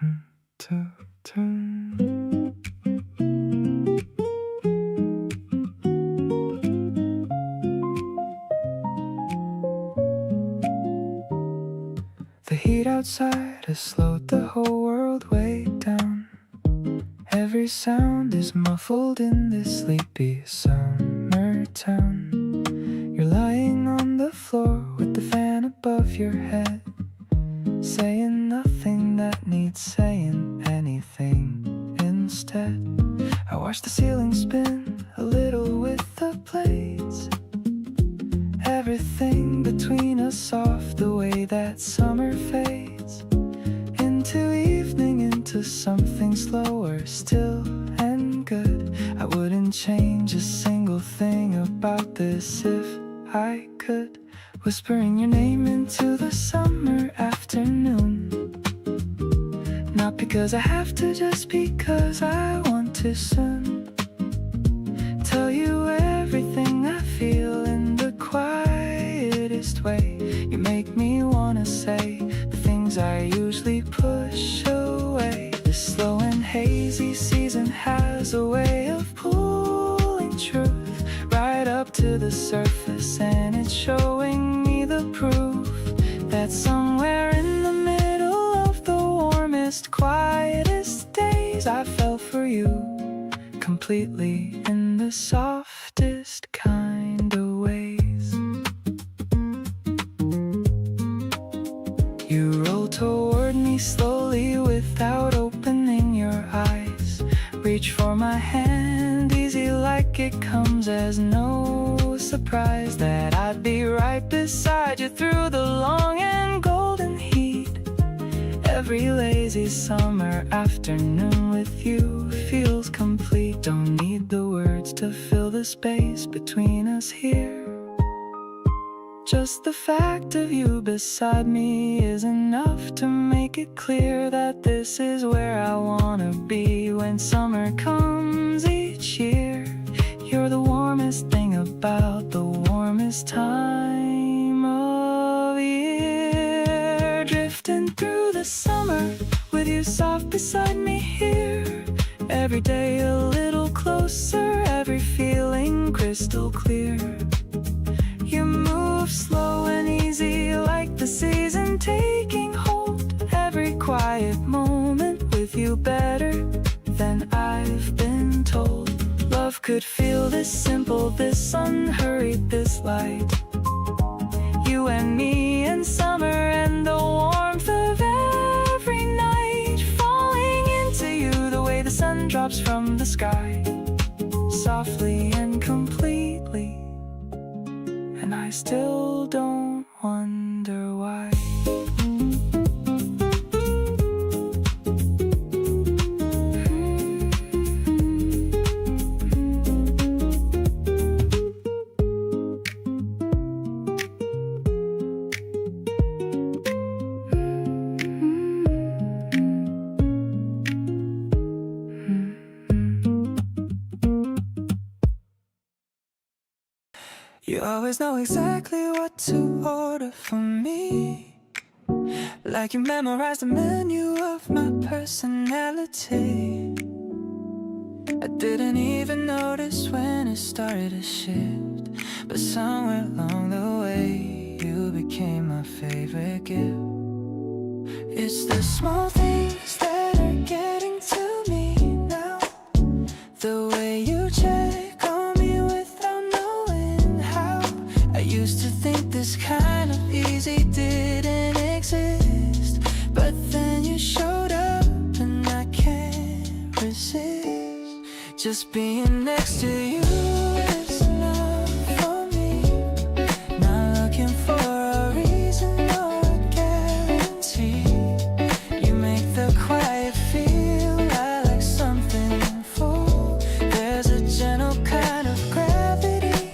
The heat outside has slowed the whole world way down. Every sound is muffled in this sleepy summer town. You're lying on the floor with the fan above your head, saying nothing that needs saying anything instead. I watch the ceiling spin a little with the blades. Everything between us soft, the way that summer fades into evening, into something slower, still and good. I wouldn't change a single thing about this if I could. Whispering your name into the summer afternoon, not because I have to, just because I want to soon. Tell you everything I feel in the quietest way. You make me wanna say the things I usually push away. This slow and hazy season has a way of pulling truth right up to the surface, and it's showing me the proof that somewhere in the middle of the warmest, quietest days, I fell for you completely in the softest kind of ways. You roll toward me slowly without opening your eyes. Reach for my hand easy like it comes as no surprise that I'd be right beside you through the long and golden heat. Every lazy summer afternoon with you feels complete. Don't need the words to fill the space between us here. Just the fact of you beside me is enough to make it clear that this is where I wanna be when summer comes each year. You're the warmest thing about the warmest time of year. Drifting through the summer with you soft beside me here. Every day a little closer, every feeling crystal clear. You move slow and easy like the season taking hold. Every quiet moment with you better than I've been told. Love could feel this simple, this unhurried, this light. You and me in summer and the warmth of every night, falling into you the way the sun drops from the sky, softly and completely. And I still don't wonder why. You always know exactly what to order for me, like you memorized the menu of my personality. I didn't even notice when it started to shift, but somewhere along the way you became my favorite gift. It's the small things that are getting to me now. The way you check on me without knowing how. I used to think this kind of easy didn't exist, but then you showed up and I can't resist. Just being next to you is enough for me. Not looking for a reason or a guarantee. You make the quiet feel like something full. There's a gentle kind of gravity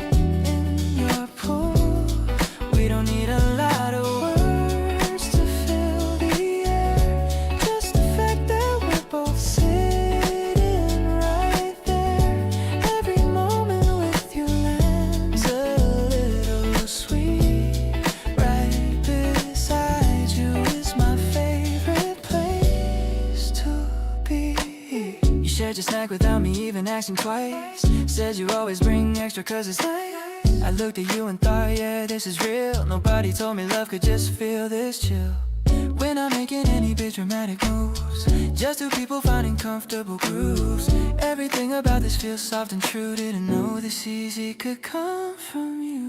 in your pull. We don't need a lot of words to fill the air. Just the fact that we're both sitting right there. Every get your snack without me even asking twice. Said you always bring extra cause it's nice. I looked at you and thought, yeah, this is real. Nobody told me love could just feel this chill. We're not making any big dramatic moves, just two people finding comfortable grooves. Everything about this feels soft and true. Didn't know this easy could come from you.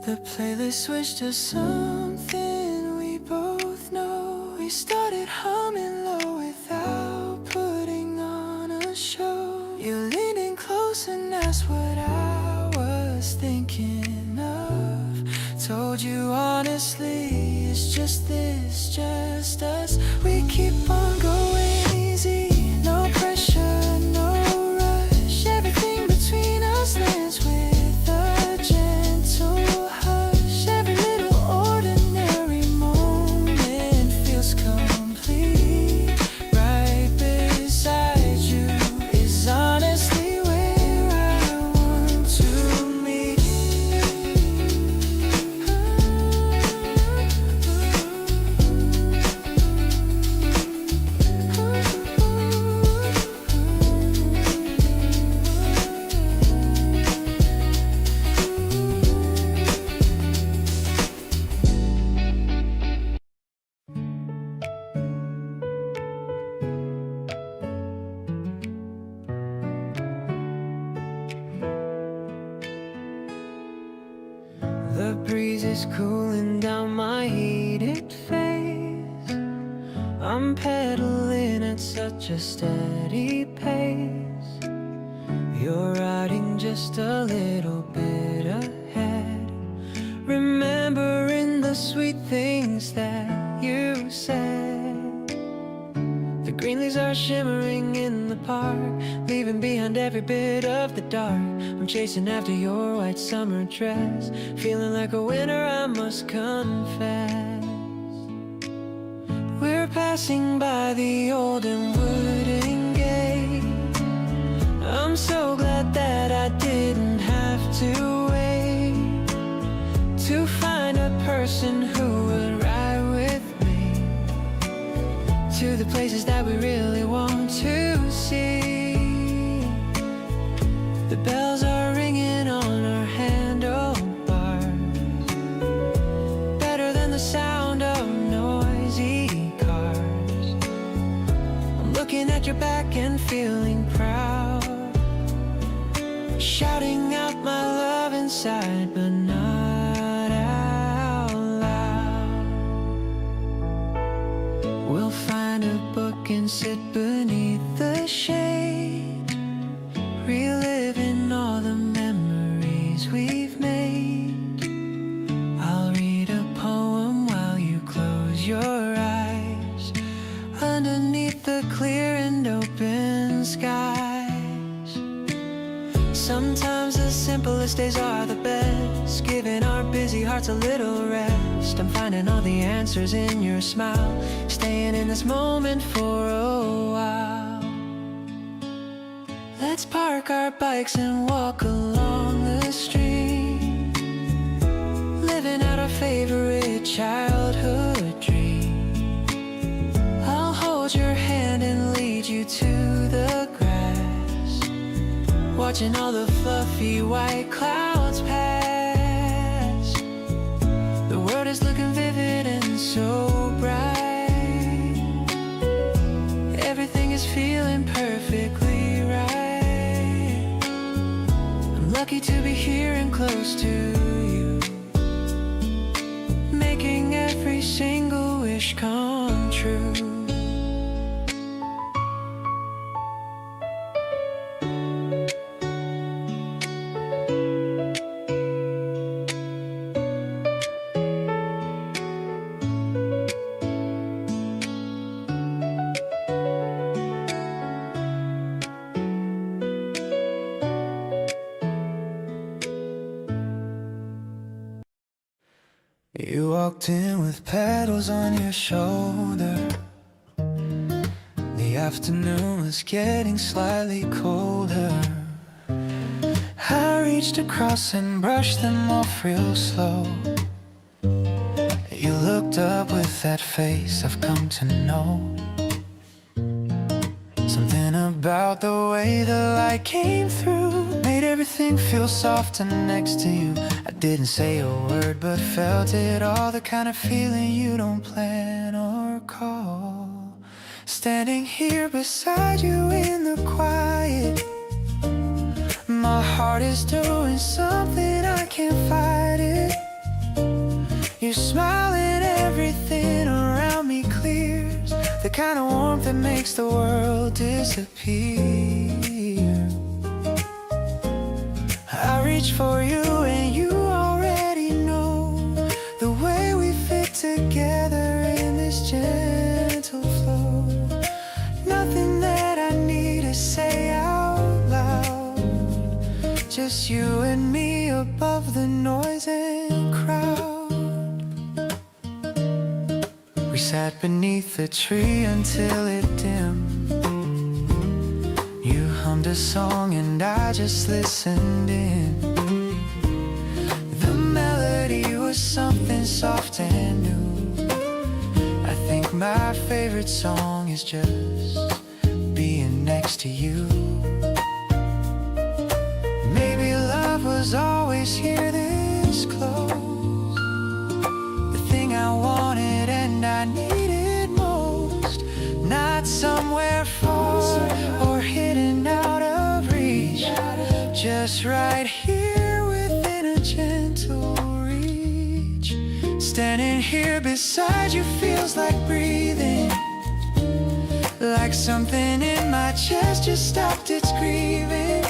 The playlist switched to something we both know. We started humming low without putting on a show. You leaned in close and asked what I was thinking of. Told you honestly, it's just this, just us. We keep on going easy, no pressure, no rush. Everything between us lands with a gentle hush. Every little ordinary moment feels complete. Right beside you is honestly where I want to meet. The breeze is cooling down my heated face. I'm pedaling at such a steady pace. You're riding just a little bit ahead, remembering the sweet things that you said. The green leaves are shimmering in the park, leaving behind every bit of the dark. I'm chasing after your white summer dress, feeling like a winner, I must confess. We're passing by the old and wooden gate. I'm so glad that I didn't have to wait to find a person who would ride with me to the places that we really want to see. The bells are ringing on our handlebars, better than the sound of noisy cars. I'm looking at your back and feeling proud, shouting out my love inside but not out loud. We'll find a book and sit beneath the shade, reliving all the memories we've made. I'll read a poem while you close your eyes, underneath the clear and open skies. Sometimes the simplest days are the best, giving our busy hearts a little rest. I'm finding all the answers in your smile, staying in this moment for a while. Let's park our bikes and walk along the street, living out our favorite childhood dream. I'll hold your hand and lead you to the grass, watching all the fluffy white clouds pass. The world is looking vivid and so bright, everything is feeling perfectly right. I'm lucky to be here and close to you, making every single wish come true. You walked in with petals on your shoulder. The afternoon was getting slightly colder. I reached across and brushed them off real slow. You looked up with that face I've come to know. Something about the way the light came through made everything feel softer next to you. I didn't say a word but felt it all, the kind of feeling you don't plan or call. Standing here beside you in the quiet, my heart is doing something, I can't fight it. You're smiling, everything around me clears, the kind of warmth that makes the world disappear. I reach for you and you already know the way we fit together in this gentle flow. Nothing that I need to say out loud, just you and me above the noise and crowd. We sat beneath the tree until it dimmed. You hummed a song and I just listened in. The melody was something soft and new. I think my favorite song is just being next to you. Maybe love was always here this close, the thing I wanted and I needed most. Not somewhere far or hidden out of reach, just right here within a gentle reach. Standing here beside you feels like breathing, like something in my chest just stopped its grieving.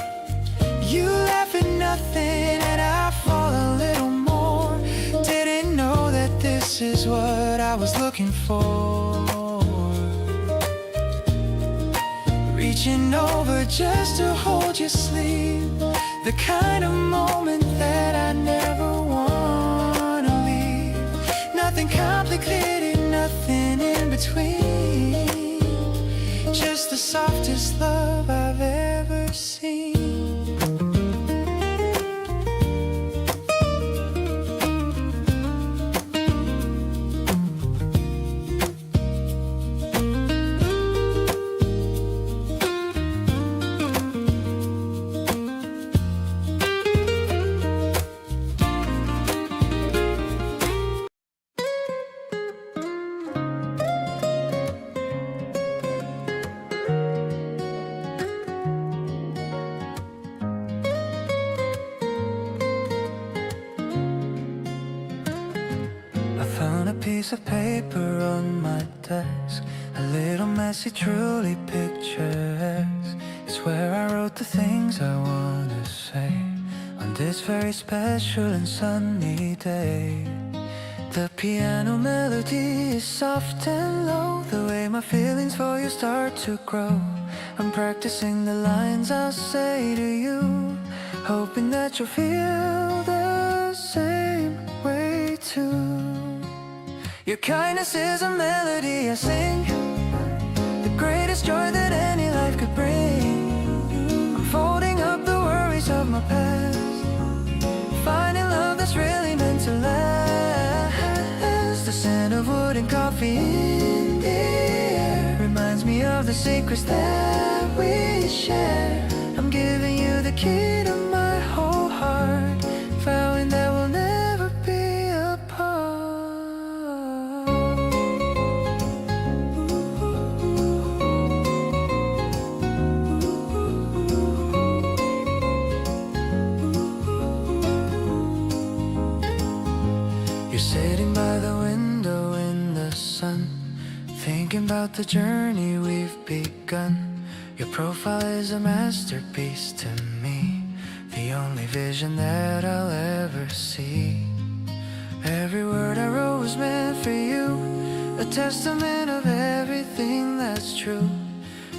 You laugh at nothing and I fall a little more. Didn't know that this is what I was looking for. Reaching over just to hold your sleeve, the kind of moment that I never wanna leave. Nothing complicated, nothing in between, just the softest love I've ever seen. Piece of paper on my desk, a little messy, truly pictures. It's where I wrote the things I wanna say on this very special and sunny day. The piano melody is soft and low, the way my feelings for you start to grow. I'm practicing the lines I'll say to you, hoping that you'll feel the same way too. Your kindness is a melody I sing, the greatest joy that any life could bring. I'm folding up the worries of my past, finding love that's really meant to last. The scent of wood and coffee in the air reminds me of the secrets that we share. I'm giving you the key to my whole heart, vowing that we'll never be apart. Sitting by the window in the sun, thinking about the journey we've begun. Your profile is a masterpiece to me, the only vision that I'll ever see. Every word I wrote was meant for you, a testament of everything that's true.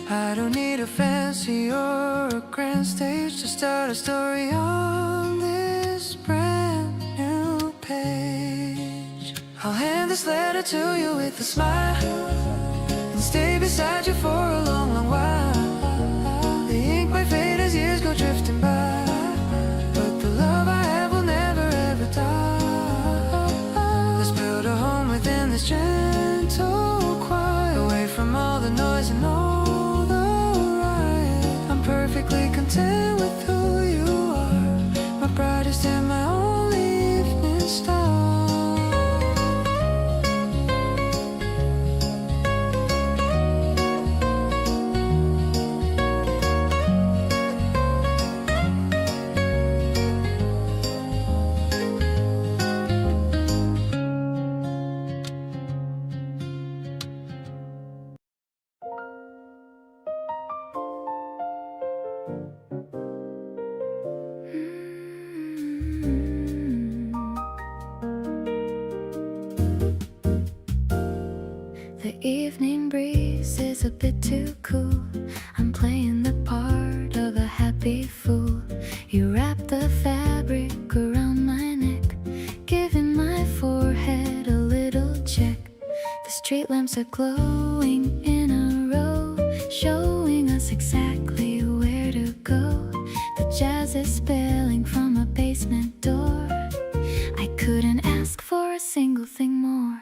I don't need a fancy or a grand stage to start a story on this brand new page. I'll hand this letter to you with a smile and stay beside you for a long, long while. The ink might fade as years go drifting by, but the love I have will never ever die. Let's build a home within this gentle quiet, away from all the noise and all the The evening breeze is a bit too cool. I'm playing the part of a happy fool. You wrap the fabric around my neck, giving my forehead a little check. The street lamps are glowing in a row, showing us exactly where to go. The jazz is spilling from a basement door. I couldn't ask for a single thing more.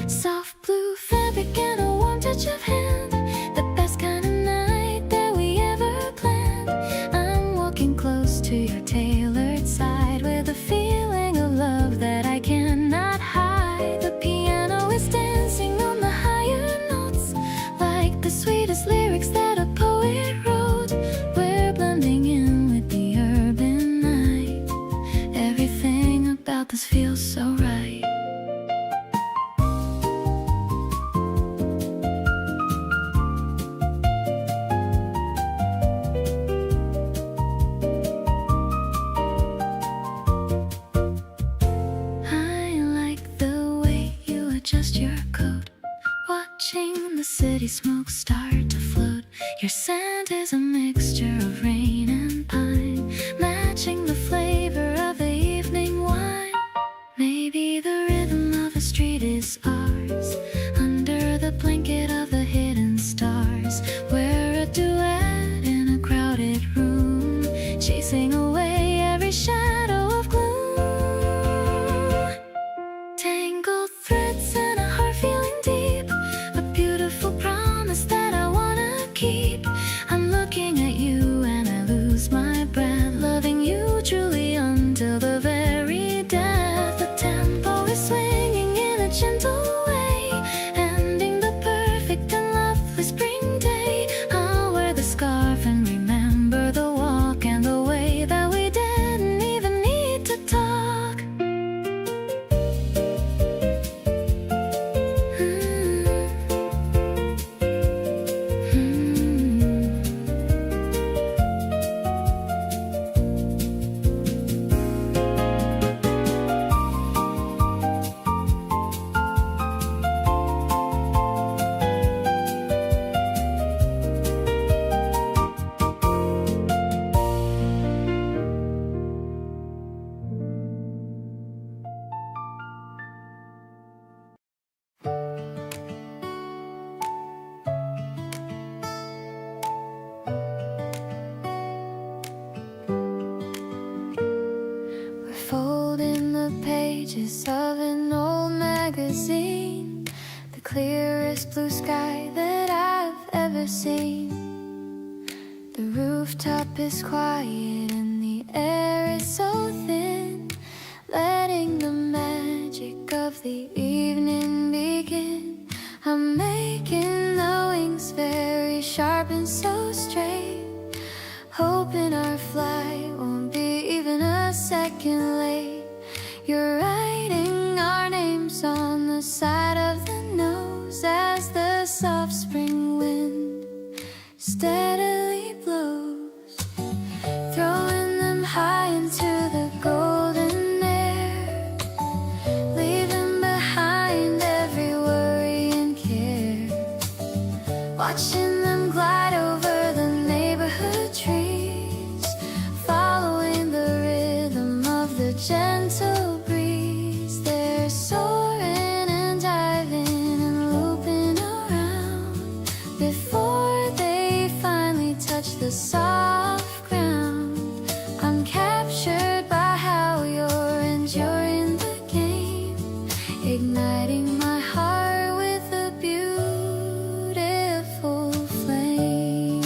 Soft blue fabric and a warm touch of hand, the best kind of night that we ever planned. I'm walking close to your tailored side with a feeling of love that I cannot hide. The piano is dancing on the higher notes, like the sweetest lyrics that a poet wrote. We're blending in with the urban night. Everything about this feels so right. Just your coat, watching the city smoke start to float. Your scent is a mixture of rain and pine, matching the flavor of the evening wine. Maybe the rhythm of the street is ours, under the blanket of the hidden stars. We're a duet in a crowded room, chasing away every shadow of gloom. Tangled threads and a heart feeling deep, a beautiful promise that I wanna keep. I'm looking at you and I lose my breath, loving you truly until the very death. The tempo is swinging in a gentle way, ending the perfect and lovely spring day. I'll wear the scarf and remember the walk and the way that we didn't even need to talk. Folding the pages of an old magazine, the clearest blue sky that I've ever seen. The rooftop is quiet and the air is so thin, letting the magic of the evening begin. I'm making the wings very sharp and so straight, hoping our flight won't be even a second late. You're writing our names on the side of the nose as the soft spring wind steadily blows, throwing them high into the golden air, leaving behind every worry and care. Watching them glide over the neighborhood trees, following the rhythm of the gentle breeze. They're soaring and diving and looping around before they finally touch the soft ground. I'm captured by how you're enjoying the game, igniting my heart with a beautiful flame.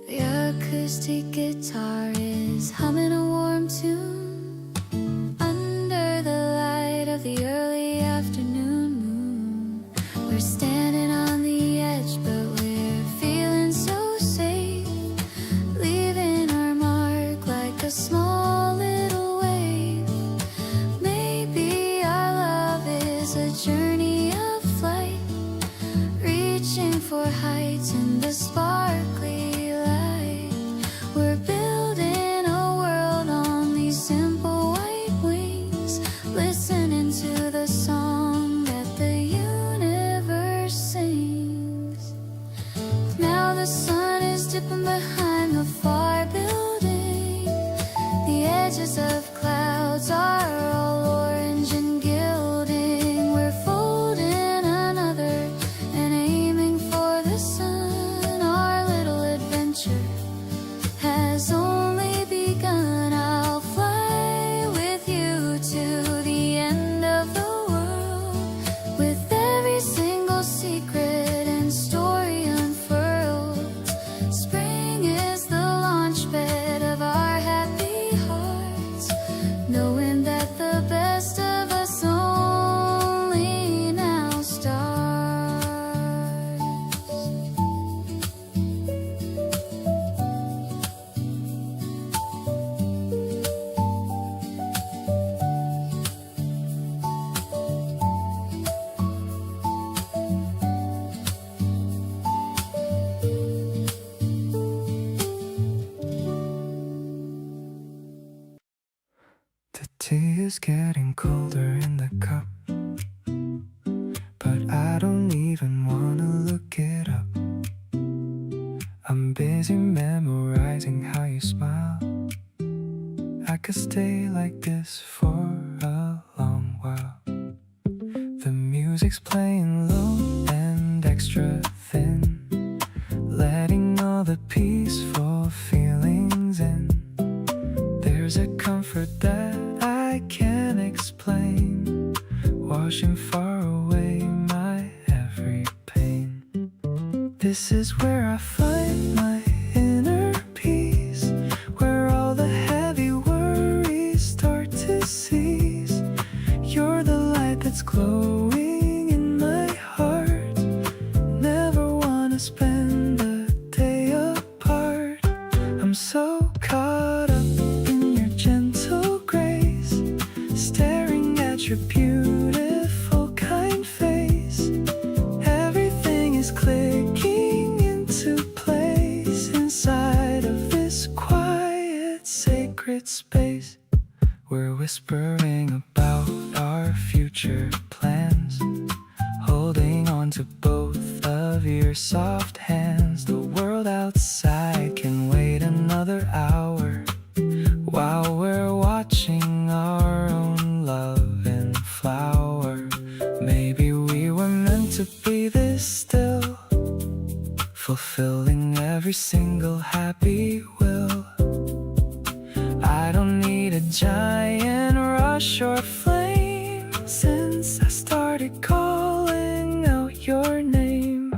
The acoustic guitar is humming a warm tune under the light of the early afternoon moon. We're standing on the edge, but we're feeling so safe, leaving our mark like a small little wave. Maybe our love is a journey of flight, reaching for heights in the sparkly light. We're building of clouds are all orange and gilding. We're folding another and aiming for the sun. Our little adventure has only begun. I'll fly with you to the end of the world, with every single secret and story unfurled. Spring is the launch bed of our happy hearts, knowing that the best of us only now starts. The tea is getting colder in the cup, but I don't even wanna look it up. I'm busy memorizing how you smile. I could stay like this for a long while. The music's playing low and extra thin, letting all the peaceful feelings in. There's a comfort that I can't explain, washing far away my every pain. This is where I find my inner peace, where all the heavy worries start to cease. You're the light that's glowing in my heart. Never wanna spend a day apart. I'm so caught up in your gentle grace, staring at your beautiful kind face. Everything is clicking into place inside of this quiet, sacred space. We're whispering about our future plans, holding on to both of your soft hands. The world outside can wait another hour, while we're watching our own love and flower. Maybe we were meant to be this still, fulfilling every single happy will. I don't need a giant rush or flame, since I started calling out your name.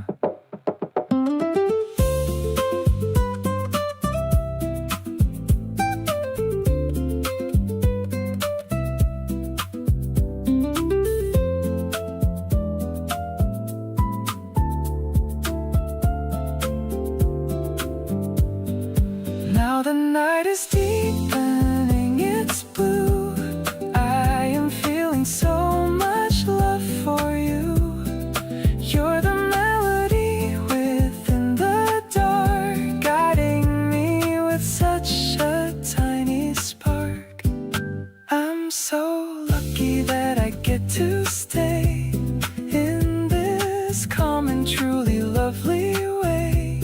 Now the night is deepening its blue. I am feeling so much love for you. You're the melody within the dark, guiding me with such a tiny spark. I'm so lucky that I get to stay in this calm and truly lovely way.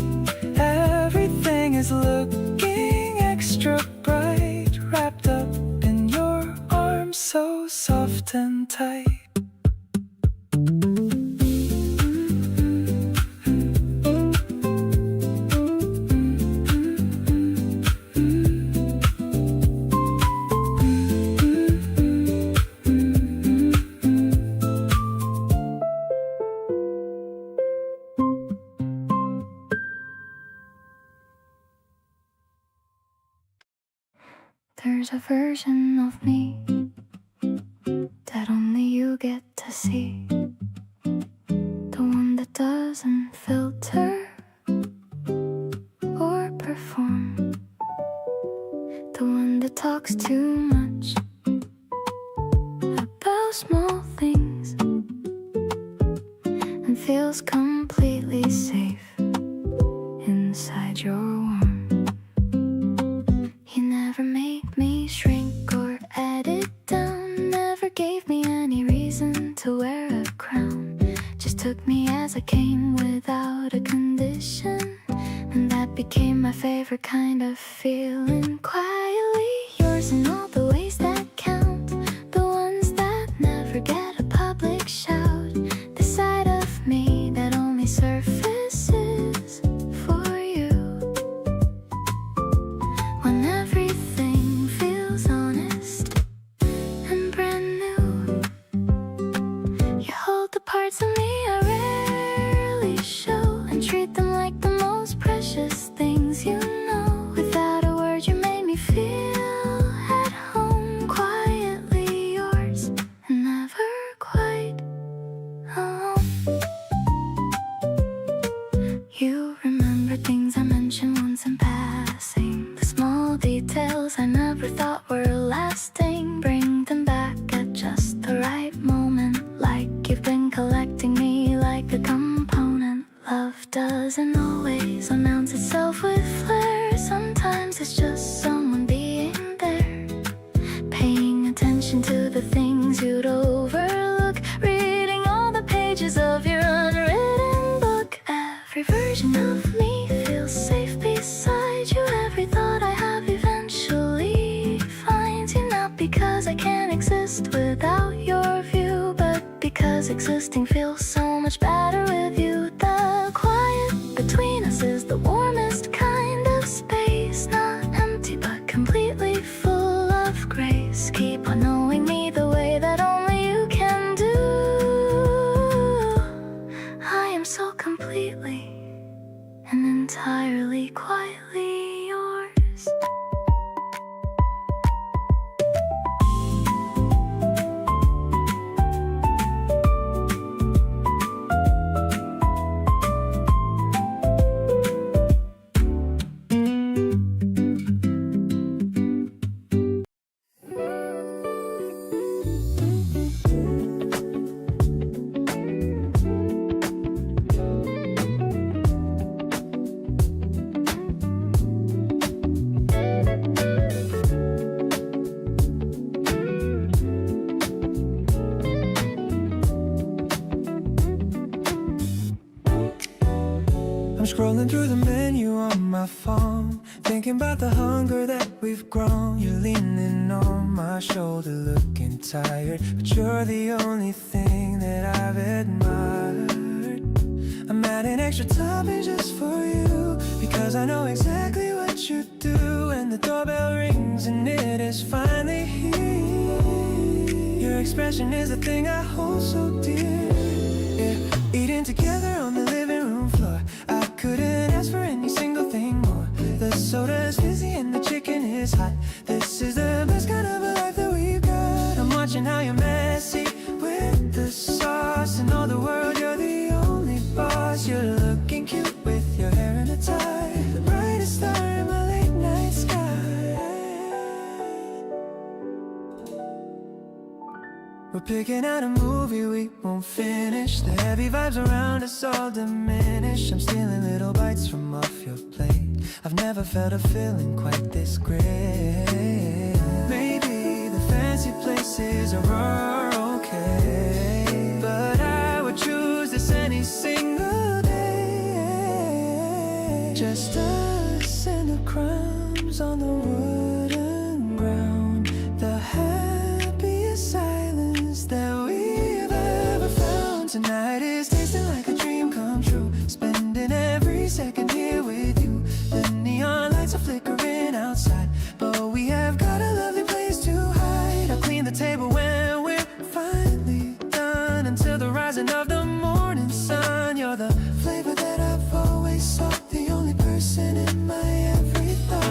Everything is looking extra bright, wrapped up in your arms so soft and tight. There's a version of me that only you get to see, the one that doesn't filter or perform, the one that talks too much about small things and feels completely safe inside your warmth. You never made me shrink or add it down, never gave me any reason to wear a crown. Just took me as I came without a condition, and that became my favorite kind of feeling. Quietly yours in all the ways 'cause existing feels so much better with you. The quiet between us is the warmest kind of space, not empty but completely full of grace. Keep on knowing me the way that only you can do. I am so completely and entirely quietly yours. Scrolling through the menu on my phone, thinking about the hunger that we've grown. You're leaning on my shoulder, looking tired, but you're the only thing that I've admired. I'm adding extra toppings just for you, because I know exactly what you do. And the doorbell rings and it is finally here. Your expression is the thing I hold so dear. Yeah, eating together on the living room floor, I couldn't ask for any single thing more. The soda is fizzy and the chicken is hot. This is the best kind of a life that we've got. I'm watching how you're messy with the sauce, and all the world you're the only boss. You're looking cute with your hair in a tie, the brightest star in my late night sky. We're picking out a movie we won't finish. The heavy vibes around us all diminish. I'm stealing little bites from off your plate. I've never felt a feeling quite this great. Maybe the fancy places are okay, but I would choose this any single day. Just us and the crumbs on the wooden ground, the happiest silence that we've ever found. Tonight is tasting like a dream come true, spending every second here with you. The neon lights are flickering outside, but we have got a lovely place to hide. I'll clean the table when we're finally done, until the rising of the morning sun. You're the flavor that I've always sought, the only person in my every thought.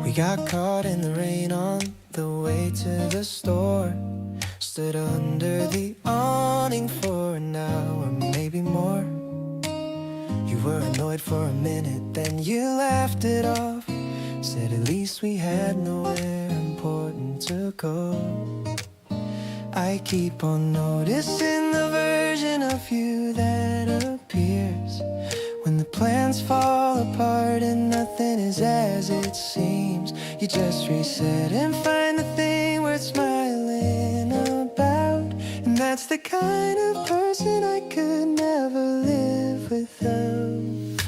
We got caught in the rain on the way to the store. Stood under the awning for an hour, maybe more. You were annoyed for a minute, then you laughed it off. Said at least we had nowhere important to go. I keep on noticing the version of you that appears when the plans fall apart and nothing is as it seems. You just reset and find the thing worth smiling about. And that's the kind of person I could never live without.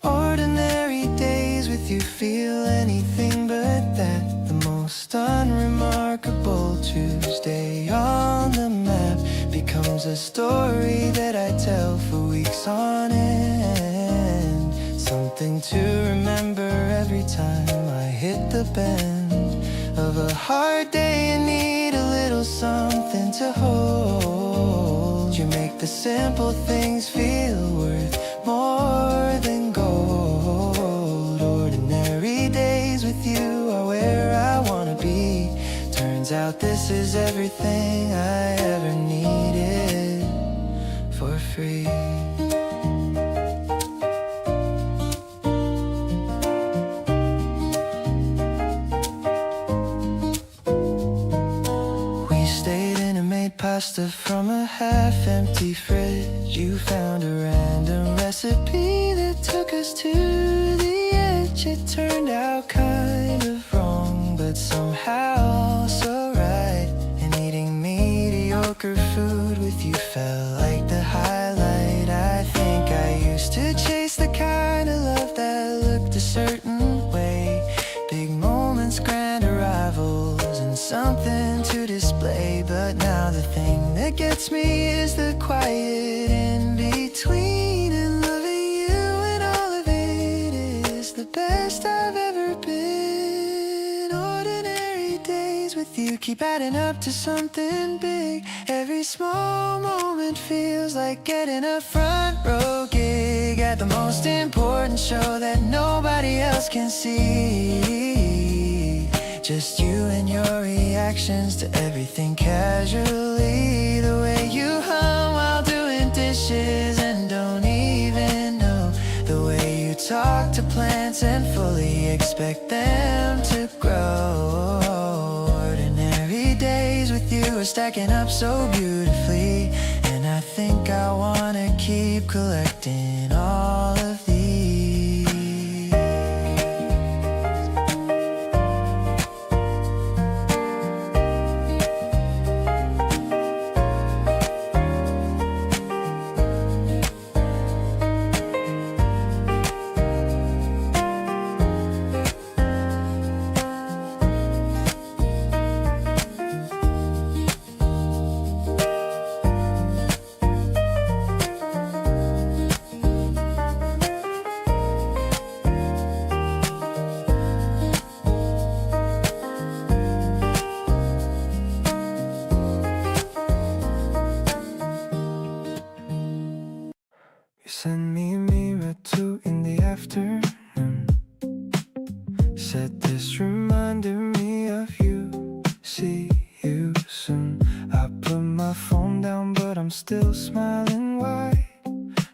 Ordinary days with you feel anything but that. The most unremarkable Tuesday on the map becomes a story that I tell for weeks on end. Something to remember every time I hit the bend of a hard day and need a little something to hold. You make the simple things feel worth more than gold. turns out this is everything I ever needed for free. We stayed in and made pasta from a half-empty fridge. You found a random recipe that took us to the edge. It turned out kind of wrong, but somehow so right. And eating mediocre food with you felt like the highlight. I think I used to chase the kind of love that looked a certain way. Big moments, grand arrivals, and something to display. But now the thing that gets me is the quiet in between. And loving you and all of it is the best I've ever been. Ordinary days with you keep adding up to something big. Every small moment feels like getting a front row gig at the most important show that nobody else can see. Just you and your reactions to everything casually. The way you hum while doing dishes and don't even know. The way you talk to plants and fully expect them to grow. Ordinary days with you are stacking up so beautifully. And I think I wanna keep collecting all of these. Send me a mirror too in the afternoon. Said this reminded me of you. See you soon. I put my phone down but I'm still smiling wide.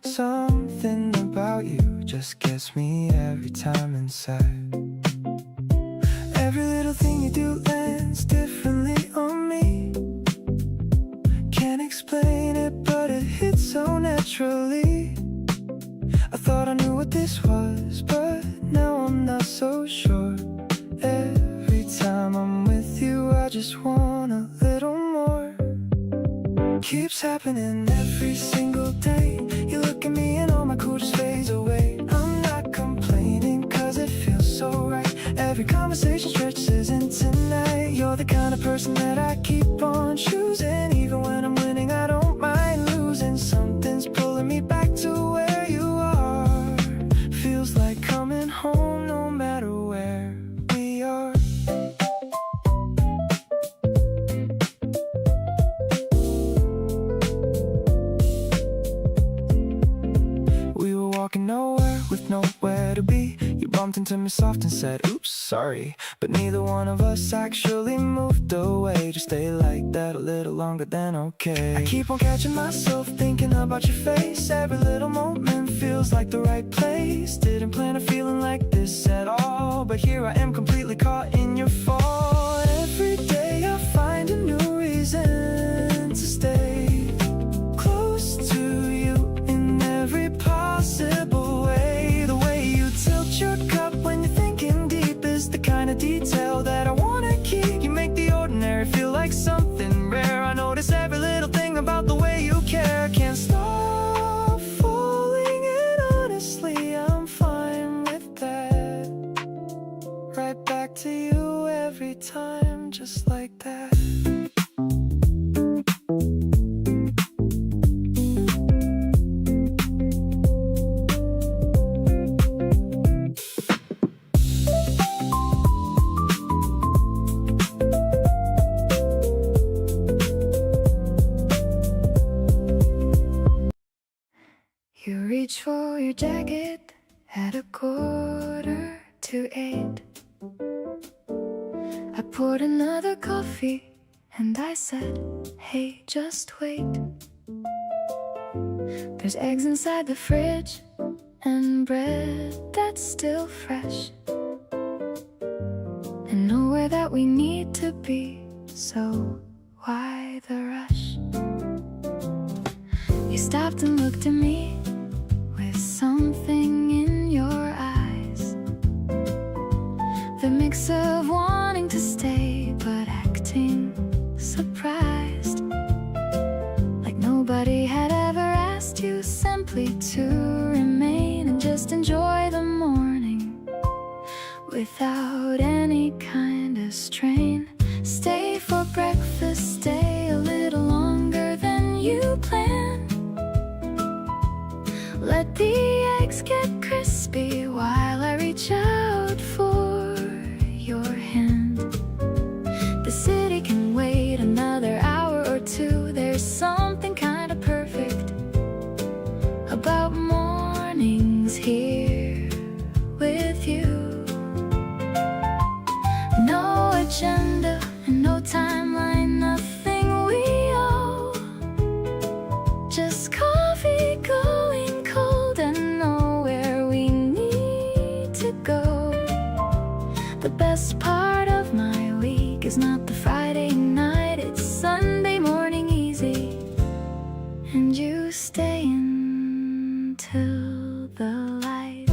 Something about you just gets me every time inside. Every little thing you do lands differently on me. Can't explain it but it hits so naturally. I thought I knew what this was, but now I'm not so sure. Every time I'm with you, I just want a little more. Keeps happening every single day. You look at me and all my cool just fades away. I'm not complaining cause it feels so right. Every conversation stretches into night. You're the kind of person that I keep on choosing. Even when I'm winning, I don't mind losing. Something's pulling me back to where you are. Feels like coming home no matter where we are. We were walking nowhere with nowhere to be. You bumped into me soft and said, oops, sorry. But neither one of us actually moved away. Just stay like that a little longer than okay. I keep on catching myself thinking about your face. Every little moment feels like the right place. Didn't plan a feeling like this at all, but here I am completely caught in your fall. Every day I find a new reason to stay close to you in every possible way. The way you tilt your cup when you're thinking deep is the kind of detail that I wanna keep. You make the ordinary feel like something rare. I notice every little thing about the way you care. Can't stop falling and honestly I'm fine with that. Right back to you every time just like that. You reach for your jacket at 7:45. I poured another coffee And I said, hey, just wait. There's eggs inside the fridge and bread that's still fresh, and nowhere that we need to be, so why the rush? You stopped and looked at me with something in your eyes, the mix of wanting to stay but acting surprised, like nobody had ever asked you simply to remain and just enjoy the morning without any kind of strain. Stay for breakfast, stay a little longer than you planned. Let the eggs get crispy while I reach out for your hand. The city can wait another hour or two. There's something kind of perfect about mornings here with you. No agenda and no timeline, nothing we owe. Just coffee going cold and nowhere we need to go. The best part of my week is not the Friday night, it's Sunday morning easy, and you stay until the light.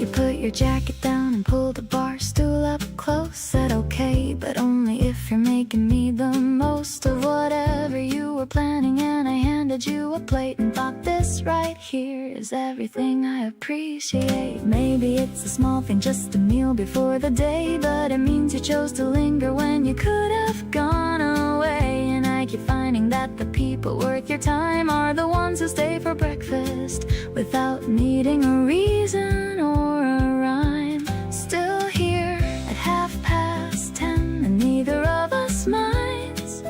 You put your jacket down and pull the bar stool up close. Said okay, but only if you're making me the most of whatever you were planning. And I handed you a plate and thought, this right here is everything I appreciate. Maybe it's a small thing, just a meal before the day, but it means you chose to linger when you could have gone away. And I keep finding that the people worth your time are the ones who stay for breakfast without needing a reason or a rhyme. Still here at 10:30, and neither of us minds.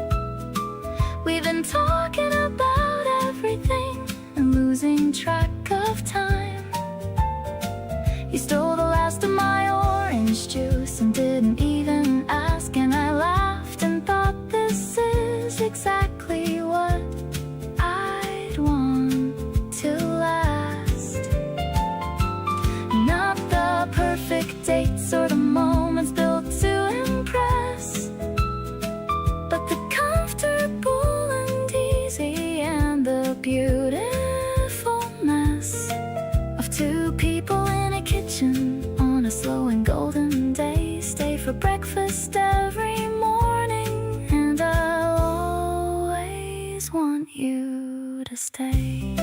We've been talking about everything and losing track of time. You stole the last of my orange juice and didn't even ask, and I laughed and thought, this is exactly what I'd want to last. Not the perfect dates or the moments built to impress, but the comfortable and easy and the beautiful mess of two people in a kitchen on a slow and golden day. Stay for breakfast every morning, and I'll always want you to stay.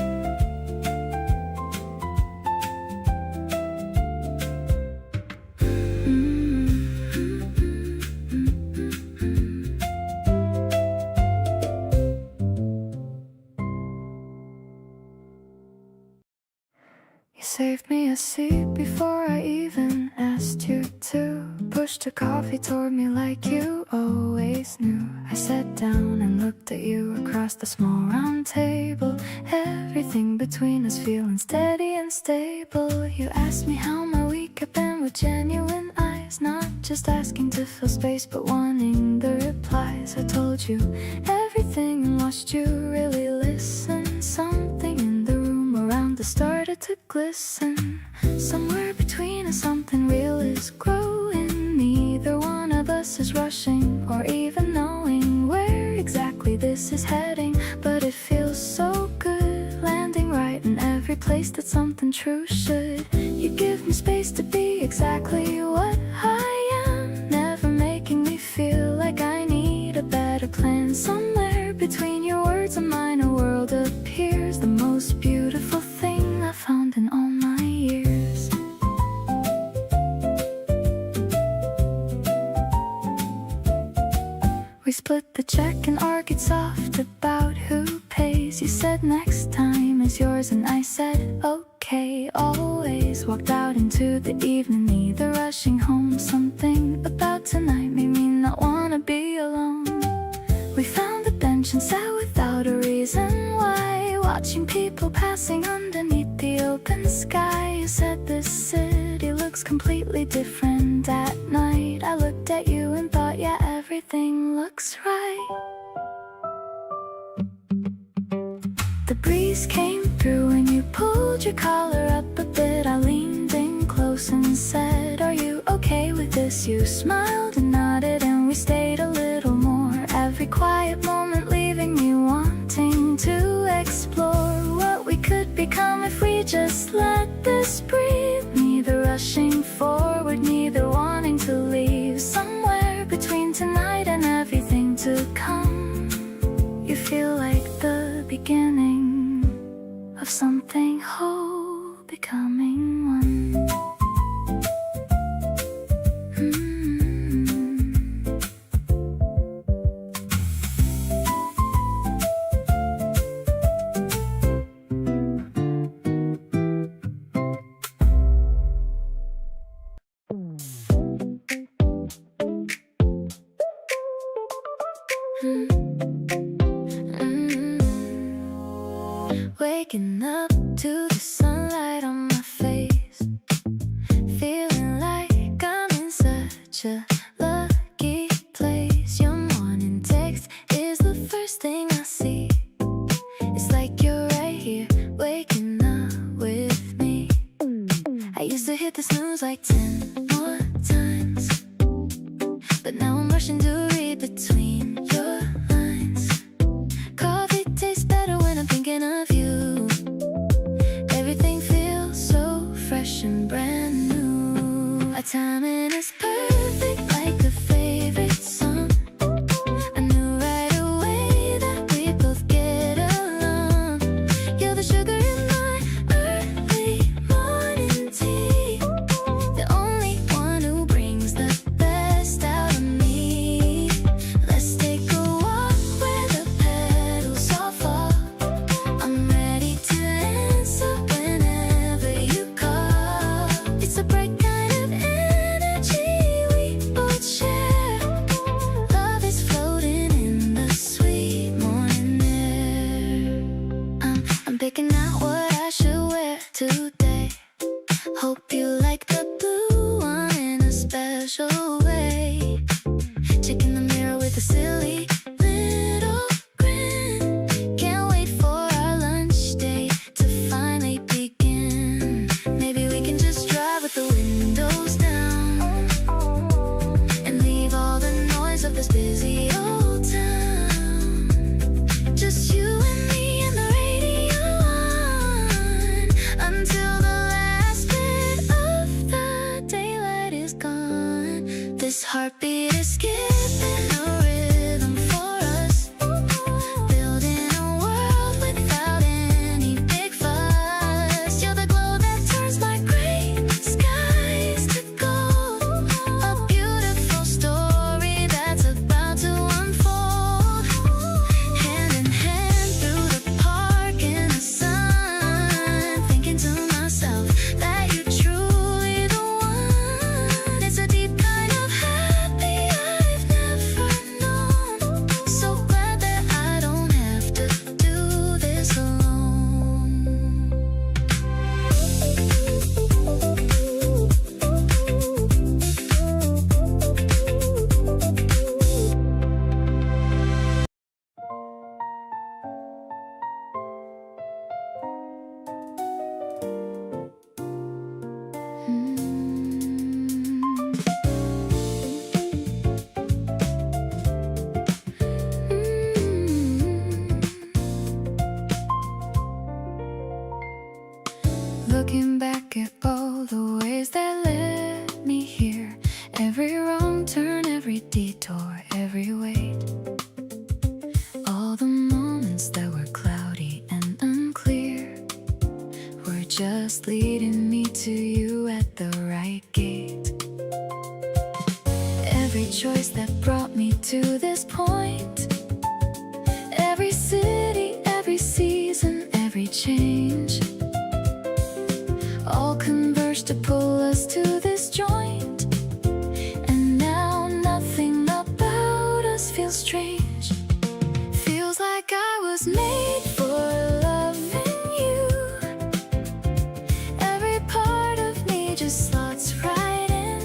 Saved me a seat before I even asked you to. Pushed a coffee toward me like you always knew. I sat down and looked at you across the small round table. Everything between us feeling steady and stable. You asked me how my week had been with genuine eyes, not just asking to fill space but wanting the replies. I told you everything and watched you really listen. Something in the room around us started to glisten. Somewhere between us something real is growing. Neither one of us is rushing or even knowing where exactly this is heading, but it feels so good, landing right in every place that something true should. You give me space to be exactly what I am, never making me feel like I need a better plan. Somewhere between your words and mine a world appears, the most beautiful thing I've found in all my years. We split the check and argued soft about who pays. You said next time is yours and I said okay. Always walked out into the evening, neither rushing home. Something about tonight made me not wanna be alone. We found the bench and sat without a reason why, watching people passing underneath the open sky. You said this city looks completely different And at night I looked at you and thought, yeah, everything looks right. The breeze came through and you pulled your collar up a bit. I leaned in close and said, are you okay with this? You smiled and nodded and we stayed a little more. Every quiet moment leaving me wanting to explore what we could become if we just let this breathe. Neither rushing forward, neither wanting to leave. Somewhere between tonight and everything to come, you feel like the beginning of something whole becoming one. Waking up to the sunlight on my face, feeling like I'm in such a lucky place. Your morning text is the first thing I see. It's like you're right here, waking up with me. I used to hit the snooze like 10 more times, but now I'm rushing to read between your lines. Coffee tastes better when I'm thinking of you. Everything feels so fresh and brand new. Our timing is perfect, like a favorite song. I knew right away that we both get along. You're the sugar in my early morning tea, the only one who brings the best out of me. Let's take a walk where the petals all fall. I'm ready to answer whenever you call. It's a bright kind of energy we both share. Love is floating in the sweet morning air. I'm picking out what I should wear today. Hope you like the blue one in a special way. Checking the mirror with a silly little grin. Can't wait for our lunch date to finally begin. Maybe we can just drive with the windows down and leave all the noise of this busy old town. Just you and me and the radio on until the last bit of the daylight is gone. This heartbeat is skipping a rhythm for us, building a world without any big fuss. You're the glow that turns my gray skies to gold. A beautiful story that's about to unfold. Hand in hand through the park in the sun, thinking to myself that you're truly the one. It's a deep kind of happy I've never known. So glad that I don't have to do this alone. Looking back at all the ways that led me here, every wrong turn, every detour, every wait, all the moments that were cloudy and unclear were just leading me to you at the right gate. Every choice that brought me to this point, every city, every season, every change, all converged to pull us to this joint. And now nothing about us feels strange. Feels like I was made for loving you. Every part of me just slots right in.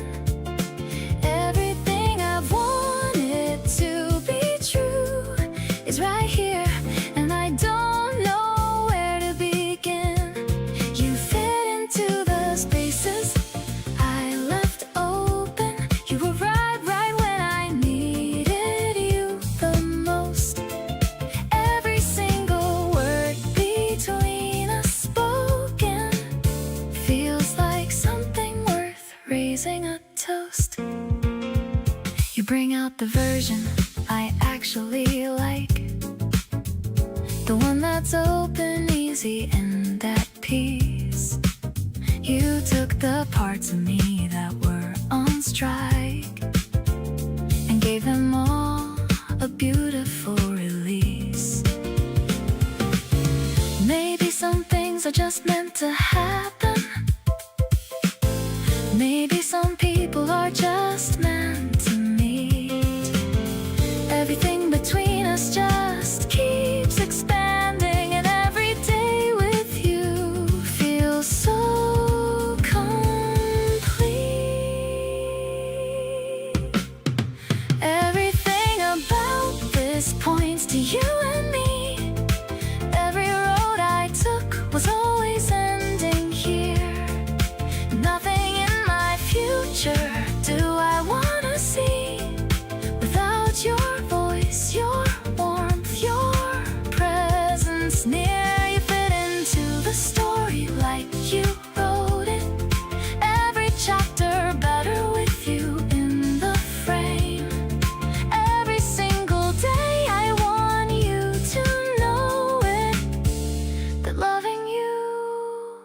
actually like, the one that's open, easy, and at peace. You took the parts of me that were on strike and gave them all a beautiful release. Maybe some things are just meant to happen. Maybe some people are just meant to meet. Everything between us just keeps expanding, and every day with you feels so complete. Everything about this points to you and me. Every road I took was always ending here. Nothing in my future do I wanna see without your voice, your warmth, your presence near. You fit into the story like you wrote it. Every chapter better with you in the frame. Every single day I want you to know it, that loving you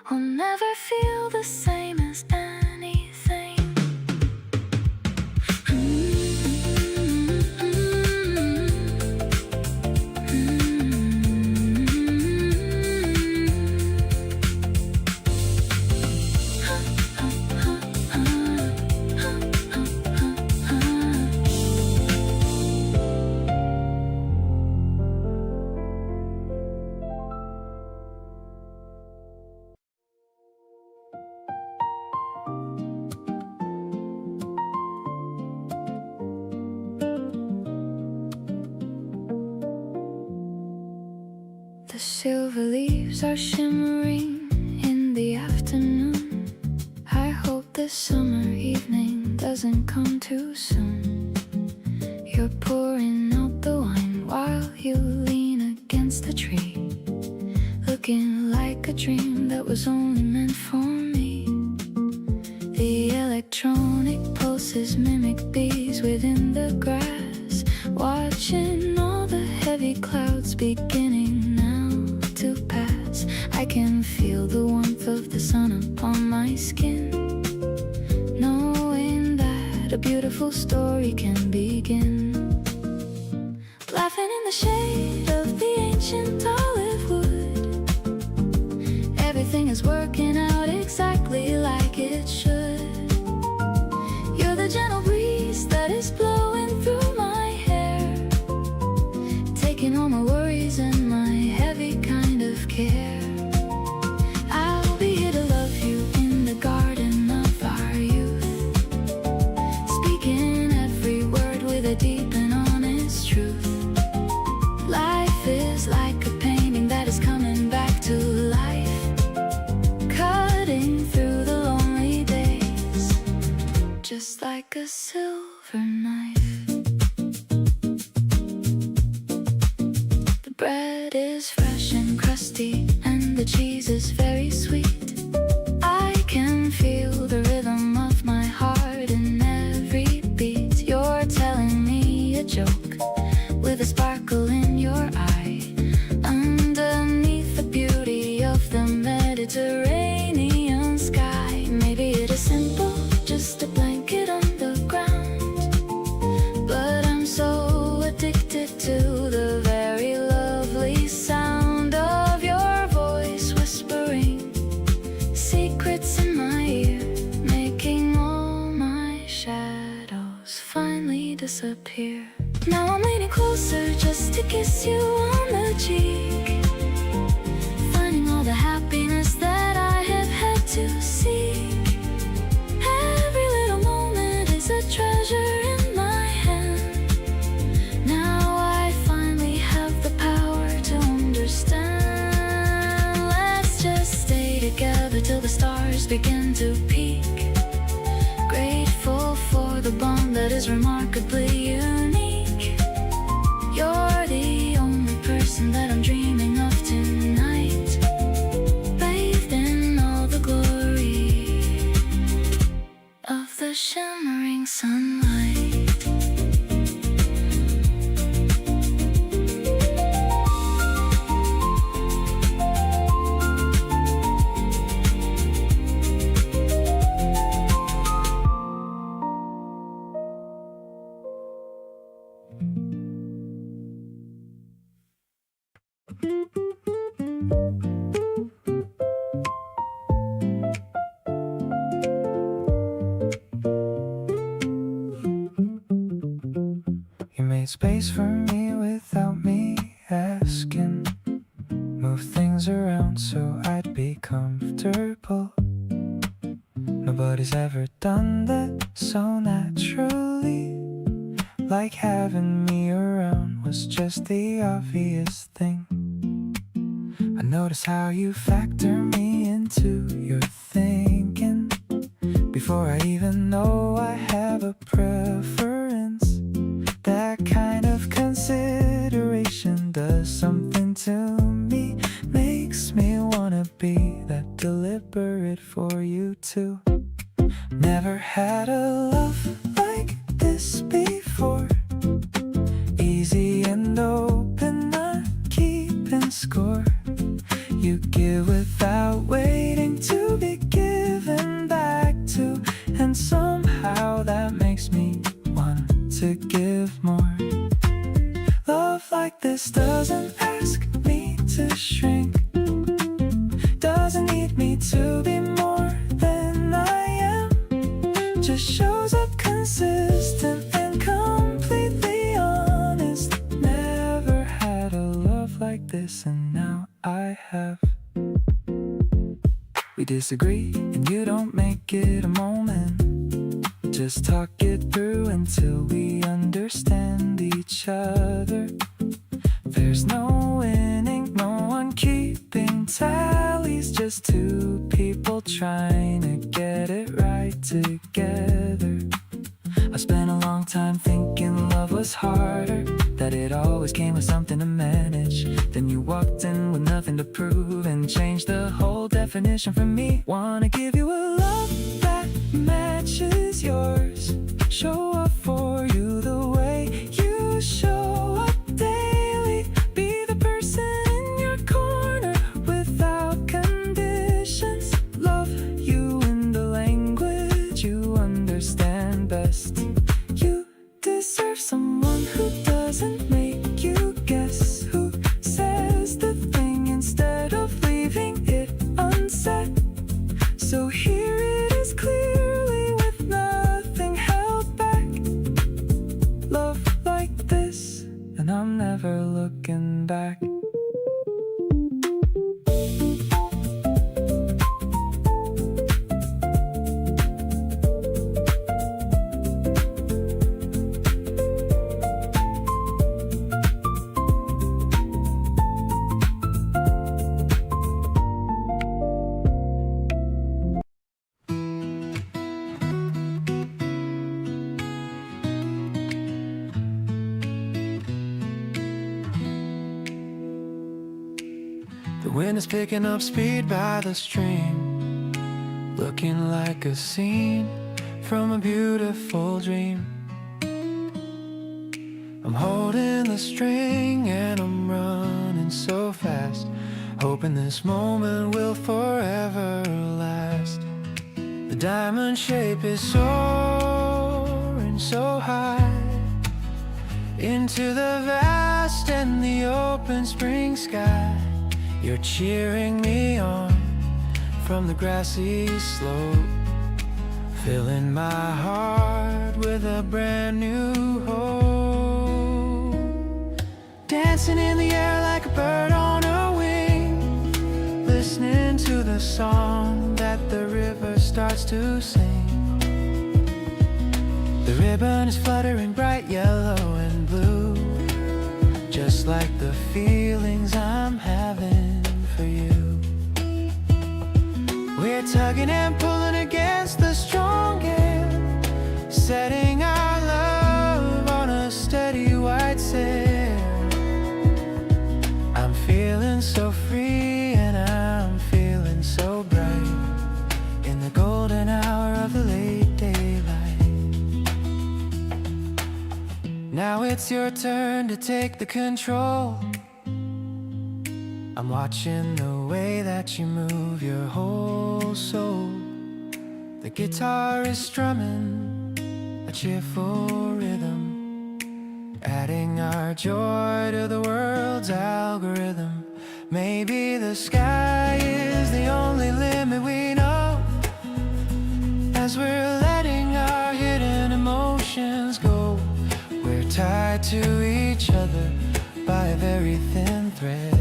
will never feel the same as anything. The silver leaves are shimmering in the afternoon. I hope this summer evening doesn't come too soon. You're pouring out the wine while you lean against the tree, looking like a dream that was only meant for me. The electronic pulses mimic bees within the grass, watching all the heavy clouds beginning now to pass. I can feel the warmth of the sun upon my skin, knowing that a beautiful story can begin. Laughing in the shade of the ancient olive wood, everything is working out exactly like it should. You're the gentle breeze that is blowing through my hair, taking all my worries and my heavy kind of care. I'll be here to love you in the garden of our youth, speaking every word with a deep and honest truth. Life is like a painting that is coming back to life, cutting through the lonely days, just like a silver knife. The bread is fresh and crusty, and the cheese is very sweet. I can feel the rhythm of my heart in every beat. You're telling me a joke with a sparkle in your eye, underneath the beauty of the Mediterranean sky. Maybe it is simple, just a blanket on the ground, but I'm so addicted to the very lovely sound of your voice whispering secrets in my ear, making all my shadows finally disappear. Now I'm leaning closer just to kiss you on the cheek, finding all the happiness that I have had to seek. Every little moment is a treasure in my hand. Now I finally have the power to understand. Let's just stay together till the stars begin to peak, grateful for the bond that is remarkably unique. You're the only person that I'm dreaming of tonight, bathed in all the glory of the shimmering sunlight. You made space for me without me asking. Move things around so I'd be comfortable. Nobody's ever done that so naturally. Like having me around was just the obvious thing. I notice how you factor me into your thinking. Before I even know I have a preference. That kind of consideration does something to me. Makes me wanna be that deliberate for you too. Never had a love like this before. Easy and open, not keeping score. You give without waiting to be given back to. And somehow that makes me want to give more. Love like this doesn't ask me to shrink. Doesn't need me to be more than I am. Just shows up consistent and completely honest. Never had a love like this and now I have. We disagree and you don't make it a moment. Just talk it through until we understand each other. There's no winning, no one keeping tallies. Just two people trying to get it right together. I spent a long time thinking love was harder, that it always came with something to manage. Then you walked in with nothing to prove and changed the whole definition for me. Wanna give you a love that matches yours. Show up for you the way you show up daily. Be the person in your corner without conditions. Love you in the language you understand best. You deserve someone who doesn't make you guess. Who says the thing instead of leaving it unsaid. So here it is clearly with nothing held back. Love like this, and I'm never looking back. The wind is picking up speed by the stream, looking like a scene from a beautiful dream. I'm holding the string and I'm running so fast, hoping this moment will forever last. The diamond shape is soaring so high into the vast and the open spring sky. You're cheering me on from the grassy slope, filling my heart with a brand new hope. Dancing in the air like a bird on a wing, listening to the song that the river starts to sing. The ribbon is fluttering bright yellow and blue, just like the feelings I'm having for you. We're tugging and pulling against the strong gale, setting our love on a steady white sail. I'm feeling so free and I'm feeling so bright in the golden hour of the late daylight. Now it's your turn to take the control. I'm watching the way that you move your whole soul. The guitar is strumming a cheerful rhythm, adding our joy to the world's algorithm. the sky is the only limit we know. As we're letting our hidden emotions go, we're tied to each other by a very thin thread,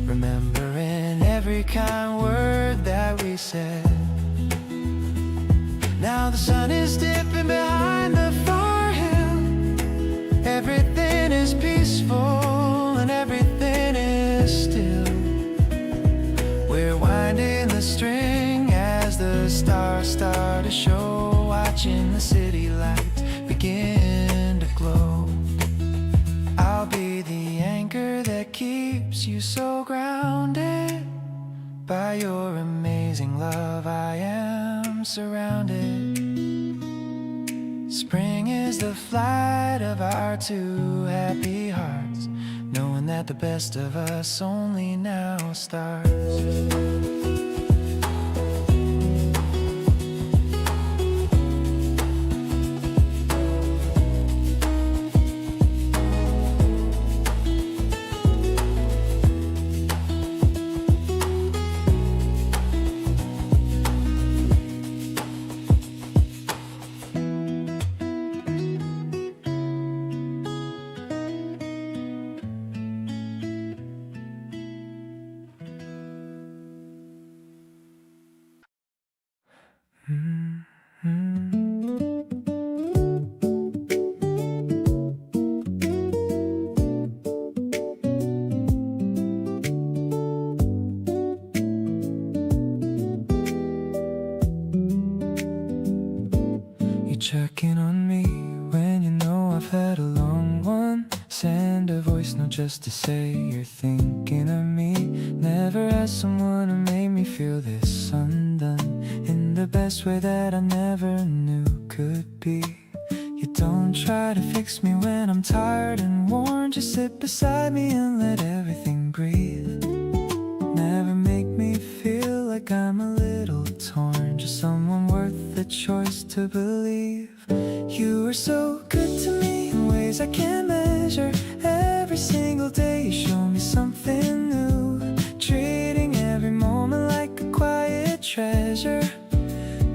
remembering every kind word that we said. Now the sun is dipping behind the far hill. Everything is peaceful and everything is still. We're winding the string as the stars start to show, watching the city lights begin to glow. I'll be the anchor that keeps you so grounded. By your amazing love I am surrounded. Spring is the flight of our two happy hearts, knowing that the best of us only now starts. You check in on me when you know I've had a long one. Send a voice note just to say you're thinking of me. Never asked someone to make me feel this undone in the best way that I never knew could be. You don't try to fix me when I'm tired and worn. Just sit beside me and let everything breathe. Never make me feel like I'm a little torn. Just someone worth the choice to believe. You are so good to me in ways I can't measure. Every single day you show me something new, treating every moment like a quiet treasure,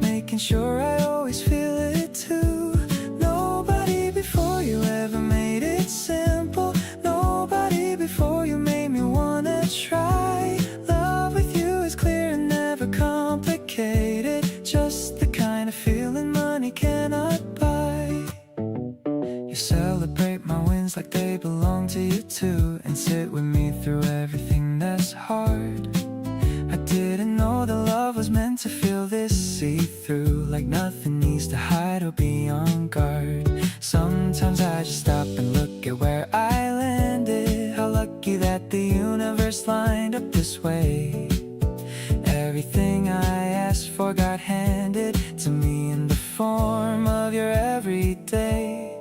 making sure I always feel it too. Nobody before you ever made it simple. Nobody before you made me wanna try. Love with you is clear and never complicated, just the kind of feeling money cannot buy. You celebrate my wins like they belong to you too, and sit with me through everything that's hard. I didn't know that love was meant to feel this see-through, like nothing needs to hide or be on guard. Sometimes I just stop and look at where I landed. How lucky that the universe lined up this way. Everything I asked for got handed to me in the form of your everyday.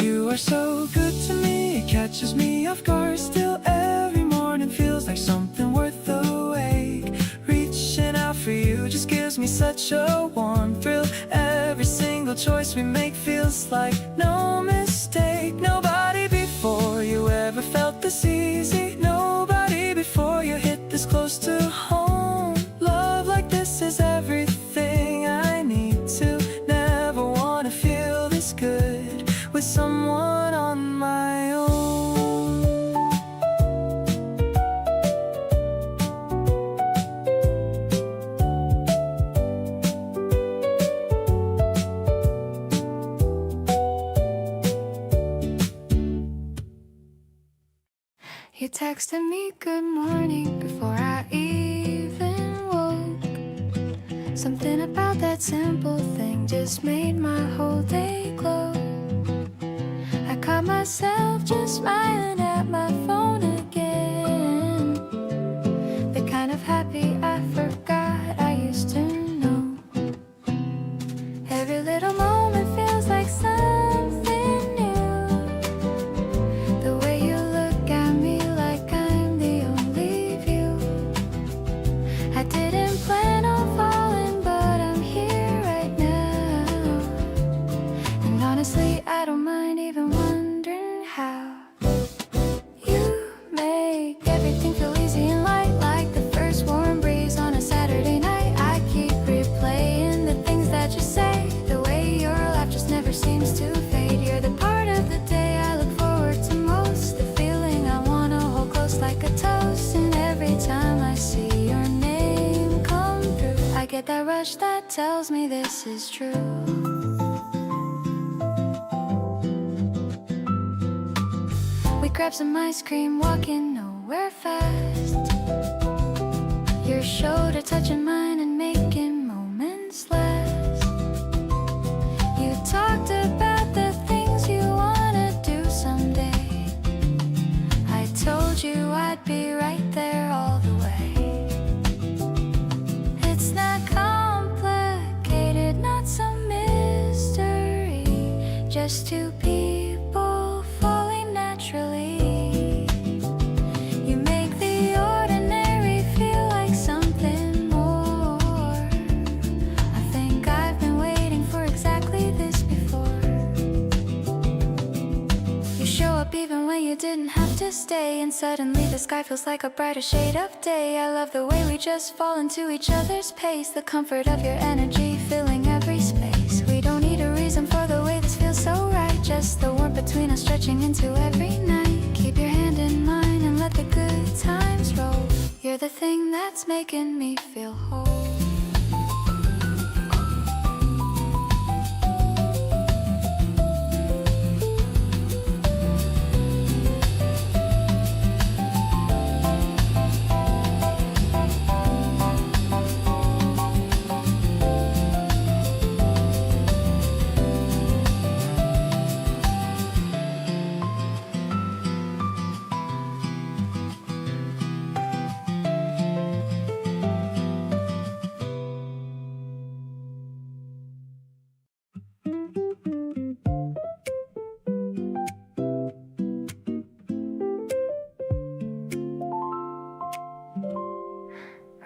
You are so good to me, it catches me off guard. Still every morning feels like something worth the wait. Reaching out for you just gives me such a warm thrill. Every single choice we make feels like no mistake. Nobody before you ever felt this easy. Nobody before you hit this close to home. Love like this is everything I need to. Never wanna feel this good with someone on my own. You texted me good morning before I even woke. Something about that simple thing just made my whole day glow. I caught myself just smiling at my phone again. The kind of happy I forgot I used to know. Every little moment feels like something new. The way you look at me like I'm the only view. I didn't plan on falling, but I'm here right now. And honestly, I don't mind even wondering how. You heart's like a toast, and every time I see your name come through, I get that rush that tells me this is true. We grab some ice cream, walking nowhere fast, your shoulder touching mine and making moments last. You talked about the things you wanna do someday. I told you I'd be right there all the way. It's not complicated, not some mystery, just two people falling naturally. You make the ordinary feel like something more. I think I've been waiting for exactly this before. You show up even when you didn't have to stay, and suddenly the sky feels like a brighter shade of day. I love the way we just fall into each other's pace, the comfort of your energy filling every space. We don't need a reason for the way this feels so right, just the warmth between us stretching into every night. Keep your hand in mine and let the good times roll. You're the thing that's making me feel whole.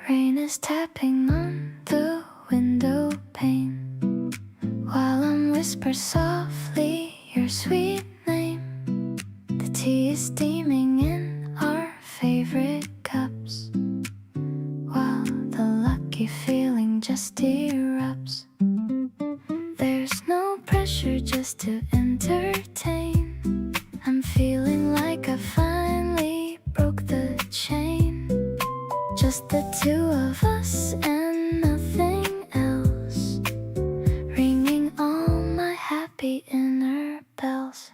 Rain is tapping on the window pane while I'm whisper softly your sweet name. The tea is steaming in our favorite cups while the lucky feeling just erupts. There's no pressure, just to entertain. I'm feeling like I finally broke the chain. Just the two of us and nothing else, ringing all my happy inner bells.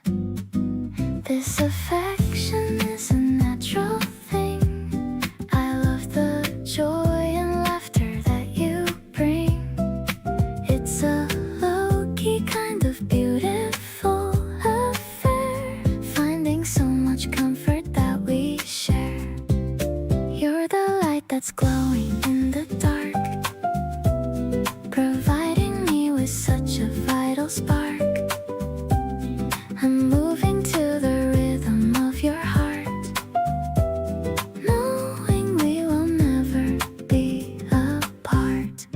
This affection is a natural thing. I love the joy and laughter that you bring. It's a low-key kind of beautiful affair, finding so much comfort that we share. You're the light that's glowing in the dark, providing me with such a vital spark. I'm moving to the rhythm of your heart, knowing we will never be apart.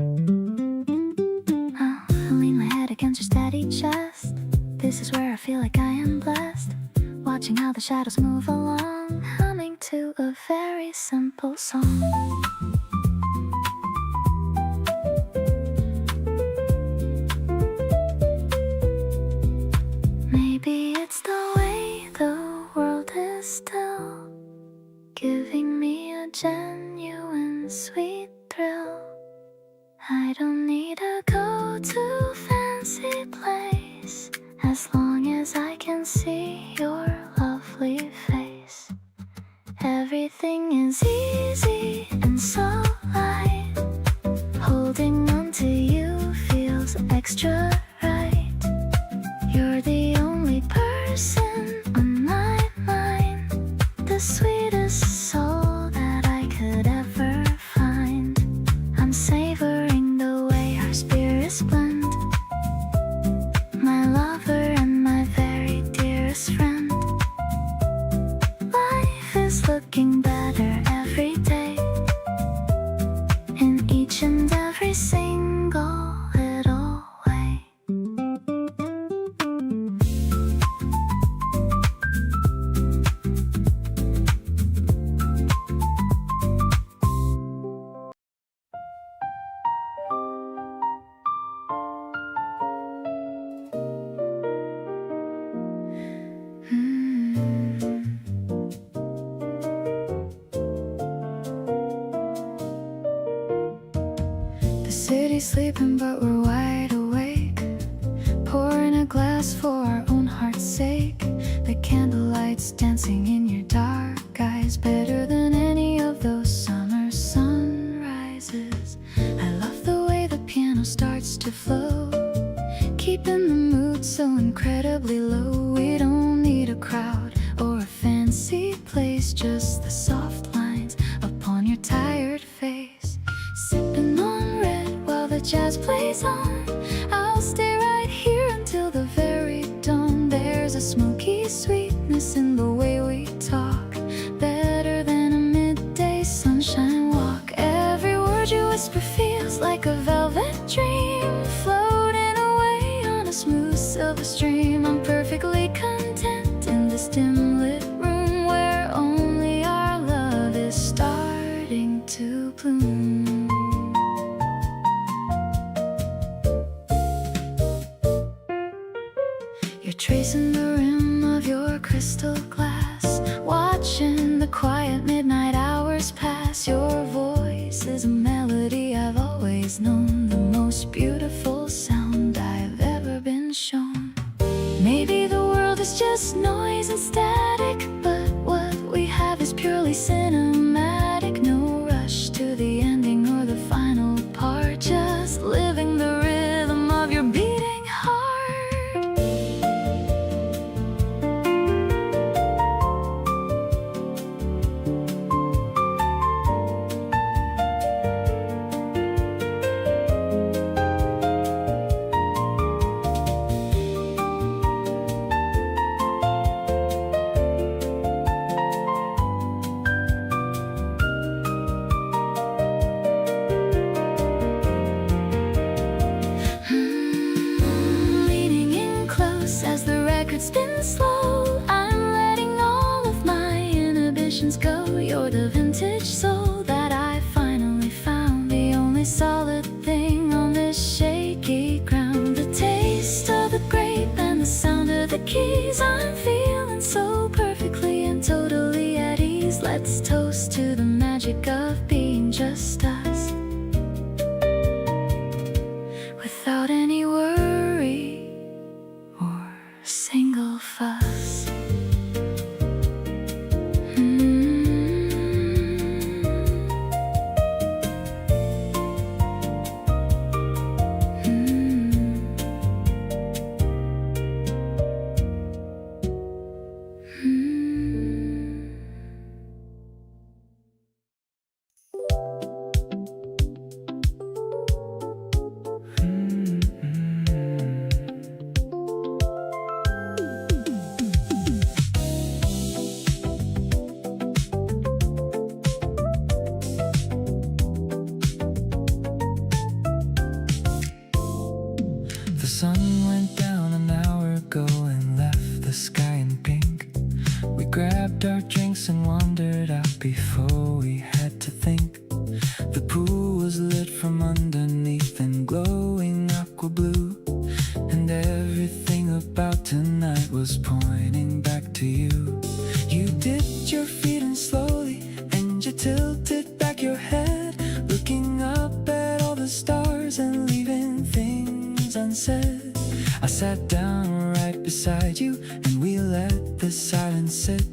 I lean my head against your steady chest. This is where I feel like I am blessed, watching how the shadows move along, humming to a very simple song. Maybe it's the way the world is still, giving me a genuine sweet thrill. I don't need to go to fancy place, as long as I can see your lovely face. Everything is easy and so light, holding on to you feels extra right. You're the only person on my mind, the sweetest soul that I could ever find. I'm savoring the way our spirits blend, my lover and my very dearest friend. Life is looking better every day, in each and every single little way. be sleeping, but we're wide awake, pouring a glass for our own heart's sake. The candlelight's dancing in your dark eyes, better than any of those summer sunrises. I love the way the piano starts to flow, keeping the mood so incredibly low. We don't need a crowd or a fancy place, just the soft lines upon your tired face. Sipping on red while the jazz plays on, I'll stay right here until the very dawn. There's a smoky sweetness in the way we talk, better than a midday sunshine walk. Every word you whisper feels like a velvet dream, floating away on a smooth silver stream. I'm perfectly content in this dim lit room, where only our love is starting to bloom. You're tracing the rim of your crystal glass, watching the quiet midnight hours pass. Your voice is a melody I've always known, the most beautiful sound I've ever been shown. Maybe the world is just noise and static, but what we have is purely cinematic. No rush to the ending or the final part, just living the rhythm of your beating heart. Leaning in close as the record spins slow, I'm letting all of my inhibitions go. You're the vintage soul that I finally found, the only solid thing on this shaky ground. The taste of the grape and the sound of the keys, I'm feeling so perfectly and totally at ease. Let's toast to the magic of being just us, without any worry or single fuss. The sun went down an hour ago and left the sky in pink. We grabbed our drinks and wandered out before we had to think. The pool was lit from underneath in glowing aqua blue, and everything about tonight was pointing back to you. You dipped your feet in slowly and you tilted back your head, looking up at all the stars and leaving things unsaid. I sat down right beside you and we let the silence sit.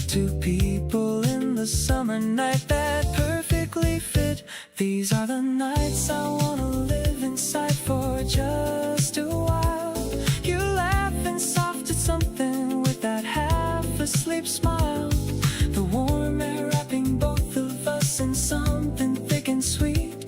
Two people in the summer night that perfectly fit. These are the nights I wanna live inside for just a while. You laughing soft at something with that half-asleep smile. The warm air wrapping both of us in something thick and sweet.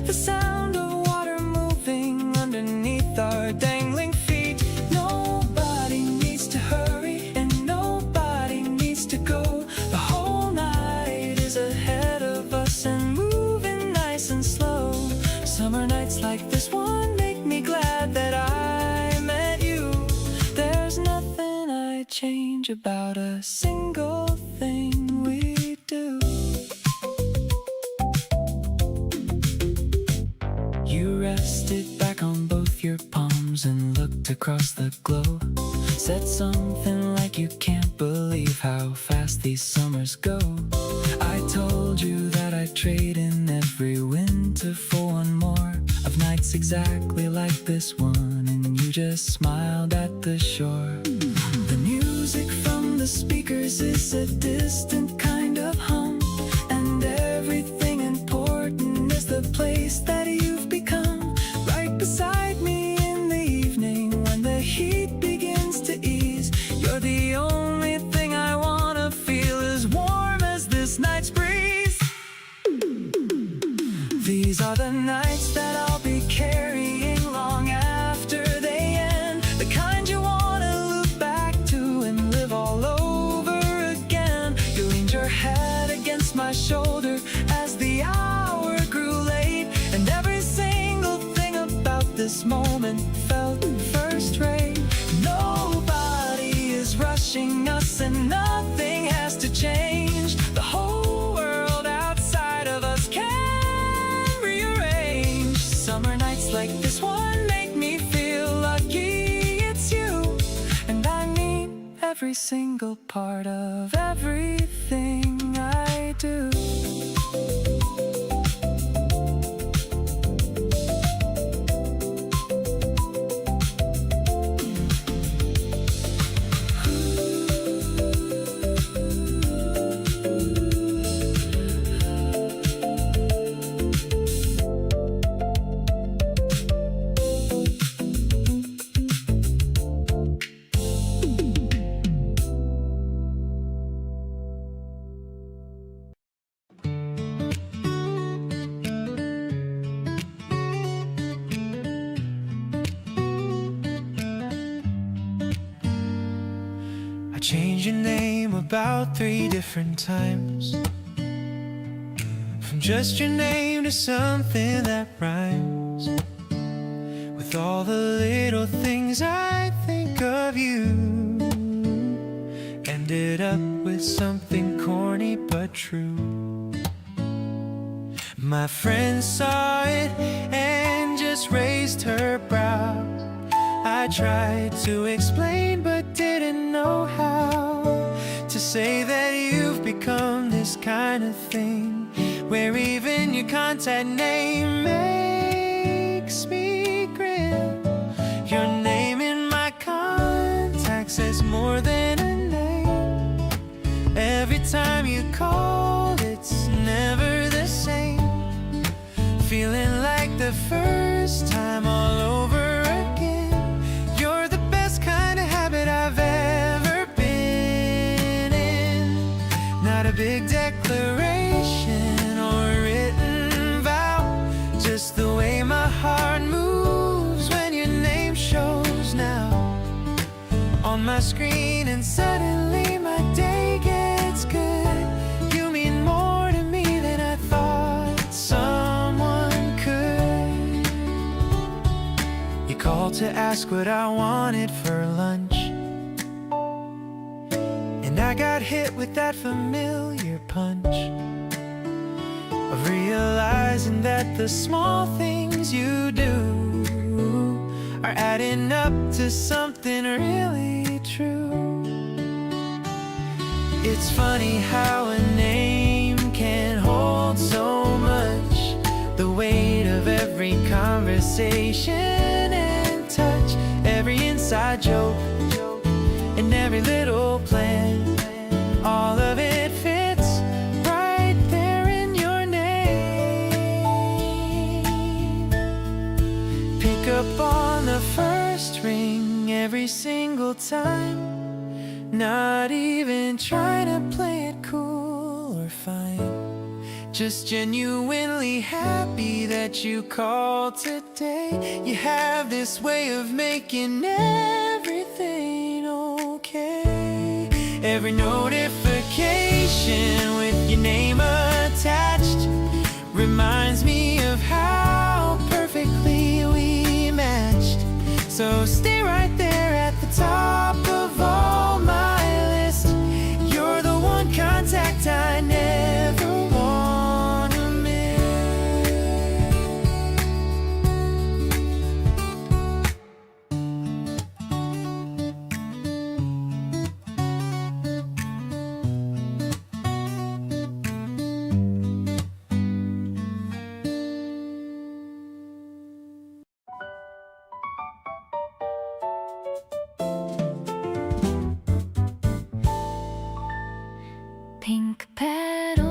The sound of water moving underneath our dangling feet. Nobody needs to hurry and nobody needs to go. The whole night is ahead of us and moving nice and slow. Summer nights like this one make me glad that I met you. There's nothing I'd change about a single thing we do. You rested back on both your palms and looked across the glow. Said something like you can't believe how fast these summers go. I told you that I'd trade in every winter for one more of nights exactly like this one, and you just smiled at the shore. The music from the speakers is a distant kind of hum, and everything important is the place that you've become. Right beside me in the evening when the heat begins to ease, you're the only thing I wanna feel as warm as this night's breeze. These are the nights that I'll be carrying long after they end, the kind you wanna look back to and live all over again. You leaned your head against my shoulder as the hour grew late, and every single thing about this moment felt first rate. Nobody is rushing us and nothing has to change. The whole world outside of us can rearrange. Summer nights like this one make me feel lucky it's you, and I mean every single part of everything I do. I changed your name about 3 different times, from just your name to something that rhymes with all the little things I think of you. Ended up with something corny but true. My friend saw it and just raised her brows. I tried to explain but didn't know how to say that you've become this kind of thing, where even your contact name makes me grin. Your name in my contact says more than a name. Every time you call, it's never the same. Feeling like the first time all over again. You're the best kind of habit I've ever been in. Not a big declaration or a written vow, just the way my heart moves when your name shows now on my screen, and suddenly my day gets good. You mean more to me than I thought someone could. You called to ask what I wanted for lunch, and I got hit with that familiar punch of realizing that the small things you do are adding up to something really true. It's funny how a name can hold so much, the weight of every conversation and touch, every inside joke and every little plan. All of it fits right there in your name. Pick up on the first ring every single time, not even trying to play it cool or fine, just genuinely happy that you called today. You have this way of making everything okay. Every notification with your name attached reminds me of how perfectly we matched. So stay right there at the top of all my list. You're the one contact I never want to miss.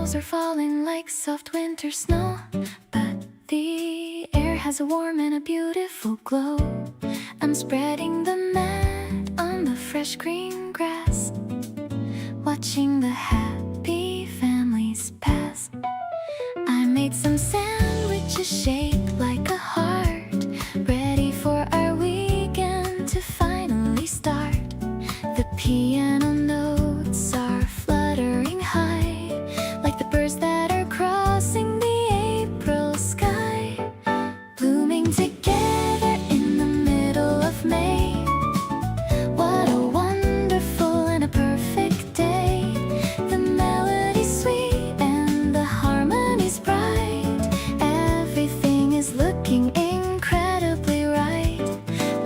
petals are falling like soft winter snow, but the air has a warm and a beautiful glow. I'm spreading the mat on the fresh green grass, watching the happy families pass. I made some sandwiches shaped like a heart, ready for our weekend to finally start. The piano notes are fluttering high, like the birds that are crossing the April sky, blooming together in the middle of May. What a wonderful and a perfect day. The melody's sweet and the harmony's bright. Everything is looking incredibly right.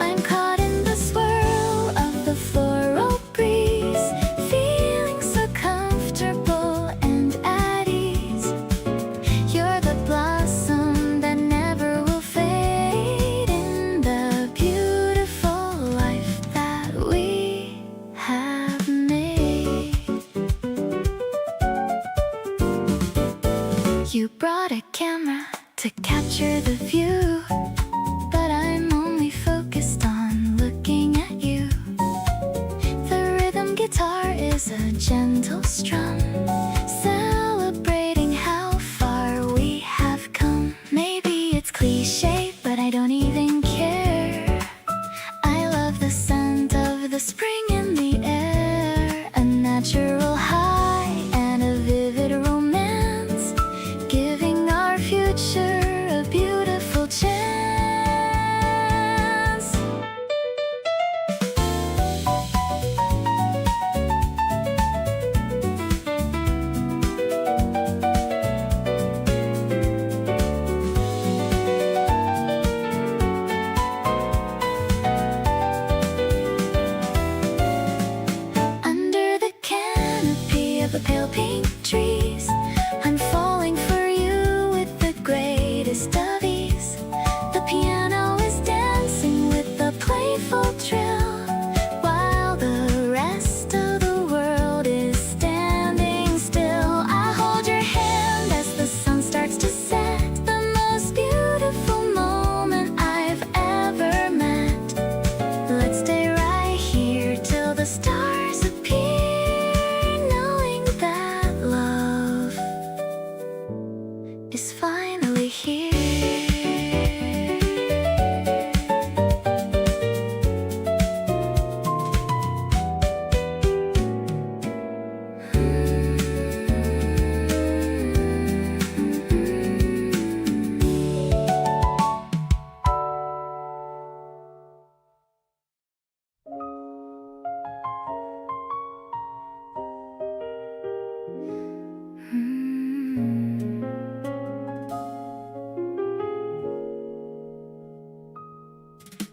I'm caught in the swirl of the floral breeze, feeling so comfortable and at ease. You're the blossom that never will fade in the beautiful life that we have made. You brought a camera to capture the view, but I'm only focused on looking at you. The rhythm guitar is a gentle strum, celebrating how far we have come. Maybe it's cliche, but I don't even care. I love the scent of the spring in the air, a natural high and a vivid romance, giving our future a beautiful chance. Under the canopy of the pale pink trees, I'm falling for you with the greatest of ease. The piano is dancing with a playful trill, while the rest of the world is standing still. I hold your hand as the sun starts to set, the most beautiful moment I've ever met. Let's stay right here till the stars appear, knowing that love is finally here.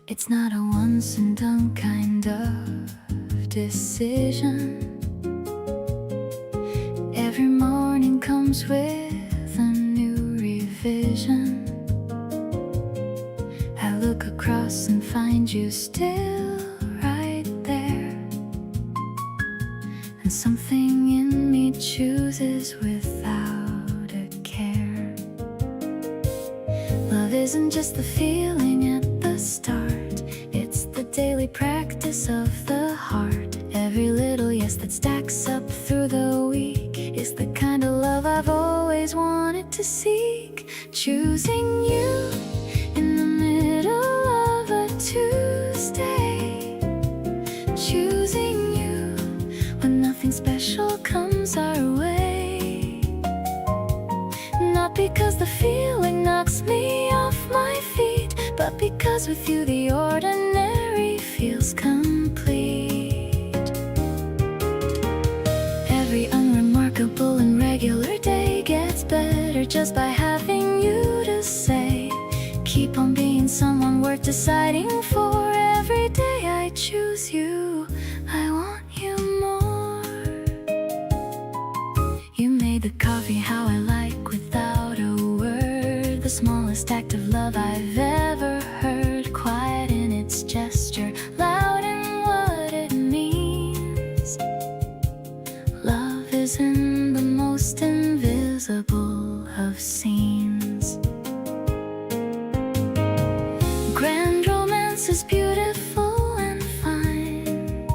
It's not a once and done kind of decision. Every morning comes with a new revision. I look across and find you still right there, and something in me chooses without a care. Love isn't just the feeling at the start, it's the daily practice of the heart. Every little yes that stacks up through the week is the kind of love I've always wanted to seek. Choosing you in the middle of a Tuesday, choosing you when nothing special comes our way. Not because the feeling knocks me off my feet, but because with you the ordinary feels complete. Every unremarkable and regular day gets better just by having you to say. Keep on being someone worth deciding for. Every day I choose you, I want you more. You made the coffee how I like without a word, the smallest act of love I've ever heard. Quiet in its gesture, loud in what it means. Love is in the most invisible invisible of scenes. Grand romance is beautiful and fine,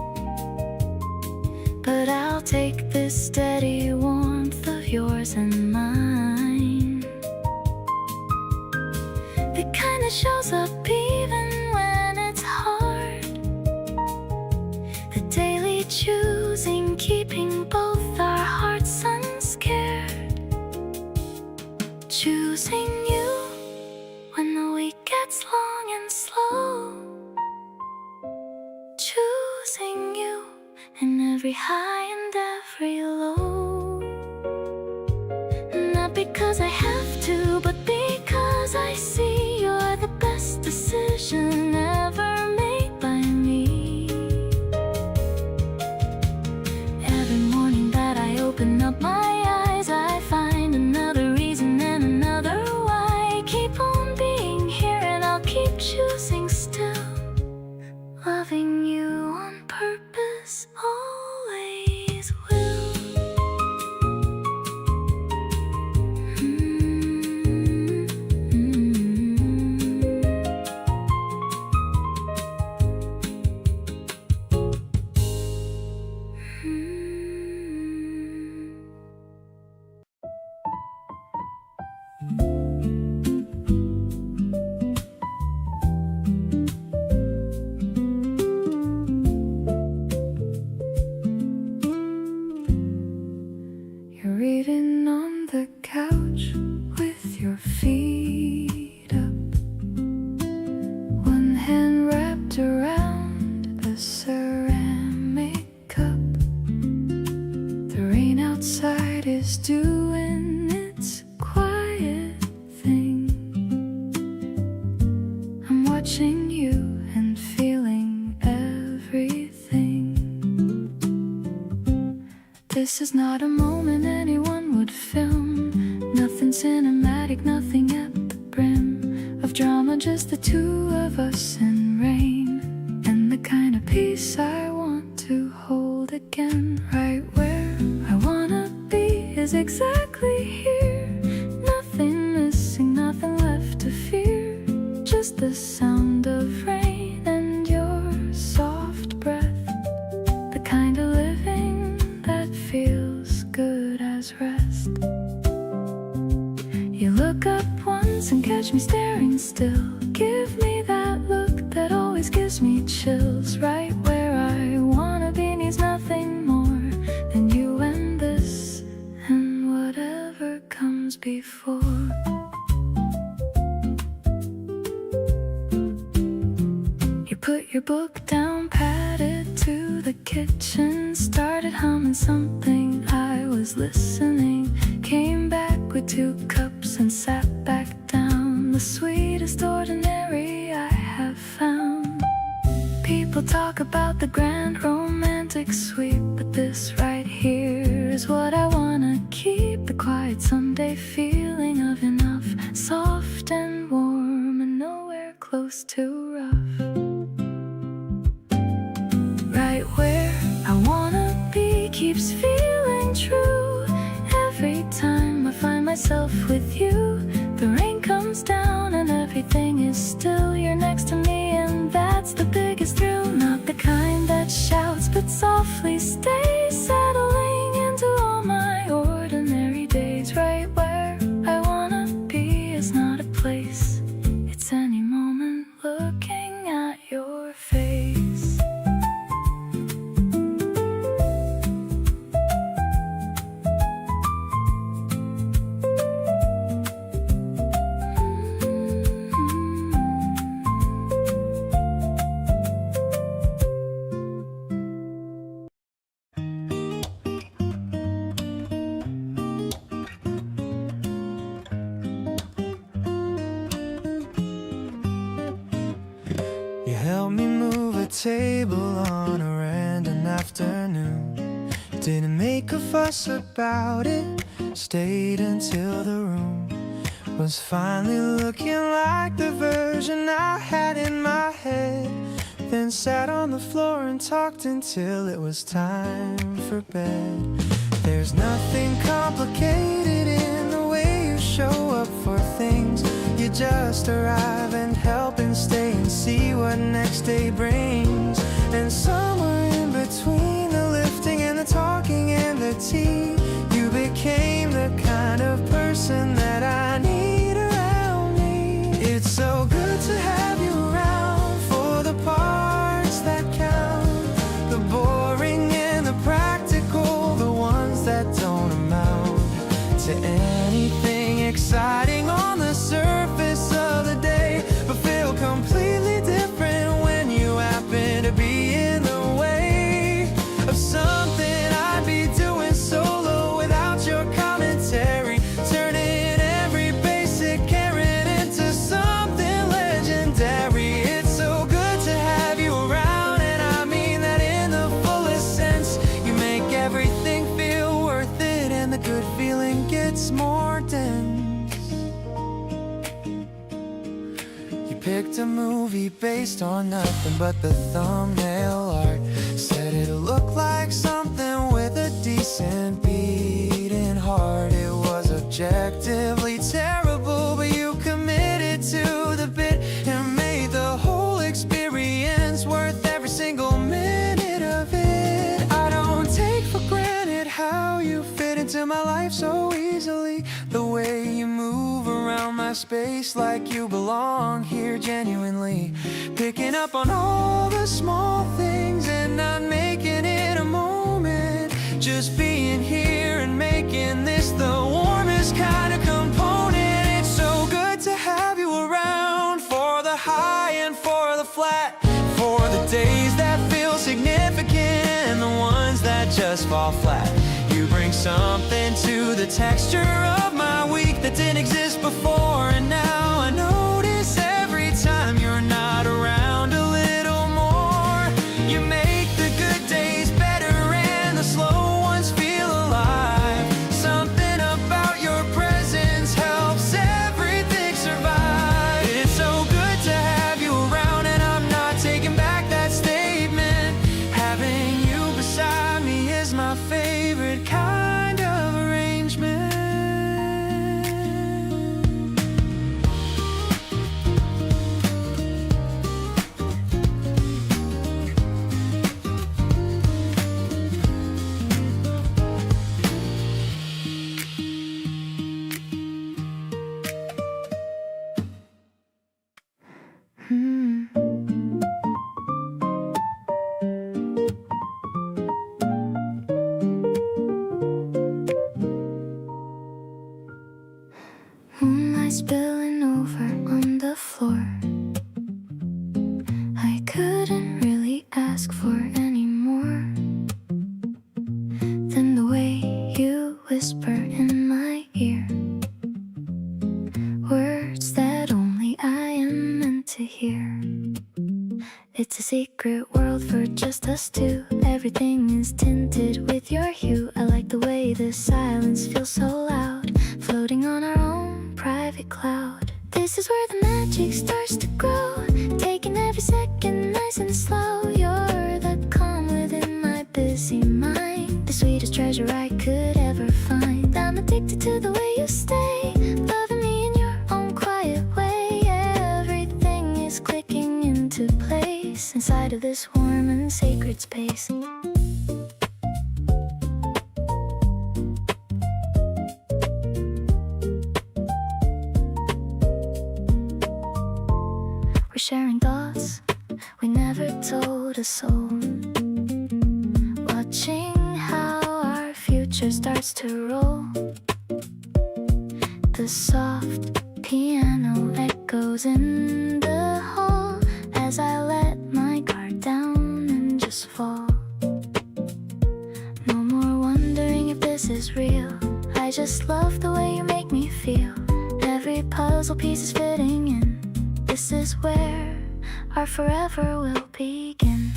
but I'll take this steady warmth of yours and mine. The kind that shows up even when it's hard. The daily choosing, keeping both our hearts unscared. Choosing you when the week gets long and slow. Choosing you in every high and every low. Not because I have to, but because I see you're the best decision ever made by me. Every morning that I open up my eyes, I find another reason and another why. Keep on being here and I'll keep choosing still. Loving you on purpose, always will. You're reading on the couch with your feet up, one hand wrapped around the ceramic cup. The rain outside is doing its quiet thing. I'm watching you and feeling everything. This is not a moment anyone would film. Nothing cinematic, nothing at the brim of drama, just the two of us in rain. And the kind of peace I want to hold again. Right where I wanna be is exactly here. Nothing missing, nothing left to fear. Just the sound of rain and your soft breath. The kind of living that feels good as rest. You look up once and catch me staring still. Give me that look that always gives me chills. Right where I wanna be needs nothing more than you and this and whatever comes before. You put your book down, padded to the kitchen, started humming something. I was listening, came back with 2 cups and sat back down. The sweetest ordinary I have found. People talk about the grand romantic sweep, but this right here is what I wanna keep. The quiet Sunday feeling of enough, soft and warm and nowhere close to rough. Right where I wanna be keeps feeling true. Every time I find myself with you, the rain comes down and everything is still. You're next to me and that's the biggest thrill. Not the kind that shouts but softly stays, settling into all my ordinary days. Right where I wanna be is not a place, it's any moment looking at your face. You helped me move a table on a random afternoon. Didn't make a fuss about it, stayed until the room was finally looking like the version I had in my head. Then sat on the floor and talked until it was time for bed. There's nothing complicated in just arrive and help and stay and see what next day brings. And somewhere in between the lifting and the talking and the tea, you became the kind of person that I need around me. It's so good to have you around for the parts that count, the boring and the practical, the ones that don't amount to anything exciting on the surface of the day, but feel completely different when you happen to be in the way of something I'd be doing solo without your commentary, turning every basic carrot into something legendary. It's so good to have you around, and I mean that in the fullest sense. You make everything feel worth it, and the good feeling gets more dense. You picked a movie based on nothing but the thumbnail art, said it'll look like something with a decent beating heart. It was objectively terrible, but you committed to the bit and made the whole experience worth every single minute of it. I don't take for granted how you fit into my life so easily, the way you move around my space like you belong here genuinely, picking up on all the small things and not making it a moment, just being here and making this the warmest kind of component. It's so good to have you around for the high and for the flat, for the days that feel significant and the ones that just fall flat. You bring something to the texture of my week that didn't exist before, and now I notice every time you're not around a little more. You make the good days better and the slow ones feel alive. Something about your presence helps everything survive. It's so good to have you around, and I'm not taking back that statement. Having you beside me is my favorite kind of arrangement. Moonlight spilling over on the floor. I couldn't really ask for any more than the way you whisper in my ear, words that only I am meant to hear. It's a secret world for just us two. Everything is tinted with your hue. I like the way the silence feels so loud, floating on our own private cloud. This is where the magic starts to grow, taking every second nice and slow. You're the calm within my busy mind, the sweetest treasure I could ever find. I'm addicted to the way you stay, loving me in your own quiet way. Everything is clicking into place inside of this warm and sacred space. We're sharing thoughts we never told a soul, watching how our future starts to roll. The soft piano echoes in the hall as I let my guard down and just fall. No more wondering if this is real, I just love the way you make me feel. Every puzzle piece is fitting in. This is where our forever will begin.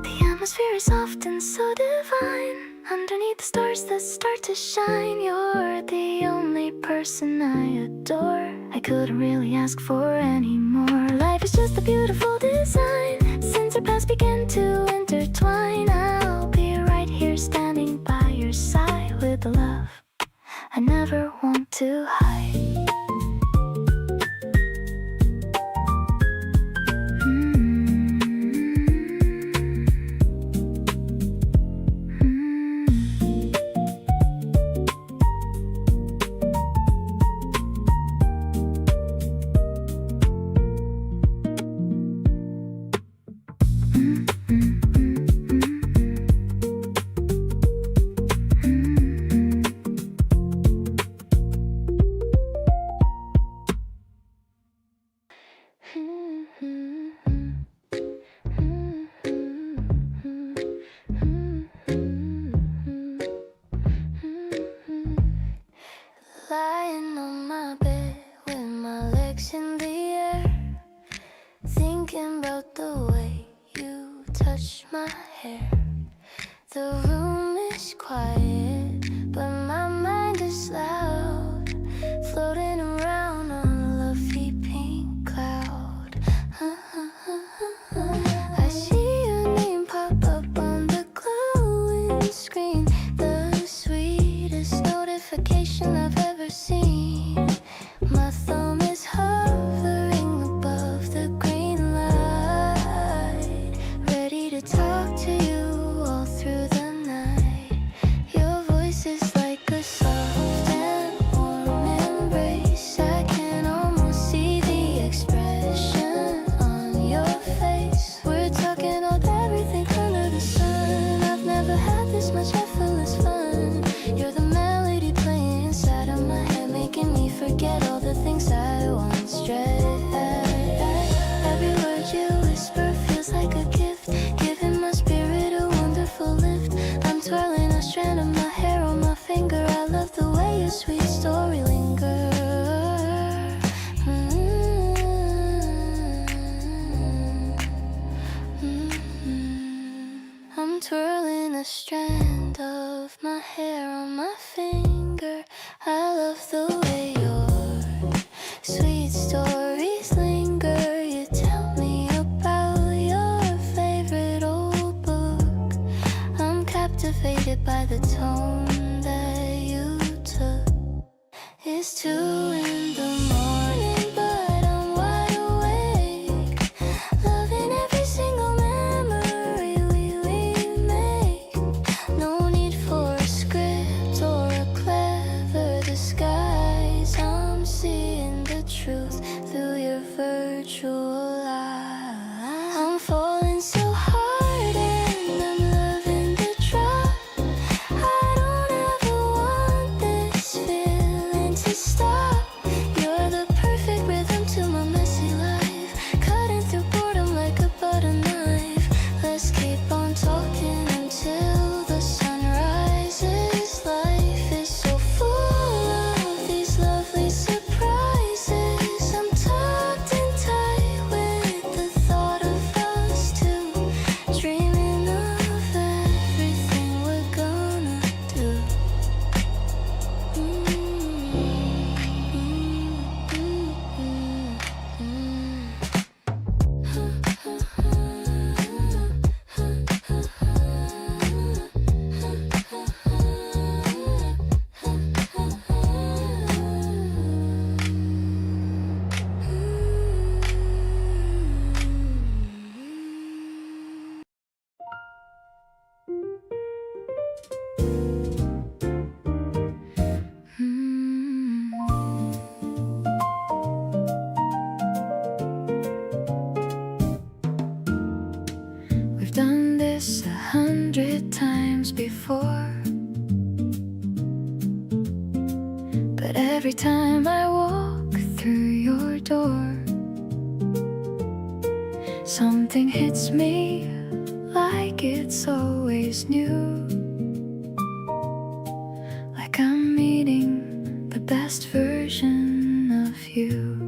The atmosphere is soft and so divine, underneath the stars that start to shine. You're the only person I adore. I couldn't really ask for any more. Life is just a beautiful design. our paths begin to intertwine. I'll be right here standing by your side with the love I never want to hide. Lying on my bed with my legs in the air, thinking about the way you touch my hair. The room is quiet, but my mind is loud, floating around on a lovely pink cloud. I see your name pop up on the glowing screen, the sweetest notification I've ever seen. My thumb is hovering above the green light, ready to talk to you all through the night. Your voice is like a soft and warm embrace. I can almost see the expression on your face. We're talking about everything under the sun. I've never had this much effortless fun. You're the melody playing inside of my head, making me forget all the things I once dread. Every word you whisper feels like a gift, giving my spirit a wonderful lift. I'm twirling a strand of my hair on my finger. I love the way your sweet story lingers. I'm twirling a strand of my hair on my finger. I love the way your sweet stories linger. You tell me about your favorite old book. I'm captivated by the tone that you took. It's 2 in the morning, but I'm wide awake, loving every single memory we make. No need for a script or a clever disguise. I'm seeing the truth through your virtual eyes. I'm falling so hard and I'm loving the drop. I don't ever want this feeling to stop. You're the perfect rhythm to my messy life, cutting through boredom like a butter knife. Let's keep on talking until the sun rises. Life is so full of these lovely surprises. I'm tucked in tight with the thought of us two, dreaming of everything we're gonna do. We've done this 100 times before, but every time I walk through your door, something hits me like it's always new, like I'm meeting the best version of you.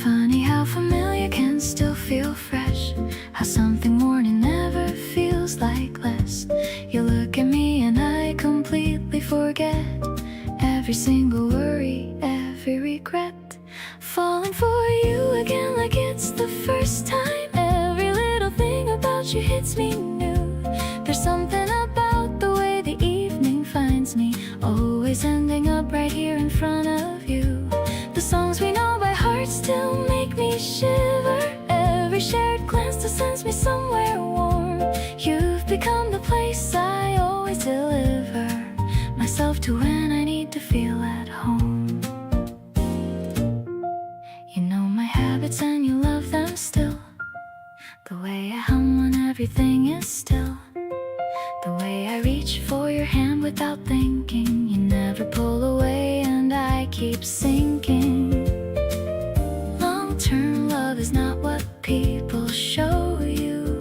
Funny how familiar can still feel fresh, how something more never feels like less. You look at me and I completely forget every single worry, every regret. Falling for you again like it's the first time excites me new. There's something about the way the evening finds me, always ending up right here in front of you. The songs we know by heart still make me shiver. Every shared glance still sends me somewhere warm. You've become the place I always deliver myself to when I need to feel at home. You know my habits and you love them still. The way I hum when everything is still. The way I reach for your hand without thinking. You never pull away and I keep sinking. Long-term love is not what people show you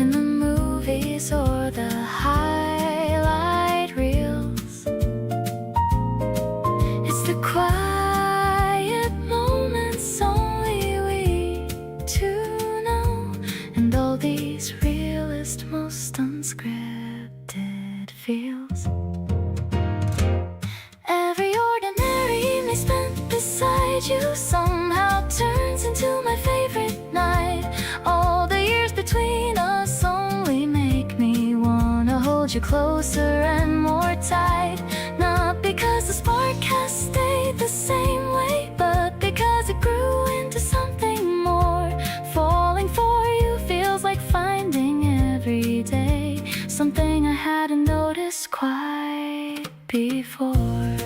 in the movies or the highlight reels. It's the quiet moments only we two know, and all these realist, most unscripted feels. Every ordinary evening spent beside you somehow turns into my favorite night. All the years between us only make me wanna hold you closer and more tight. Not because the spark has stayed the same way, but because it grew into something more. Falling for you feels like finding every day something I hadn't noticed quite before.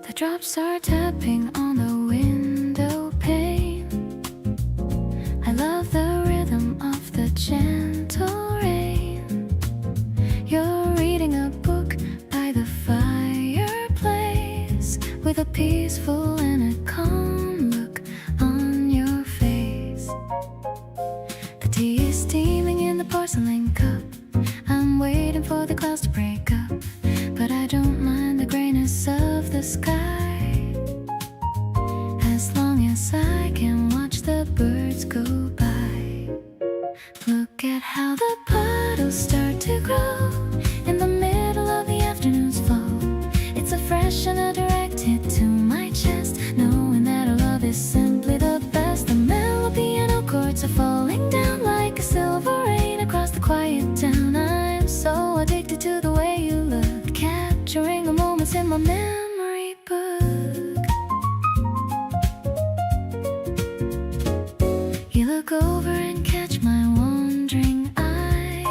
The drops are tapping on the window pane. I love the rhythm of the gentle rain. You're reading a book by the fireplace with a peaceful and a calm look on your face. The tea is steaming in the porcelain cup. I'm waiting for the clouds to break up, but I don't mind the grayness of the sky, as long as I can watch the birds go by. Look at how the puddles start to grow in the middle of the afternoon's flow. It's a fresh and a direct hit to my chest, knowing that our love is simply the best. The mellow piano chords are falling down like a silver rain across the quiet town. I'm so addicted to the way you look, capturing the moments in my memory book. You look over and catch my wandering eye,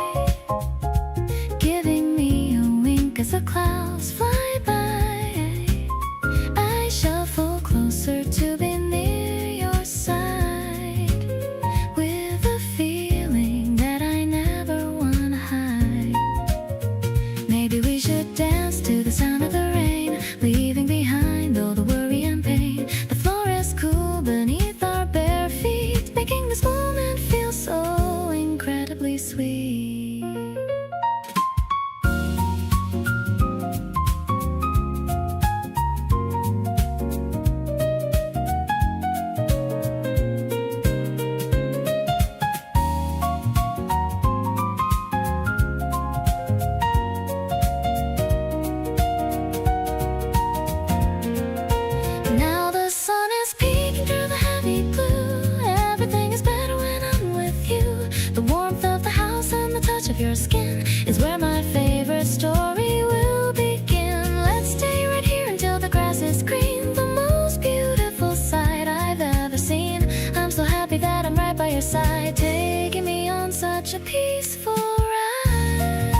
giving me a wink as the clouds fly by. I shuffle closer to be near your side, with a feeling that I never wanna hide. Maybe we should dance to the sound of the rain, leaving behind all the worry and pain. The floor is cool beneath our bare feet, making this moment feel so incredibly sweet. Now the sun is peeking through the heavy blue. Everything is better when I'm with you. The warmth of the house and the touch of your skin is where my favorite story will begin. Let's stay right here until the grass is green. The most beautiful sight I've ever seen. I'm so happy that I'm right by your side, taking me on such a peaceful ride.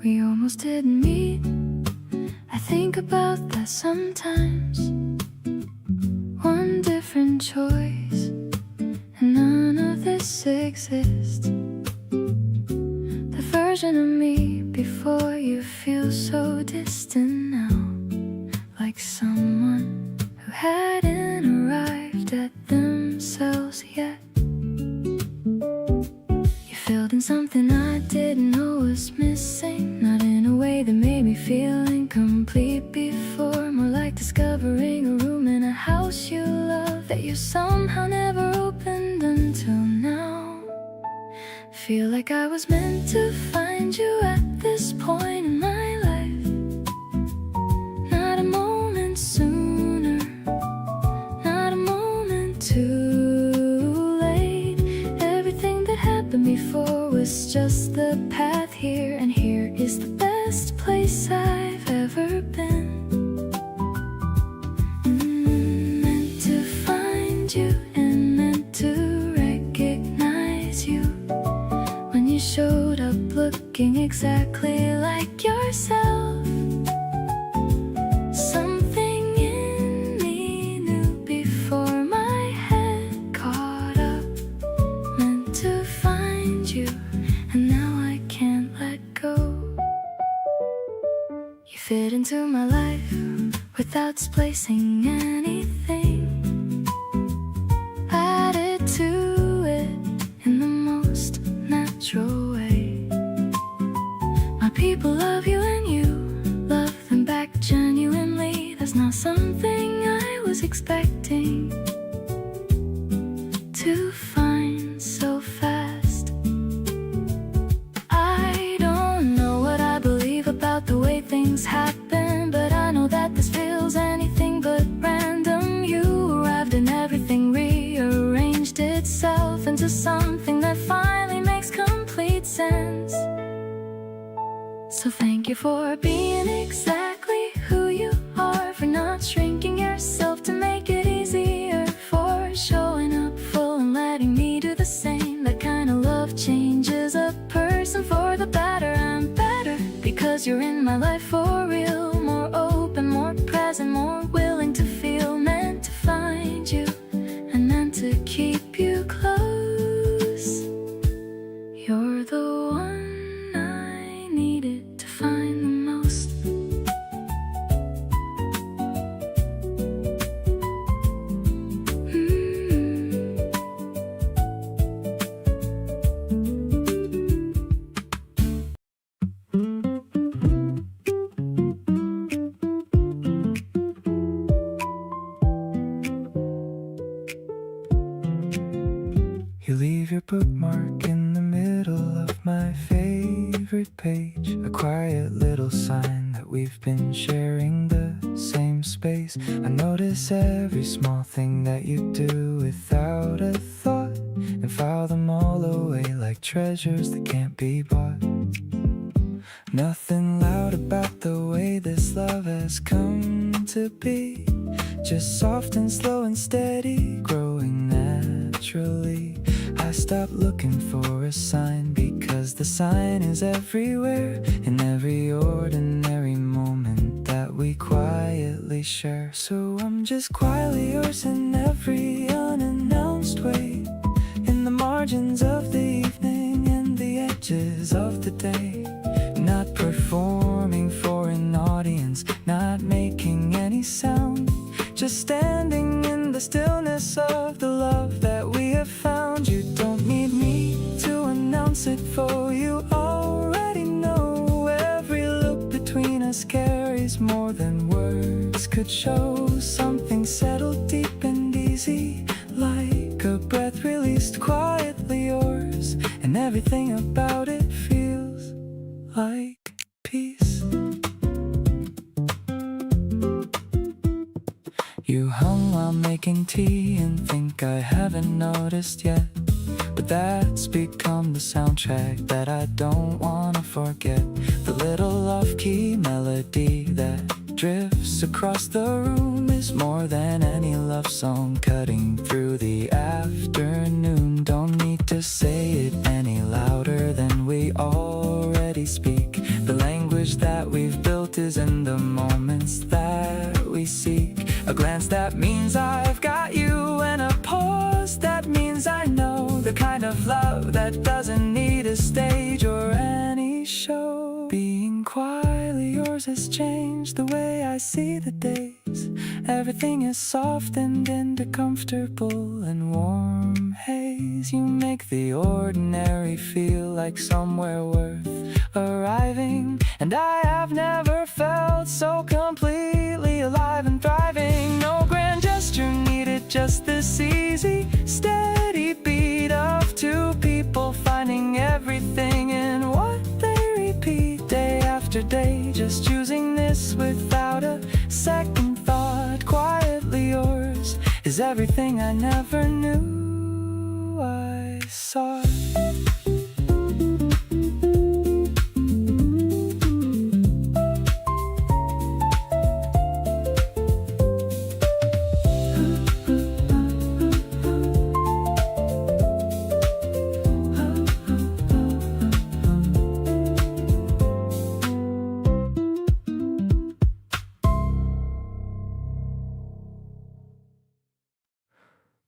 We almost didn't meet. I think about that sometimes. One different choice, and none of this exists. The version of me before you feels so distant now, like someone who hadn't arrived at themselves yet. You filled in something I didn't know was missing, not in a way that made me feel incomplete before, more like discovering a room in a house you love that you somehow never opened until now. Feel like I was meant to find you at this point in my life. Not a moment sooner, not a moment too late. Everything that happened before was just the path here, and here is the best place I've ever been. Meant to find you and meant to recognize you when you showed up looking exactly like yourself. Something in me knew before my head caught up. Meant to find you, and now I can't let go. You fit into my life without displacing anything. Added to it in the most natural way. My people love you and you love them back genuinely. That's not something I was expecting to find so fast. I don't know what I believe about the way things happen, but I know that this feels anything but random. You arrived and everything rearranged itself into something that finally makes complete sense. So thank you for being exactly who you are, for not shrinking yourself to make it easier, for showing up full and letting me do the same. That kind of love changes a person for the better. I'm better because you're in my life for real. More open, more present, more willing to feel. Meant to find you and meant to keep you close. You're the one I needed to find the most. You leave your bookmark in the middle of my favorite page, a quiet little sign that we've been sharing the same space. I notice every small thing that you do without a thought, and file them all away like treasures that can't be bought. Nothing loud about the way this love has come to be, just soft and slow and steady, growing naturally. I stopped looking for a sign because the sign is everywhere, in every ordinary moment that we quietly share. So I'm just quietly yours in every unannounced way, in the margins of the evening and the edges of the day. Not performing for an audience, not making any sound, just standing in the stillness of the love that we have found. You don't need me to announce it for you, already know. Every look between us carries more than words could show. Something settled deep and easy, like a breath released quietly yours, and everything about it feels like peace. You hum while making tea and think I haven't noticed yet, but that's become the soundtrack that I don't wanna forget. The little off-key melody that drifts across the room is more than any love song cutting through the afternoon. Don't need to say it any louder than we already speak. The language that we've built is in the moments that we seek. A glance that means I've got you, and a pause that means I know. The kind of love that doesn't need a stage or any show. Being quietly yours has changed the way I see the days. Everything is softened into comfortable and warm haze. You make the ordinary feel like somewhere worth arriving, and I have never felt so completely alive and thriving. No grand gesture needed, just this easy, steady beat of two people finding everything in what they repeat day after day. Just choosing this without a second thought. Quietly yours is everything I never knew I sought.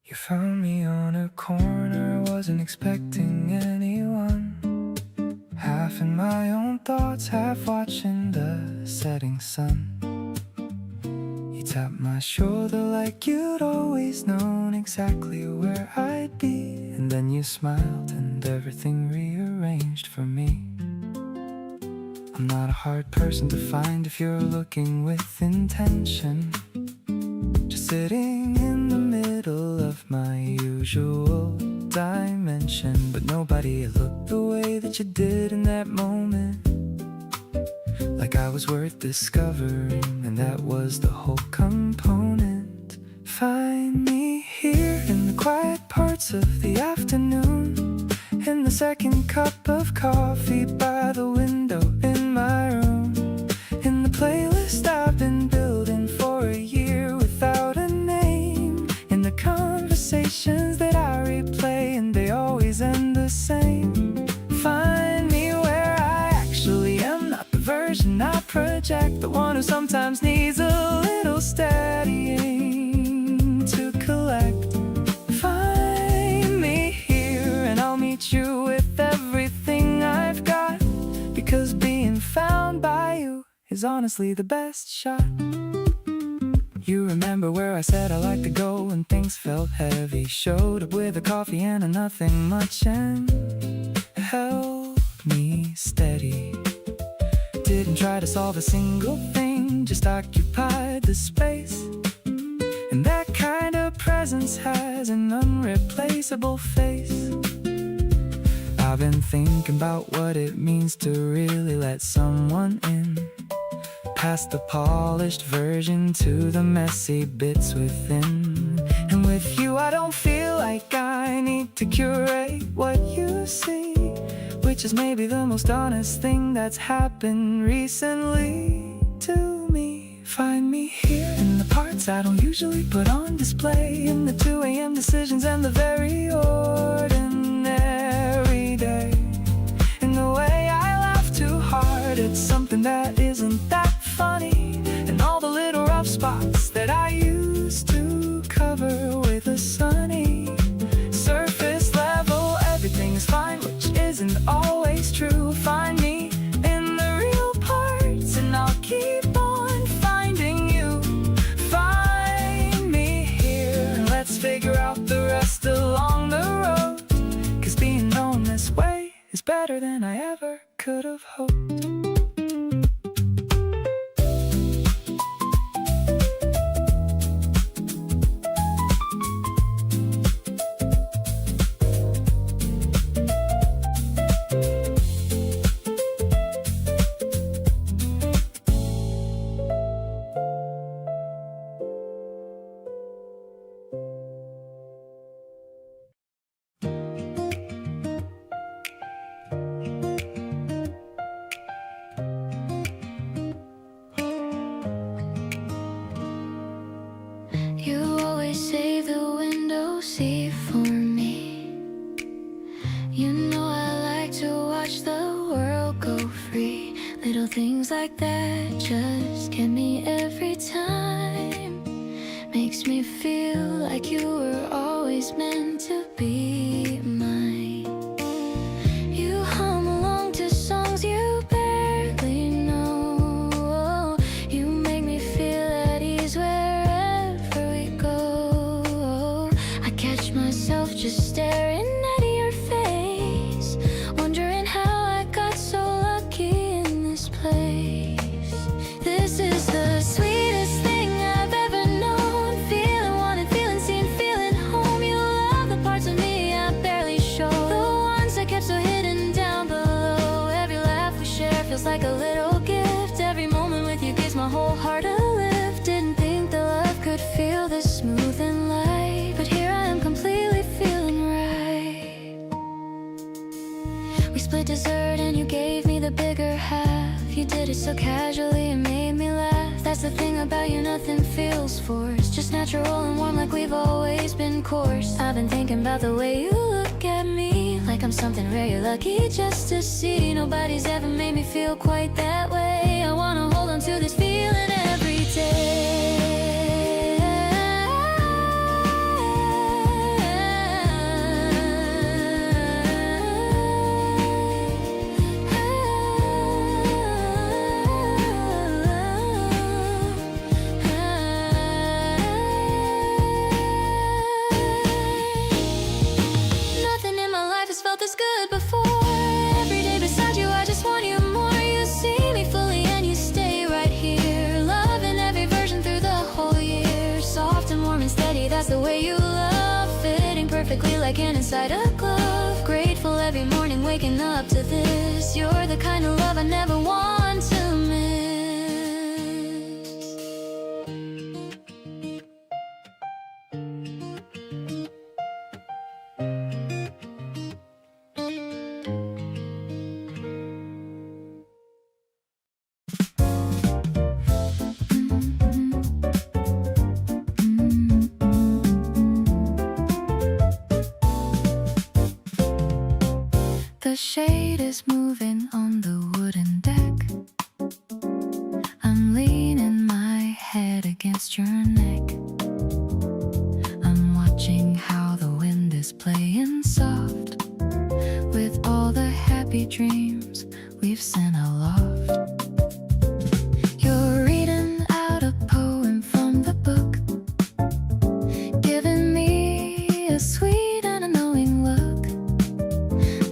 You found me on a corner, wasn't expecting anyone. Half in my own thoughts, half watching the setting sun. You tapped my shoulder like you'd always known exactly where I'd be. And then you smiled and everything rearranged for me. I'm not a hard person to find if you're looking with intention. Just sitting in the middle of my usual dimension, but nobody looked the way that you did in that moment. Like I was worth discovering, and that was the whole component. Find me here in the quiet parts of the afternoon, in the second cup of coffee by the window in my room, in the playlist I've been building for a year without a name, in the conversations that I replay and they always end the same. Find me where I actually am, not the version I project, the one who sometimes needs a little steadying to collect. Find me here and I'll meet you with everything I've got, because being found by you is honestly the best shot. You remember where I said I like to go when things felt heavy. Showed up with a coffee and a nothing much and held me steady. Didn't try to solve a single thing, just occupied the space. And that kind of presence has an unreplaceable face. I've been thinking about what it means to really let someone in, past the polished version to the messy bits within. And with you I don't feel like I need to curate what you see, which is maybe the most honest thing that's happened recently to me. Find me here in the parts I don't usually put on display, in the 2 a.m. decisions and the very ordinary day, in the way I laugh too hard at something that isn't that funny, and all the little rough spots that I used to cover with a sunny surface level. Everything's fine, which isn't always true. Find me in the real parts and I'll keep on finding you. Find me here and let's figure out the rest along the road, 'cause being known this way is better than I ever could have hoped. go free. Little things like that just get me every time. Makes me feel like you were always meant to be mine. You hum along to songs you barely know. You make me feel at ease wherever we go. I catch myself just staring at your face, wondering how I got so lucky in this place. This is the sweetest thing I've ever known. Feeling wanted, feeling seen, feeling home. You love the parts of me I barely show, the ones I kept so hidden down below. Every laugh we share feels like a little gift. Every moment with you gives my whole heart a lift. Didn't think that love could feel this smooth and light, but here I am completely feeling right. We split dessert and you gave me the bigger half. You did it so casually, it made me laugh. That's the thing about you, nothing feels forced, just natural and warm like we've always been coarse. I've been thinking about the way you look at me, like I'm something rare you're lucky just to see. Nobody's ever made me feel quite that way. I wanna hold on to this feeling every day. Nothing in my life has felt this good before. Every day beside you, I just want you more. You see me fully and you stay right here, loving every version through the whole year. Soft and warm and steady, that's the way you love. Fitting perfectly like an inside a glove. Grateful every morning waking up to this. You're the kind of love I never want to miss. The shade is moving on the wooden deck. I'm leaning my head against your neck. I'm watching how the wind is playing soft with all the happy dreams we've sent aloft. You're reading out a poem from the book, giving me a sweet and a knowing look.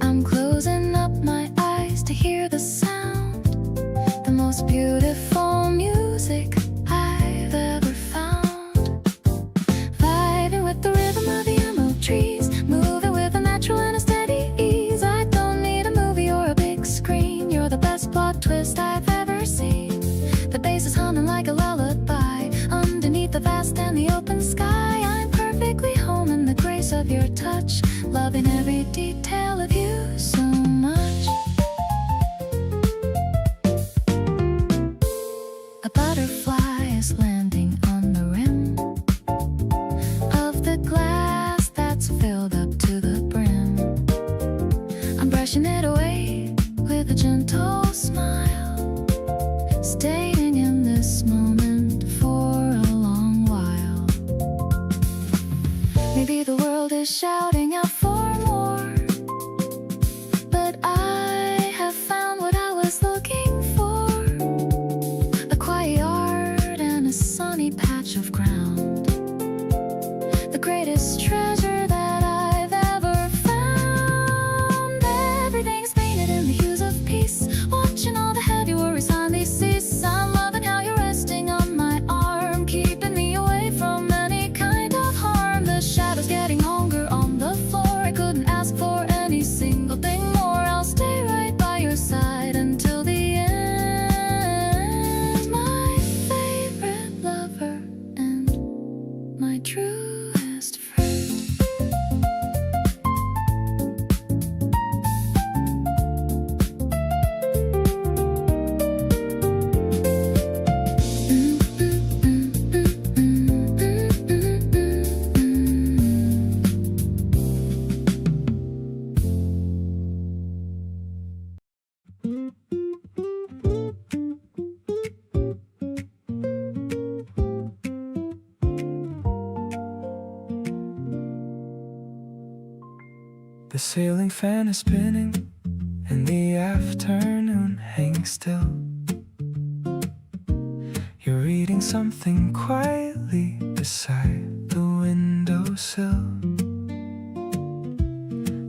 I'm closing up my eyes to hear the sound, the most beautiful music I've ever found. Vibing with the rhythm of the emerald trees, moving with a natural and a steady ease. I don't need a movie or a big screen. You're the best plot twist I've ever seen. The bass is humming like a lullaby underneath the vast and the open sky. I'm perfectly home in the grace of your touch, loving every detail of you so much. A butterfly is landing on the rim of the glass that's filled up to the brim. I'm brushing it away with a gentle smile, staying in this moment for a long while. Maybe the world is shouting out for more, but I have found what I was looking for. A quiet yard and a sunny patch of ground, the greatest treasure that I've ever found. Everything's painted in the hues of peace, watching all the heavy worries finally cease. I'm The ceiling fan is spinning and the afternoon hangs still. You're reading something quietly beside the windowsill.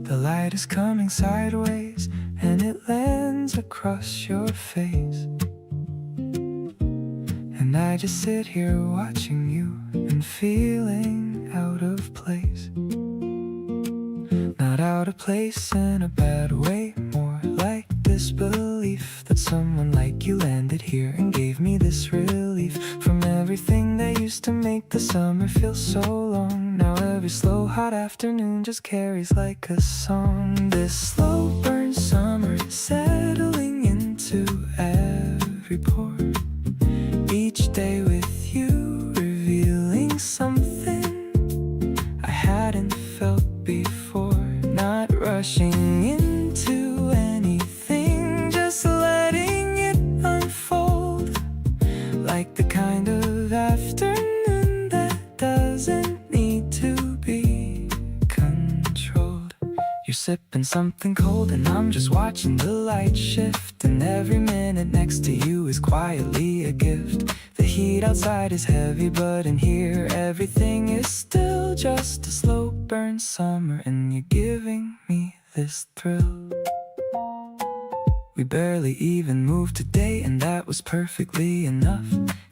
The light is coming sideways and it lands across your face. And I just sit here watching you and feeling out of place. Not out of place in a bad way, more like disbelief that someone like you landed here and gave me this relief from everything that used to make the summer feel so long. Now every slow hot afternoon just carries like a song. This slow burn summer is settling into every pore. Each day with you revealing something I hadn't felt before. Not rushing into anything, just letting it unfold. Like the kind of afternoon that doesn't need to be controlled. You're sipping something cold and I'm just watching the light shift. And every minute next to you is quietly a gift. The heat outside is heavy, but in here everything is still just a slow burn summer. And you're giving me this thrill. We barely even moved today, and that was perfectly enough.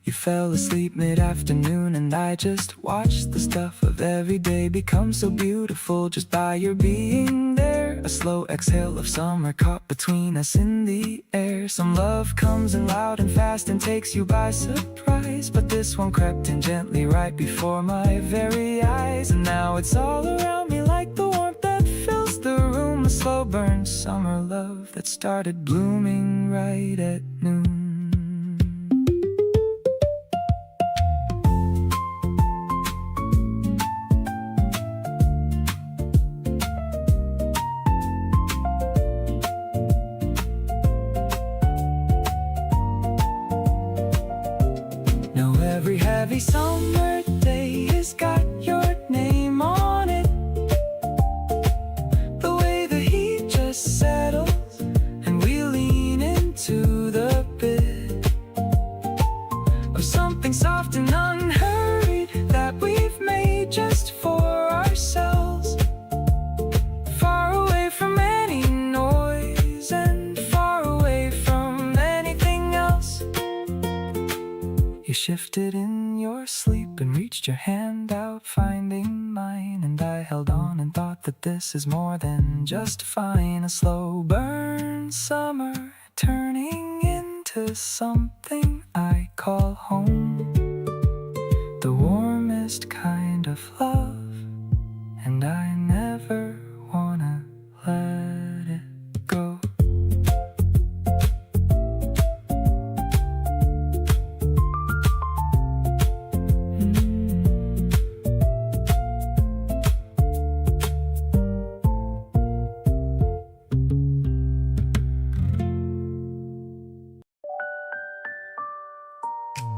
You fell asleep mid-afternoon and I just watched the stuff of every day become so beautiful just by your being there. A slow exhale of summer caught between us in the air. Some love comes in loud and fast and takes you by surprise, but this one crept in gently right before my very eyes. And now it's all around me like the warmth that fills the room. A slow burn summer love that started blooming right at noon. Every heavy summer day has got your name on it. The way the heat just settles and we lean into the bit of something soft and unhurried that we've made just for ourselves. Far away from any noise and far away from anything else. You shifted in your sleep and reached your hand out, finding mine. And I held on and thought that this is more than just fine. A slow burn summer turning into something I call home. The warmest kind of love, and I never wanna let it go.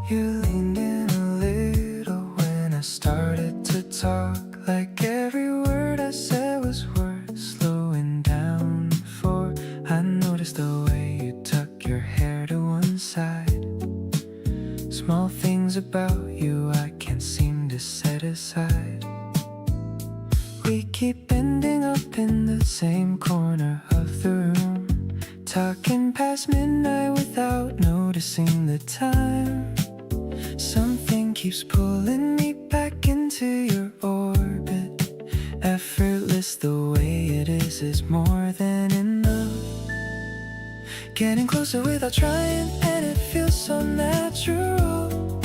You leaned in a little when I started to talk, like every word I said was worth slowing down for. I noticed the way you tuck your hair to one side. Small things about you I can't seem to set aside. We keep ending up in the same corner of the room, talking past midnight without noticing the time. Something keeps pulling me back into your orbit. Effortless, the way it is more than enough. Getting closer without trying, and it feels so natural.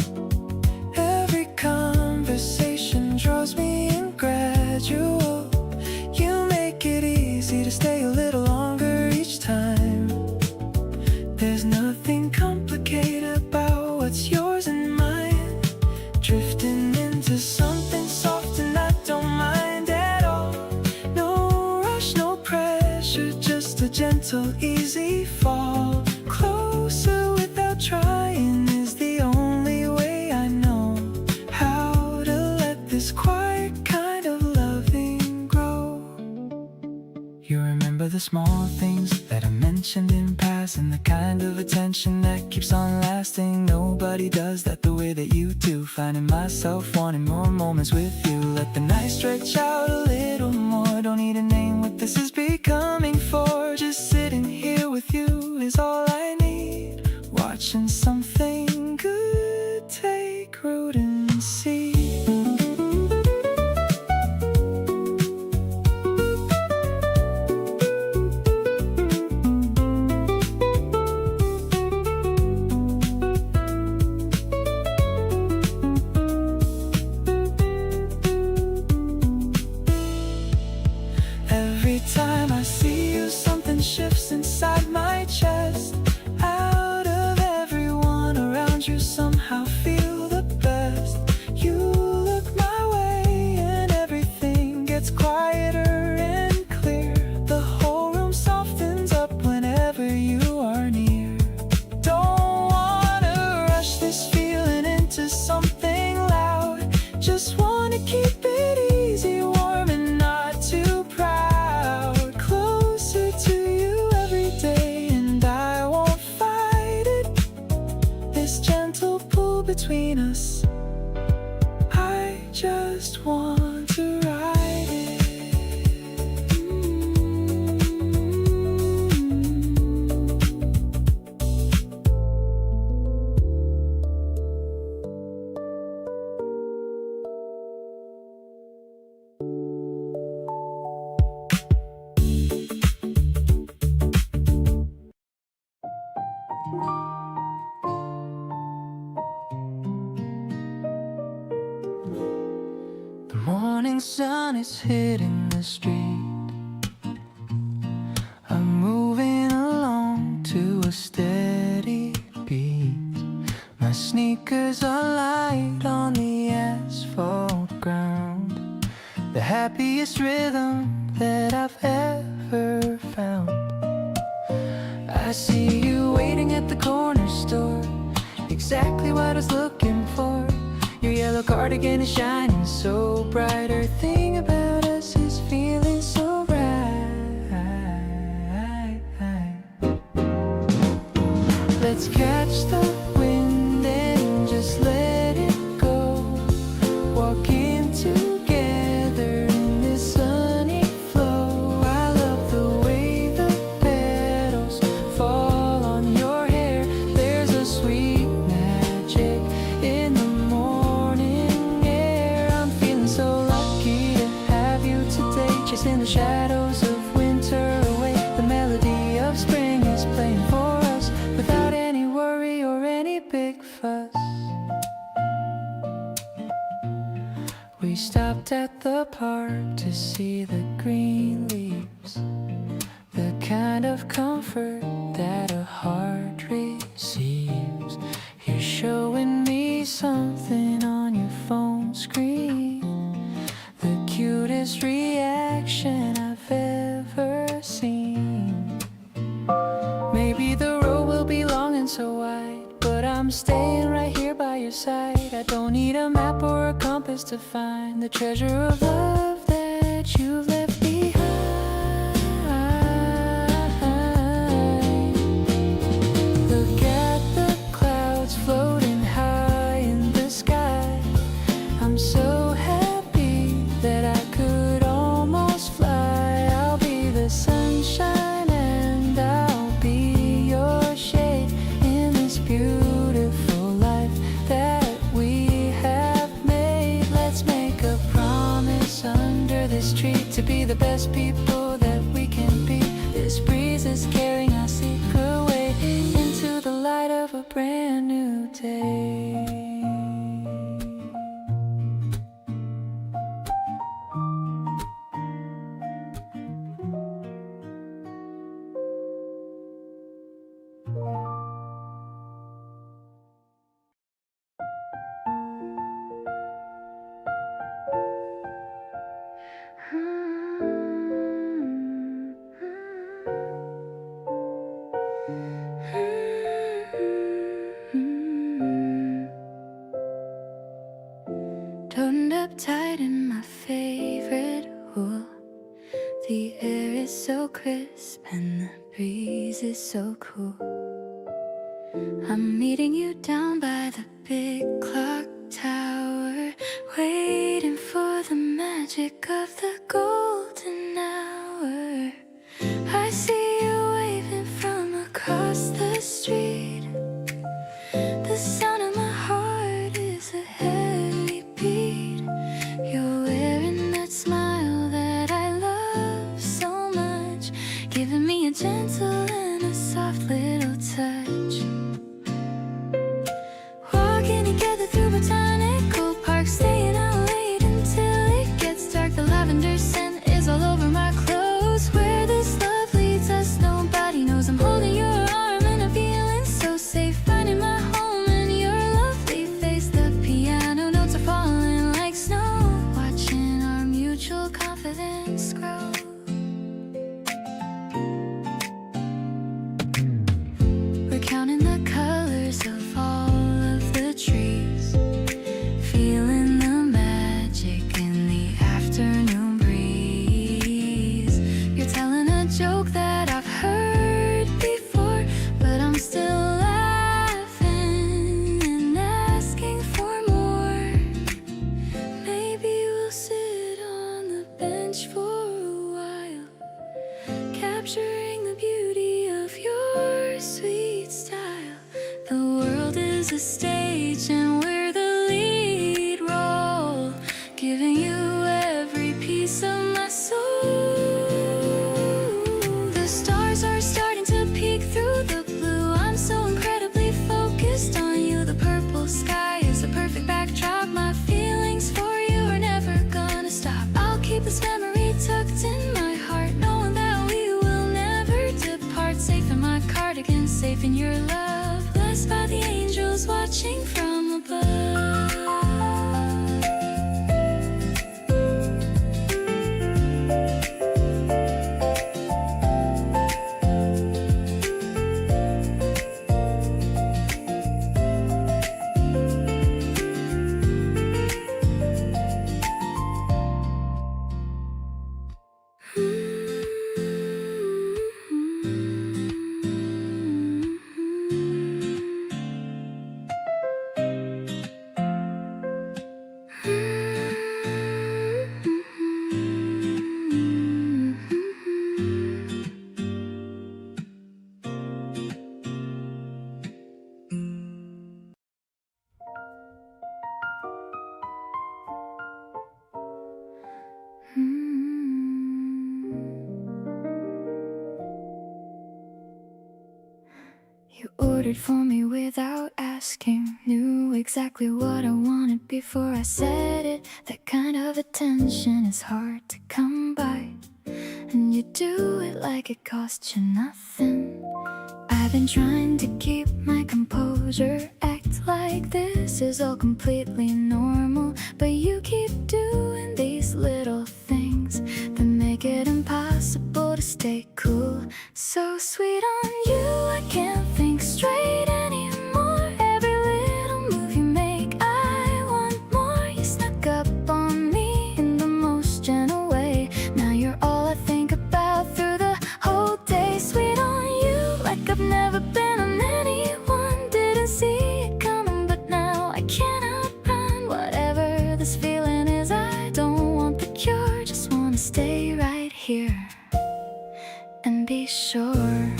Every conversation draws me in gradual. You make it easy to stay a little longer each time. There's nothing complicated about what's yours and mine. Drifting into something soft and I don't mind at all. No rush, no pressure, just a gentle, easy fall. small things that I mentioned in passing, the kind of attention that keeps on lasting. Nobody does that the way that you do. Finding myself wanting more moments with you. Let the night stretch out a little more. Don't need a name what this is becoming for. Just sitting here with you is all I need. Watching something good take root and seed. Every time I see you, something shifts inside my chest. Out of everyone around you, somehow feel the best. You look my way and everything gets quieter and clear. The whole room softens up whenever you are near. Don't wanna rush this feeling into something loud. Just wanna keep it easy, warm and not too proud. Closer to you every day and I won't fight it. This gentle pull between us, I just want to ride it. The morning sun is hitting the street. I'm moving along to a steady beat. My sneakers are light on the asphalt ground. The happiest rhythm that I've ever found. I see you waiting at the corner store. Exactly what I was looking for. Your yellow cardigan is shining so bright. Everything about us is feeling so right. Let's catch the wind and just let it go. Walking together in this sunny flow. I love the way the petals fall on your hair. There's a sweet magic in the morning air. I'm feeling so lucky to have you today. Chasing the shadows of winter away. The melody of spring is playing for us without any worry or any big fuss. We stopped at the park to see the green leaves. The kind of comfort that a heart receives. You're showing me something on your phone screen. The cutest reaction I've ever seen. Maybe the road will be long and so wide, but I'm staying right here by your side. I don't need a map or a compass to find the treasure of love that you left behind. Look at the clouds floating high in the sky. I'm so happy that I could almost fly. I'll be the sunshine and I'll be your shade in this beautiful life that we have made. Let's make a promise under this tree to be I'm meeting you down by the big clock tower, waiting for the magic of the golden hour. I see you waving from across the street. The sound of my heart is a heavy beat. You're wearing that smile that I love so much, giving me a gentle and a soft little touch. Walking together through botanical parks, staying out late until it gets dark. The lavender scent is all over my clothes. Where this love leads us, nobody knows. I'm holding your arm and I'm feeling so safe, finding my home in your lovely face. The piano notes are falling like snow, watching our mutual confidence grow. We're counting the colors of all of the trees, feeling the magic in the afternoon breeze. You're telling a joke that I've heard before, but I'm still laughing and asking for more. Maybe we'll sit on the bench for a while, capturing the beauty of your sweet style. The world is a stage and we're the lead role, giving you every piece of my soul. The stars are starting to peek through the blue. I'm so incredibly focused on you. The purple sky is a perfect backdrop. My feelings for you are never gonna stop. I'll keep this memory tucked in my heart, knowing that we will never depart. Safe in my cardigan, safe in your love, blessed by the angels watching from above. You ordered for me without asking, knew exactly what I wanted before I said it. That kind of attention is hard to come by, and you do it like it cost you nothing. I've been trying to keep my composure, act like this is all completely normal, but you keep doing these little things that make it impossible to stay cool. So sweet on you, I can't think straight anymore. Every little move you make, I want more. You snuck up on me in the most gentle way. Now you're all I think about through the whole day. Sweet on you, like I've never been on anyone. Didn't see it coming, but now I can't outrun whatever this feeling is. I don't want the cure, just wanna stay right here and be sure.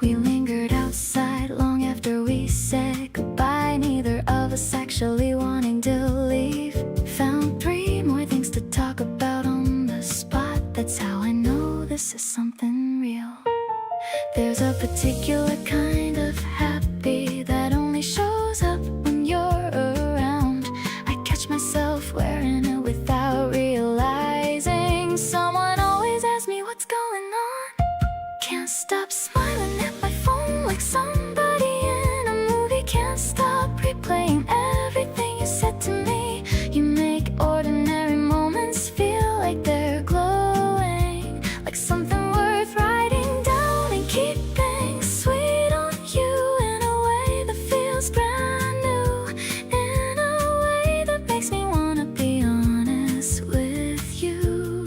We lingered outside long after we said goodbye, neither of us actually wanting to leave. Found 3 more things to talk about on the spot. That's how I know this is something real. There's a particular kind of happy that only shows up when you're around. I catch myself wearing it without realizing. Someone always asks me what's going on. Can't stop smiling at my phone like somebody in a movie. Can't stop replaying everything you said to me. You make ordinary moments feel like they're glowing, like something worth writing down and keeping. Sweet on you in a way that feels brand new, in a way that makes me wanna be honest with you.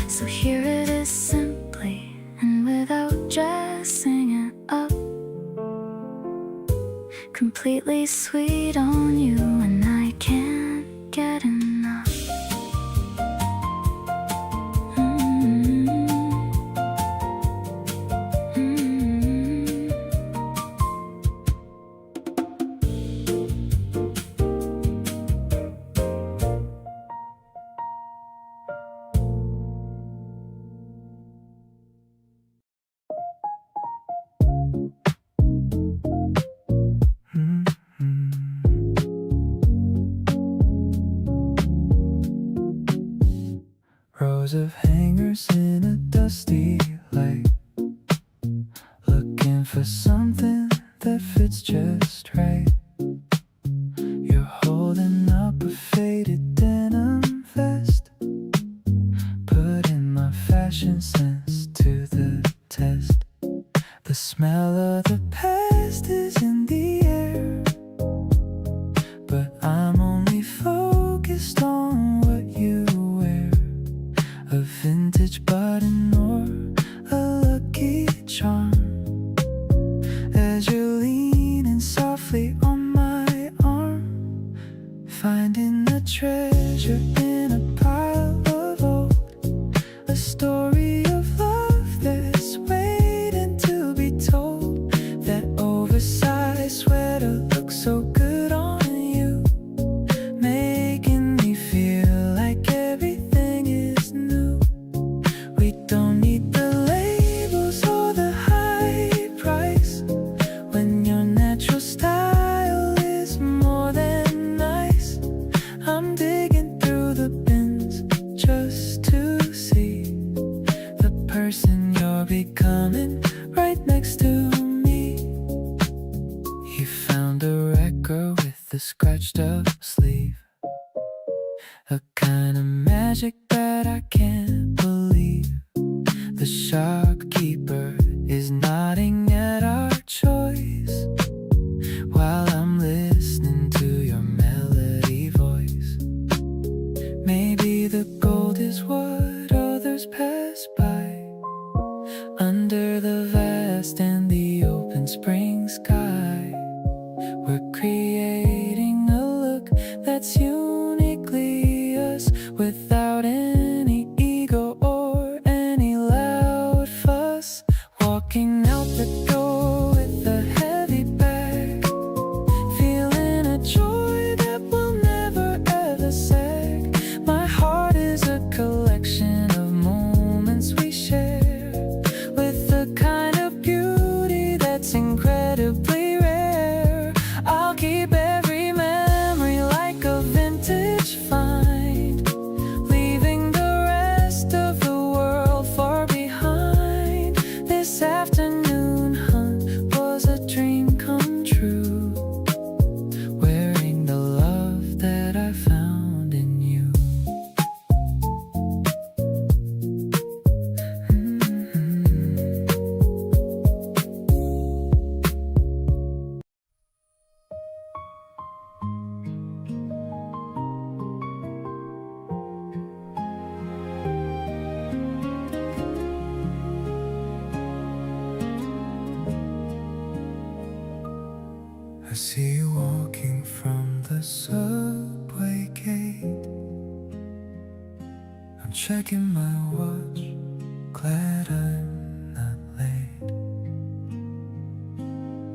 So here it is, simply and without dress. completely sweet on you, and I can't get enough. Rows of hangers in a dusty light, looking for something that fits just right. You're holding up a faded denim vest, putting my fashion sense to the test. The smell of the past is in the air, but I'm only focused on what you wear. A vintage button or a lucky charm, as you're leaning softly on my arm, finding a treasure in a pile of old, a story of love that's waiting to be told. That oversized sweater looks so good on you, making me feel like everything is new. We don't need the labels or the high price, when your natural style is more than nice. I'm digging through the bins just to see the person you're becoming right next to me. You found a record with a scratched up sleeve, a kind of magic that I can't believe. The shopkeeper is nodding at our choice, while I'm listening to your melody voice. Maybe the gold is what others pass by, under the vast and the open spring sky. We're creating a look that's uniquely us, without any ego or any loud fuss. Walking out the door with a heavy bag, feeling a joy that will never ever sag. My heart is a collection of moments we share, with the kind of beauty that's incredibly rare. I'll keep every memory like a vintage find, leaving the rest of the world far behind. This afternoon hunt was a dream come true, wearing the love that I found in you. I see you walking from the subway gate. I'm checking my watch, glad I'm not late.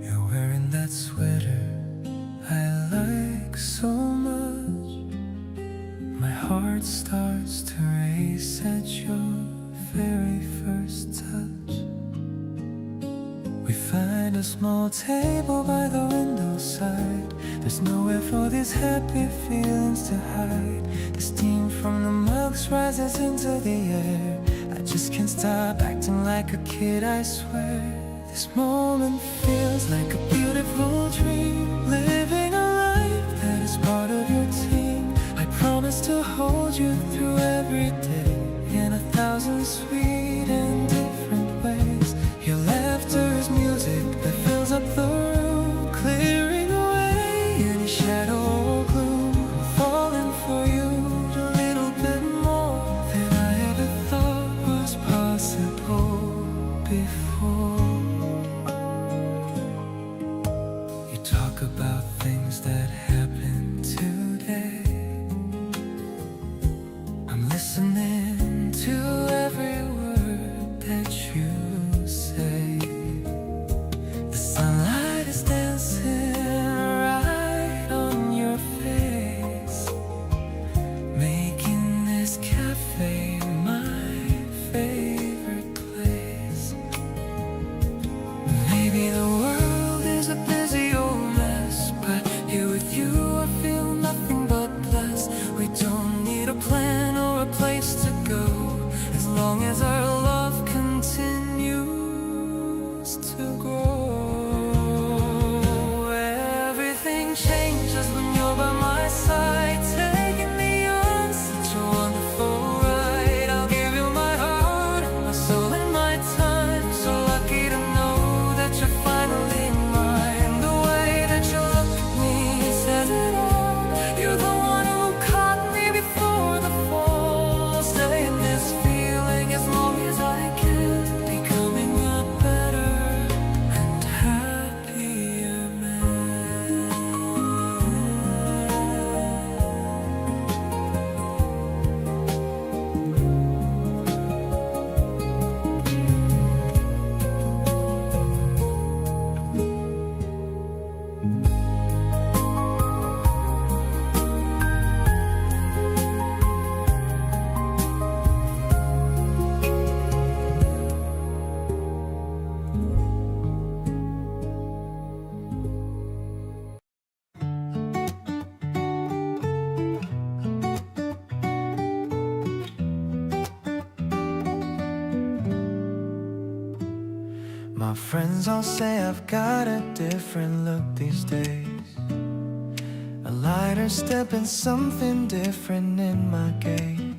You're wearing that sweater I like so much. My heart starts to race at your very first touch. We find a small table by the window side. There's nowhere for these happy feelings to hide. The steam from the mugs rises into the air. I just can't stop acting like a kid, I swear. This moment feels like a beautiful dream, living a life that is part of your team. I promise to hold you through every day, in 1,000 sweet and different ways. Your laughter is music that fills up the room, clearing away any shadow or gloom. I'm falling for you a little bit more than I ever thought was possible before. You talk about things that happen today. I'm listening to every word that you say. The sunlight is dancing right on your face, making this cafe my favorite place. Maybe the world is a busy old mess, but here with you I feel nothing but blessed. We don't need a plan or a place to go, as long as our love continues to grow. Everything changes when you're by my side, taking me on such a wonderful ride. I'll give you my heart, my soul and my time. So lucky to know that you're finally mine. The way that you look at me says it all. You're the one who caught me before the fall. Stay in this feeling as long as I can, becoming a better and happier man. My friends all say I've got a different look these days, a lighter step and something different in my gaze.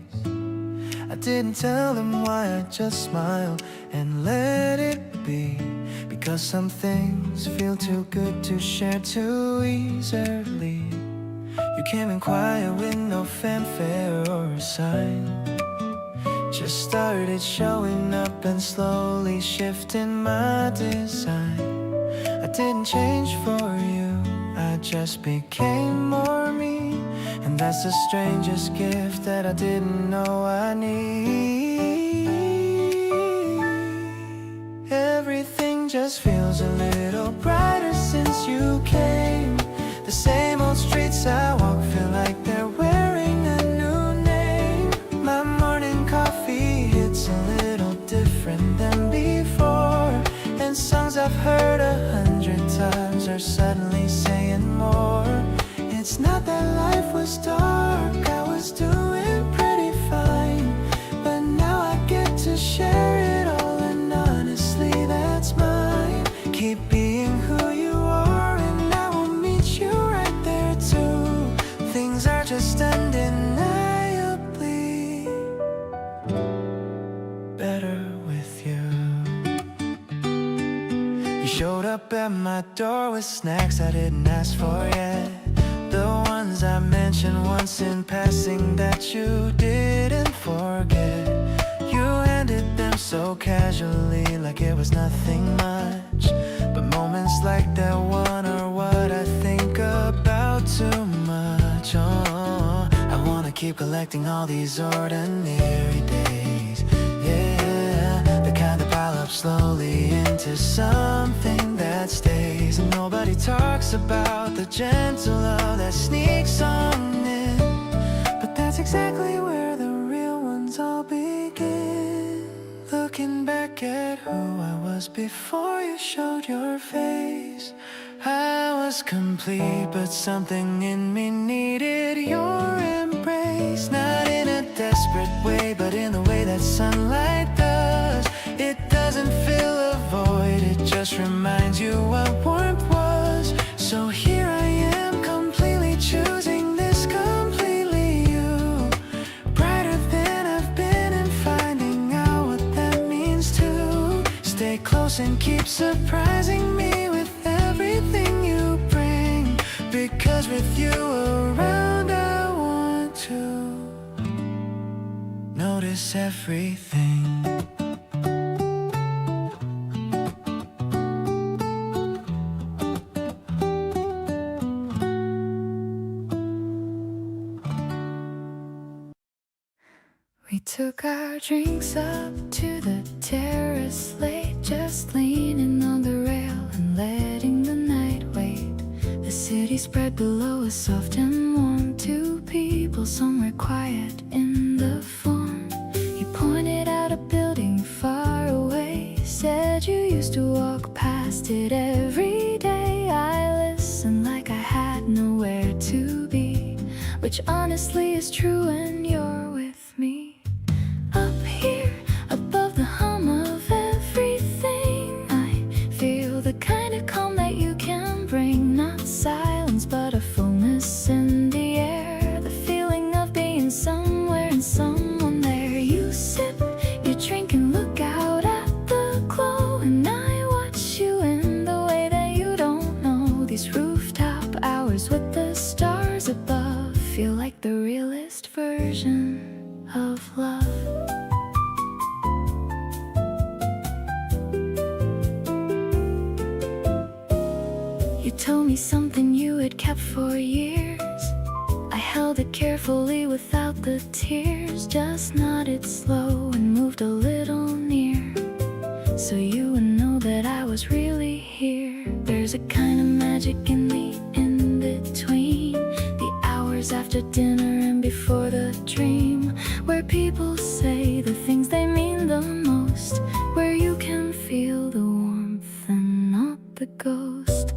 I didn't tell them why, I just smiled and let it be, because some things feel too good to share too easily. You came in quiet with no fanfare or a sign, just started showing up and slowly shifting my design. I didn't change for you, I just became more me, and that's the strangest gift that I didn't know I need. Everything just feels a little brighter since you came. The same old streets I walk feel like they're wearing a new name. My morning coffee hits a little different than before, and songs I've heard 100 times are suddenly saying more. It's not that life was dark, I was doing pretty fine, but now I get to share it all, and honestly that's mine. Keep being who you are and I will meet you right there too. Things are just undeniably better with you. You showed up at my door with snacks I didn't ask for yet, the ones I mentioned once in passing that you didn't forget. You handed them so casually, like it was nothing much, but moments like that one are what I think about too much. Oh, I wanna keep collecting all these ordinary days, yeah, the kind that pile up slowly into something that stays. And nobody talks about the gentle love that sneaks on in, but that's exactly where the real ones all begin. Looking back at who I was before you showed your face, I was complete, but something in me needed your embrace. Not in a desperate way, but in the way that sunlight does. It doesn't fill a void, it just reminds you what warmth was. So here I am, completely choosing this, completely you. Brighter than I've been, and finding out what that means too. Stay close and keep surprising me with everything you bring, because with you around I want to notice everything. took our drinks up to the terrace late, just leaning on the rail and letting the night wait. The city spread below us, soft and warm. Two people somewhere quiet in the form. He pointed out a building far away, said you used to walk past it every day. I listened like I had nowhere to be, which honestly is true when you're with me. Up here, above the hum of everything, I feel the kind of calm that you can bring. Not silence, but a fullness in the air, the feeling of being somewhere and someone there. You sip your drink and look out at the glow, and I watch you in the way that you don't know. These rooftop hours with the stars above feel like the realest version of love. You told me something you had kept for years. I held it carefully without the tears, just nodded slow and moved a little near, so you would know that I was really here. There's a kind of magic in the in-between, the hours after dinner and before the dream, where people say the things they mean the most, where you can feel the warmth and not the ghost.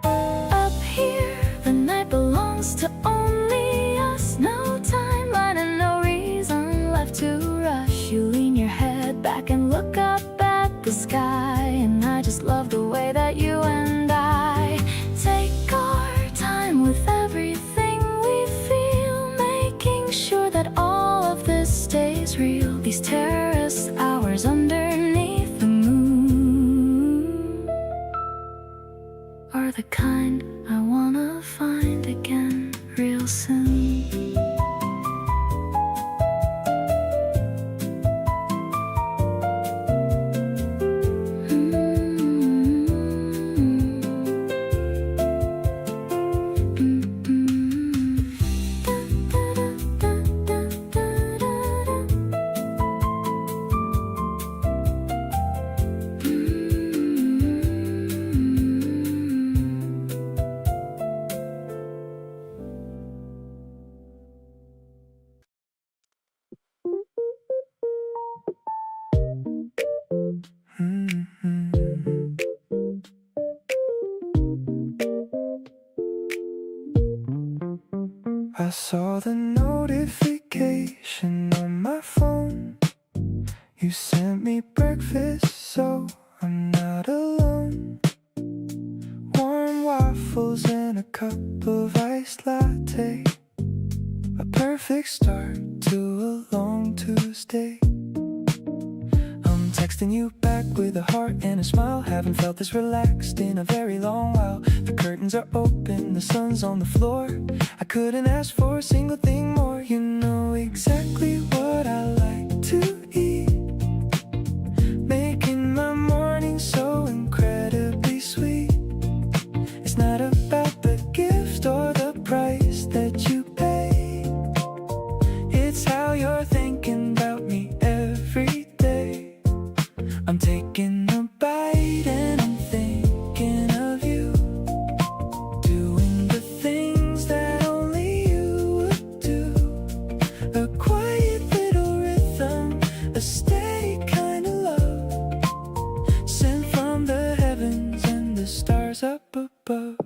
Up here, the night belongs to only us. No timeline and no reason left to rush. You lean your head back and look up at the sky, and I just love the way that you and I take our time with everything we feel, making sure that all of this stays real. These terrace hours underneath the moon are the kind I wanna find again real soon. I saw the notification on my phone. You sent me breakfast, so I'm not alone. Warm waffles and a cup of iced latte, a perfect start to a long Tuesday. I'm texting you back with a heart and a smile. Haven't felt this relaxed in a very long while. The curtains are open, the sun's on the floor. I couldn't ask for a single thing more. You know exactly what I like to eat, making my morning so incredibly sweet. It's not about the gift or the price that you pay, it's how you're thinking about me every day. I'm taking a bite and I'm thinking of you, doing the things that only you would do. A quiet little rhythm, a steady kind of love, sent from the heavens and the stars up above.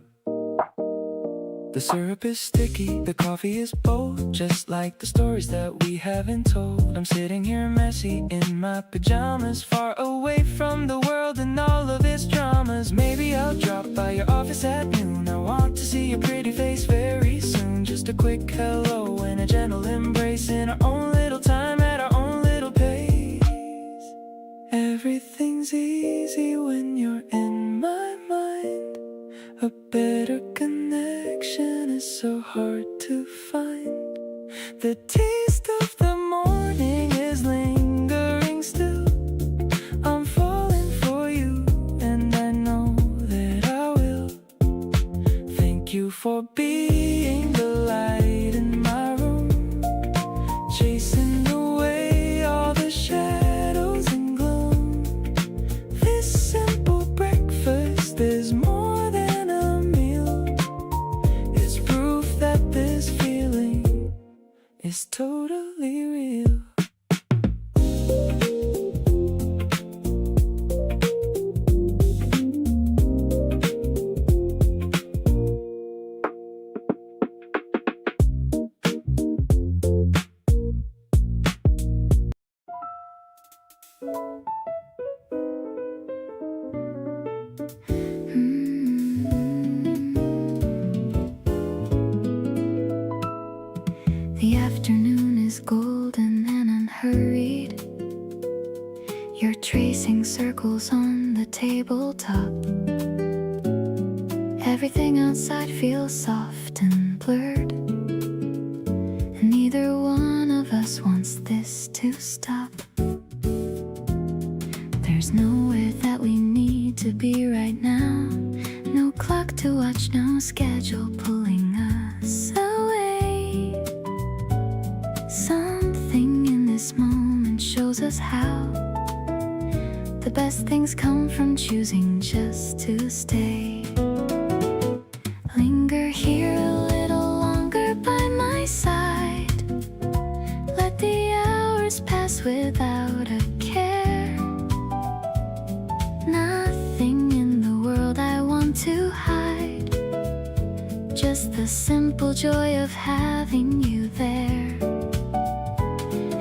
The syrup is sticky, the coffee is bold, just like the stories that we haven't told. I'm sitting here messy in my pajamas, far away from the world and all of its dramas. Maybe I'll drop by your office at noon. I want to see your pretty face very soon. Just a quick hello and a gentle embrace in our own little time at our own little pace. Everything's easy when you're in my mind. A better connection is so hard to find. The taste of the morning is lingering still. I'm falling for you and I know that I will. Thank you for being the light in my room. The afternoon is golden and unhurried. You're tracing circles on the tabletop. Everything outside feels soft and blurred, and neither one of us wants this to stop. There's nowhere that we need to be right now. No clock to watch, no schedule pulling us away. Something in this moment shows us how the best things come from choosing just to stay. Linger here a little longer by my side. Let the hours pass without a care. Nothing in the world I want to hide, just the simple joy of having you there.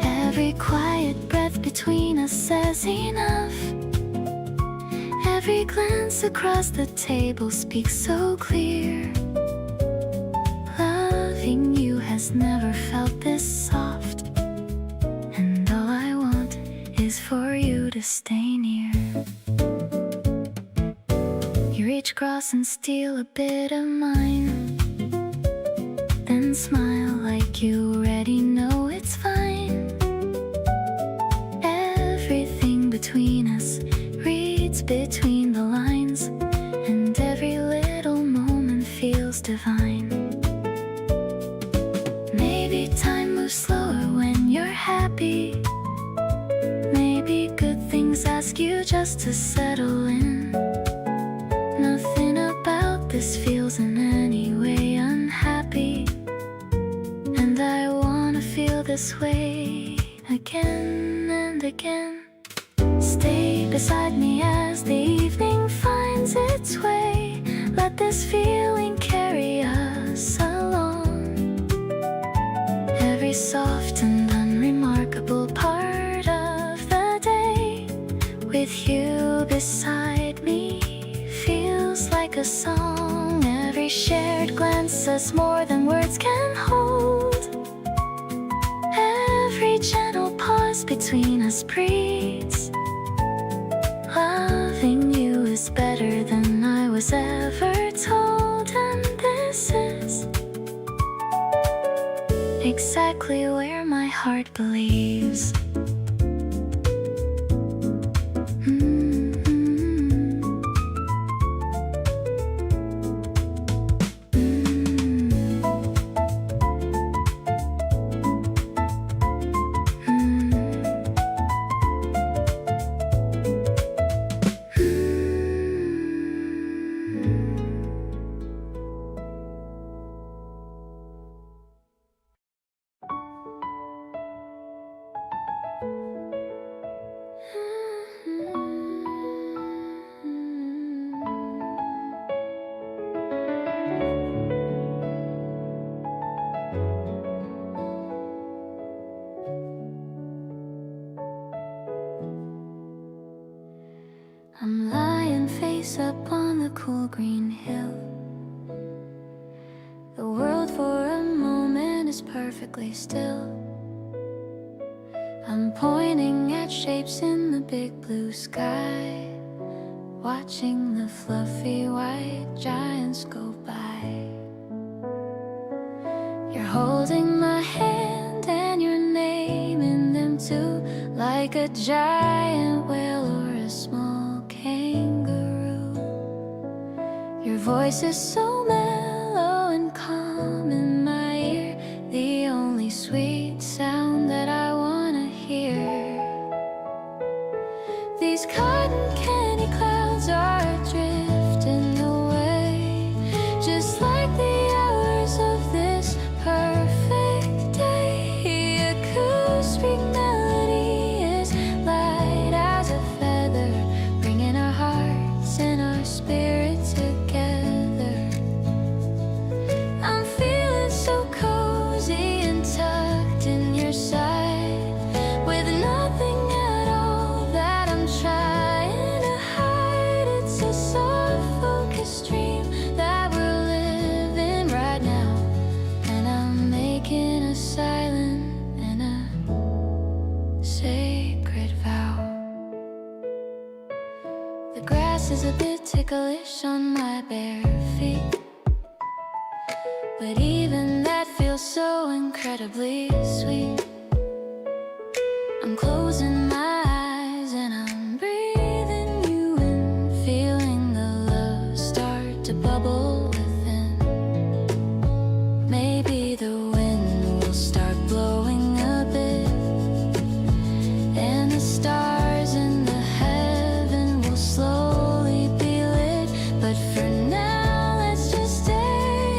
Every quiet breath between us says enough. Every glance across the table speaks so clear. Loving you has never felt this soft, and all I want is for you to stay near. You reach across and steal a bit of mine, then smile like you already know it's fine. Everything between us reads between the lines, and every little moment feels divine. Maybe time moves slower when you're happy. Maybe good things ask you just to settle in. Nothing about this feels in any way unhappy, and I wanna feel this way again and again. Stay beside me as the evening finds its way. Let this feeling carry us along. Every soft and unremarkable part of the day, with you beside me, feels like a song. Every shared glance says more than words can hold. Every gentle pause between us breathes. Loving you is better than I was ever told, and this is exactly where my heart believes. I'm lying face up on the cool green hill. The world for a moment is perfectly still. I'm pointing at shapes in the big blue sky, watching the fluffy white giants go by. You're holding my hand and you're naming them too, like a giant whale or a small kangaroo. Your voice is so mellow and calm in my ear, the only sweet sound that I wanna hear. These cotton candy clouds are drifting away, just like the hours of this perfect day. Acoustic melody is light as a feather, bringing our hearts and our spirits together. I'm feeling so cozy and tucked in your side, with nothing at all that The grass is a bit ticklish on my bare feet, but even that feels so incredibly sweet. I'm closing my eyes and I'm breathing you in, feeling the love start to bubble within. Maybe the wind will start blowing a bit, and the stars in the heaven will slowly be lit. But for now, let's just stay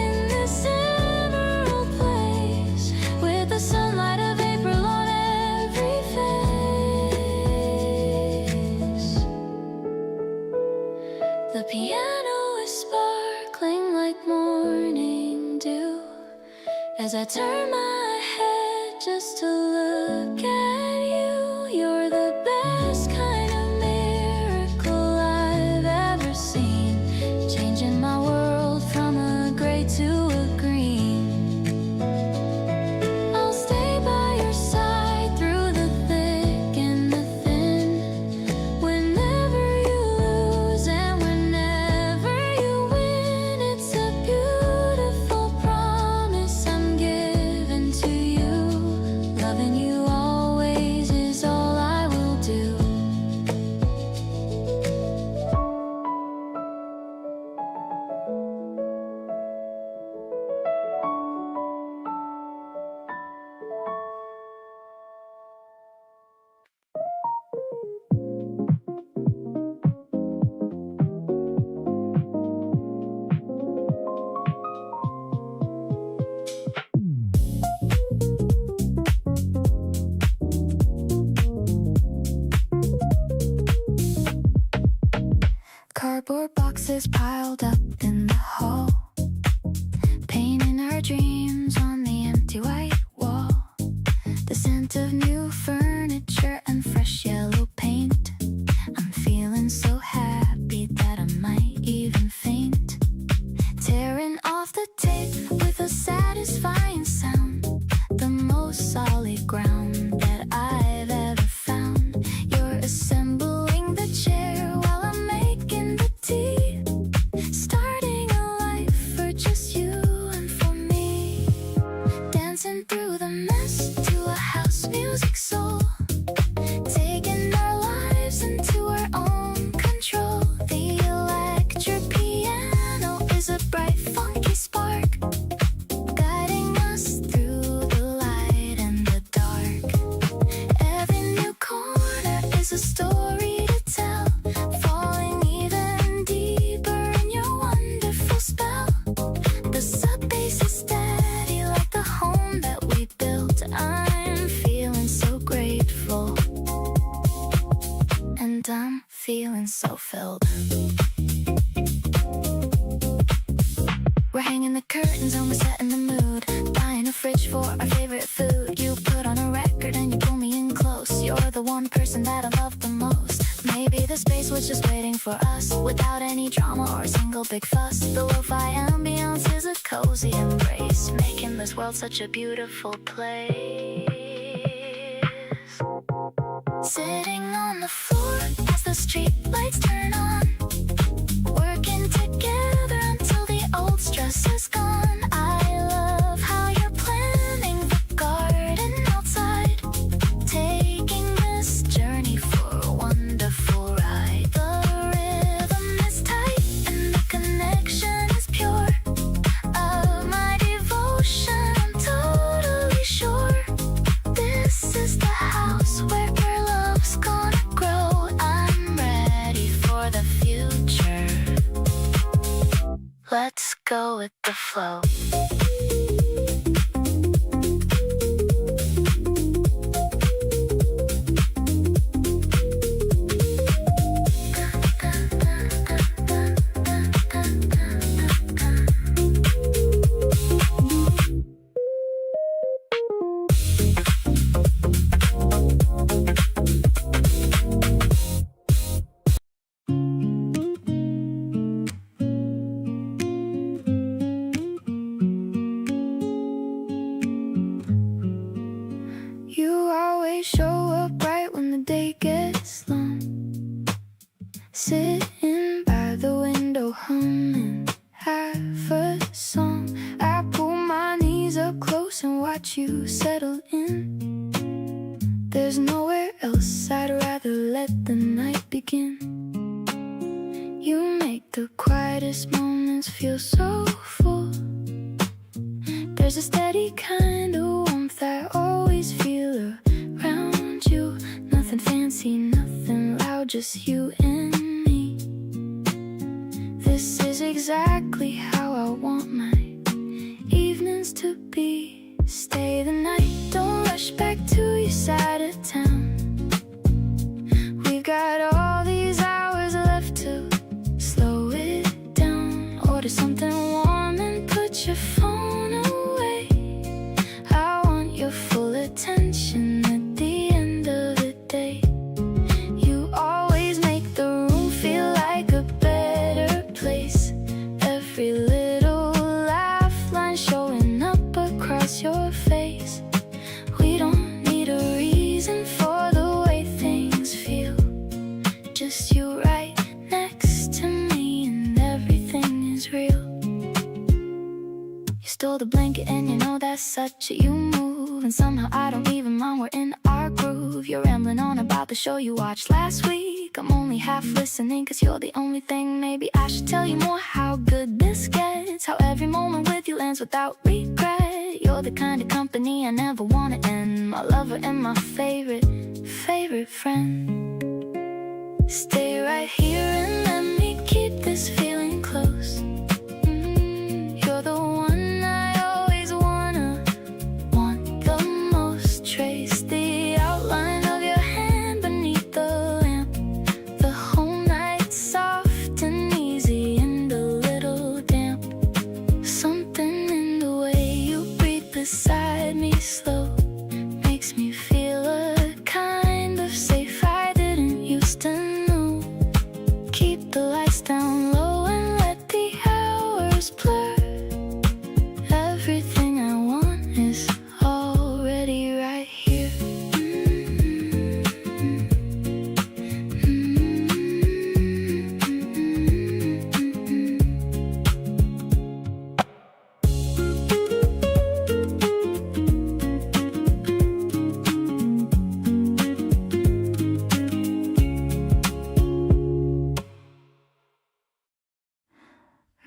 in this emerald place, with the sunlight of April on every face. The piano is sparkling like morning dew as I turn my head just to look at you. You're the best kind of miracle I've ever seen, changing my world from a gray to a green. I'll stay by your side through the thick and the thin, whenever you lose and whenever you win. It's a beautiful promise I'm giving to you. Loving you always is all I will do. Cardboard boxes piled up in the hall, painting our dreams on the empty white wall. The scent of new furniture and fresh yellow paint. I'm feeling so happy that I might even faint. Tearing off the tape with a satisfying sound, the most solid ground that I've ever found. You're assembling the chair while I'm making the tea, starting a life for just you and for me. Dancing through the mess to a house music soul, taking our lives into our own control. The electric piano is a bright, funky spark, guiding us through the light and the dark. Every new corner is a story to tell, falling even deeper in your wonderful spell. The sub bass is steady like the home that we built. I'm feeling so grateful, and I'm feeling so filled. We're hanging the curtains and we're setting the mood, buying a fridge for our favorite food. You put on a record and you pull me in close. You're the one person that I love the most. Maybe the space was just waiting for us, without any drama or a single big fuss. The lo-fi ambience is a cozy embrace, making this world such a beautiful place. Sitting on the floor as the street lights turn on, working together until the old stress is gone. I love how you're planning the garden outside, taking this journey for a wonderful ride. The rhythm is tight and the connection is pure. Of my devotion, I'm totally sure. This is the house where your love's gonna grow. I'm ready for the future. Let's go with the flow. Show up right when the day gets long, sitting in. You make the quietest moments feel so full. There's a steady kind of warmth I always feel around you. Nothing fancy, nothing loud, just you and me. This is exactly how I want my evenings to be. Stay the night, don't rush back to your side of town. We've got all these hours left to slow it down. Order something warm and put your phone away. I want your full attention at the end of the day. You always make the room feel like a better place. Every little laugh line showing up across your face. We don't need a reason for the way things feel. Just you right next to me and everything is real. You stole the blanket and you know that's such a you move. And somehow I don't even mind, we're in our groove. You're rambling on about the show you watched last week. I'm only half listening cause you're the only thing. Maybe I should tell you more how good this gets. How every moment with you ends without regret. You're the kind of company I never want to end. My lover and my favorite friend. Stay right here and let me keep this feeling close. You're the one I always want the most. Trace the outline of your hand beneath the lamp. The whole night soft and easy and a little damp. Something in the way you breathe beside me slow makes me feel a kind of safe I didn't used to know. Keep the lights down low and let the hours blur. Everything I want is already right here.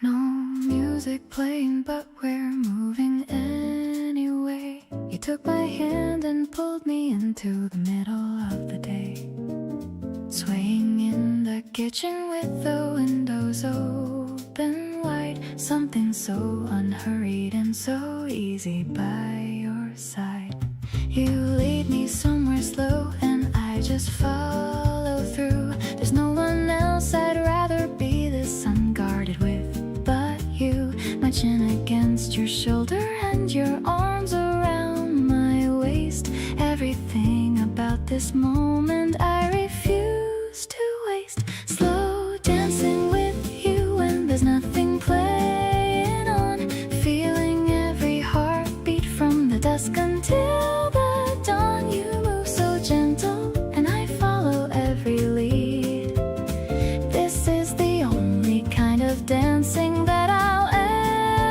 No music playing, but we're moving anyway. You took my hand and pulled me into the middle of the day. Swaying in the kitchen with the windows open wide. Something so unhurried and so easy by your side. You lead me somewhere slow and I just follow through. There's no one else I'd rather be this unguarded with but you. My chin against your shoulder and your arms around my waist. Everything about this moment I refuse to waste. Slow dancing with you when there's nothing playing on. Feeling every heartbeat from the dusk until the dawn. You move so gentle and I follow every lead. This is the only kind of dancing that I'll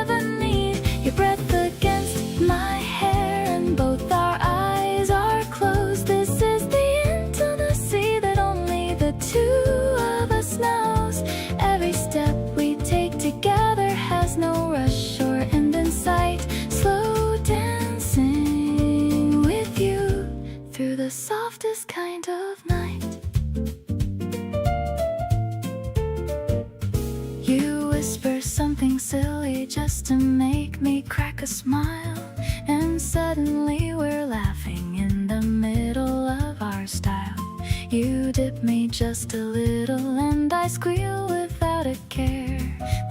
ever need. Your breath against my hair and both our eyes are closed. This is the intimacy that only the two of us knows. Every step we take together has no rush or end in sight. Slow dancing with you through the softest kind of night. You whisper something silly just to make me crack a smile. And suddenly we're laughing in the middle of our style. You dip me just a little and I squeal without a care.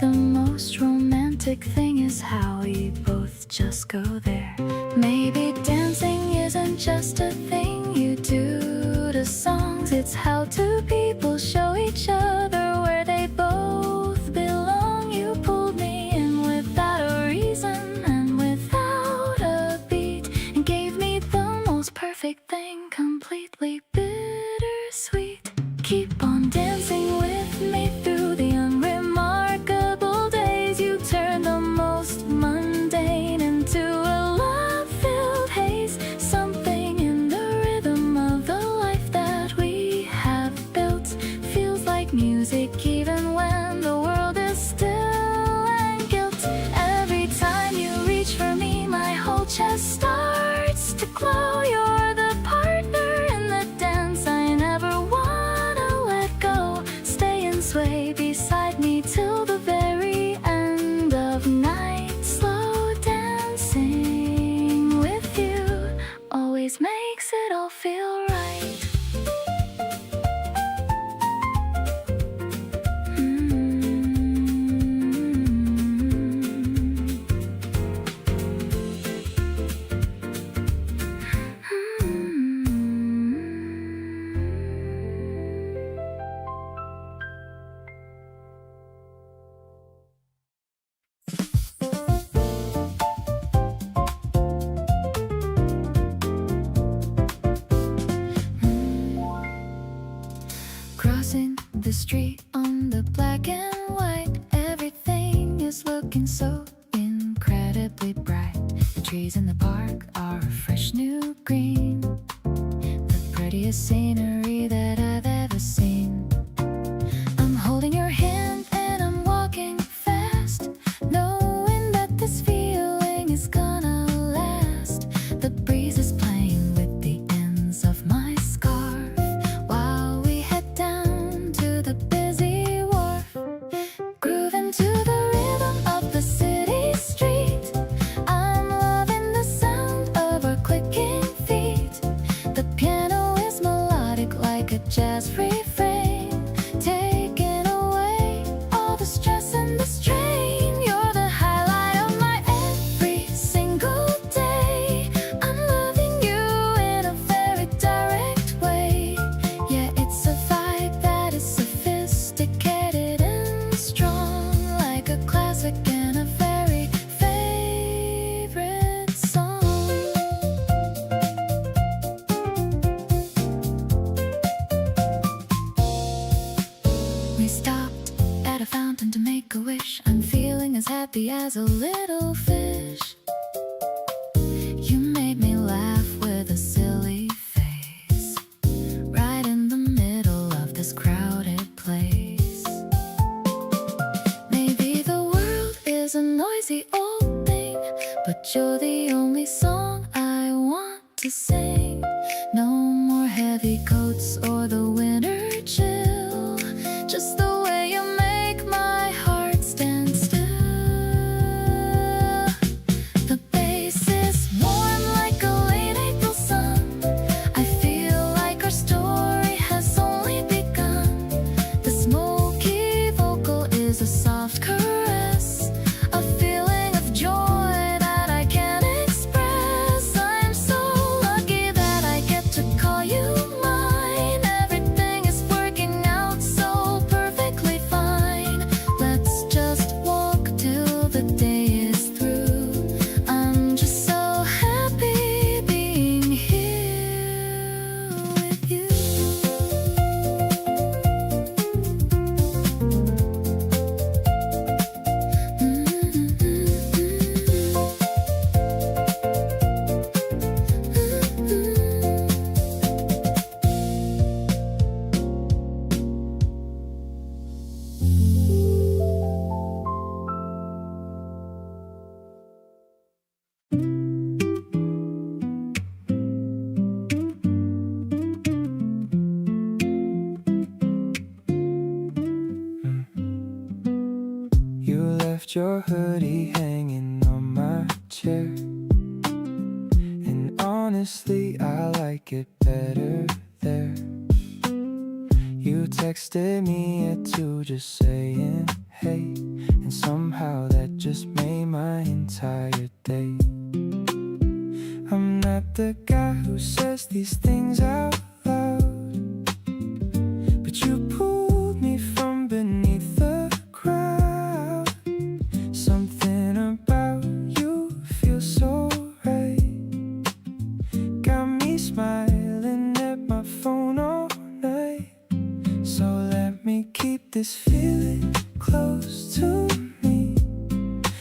The most romantic thing is how we both just go there. Maybe dancing isn't just a thing you do to songs. It's how two people show each other where they both belong. You pulled me in without a reason and without a beat, and gave me the most perfect thing, completely bittersweet. Keep on dancing with me through the unremarkable days. You turn the most mundane into a love-filled haze. Something in the rhythm of the life that we have built music even when the world is still and guilt. Every time you reach for me, my whole chest starts to glow. You're the partner in the dance I never wanna let go. Stay and sway beside me till the very end of night. Slow dancing with you always makes it all feel right. Crossing the street on the black and white, everything is looking so incredibly bright. The trees in the park are a fresh new green, the prettiest scenery that I've ever seen. I'm holding your hand and I'm walking fast, knowing that this feeling is gonna last. The breeze is playing with the ends of my scarf while we head down to the busy wharf, grooving to the rhythm of the city street. I'm loving the sound of our clicking feet. The piano is melodic like a jazz refrain, taking away all the stress and the strain. You're the highlight of my every single day. I'm loving you in a very direct way. Yeah, it's a vibe that is sophisticated and strong, like a classic and a very favorite song. We stopped at a fountain to make a wish. I'm feeling as happy as a little fish. You made me laugh with a silly face, right in the middle of this crowded place. Maybe the world is a noisy old thing, but you're the only song I want to sing. No more heavy coats or the winter chill, just the way you make my heart stand still. The bass is warm like a late April sun. I feel like our story has only begun. The smoky vocal is a soft caress, a feeling of joy that I can't express. I'm so lucky that I get to call you mine. Everything is working out so perfectly fine. Let's just walk till the day is through. I'm just so happy being here with you. You left your hoodie hanging on my chair, and honestly I like it better there. You texted me at 2 just saying hey, and somehow that just made my entire day. I'm not the guy who says these things out loud, but you pulled me from beneath the crowd. Something about you feels so right, got me smiling at my phone all night. So let me keep this feeling close to me.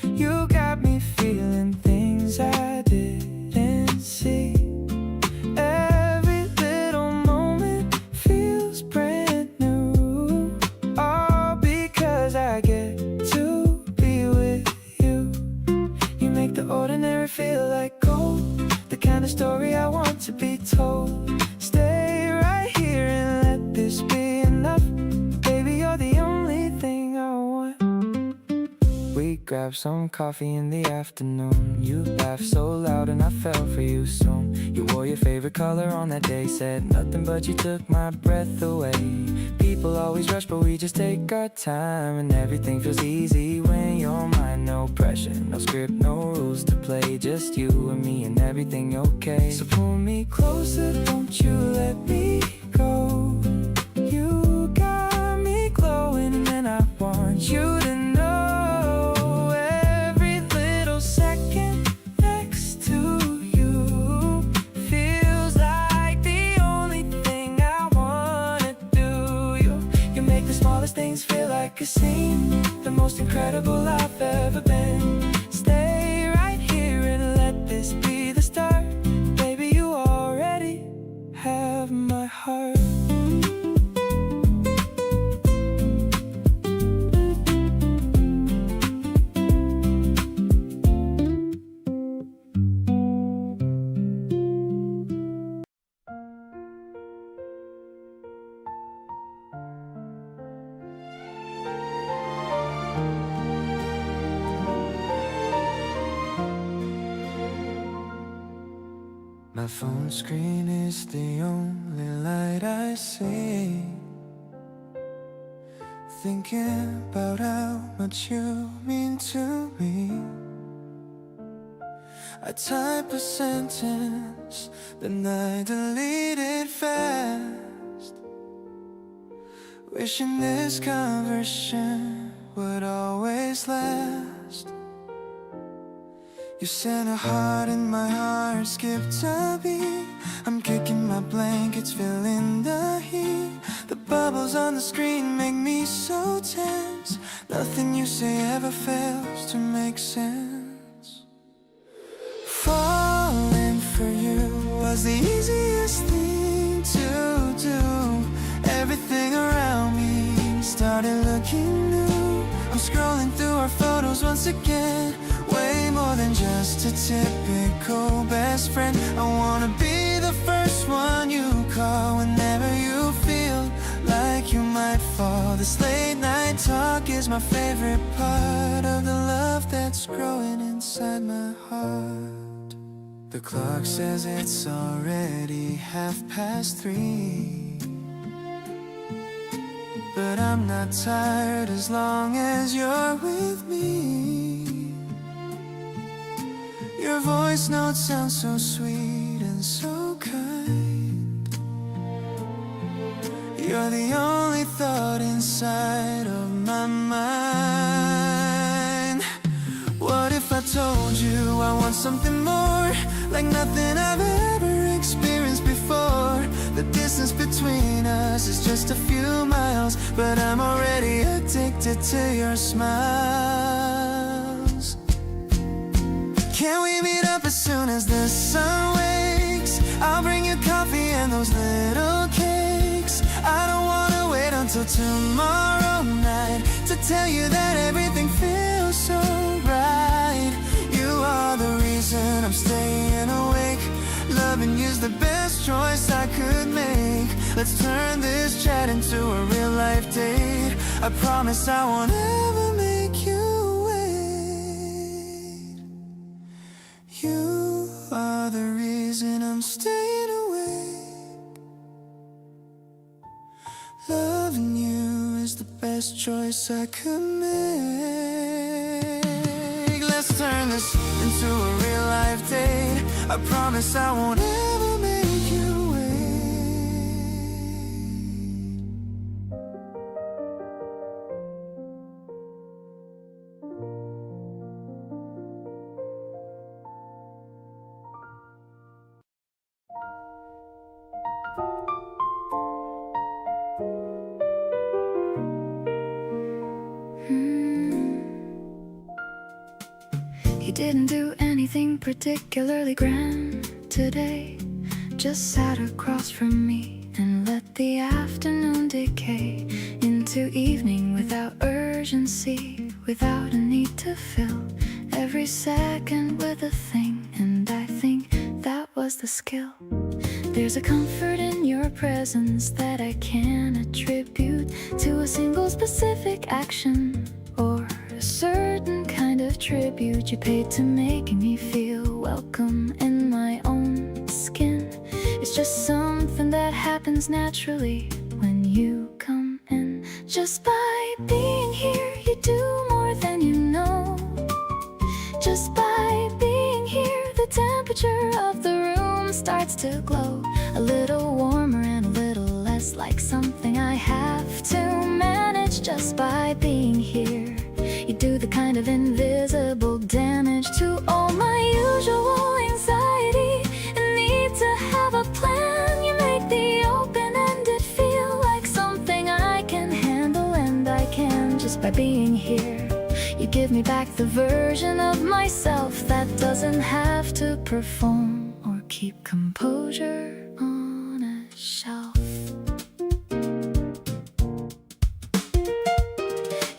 You got me feeling things I didn't see. Every little moment feels brand new. grab some coffee in the afternoon. You laughed so loud and I fell for you soon. You wore your favorite color on that day, said nothing but you took my breath away. People always rush but we just take our time, and everything feels easy when you're mine. No pressure, no script, no rules to play, just you and me and everything okay. So pull me closer, don't you let me go. You got me glowing and I want you to know every little second next to you feels like the only thing I wanna do. You make the smallest things feel like a scene, the most incredible I've ever been. Stay right here and let this be the start. Baby, you already have my heart. My phone screen is the only light I see. Thinking about how much you mean to me. I type a sentence, then I delete it fast, wishing this conversation would always last. You sent a heart and my heart skipped a beat. I'm kicking my blankets, feeling the heat. The bubbles on the screen make me so tense. Nothing you say ever fails to make sense. Falling for you was the easiest thing to do. Everything around me started looking new. I'm scrolling through our photos once again. Way more than just a typical best friend. I wanna be the first one you call whenever you feel like you might fall. This late night talk is my favorite part of the love that's growing inside my heart. The clock says it's already 3:30, but I'm not tired as long as you're with me. Your voice notes sound so sweet and so kind. You're the only thought inside of my mind. What if I told you I want something more, like nothing I've ever experienced before? The distance between us is just a few miles, but I'm already addicted to your smiles. Can we meet up as soon as the sun wakes? I'll bring you coffee and those little cakes. I don't wanna wait until tomorrow night to tell you that everything feels so right. You are the reason I'm staying awake. Loving you's the best choice I could make. Let's turn this chat into a real life date. I promise I won't ever make you wait. You are the reason I'm staying awake. Loving you is the best choice I could make. Let's turn this into a real life date. I promise I won't ever make you wait. He didn't do anything particularly grand today. Just sat across from me and let the afternoon decay into evening without urgency, without a need to fill every second with a thing. And I think that was the skill. There's a comfort in your presence that I can't attribute to a single specific action or a certain kind the tribute you paid to making me feel welcome in my own skin. It's just something that happens naturally when you come in. Just by being here, you do more than you know. Just by being here, the temperature of the room starts to glow. A little warmer and a little less like something I have to manage. Just by being here, you do the kind of invisible damage to all my usual anxiety and need to have a plan. You make the open-ended feel like something I can handle, and I can. Just by being here, you give me back the version of myself that doesn't have to perform or keep composure on a shelf.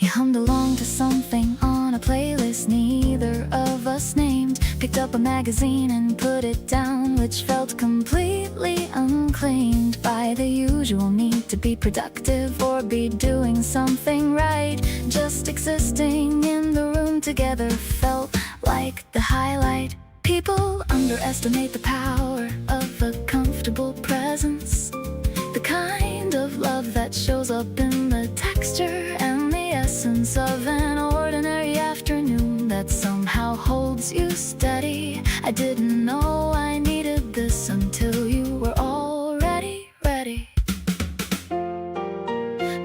You hummed along to something on a playlist neither of us named. Picked up a magazine and put it down, which felt completely unclaimed by the usual need to be productive or be doing something right. Just existing in the room together felt like the highlight. People underestimate the power of a comfortable presence, the kind of love that shows up in the texture and the essence of an ordinary afternoon that somehow holds you steady. I didn't know I needed this until you were already ready.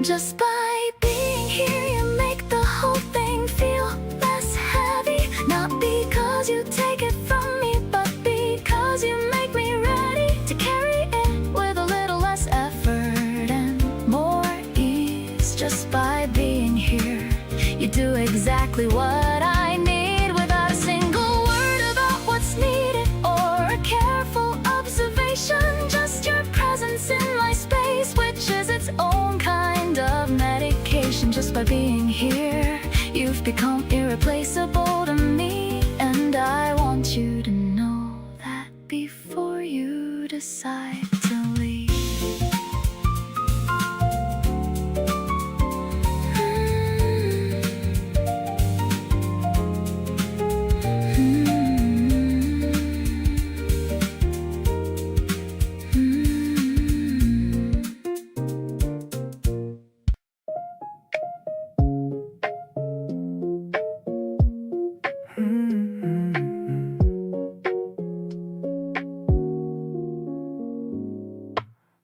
Just by being here, you make the whole thing feel less heavy. Not because you take it from me, but because you make me ready to carry it with a little less effort and more ease. Just by being here, you do exactly what I need without a single word about what's needed or a careful observation. Just your presence in my space, which is its own kind of medication. Just by being here, you've become irreplaceable to me, and I want you to know that before you decide to leave.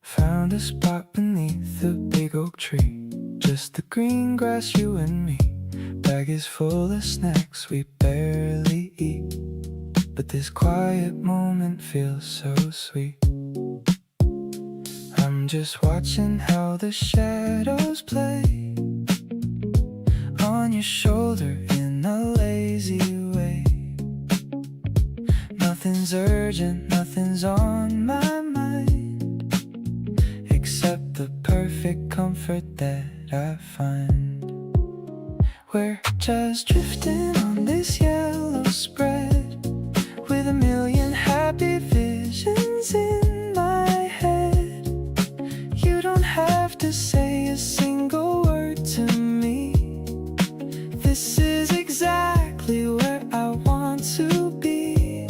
Found a spot beneath the big oak tree, just the green grass, you and me. Bag is full of snacks we barely eat, but this quiet moment feels so sweet. I'm just watching how the shadows play on your shoulder in a lazy way. Nothing's urgent, nothing's on my mind, except the perfect comfort that I find. We're just drifting on this yellow spread, with a million happy visions in my head. You don't have to say a single word to me. This is exactly where I want to be.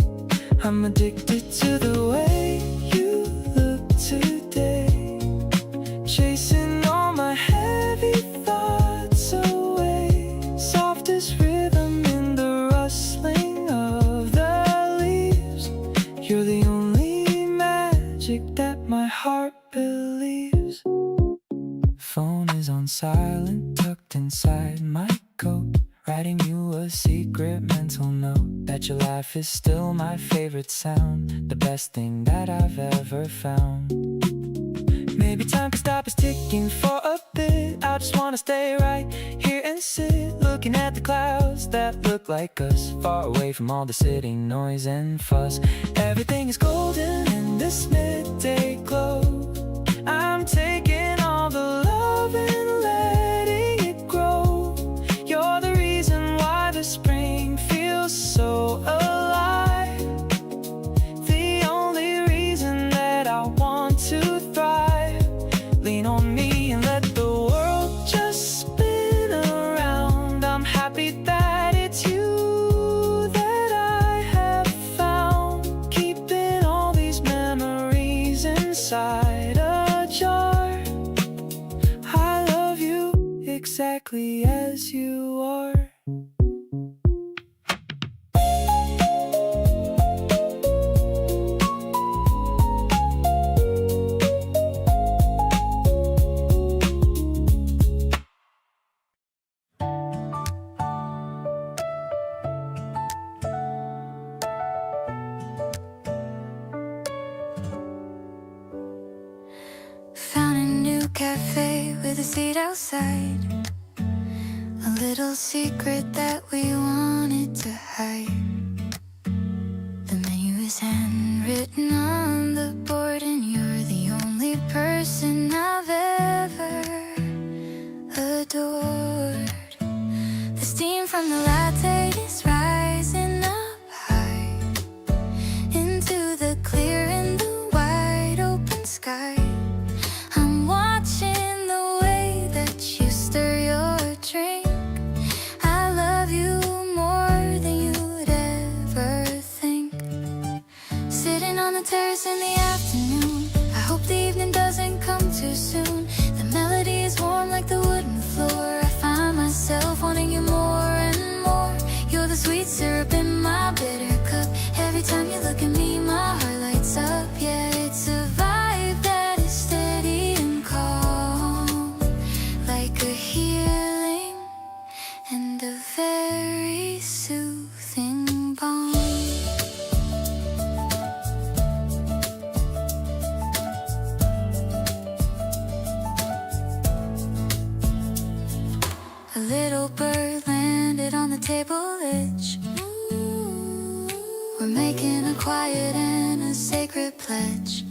I'm addicted to the way you look today, chasing all my heavy thoughts away. Softest rhythm in the rustling of the leaves. You're the only magic that my heart believes. Phone is on silent, tucked inside my coat, writing you a secret mental note that your laugh is still my favorite sound, the best thing that I've ever found. Maybe time can stop us ticking for a bit. I just wanna stay right here and sit, looking at the clouds that look like us, far away from all the city noise and fuss. Everything is golden in this midday glow. I'm taking all the love and letting it grow. You're the reason why the spring feels so alive, the only reason that I want to thrive. Lean on me and let the world just spin around. I'm happy that it's you exactly as you are. Found a new cafe with a seat outside. A little secret that we wanted to hide. The menu is handwritten on the board, and you're the only person I've ever adored. The steam from the latte is rising up high into the clear in the wide open sky. I'm watching the way that you stir your drink. I love you more than you'd ever think. Sitting on the terrace in the afternoon, I hope the evening doesn't come too soon. The melody is warm like the wooden floor. I find myself wanting you more and more. You're the sweet syrup in my bitter cup. Every time you look at me, my heart lights up. Yeah, it's a vibe that is steady and calm, like a healing and a very soothing balm. A little bird landed on the table edge. We're making a quiet and a sacred pledge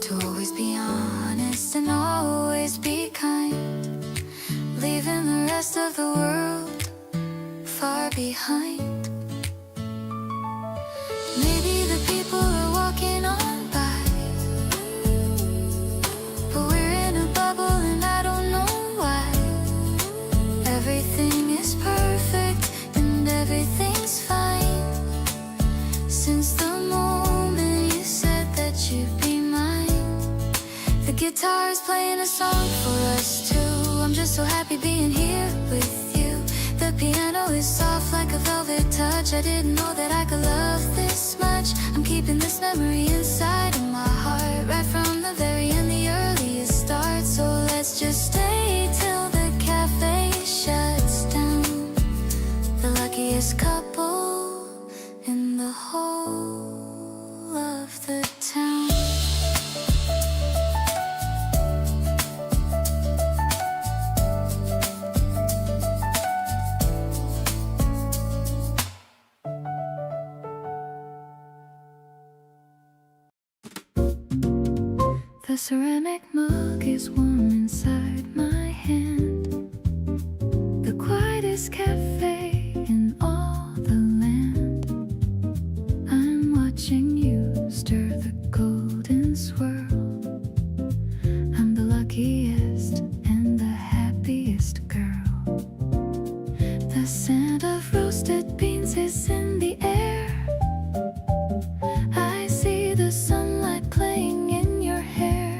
to always be honest and always be kind, leaving the rest of the world far behind. Maybe the people are walking on by, but we're in a bubble and I don't know why. Everything is perfect and everything's fine. Since the moment you said that you'd be mine, the guitar is playing a song for us two. I'm just so happy being here with you. The piano is soft like a velvet touch. I didn't know that I could love this much. I'm keeping this memory inside of my heart, right from the very end, the earliest start. So let's just stay till the cafe shuts down. The luckiest couple in the whole of the town. The ceramic mug is warm inside my hand. The quietest cafe in all the land. I'm watching you stir the golden swirl. I'm the luckiest and the happiest girl. The scent of roasted beans is in the air. I see the sunlight playing in your hair.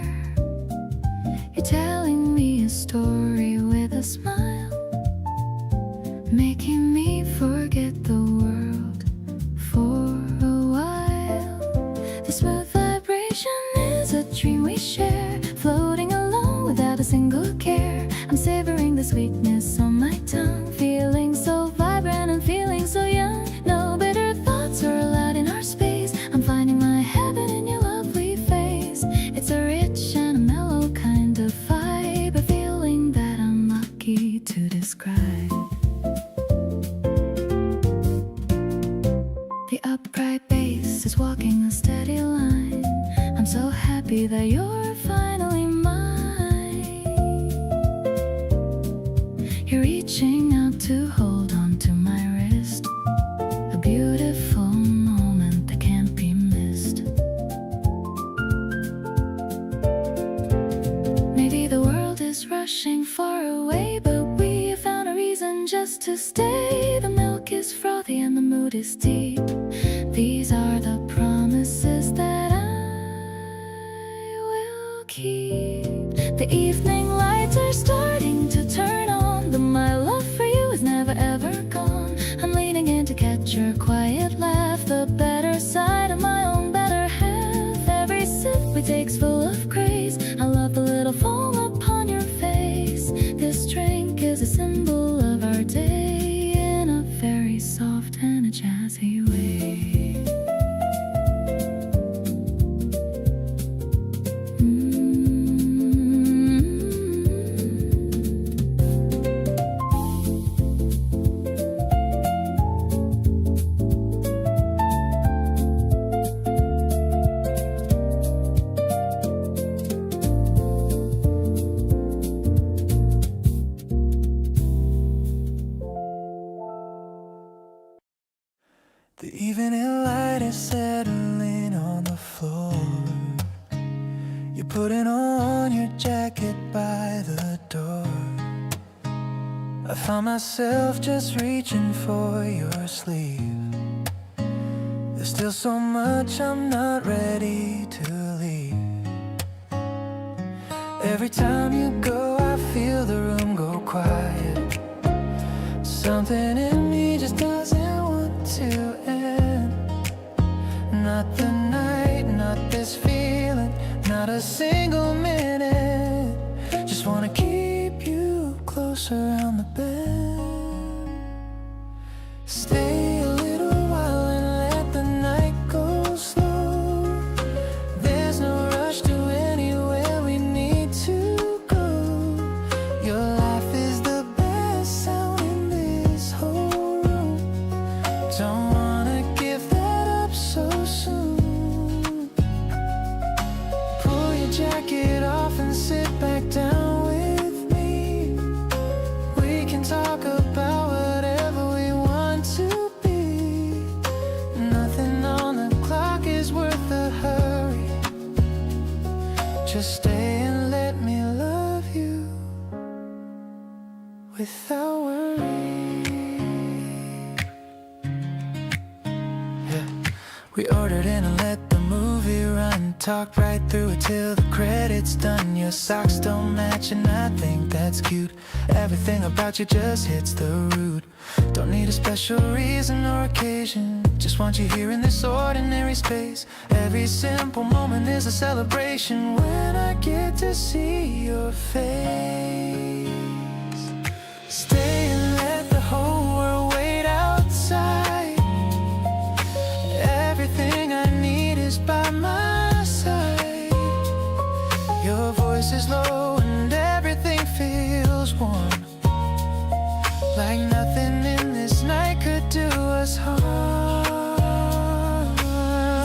You're telling me a story with a smile, making me forget the world for a while. The smooth vibration is a dream we share, floating along without a single care. I'm savoring the sweetness on my tongue, feeling so vibrant and feeling so young. No better thoughts are allowed in our space. I'm finding my heaven in your lovely face. It's a rich and a mellow kind of vibe, a feeling that I'm lucky to describe. The upright bass is walking a steady line. I'm so happy that you're finally mine. You're reaching out to hold on to my wrist, a beautiful moment that can't be missed. Maybe the world is rushing far away, but we found a reason just to stay. The milk is frothy and the mood is deep. These are the promises that I will keep. The evening lights are starting to turn symbol of our day in a very soft and a jazzy way. The evening light is settling on the floor. You're putting on your jacket by the door. I found myself just reaching for your sleeve. There's still so much I'm not ready to leave. Every time you go, I feel the room go quiet. Something in me just doesn't want to end. Not the night, not this feeling, not a single minute. Just wanna keep you close around the bend. Stay a little while and let the night go slow. There's no rush to anywhere we need to go. Your life is the best sound in this whole room. Don't wanna give that up so soon. Pull your jacket off and sit back down with me. We can talk about whatever we want to be. Nothing on the clock is worth the hurry. Just stay and let me love you without worry. Yeah. We ordered in and let the movie run. Talked right through it till the credits done. Your socks don't match and I think that's cute. Everything about you just hits the root. Don't need a special reason or occasion. Just want you here in this ordinary space. Every simple moment is a celebration when I get to see your face. Stay and let the whole world wait outside. Everything I need is by my side. Your voice is low and everything feels warm. Like nothing in this night could do us harm.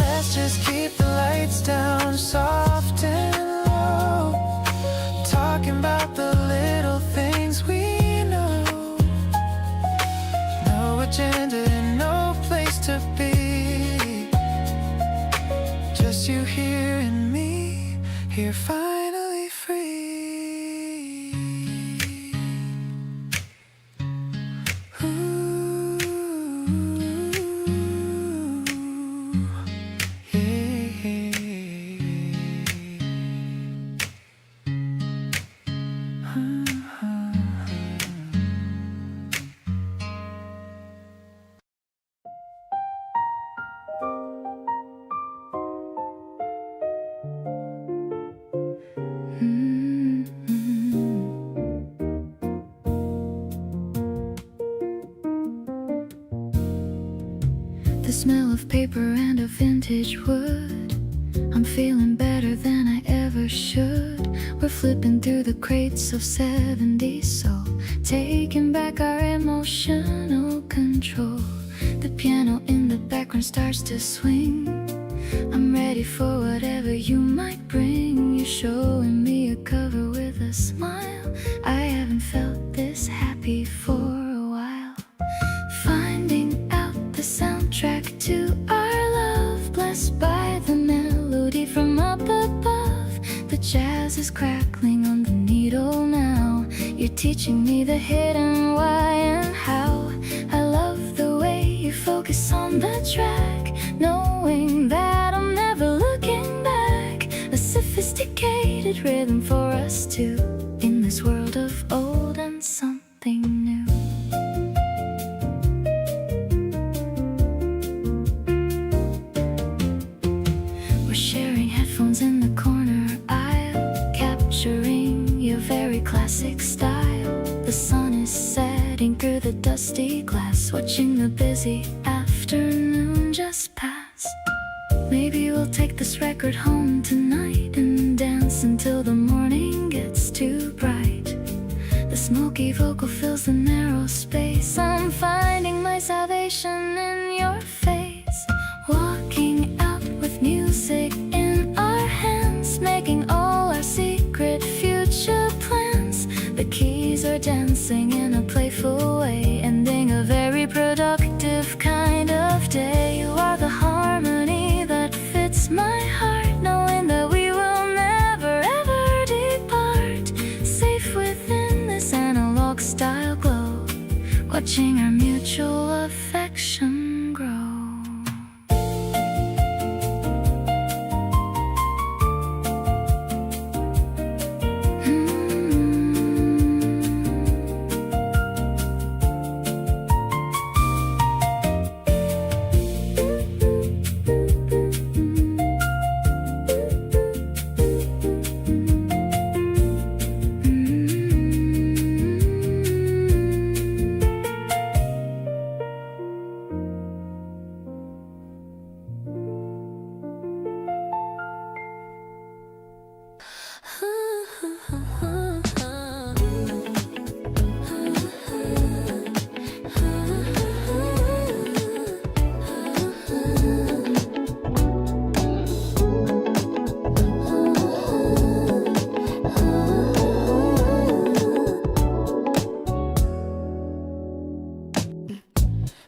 Let's just keep the lights down, soft and low. Talking about the little things we know. No agenda and no place to be. Just you here and me, here finally free. Ooh, yeah. The smell of paper and of vintage wood. I'm feeling better than I ever should. We're flipping through the crates of 70s soul, taking back our emotional control. The piano in the background starts to swing. I'm ready for whatever you might bring. You're showing me a cover with a smile. I haven't felt this happy for a while. Finding out the soundtrack to our love, blessed by the melody from up above. The jazz is crackling on the needle now. You're teaching me the hidden why and how. I love the way you focus on the track, knowing that I'm never looking back. A sophisticated rhythm for us two, in this world of old and something new. We're sharing headphones in the corner aisle, capturing your very classic style. The sun is setting through the dusty glass, watching the busy afternoon just pass. Maybe we'll take this record home tonight and dance until the morning gets too bright. The smoky vocal fills the narrow space. I'm finding my salvation in your face. Walking out with music in our hands, making all our secret future plans. The keys are dancing in a playful way, ending a very productive kind of day. You are the harmony that fits my heart, knowing that we will never ever depart. Safe within this analog style glow, watching our mutual affection grow.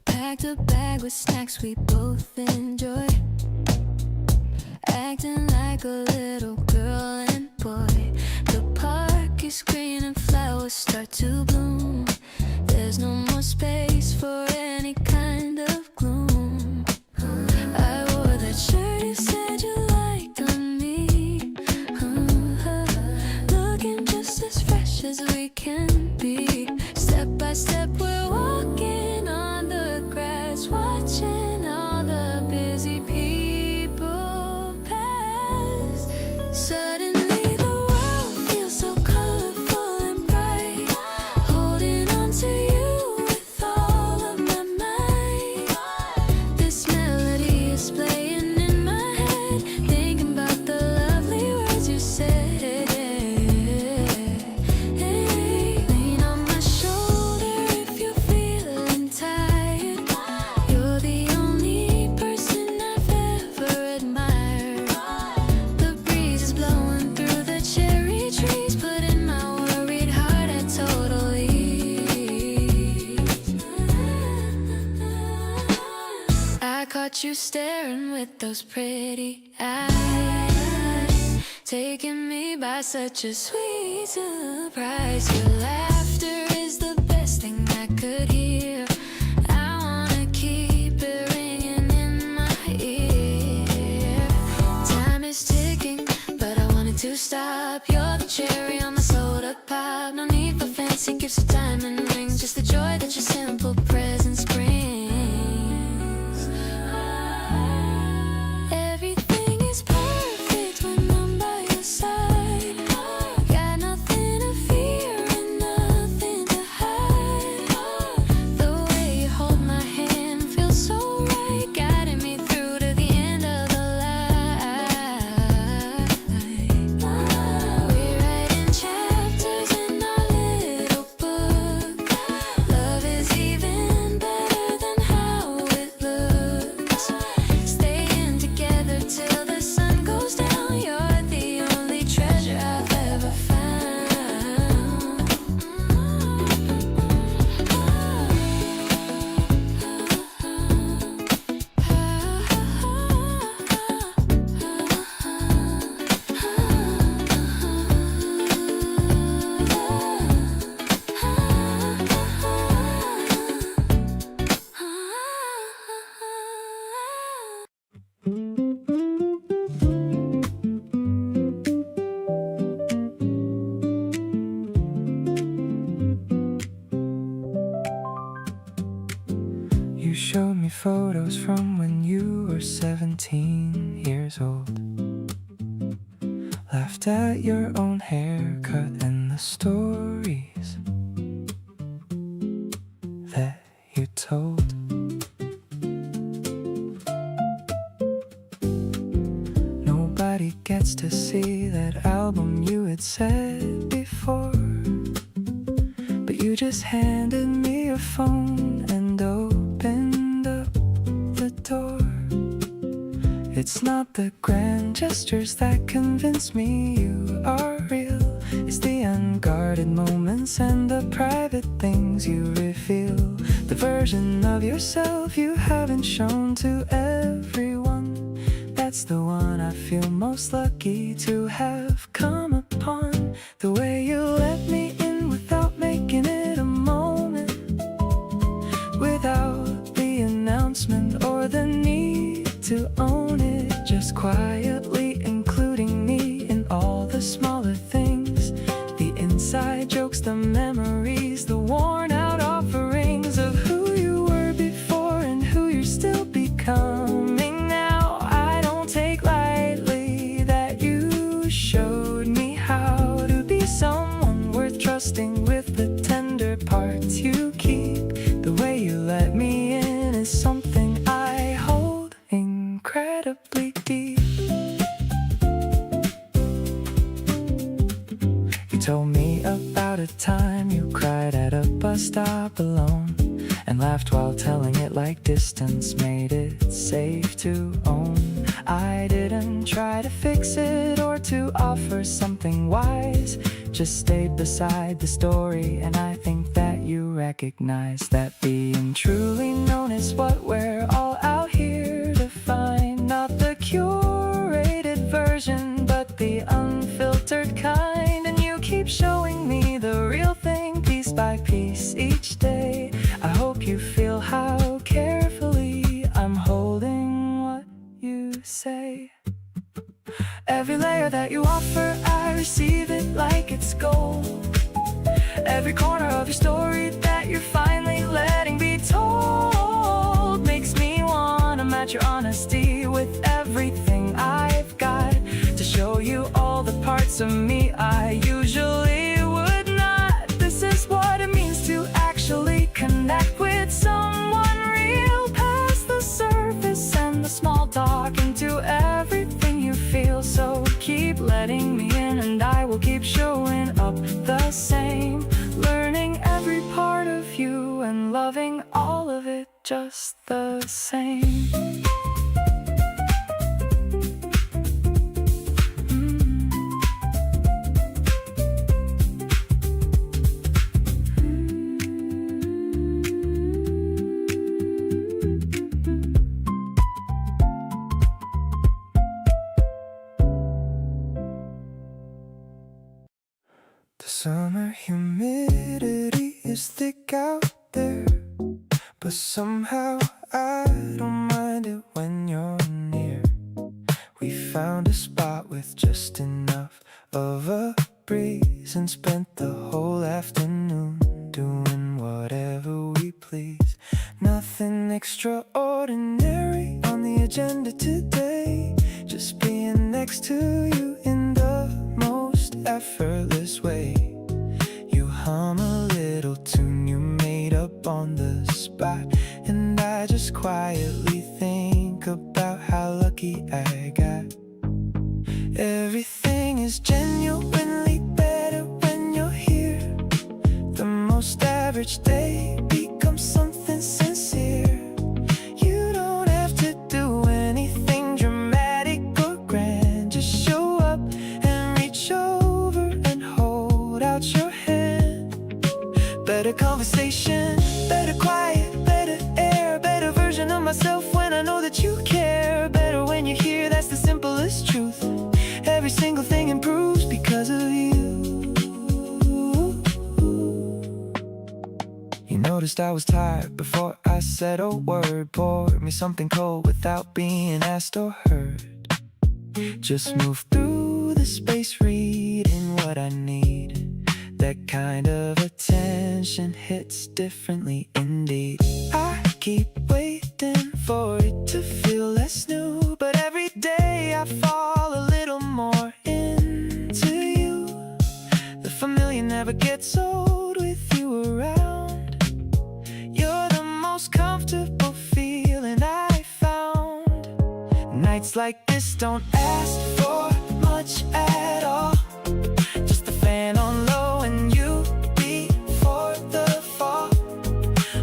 Packed a bag with snacks we both enjoy, acting like a little girl and boy. The park is green and flowers start to bloom. There's no more space for any kind of gloom. I wore that shirt you said you liked on me, looking just as fresh as we can be. Step by step we're walking on the grass, watching all the busy people pass. Suddenly the world feels so colorful and bright, holding on to you with all of my might. This melody is playing in my head, thinking about the lovely words you said. Lean on my shoulder if you're feeling tired. You're the only person I've ever admired. The breeze is blowing through the cherry trees, putting my worried heart at total ease. I caught you staring with those pretty eyes, taking me by such a sweet surprise. Your laughter is the best thing I could hear. I wanna keep it ringing in my ear. Time is ticking, but I wanted to stop. You're the cherry on my soda pop. No need for fancy gifts or diamond rings, just the joy that your simple presence brings. Everything is perfect when I'm by your side. Got nothing to fear and nothing to hide. The way you hold my hand feels so right, guiding me through to the end of the line. We're writing chapters in our little book. Love is even better than how it looks. Staying together till the sun goes down. You're the only treasure I've ever found. You showed me photos from when you were 17 years old. Laughed at your own haircut and the stories that you told. Nobody gets to see that album you had said before, but you just handed me your phone and opened up the door. It's not the grand gestures that convince me you are real. It's the unguarded moments and the private things you reveal. The version of yourself you haven't shown to everyone. That's the one I feel most lucky to have come upon. The way you let me in without making it a moment, without the announcement or the need to own it, just quietly including me in all the smaller things, the inside jokes, the memories, the worn out offerings of who you were before and who you're still becoming now. I don't take lightly that you showed me how to be someone worth trusting with the tender parts you keep. The way you let me in is something I hold incredibly deep. You told me about a time you cried at a bus stop alone, and laughed while telling it like distance made it safe to own. I didn't try to fix it or to offer something wise, just stayed beside the story, and I think that you recognize that being truly known is what we're all out here to find. Not the curated version, but the unfiltered kind. And you keep showing me the real thing piece by piece each day. I hope you feel how carefully I'm holding what you say. Every layer that you offer, I receive it like it's gold. Every corner of your story that you're finally letting be told makes me wanna match your honesty with everything I've got, to show you all the parts of me I usually would not. This is what it means to actually connect with someone real, past the surface and the small talk, into everything you feel. So keep letting me in and I will keep showing up the same, learning every part of you and loving all of it just the same. The summer humidity is thick out there, but somehow I don't mind it when you're near. We found a spot with just enough of a breeze and spent the whole afternoon doing whatever we please. Nothing extraordinary on the agenda today, just being next to you in the most effortless way. You hum a little tune you made up on the spot, and I just quietly think about how lucky I got. Everything is genuinely better when you're here. The most average day becomes something sincere. You don't have to do anything dramatic or grand, just show up and reach over and hold out your hand. Better conversation, better quiet, better air, better version of myself when I know that you care. Better when you're here, that's the simplest truth. Every single thing improves because of you. You noticed I was tired before I said a word. Poured me something cold without being asked or heard. Just move through the space, reading what I need. That kind of attention hits differently indeed. I keep waiting for it to feel less new, but every day I fall a little more into you. The familiar never gets old with you around. You're most comfortable feeling I found. Nights like this don't ask for much at all. Just the fan on low and you before the fall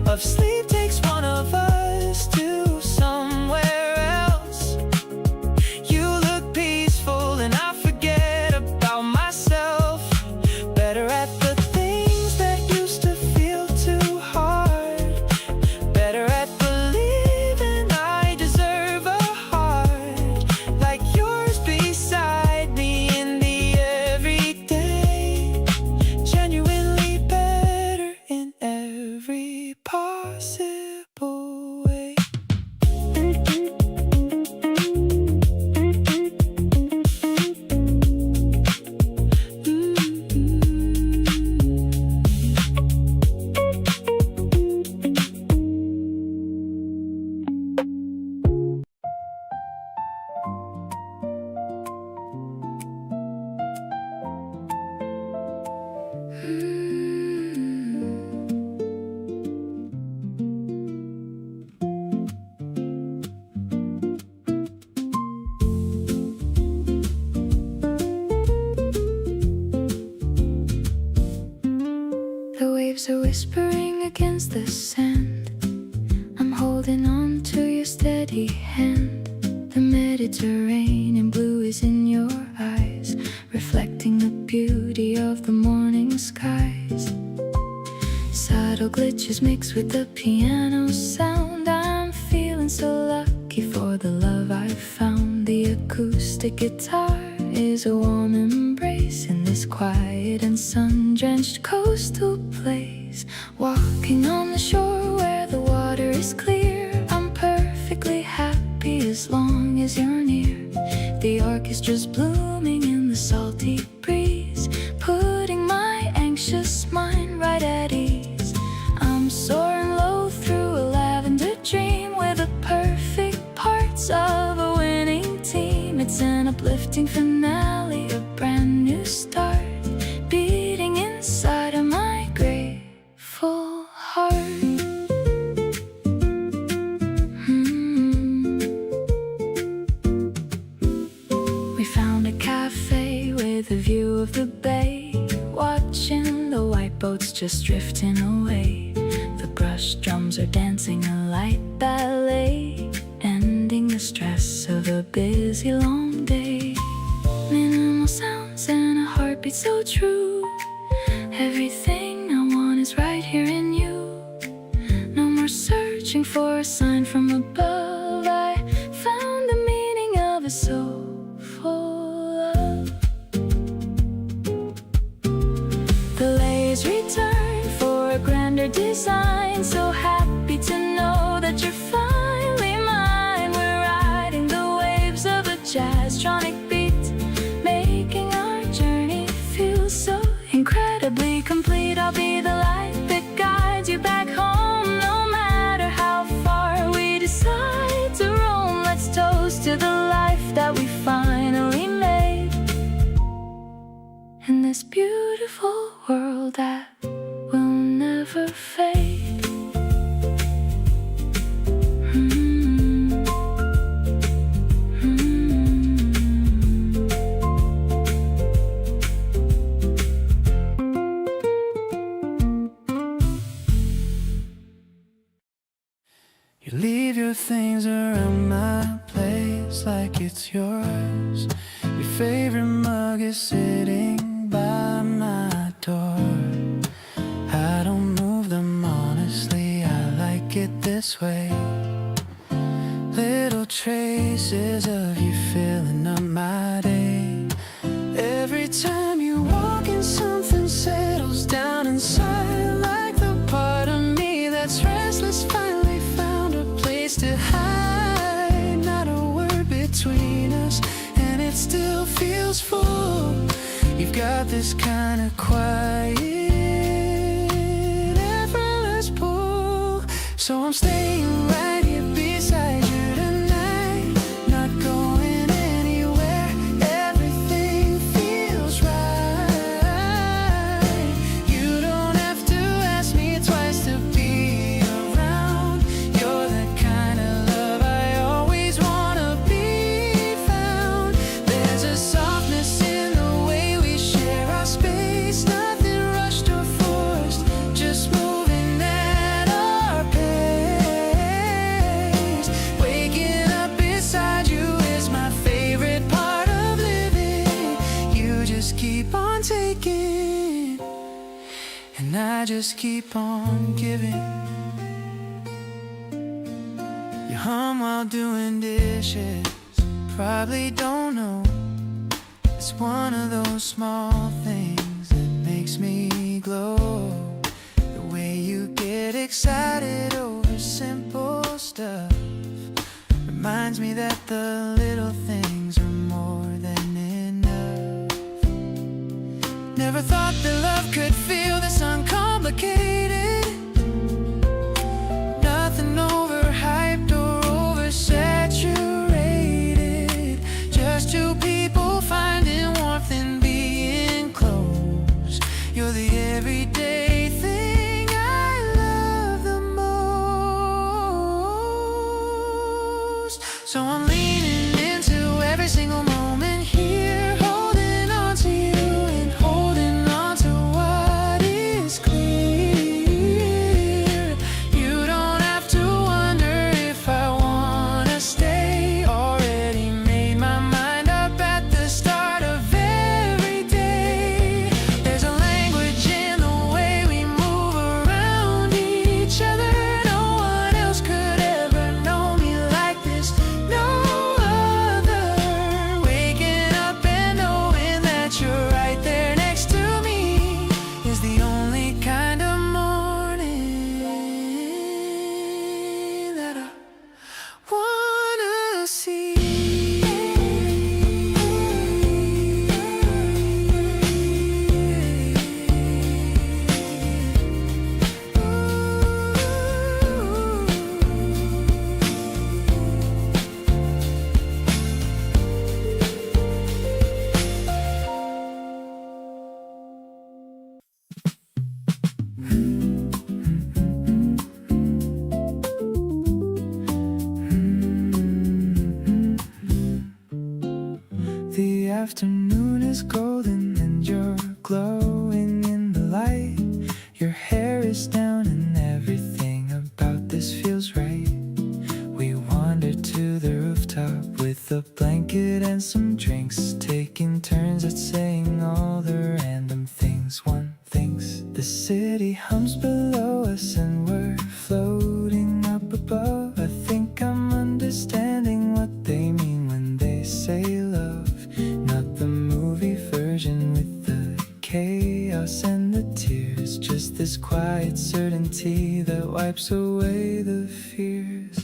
of sleep takes one of us to somewhere else. You look peaceful and I forget about myself. Better at the things that used to feel too hard. Better at believing I deserve a heart like yours beside me in the everyday. Genuinely better in every possible way. The waves are whispering against the sand. I'm holding on to your steady hand. The Mediterranean blue is in your eyes, reflecting the beauty of the morning skies. Subtle glitches mix with the piano sound. I'm feeling so lucky for the love I've found. The acoustic guitar is a warm embrace in this quiet and sun-drenched coastal place. Walking on the shore where the water is clear, I'm perfectly happy as long as you're near. The orchestra's blooming in the salty breeze, putting my anxious mind right at ease. I'm soaring low through a lavender dream with the perfect parts of a winning team. It's an uplifting finale, a brand new start, beating inside of my grateful heart. We found a cafe with a view of the bay, watching the white boats just drifting away. The brush drums are dancing a light ballet, ending the stress of a busy long day. Minimal sounds and a heartbeat so true. Everything I want is right here in you. No more searching for a sign from above. I found the meaning of a soulful love. The layers return for a grander design. So happy to know that you're finally mine. We're riding the waves of a jazz-tronic beat, making our journey feel so incredibly complete. I'll be the light that guides you back home, no matter how far we decide to roam. Let's toast to the life that we finally made in this beautiful world that will never fade. You leave your things around my place like it's yours. Your favorite mug is sitting by my door. I don't move them honestly, I like it this way. Little traces of you filling up my day. Every time you walk in, something settles down inside, like the part of me that's restless finally found a place to hide. Not a word between us, and it still feels full. You've got this kind of quiet, effortless pull. So I'm staying right here beside you tonight, not going anywhere. Everything feels right. You don't have to ask me twice to be around. just keep on giving. You hum while doing dishes, probably don't know. It's one of those small things that makes me glow. The way you get excited over simple stuff reminds me that the little things are more than enough. Never thought that love could feel this uncomplicated. Nothing overhyped or oversaturated. Just two people finding warmth in being close. You're the everyday thing I love the most. So I'm leaning into every single moment here, holding on to you and holding on to what is clear. You don't have to wonder if I wanna stay. Already made my mind up at the start of every day. There's a language in the way we move around each other. No one else could ever know me like this. No other. Waking up and knowing that you're right there next to me is the only kind of morning that I wanna see. The afternoon is golden and you're glowing in the light. Your hair is down and everything about this feels right. We wandered to the rooftop with a blanket and some drinks, taking turns at saying all the random things one thinks. The city hums below us and we're floating up above. I think I'm understanding what they mean when they say love. Not the movie version with the chaos and the tears, just this quiet certainty that wipes away the fears.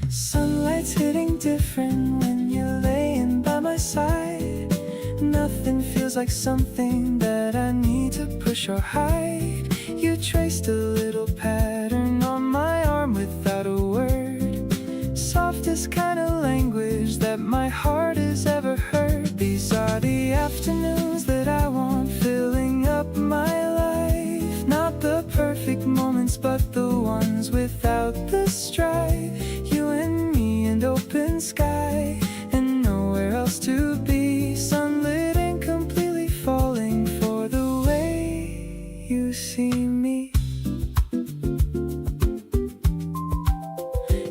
Sunlight's hitting different when you're laying by my side. Nothing feels like something that I need to push or hide. You traced a little pattern on my arm without a word. Softest kind of language that my heart has ever heard. These are the afternoons that I want filling up my life. Not the perfect moments, but the ones without the strife. You and me and open sky and nowhere else to be. Sunlit and completely falling for the way you see me.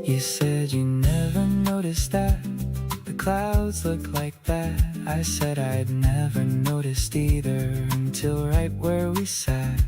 You said you never noticed that the clouds look like that. I said I'd never noticed either until right where we sat.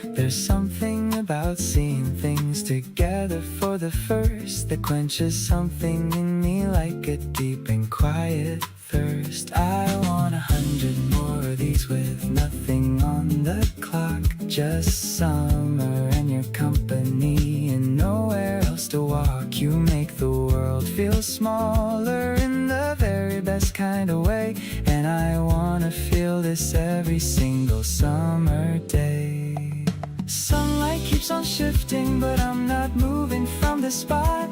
There's something about seeing things together for the first that quenches something in me like a deep and quiet thirst. I want 100 more of these with nothing on the clock. Just summer and your company and nowhere else to walk. You make the world feel smaller in the very best kind of way. And I wanna feel this every single summer day. Sunlight keeps on shifting, but I'm not moving from the spot.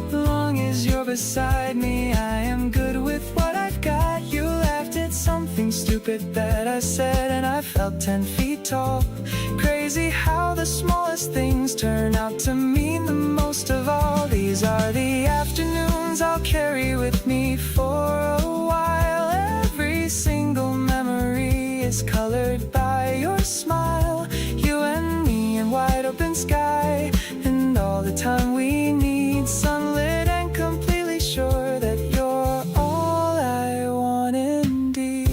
As long as you're beside me, I am good with what I've got. You laughed at something stupid that I said, and I felt 10 feet tall. Crazy how the smallest things turn out to mean the most of all. These are the afternoons I'll carry with me for a while. Every single memory is colored by your smile. You and me in wide open sky, and all the time we need. Sunlit and completely sure that you're all I want indeed.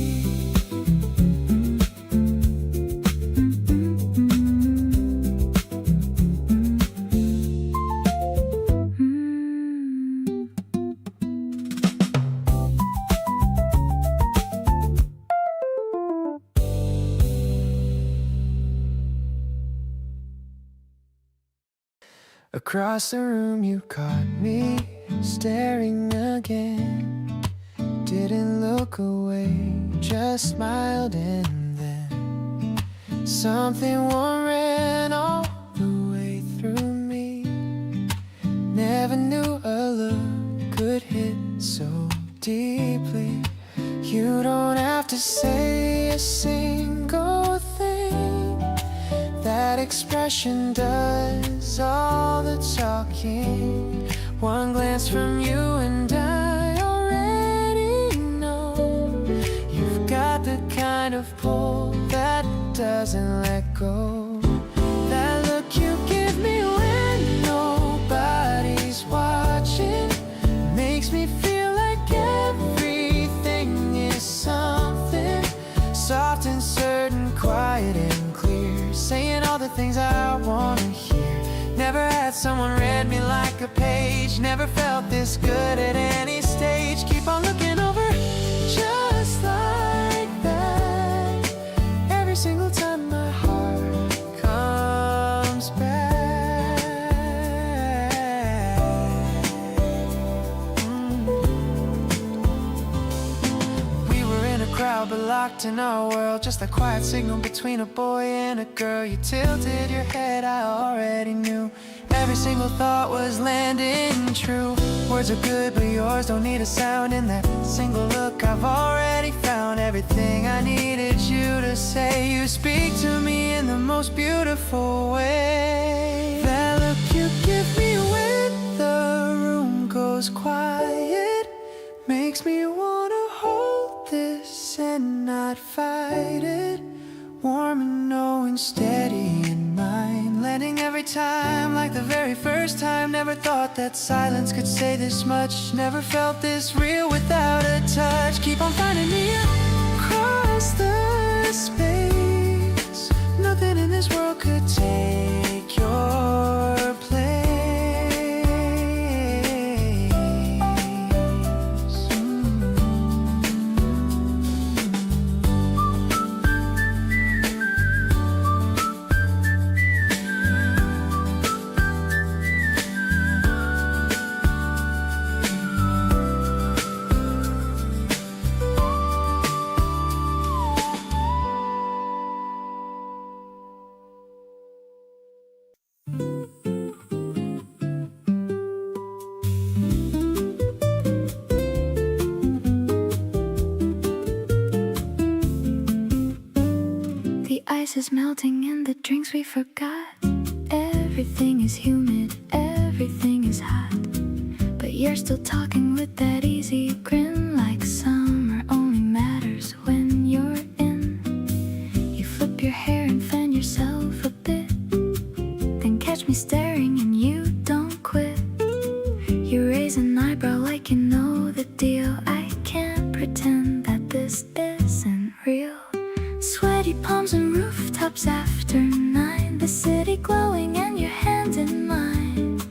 Across the room you caught me staring again. Didn't look away, just smiled, and then something warm ran all the way through me. Never knew a look could hit so deeply. You don't have to say a single thing. That expression does all the talking. One glance from you and I already know you've got the kind of pull that doesn't let go. That look you give me when nobody's watching makes me feel like everything is something soft and certain, quiet and clear, saying all the things I wanna hear. Never had someone read me like a page, never felt this good at any stage. Keep on looking over, just like that. Every single time my heart comes back. We were in a crowd but locked in our world, just a quiet signal between a boy and a girl. You tilted your head, I already knew. Every single thought was landing true. Words are good but yours don't need a sound. In that single look I've already found everything I needed you to say. You speak to me in the most beautiful way. That look you give me when the room goes quiet makes me wanna hold this and not fight it. Warm and knowing, steady in mind, landing every time like the very first time. Never thought that silence could say this much, never felt this real without a touch. Keep on finding me across the space. Nothing in this world could take your place. The ice is melting in the drinks we forgot. Everything is humid, everything is hot. But you're still talking with that easy grin, like summer only matters when you're in. You flip your hair and fan yourself a bit, then catch me staring and you don't quit. You raise an eyebrow like you know the deal. I can't pretend that this isn't real. Sweaty palms and rooftops after 9, the city glowing and your hand in mine.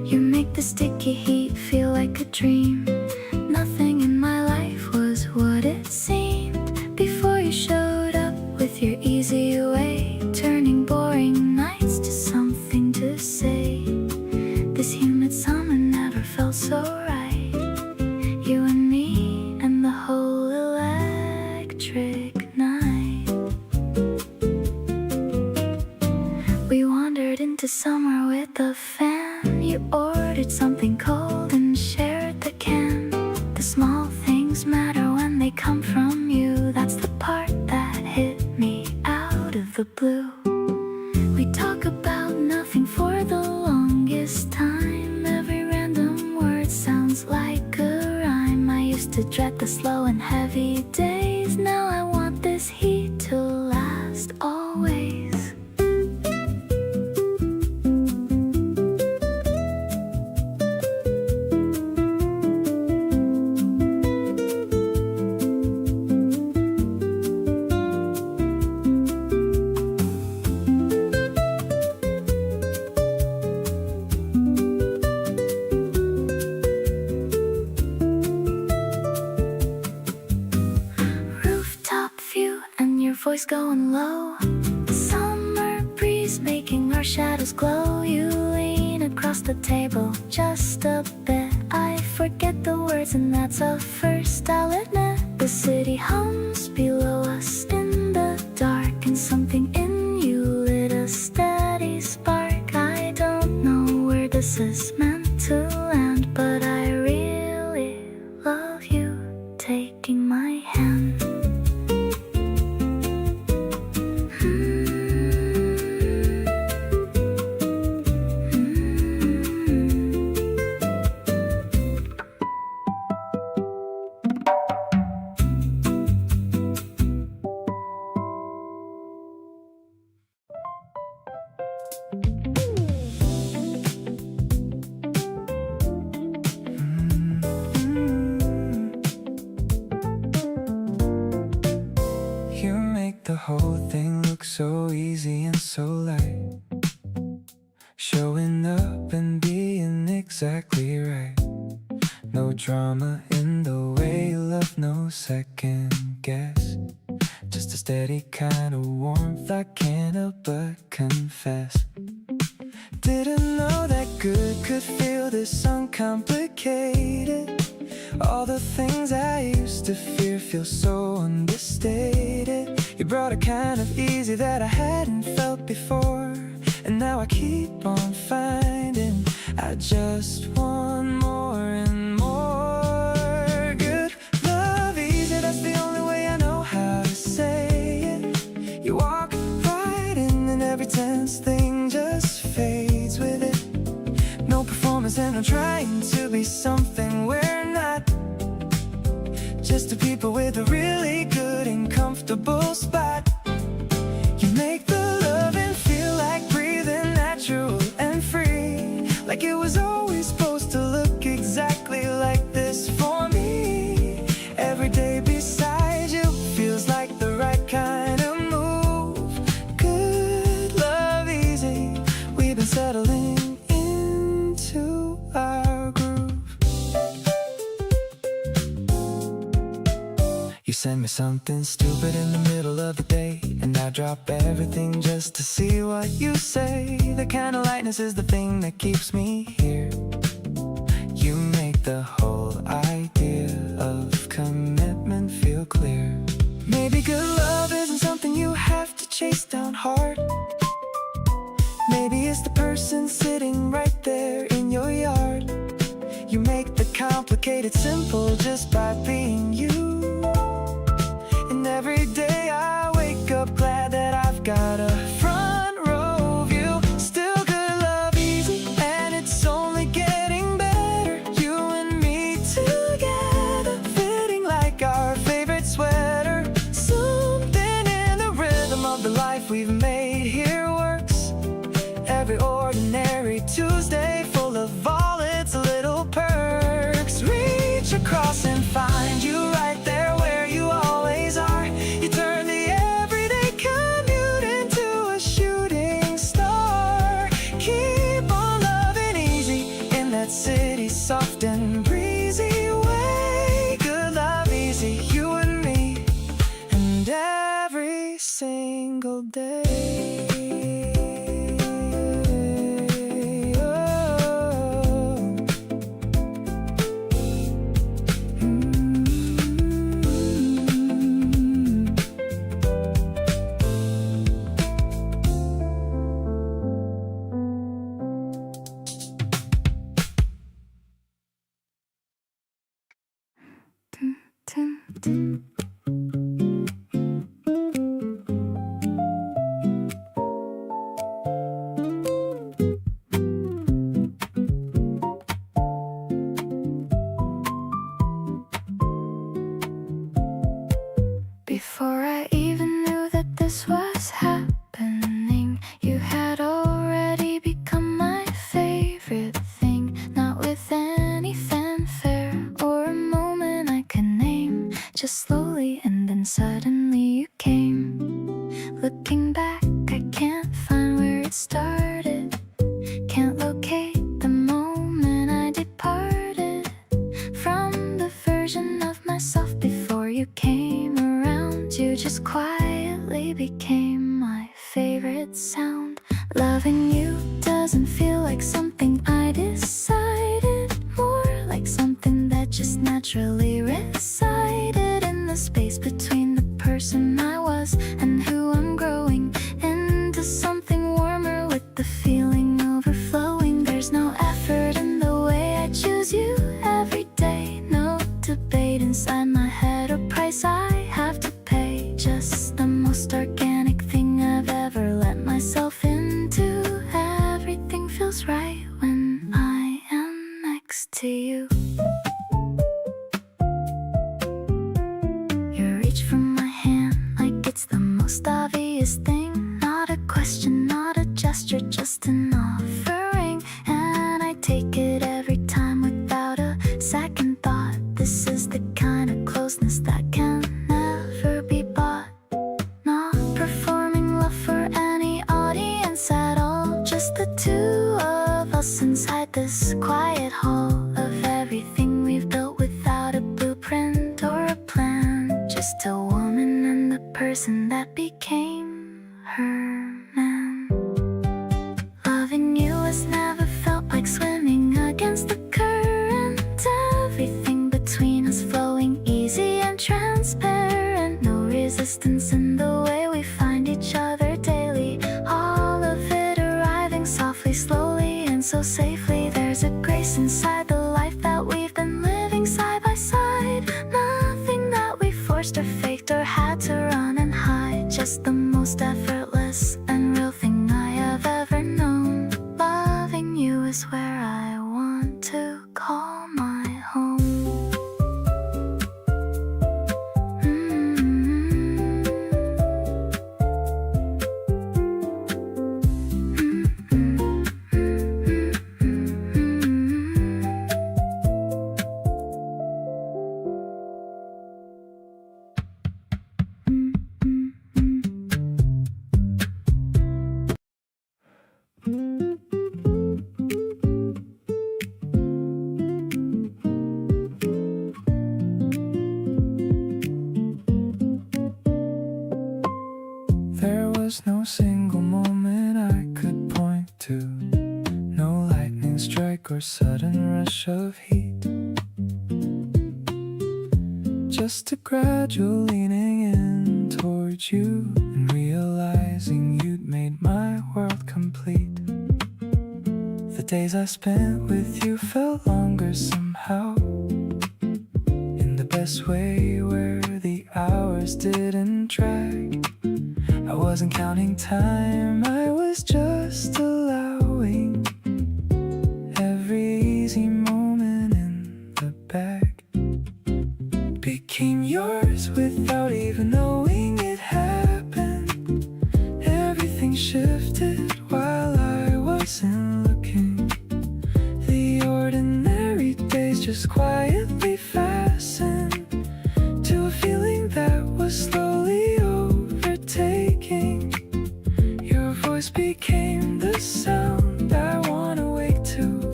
You make the sticky heat feel like a dream. Nothing in my life was what it seemed before you showed up with your easy way, turning boring nights to something to say. This humid summer never felt so right. You and me and the whole electric night. We wandered into summer with a fan. You ordered something cold and shared the can. The small things matter when they come from you. That's the part that hit me out of the blue. We talk about nothing for the longest time. Every random word sounds like a rhyme. I used to dread the slow and heavy days. Now I want this heat to last always. Voice going low, summer breeze making our shadows glow. You lean across the table just a bit. I forget the words and that's a first, I'll admit. The city hums below us in the dark, and something in you lit a steady spark. I don't know where this is meant to land, but I really love you taking my hand. You make the whole thing look so easy and so light, showing up and being exactly right. No drama in the way you love, no second guess. Just a steady kind of warmth I can't help but confess. Didn't know that good could feel this uncomplicated. All the things I used to fear feel so understated. You brought a kind of easy that I hadn't felt before, and now I keep on finding I just want more and more. Good love easy, that's the only way I know how to say it. You walk right in and every tense thing just fades with it. No performance and no trying to be something we're not. Just two people with a really good and comfortable spot. You make the loving feel like breathing natural and free, like it was always supposed to look exactly like this for me. Every day beside you feels like the right kind of move. Good love easy, we've been settling into our groove. You send me something stupid in the middle of the day, and I drop everything just to see what you say. The kind of lightness is the thing that keeps me here. You make the whole idea of commitment feel clear. Maybe good love isn't something you have to chase down hard. Maybe it's the person sitting right there in your yard. You make the complicated simple just by being you. And every day I wake up glad that I've got a front row view. Still good love easy, and it's only getting better. You and me together, fitting like our favorite sweater. Something in the rhythm of the life we've made here works. Every ordinary Tuesday full of all its little perks. Reach across and find you right there where you always are. You turn the everyday commute into a shooting star. Keep on loving easy in that city, soft and breezy way. Good love easy, you and me, and every single day. Before I even knew that this was happening, you had already become my favorite thing. Not with any fanfare or a moment I could name, just slowly and then suddenly you came. Looking back, I can't find where it started. Can't locate the moment I departed from the version of myself before you came around. You just quietly became my favorite sound. Loving you doesn't feel like something I feels right when I am next to you. You reach for my hand like it's the most obvious thing. Not a question, not a gesture, just an offering. And I take it every time without a second thought. This is the kind of closeness that can never be bought. Not performing love for any audience at all. Just the two of us inside this quiet hall of everything we've built without a blueprint or a plan. Just a woman and the person that became her man. Loving you has never felt like swimming against the current. Everything between us flowing easy and transparent. No resistance in the way we find each other daily. All of it arriving softly, slowly, and so safely. There's a grace inside the life that we've been living side by side. Nothing that we forced or faked or had to run and hide. Just the most effortless and real thing I have ever known. Loving you is where I want to call my home. There was no single moment I could point to. No lightning strike or sudden rush of heat. Just a gradual leaning in towards you and realizing you'd made my world complete. The days I spent with you felt longer somehow, in the best way where the hours didn't drag. I wasn't counting time, I was just allowing every easy moment in the bag. Became yours without even knowing it happened. Everything shifted while I wasn't looking. The ordinary days just quietly fastened to a feeling that was slowly overtaking. Your voice became the sound I wanna wake to.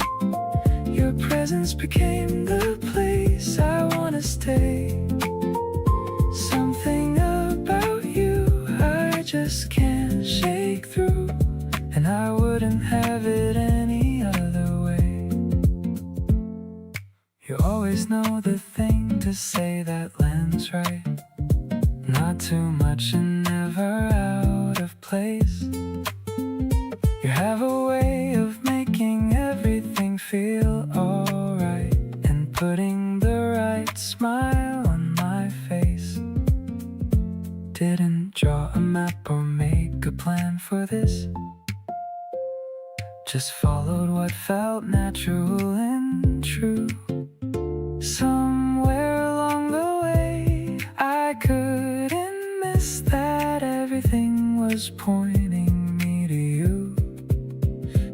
Your presence became the place I wanna stay. Something about you I just can't shake through, and I wouldn't have it any other way. You always know the thing to say that lands right. Not too much and never out of place. You have a way of making everything feel alright, and putting the right smile on my face. Didn't draw a map or make a plan for this. Just followed what felt natural and true. Somewhere along the way I couldn't miss that everything was pointing me to you.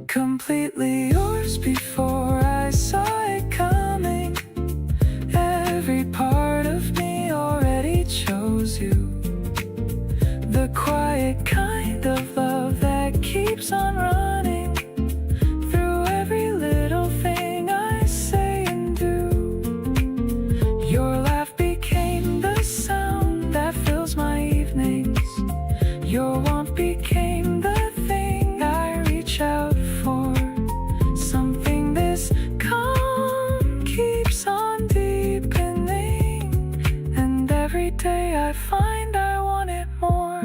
Completely yours before I saw it coming. Every part of me already chose you. The quiet kind of love that keeps on running through every little thing I say and do. Your laugh became the sound that fills my evenings. Your warmth became the thing I reach out for. Something this calm keeps on deepening, and every day I find I want it more.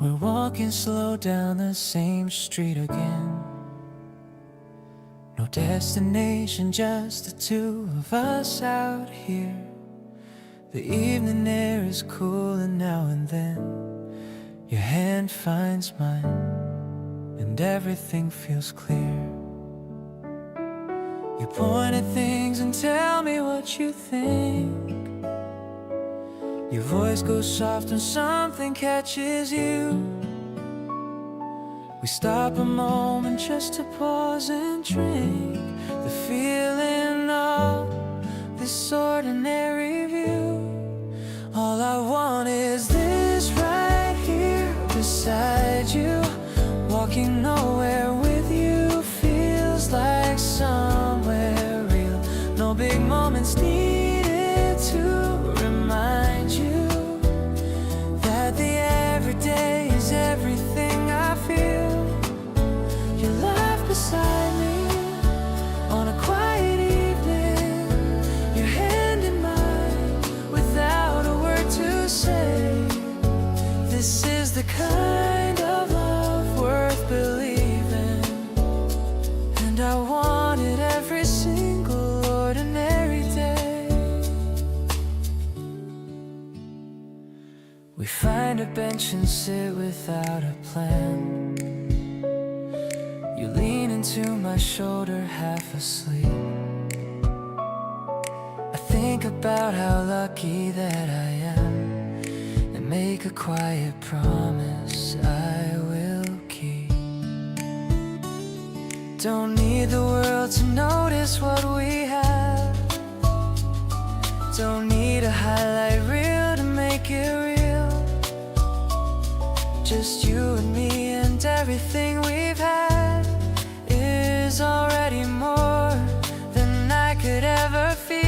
We're walking slow down the same street again. No destination, just the two of us out here. The evening air is cool and now and then your hand finds mine and everything feels clear. You point at things and tell me what you think. Your voice goes soft when something catches you. We stop a moment just to pause and drink the feeling of this ordinary view. All I want is this right here beside you. Walking nowhere with you feels like somewhere real. No big moments needed to remind you that the everyday is everything I feel. You laugh beside me on a quiet evening, your hand in mine without a word to say. This is the kind of love worth believing, and I want it every single ordinary day. We find a bench and sit without a plan. You lean into my shoulder half asleep. I think about how lucky that I am and make a quiet promise I will keep. Don't need the world to notice what we have. Don't need a highlight reel to make it real. Just you and me and everything we've had is already more than I could ever feel.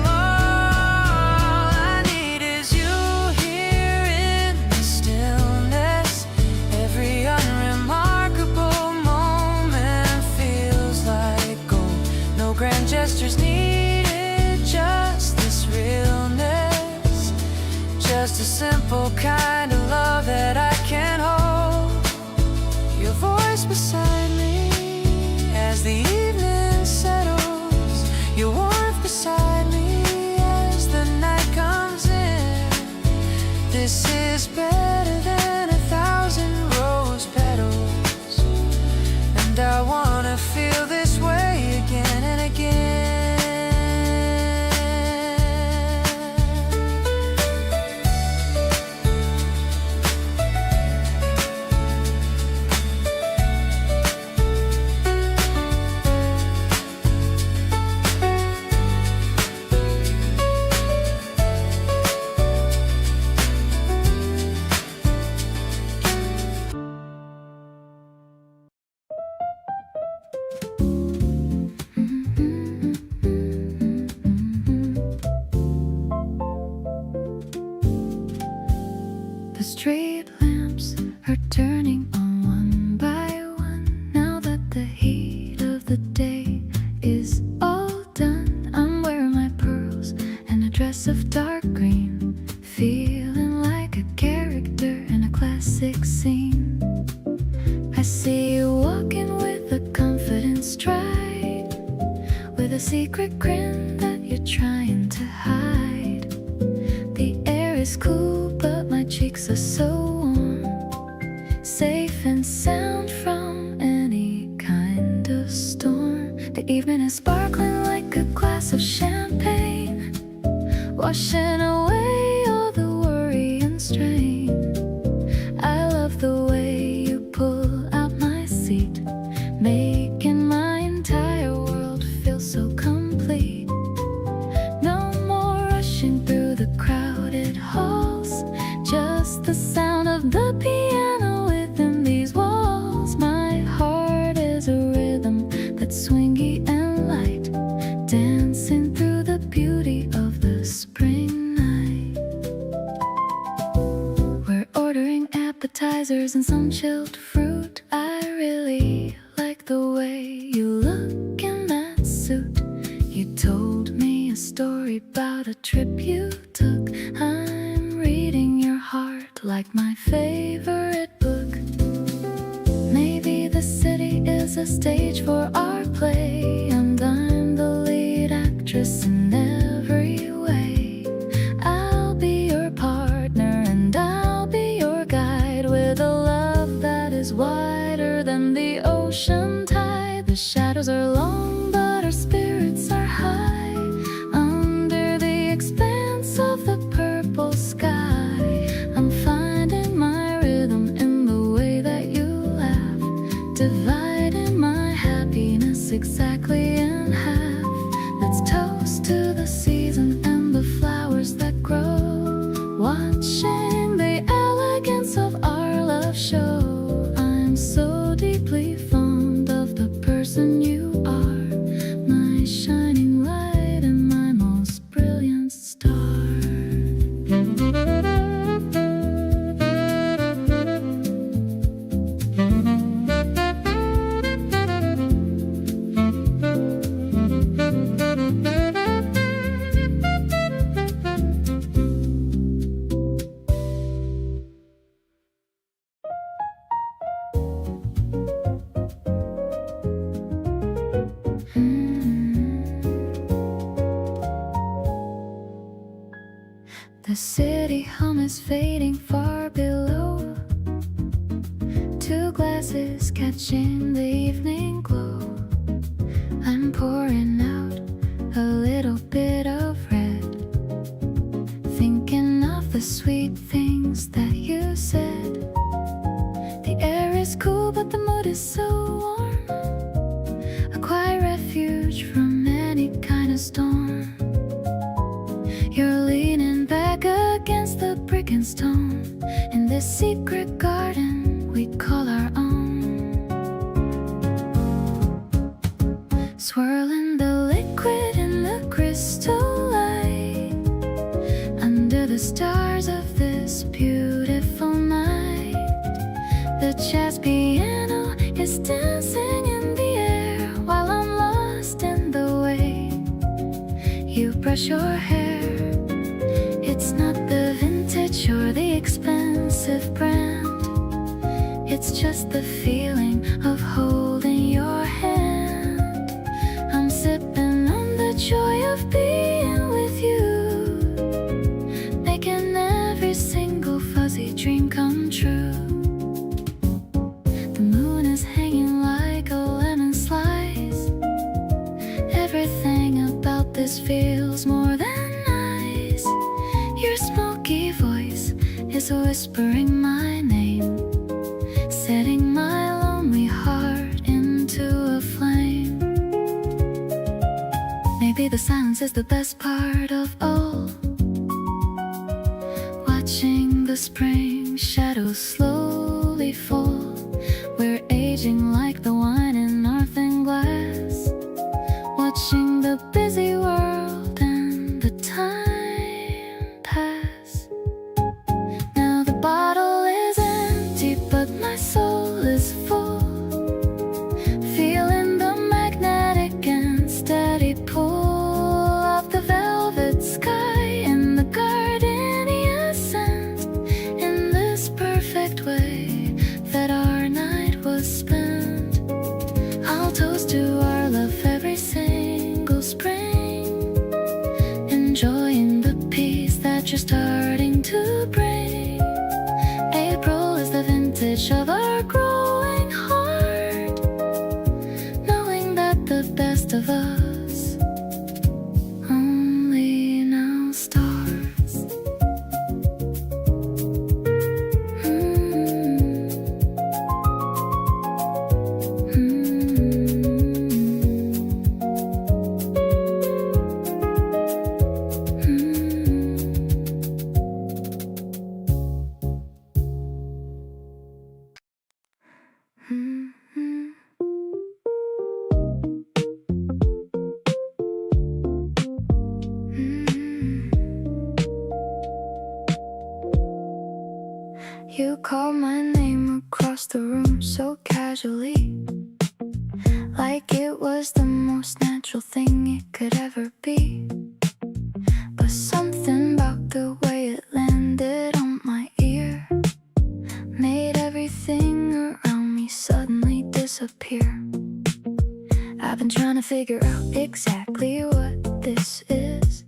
All I need is you here in the stillness. Every unremarkable moment feels like gold. No grand gestures needed, just this realness. Just a simple kind of love that I can hold. Your voice beside me as the evening settles. Your warmth beside me as the night comes in. This is better than 1,000 rose petals, and I wanna feel this way again and again. The street lamps are turning on one by one. Now that the heat of the day is all done, I'm wearing my pearls and a dress of dark green, feeling like a character in a classic scene. I see you walking with a confident stride, with a secret grin that you're trying to hide. The air is cool, but my cheeks are so warm, safe and sound from any kind of storm. The evening is sparkling like a glass of champagne, washing away all the worry and strain. I love the way you pull out my seat, making my entire world feel so complete. No more rushing through the crowded halls, just the sound of the piano within these walls. My heart is a rhythm that's swingy and light, dancing through the beauty of the spring night. We're ordering appetizers and some chilled fruit. I really like the way you look in that suit. You told me a story about a trip you took. I'm reading your heart like my favorite book. Maybe the city is a stage for our play, and I'm the lead actress in every way. I'll be your partner and I'll be your guide, with a love that is wider than the ocean tide. The shadows are long but our spirits are high, under the expanse of the purple sky. I'm finding my rhythm in the way that you laugh, dividing my happiness exactly in half. Let's toast to the season and the flowers that grow, watching the elegance of our love show. I'm so deeply fond of the person you are, my shining light and my most brilliant star. The city hum is fading far below, two glasses catching the evening glow. I'm pouring out a little bit of red, thinking of the sweet things that you said. The air is cool but the mood is so warm, a quiet refuge from any kind of storm. You're leaning back against the brick and stone, in this secret garden we call our own. Swirling the liquid in the crystal light, under the stars of this beautiful night. The jazz piano is dancing in the air, while I'm lost in the way you brush your hair. It's not the vintage or the expensive brand, it's just the feeling of holding your hand. I'm sipping on the joy of being with you, making every single fuzzy dream come true. The moon is hanging like a lemon slice, everything about this feels more than nice. Your smoky voice is whispering my name, setting my lonely heart into a flame. Maybe the silence is the best part of all, watching the spring shadows slowly fall. We're aging like the wine in our thin glass, watching the busy world and the time pass. Now the bottle is empty but my soul is full, feeling the magnetic and steady pull of the velvet sky and the gardenia scent, in this perfect way that our night was spent. I'll toast to our love every single spring, enjoying the peace that you're starting to bring. April is the vintage of our growing heart, knowing that the best of us only now starts. You called my name across the room so casually, like it was the most natural thing it could ever be. But something about the way it landed on my ear disappear. I've been trying to figure out exactly what this is,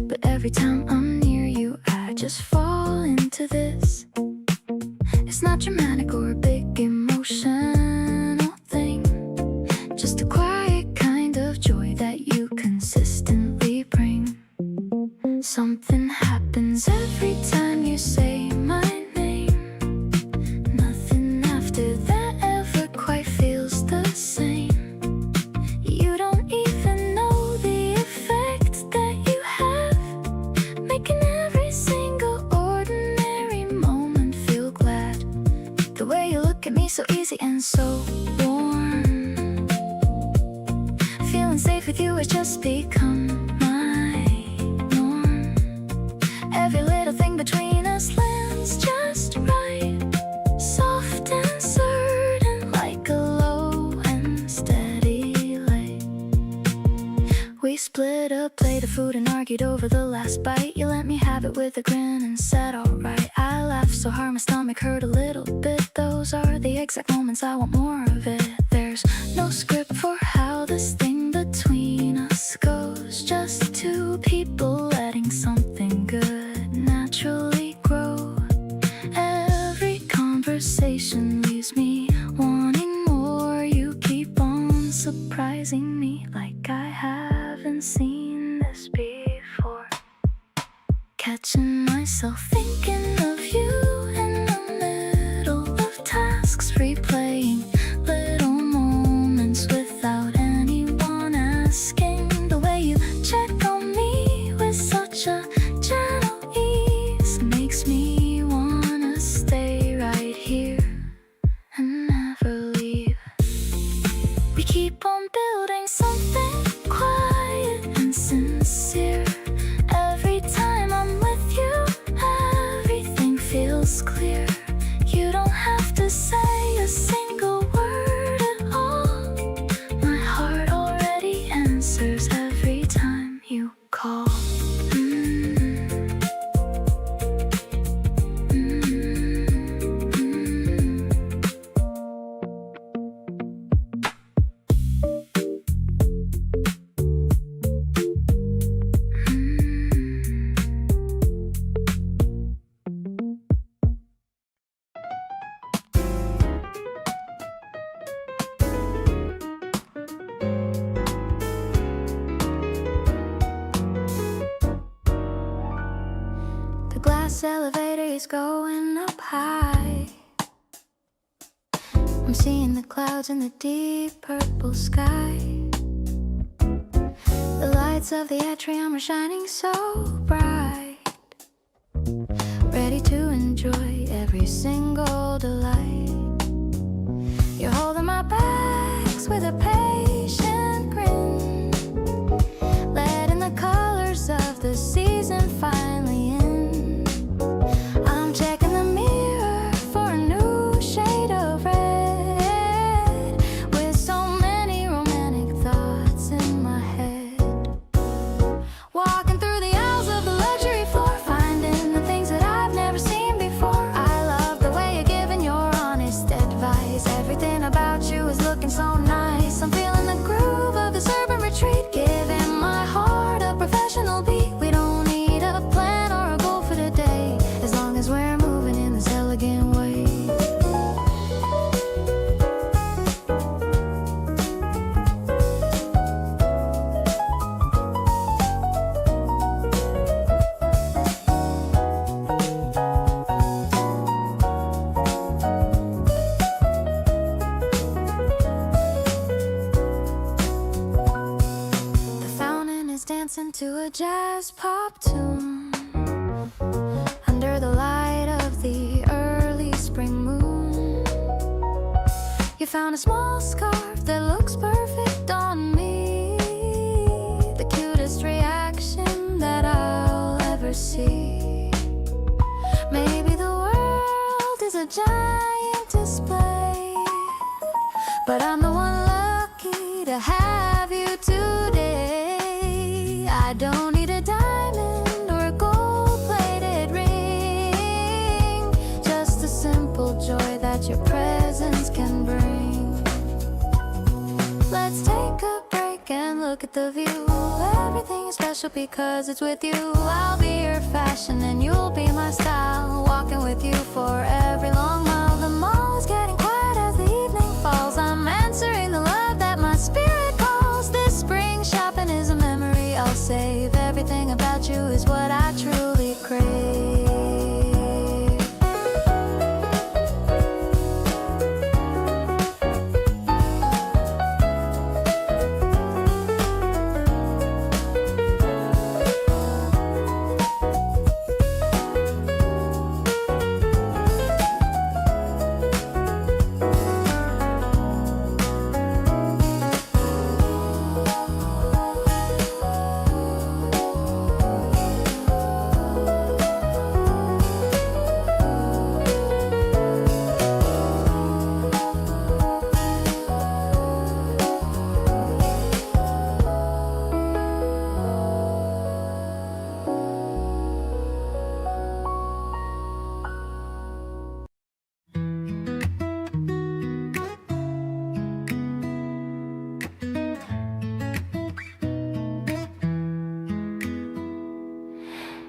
but every time I'm near you I just fall into this. It's not dramatic or a big emotional thing, just a quiet kind of joy that you consistently bring. Something happens every time you say my name. Nothing after that ever quite feels the same. You don't even know the effect that you have, making every single ordinary moment feel glad. The way you look at me, so easy and so warm. Feeling safe with you has just become my norm. Every little thing between us lands just right, soft and certain like a low and steady light. We split a plate of food and argued over the last bite. You let me have it with a grin and said alright. I laughed so hard my stomach hurt a little bit. Those are the exact moments I want more of it. There's no script for how this thing between us goes, just two people letting something good naturally grow. Every conversation leaves me wanting more. You keep on surprising me like I haven't seen this before. Catching myself thinking of you in the middle of tasks, replaying little moments without anyone asking. The way you check on me with such a gentle ease makes me wanna stay right here and never leave. We keep on building something quiet and sincere. Every time I'm with you, everything feels clear. You don't have to say a single word at all. My heart already answers every time you call. The glass elevator is going up high. I'm seeing the clouds in the deep purple sky. The lights of the atrium are shining so bright, ready to enjoy every single delight. You're holding my bags with a patient grin, letting the colors of the season finally in. I'm checking the mirror for a new shade of red, with so many romantic thoughts in my head. Walking through the aisles of the luxury floor, finding the things that I've never seen before. I love the way you're giving your honest advice. Everything about you is looking so nice. I'm feeling the groove of this urban retreat, giving my heart a professional beat. We don't need a plan or a goal for today, as long as we're moving in this elegant way. The fountain is dancing to a jazz pop tune, under the light of the early spring moon. You found a small scarf that looks perfect on me, the cutest reaction that I'll ever see. Maybe the world is a giant display, but I'm the one lucky to have you today. I don't need a diamond or a gold-plated ring, just the simple joy that your presence can bring. let's take a break and look at the view. Everything is special because it's with you. I'll be your fashion and you'll be my style. Walking with you for every long mile. The mall is getting quiet as the evening falls. I'm answering the love that my spirit calls. This spring shopping is a memory I'll save. Everything about you is what I truly crave.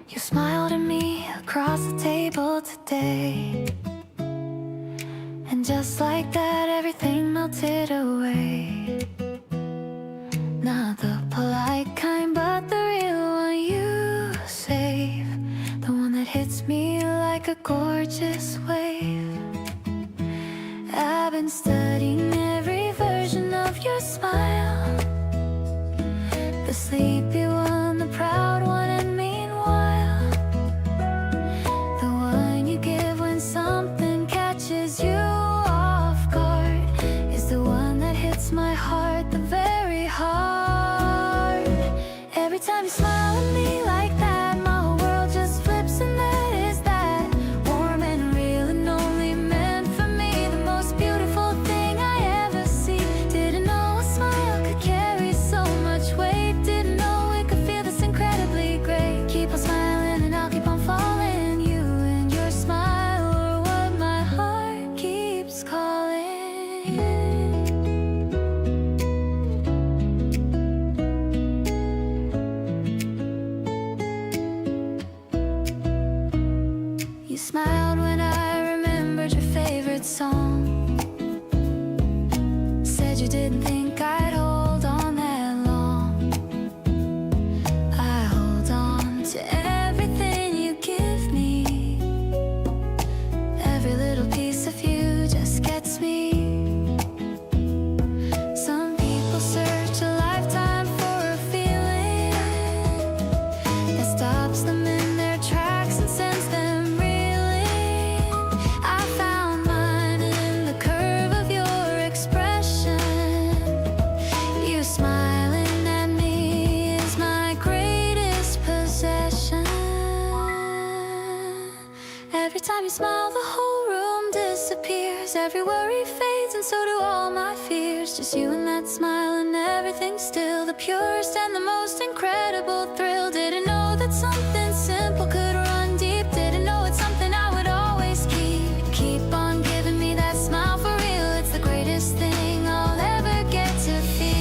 You smiled at me across the table today, and just like that everything melted away. Not the polite kind, but the real one you save. The one that hits me like a gorgeous wave. I've been studying every version of your smile. The sleepy one, the proud one, and meanwhile the one you give when something catches you off guard is the one that hits my heart, the very heart. Every time you smile at me like that, my whole world just flips, and that is that. Warm and real and only meant for me, the most beautiful thing I ever see. Didn't know a smile could carry so much weight. Didn't know it could feel this incredibly great. Keep on smiling and I'll keep on falling. You and your smile are what my heart keeps calling. You smiled when I remembered your favorite song. Said you didn't think I'd hold on that long. I hold on to everything you give me. Every little piece of you just gets me. Some people search a lifetime for a feeling that stops them in their tracks and sends them reeling. I found mine in the curve of your expression. You smiling at me is my greatest possession. Every time you smile, the whole room disappears. Every worry fades, and so do all my fears. Just you and that smile, and everything's still the purest and the most incredible thrill. Didn't know that something simple could run deep. Didn't know it's something I would always keep. Keep on giving me that smile for real. It's the greatest thing I'll ever get to feel.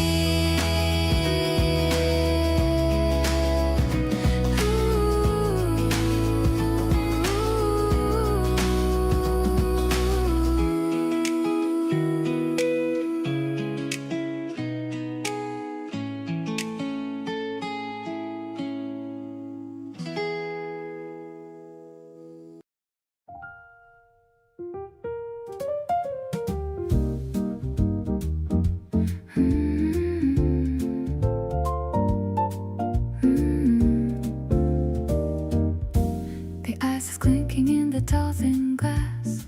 The ice is clinking in the tall thin glass.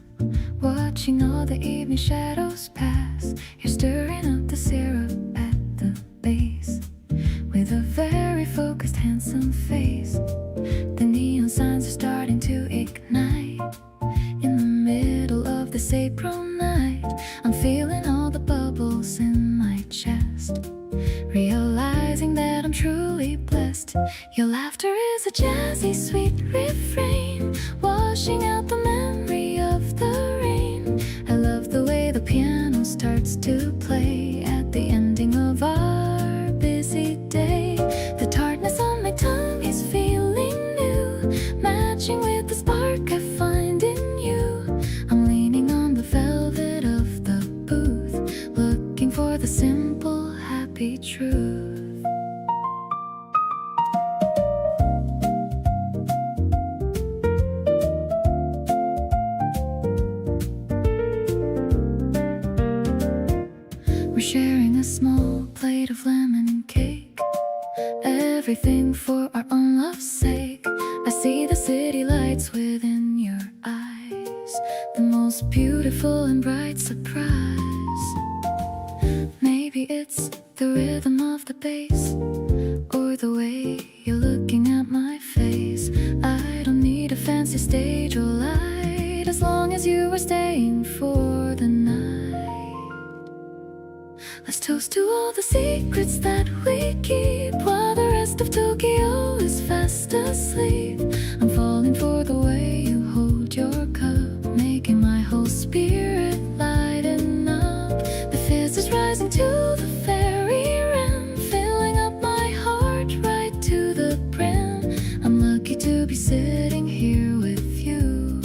Watching all the evening shadows pass. You're stirring up the syrup at the base with a very focused, handsome face. The neon signs are starting to ignite. In the middle of this April night, I'm feeling all the bubbles in my chest, realizing that I'm truly blessed. Your laughter is a jazzy, sweet refrain, washing out the memory of the rain. I love the way the piano starts to play at the ending of spark I find in you. I'm leaning on the velvet of the booth, looking for the simple, happy truth. We're sharing a small plate of lemon cake, everything for our own love's sake. I see the city lights within your eyes, the most beautiful and bright surprise. Maybe it's the rhythm of the bass, or the way you're looking at my face. I don't need a fancy stage or light, as long as you are staying for the night. Let's toast to all the secrets that we keep, while the rest of Tokyo is fast asleep. I'm falling for the way you hold your cup, making my whole spirit lighten up. The fizz is rising to the fairy rim, filling up my heart right to the brim. I'm lucky to be sitting here with you,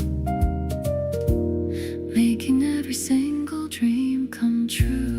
making every single dream come true.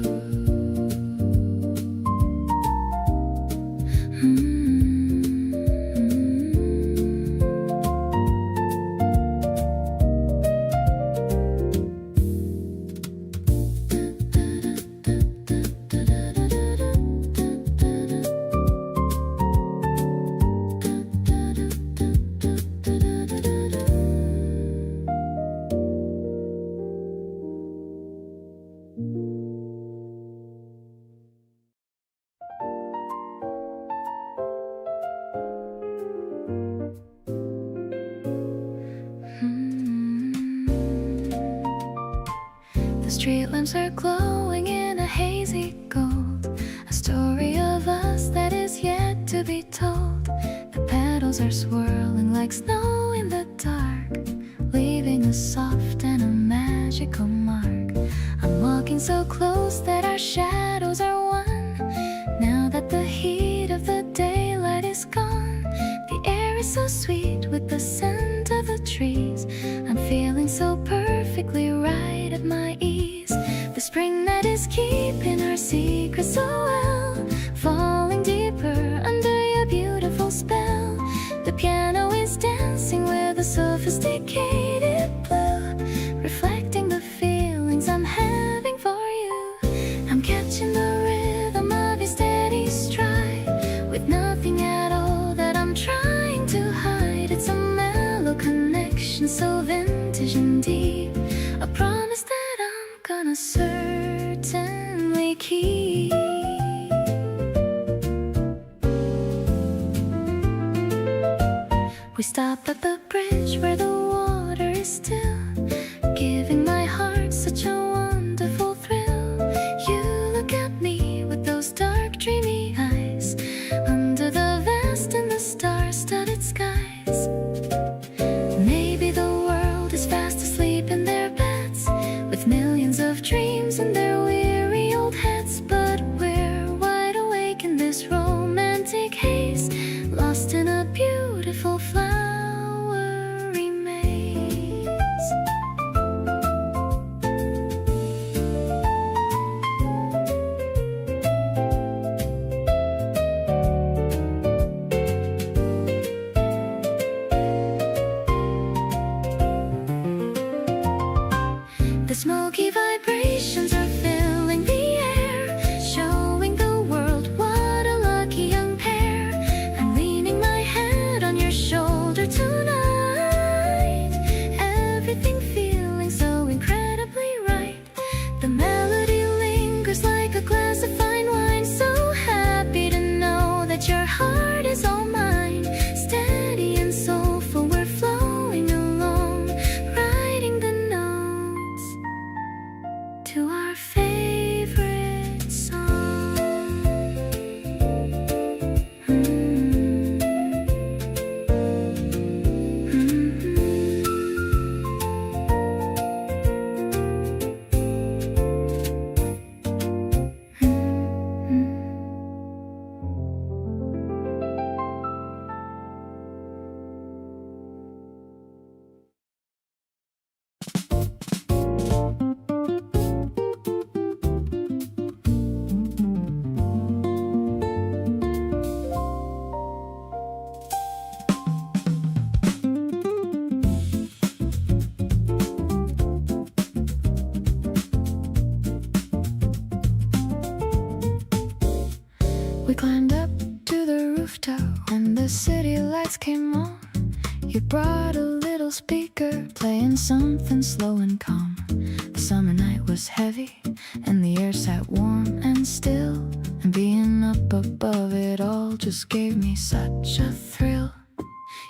Street lamps are glowing in a hazy gold, a story of us that is yet to be told. The petals are swirling like snow in the dark, leaving a soft and a magical mark. I'm walking so close that our shadows are one. Now that the heat of the daylight is gone, the air is so sweet with the scent of the trees. I'm feeling so perfectly right at my ease. The spring that is keeping our secrets so well, falling deeper under your beautiful spell. The piano is dancing with a sophisticated blue, reflecting the feelings I'm having for you. I'm catching the rhythm of your steady stride, with nothing at all that I'm trying to hide. It's a mellow connection, so vintage and deep, a promise that I'm gonna certainly keep. We stop at the bridge where the water is still, giving my heart such a wonderful thrill. You look at me with those dark, dreamy eyes, under the vast and the star-studded skies. Maybe the world is fast asleep in their beds, with millions of dreams in their weary old heads, but we're wide awake in this romantic haze, lost in a beautiful flowery maze. climbed up to the rooftop when the city lights came on. You brought a little speaker, playing something slow and calm. The summer night was heavy, and the air sat warm and still. And being up above it all just gave me such a thrill.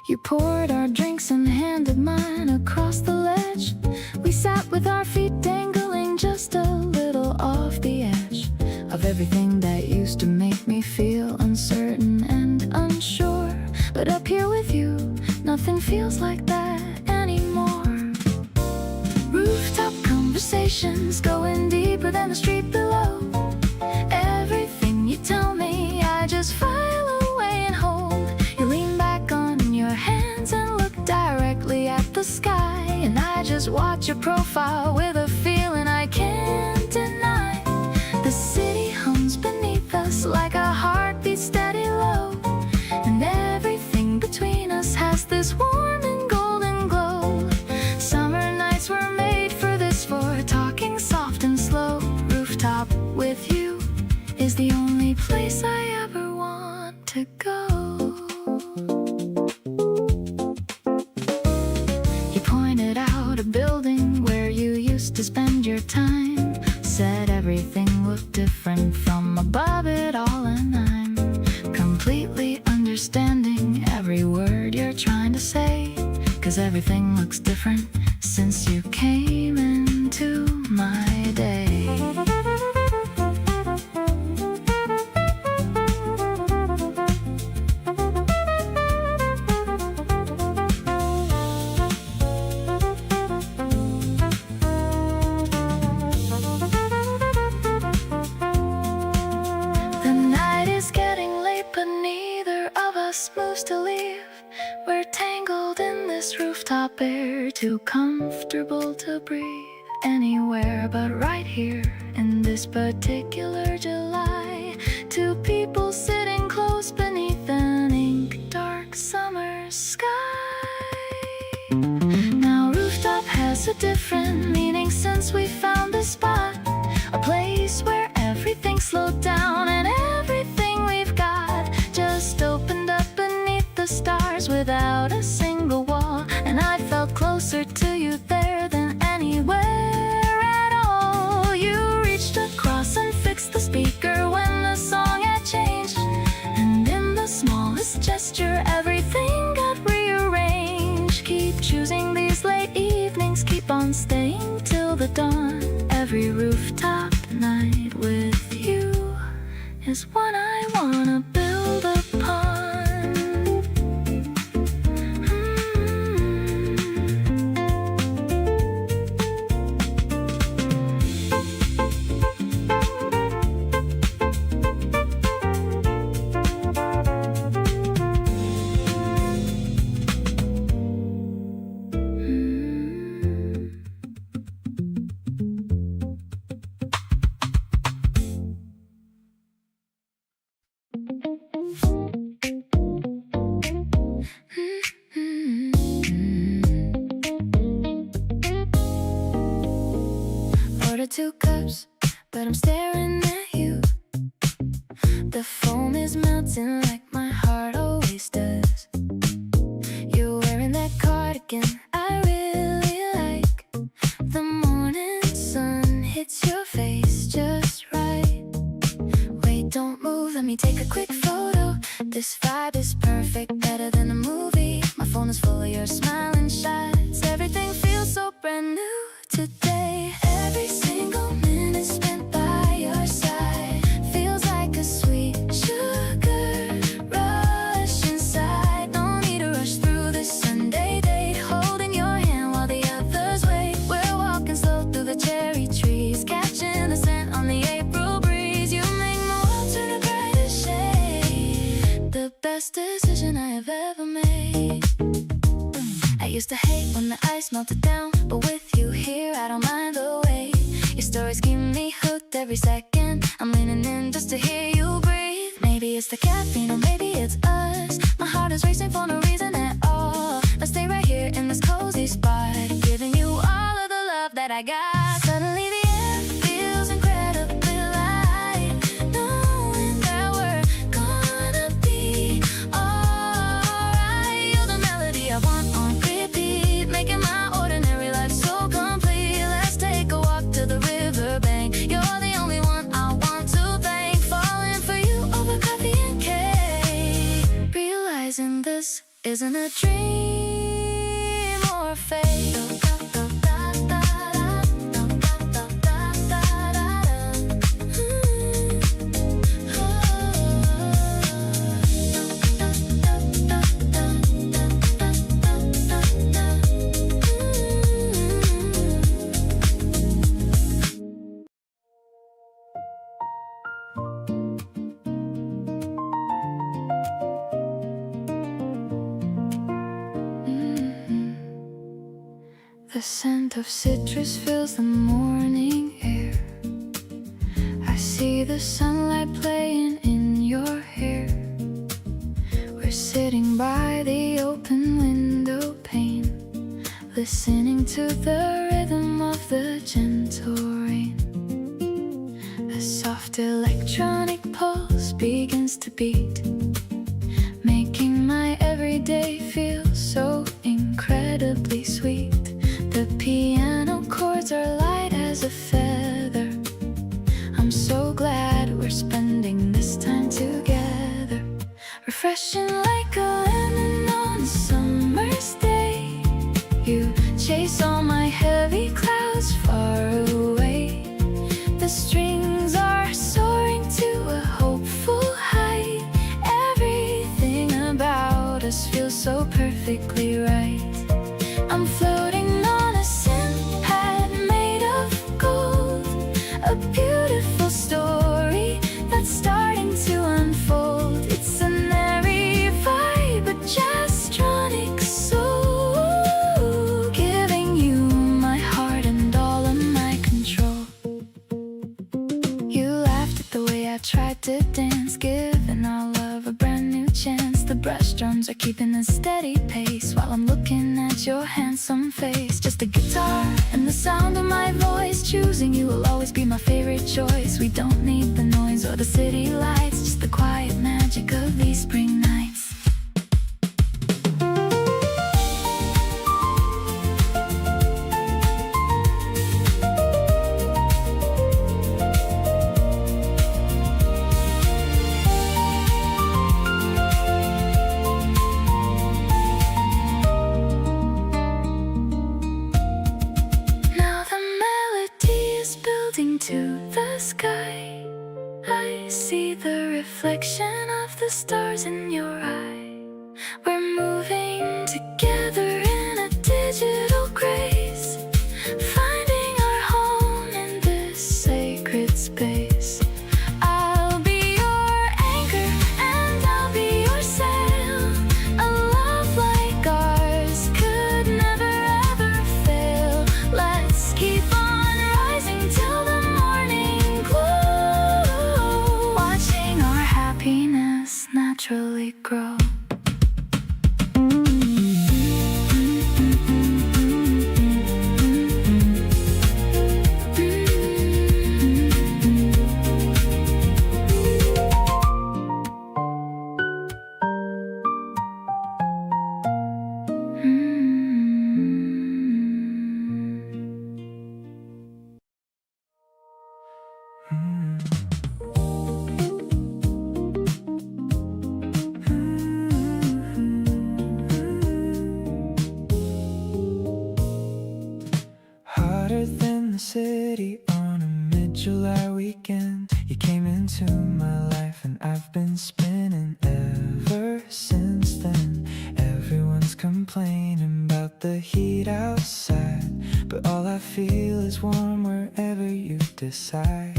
You poured our drinks and handed mine across the ledge. We sat with our feet dangling just a little off the edge of everything that used to make me feel uncertain and unsure. But up here with you, nothing feels like that anymore. Rooftop conversations going deeper than the street below. Everything you tell me, I just file away and hold. You lean back on your hands and look directly at the sky, and I just watch your profile with a feeling I can't deny. The city hums beneath us like a heartbeat steady low, and everything between us has this warm and golden glow. Summer nights were made for this, for talking soft and slow. Rooftop with you is the only place I ever want to go. You pointed out a building where you used to spend your time, said everything looked different from above it all, and I'm completely understanding every word you're trying to say, 'cause everything looks different since you came into my day. The night is getting late, but neither of us moves to leave. We're tangled in this rooftop air, too comfortable to breathe anywhere but right here in this particular July. Two people sitting close beneath an ink dark summer sky. Now rooftop has a different meaning since we found this spot, a place where everything slowed down and everything we've got just opened up beneath the stars without a single wall. And I felt closer to you there than anywhere at all. You reached across and fixed the speaker when the song had changed, and in the smallest gesture everything got rearranged. Keep choosing these late evenings, keep on staying till the dawn. Every rooftop night with you is one I wanna build upon. Order 2 cups, but I'm staring at you. The foam is melting like my heart always does. You're wearing that cardigan I really like. The morning sun hits your face just right. Wait, don't move, let me take a quick photo. This vibe is perfect, better than a movie. My phone is full of your smiling shots. Everything feels so brand new today. Every single minute spent by your side feels like a sweet sugar rush inside. No need to rush through this Sunday date, holding your hand while the others wait. We're walking slow through the cherry trees, catching the scent on the April breeze. You make my world turn a brighter shade. The best decision I have ever made. I used to hate when the ice melted down, but with you here I don't mind the wait. Your stories keep me hooked every second. I'm leaning in just to hear you breathe. Maybe it's the caffeine or maybe it's us. My heart is racing for no reason at all. Let's stay right here in this cozy spot, giving you all of the love that I got. Suddenly the air feels incredibly light, knowing that we're gonna isn't a dream or a fate. The scent of citrus fills the morning air. I see the sunlight playing in your hair. We're sitting by the open window pane, listening to the rhythm of the gentle rain. A soft electronic pulse begins to beat, making my everyday feel so incredibly sweet. The piano chords are light as a feather. I'm so glad we're spending this time together, refreshing like a lemon on a summer's day. You chase all my heavy clouds far away. The strings are soaring to a hopeful height. Everything about us feels so perfectly right. I'm floating on a synth pad made of gold, a beautiful story that's starting to unfold. It's an airy vibe, a jazz-tronic soul, giving you my heart and all of my control. You laughed at the way I tried to dance, giving our love a brand new chance. The brush drums are keeping a steady pace while I'm looking at your handsome face. Just a guitar and the sound of my voice. Choosing you will always be my favorite choice. We don't need the noise or the city lights, just the quiet magic of these spring nights. To the sky, I see the reflection of the stars in your eye. We're moving together in a digital grace, finding our home in this sacred space. I'll be your anchor and I'll be your sail. A love like ours could never ever fail. Let's keep on rising till the happiness naturally grow. City on a mid-July weekend. You came into my life and I've been spinning ever since then. Everyone's complaining about the heat outside, but all I feel is warm wherever you decide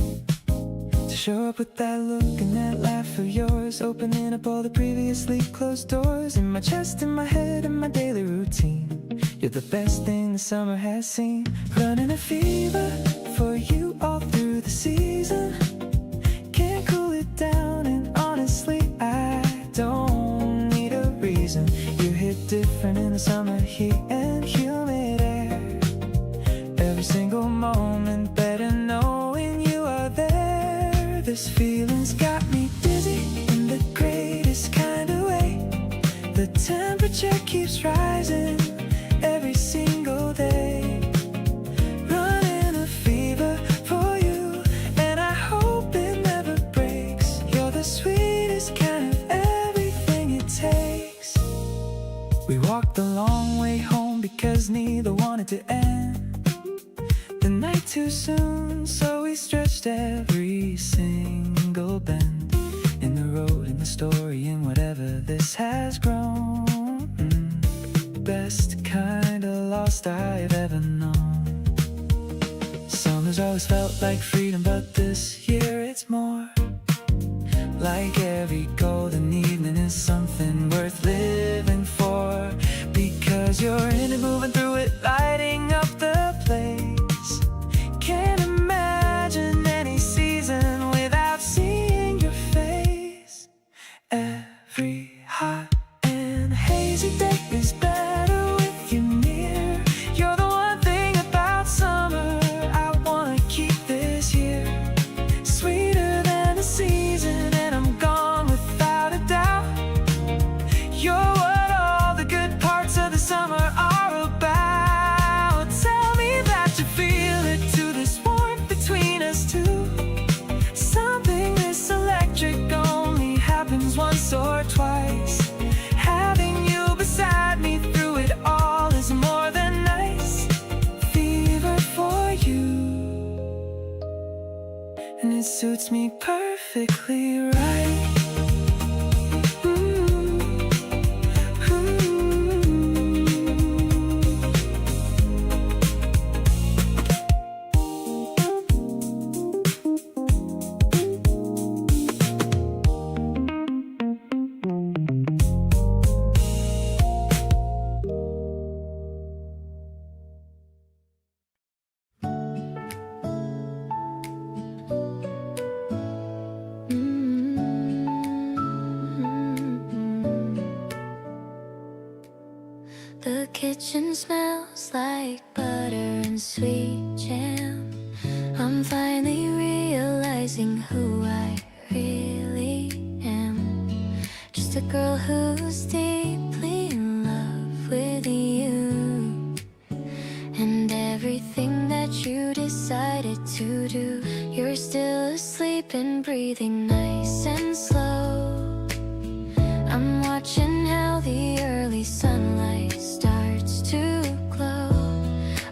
to show up with that look and that laugh of yours, opening up all the previously closed doors in my chest, in my head, in my daily routine. You're the best thing the summer has seen. Running a fever for you all through the season. Can't cool it down, and honestly I don't need a reason. You hit different in the summer heat and humid air. Every single moment better knowing you are there. This feeling's got me dizzy in the greatest kind of way. The temperature keeps rising every single day. Running a fever it to end the night too soon, so we stretched every single bend in the road, in the story, in whatever this has grown. Best kind of lost I've ever known. Summers always felt like freedom, but this year it's more like every golden evening is something worth living for. Because you're in it, moving through it, lighting up the place. Can't imagine any season without seeing your face. Every hot and hazy day is better with you near. You're the one thing about summer I wanna keep this year. Sweeter than the season, and I'm gone without a doubt. You're what all the good parts of the summer are about. Tell me that you feel it too, this warmth between us two. Something this electric only happens once or twice. Having you beside me through it all is more than nice. Fever for you, and it suits me perfectly right. The kitchen smells like butter and sweet jam. I'm finally realizing who I really am. Just a girl who's deeply in love with you. And everything that you decided to do, you're still asleep and breathing nice and slow. I'm watching how the early sunlight starts to glow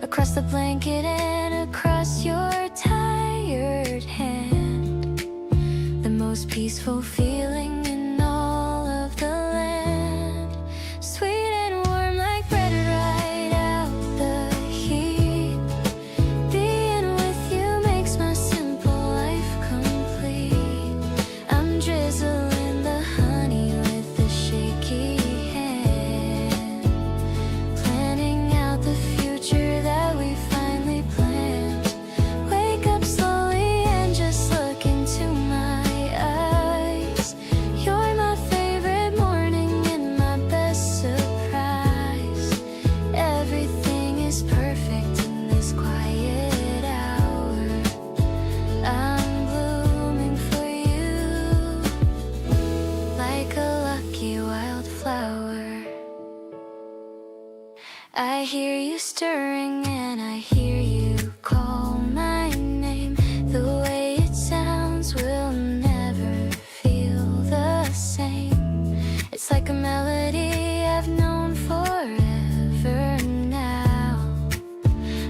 across the blanket and across your tired hand. The most peaceful feeling in all of the land. Sweet and warm like bread right out the heat. Being with you makes my simple life complete. I'm drizzling the honey with a shaky hand, planning out the future that we finally planned. Wake up slowly and just look into my eyes. You're my favorite morning and my best surprise. Everything is perfect in this quiet hour. I'm blooming for you like a lucky wildflower. I hear you stirring and I hear you call my name. The way it sounds will never feel the same. It's like a melody I've known forever now.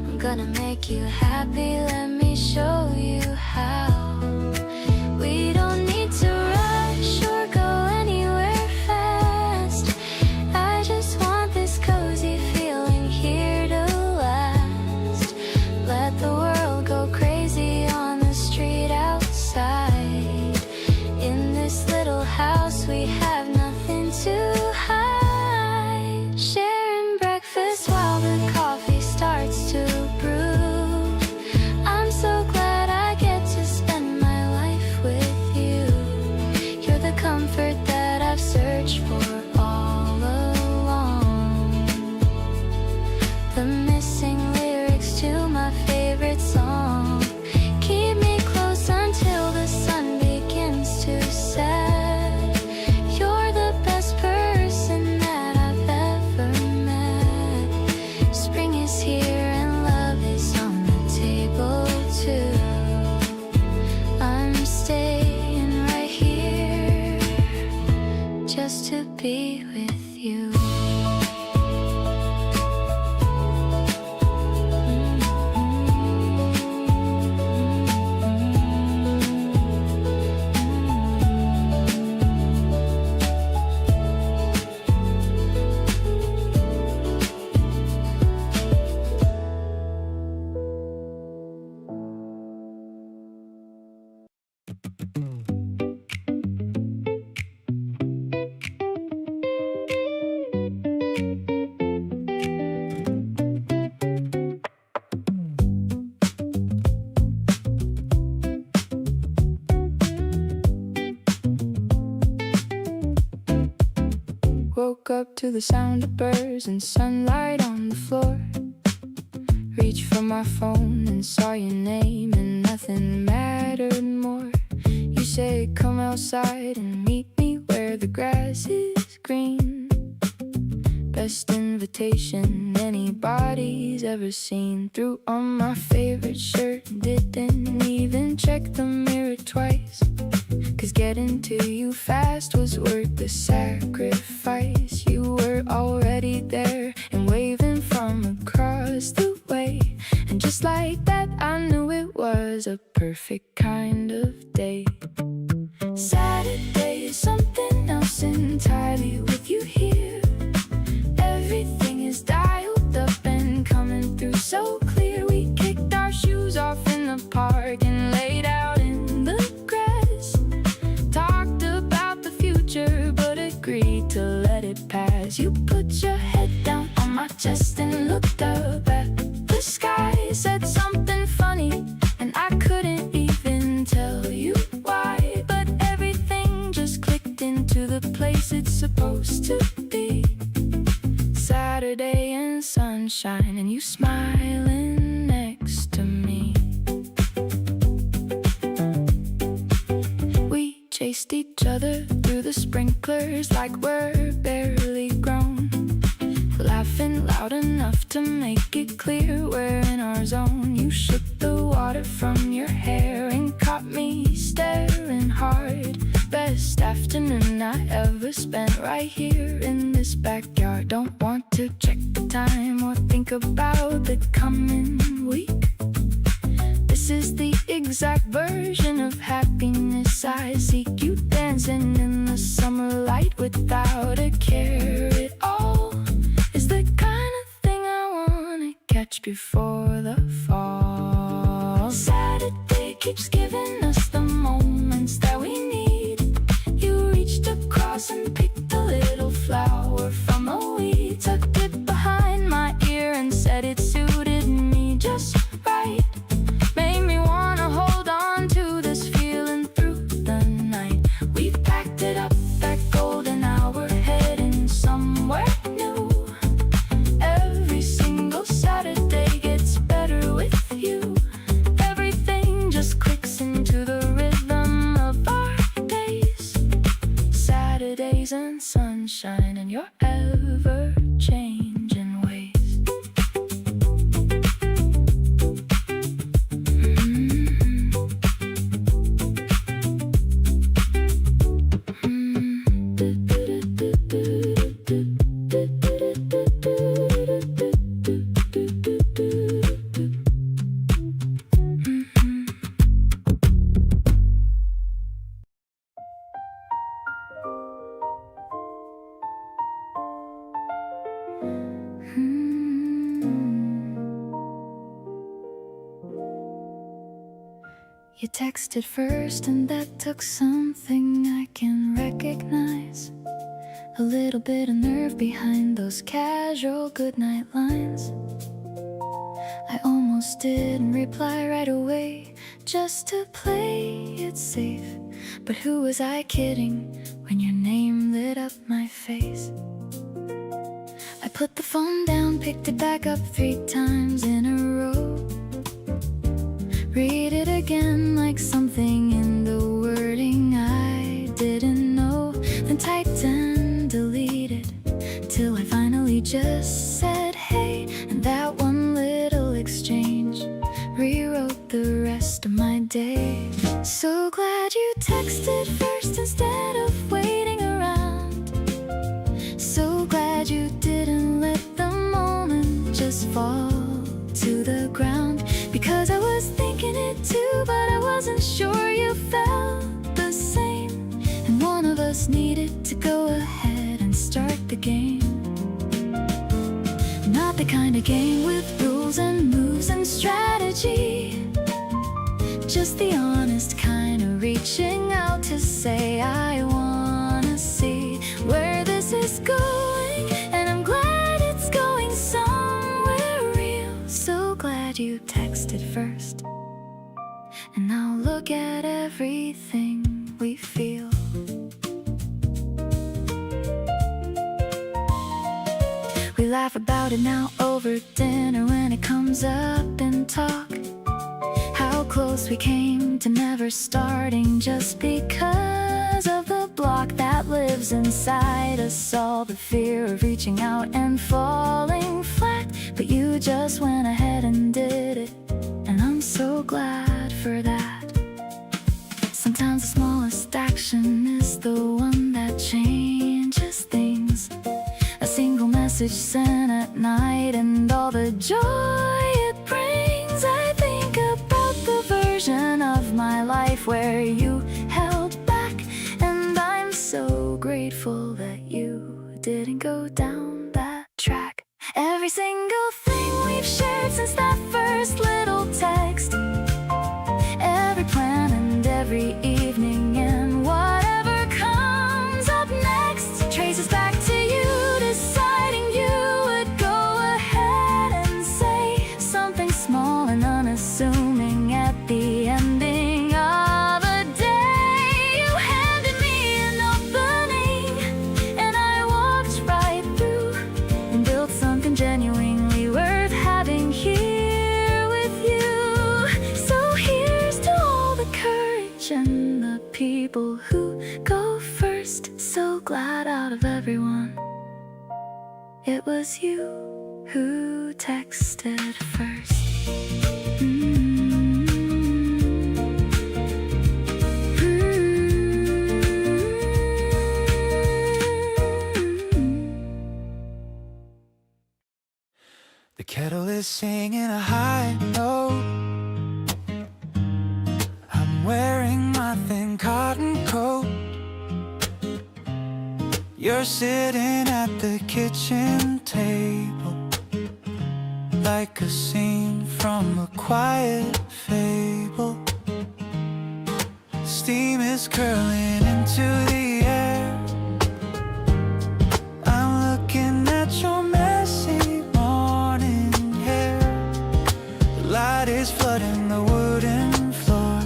I'm gonna make you happy, let me show you how. We don't need to rush or go anywhere fast. I just want this cozy feeling here to last. Let the world go crazy on the street outside. In this little house we have nothing to hide. Sharing breakfast while the coffee starts to brew. I'm so glad I get to spend woke up to the sound of birds and sunlight on the floor. Reached for my phone and saw your name, and nothing mattered more. You said come outside and meet me where the grass is green. Best invitation anybody's ever seen. Threw on my favorite shirt, didn't even check the mirror twice, 'cause getting to you fast was worth the sacrifice. You were already there and waving from across the way, and just like that I knew it was a perfect kind of day. Saturday is something else entirely with you here. Everything is dialed up and coming through so clear. We kicked our shoes off in the park and laid out in the grass. Talked about the future but agreed to let it pass. You put your head down on my chest and looked up at the sky. Said something funny and I couldn't even tell you why, but everything just clicked into the place it's supposed to be. Saturday and sunshine and you smiling next to me. We chased each other through the sprinklers like we're barely grown, laughing loud enough to make it clear we're in our zone. You shook the water from your hair and caught me staring hard. Best afternoon I ever spent right here in this backyard. Don't want to check the time or think about the coming week. This is the exact version of happiness I seek. You dancing in the summer light without a care at all is the kind of thing I wanna catch before the fall. Saturday keeps giving us the moments that we need. You reached across and picked a little flower from a weed, tucked it behind my ear and said it suited me just right. Made me wanna hold on to this feeling through the night. We packed it up that golden hour, heading somewhere new. Every single Saturday gets better with you. Everything just clicks into the rhythm of our days. Saturdays and sunshine and your ever-changing ways. You texted first and that took something I can recognize. A little bit of nerve behind those casual goodnight lines. I almost didn't reply right away just to play it safe. But who was I kidding when your name lit up my face? I put the phone down, picked it back up 3 times in a row. Read it again like something in the wording I didn't know. Then typed and deleted till I finally just said hey. And that one little exchange rewrote the rest of my day. So glad you texted first instead of waiting around. So glad you didn't let the moment just fall to the ground. Because I was thinking it too, but I wasn't sure you felt the same. And one of us needed to go ahead and start the game. Not the kind of game with rules and moves and strategy. Just the honest kind of reaching out to say I wanna see where this is going. And I'm glad it's going somewhere real. So glad you texted first. And now look at everything we feel. laugh about it now over dinner when it comes up in talk. How close we came to never starting just because of the block that lives inside us all. The fear of reaching out and falling flat, but you just went ahead and did it, and I'm so glad for that. Sometimes the smallest action is the one that changes things. A single message sent at night and all the joy it brings. I think about the version of my life where you held back, and I'm so grateful that you didn't go down that track. Every single thing we've shared since that first little text, every plan and every evening, and whatever comes up next traces back to you deciding you would go ahead and say something small and unassuming at the ending of a day. You handed me an opening, and I walked right through and built something genuinely worth having here with you. So here's to all the courage and the people who go first. So glad out of everyone, it was you who texted first. The kettle is singing a high note. I'm wearing my thin cotton coat. You're sitting at the kitchen table, like a scene from a quiet fable. Steam is curling into the air. I'm looking at your messy morning hair. The light is flooding the wooden floor.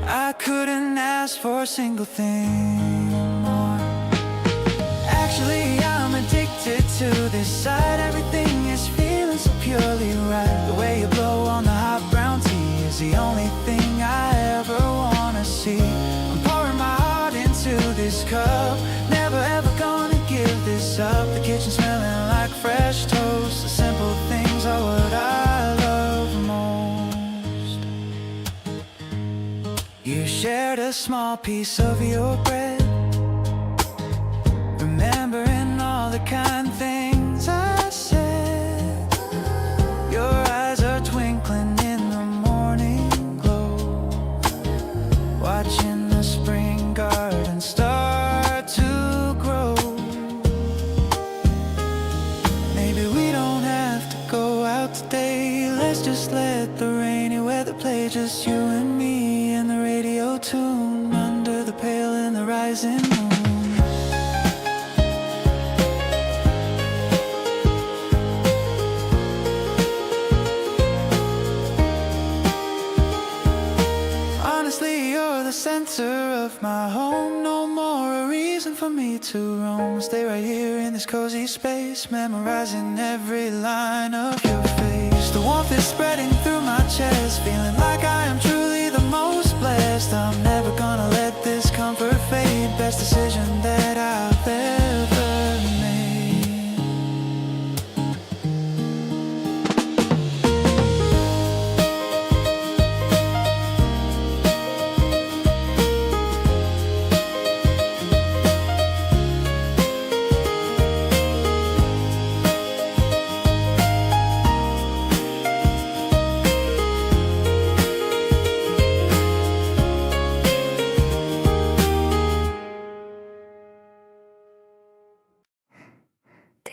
I couldn't ask for a single thing more. Actually, I'm addicted to this side. Everything is feeling so purely right. The way you blow on the hot brown tea is the only thing I ever wanna see. I'm pouring my heart into this cup, never ever gonna give this up. The kitchen smelling like fresh toast. The simple things are what I love most. You shared a small piece of your bread, remembering all the kind things I said. Your eyes are twinkling in the morning glow, watching the spring garden start to grow. Maybe we don't have to go out today. Let's just let the rainy weather play, just you and me and the radio tune under the pale and the rising moon. Honestly, you're the center of my home. No more a reason for me to roam. Stay right here in this cozy space, memorizing every line of your face. The warmth is spreading through my chest, feeling like I am truly the most blessed. I'm never gonna let this comfort fade. Best decision that I've ever made.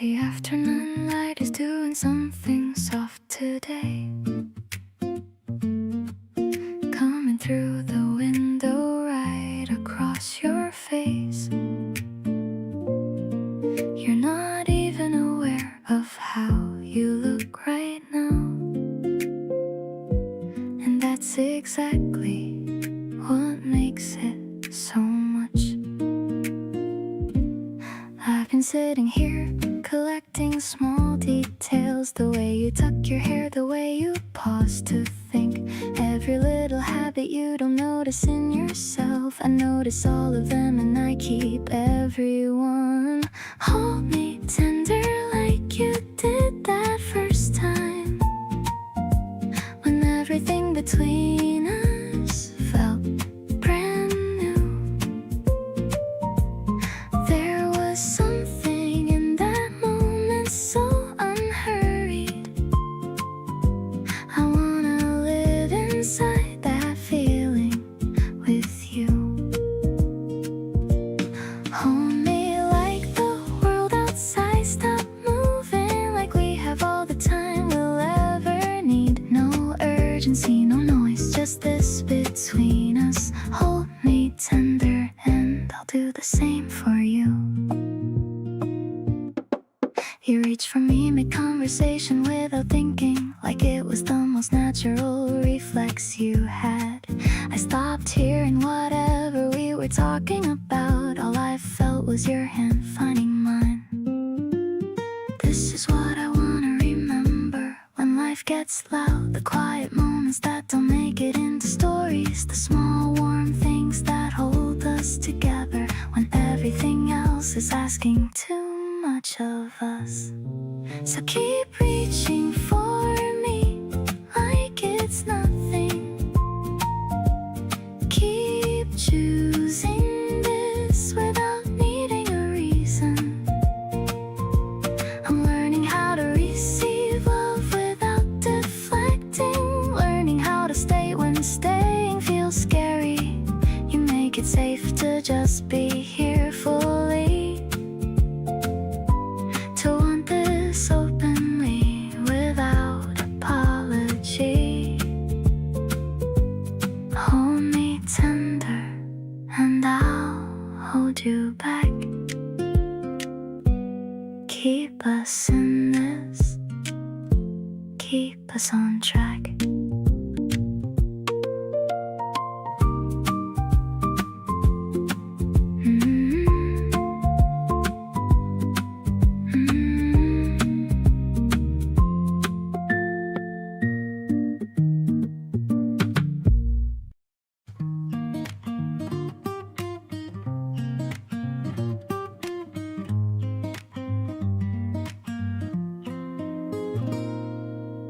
The afternoon light is doing something soft today, coming through the window right across your face. You're not even aware of how you look right now, and that's exactly what makes it so much. I've been sitting here collecting pause to think. Every little habit you don't notice in yourself, I notice all of them and I keep everyone. Hold me tender like you did that first time, when everything between us felt brand new. There was something in that moment so unhurried. I wanna live inside that feeling with you. Hold me like the world outside stop moving, like we have all the time we'll ever need. No urgency, no noise, just this between us. Hold me tender and I'll do the same for you. You reach for me mid-conversation without thinking, like it was the most natural reflex you had. I stopped hearing whatever we were talking about. All I felt was your hand finding mine. This is what I wanna remember when life gets loud. The quiet moments that don't make it into stories, the small warm things that hold us together when everything else is asking too much of us. So keep reaching for me like it's nothing. Keep choosing this without needing a reason. I'm learning how to receive love without deflecting, learning how to stay when staying feels scary. You make it safe to just be here fully, to want this openly without apology. Hold me tender and I'll hold you back. Keep us in this, keep us on track.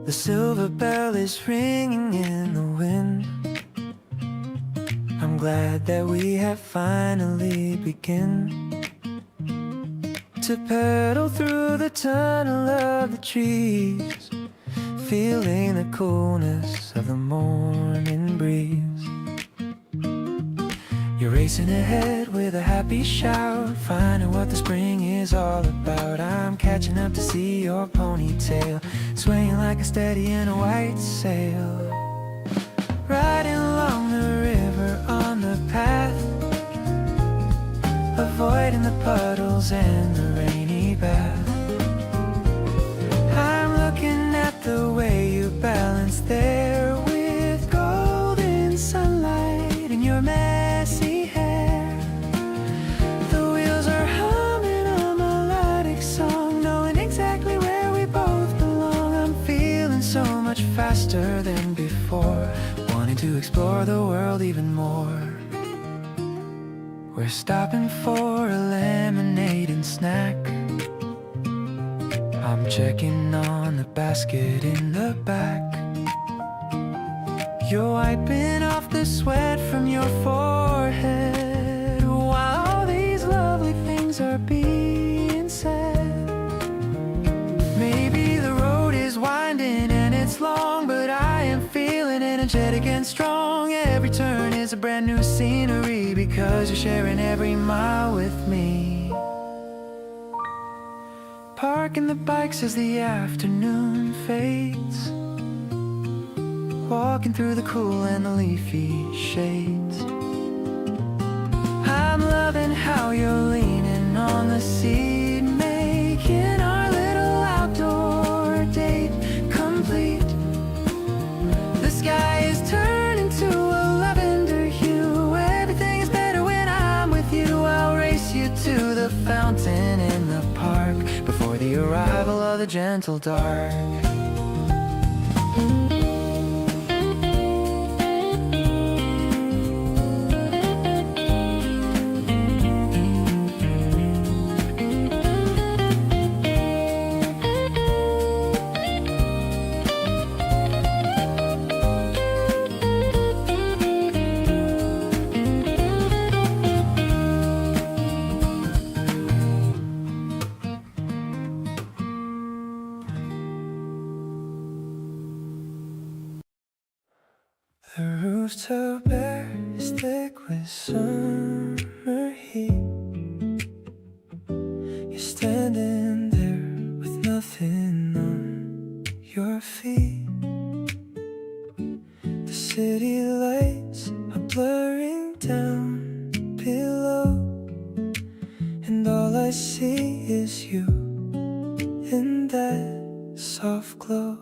The silver bell is ringing in the wind. I'm glad that we have finally begun to pedal through the tunnel of the trees, feeling the coolness of the morning breeze. You're racing ahead with a happy shout, finding what the spring is all about. I'm catching up to see your ponytail swaying like a steady in a white sail, riding along the river on the path, avoiding the puddles and the rainy bath. I'm looking at the way you balance there with golden sunlight in your messy hair. The wheels are humming a melodic song, knowing exactly where we both belong. I'm feeling so much faster than before, wanting to explore the world even more. We're stopping for a lemonade and snack. I'm checking on the basket in the back. You're wiping off the sweat from your forehead while all these lovely things are being said. Maybe the road is winding and it's long, but I am feeling energetic and strong. Every turn is a brand new scenery because you're sharing every mile with me. Parking the bikes as the afternoon fades, walking through the cool and the leafy shades. I'm loving how you're leaning on the seat, making our little outdoor date complete. The sky is turning to a lavender hue. Everything is better when I'm with you. I'll race you to the fountain in the park before the arrival of the gentle dark. The roofs are bare, thick with summer heat. You're standing there with nothing on your feet. The city lights are blurring down below, and all I see is you in that soft glow.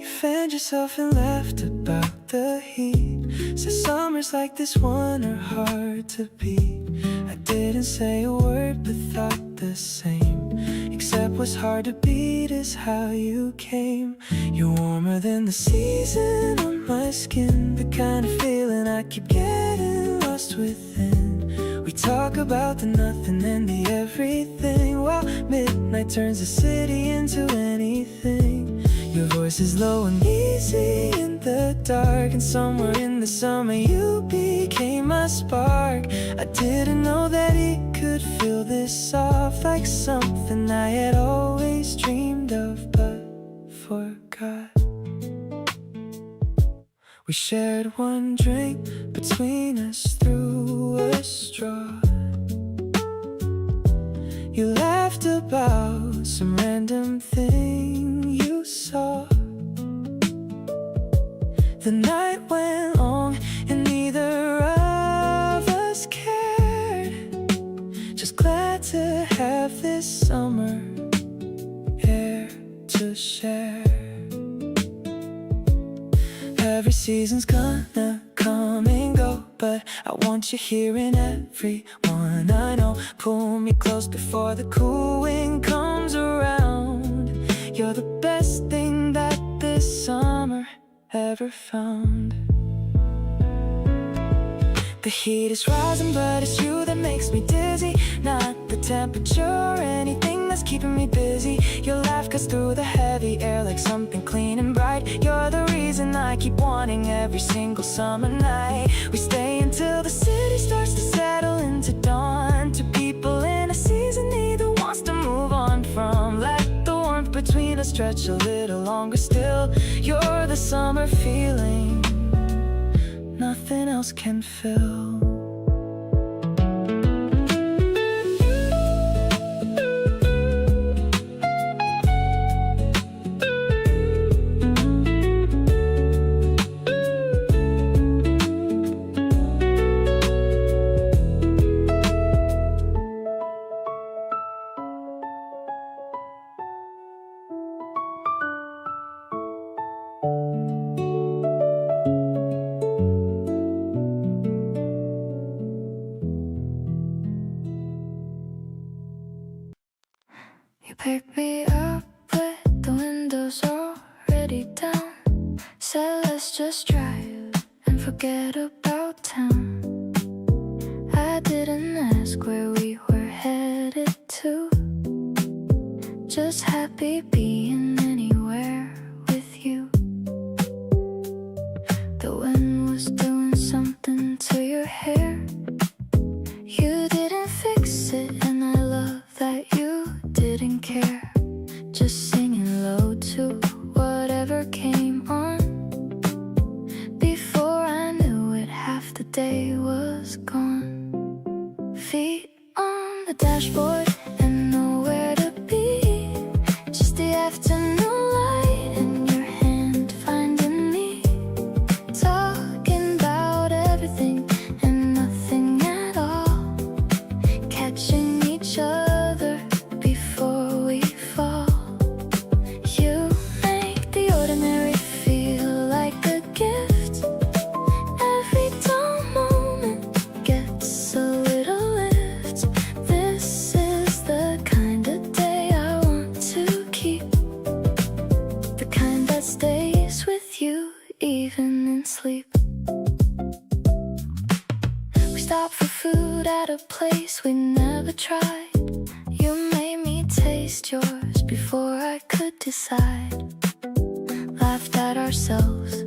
You fanned yourself and laughed about the heat. Said summers like this one are hard to beat. I didn't say a word but thought the same, except what's hard to beat is how you came. You're warmer than the season on my skin, the kind of feeling I keep getting lost within. We talk about the nothing and the everything, while midnight turns the city into anything. Your voice is low and easy in the dark, and somewhere in the summer you became my spark. I didn't know that it could feel this soft, like something I had always dreamed of but forgot. We shared one drink between us through a straw. You laughed about some random thing you saw. The night went long and neither of us cared. Just glad to have this summer air to share. Every season's gonna come and go, but I want you here in every one I know. Pull me close before the cool wind comes around. You're the best thing that this summer ever found. The heat is rising, but it's you that makes me dizzy, not the temperature or anything that's keeping me busy. Your laugh cuts through the heavy air like something clean and bright. You're the reason I keep wanting every single summer night. We stay until the city starts to settle into dawn. Two people in a season, neither wants to move on from. Let the warmth between us stretch a little longer still. You're the summer feeling nothing else can fill. You picked me up with the windows already down. Said let's just drive and forget about town. I didn't ask where we were headed to, just happy being anywhere with you. The wind was doing something to your hair. You didn't fix it, and I love that you didn't care. Just singing low to whatever came on. Before I knew it, half the day was gone. Feet on the dashboard and nowhere to be. Just the afternoon light and your hand finding me. Talking about everything and nothing at all. Catching each other before we fall. You make the ordinary feel like a gift. Every dull moment gets a little lift. This is the kind of day I want to keep, the kind that stays with you even in sleep. We stopped for food at a place we never tried. You made me taste yours before I could decide. Laughed at ourselves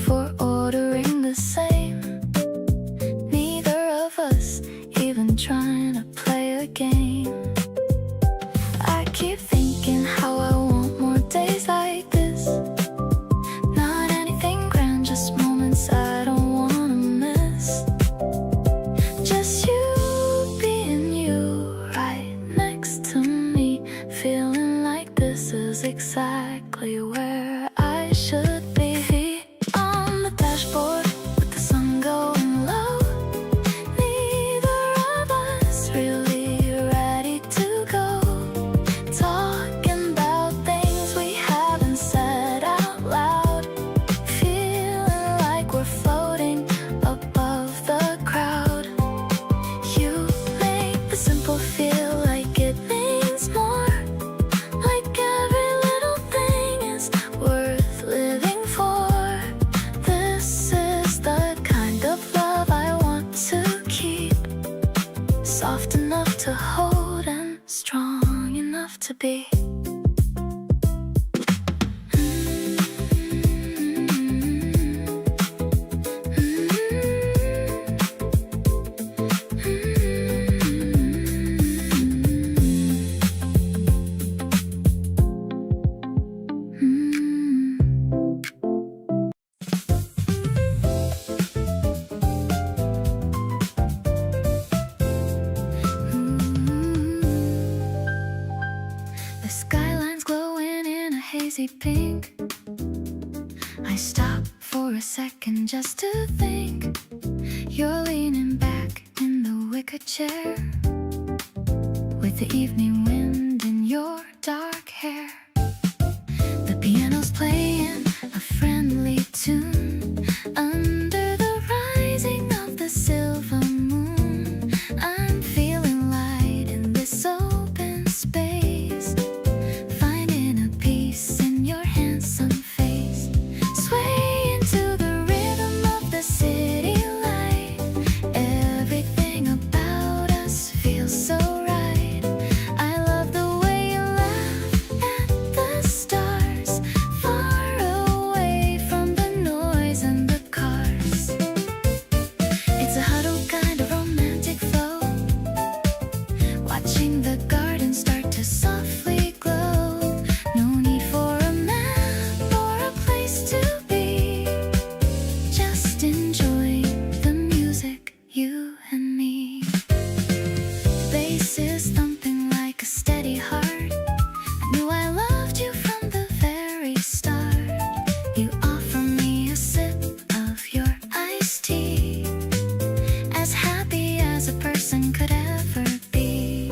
for ordering the same. Neither of us even trying to play a game. I keep thinking how I want more days like this. Not anything be where I should be. On the dashboard with the sun going low. Neither of us really ready to go. Talking about things we haven't said out loud. Feeling like we're floating above the crowd. You make the simple feel like it means more. Like every little thing is worth living for. This is the kind of love I want to keep. Soft enough to hold and strong enough to be. The skyline's glowing in a hazy pink. I stop for a second just to think. You're leaning back in the wicker chair with the evening wind in your dark hair. The piano's playing a friendly tune under the rising of the silver moon. I'm feeling light in this open space, finding a peace in your handsome face. Swaying to the rhythm of the city light. Everything about us feels so right. I love the way you laugh at the stars, far away from the noise and the cars. It's a huddle kind of romantic flow, watching the garden start to softly glow. No need for a map or a place to be, just enjoying the music, you and me. The bass is thumping like a steady heart. I knew I loved you from the very start. You offer me a sip of your iced tea, as happy as a person could ever be.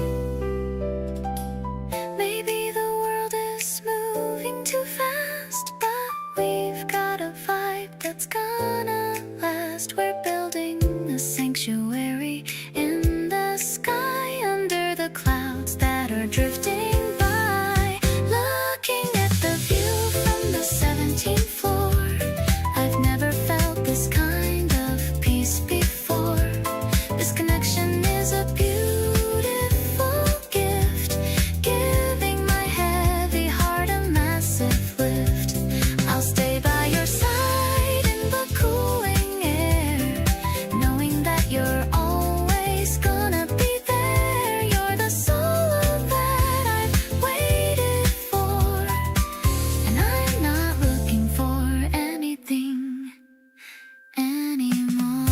Maybe the world is moving too fast, but we've got a vibe that's gonna last. We're building a sanctuary in the sky under the clouds that are drifting by. Looking at the view from the 17th floor, I've never felt this kind of peace before. This connection is a beautiful gift, giving my heavy heart a massive lift. I'll stay by your side in the cooling air, knowing that you're always gonna be there. You're the solo that I've waited for, and I'm not looking for anything anymore.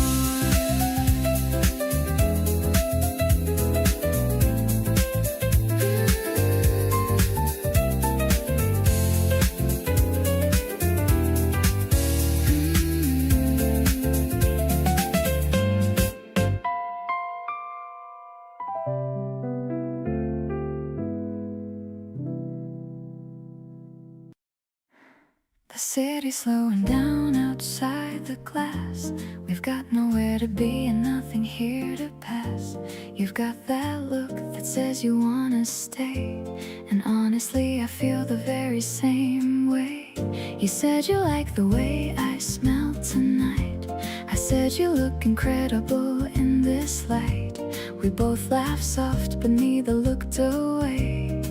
The city's slowing down outside the glass. We've got nowhere to be and nothing here to pass. You've got that look that says you wanna stay, and honestly I feel the very same way. You said you like the way I smell tonight. I said you look incredible in this light. We both laughed soft but neither looked away.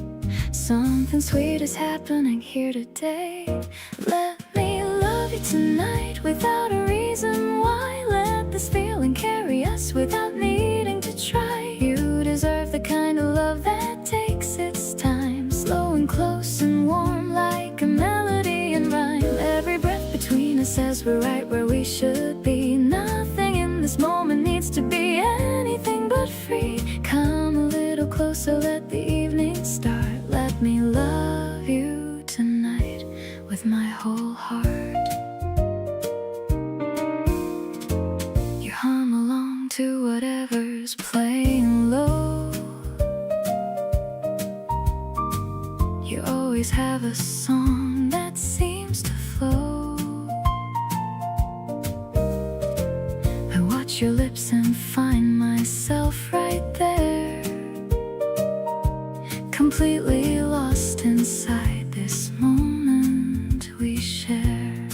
Something sweet is happening here today. Let me love you tonight without a reason why. Let this feeling carry us without needing to try. You deserve the kind of love that takes its time, slow and close and warm like a melody and rhyme. Every breath between us says we're right where we should be. Nothing in this moment needs to be anything but free. Come a little closer, let the evening start. Let me love you tonight with my whole heart. You hum along to whatever's playing low. You always have a song that seems to flow. I watch your lips and find myself right there, completely lost inside this moment we share.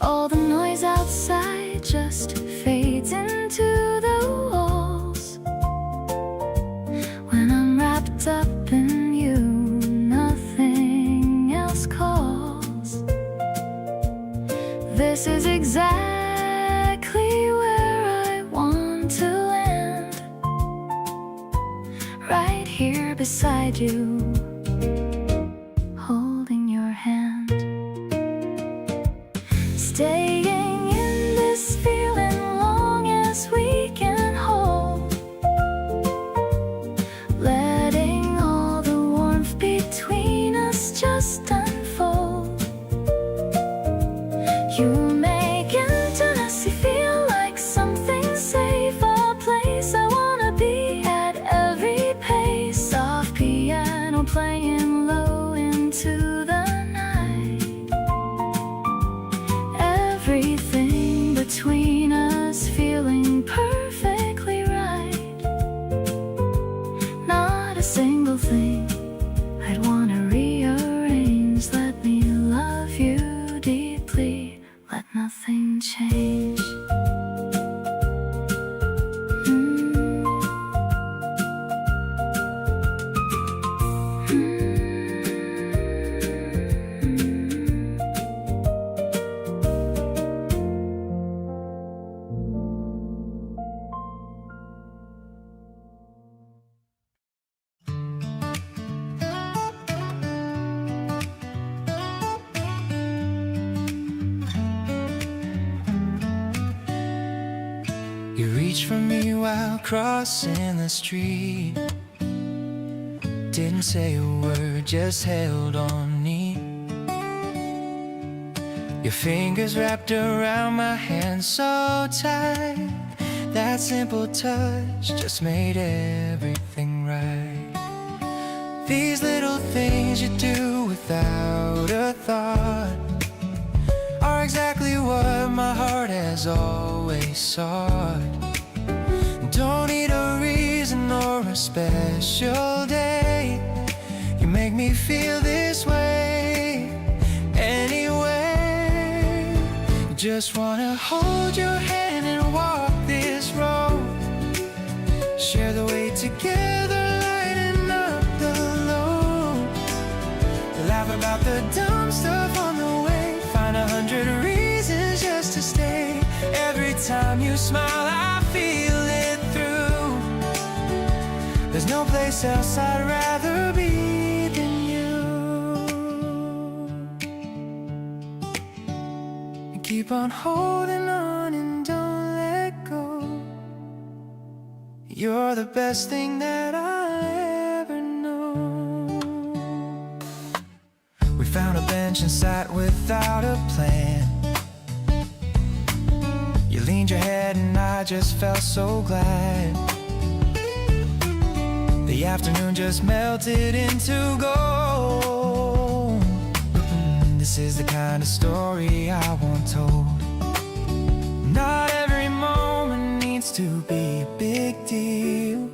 All the noise outside just fades into the walls. When I'm wrapped up in you, nothing else calls. This is exactly where I want to land, right here beside you, holding your hand. Staying in this feeling long as we can hold, letting all the warmth between us just unfold. You make intimacy feel like something safe, a place I wanna be at every pace. Soft piano playing low into the night. Everything between us feeling perfectly right. Not a single thing I'd wanna rearrange. Let me love you deeply, let nothing change. You reached for me while crossing the street. Didn't say a word, just held on neat. Your fingers wrapped around my hand so tight. That simple touch just made everything right. These little things you do without a thought are exactly what my heart has always sought. Don't need a reason or a special day. You make me feel this way anyway. Just wanna hold your hand and walk this road. Share the way together, lighten up the load. Laugh about the dumb stuff on the way. Find 100 reasons just to stay. Every time you smile, I feel it through. There's no place else I'd rather be than you. And keep on holding on and don't let go. You're the best thing that I ever know. We found a bench and sat without a plan. You leaned your head and I just felt so glad. The afternoon just melted into gold. This is the kind of story I want told. Not every moment needs to be a big deal.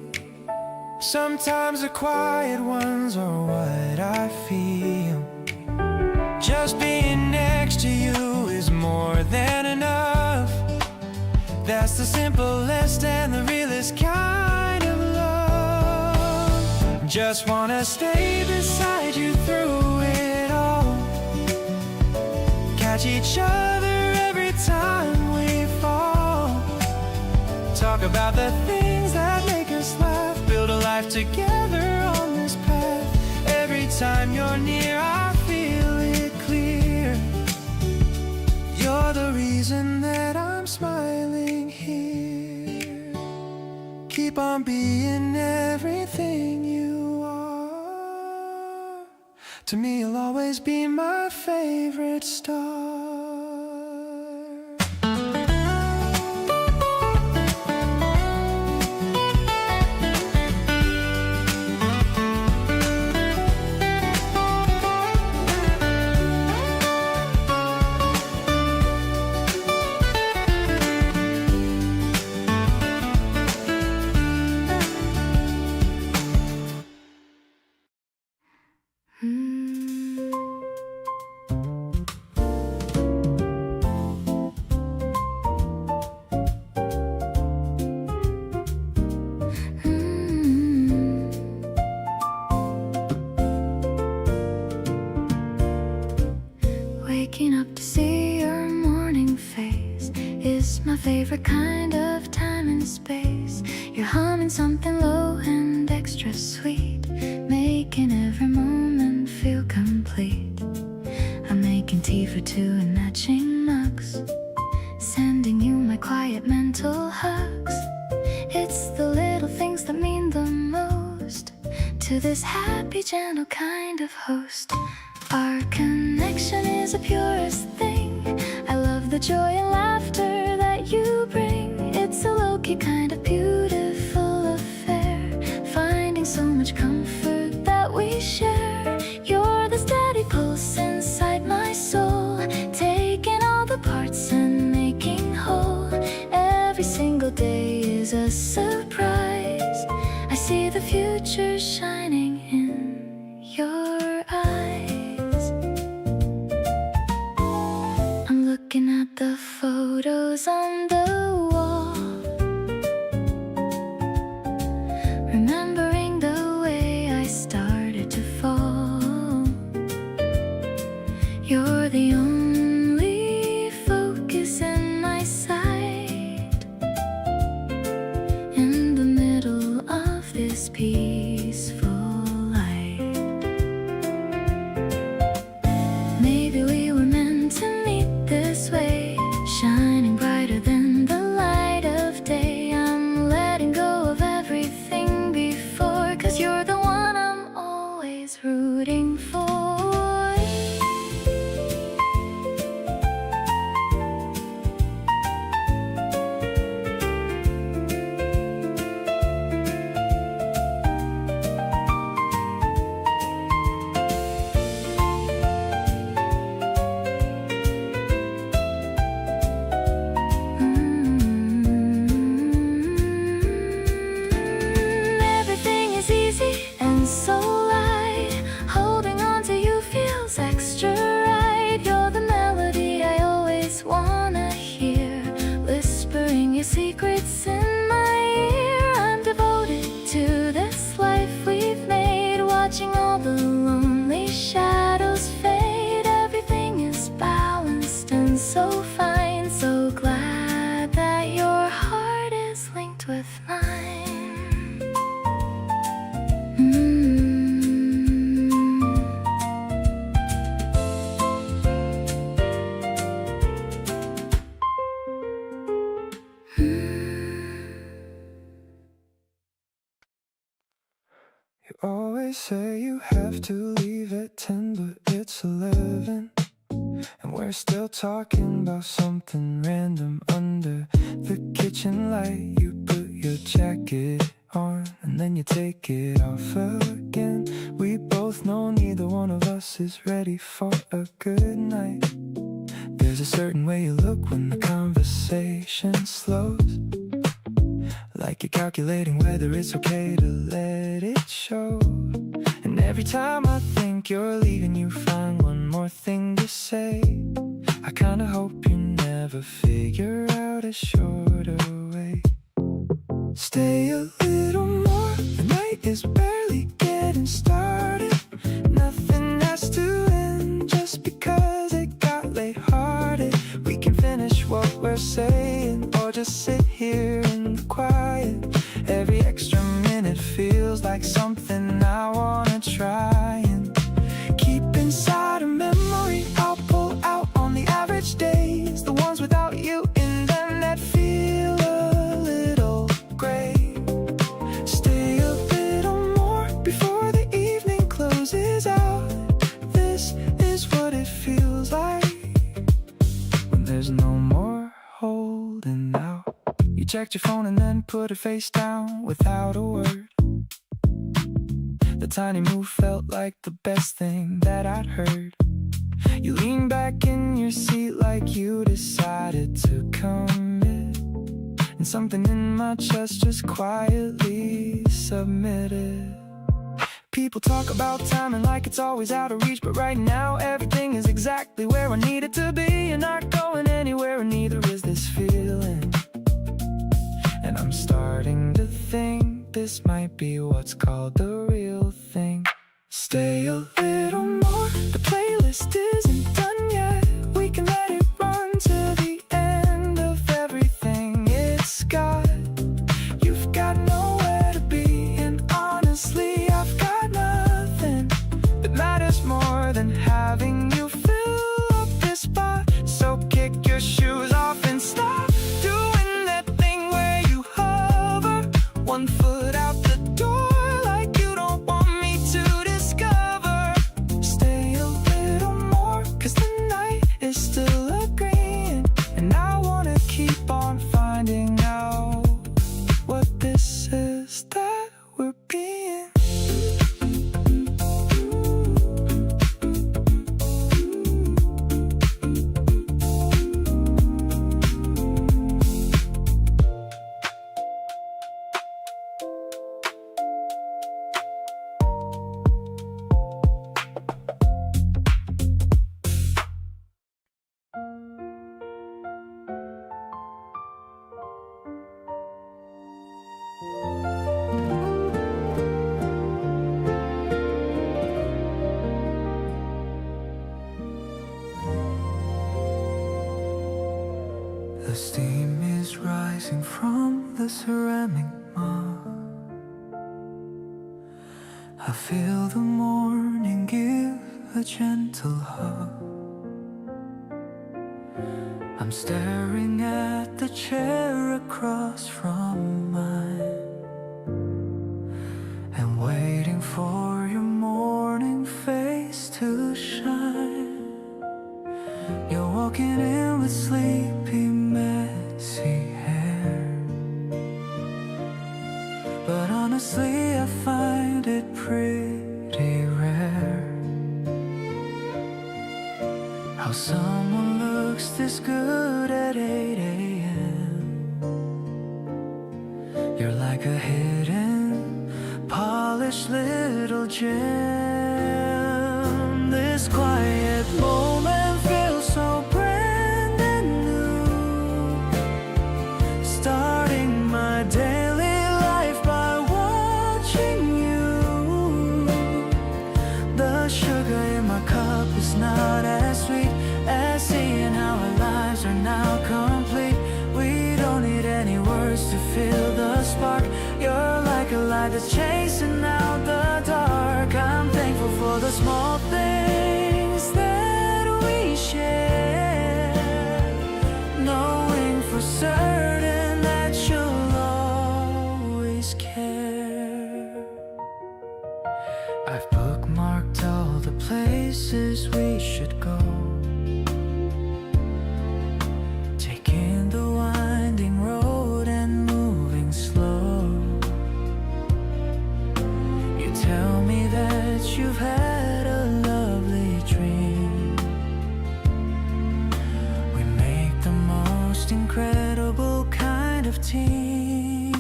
Sometimes the quiet ones are what I feel. Just being next to you is more than enough. That's the simplest and the realest kind of love. Just wanna stay beside you through it all. Catch each other every time we fall. Talk about the things that make us laugh. Build a life together on this path. Every time you're near, I feel it clear. You're the reason that I'm smiling here. Keep on being everything you are. To me, you'll always be my favorite star. Waking up to see your morning face is my favorite kind of time and space. You're humming something low and extra sweet, making every moment feel complete. I'm making tea for two and matching mugs, sending you my quiet mental hugs. It's the little things that mean the most to this happy, gentle kind of host. Our connection is the purest thing. I love the joy and laughter that you bring. It's a low-key kind of beautiful affair, finding so much comfort that we share. You're the steady pulse inside my soul, taking all the parts and making whole. Every single day is a surprise. I see the future shining in your eyes. Looking at the photos on the wall, remembering the way I started to fall. You're the only focus in my sight, in the middle of this peaceful light. Maybe we were meant to meet this way, shining brighter than the light of day. I'm letting go of everything before, 'cause you're the one I'm always rooting for. Everything is easy and so light. Holding on to you feels extra right. You're the melody I always wanna hear, whispering your secrets in my ear. I'm devoted to this life we've made, watching all the lonely shadows fade. Everything is balanced and so fine. So glad that your heart is linked with mine. You always say you have to leave at 10, but it's 11, and we're still talking about something random under the kitchen light. You put your jacket on and then you take it off again. We both know neither one of us is ready for a good night. There's a certain way you look when the conversation slows, like you're calculating whether it's okay to let it show. And every time I think you're leaving, you find one more thing to say. I kinda hope you never figure out a shorter way. Stay a little more, the night is barely getting started. Nothing has to end just because it got late-hearted. We can finish what we're saying, or just sit here in the quiet. Every extra minute feels like something I wanna try and keep inside a memory. I'll pull out on the average days, the ones without you in them that feel a little gray. Stay a little more before the evening closes out. is what it feels like when there's no more holding out. You checked your phone and then put it face down without a word. The tiny move felt like the best thing that I'd heard. You leaned back in your seat like you decided to commit, and something in my chest just quietly submitted. People talk about timing like it's always out of reach, but right now everything is exactly where I need it to be. You're not going anywhere and neither is this feeling. And I'm starting to think this might be what's called the real thing. Stay a little more, the playlist isn't done yet. We can let it run to the end of everything it's got. You've got nowhere to be, and honestly I've got nothing that matters more than having you fill up this spot. So kick your shoes off and stop doing that thing where you hover one foot out the door like you don't want me to discover. Stay a little more, cause the night is still agreeing, and I wanna keep on finding out what this is that we're being. The steam is rising from the ceramic mug. I feel the morning give a gentle hug. I'm staring at the chair across from mine and waiting for your morning face to shine. You're walking in with sleepy, messy hair, but honestly I find it pretty rare how someone looks this good at 8 a.m. You're like a hidden, polished little gem. This quiet moment feels so brand new, starting my daily life by watching you. The sugar in my cup is not as sweet as seeing how our lives are now complete. We don't need any words to feel the spark. You're like a light that's chasing out the dark. I'm thankful for the small things that we share, knowing for certain that you'll always care. I've bookmarked all the places we should go, taking the winding road and moving slow. You tell me that you've had a lovely dream. We make the most incredible kind of team.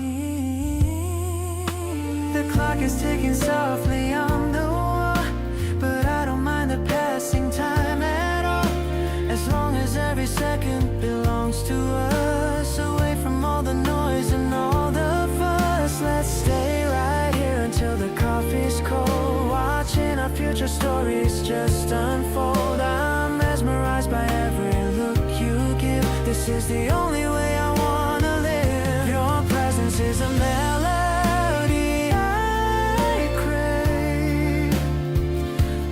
The clock is ticking softly on the wall, but I don't mind the passing time at all, as long as every second belongs to us, away from all the noise and all the fuss. Let's stay right here until the coffee's cold, watching our future stories just unfold. I'm mesmerized by every look you give. This is the only way I wanna live. Your presence is a melody I crave,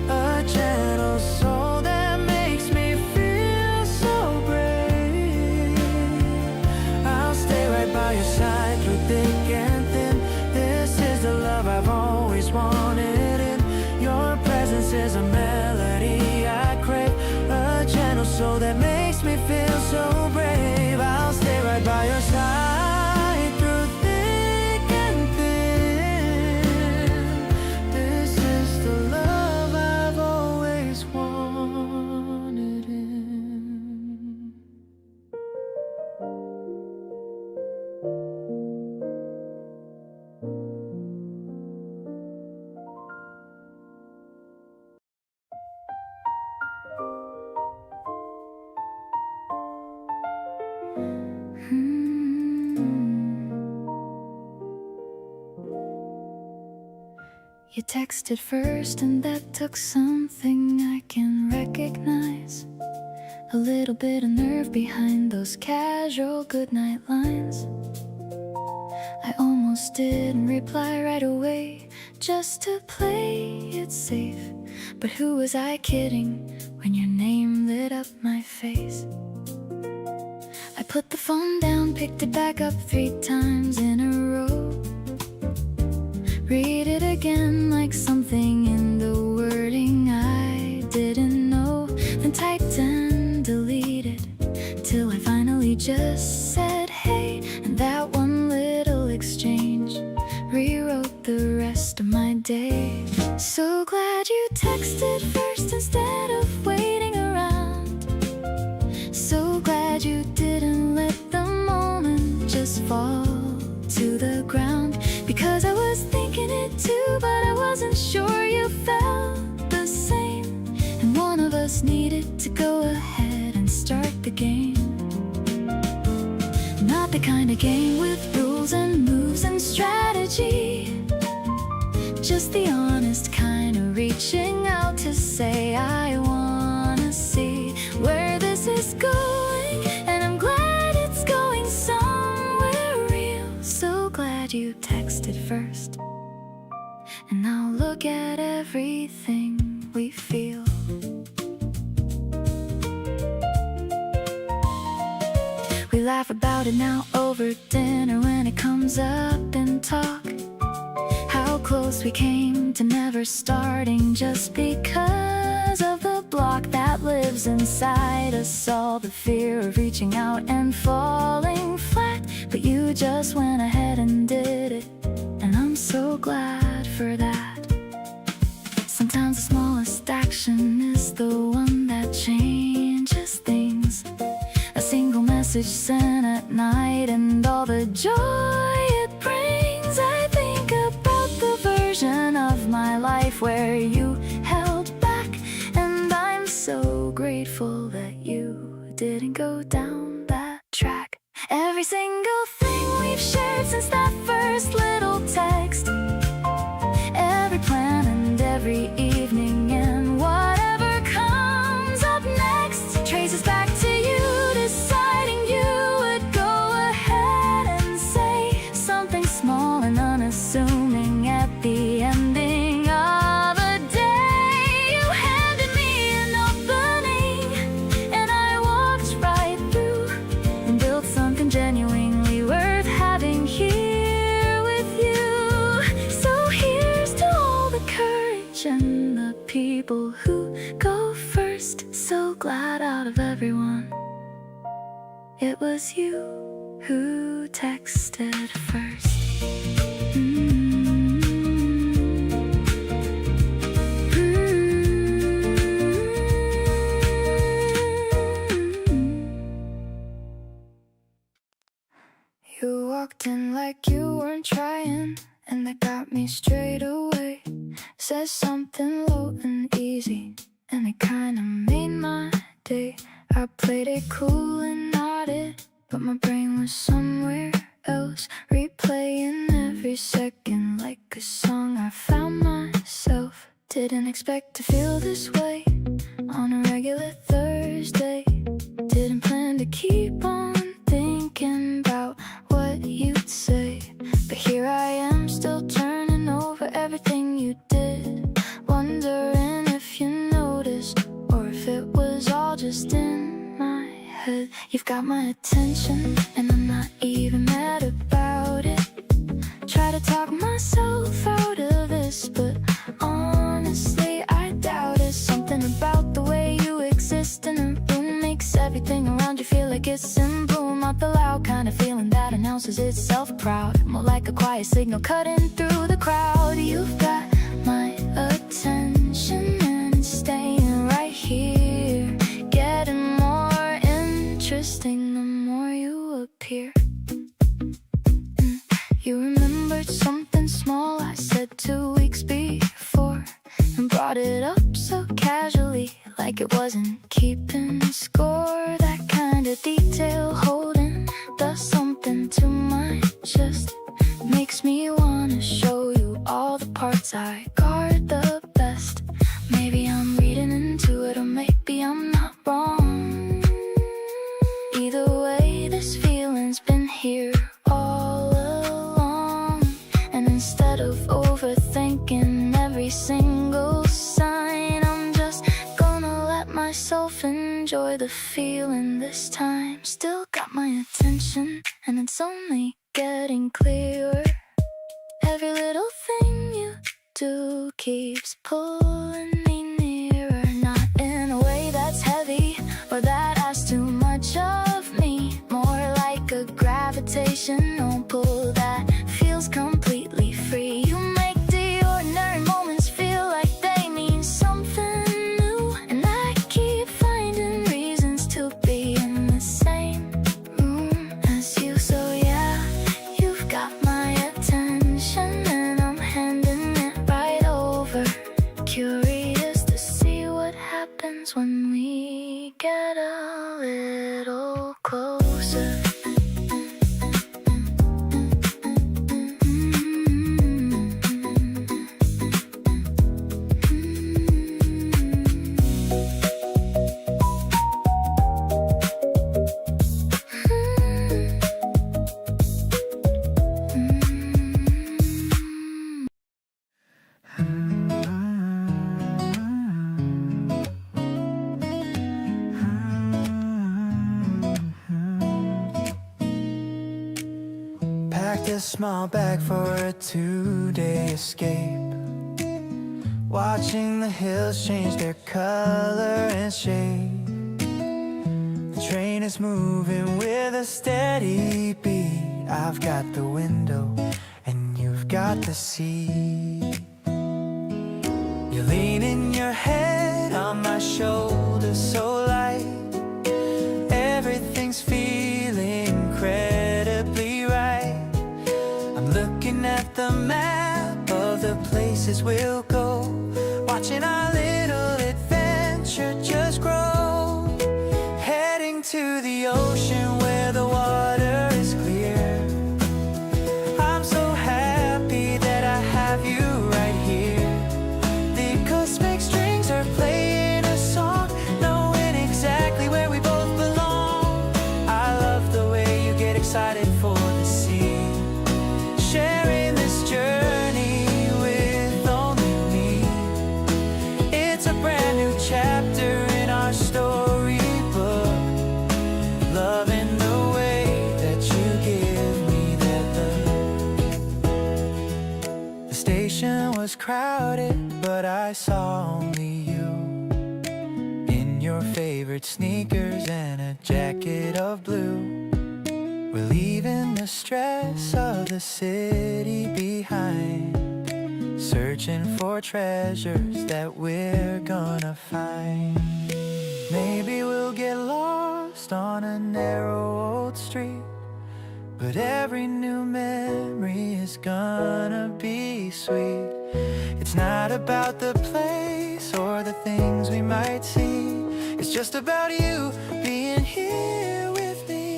a gentle soul that makes me feel so brave. I'll stay right by your side through thick and thin. This is the love I've always wanted, and your presence is a melody I crave. You texted first, and that took something I can recognize. A little bit of nerve behind those casual goodnight lines. I almost didn't reply right away, just to play it safe. But who was I kidding when your name lit up my face? I put the phone down, picked it back up 3 times in a row. Read it again like something in the wording I didn't know. Then typed and deleted till I finally just said hey. And that one little exchange rewrote the rest of my day. So glad you texted first instead of waiting around. So glad you didn't let the moment just fall to the ground. Because I was thinking it too, but I wasn't sure you felt the same. And one of us needed to go ahead and start the game. Not the kind of game with rules and moves and strategy. Just the honest kind of reaching out to say I wanna see where this is going. And I'm glad it's going somewhere real. So glad you texted first. And now look at everything we feel. We laugh about it now over dinner when it comes up in talk. How close we came to never starting just because of the block that lives inside us all. The fear of reaching out and falling flat. But you just went ahead and did it, and I'm so glad for that. Sometimes the smallest action is the one that changes things. A single message sent at night and all the joy it brings. I think about the version of my life where you held back, and I'm so grateful that you didn't go down that track. Every single thing we've shared since that first little text, every plan and every evening, and whatever comes up next traces back to you deciding you would go ahead and say something small and unassuming at the ending of a day. You handed me an opening, and I walked right through and built something genuinely worth having here with you. So here's to all the courage and the people who go first. So glad out of everyone, it was you who texted first. You walked in like you weren't trying, and that got me straight away. Said something low and easy, and it kinda made my day. I played it cool and nodded, but my brain was somewhere else, replaying every second like a song I found myself. Didn't expect to feel this way on a regular Thursday. Didn't plan to keep on thinking about what you'd say, but here I am still turning over everything you did, wondering if you noticed or if it was all just in my head. You've got my attention and I'm not even mad about it. Try to talk myself out of this, but honestly I doubt it. Something about the way you exist in a room makes everything around you feel like it's in bloom. Not the loud kind of feeling that announces itself proud, more like a quiet signal cutting through the crowd. You've got my attention and it's staying right here, getting more interesting the more you appear. You remembered something small I said 2 weeks before, and brought it up so casually, like it wasn't keeping score. That kind of detail holding does something to my chest, makes me wanna show you all the parts I guard the best. Maybe I'm reading into it, or maybe I'm not wrong. Either way, this feeling's been here all along. And instead of overthinking every single sign, I'm just gonna let myself enjoy the feeling this time. Still got my attention, and it's only getting clearer. Every little thing you do keeps pulling me nearer. Not in a way that's heavy or that asks too much of me. More like a gravitational pull that feels completely free. You make the ordinary moments feel like they mean something new, and I keep finding reasons to be in the same room as you. So yeah, you've got my attention, and I'm handing it right over. Curious to see what happens when we get a little closer. Packed a small bag for a 2-day escape. Watching the hills change their color and shape. The train is moving with a steady beat. I've got the window and you've got the seat. You're leaning your head on my shoulder so light. Everything's feeling incredibly right. I'm looking at the map of the places we'll go, watching our little adventure just grow. Heading to the ocean where the water is clear. I'm so happy that I have you right here. The cosmic strings are playing a song, knowing exactly where we both belong. I love the way you get excited for the sea. Sharing this journey with only me. It's a brand new chapter in our storybook. Loving the way that you give me that look. The station was crowded, but I saw only you. In your favorite sneakers and a jacket of blue. We're leaving the stress of the city behind, searching for treasures that we're gonna find. Maybe we'll get lost on a narrow old street, but every new memory is gonna be sweet. It's not about the place or the things we might see. It's just about you being here with me.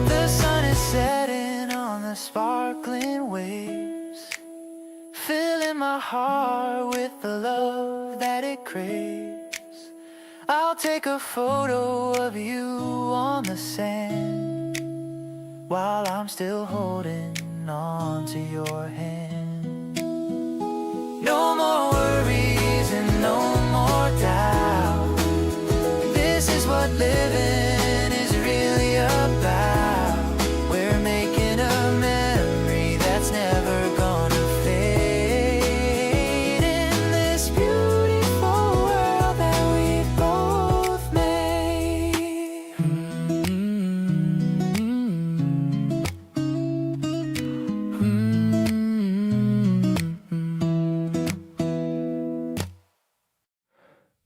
The sun is setting on the sparkling waves, filling my heart with the love that it craves. I'll take a photo of you on the sand while I'm still holding on to your hand. No more worries and no more doubt. This is what living is really about. We're making a memory that's never gonna fade in this beautiful world that we both made.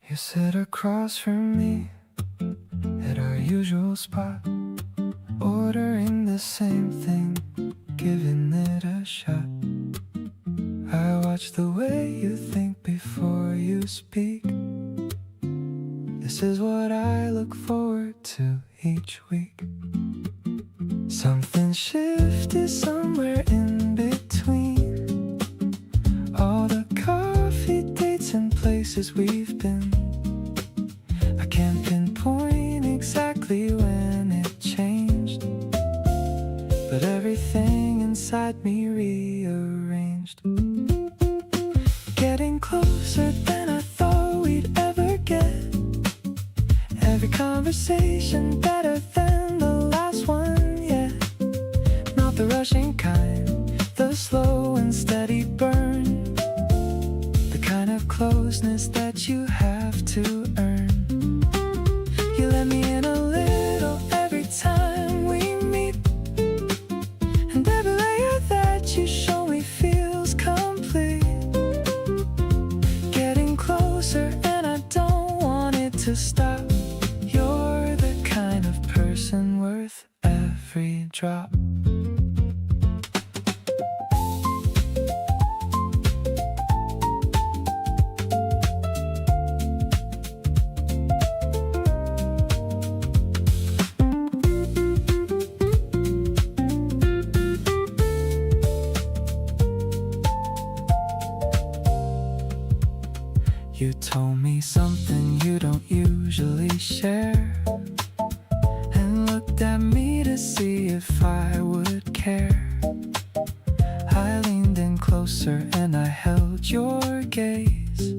You sit across from me at our usual spot. ordering the same thing, giving it a shot. I watch the way you think before you speak. This is what I look forward to each week. Something shifted somewhere in between all the coffee dates and places we've been. I can't pinpoint exactly when it changed, but everything inside me rearranged. Getting closer than I thought we'd ever get. Every conversation better than the last one yet. Not the rushing kind, the slow and steady burn. The kind of closeness that you have to earn. You let me in a little every time we meet, and every layer that you show me feels complete. Getting closer and I don't want it to stop. You're the kind of person worth every drop. You told me something you don't usually share, and looked at me to see if I would care. I leaned in closer and I held your gaze,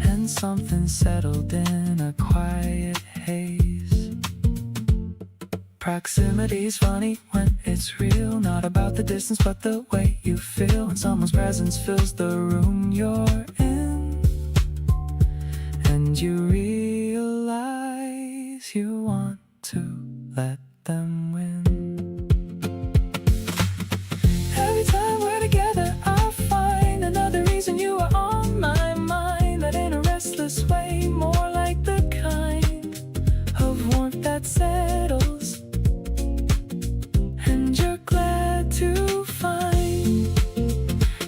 and something settled in a quiet haze. Proximity's funny when it's real, not about the distance but the way you feel when someone's presence fills the room you're in. And you realize you want to let them win. Every time we're together, I find another reason you are on my mind. That in a restless way, more like the kind of warmth that settles, and you're glad to find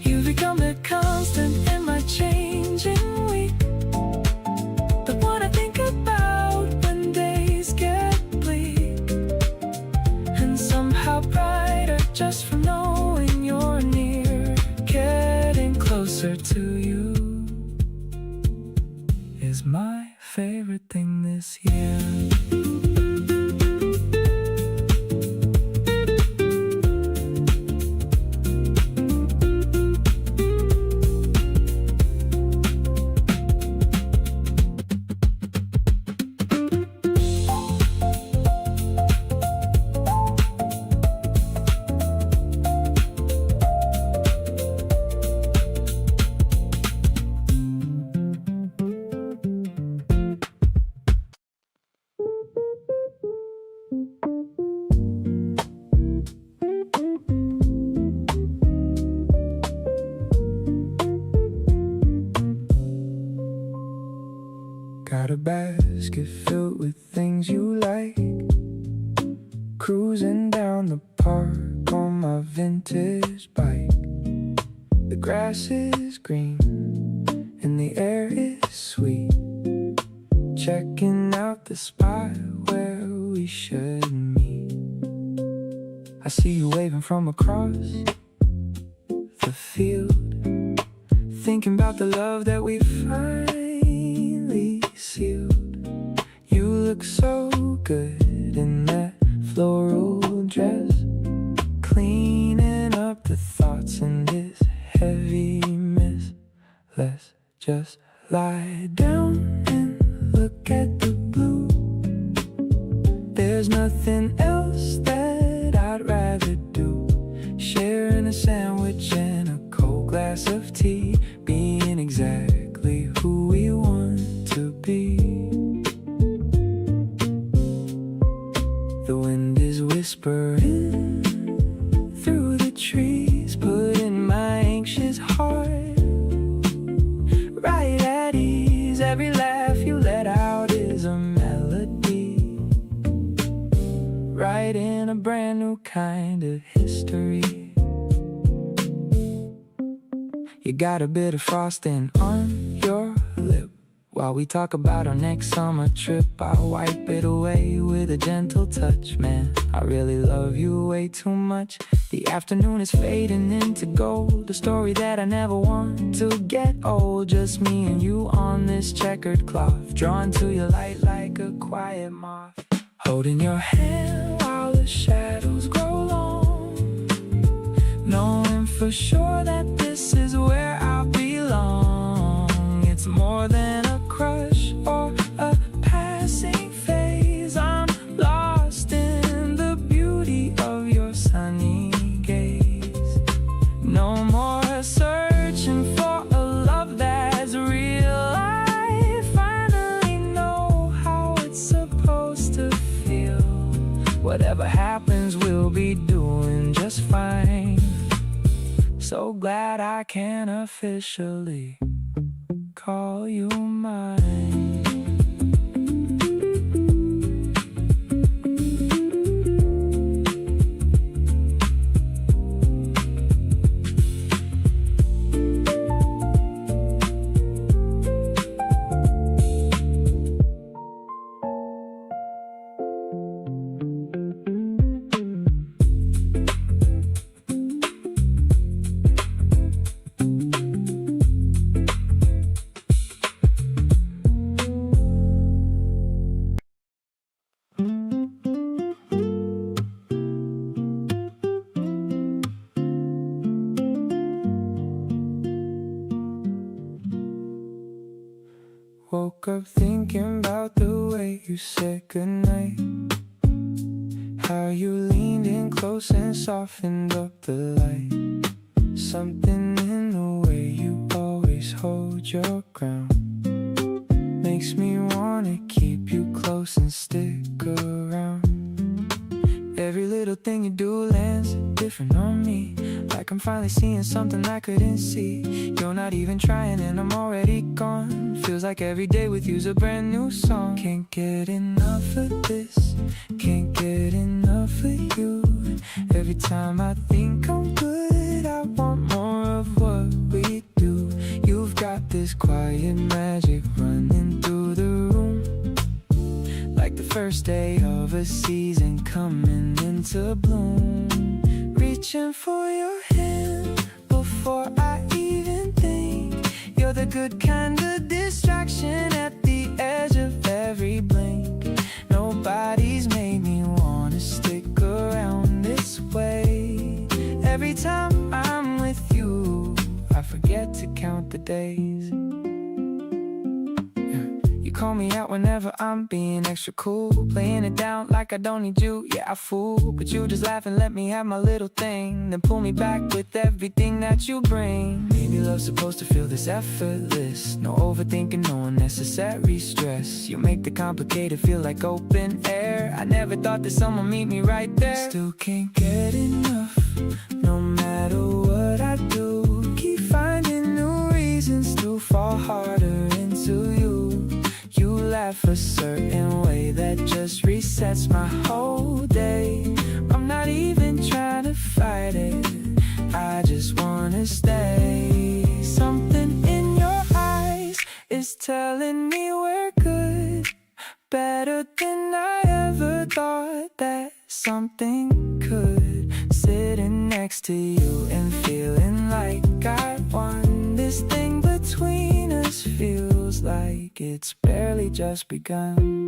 you've become the constant in my changing week. Just from knowing you're near, getting closer to you is my favorite thing this year. Got a basket filled with things you like, cruising down the park on my vintage bike. The grass is green and the air is sweet, checking out the spot where we should meet. I see you waving from across the field, thinking about the love that we finally sealed. You look so good in that floral dress, cleaning up the thoughts in this heavy mess. Let's just lie down and look at the blue. There's nothing else that I'd rather do. Sharing a sandwich and a cold glass of tea, being exactly who we want to be. The wind is whispering through the trees, putting my anxious heart right at ease. Every laugh you let out is a melody, right in kind of history. You got a bit of frosting on your lip. While we talk about our next summer trip, I'll wipe it away with a gentle touch. Man, I really love you way too much. The afternoon is fading into gold, a story that I never want to get old. Just me and you on this checkered cloth, drawn to your light like a quiet moth. Holding your hand while the shadows grow long, knowing for sure that this is where I belong. It's more than a crush or a passing phase. I'm lost in the beauty of your sunny gaze. No more searching for a love that's real. I finally know how it's supposed to feel. Whatever happens, we'll be doing just fine. So glad I can officially call you mine. Woke up thinking about the way you said goodnight, how you leaned in close and softened up the light. Something in the way you always hold your ground makes me wanna keep you close and stick around. Every little thing you do lands different on me, like I'm finally seeing something I couldn't see. You're not even trying and I'm already gone. Feels like every day with you's a brand new song. Can't get enough of this, can't get enough of you. Every time I think I'm good, I want more of what we do. You've got this quiet magic running through the room, like the first day of a season coming into bloom. Reaching for your hand before I even think. You're the good kind of distraction at the edge of every blink. Nobody's made me wanna stick around this way. Every time I'm with you, I forget to count the days. You call me out whenever I'm being extra cool, playing it down like I don't need you. Yeah, I fool, but you just laugh and let me have my little thing, then pull me back with everything that you bring. Maybe love's supposed to feel this effortless, no overthinking, no unnecessary stress. You make the complicated feel like open air. I never thought that someone meet me right there. Still can't get enough, no matter what I do. Keep finding new reasons to fall harder into you. You laugh a certain way that just resets my whole day. I'm not even trying to fight it, I just wanna stay. Something in your eyes is telling me we're good, better than I ever thought that something could. Sitting next to you and feeling like I won. This thing between us feels like it's barely just begun.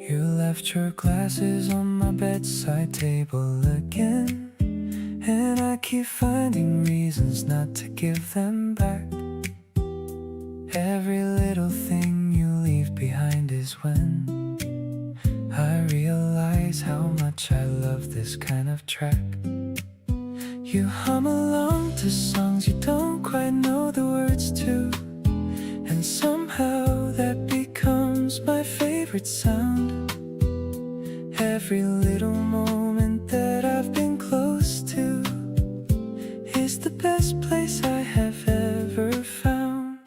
You left your glasses on my bedside table again, and I keep finding reasons not to give them back. Every little thing you leave behind is when kind of track. You hum along to songs you don't quite know the words to, and somehow that becomes my favorite sound. Every little moment that I've been close to is the best place I have ever found.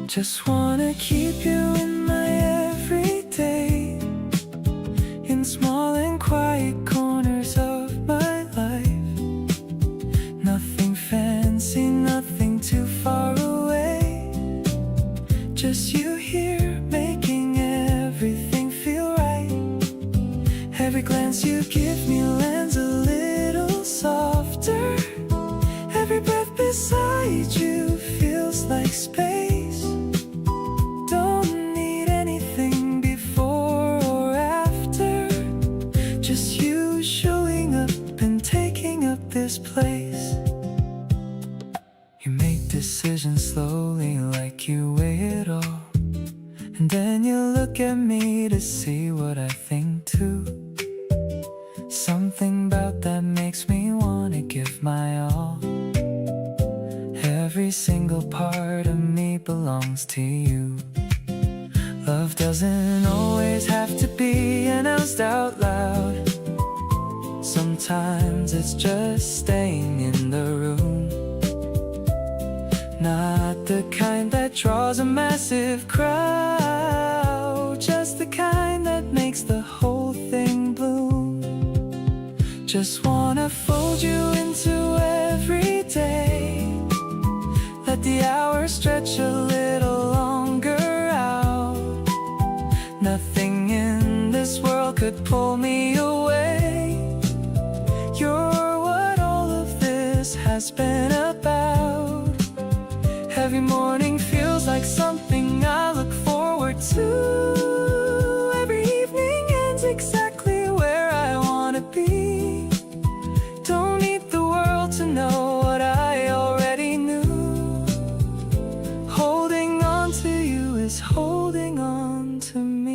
Just wanna keep you in my everyday, in small and quiet corners of my life. Nothing fancy, nothing too far away, just you here making everything feel right. Every glance you give me lands a little softer. Every breath beside you feels like space. Don't need anything before or after, just you showing up and taking up this place. You make decisions slowly like you weigh it all, and then you look at me to see what I think too. Something about that makes me wanna give my all. Every single part of me belongs to you. Love doesn't always have to be announced out loud. Sometimes it's just staying in the room. Not the kind that draws a massive crowd, just the kind that makes the whole thing bloom. Just wanna fold you into every day. Let the hours stretch a little longer out. Nothing in this world could pull me away. You're what all of this has been about. Every morning feels like something I look forward to. Every evening ends exactly where I wanna be. Don't need the world to know what I already knew. Holding on to you is holding on to me.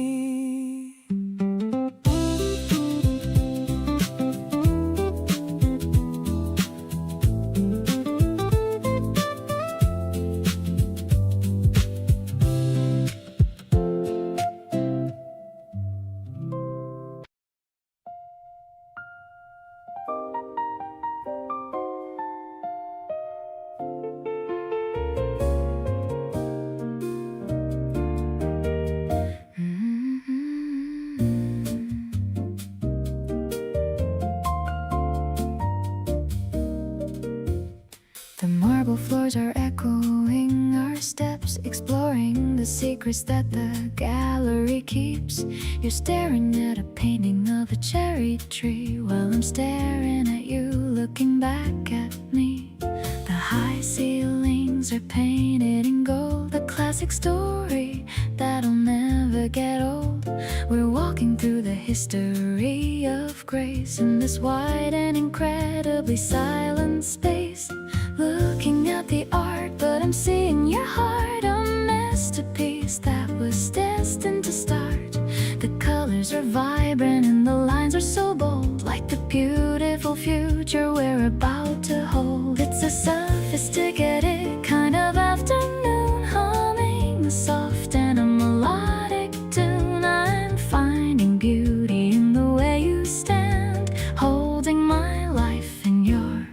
The marble floors are echoing our steps, exploring the secrets that the gallery keeps. You're staring at a painting of a cherry tree while I'm staring at you, looking back at me. The high ceilings are painted in gold, a classic story that'll never get old. We're walking through the history of grace in this wide and incredibly silent space. Looking at the art, but I'm seeing your heart, a masterpiece that was destined to start. The colors are vibrant and the lines are so bold, like the beautiful future we're about to hold. It's a sophisticated kind of afternoon, humming a soft and a melodic tune. I'm finding beauty in the way you stand, holding my life in your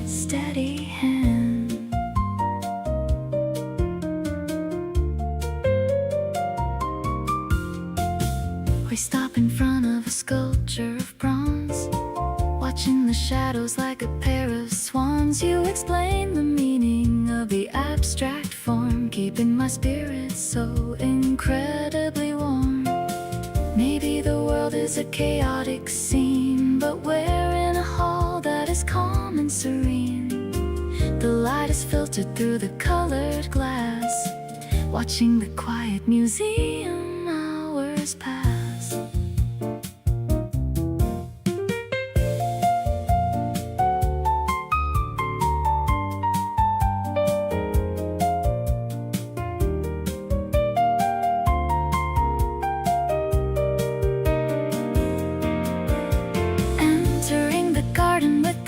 steady hand. We stop in front of a sculpture of bronze, watching the shadows like a pair of swans. You explain the meaning of the abstract form, keeping my spirit so incredibly warm. Maybe the world is a chaotic scene, but we're in a hall that is calm and serene. The light is filtered through the colored glass, watching the quiet museum hours pass.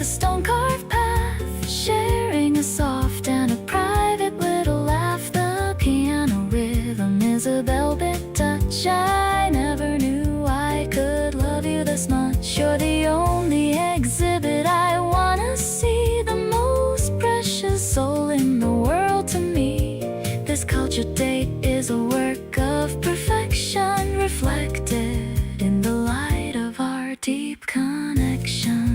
stone-carved path, sharing a soft and a private little laugh. The piano rhythm is a velvet touch. I never knew I could love you this much. You're the only exhibit I wanna see, the most precious soul in the world to me. This cultured date is a work of perfection, reflected in the light of our deep connection.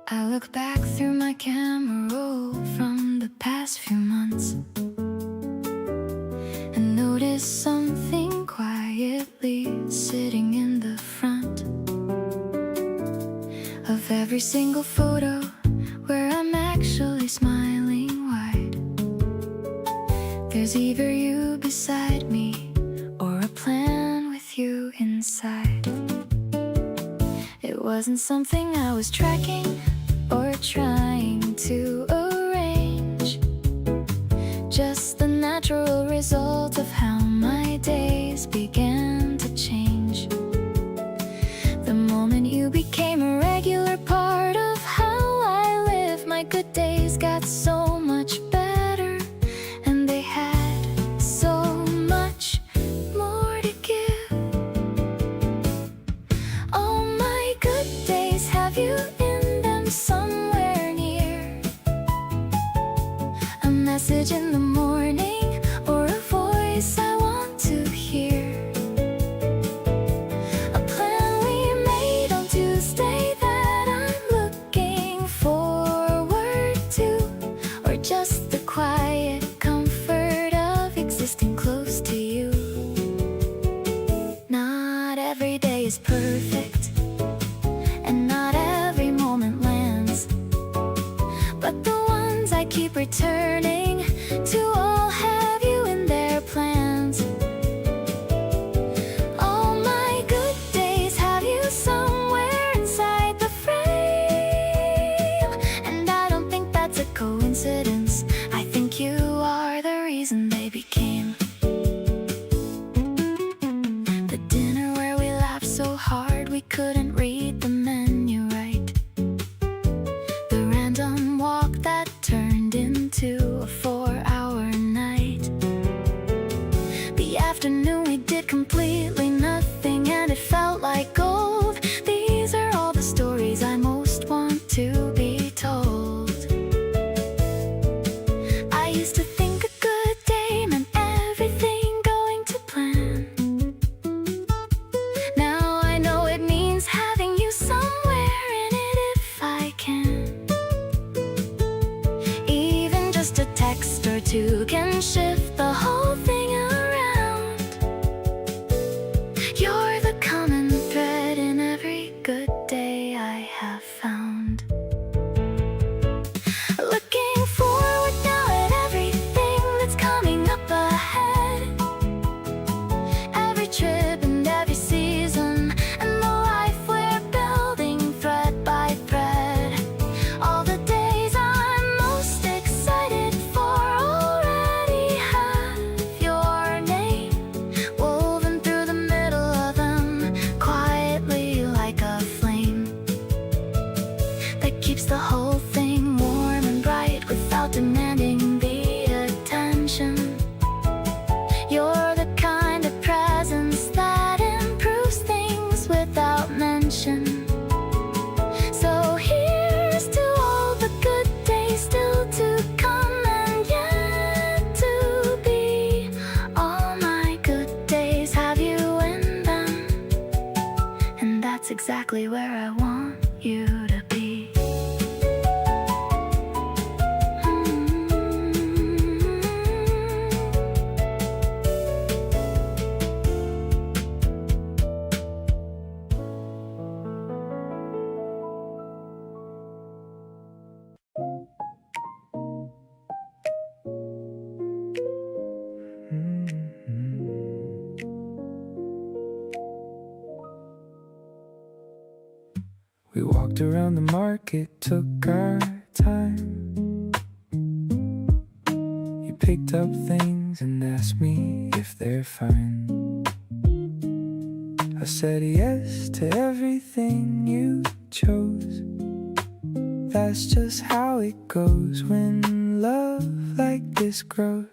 I look back through my camera roll from the past few months and notice something quietly sitting in the front of every single photo where I'm actually smiling wide. There's either you beside me or a plan with you inside. It wasn't something I was tracking or trying to arrange, just the natural result of how my days began to change. The moment you became a regular part of how I live, my good days got so much better, and they had so much more to give. All my good days have you in them somewhere near. A message in the morning or a voice I want to hear. A plan we made on Tuesday that I'm looking forward to, or just the quiet comfort of existing close to you. Not every day is perfect, and not every moment lands, but the ones I keep returning to all have you in their plans. All my good days have you somewhere inside the frame, and I don't think that's a coincidence. I think you are the reason they became. The dinner where we laughed so hard we couldn't read the menu right. The random walk that turned into a 4-hour night. The afternoon we did completely nothing and it felt like gold. These are all the stories I most want to be told. I used to think a good day meant everything going to plan. Now I know it means having you somewhere in it if I can. Even just a text or two can shift the whole thing around. You're the common thread in every good day I have found. Looking forward now at everything that's coming up ahead. Every trip and every season, and the life we're building thread by thread. All the days I'm most excited for already have your name woven through the middle of them, quietly like a flame that keeps the whole thing warm and bright without demanding the attention. You're the kind of presence that improves things without mention. So here's to all the good days still to come and yet to be. All my good days have you in them, and that's exactly where I want you to be. We walked around the market, took our time. You picked up things and asked me if they're fine. I said yes to everything you chose. That's just how it goes when love like this grows.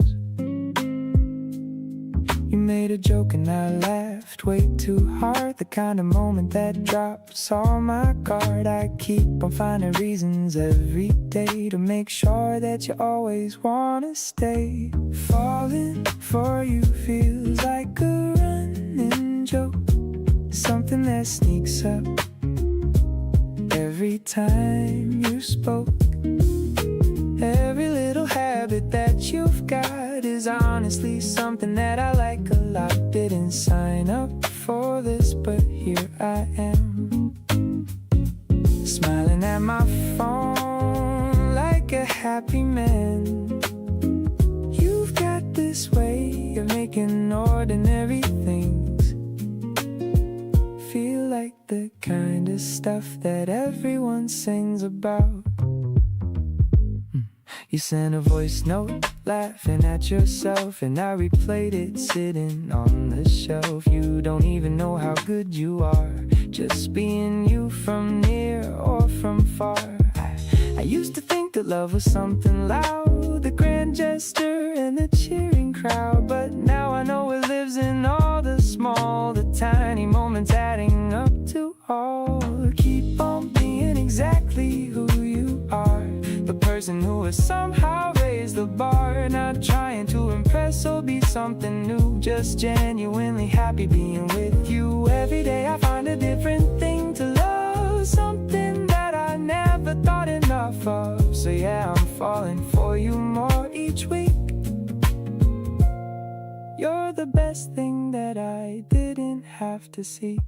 You made a joke and I laughed way too hard. The kind of moment that drops all my guard. I keep on finding reasons every day to make sure that you always wanna stay. Falling for you feels like a running joke, something that sneaks up every time you spoke. Every little habit that you've got is honestly something that I like a lot. Didn't sign up for this, but here I am, smiling at my phone like a happy man. You've got this way of making ordinary things feel like the kind of stuff that everyone sings about. You sent a voice note laughing at yourself, and I replayed it sitting on the shelf. You don't even know how good you are, just being you from near or from far. I used to think that love was something loud, the grand gesture and the cheering crowd. But now I know it lives in all the small, the tiny moments adding up to all. Keep on being exactly who you are, the person who has somehow raised the bar. Not trying to impress or be something new, just genuinely happy being with you. Every day I find a different thing to love, something that I never thought enough of. So yeah, I'm falling for you more each week. You're the best thing that I didn't have to seek.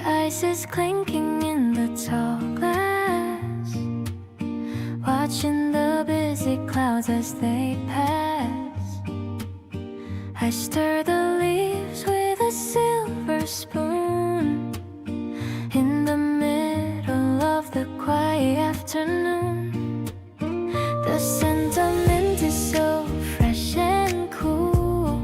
Ice is clinking in the tall glass, watching the busy clouds as they pass. I stir the leaves with a silver spoon in the middle of the quiet afternoon. The sentiment is so fresh and cool,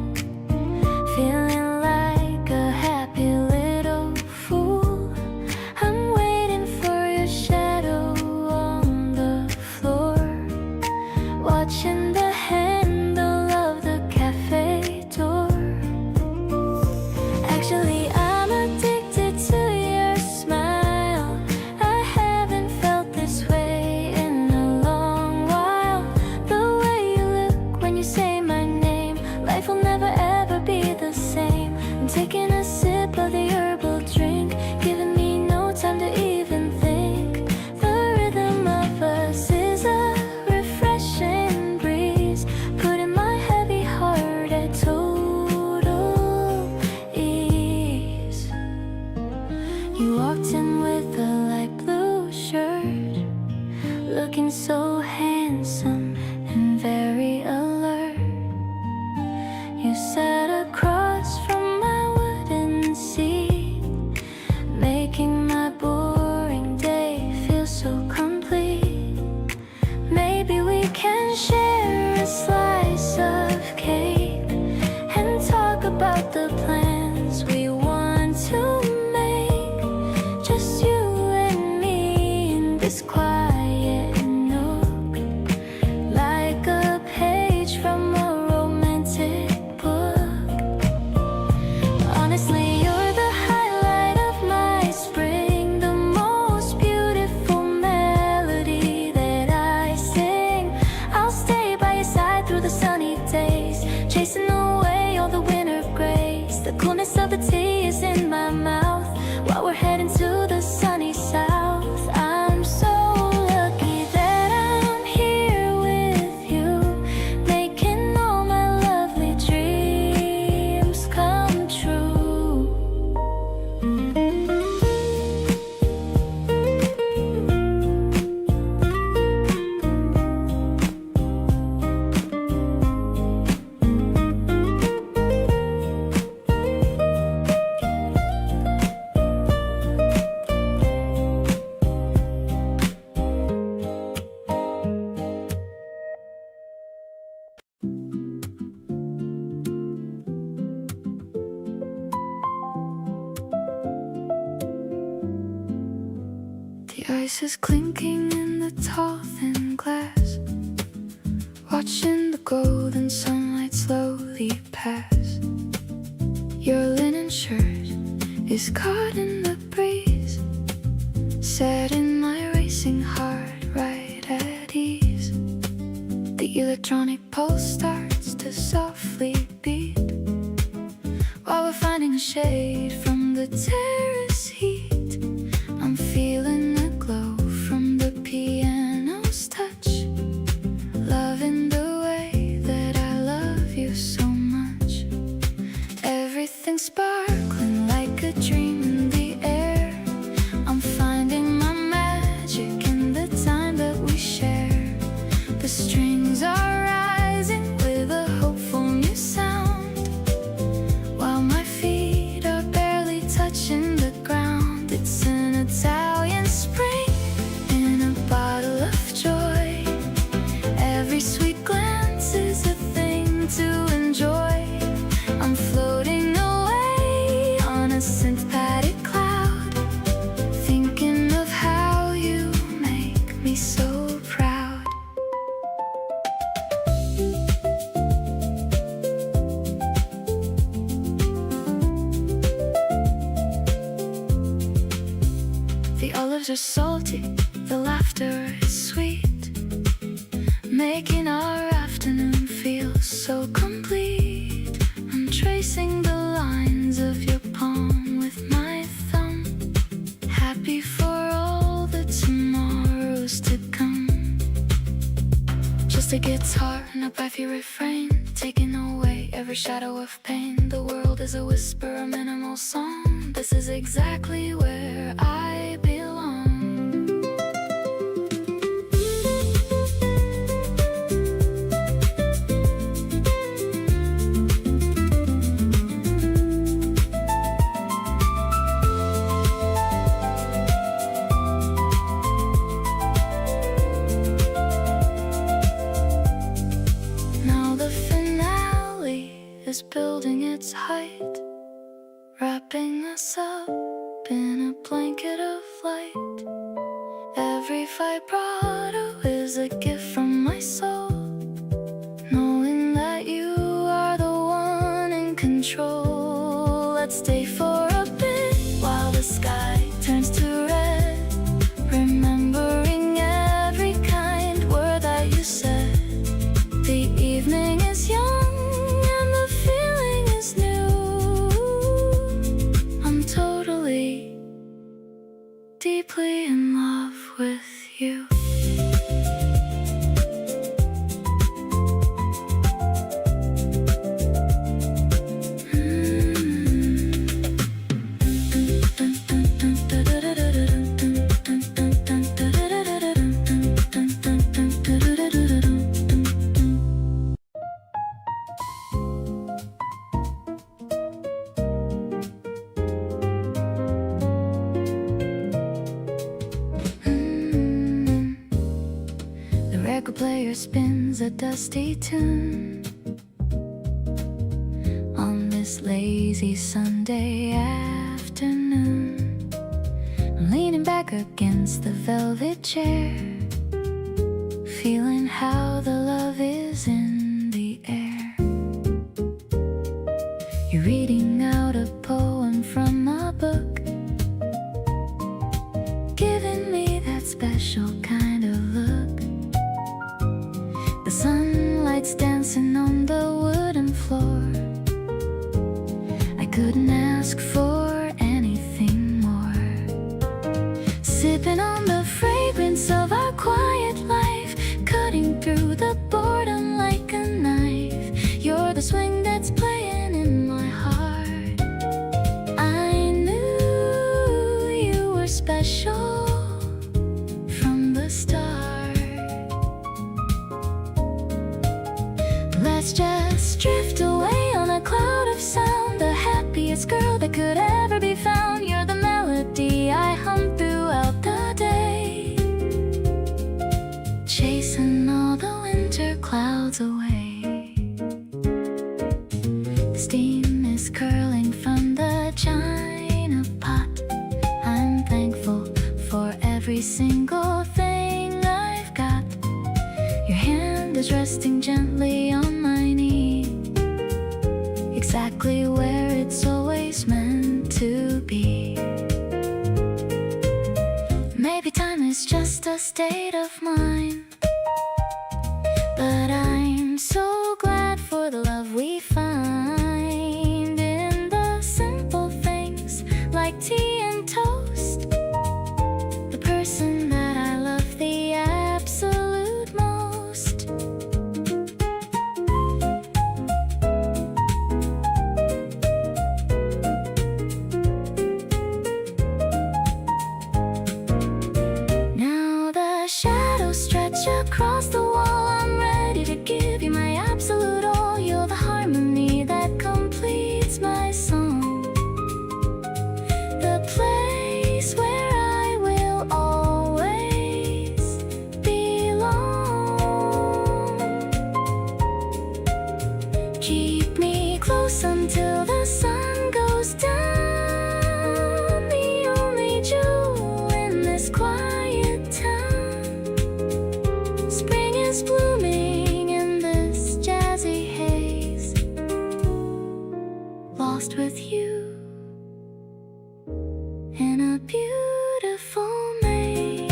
feeling like a happy little fool. I'm waiting for your shadow on the floor, watching the handle of the cafe door. Actually, I'm addicted to your smile. I haven't felt this way coolness of the tea is in my mouth while we're heading to the sunny south. I'm so lucky that I'm here with you, making all my lovely dreams come true. The ice is clinking in the tall thin glass, watching the golden sunlight slowly pass. Your linen shirt is caught in the breeze, set in my racing heart right at ease. The electronic pulse starts to softly beat while we're finding a shade from the terrace heat. I'm feeling the glow from the piano's touch, loving the way that I love you so much. Everything's sparkling like a dream in the air. I'm finding my magic in the time that we share. The strings are rising with a hopeful new sound, while my feet are barely touching the ground. It's an Italian spring in a bottle of joy. Every sweet glance is a thing to enjoy. I'm floating away on a synth-padded cloud, thinking of how you make me so proud. The olives are salty, the laughter is sweet, making our afternoon feel so complete. I'm tracing the lines of your palm with my thumb, happy for all the tomorrows to come. Just a guitar and a breathy refrain, taking away every shadow of pain. The world is a whisper, a minimal song. This is exactly where I belong. Now the finale is building its height, wrapping us up in a blanket of light. Every vibrato is a gift from my soul, knowing that you are the one in control. Let's stay for a bit while the sky turns to red, remembering every kind word that you said. The evening is young and the feeling is new. I'm totally, deeply in love with you. The record player spins a dusty tune on this lazy Sunday afternoon. I'm leaning back against the velvet chair, feeling how the love is in the air. You're reading out a poem from a book, giving me that special kind of look. The sunlight's dancing on the wooden floor. I could the swing that's playing in my heart. I knew you were special from the start. Let's just drift away on a cloud of sound, the happiest girl that could ever be found. You're the melody I hum throughout the day, chasing all the winter clouds away. The steam is curling from the china pot. I'm thankful for every single thing I've got. Your hand is resting gently on my knee, exactly where it's always meant to be. Maybe time is just a state of mind, but I'm so glad for the love we find in the simple things like tea and toast. The person that I love the absolute most. Now the shadows stretch across the wall. I'm ready to give you my absolute all. You're the harmony that completes my song, the place where I will always belong. Keep me close until the sun goes down, the only jewel in this quiet town. Spring is blooming in this jazzy haze, lost with you in a beautiful maze.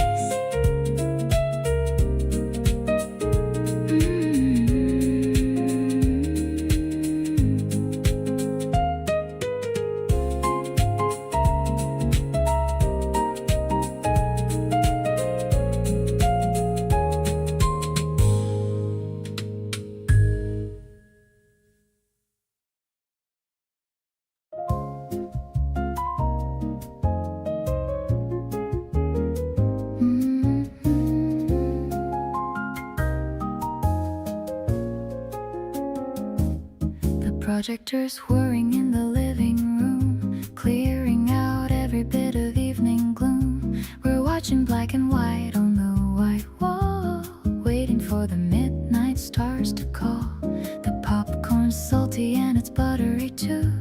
The projector's whirring in the living room, clearing out every bit of evening gloom. We're watching black and white on the white wall, waiting for the midnight stars to call. The popcorn's salty and it's buttery too,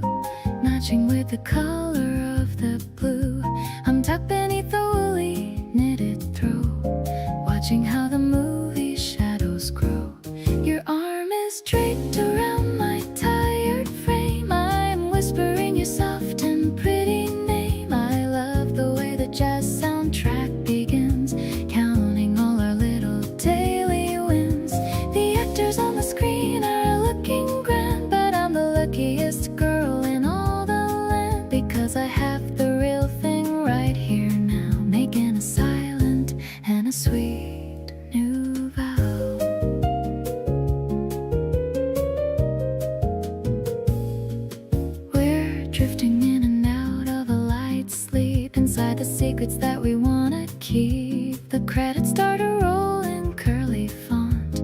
matching with the color of the blue. I'm tucked beneath the woolly knitted throw, watching how the movie shadows grow. Your arm is draped around my tired frame. I'm whispering your soft and pretty name. I love the way the jazz soundtrack begins, counting all our little daily wins. The actors on the screen are looking grand, but I'm the luckiest girl in all the land, because I have the real thing right here now, making a silent and a sweet new vow. We're drifting in and out of a light sleep, inside the secrets that we wanna keep. The credits start to roll in curly font,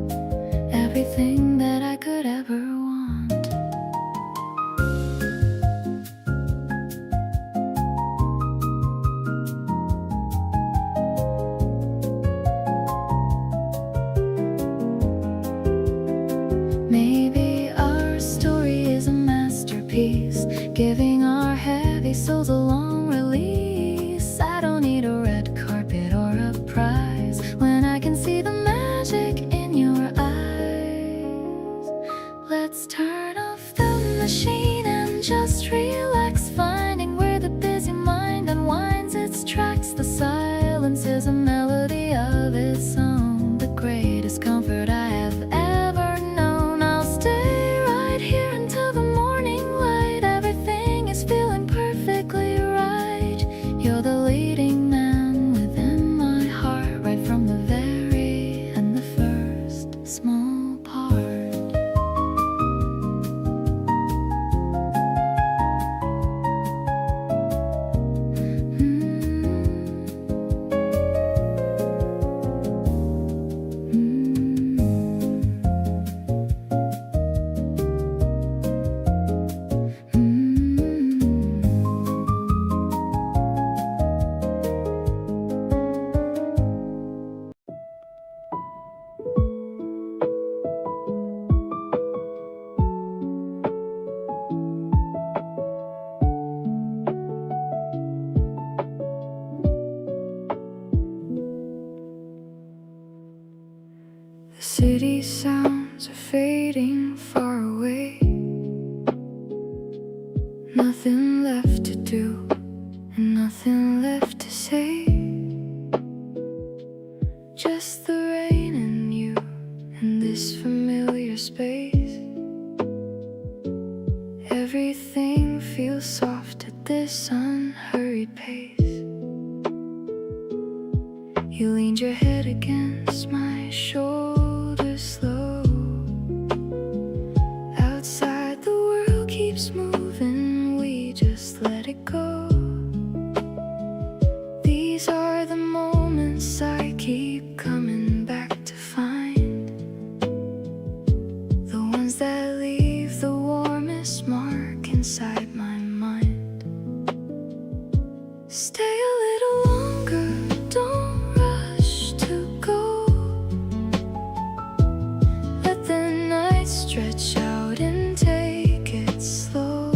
everything that I could ever want. Maybe our story is a masterpiece, giving our heavy souls a long release. I don't need a red carpet or a prize when I can see the magic in your eyes. Let's turn off the machine and just relax, finding where the busy mind unwinds its tracks. The silence is a melody of its own, the greatest comfort I have ever known. I'll stay right here until the morning light. Everything is feeling perfectly right. You're the leading man within my heart, right from the very and the first small part. fading far away. Nothing left to do and nothing left to say. Just the rain and you and this familiar space. Everything feels soft at this unhurried pace. You leaned your head against my shoulder slow. Outside the world keeps moving, we just let it go. These are the moments I keep coming back to find, the ones that leave the warmest mark inside my mind. Stay a little longer, don't rush to go. Let the night stretch out and take it slow.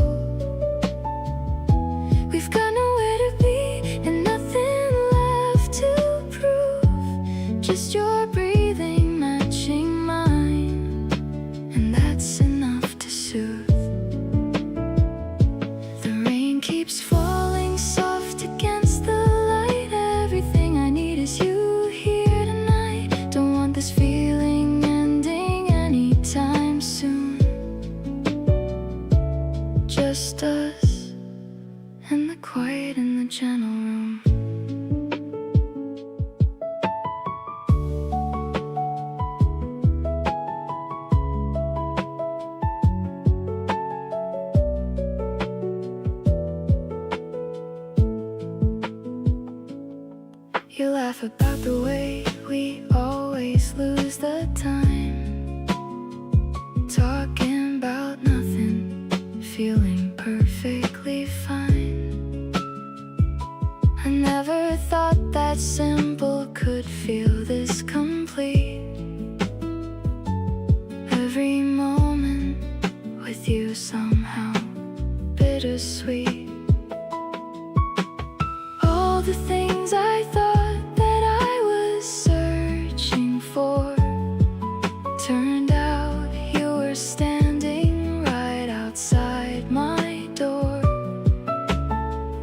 We've got nowhere to be and nothing left to prove. Just your breathing matching mine, and that's enough to soothe. The rain keeps falling soft against the light. Everything I need is you here tonight. Don't want this feeling ending anytime soon. Just us and the quiet in the channel room. You laugh about the way we always lose the time, talking about nothing, feeling perfectly fine. I never thought that simple could feel this complete. Every moment with you somehow bittersweet. All the things I thought that I was searching for turned out you were standing right outside my door.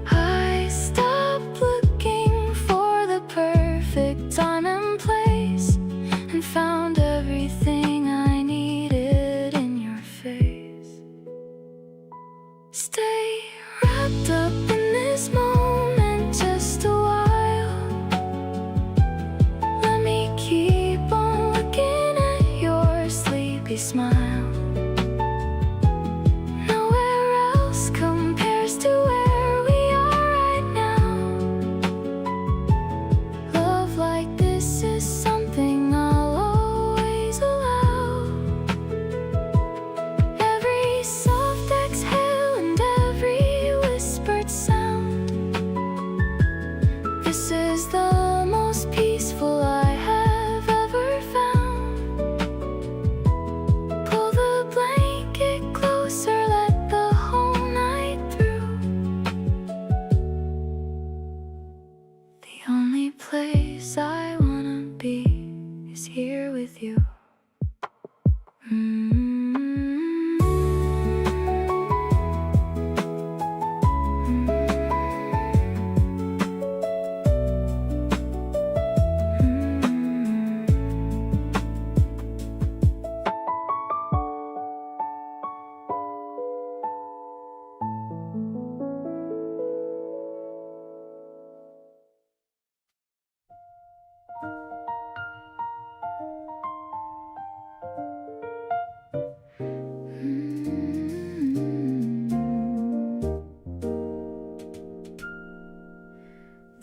I stopped looking for the perfect time and place and found everything I needed in your face. Stay wrapped up in this moment just a while. Let me keep on looking at your sleepy smile. Nowhere else compares to where we are right now. Love like this is something I'll always allow. Every soft exhale and every whispered sound. This is the most peaceful I have ever found. Pull the blanket closer, let the whole night through. The only place I wanna be is here with you.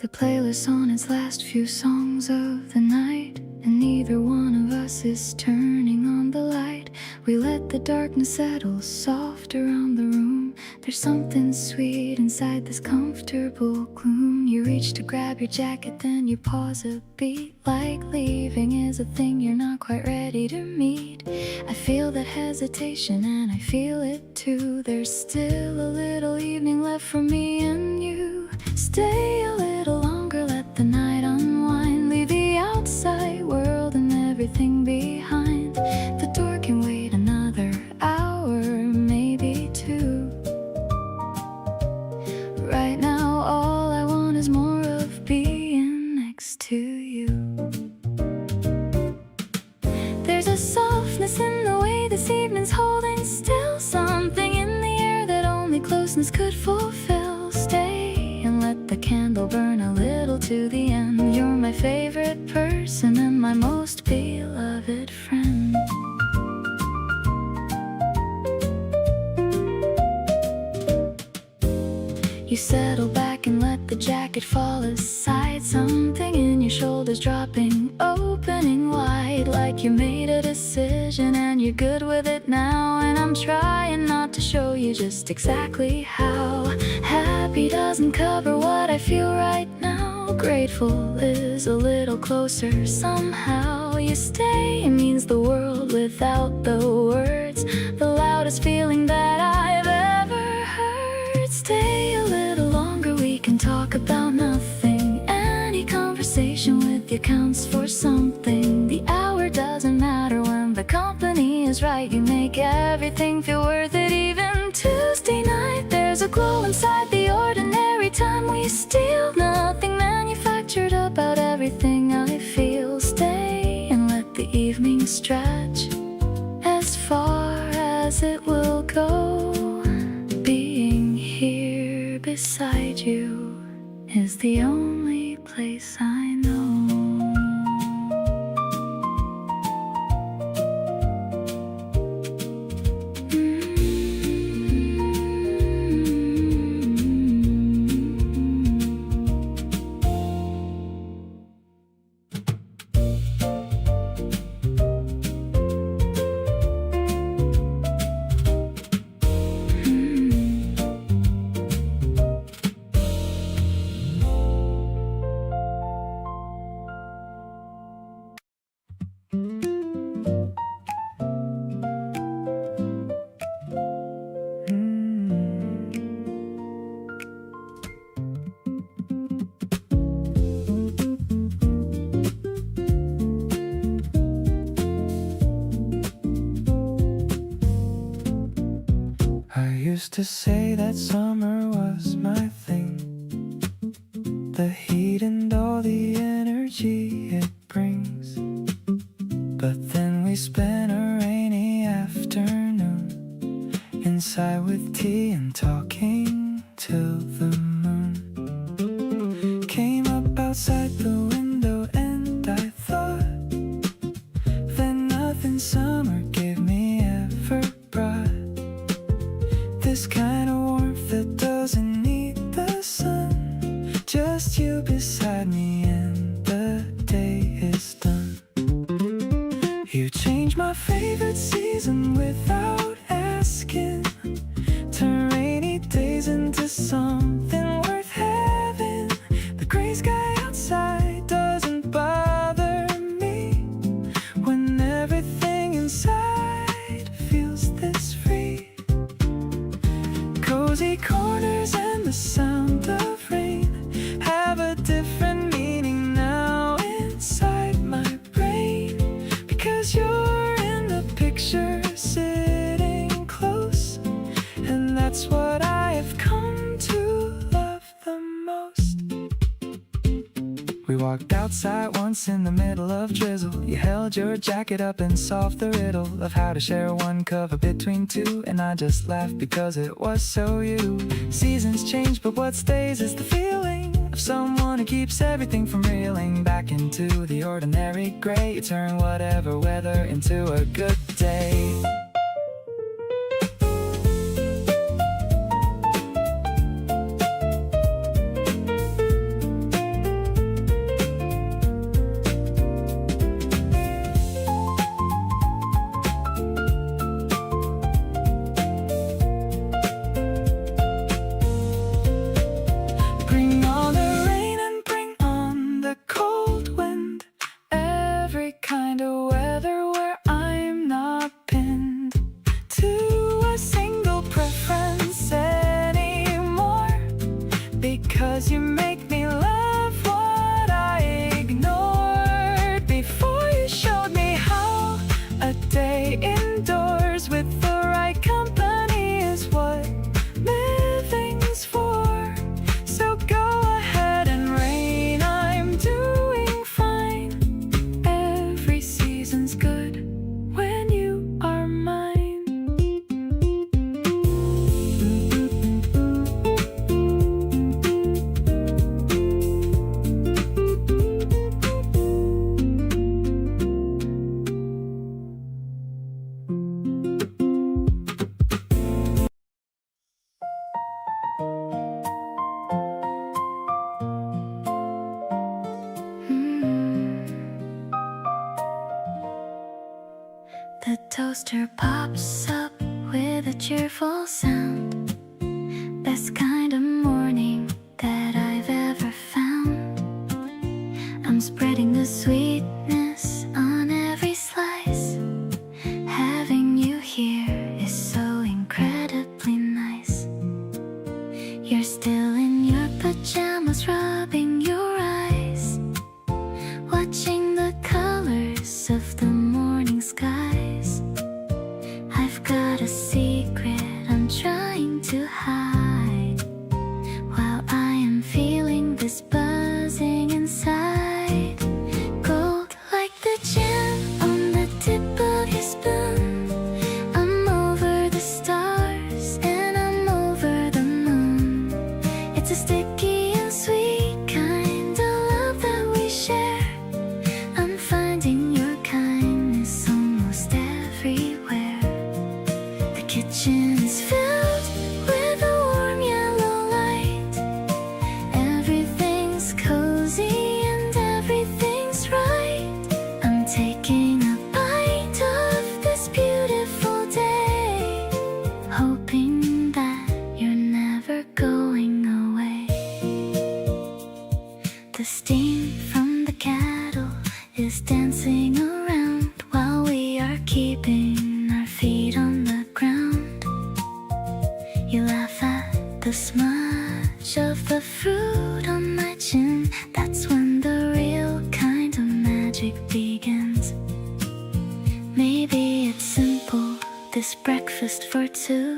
The playlist on its last few songs of the night, and neither one of us is turning on the light. We let the darkness settle soft around the room. There's something sweet inside this comfortable gloom. You reach to grab your jacket, then you pause a beat, like leaving is a thing you're not quite ready to meet. I feel that hesitation and I feel it too. There's still a little evening left for me and you. Stay a little longer, let the night unwind. Leave the outside world and everything behind. The door can wait another hands holding still, something in the air that only closeness could fulfill. Stay and let the candle burn a little to the end. You're my favorite person and my most beloved friend. You settle back and let the jacket fall aside. Something in your shoulders dropping, opening wide, like you made a decision and you're good with it now. And I'm trying not to show you just exactly how. Happy doesn't cover what I feel right now. Grateful is a little closer somehow. You stay, it means the world without the words. The loudest feeling that I've ever heard. Stay a little longer, we can talk about nothing. Any conversation with you counts for something. The hour doesn't matter when the company is right. You make everything feel worth it. Even Tuesday night, there's a glow inside the ordinary time we steal. Nothing manufactured about everything I feel. Stay and let the evening stretch as far as it will go. Being here beside you is the only place I know. Used to say that summer was my thing, the heat and all the energy it brings. But then we spent a rainy afternoon inside with tea and talking till the moon came up outside the window. And I thought that nothing summer gave me ever brought. This kind of warmth that doesn't need the sun. Just you beside me and the day is done. You changed my favorite season without asking. Turn rainy days into something worth having. The gray sky outside doesn't bother me when everything inside feels this free. Cozy corners and the sound of rain have a different meaning now inside my brain. Because you're in the picture, sitting close, and that's what I have come to love the most. We walked outside once in the middle of drizzle. You held your jacket up and solved the riddle of how to share one cover between two. And I just laughed because it was so you. Seasons change, but what stays is the feeling of someone who keeps everything from reeling back into the ordinary gray. You turn whatever weather into a good day. Bring on the rain and bring on the cold wind. Every kind of weather where I'm not pinned. toaster pops up with a cheerful sound. Best kind of morning that I've ever found. I'm spreading the sweetness on every slice. Having you here is so incredibly nice. You're still in your pajamas, rubbing your eyes, watching the colors of the morning skies. I've got a secret I'm trying to hide, while I am feeling this buzzing inside. Gold like the gem on the tip of your spoon. I'm over the stars and I'm over the moon. It's a sticky and sweet kind of love that we share. I'm finding your kindness almost everywhere. The kitchen is filled with a warm yellow light. Everything's cozy and everything's right. I'm taking a bite of this beautiful day, hoping that you're never going away. The steam from the kettle is dancing around while we are keeping our feet on the ground. You laugh at the smudge of the fruit on my chin. That's when the real kind of magic begins. Maybe it's simple, this breakfast for two,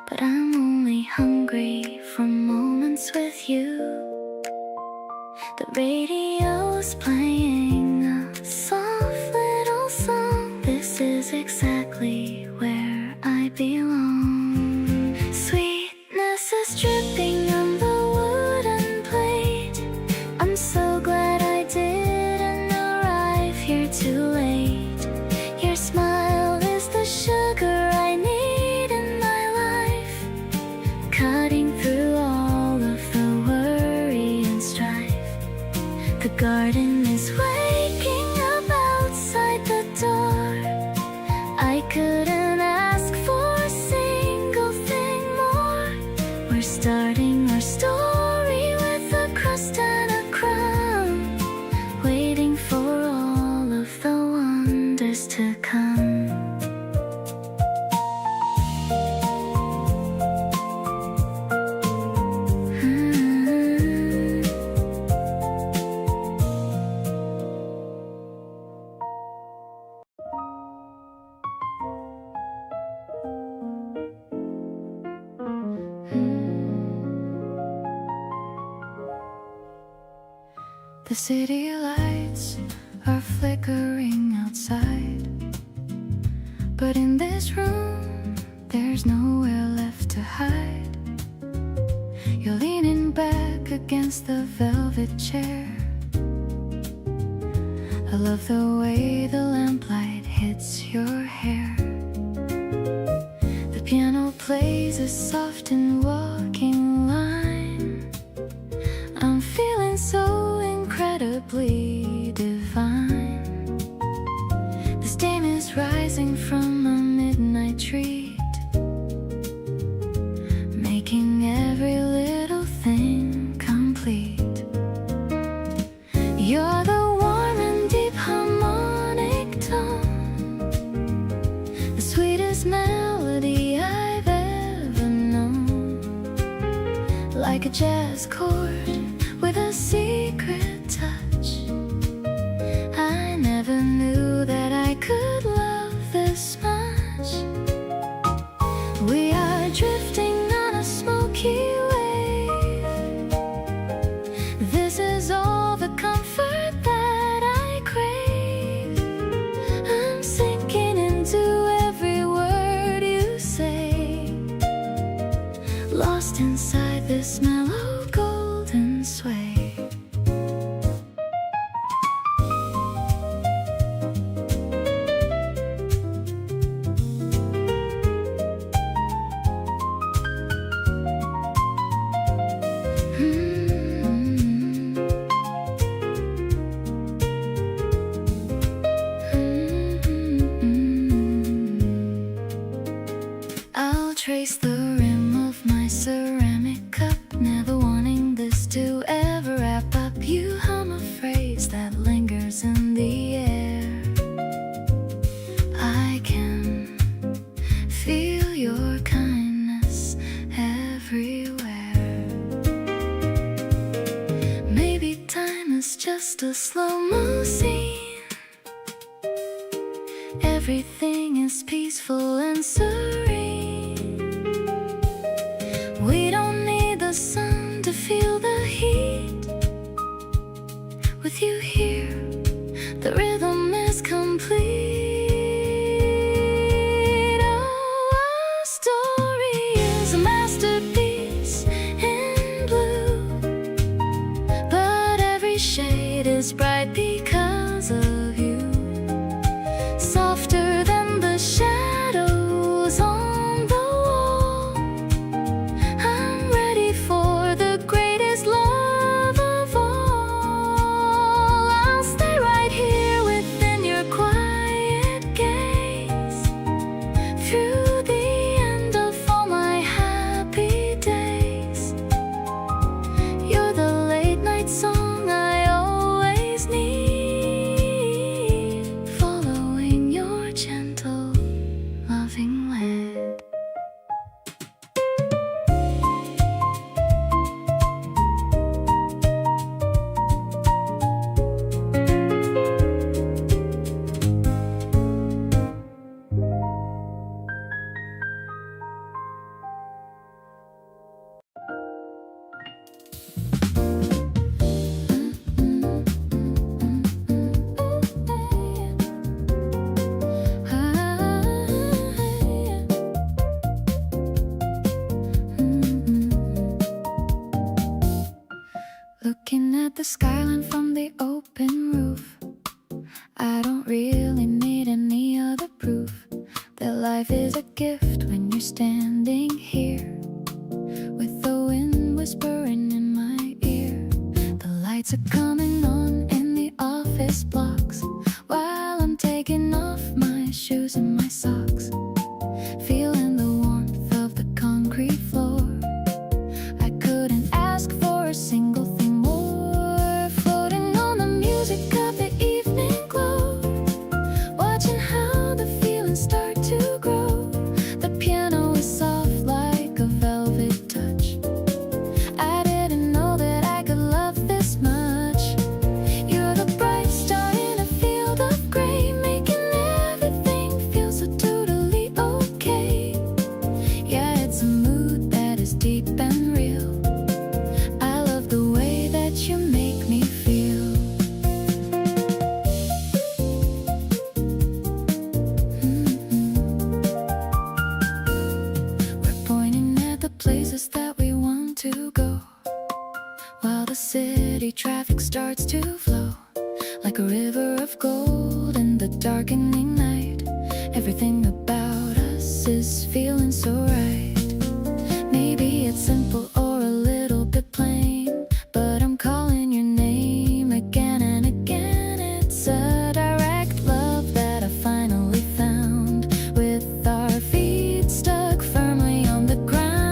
but I'm only hungry for moments with you. The radio's playing a soft little song. This is exactly where I belong. Sweetness is dripping on the wooden plate. I'm so glad I didn't arrive here too late. Your smile is the sugar I need in my life, cutting through all of the worry and strife. The garden is waking up outside the door. I couldn't ask for a single thing more. We're starting our story with a crust and a crumb, waiting for all of the wonders to come. The city lights are flickering outside, but in this room there's nowhere left to hide. You're leaning back against the velvet chair. I love the way the lamplight hits your hair. The piano plays a soft and walking line. I'm feeling so incredibly divine. This dame is rising from a midnight treat, making every little thing complete. You're the warm and deep harmonic tone, the sweetest melody I've ever known. Like a jazz chord with a secret touch. I never knew that I could love this much. We are drifting on a smoky wave. This is all the comfort that I crave. I'm sinking into every word you say, lost inside this mellow golden sway. trace the rim of my ceramic cup, never wanting this to ever wrap up. You hum a phrase that lingers in the air. I can feel your kindness everywhere. Maybe time is just a slow-mo scene. Everything is peaceful and serene. We don't need the sun to feel the heat. With you here, the rhythm is complete. Oh, our story is a masterpiece in blue, but every shade is bright because of you. Softer than the shadows on the wall, I'm ready for the greatest love of all. I'll stay right here within your quiet gaze, through the end of all my happy days. You're the late night song I always need, following your gentle, loving lead. Looking at the skyline from the open roof, I don't really need any other proof that life is a gift when you're standing here, with the wind whispering in my ear. The lights are coming on in the office blocks, while I'm taking off my shoes and my socks, feeling the warmth of the concrete floor. I couldn't ask for a single thing more, floating on the music of the evening glow, watching how the feelings start to grow. The piano is soft like a velvet touch. I didn't know that I could love this much. You're the bright star in a field of gray, making everything feel so totally okay. Yeah, it's a mood that is deep and real. I love the way that you make me feel. We're pointing at the places that we want to go, while the city traffic starts to flow like a river of gold in the darkening night. Everything about us is feeling so right. Maybe it's simple or a little bit plain, but I'm calling your name again and again. It's a direct love that I finally found, with our feet stuck firmly on the ground.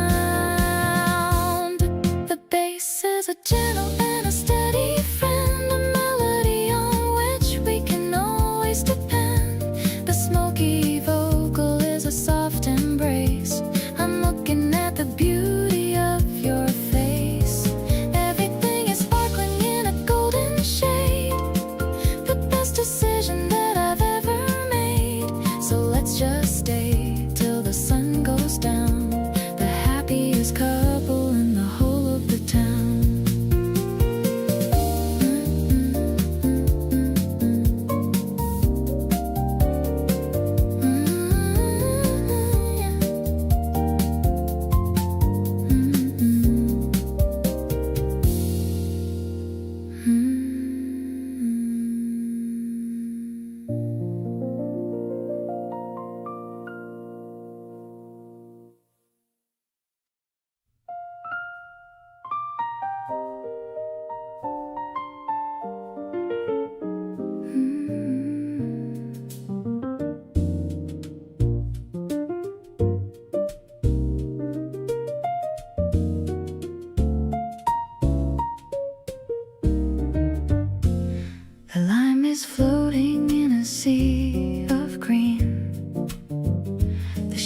The bass is a gentle and a steady friend, a melody on which we can always depend. The smoky vocal is a soft embrace.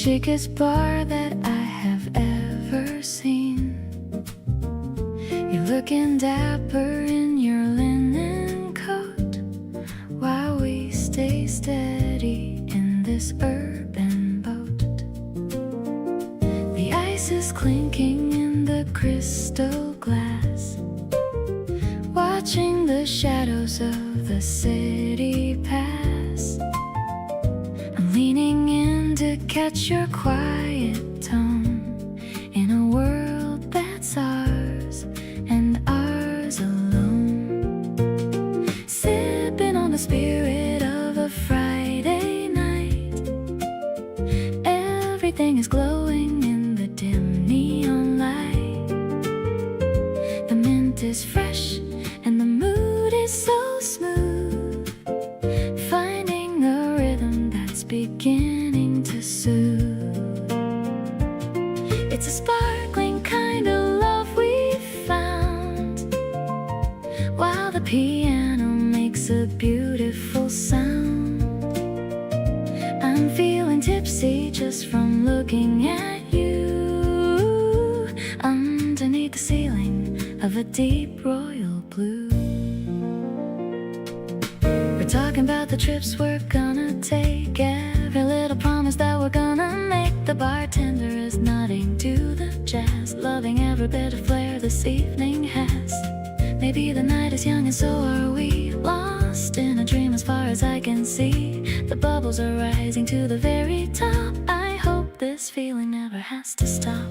chicest bar that I have ever seen. You're looking dapper in your linen coat while we stay steady in this urban boat. The ice is clinking in the crystal glass, watching the shadows of the city pass. I'm leaning in to catch your quiet tone in a world that's ours and ours alone. Sipping on the spirit of a Friday night. Everything is glowing in the dim neon light. The mint is fresh and the mood is so smooth, finding a rhythm that's beginning to soothe. It's a sparkling kind of love we've found, while the piano makes a beautiful sound. I'm feeling tipsy just from looking at you, underneath the ceiling of a deep royal blue. We're talking about the trips we're gonna take, every little promise that we're gonna make. The bartender is nodding to the jazz, loving every bit of flair this evening has. Maybe the night is young and so are we, lost in a dream as far as I can see. The bubbles are rising to the very top. I hope this feeling never has to stop.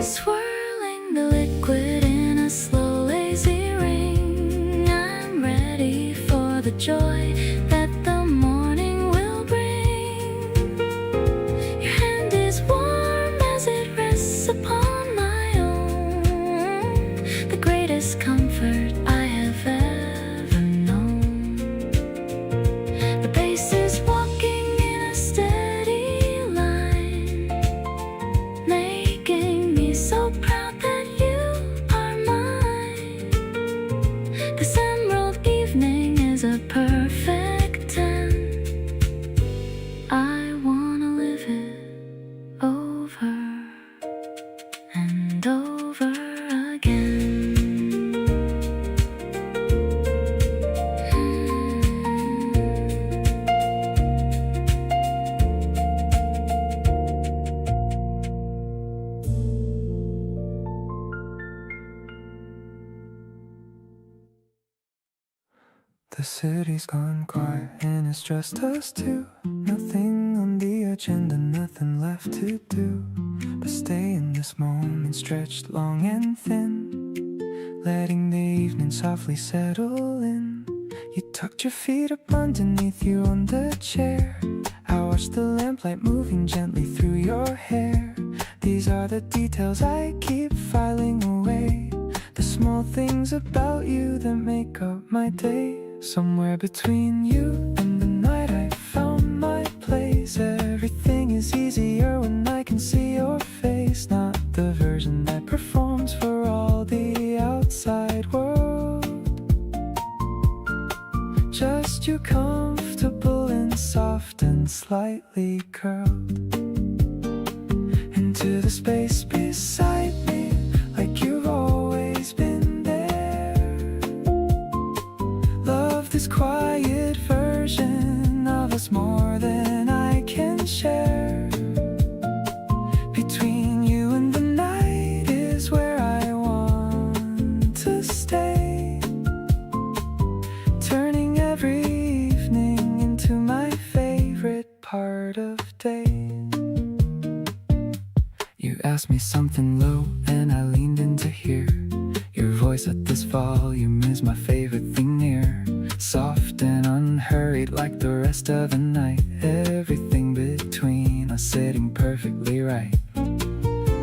Swirling the liquid in a slow, lazy ring, I'm ready for the joy that the morning will bring. Your hand is warm as it rests upon my own, the greatest comfort I have ever known. The bass is walking in a steady line, making me so proud that you are mine. This emerald evening is a perfect 10. I wanna live it over and over again. The city's gone quiet and it's just us two. Nothing on the agenda, nothing left to do but stay in this moment, stretched long and thin, letting the evening softly settle in. You tucked your feet up underneath you on the chair. I watched the lamplight moving gently through your hair. These are the details I keep filing away, the small things about you that make up my day. Somewhere between you and the night I found my place. Everything is easier when I can see your face, not the version that performs for all the outside world. Just you comfortable and soft and slightly curled into the space beside me, like you've always been there. Love this quiet version of us more than I can share. Between you and the night is where I want to stay, turning every evening into my favorite part of days. You asked me something low and I leaned in to hear. Your voice at this volume is my favorite thing near. Soft and unhurried like the rest of the night. Everything between us sitting perfectly right.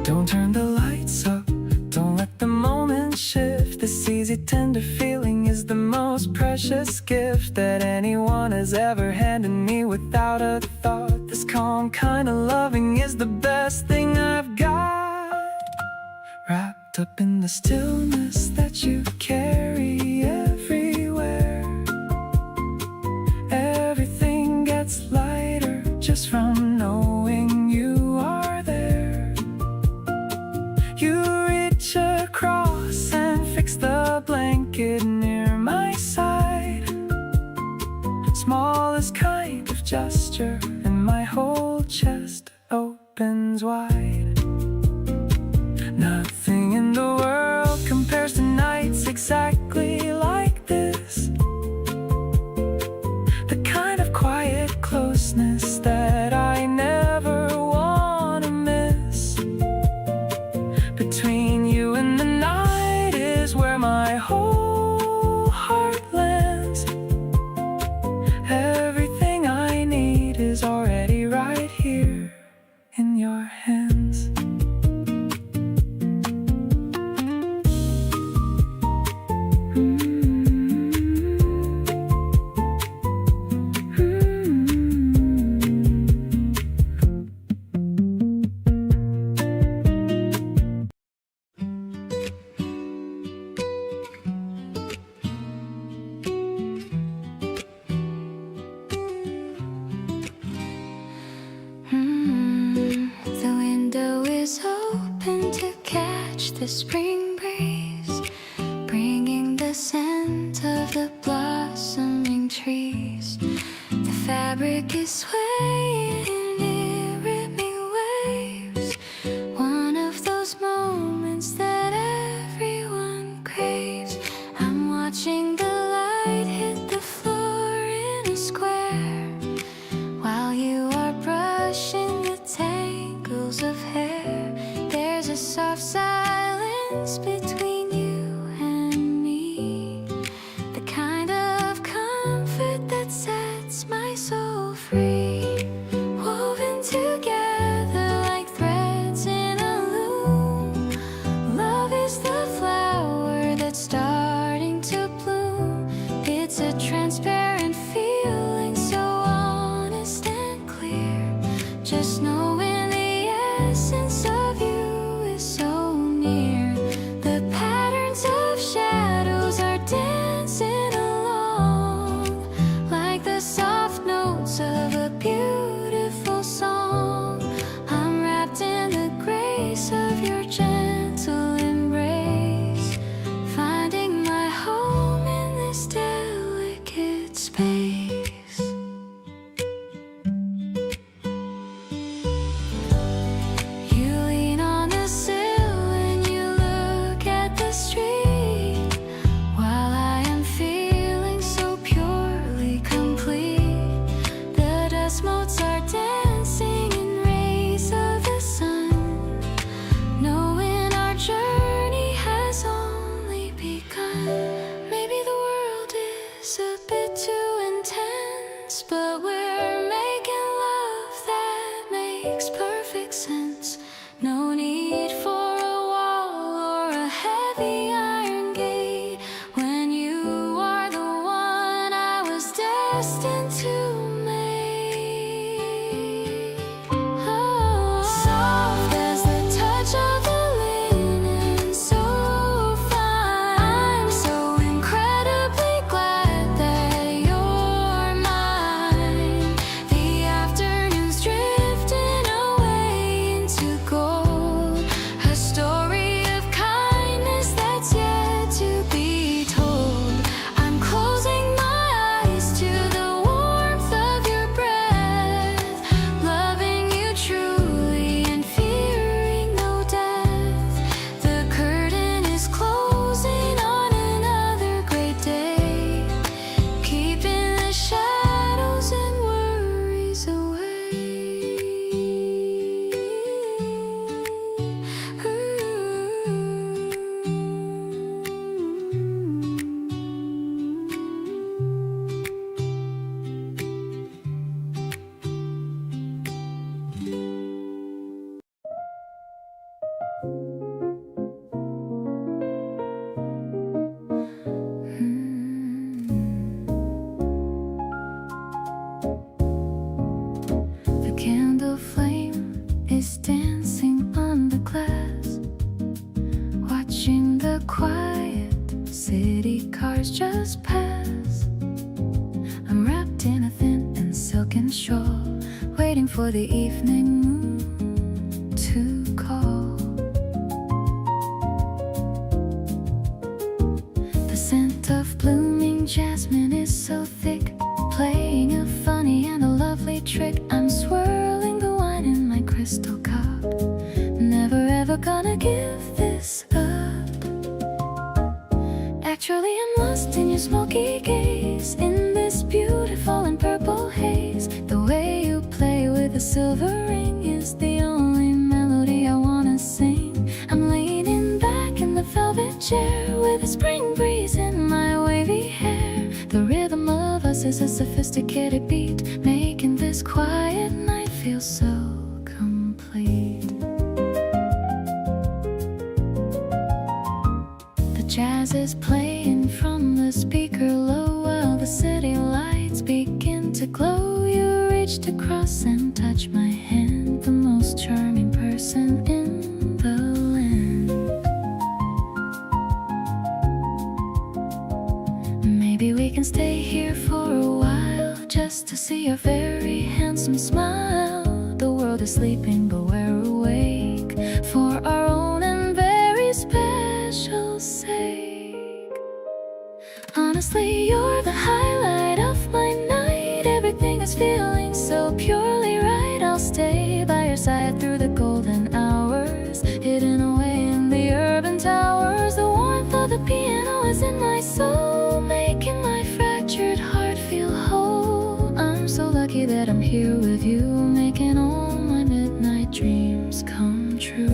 Don't turn the lights up, don't let the moment shift. This easy tender feeling is the most precious gift that anyone has ever handed me without a thought. This calm kind of loving is the best thing I've got. Wrapped up in the stillness that you carry everywhere. Everything gets lighter just from knowing you are there. You reach across and fix the blanket near my side. Smallest kind of gesture and my whole chest opens wide. Nothing in the world compares to nights exactly like this. The kind of quiet closeness that I never wanna miss. Between you and the night is where my whole heart lands. Everything I need is already right here in your hands. The window is open to catch the spring breeze, bringing the scent of the blossoming trees. The fabric is swaying in rhythmic waves, one of those moments that everyone craves. I'm watching the light hit the floor in a square, while you are brushing the tangles of hair. There's a soft silence between you and me, the kind of comfort that sets my soul free. Woven together like threads in a loom, love is the flower that's starting to bloom. It's a transparent feeling, so honest and clear. Just knowing the essence of you is so near. The patterns of shadows are dancing along, like the soft notes of a beautiful song. I'm wrapped in the grace of your gentle embrace, finding my home in this delicate space. You lean on the sill and you look at the street, while I am feeling so purely complete. The dust motes are dancing in rays of the sun, knowing our journey has only begun. Maybe the world is a bit too intense, but we're making love that makes perfect sense. No need for a wall or a heavy iron gate, when you are the one I was destined to make. Oh, soft as the touch of the linen, so fine. I'm so incredibly glad that you're mine. The afternoon's drifting away into gold, a story of kindness that's yet to be told. I'm closing my eyes to the warmth hours pass. I'm wrapped in a thin and silken shawl, waiting for the evening moon to call. The scent of blooming jasmine is so thick, playing a funny and a lovely trick. I'm swirling the wine in my crystal cup, never ever gonna give this up. Actually, I'm lost in your smoky gaze, in this beautiful and purple haze. The way you play with a silver ring is the only melody I wanna sing. I'm leaning back in the velvet chair with a spring breeze in my wavy hair. The rhythm of us is a sophisticated beat, making this quiet night feel so complete. The jazz is playing from the speaker low, while the city lights begin to glow. You reached across and touched my hand, the most charming person in the land. Maybe we can stay here for a while, just to see your very handsome smile. The world is sleeping, but we're awake for our own and very special sake. Honestly, you're the highlight of my night. Everything is feeling so purely right. I'll stay by your side through the golden hours, hidden away in the urban towers. The warmth of the piano is in my soul, making my fractured heart feel whole. I'm so lucky that I'm here with you, making all my midnight dreams come true.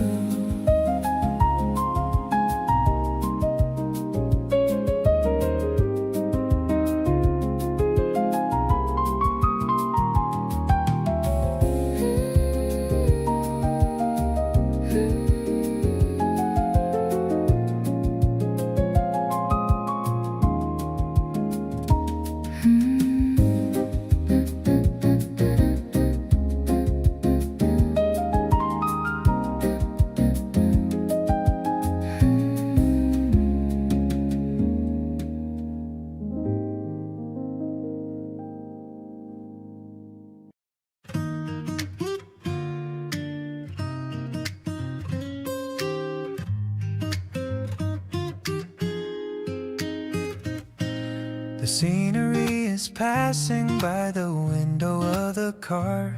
The scenery is passing by the window of the car.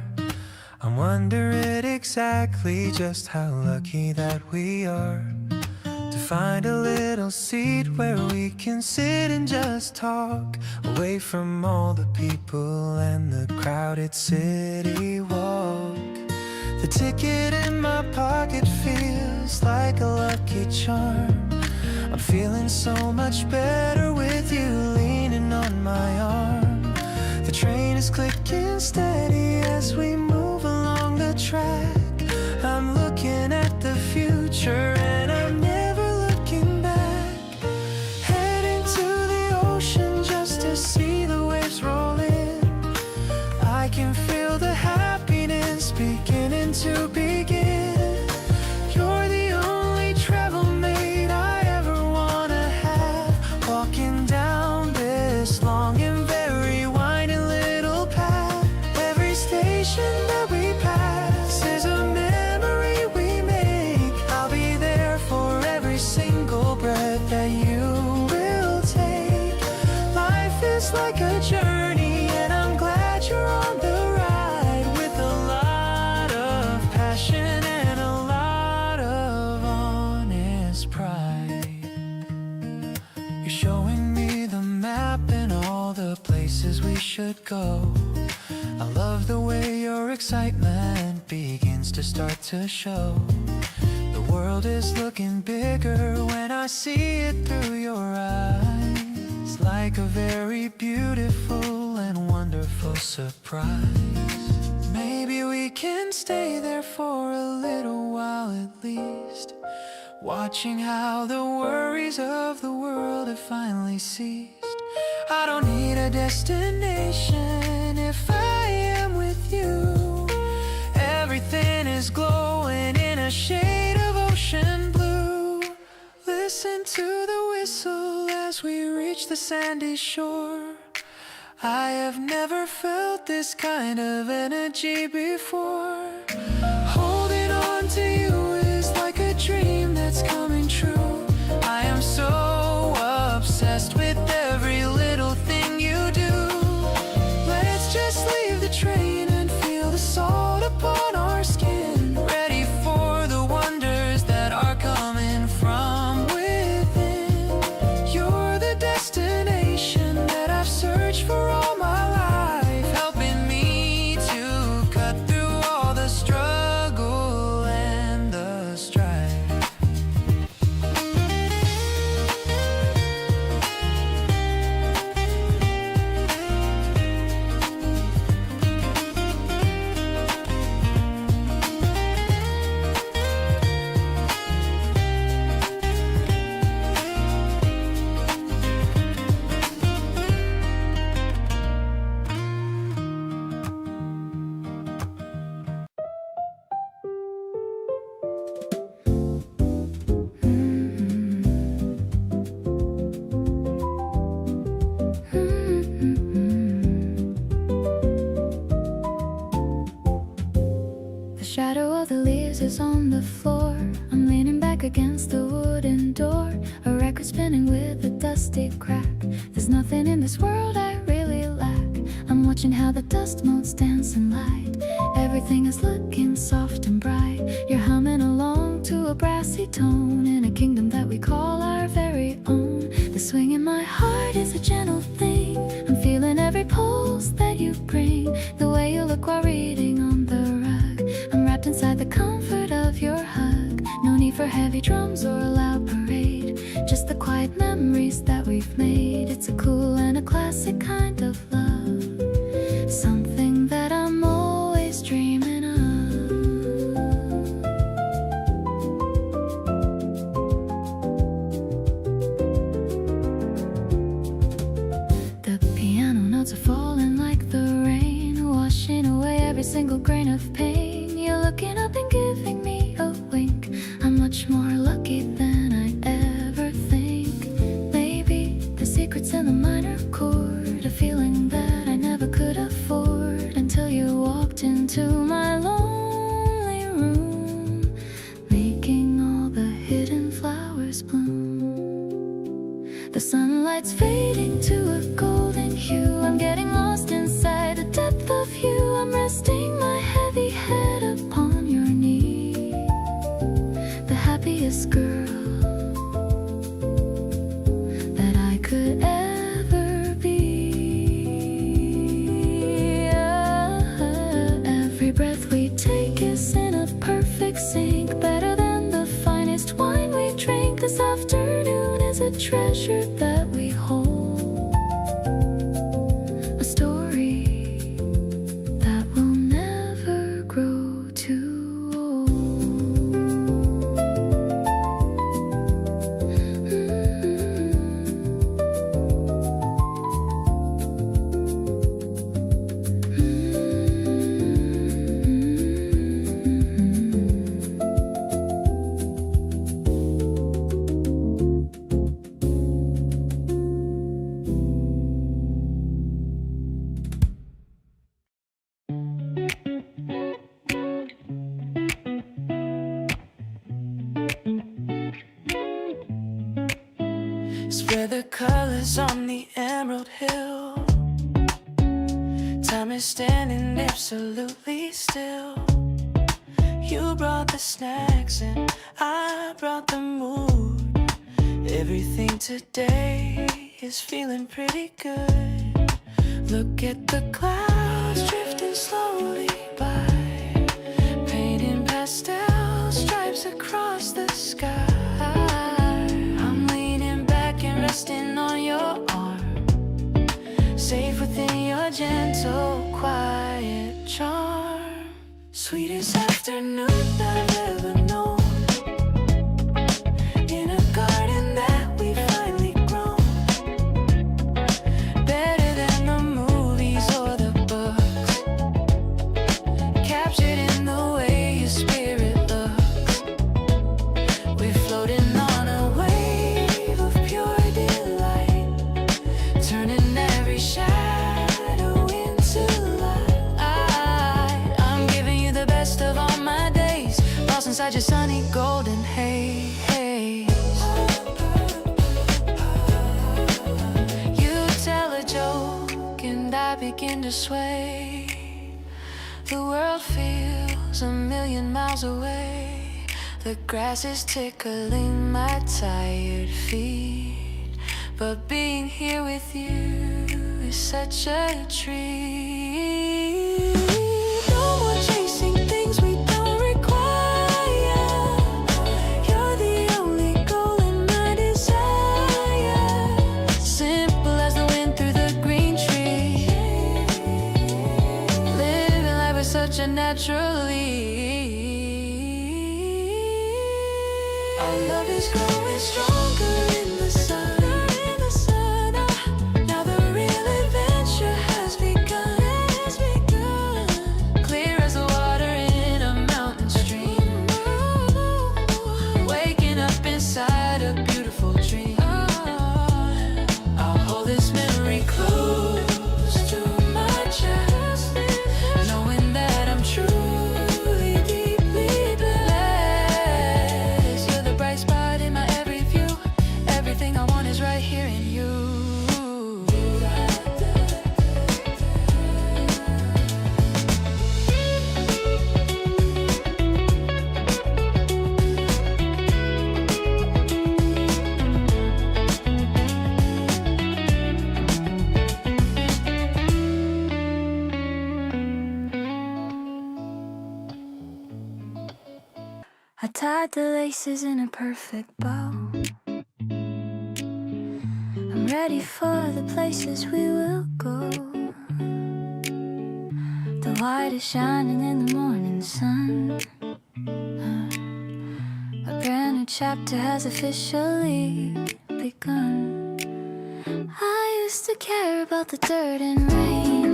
I'm wondering exactly just how lucky that we are to find a little seat where we can sit and just talk, away from all the people and the crowded city walk. The ticket in my pocket feels like a lucky charm. I'm feeling so much better with you leaning on my arm. The train is clicking steady as we move along the track. I'm looking at the future and I'm never looking back. Heading to the ocean just to see the waves roll in. I can feel the happiness beginning to begin. You're the only travel mate I ever wanna have, walking down this long and very winding little path. Every station that we pass is a memory we make. I'll be there for every single breath that you will take. Life is like a journey and I'm glad you're on the ride, with a lot of passion and a lot of honest pride. You're showing me the map and all the places we should go. I love the way your excitement begins to start to show. The world is looking bigger when I see it through your eyes, like a very beautiful and wonderful surprise. Maybe we can stay there for a little while at least, watching how the worries of the world have finally ceased. I don't need a destination if I am with you. Everything is glowing in a shade of ocean blue. Listen to the whistle as we reach reach the sandy shore. I have never felt this kind of energy before. Holding on to you is like a dream that's coming true. I am so obsessed with every little thing you do. Let's just leave the train and feel the salt upon our skin. Ready for the wonders that are coming from within. You're the destination that I've searched for all my life, helping me to cut through all the struggle and the strife. The shadow of the leaves is on the floor. I'm leaning back against the wooden door. A record spinning with a dusty crack. There's nothing in this world I really lack. I'm watching how the dust motes dance in light. Everything is looking soft and bright. You're humming along to a brassy tone in a kingdom that we call our very own. The swing in my heart is a gentle thing. I'm feeling every pulse that you bring. The way you look while reading on the rug. I'm wrapped inside the comfort of your hug. No need for heavy drums or a loud parade. Just the quiet memories that we've made. It's a cool and a classic kind of love. Something that I'm always dreaming of. The piano notes are falling like the rain, washing away every single grain of pain. You're looking up and giving me a wink. I'm much more lucky than I ever think. Maybe the secret's in the minor chord, a feeling that I never could afford until you walked into my lonely room, making all the hidden flowers bloom. The sunlight's fading to a golden hue. I'm getting lost inside the depth of you. I'm resting my heavy head upon your knee. The happiest girl that I could ever be. Every breath we take is in a perfect sync, better than the finest wine we drink. This afternoon is a treasure that we hold, a story that will never grow too old. Spread the colors on the emerald hill. Time is standing absolutely still. You brought the snacks and I brought the mood. Everything today is feeling pretty good. Look at the clouds drifting slowly by, painting pastel stripes across the sky. I'm leaning back and resting on your arm, safe within your gentle, quiet charm. Sweetest afternoon I've ever known, in a garden that we finally grown. Better than the movies or the books, captured in the way your spirit looks. We're floating on a wave of pure delight, every shadow into light. I'm giving you the best of all my days, lost inside your sunny golden haze. You tell a joke and I begin to sway. The world feels a million miles away. The grass is tickling my tired feet, but being here with you is such a treat. No more chasing things we don't require. You're the only goal in my desire. Simple as the wind through the green tree. Living life is such a natural leap. Our love is growing stronger in the sun. Now the real adventure has begun. Clear as the water in a mountain stream. Waking up inside a beautiful dream. I'll hold this memory close to my chest, knowing that I'm truly deeply blessed. You're the bright spot in my every view. Everything I want is right here in you. I tied the laces in a perfect bow. I'm ready for the places we will go. The light is shining in the morning sun. A brand new chapter has officially begun. I used to care about the dirt and rain,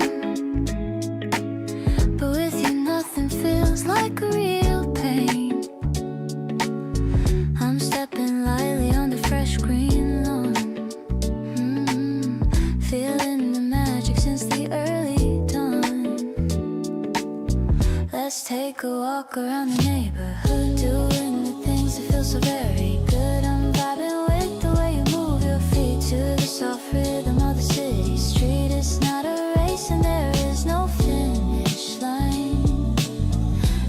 but with you nothing feels like a real pain. I'm stepping lightly on the fresh green lawn, feeling the magic since the early dawn. Let's take a walk around the neighborhood, doing the things that feel so very good. I'm vibing with the way you move your feet to the soft rhythm of the city street. It's not a race and there is no finish line,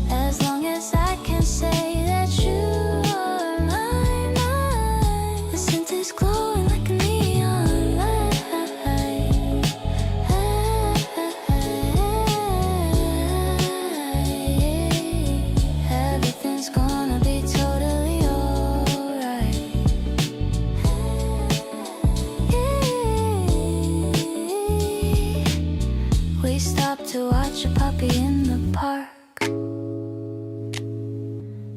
as long as I can say that you are mine. The scent is glowing like a neon light. Everything's gonna be totally alright. We stopped to watch a puppy in the park.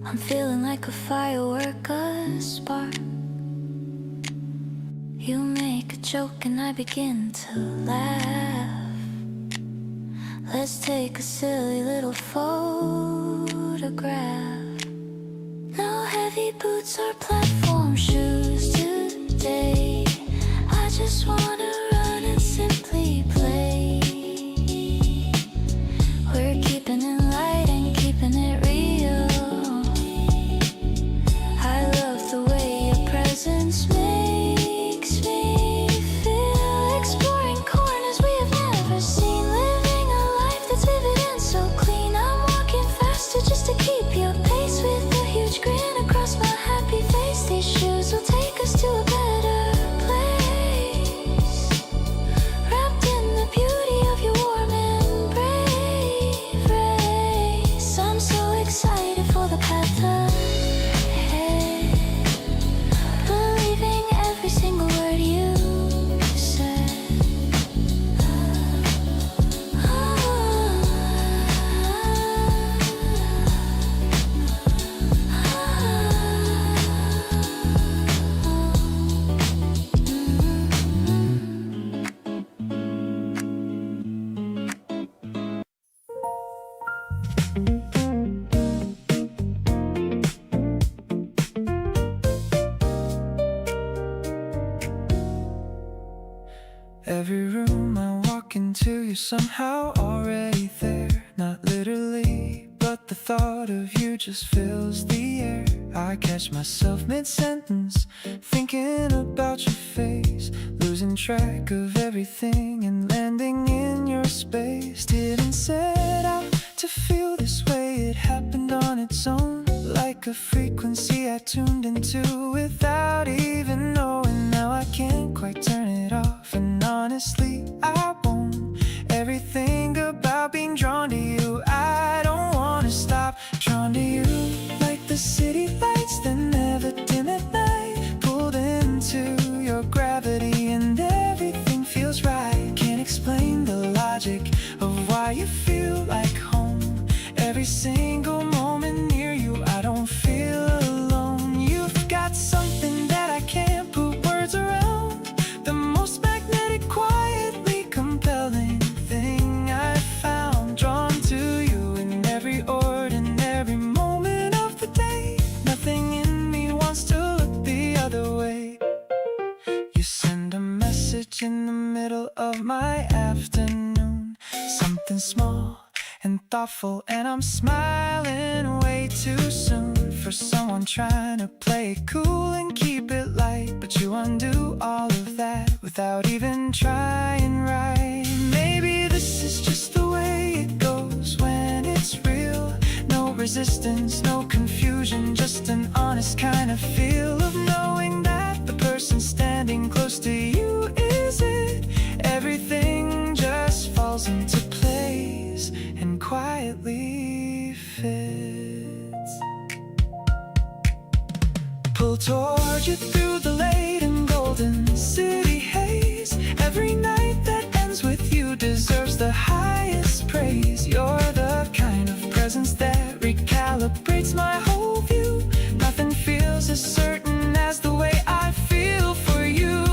I'm feeling like a firework, a spark. You make a joke and I begin to laugh. Let's take a silly little photograph. No heavy boots or platform shoes today. I just wanna run and simply play. We're keeping it light and keeping it real. I love the way your presence makes me feel. Exploring corners we have never seen. Living a life that's vivid and so clean. I'm walking faster just to keep your pace, with a huge grin across my happy face. These shoes will take us to a better place. Every room I walk into, you're somehow already there. Not literally, but the thought of you just fills the air. I catch myself mid-sentence, thinking about your face, losing track of everything and landing in your space. Didn't set out to feel this way, it happened on its own, like a frequency I tuned into without even knowing. Now I can't quite turn it off, and honestly I won't. Everything about being drawn to you, I don't wanna stop. Drawn to you like the city lights that never dim at night, pulled into your gravity and everything feels right. Can't explain the logic of why you feel like home. Every single moment near you, I don't feel alone. You've got something that I can't put words around, the most magnetic, quietly compelling thing I've found. Drawn to you in every ordinary moment of the day. Nothing in me wants to look the other way. You send a message in the middle of my afternoon, something small and thoughtful, and I'm smiling way too soon for someone trying to play it cool and keep it light. But you undo all of that without even trying, right? Maybe this is just the way it goes when it's real. No resistance, no confusion, just an honest kind of feel of knowing that the person standing close to you is it. Everything just falls into place and quietly fits. Pull toward you through the late and golden city haze. Every night that ends with you deserves the highest praise. You're the kind of presence that recalibrates my whole view. Nothing feels as certain as the way I feel for you.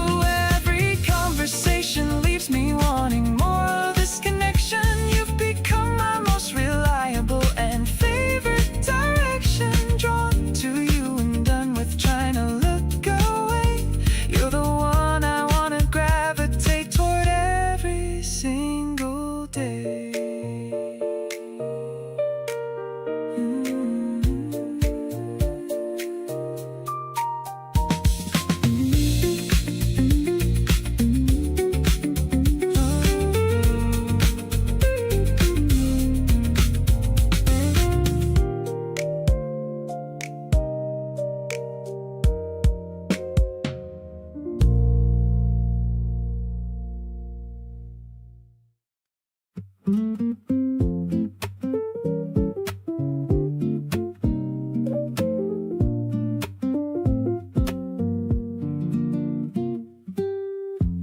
Every conversation leaves me wanting more of this connection. You've become my most reliable and favorite direction. Drawn to you and done with trying to look away. You're the one I wanna gravitate toward every single day.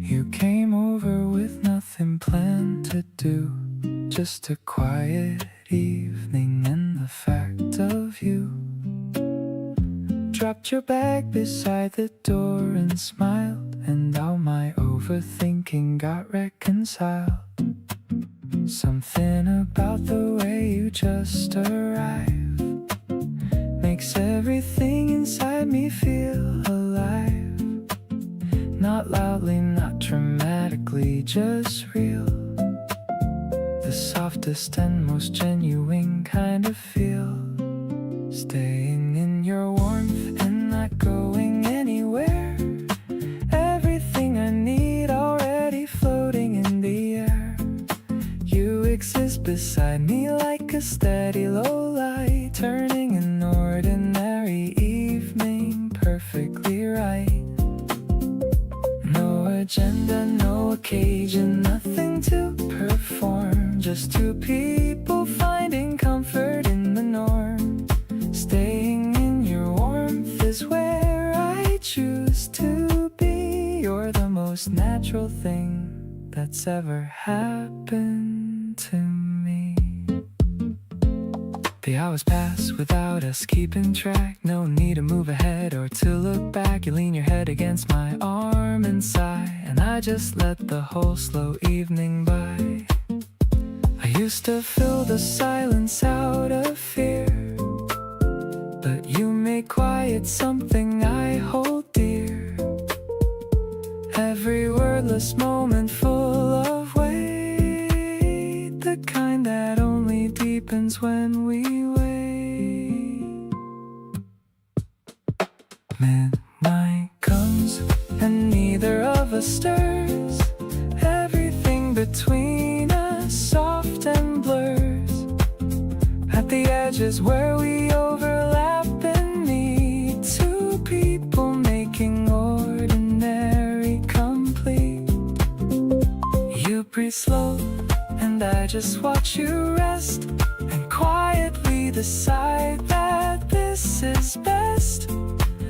You came over with nothing planned to do, just a quiet evening and the fact of you. Dropped your bag beside the door and smiled, and all my overthinking got reconciled. Something about the way you just arrived makes everything inside me feel alive. Not loudly, not dramatically, just real. The softest and most genuine kind of feel. Staying in your warmth and not going anywhere. Everything I need already floating in the air. You exist beside me like a steady low light, turning an ordinary evening perfectly right. No agenda, no occasion, nothing to perform. Just two people finding comfort in the norm. Staying in your warmth is where I choose to be. You're the most natural thing that's ever happened to me. The hours pass without us keeping track. No need to move ahead or to look back. You lean your head against my arm and sigh, and I just let the whole slow evening by. I used to fill the silence out of fear, but you make quiet something I hold dear. Every wordless moment full comes when we wait. Midnight comes and neither of us stirs. Everything between us soft and blurs. At the edges where we overlap and meet, two people making ordinary complete. You breathe slow and I just watch you rest, and quietly decide that this is best.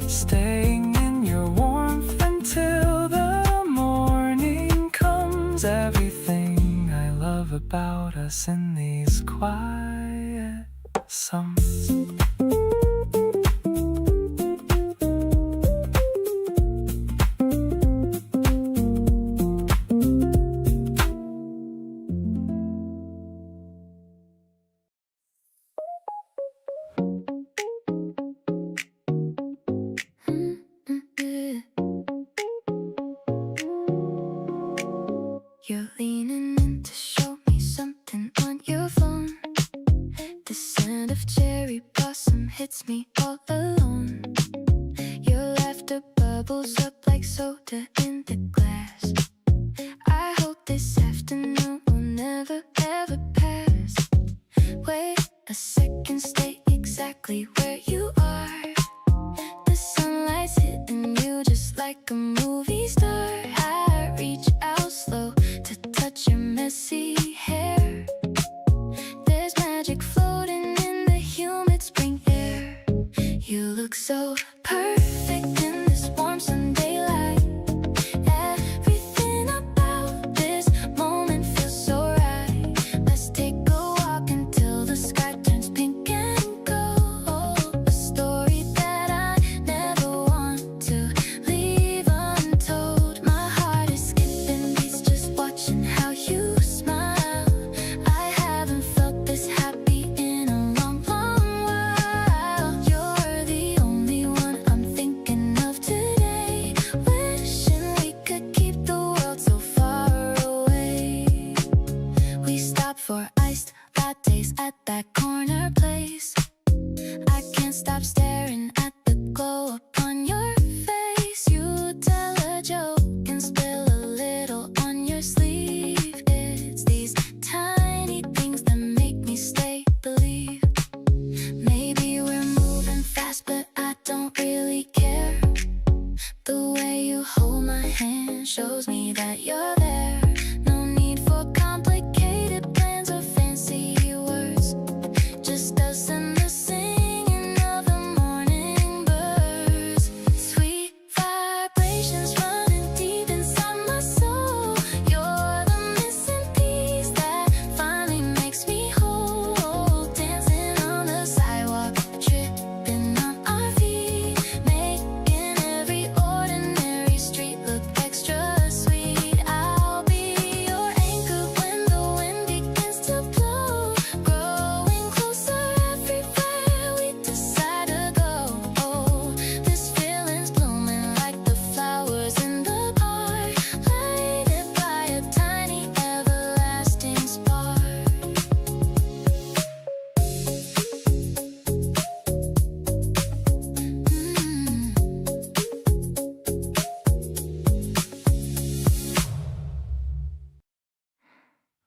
Staying in your warmth until the morning comes. Everything I love about us in these quiet summers. You're leaning in to show me something on your phone. The scent of cherry blossom hits me all alone. Your laughter bubbles up like soda in the glass. I hope this afternoon will never ever pass. Wait a second, stay exactly where you are. The sunlight's hitting you just like a movie star. I reach out slow to touch your messy hair. There's magic floating in the humid spring air. You look so perfect in this warm Sunday light. Everything about this moment feels so right. Let's take a walk until the sky turns pink and gold. A story that I never want to leave untold. My heart is skipping beats just watching how you smile. I haven't felt this happy in a long, long while. You're the only one I'm thinking of today. Wishing we could keep the world so far away. We stop for iced lattes at that corner place. I can't stop staring at the glow upon your face. You tell a joke and spill a little on your sleeve. It's these tiny things that make me stay, believe. Maybe we're moving fast, but I don't really care. The way you hold my hand shows me that you're there. No need for complicated plans or fancy words. Just us and the singing of the morning birds. Sweet vibrations running deep inside my soul. You're the missing piece that finally makes me whole. Dancing on the sidewalk, tripping on our feet, making every ordinary street look extra sweet. I'll be your anchor when the wind begins to blow, growing closer everywhere we decide to go. Oh, this feeling's blooming like the flowers in the park, lighted by a tiny everlasting spark.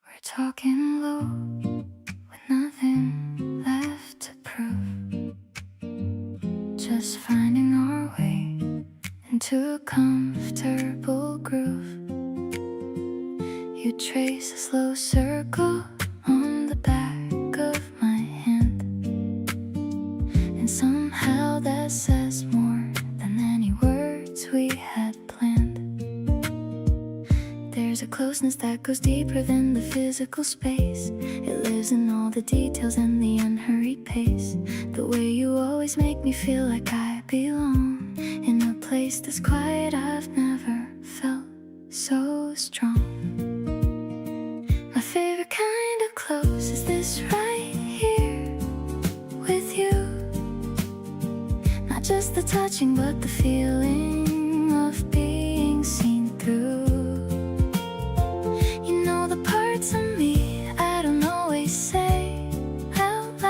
We're talking low with nothing left to prove. Just finding our way into a comfortable groove. You trace a slow circle on the back of my hand, and somehow that says more than any words we had planned. There's a closeness that goes deeper than the physical space. It lives in all the details and the unhurried pace. The way you always make me feel like I belong in a place that's quiet. I've never felt so strong. My favorite kind of close is this right here with you. Not just the touching, but the feeling of being seen through. You know the parts of me I don't always say out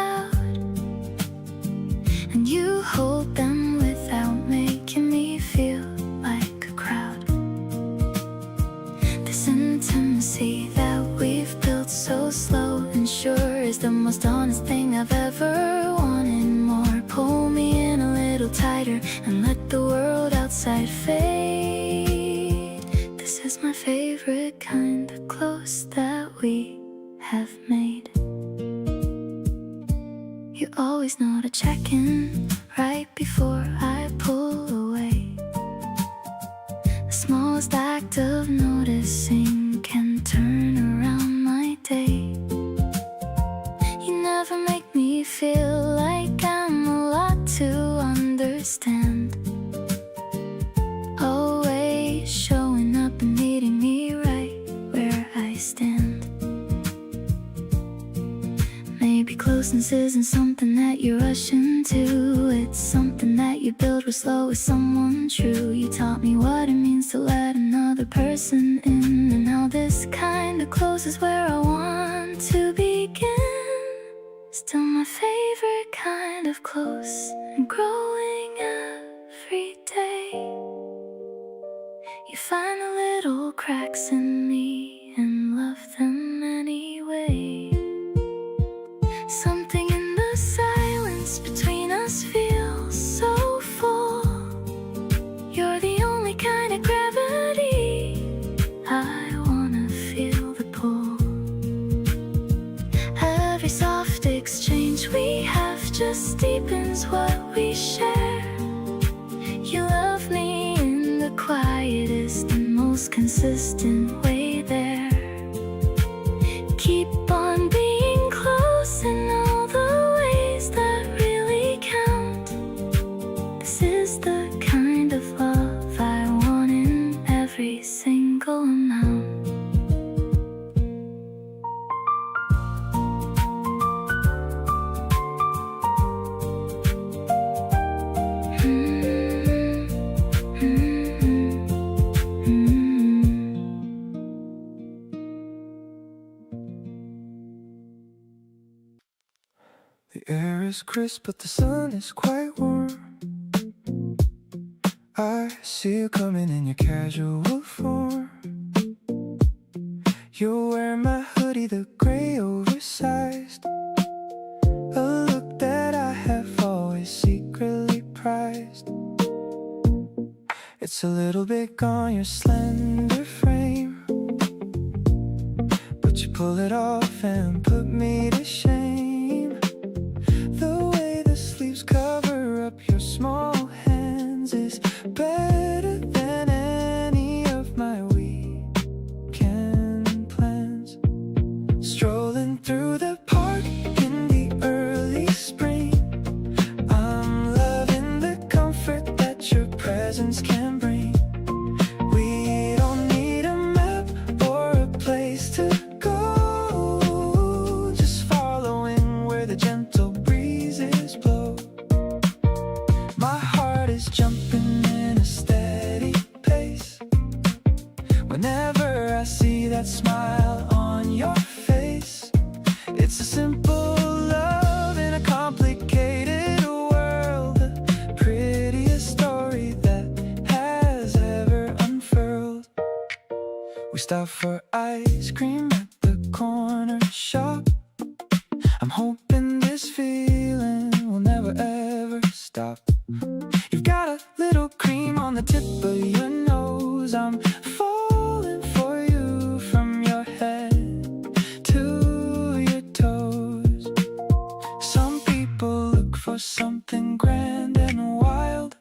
kind of close that we have made. You always know to check in right before I pull away. The smallest act of noticing can turn around my day. You never make me feel like I'm a lot to understand. Always showing up and meeting me right where I stand. Maybe closeness isn't something that you rush into. It's something that you build real slow with someone true. You taught me what it means to let another person in, and how this kind of close is where I want to begin. Still my favorite kind of close, and growing every day. You find the little cracks in me and love them anyway. Something in the silence between us feels so full. You're the only kind of gravity I wanna feel the pull. Every soft exchange we have just deepens what we share. You love me in the quietest and most consistent way there. Keep on being close in all the ways that really count. This is the kind of love I want in every single amount. The air is crisp, but the sun is quite warm. I see you coming in your casual form. You're wearing my hoodie, the gray oversized. A look that I have always secretly prized. It's a little big on your slender frame, but you pull it off and put me to shame. The way the sleeves cover up your small hands is better than any of my weekend plans. Strolling through the park in the early spring, I'm loving the comfort that your presence can bring. We don't need a map or a place to go, just following where the gentle breezes blow. My heart is jumping in a steady pace whenever I see that smile on your face. It's a simple love in a complicated world, the prettiest story that has ever unfurled. We stop for ice cream at the corner shop. I'm hoping this feeling will never ever stop. You've got a little cream on the tip of your nose. I'm falling for you from your head to your toes. Some people look for something grand and wild,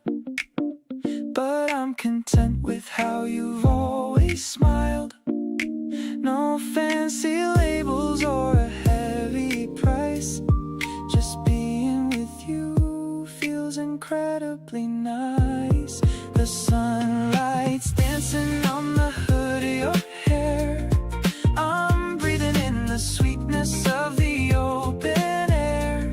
but I'm content with how you've always smiled. No fancy labels or a heavy price, just being with you feels incredibly nice. The sunlight's dancing on the hood of your hair. I'm breathing in the sweetness of the open air.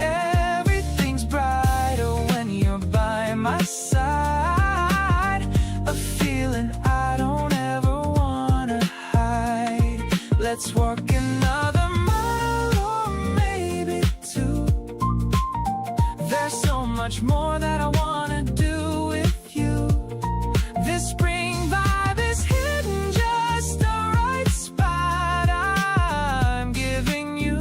Everything's brighter when you're by my side. A feeling I don't ever wanna hide. Let's walk another mile or maybe two. There's so much more that I wanna do with you. This spring vibe is hitting just the right spot. I'm giving you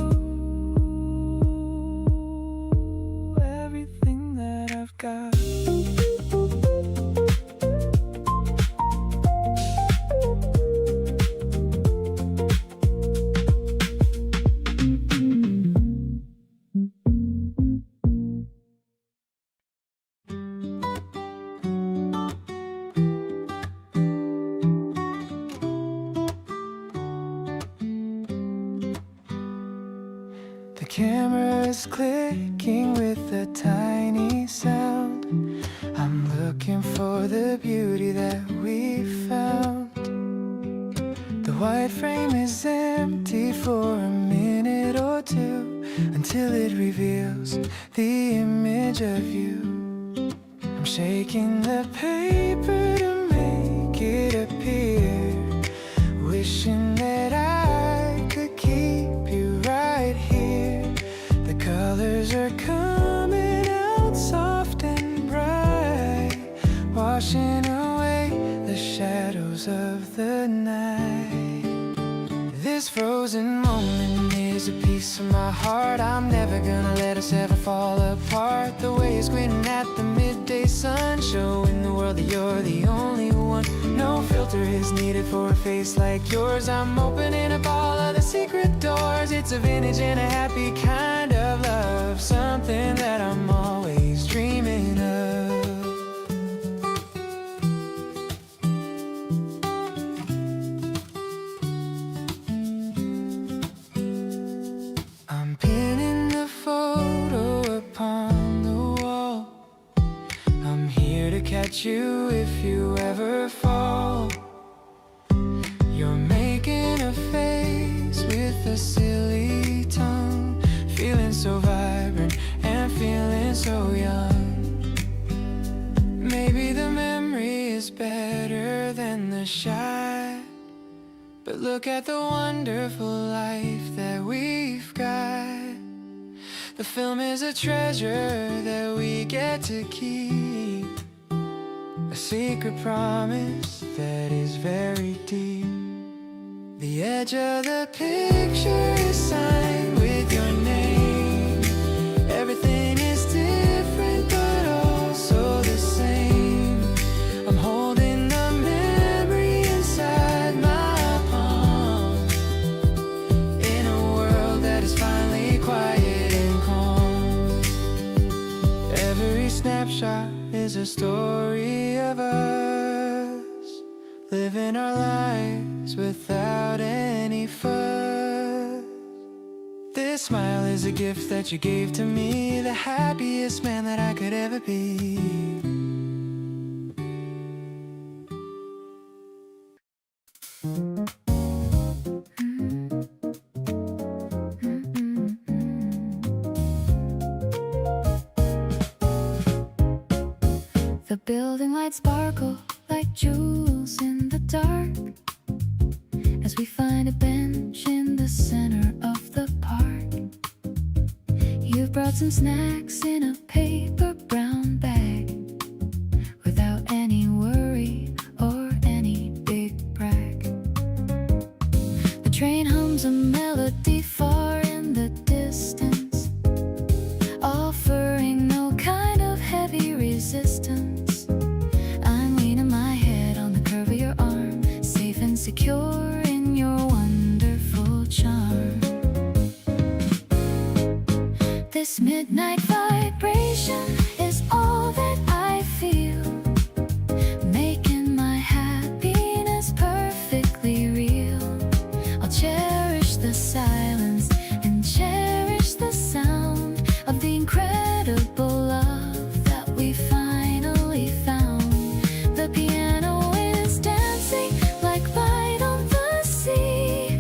everything that I've got. camera's clicking with a tiny sound. I'm looking for the beauty that we found. The white frame is empty for a minute or two until it reveals the image of you. I'm shaking the paper to make it appear, wishing that I could keep you right here. The colors are coming out soft and bright, washing away the shadows of the night. This frozen moment is a piece of my heart. I'm never gonna let us ever fall apart. The way you're squinting at the midday sun, showing the world that you're the only one. No filter is needed for a face like yours. I'm opening up all of the secret doors. It's a vintage and a happy kind of love, something that I'm always dreaming of. I'm pinning the photo upon the wall. I'm here to catch you if you ever fall. You're making a face with a silly tongue, feeling so vibrant and feeling so young. Maybe the memory is better than the shot, but look at the wonderful life that we've got. The film is a treasure that we get to keep, a secret promise that is very deep. The edge of the picture is signed with your name. Everything is different but also the same. I'm holding the memory inside my palm, in a world that is finally quiet and calm. Every snapshot is a story of us, living our lives without any fuss. This smile is a gift that you gave to me, the happiest man that I could ever be. The building lights sparkle like jewels in the dark as we find a bench in the center of the park. You brought some snacks in a paper brown bag without any worry or any big brag. The train hums a melody far in the distance, offering no kind of heavy resistance. I'm leaning my head on the curve of your arm, safe and secure in your wonderful charm. This midnight vibration is all that I feel, making my happiness perfectly real. I'll cherish the silence and cherish the sound of the incredible love that we finally found. The piano is dancing like light on the sea,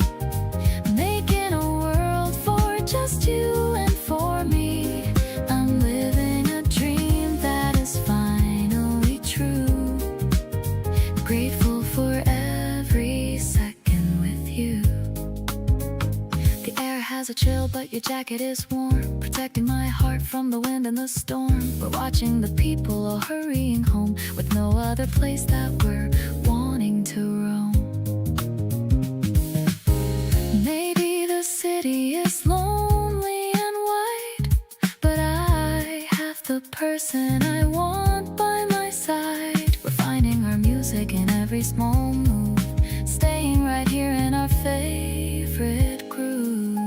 making a world for just you and for me. I'm living a dream that is finally true, grateful for every second with you. The air has a chill but your jacket is warm, protecting my heart from the wind and the storm. We're watching the people all hurrying home, with no other place that we're wanting to roam. Maybe the city is lonely and wide, but I have the person I want by my side. We're finding our music in every small move, staying right here in our favorite groove.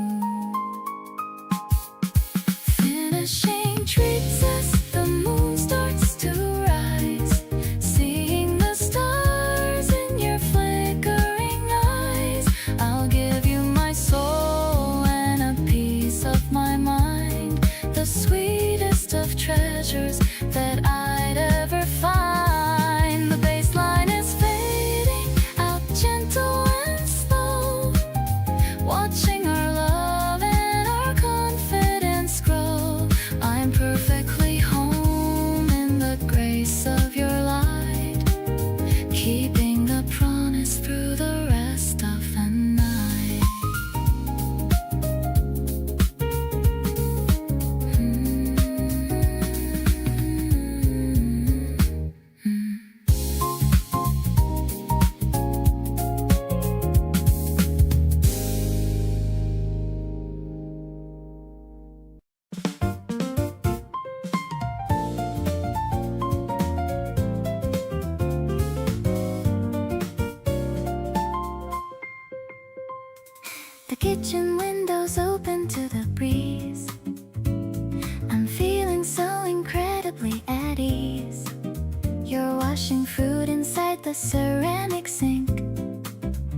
Finishing treats us, the moon starts to rise, seeing the stars in your flickering eyes. I'll give you my soul and a piece of my mind. The kitchen windows open to the breeze. I'm feeling so incredibly at ease. You're washing fruit inside the ceramic sink.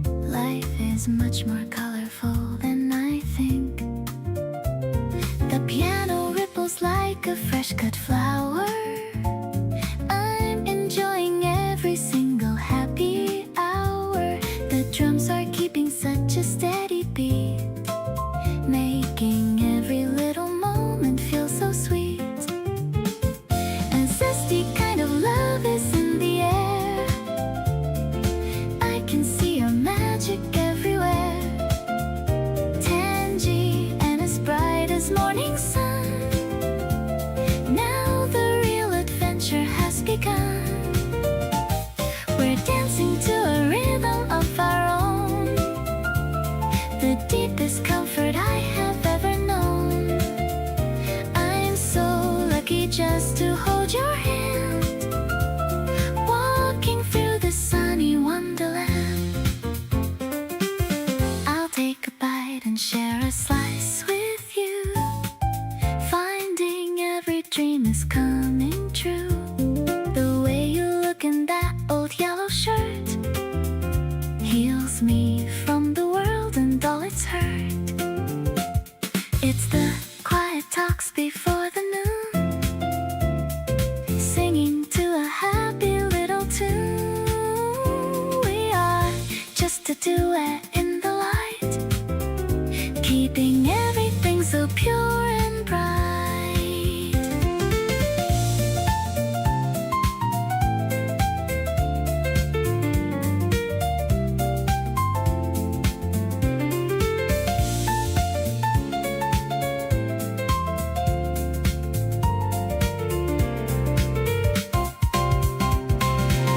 Life is much more colorful than I think. The piano ripples like a fresh cut flower. I'm enjoying every single happy hour. The drums are keeping such a steady beat, making every little moment feel so sweet. A zesty kind of love is in the air. I can see your magic everywhere. Tangy and as bright as morning sun. Now the real adventure has begun. We're dancing to a rhythm of our own, the deepest comfort I have ever known. I'm so lucky just to hold your hand, walking through the sunny wonderland. I'll take a bite and share a slice with you, finding every dream is coming true. The way you look in that old yellow shirt heals me from the world and all its hurt. It's the quiet talks before the noon, singing to a happy little tune. We are just a duet in the light, keeping everything so pure and bright.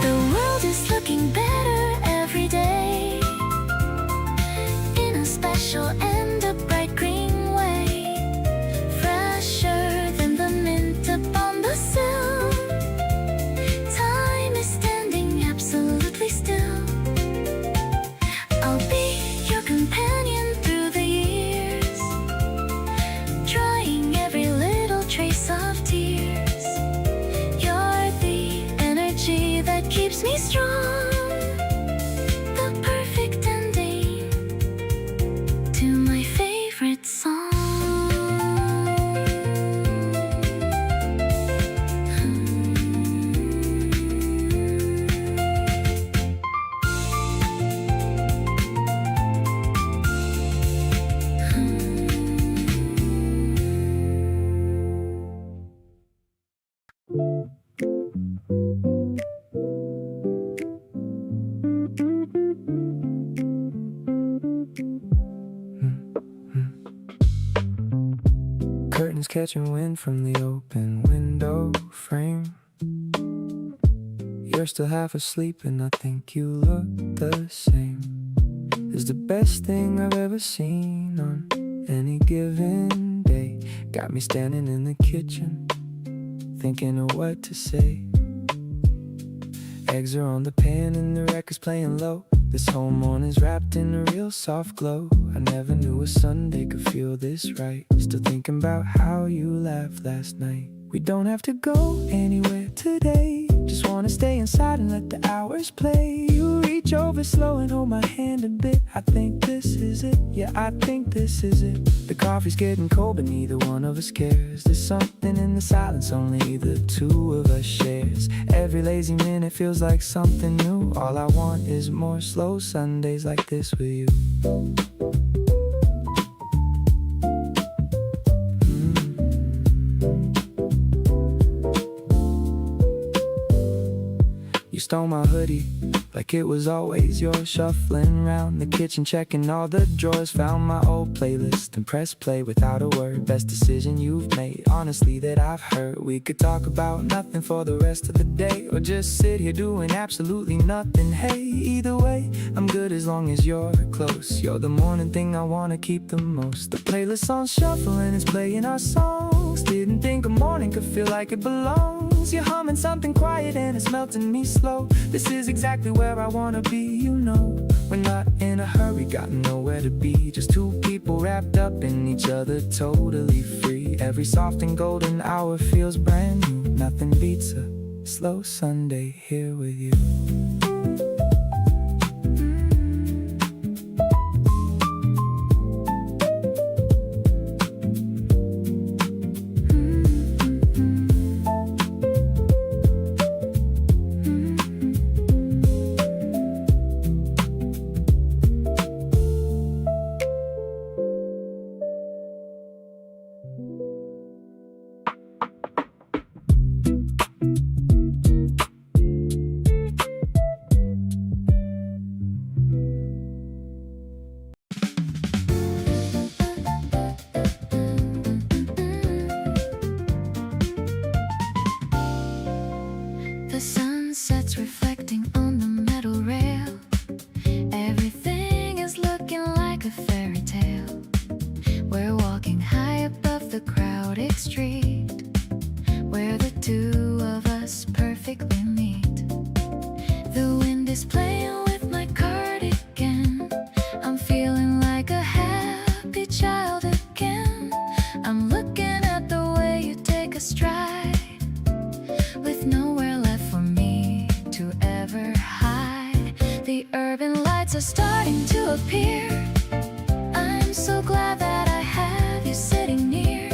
The world is looking better every day, in a special and a bright green way, fresher than the mint upon the sill. Time is standing absolutely still. I'll be your companion through the years, drying every little trace of tears. You're the energy that keeps me strong, the perfect ending to my favorite song. Curtains catching wind from the open window frame. You're still half asleep and I think you look the same. It's the best thing I've ever seen on any given day. Got me standing in the kitchen, thinking of what to say. Eggs are on the pan and the record's playing low. This whole morning's wrapped in a real soft glow. I never knew a Sunday could feel this right. Still thinking about how you laughed last night. We don't have to go anywhere today, just wanna stay inside and let the hours play. You reach over slow and hold my hand a bit. I think this is it, yeah, I think this is it. The coffee's getting cold but neither one of us cares. There's something in the silence only the two of us shares. Every lazy minute feels like something new. All I want is more slow Sundays like this with you. You stole my hoodie like it was always yours. Shuffling around the kitchen, checking all the drawers. Found my old playlist and pressed play without a word. Best decision you've made, honestly, that I've heard. We could talk about nothing for the rest of the day, or just sit here doing absolutely nothing. Hey, either way, I'm good as long as you're close. You're the morning thing I wanna keep the most. The playlist's on shuffle and it's playing our songs. Didn't think a morning could feel like it belongs. You're humming something quiet and it's melting me slow. This is exactly where I wanna be, you know. We're not in a hurry, we got nowhere to be, just two people wrapped up in each other, totally free. Every soft and golden hour feels brand new. Nothing beats a slow Sunday here with you. The sunset's reflecting on the metal rail. Everything is looking like a fairy tale. We're walking high above the crowded street, where the two of us perfectly meet. The wind is playing with my cardigan. I'm feeling like a happy child again. I'm looking at the way you take a stride, with nowhere left for me to ever hide. The urban lights are starting to appear. I'm so glad that I have you sitting near.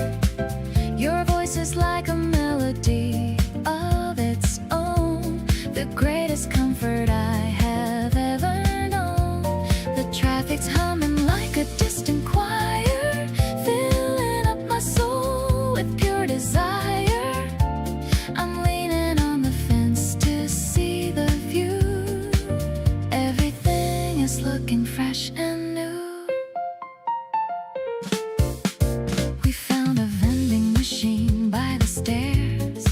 Your voice is like a melody of its own, the greatest comfort I have ever known. The traffic's humming like a distant choir, filling up my soul with pure desire. I'm leaning on the fence to see the view. Everything is looking fresh and new. We found a vending machine by the stairs,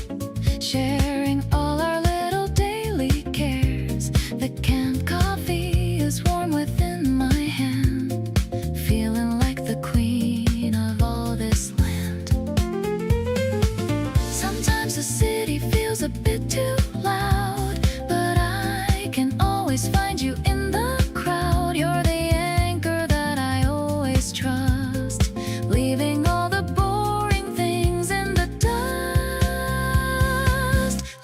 sharing all our little daily cares. The canned coffee is warm within my hand, feeling like the queen of all this land. Sometimes the city feels a bit too loud, but I can always find you in the crowd. You're the anchor that I always trust, leaving all the boring things in the dust.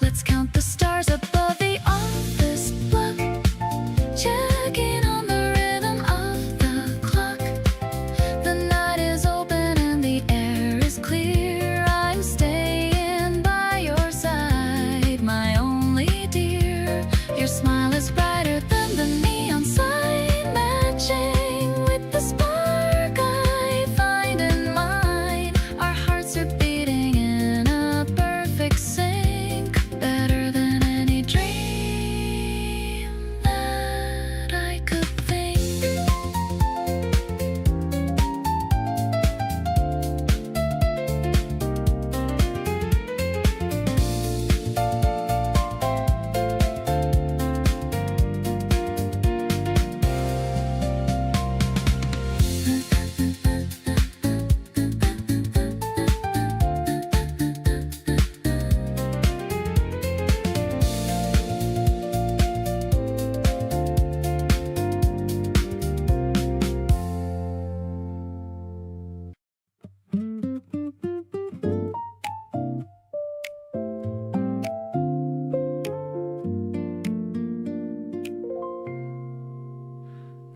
Let's count the stars above the office block, checking on the rhythm of the clock. The night is open and the air is clear. I'm staying by your side, my only dear. Your smile is brighter than the neon sign, matching with the spark I find in mine. Our hearts are beating in a perfect sync, better than any dream that I could think.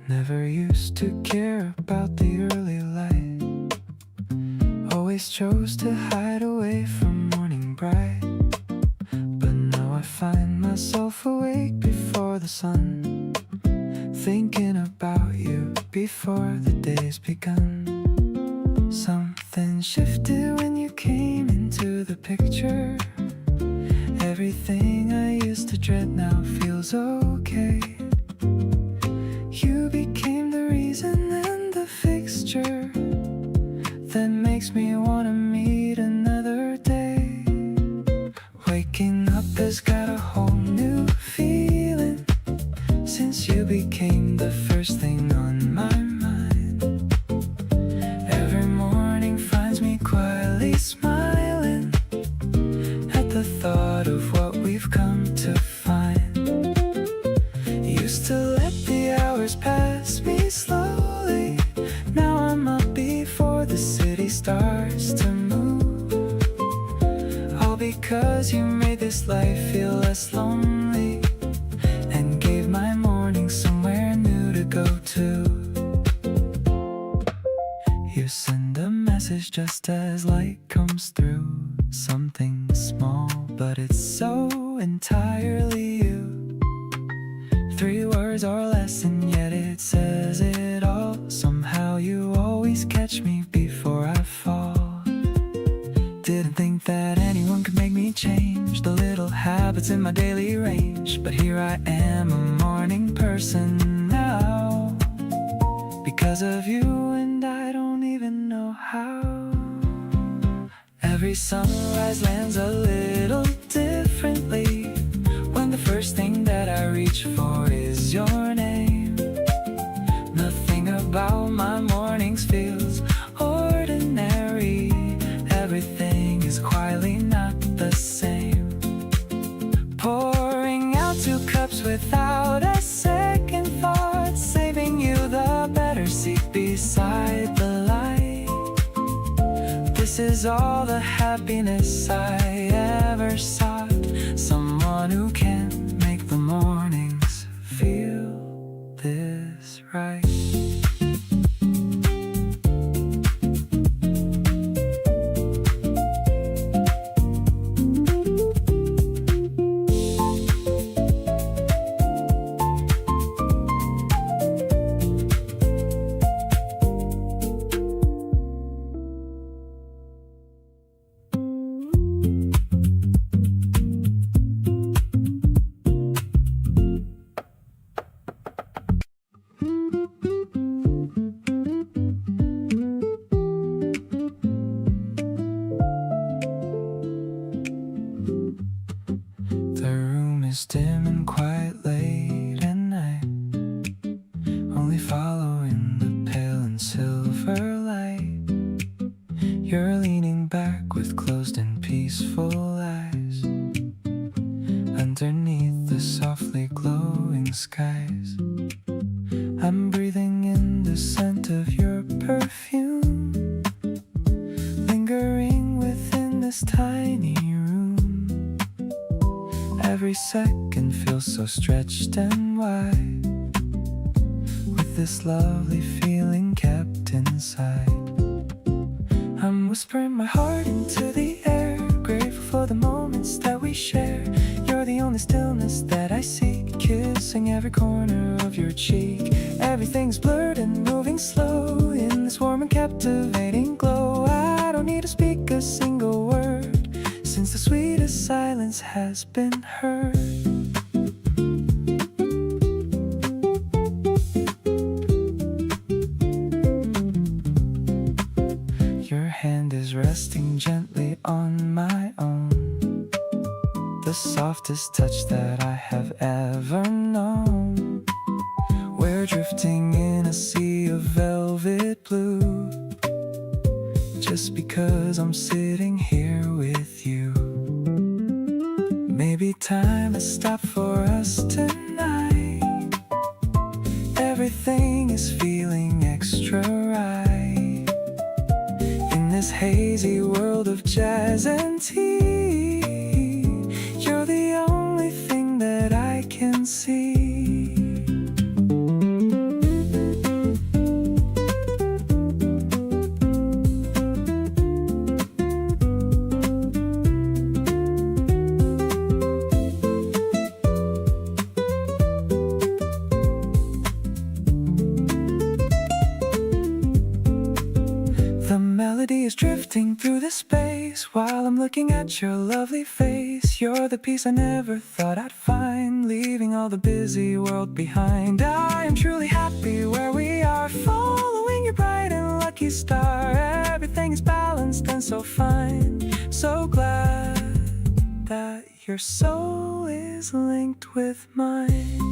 Never used to care about the early light, always chose to hide away from morning bright. But now I find myself awake before the sun, thinking about you before the day's begun. Something shifted when you came into the picture. Everything I used to dread now feels okay. You became the reason and the fixture that makes me wanna meet another day. Waking up has got a whole new feeling since you became the first thing on my mind. Every morning finds me quietly smiling at the thought of what we've come to find. Used to let the hours pass me slowly, starts to move. All because you made this life feel less lonely and gave my morning somewhere new to go to. You send a message just as light comes through. Something small, but it's so entirely you. 3 words or less, and yet it says it all. Somehow you always catch me before I fall. Didn't think that anyone could make me change the little habits in my daily range, but here I am, a morning person now. Because of you, and I don't even know how. Every sunrise lands a little differently when the first thing that I reach for is your name. Nothing about my mornings feels ordinary. Everything is quietly not the same. Pouring out 2 cups without a second thought, saving you the better seat beside the light. This is all the happiness I ever sought. Someone who can make the mornings feel this right. Dim and quiet late at night, only following the pale and silver light. You're leaning back with closed and peaceful eyes underneath the softly glowing skies. I'm breathing in the scent of your perfume, lingering within this tiny room. Every second feels so stretched and wide, with this lovely feeling kept inside. I'm whispering my heart into the air, grateful for the moments that we share. You're the only stillness that I seek, kissing every corner of your cheek. Everything's blurred and moving slow in this warm and captivating glow. I don't need to speak a single word, since the sweetest silence has been heard. Your hand is resting gently on my own, the softest touch that I have ever known. We're drifting in a sea of velvet blue, just because I'm sitting here with you. Maybe time has stopped for us tonight. Everything is feeling extra right in this hazy world of jazz and tea. You're the only thing that I can see. Is drifting through the space while I'm looking at your lovely face. You're the peace I never thought I'd find, leaving all the busy world behind. I am truly happy where we are, following your bright and lucky star. Everything is balanced and so fine. So glad that your soul is linked with mine.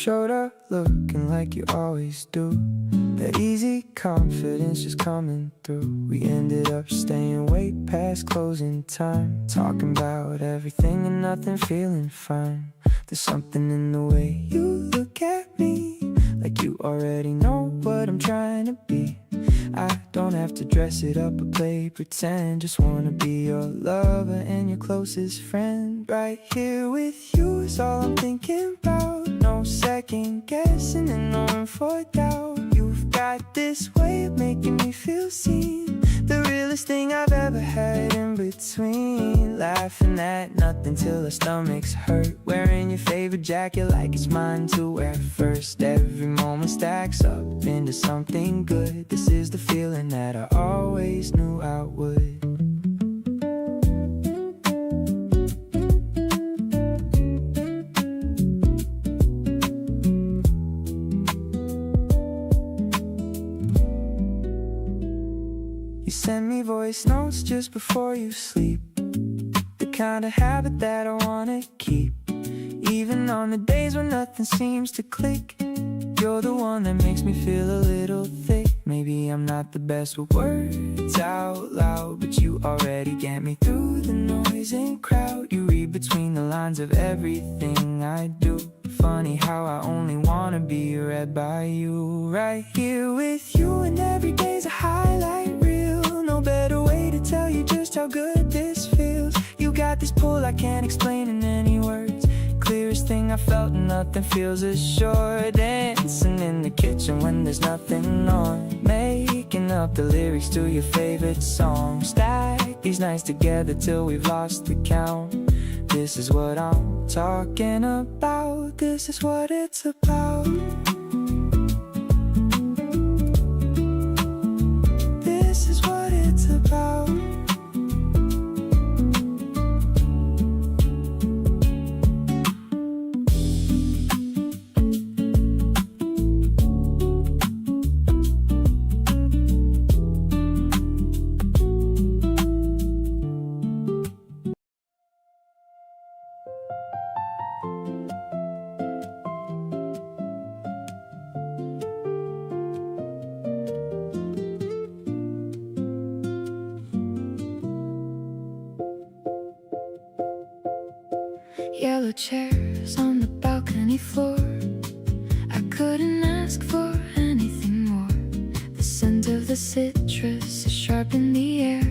showed up looking like you always do. That easy confidence just coming through. We ended up staying way past closing time, talking about everything and nothing, feeling fine. There's something in the way you look at me, like you already know what I'm trying to be. I don't have to dress it up or play pretend. Just wanna be your lover and your closest friend. Right here with you is all I'm thinking about. No second guessing and no room for doubt. You've got this way of making me feel seen, the realest thing I've ever had in between. Laughing at nothing till our stomachs hurt, wearing your favorite jacket like it's mine to wear first. Every moment stacks up into something good. This is the feeling that I always knew I would. You send me voice notes just before you sleep, the kind of habit that I wanna keep. Even on the days when nothing seems to click, you're the one that makes me feel a little thick. Maybe I'm not the best with words out loud, but you already get me through the noise and crowd. You read between the lines of everything I do. Funny how I only wanna be read by you. Right here with you, and every day's a highlight reel. No better way to tell you just how good this feels. You got this pull I can't explain in any words. Clearest thing I felt, and nothing feels as sure. Dancing in the kitchen when there's nothing on, making up the lyrics to your favorite song. Stack these nights together till we've lost the count. This is what I'm talking about. This is what it's about. This is what it's about. Yellow chairs on the balcony floor, I couldn't ask for anything more. The scent of the citrus is sharp in the air,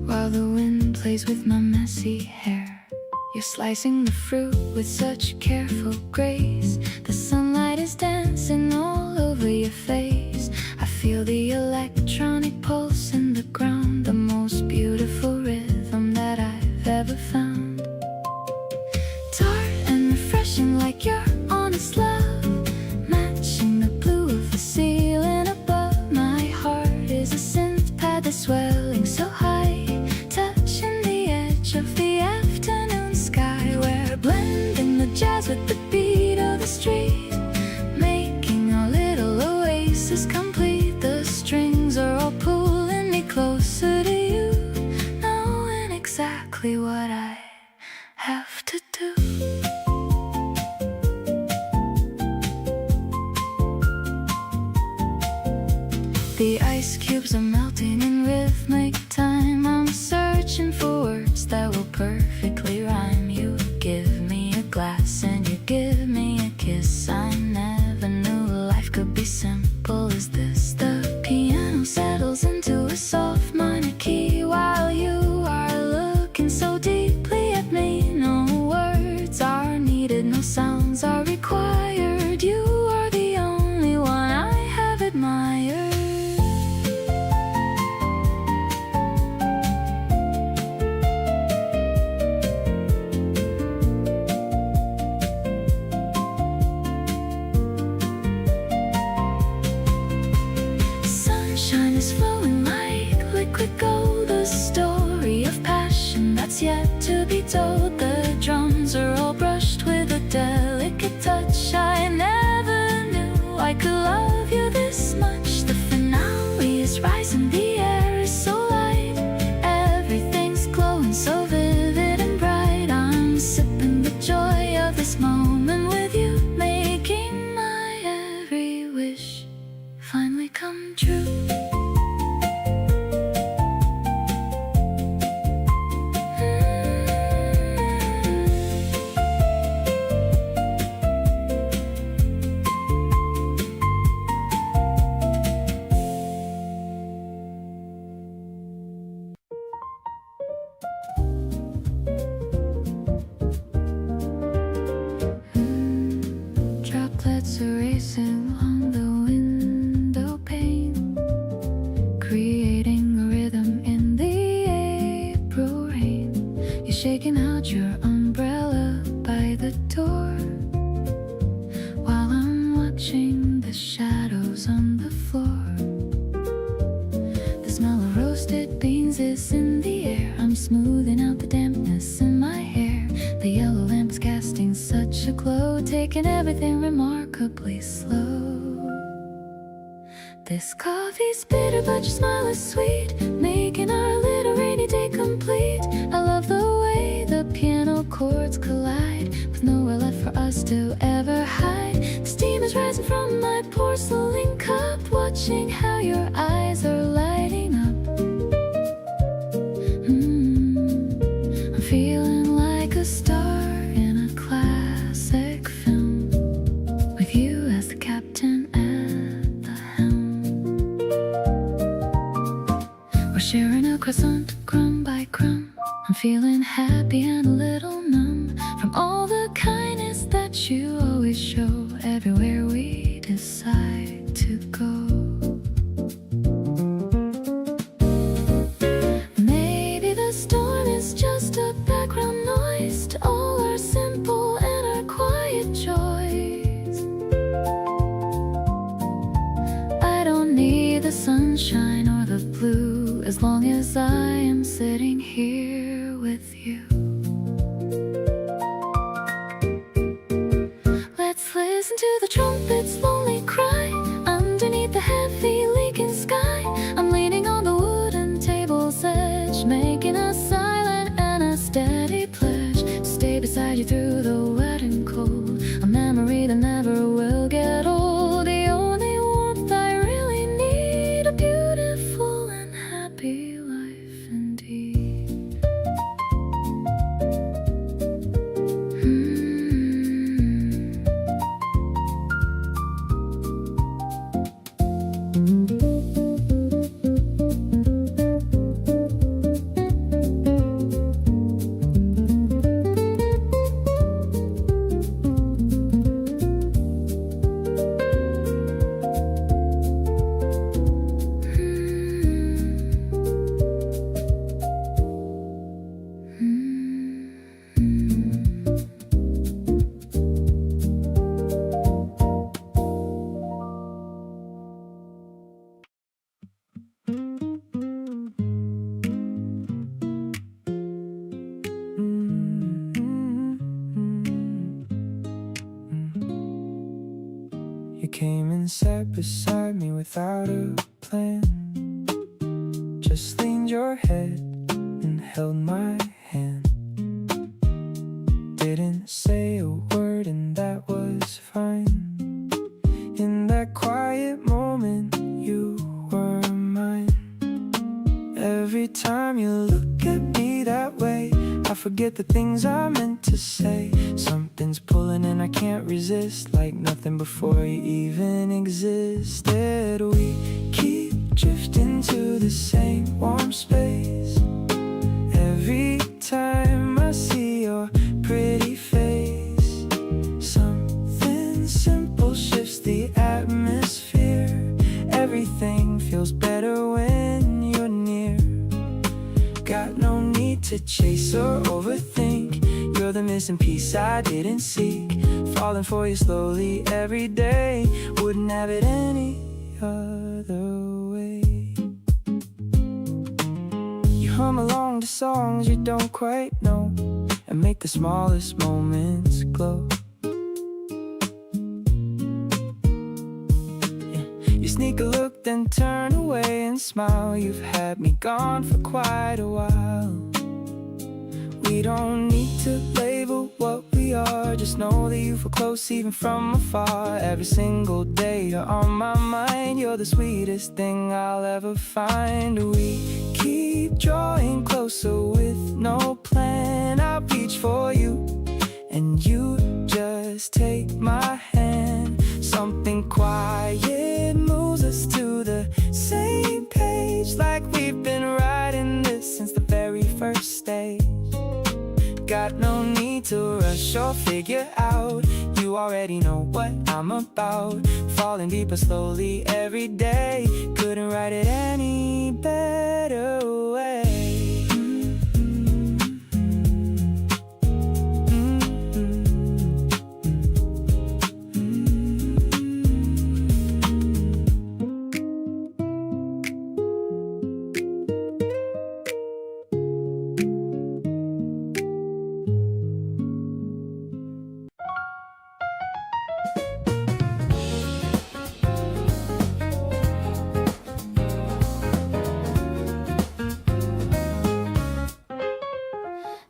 while the wind plays with my messy hair. You're slicing the fruit with such careful grace. The sunlight is dancing all over your face. I feel the electronic pulse in the ground, the most beautiful rhythm that I've ever found. Tart and refreshing like your honest love, matching the blue of the ceiling above. My heart is a synth pad that's swelling so high, touching the edge of the afternoon sky. We're blending the jazz with the beat of the street, making our little oasis complete. The strings are all pulling me closer to you, knowing exactly what I have to do. The ice cubes are melting in rhythmic time. I'm searching for words that will perfectly rhyme. You give me a glass and you give me a kiss. I never knew life could be simple as this. The piano settles into a soft minor key, while you are looking so deeply at me. No words are needed, no sounds are required. You are the only one I have admired. Sunshine is flowing like liquid gold, a story of passion that's yet to be told. The drums are all brushed with a delicate touch. I never knew I could love you this much. The finale is rising, the air is so light, everything's glowing so vivid and bright. I'm sipping the joy of this moment with you, making Droplets are racing on the window pane, creating a rhythm in the April rain. You're shaking out your umbrella by the door, while I'm watching the shadows on the floor. The smell of roasted beans is in the air. I'm smoothing out the dampness in my hair. The yellow lamp's casting such a glow, taking everything remarkably slow. This coffee's bitter, but your smile is sweet, making our little rainy day complete. I love the way the piano chords collide, with nowhere left for us to ever hide. The steam is rising from my porcelain cup, watching how your eyes are lighting up. I'm feeling like a star in a classic film, with you as the captain at the helm. We're sharing a croissant crumb by crumb. I'm feeling happy and a little numb from all the kindness that you always show everywhere we decide to go. Maybe the storm is just a background noise to all our simple and our quiet joys. I don't need the sunshine or the blue, as long as I am sitting here with you. Let's listen to the trumpet's lonely cry underneath the heavy leaking sky. I'm leaning on the wooden table's edge, making a silent and a steady pledge to stay beside you through the wet and cold. A memory that never will get old. The only warmth I really need, a beautiful and happy life indeed. You came and sat beside me without a plan, just leaned your head and held my hand. Didn't say a word and that was fine. In that quiet moment you were mine. Every time you look at me that way, I forget the things I meant to say. Something's pulling and I can't resist, like nothing before you even existed. We keep drifting to the same warm space. Every time I see your pretty face, something simple shifts the atmosphere. Everything feels better when you're near. Got no need to chase or overthink. You're the missing piece I didn't seek. Falling for you slowly every day. Wouldn't have it any other way. You hum along to songs you don't quite know, and make the smallest moments glow. You sneak a look, then turn away and smile. You've had me gone for quite a while. We We don't need to label what we are. Just know that you feel close even from afar. Every single day you're on my mind. You're the sweetest thing I'll ever find. We keep drawing closer with no plan. I'll reach for you and you just take my hand. Something quiet moves us to the same page, like we've been writing this since the very first stage. Got no need to rush or figure out. You already know what I'm about. Falling deeper slowly every day. Couldn't write it any better way.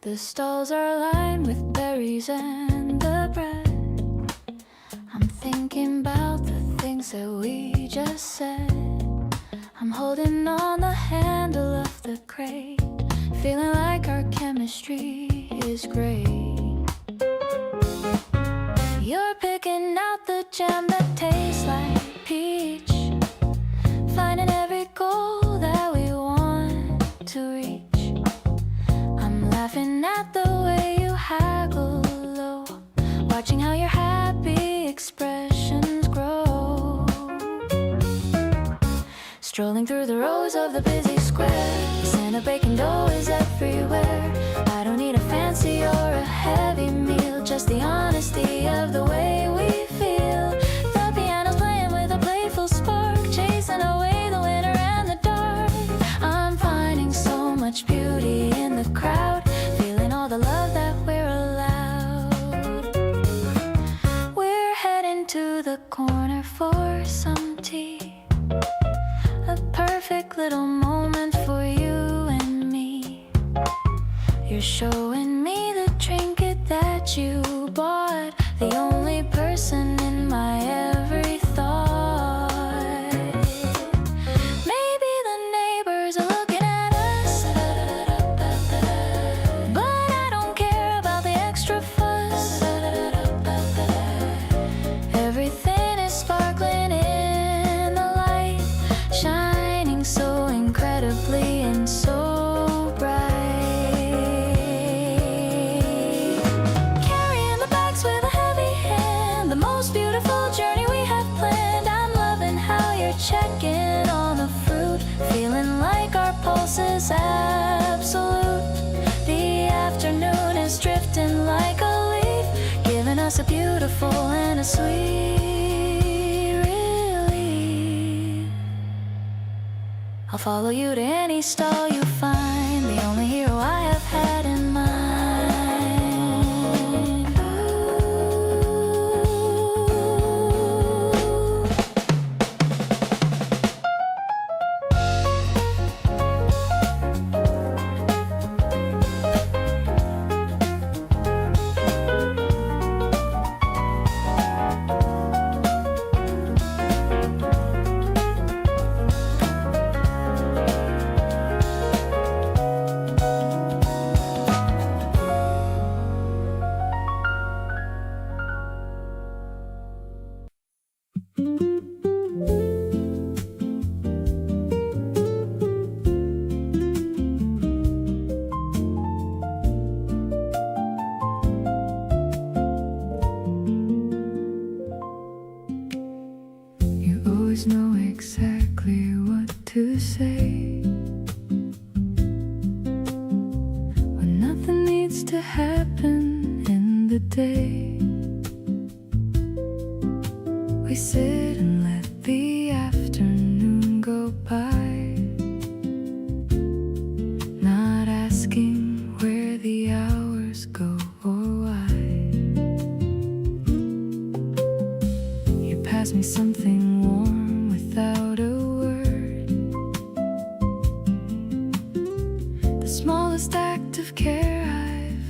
The stalls are lined with berries and the bread. I'm thinking about the things that we just said. I'm holding on the handle of the crate, feeling like our chemistry is great. You're picking out the jam that tastes like peach, finding every goal that we want to reach. Laughing at the way you haggle low, watching how your happy expressions grow. Strolling through the rows of the busy square, the scent of baking dough is everywhere. I don't need a fancy or a heavy meal, just the honesty of the way we feel. The piano's playing with a playful spark, chasing away the winter and the dark. I'm finding so much beauty in the crowd, all the love that we're allowed. We're heading to the corner for some tea, a perfect little moment for you and me. You're showing me the trinket that you bought, the only person in my every thought. Maybe the neighbors are looking at us, but I don't care about the extra fuss. Everything is sparkling in the light, shining so incredibly and so bright. Carrying the bags with a heavy hand, the most beautiful journey we have planned. I'm loving how you're checking on the fruit, feeling like our pulse is absolute. The afternoon is drifting like a leaf, giving us a beautiful and a sweet relief. I'll follow you to any stall you find, the only hero I have had in mind. You always know exactly what to say when nothing needs to happen in the day. We sit and let the afternoon go by, not asking where the hours go or why. You pass me something warm without a word, the smallest act of care I've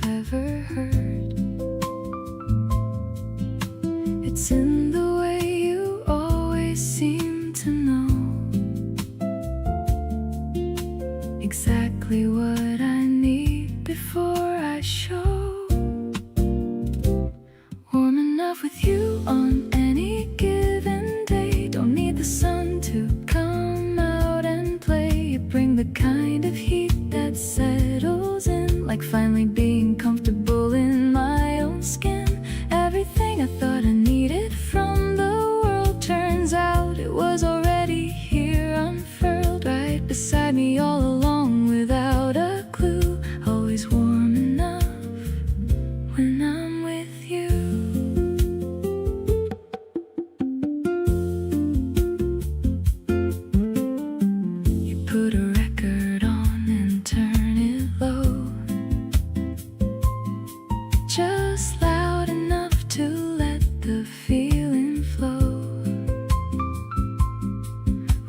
exactly what I need before I show. Warm enough with you on any given day. Don't need the sun to come out and play. You bring the kind of heat that settles in, like finally being comfortable in my own skin. Everything I thought I needed from the world, turns out it was already here, unfurled right beside me all along without a clue. Always warm enough when I'm with you. You put a record on and turn it low, just loud enough to let the feeling flow.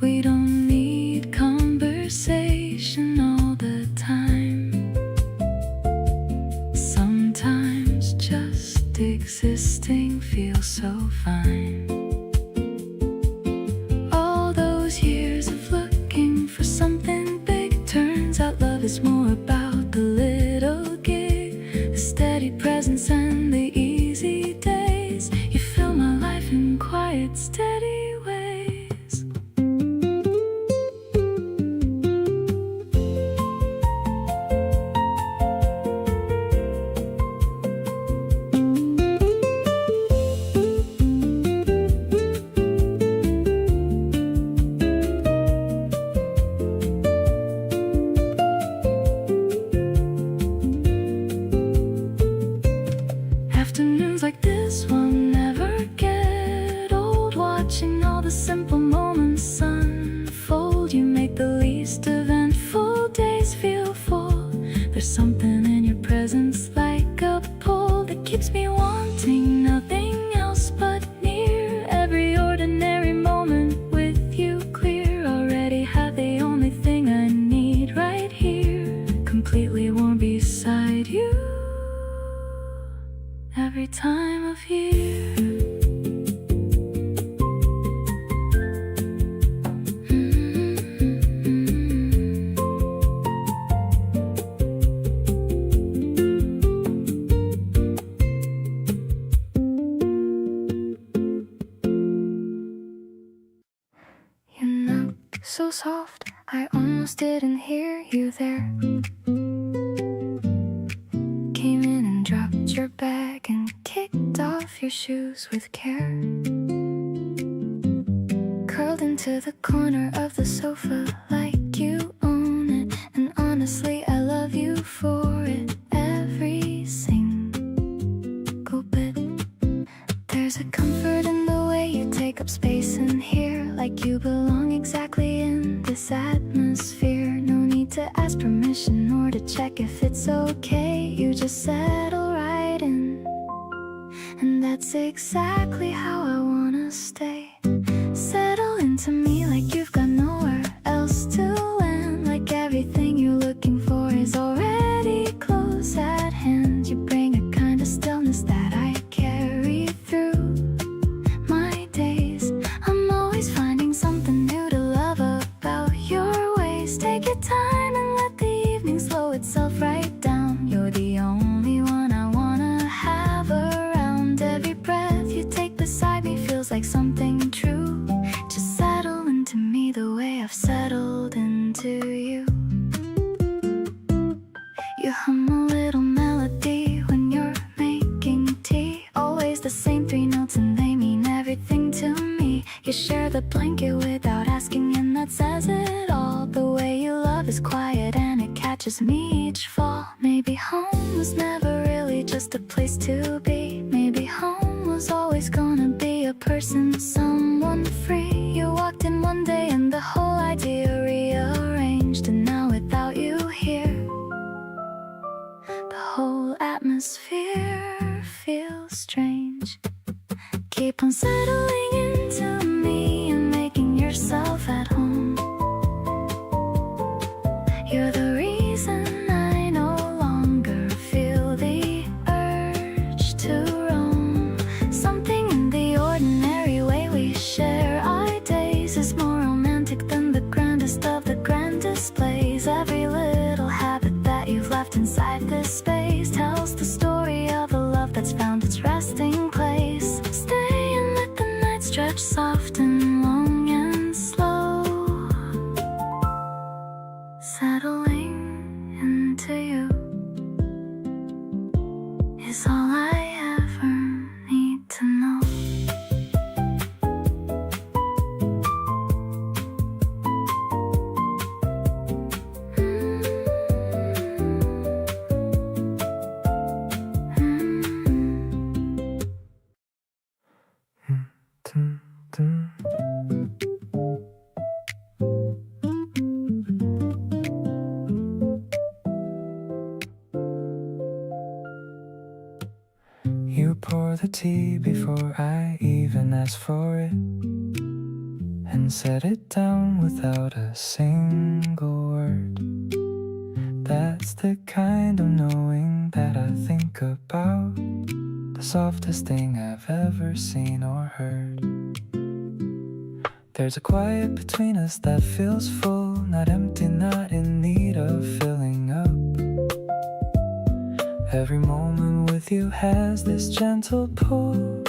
We don't need conversation all the time. Sometimes just existing feels so fine. All those years of looking for something big, turns out love is more about the little gig, the steady presence and the easy days. You fill my life in quiet, steady ways. Afternoons like this will never get old, watching all the simple moments unfold. You make the least eventful days feel full. There's something in your presence, like a pull, that keeps me wanting nothing else but near. Every ordinary moment with you clear, already have the only thing I need right here, completely warm beside you every time of year. You knocked so soft, I almost didn't hear you there. Came in and dropped your bag and kicked off your shoes with care. Curled into the corner of the sofa like you own it, and honestly I love you for it, every single bit. There's a comfort in the way you take up space in here, like you belong exactly in this atmosphere. No need to ask permission or to check if it's okay, you just settle right in, and that's exactly how I wanna stay. Settle into me like you've got nowhere else to land, like everything you're looking for is already close at hand. You bring a kind of stillness that I carry through my days. I'm always finding something new to love about your ways. Take your time and let the evening slow itself right down. You're the only one I wanna have around. Every breath you take beside me feels like something true. Just settle into me the way I've settled into you. You hum a little melody when you're making tea, always the same three notes and they mean everything to me. You share the blanket without asking and that says it all. The way you love is quiet and it catches me each fall. Maybe home was never really just a place to be. Maybe home was always gonna be a person, someone free. You walked in one day and the whole idea rearranged, and now without you here, the whole atmosphere feels strange. Keep on settling into me and making yourself at home. You're the reason I no longer feel the urge to roam. Something in the ordinary way we share our days is more romantic than the ground inside this space tells the story of a love that's found its resting place. Stay and let the night stretch soft and long and slow, settling into you is all I ever need to know. You pour the tea before I even ask for it, and set it down without a single word. That's the kind of knowing that I think about, the softest thing I've ever seen or heard. There's a quiet between us that feels full, not empty, not in need of filling up. Every moment with you has this gentle pull,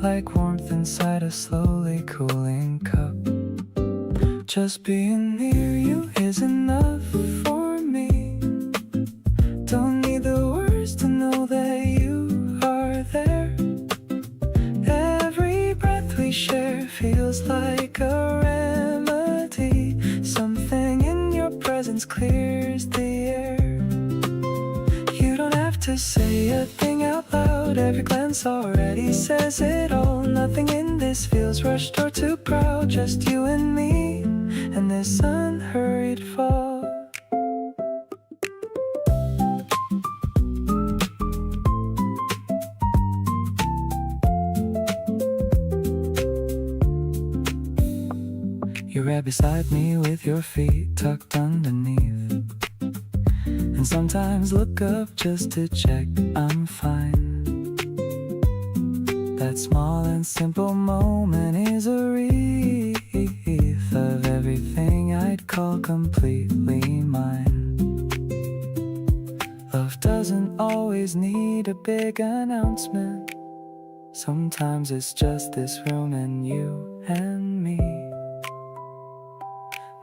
like warmth inside a slowly cooling cup. Just being near you is enough for me. Don't need the words to know that you are there. Every breath we share feels like a remedy. Something in your presence clears the air. You don't have to say a thing out loud, every glance already says it all. Nothing in this feels rushed or too proud, just you and me and this unhurried fall. You're right beside me with your feet tucked underneath, and sometimes look up just to check I'm fine. That small and simple moment is a wreath of everything I'd call completely mine. Love doesn't always need a big announcement. Sometimes it's just this room and you and me.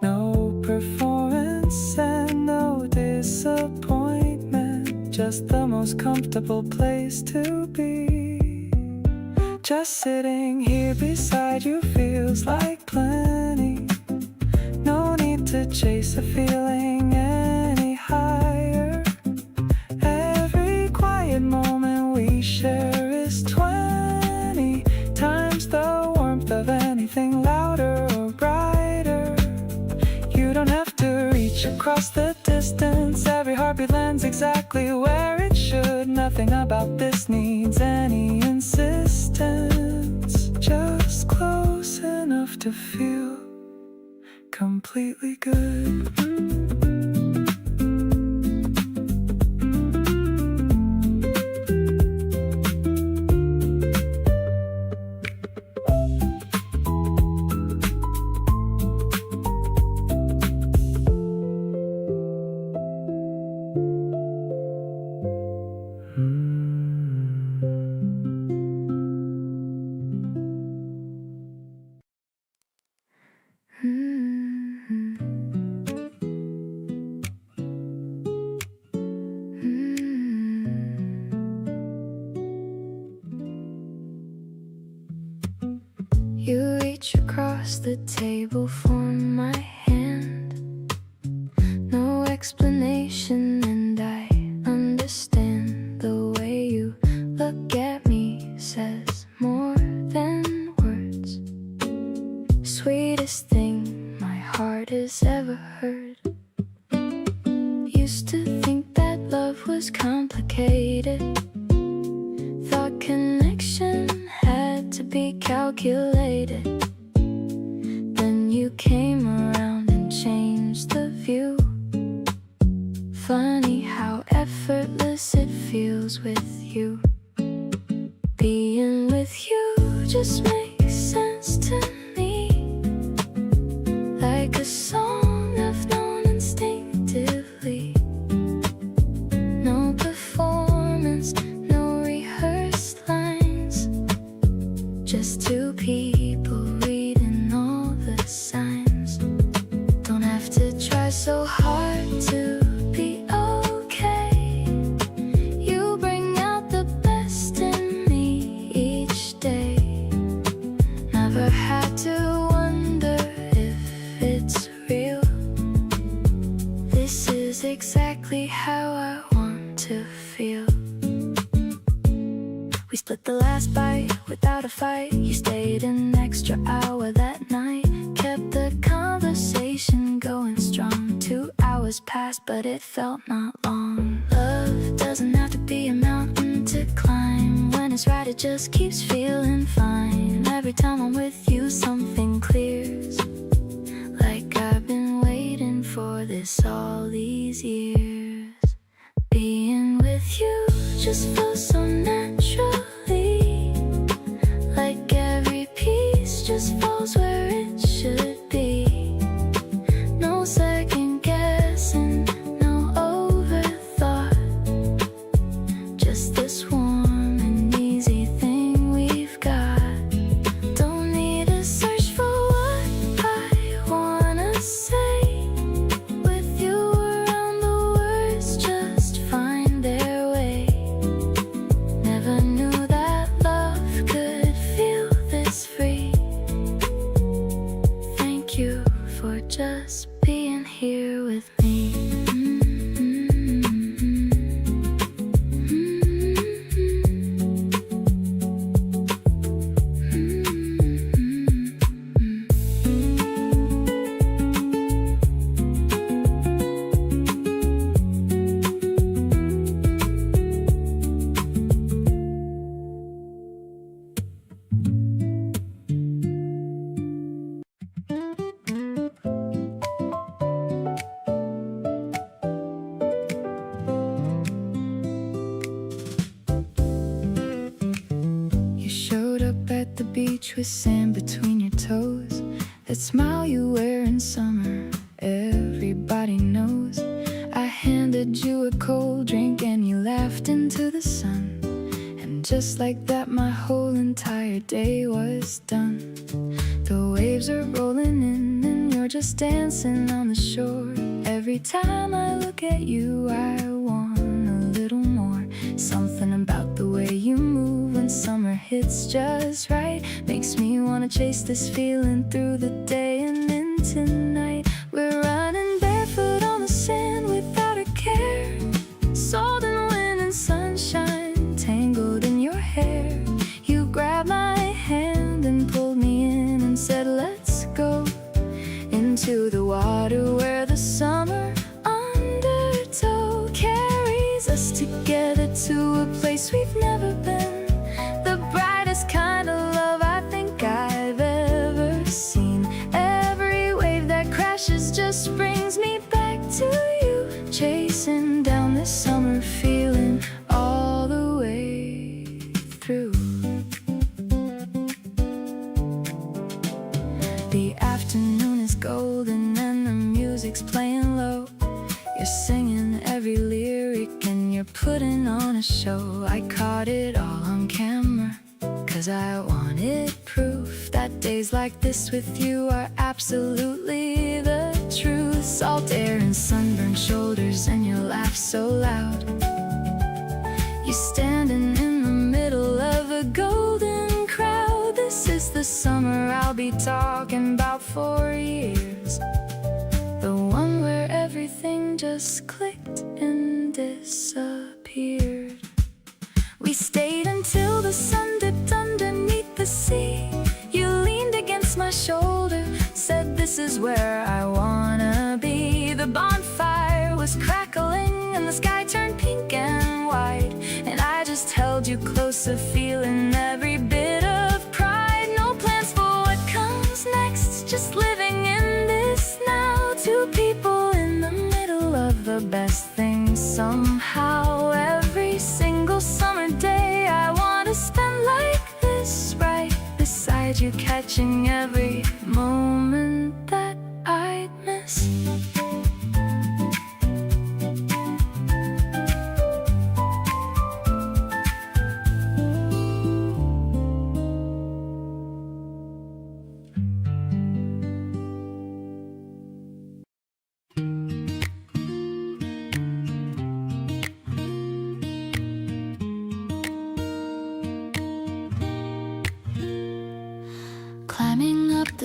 No performance and no disappointment, just the most comfortable place to be. Just sitting here beside you feels like plenty. No need to chase a feeling any higher. Every quiet moment we share is 20 times the warmth of anything louder or brighter. You don't have to reach across the distance, every heartbeat lands exactly where it should. Nothing about this needs any insistence, just close enough to feel completely good. You reach across the table for my hand. No explanation, and I understand. The way you look at me says more than words. Sweetest thing my heart has ever heard. Used to think that love was complicated. Thought connection had to be calculated. Then you came around and changed the view. Funny how effortless it feels with you. Being with you just makes sense to me, like a song I've known instinctively. try so hard to be okay. You bring out the best in me each day. Never had to wonder if it's real. This is exactly how I want to feel. We split the last bite without a fight. You stayed an extra hour that night, kept the conversation going strong. 2 hours passed, but it felt not long. Love doesn't have to be a mountain to climb. When it's right, it just keeps feeling fine. Every time I'm with you, something clears. Like I've been waiting for this all these years. Being with you just feels so naturally. Like every piece just falls where it should be. No second guessing, no overthought. Just this warm and easy thing we've got. Don't need to search for what I wanna say. With you around, the words just find their way. Never knew that love could feel this free. Thank you for just being here with me. You showed up at the beach with sand between your toes. That smile you wear in summer, everybody knows. I handed you a cold drink and you laughed into the sun. And just like that, my whole entire day was done. The waves are rolling in and you're just dancing on the shore. Every time I look at you, I want a little more. Something about the way you move when summer hits just right makes me wanna chase this feeling through the day and into night. We're running barefoot on the sand without a care. Salt and wind and sunshine tangled in your hair. You grabbed my hand and pulled me in and said, let's go into the water where the summer undertow carries us together to a place we've never been. The brightest kind of love I think I've ever seen. Every wave that crashes just brings me back to you. Chasing down this summer feeling all the way through. The afternoon is golden and the music's playing low. You're singing every lyric and you're putting on a show. I caught it all on camera, 'cause I wanted proof that days like this with you are absolutely the truth. Salt air and sunburned shoulders and your laugh so loud. You're standing in the middle of a golden crowd. This is the summer I'll be talking about for years. The one where everything just clicked and disappeared. We stayed until the sun dipped underneath the sea. You leaned against my shoulder, said this is where I wanna be. The bonfire was crackling and the sky turned pink and white, and I just held you closer, feeling every bit of pride. No plans for what comes next, just living in this now. Two people in the middle of the best thing somehow. Every single summer day I want to spend like this, right beside you, catching every moment that I'd miss.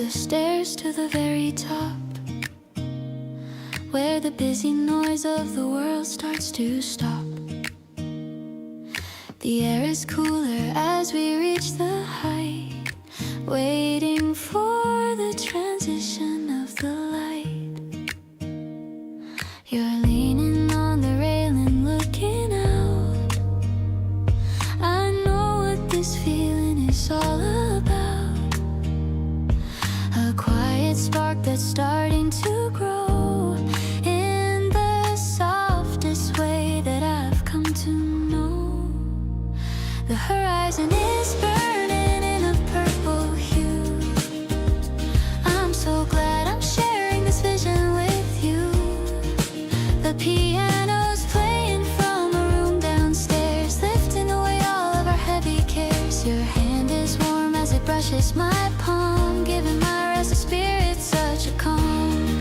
the stairs to the very top, where the busy noise of the world starts to stop. The air is cooler as we reach the height, waiting for the transition of the light. You're leaning on the railing, looking out. I know what this feeling is all about. A quiet spark that's starting to grow in the softest way that I've come to know. The horizon is burning in a purple hue. I'm so glad I'm sharing this vision with you. The piano's playing from a room downstairs, lifting away all of our heavy cares. Your hand is warm as it brushes my palm, giving my restless spirit such a calm.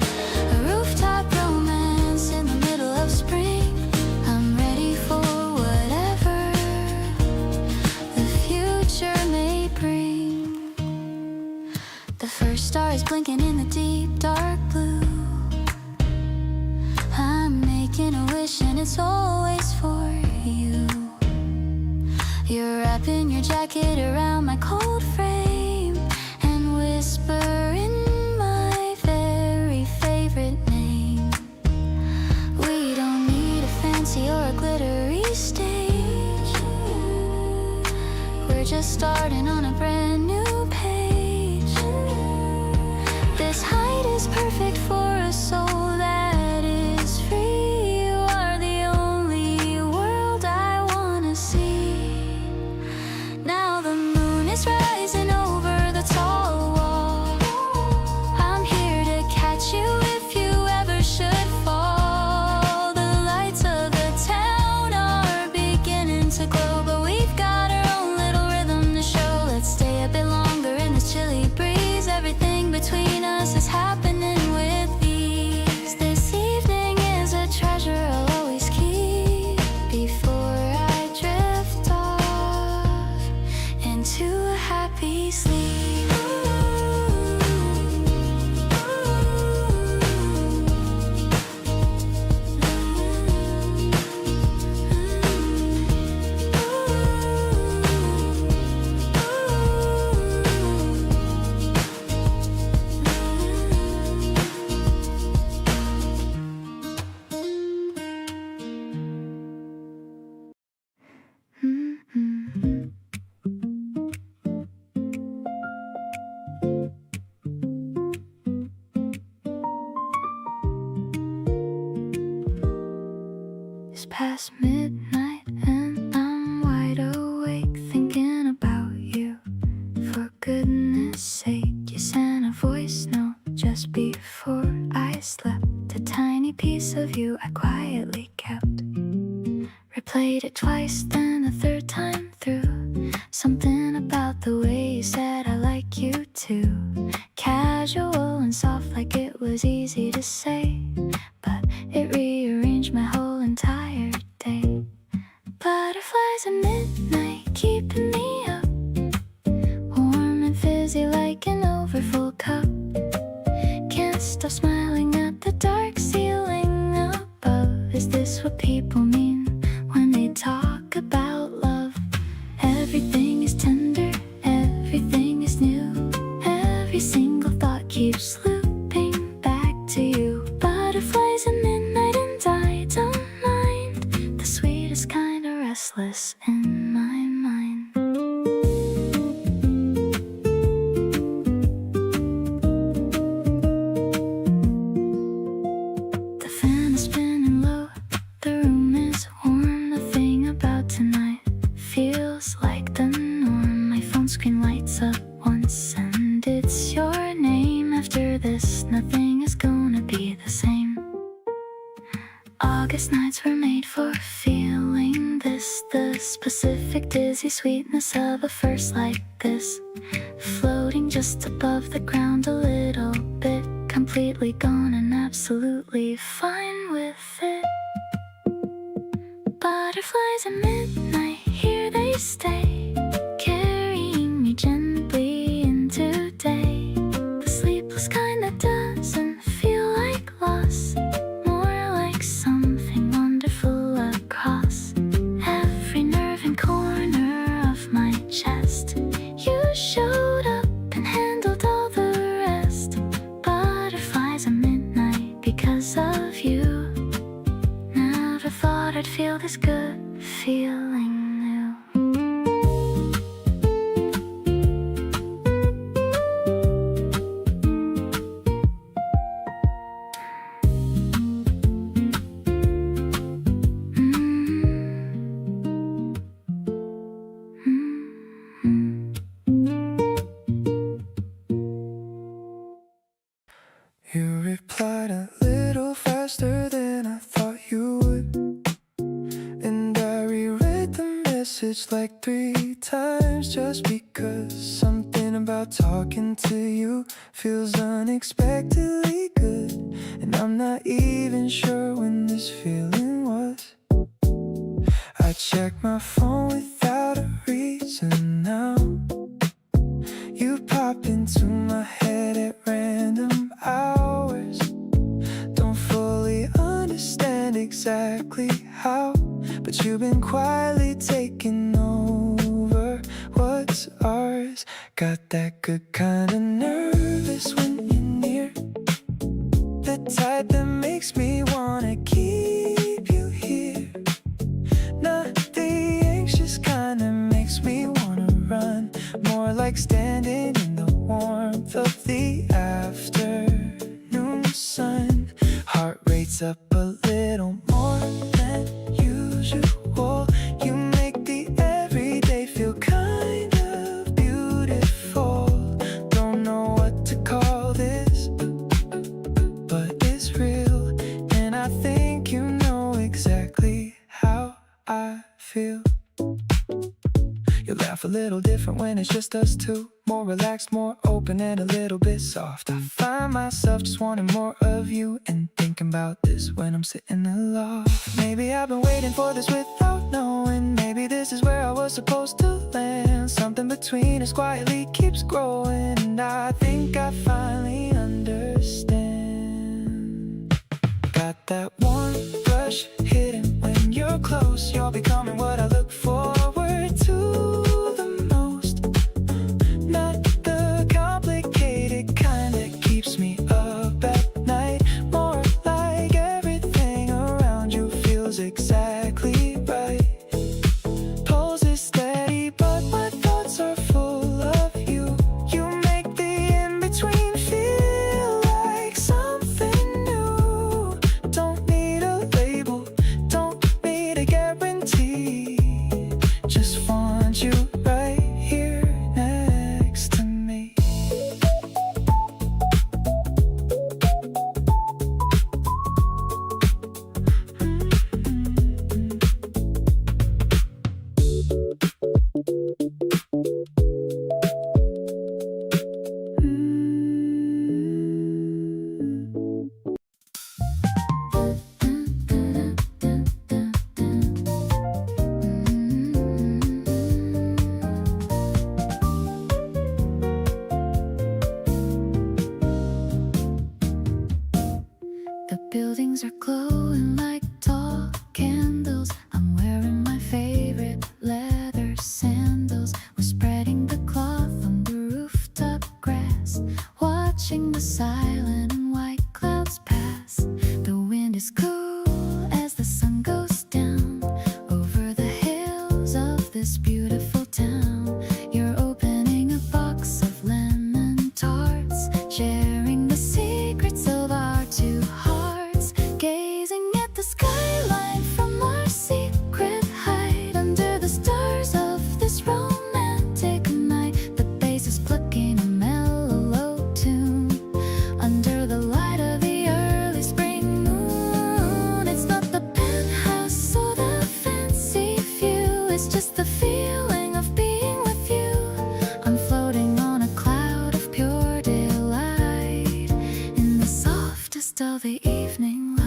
A rooftop romance in the middle of spring. I'm ready for whatever the future may bring. The first star is blinking in the deep dark blue. I'm making a wish and it's always for you. You're wrapping your jacket around my cold frame and whispering my very favorite name. We don't need a fancy or a glittery stage. We're just starting on a brand new page. This height is perfect for a soul that is free. You are the only world I wanna see. Now the moon is rising over the tall wall. I'm here to catch you if you ever should fall. The lights of the town are beginning to glow, but we've got our own little rhythm to show. Let's stay a bit longer in this chilly breeze. Everything between us is happening with ease. This evening is a treasure I'll always keep before I drift off into a happy sleep. It's past midnight and I'm wide awake, thinking about you. For goodness sake, you sent a voice note just before I slept. A tiny piece of you I quietly kept. Replayed it twice, then the third time through. Something about the way you said I like you too. Casual and soft, like it was easy to say, but it rearranged my whole entire day. Butterflies at midnight, keeping me up, warm and fizzy like an overfull cup. Can't stop smiling at the dark ceiling above. Is this what people mean when they talk about love? Everything is tender, everything is new. Every single thought keeps looping back to you. Butterflies at midnight and I don't mind. The sweetest kind of restless in my mind. The fan is spinning low, the room is warm. The thing about tonight feels like the norm. My phone screen lights up once and it's your name. After this, nothing is gonna be the same. August nights were made for feeling this, the specific dizzy sweetness of a first like this. Floating just above the ground a little bit, completely gone and absolutely fine with it. Butterflies at midnight, here they stay, carrying me gently into day. The because of you. Never thought I'd feel this good feeling new. You replied a little faster than I thought you would, and I reread the message like 3 times just because something about talking to you feels unexpectedly good. And I'm not even sure when this feeling was. I check my phone without a reason now. You pop into my head at random hours. Don't fully understand exactly how, but you've been quietly taking over what's ours. Got that good kind of nervous when you're near, the type that makes me wanna keep you here. Not the anxious kind that makes me wanna run, more like standing in the warmth of the afternoon sun. Heart rate's up a little more than usual. You make the everyday feel kind of beautiful. Don't know what to call this, but it's real. And I think you know exactly how I feel. You laugh a little different when it's just us two. More relaxed, more open, and a little bit soft. I find myself just wanting more of you, and thinking about this when I'm sitting aloft. Maybe I've been waiting for this without knowing. Maybe this is where I was supposed to land. Something between us quietly keeps growing, and I think I finally understand. Got that warm rush hidden when you're close. You're becoming what I look forward to the most. Not the complicated kind that keeps me up at night. More like everything around you feels exactly right. Pulse is steady, but my thoughts are full of you. You make the in-between feel like something new. Don't need a label, don't need a guarantee. Just want you right here next to me. The buildings are glowing like tall candles. I'm wearing my favorite leather sandals. We're spreading the cloth on the rooftop grass, watching the silent and white clouds pass. The wind is cool as the sun goes down over the hills of this beautiful town. You're opening a box of lemon tarts, sharing the secrets of our 2 hearts, gazing at the skyline from our secret height under the stars of this romantic night. The bass is plucking a mellow tune under the light of the early spring moon. It's not the penthouse or the fancy view, it's just the feeling of being with you. I'm floating on a cloud of pure delight in the softest of the evening light.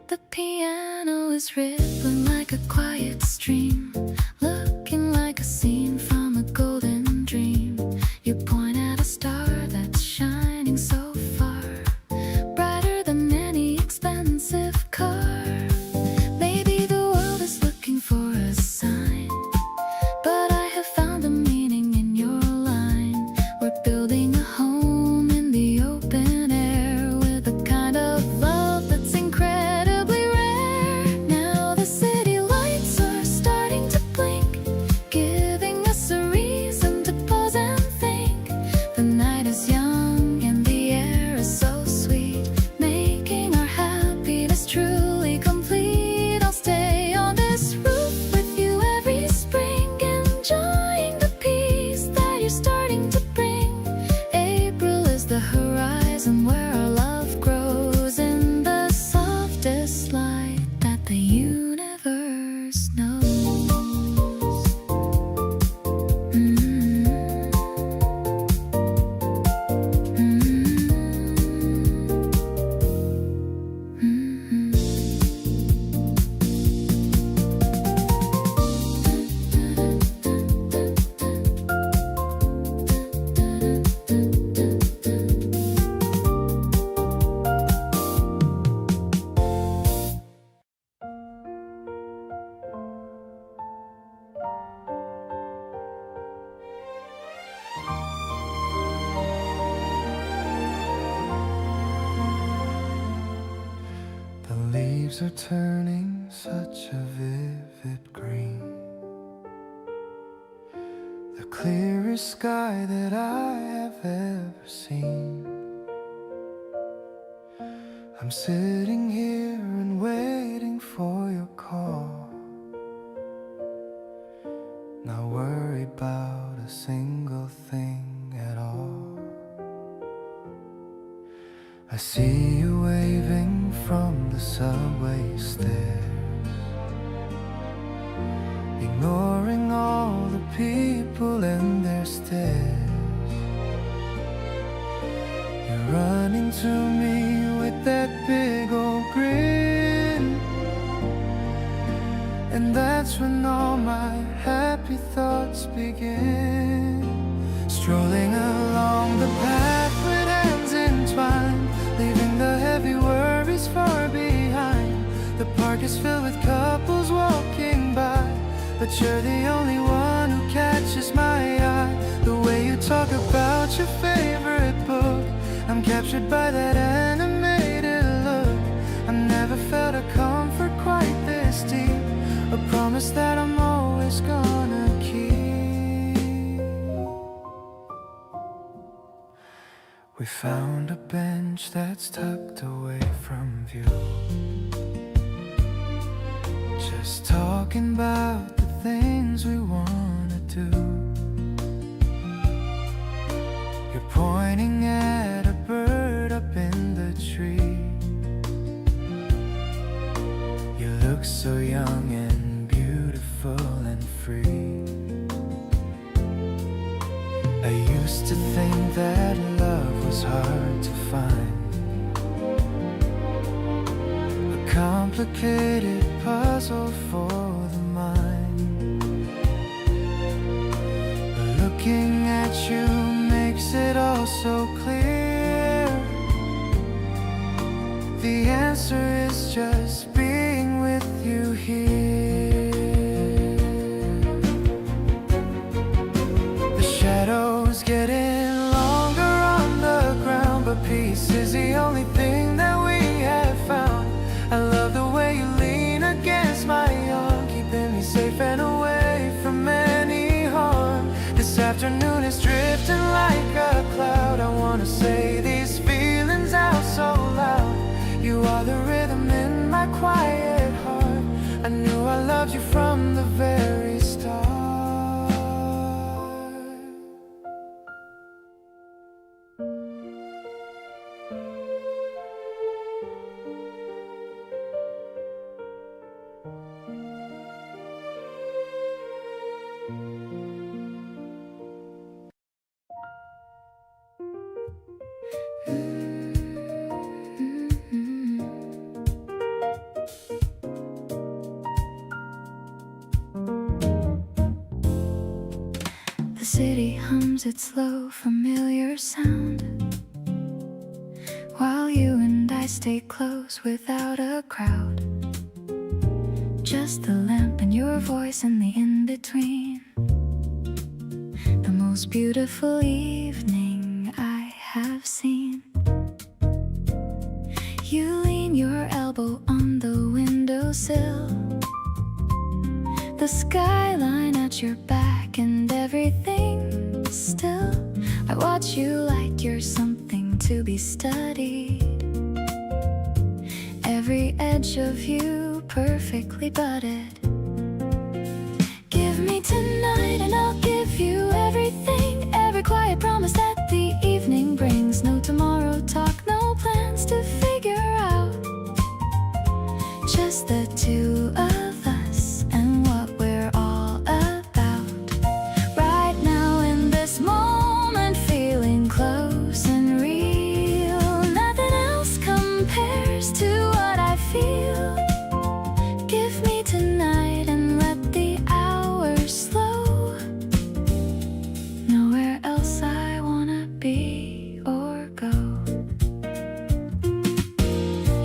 The piano is rippling like a quiet stream, looking like a scene from a golden dream. You point at a star that's shining so far, brighter than any leaves are turning such a vivid green. The clearest sky that I have ever seen. I'm sitting here and waiting for your call. Not worried about a single thing at all. I see you waving from the subway stairs, ignoring all the people and their stares. You're running to me with that big old grin, and that's when all my happy thoughts begin. Strolling along the path with hands entwined, leaving the heavy worries far behind. The park is filled with couples walking by, but you're the only one who catches my eye. The way you talk about your favorite book, I'm captured by that animated look. I've never felt a comfort quite this deep, a promise that I'm always gonna keep. We found a bench that's tucked away from view, just talking about the things we wanna do. You're pointing at a bird up in the tree. You look so young and beautiful and free. I used to think that love was hard to find, a complicated puzzle for the mind. But looking at you makes it all so clear. The answer is just being with you here. The shadows getting longer on the ground, but peace is the only thing that we have found. I love the way you lean against my arm, keeping me safe and away from any harm. This afternoon is drifting like a cloud. I wanna say these feelings out so loud. You are the rhythm in my quiet heart. I knew I loved you from the very start. The city hums its low, familiar sound, while you and I stay close without a crowd. Just the lamp and your voice and the in-between. The most beautiful evening I have seen. You lean your elbow on the windowsill, the skyline at your back and everything still. I watch you like you're something to be studied. Every edge of you perfectly budded. Give me tonight and I'll give you everything. Every quiet promise that the evening brings. No tomorrow talk, no plans to figure out. Just the two of us and what we're all about. Right now in this moment, feeling close and real. Nothing else compares to what I feel. Give me tonight and let the hours slow. Nowhere else I wanna be or go.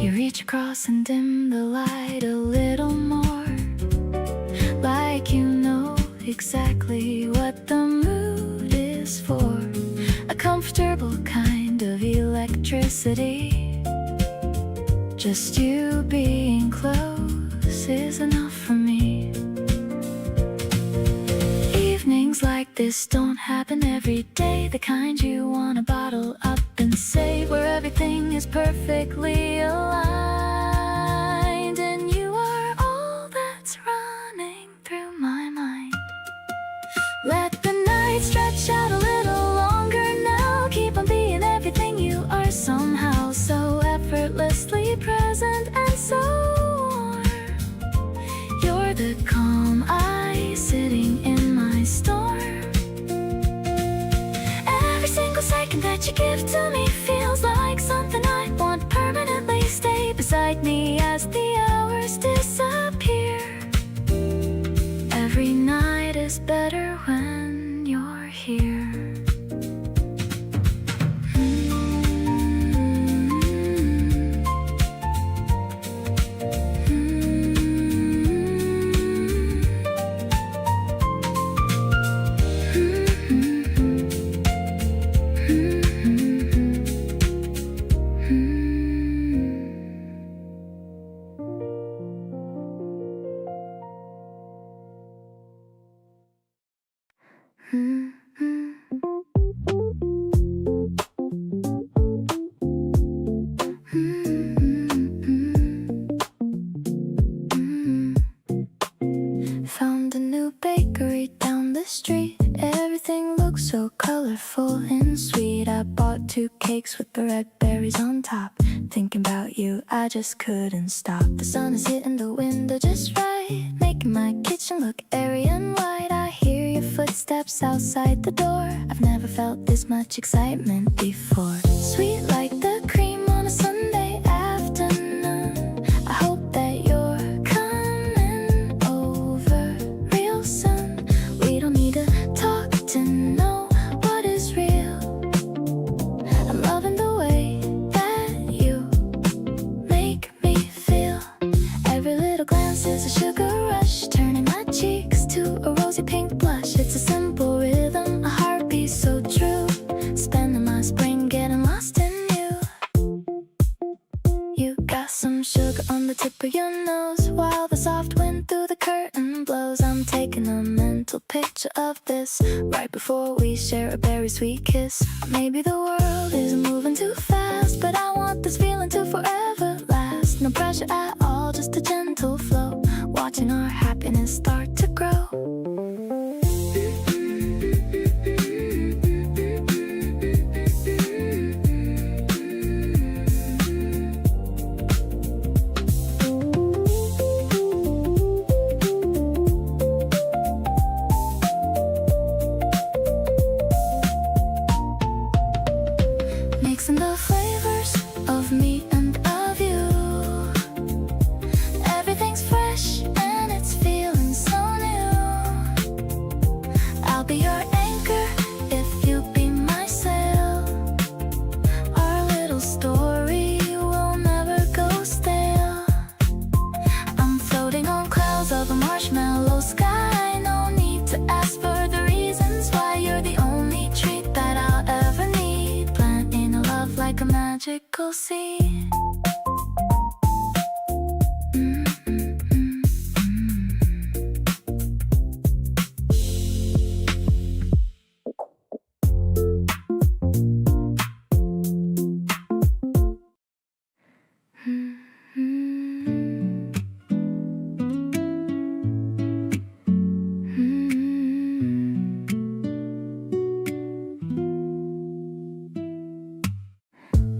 You reach across and dim the light a little more, like you know exactly what the mood is for. A comfortable kind of electricity. Just you being close is enough for me. Evenings like this don't happen every day, the kind you wanna bottle up and save, where everything is perfectly aligned and you are all that's running through my mind. Let the night stretch out a little longer now, keep on being everything you are, somehow so effortlessly present and so warm. You're the calm ice sitting in my storm. Every single second that you give to me feels like something I want permanently stay beside me as the hours disappear. Every night is better when you're here. Found a new bakery down the street. Everything looks so colorful and sweet. I bought 2 cakes with the red berries on top. Thinking about you, I just couldn't stop. The sun is hitting the window just right, making my kitchen look airy and white. I hear your footsteps outside the door. I've never felt this much excitement before. Sweet like the cream on a Sunday afternoon. I hope that you're coming over real soon. We don't need to talk to know what is real. I'm loving the way that you make me feel. Every little glance is a sugar rush, turning my cheeks to a rosy pink blush. It's a simple rhythm, a heartbeat so true. Spending my spring getting lost in you. You got some sugar on the tip of your nose, while the soft wind through the curtain blows. I'm taking a mental picture of this right before we share a very sweet kiss. Maybe the world is moving too fast, but I want this feeling to forever last. No pressure at all, just a gentle flow, watching our happiness start to grow. Mixing the flavors of me and of you. Everything's fresh and it's feeling so new. I'll be your anchor if you be my sail. Our little story will never go stale. I'm floating on clouds of a marshmallow sky. No need to ask for the reasons why. You're the only treat that I'll ever need. Planting a love like a magical seed.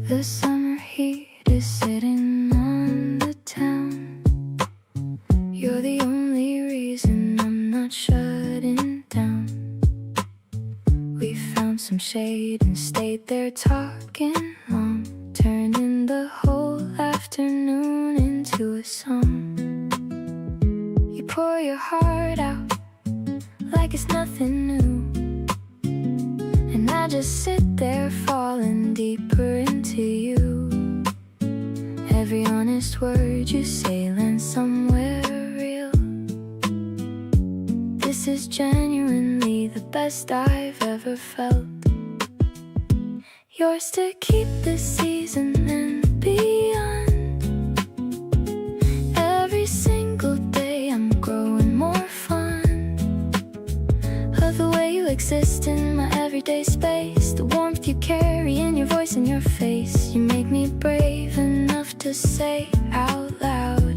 The summer heat is sitting on the town. You're the only reason I'm not shutting down. We found some shade and stayed there talking long, turning the whole afternoon into a song. You pour your heart out like it's nothing new, and I just sit there falling deeper into you. Every honest word you say lands somewhere real. This is genuinely the best I've ever felt. Yours to keep this season and beyond. exist in my everyday space. The warmth you carry in your voice and your face. You make me brave enough to say out loud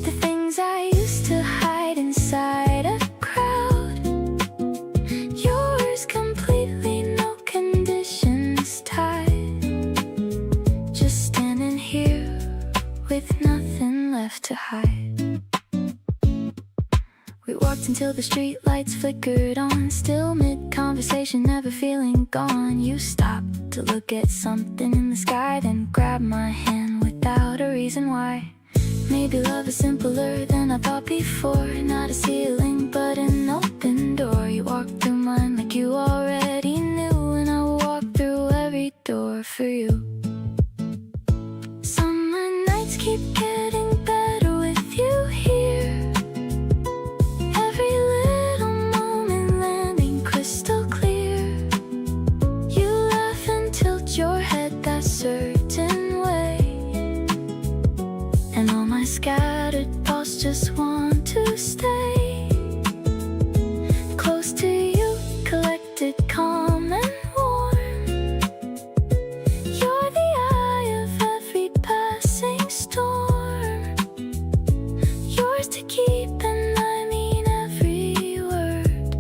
the things I used to hide inside a crowd. Yours completely, no conditions tied. Just standing here with nothing left to hide. We walked until the street lights flickered on. Still mid-conversation, never feeling gone. You stopped to look at something in the sky, then grabbed my hand without a reason why. Maybe love is simpler than I thought before. Not a ceiling, but an open door. You walked through mine like you already knew, and I walked through every door for you. Summer nights keep getting better with you here. Every little moment landing crystal clear. You laugh and tilt your head that certain way, and all my scattered thoughts just want to stay close to you, collected, calm and warm. You're the eye of every passing storm. Yours to keep, and I mean every word.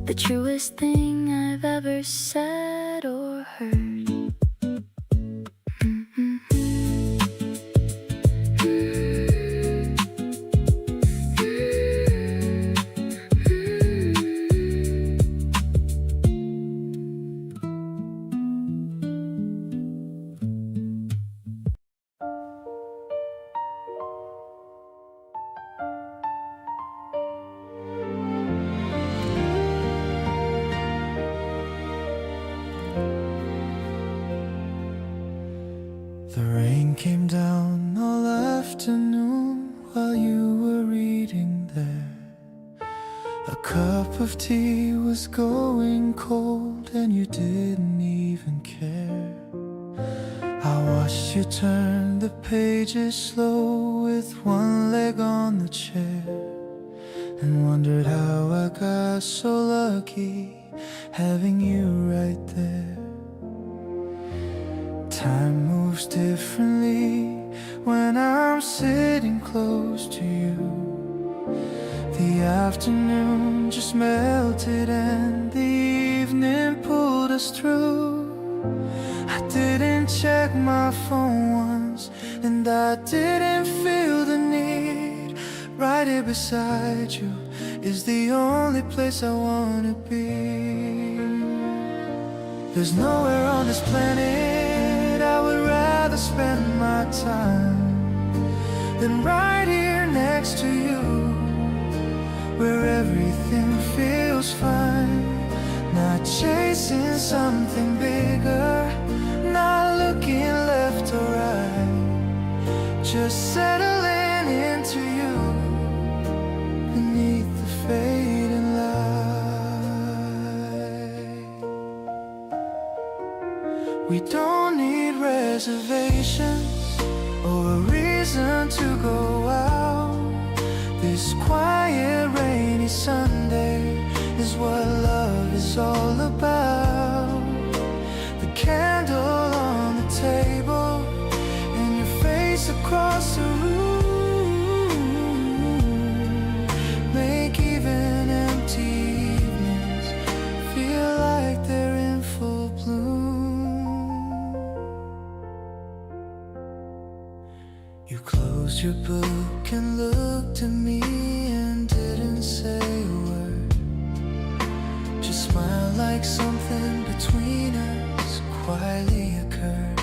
The truest thing I've ever said or heard. The rain came down all afternoon while you were reading there. A cup of tea was going cold and you didn't even care. I watched you turn the pages slow with one leg on the chair, and wondered how I got so lucky having you right there. Time moves differently when I'm sitting close to you. The afternoon just melted and the evening pulled us through. I didn't check my phone once, and I didn't feel the need. Right here beside you is the only place I wanna be. There's nowhere on this planet I would rather spend my time than right here next to you, where everything feels fine. Not chasing something bigger, not looking left or right, just settling into you beneath the fading light. We don't need reservations or a reason to go out. This quiet rainy Sunday is what love is all about. The candle on the table and your face across the room make even empty evenings feel like they're in full bloom. You closed your book and looked at me and didn't say a word, just smiled like something between us quietly occurred.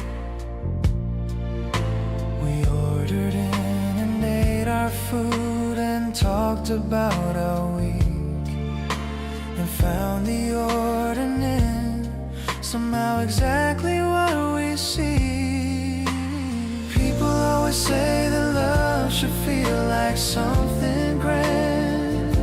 We ordered in and ate our food and talked about our week, and found the ordinary somehow exactly what we see. People always say that love should feel like something grand,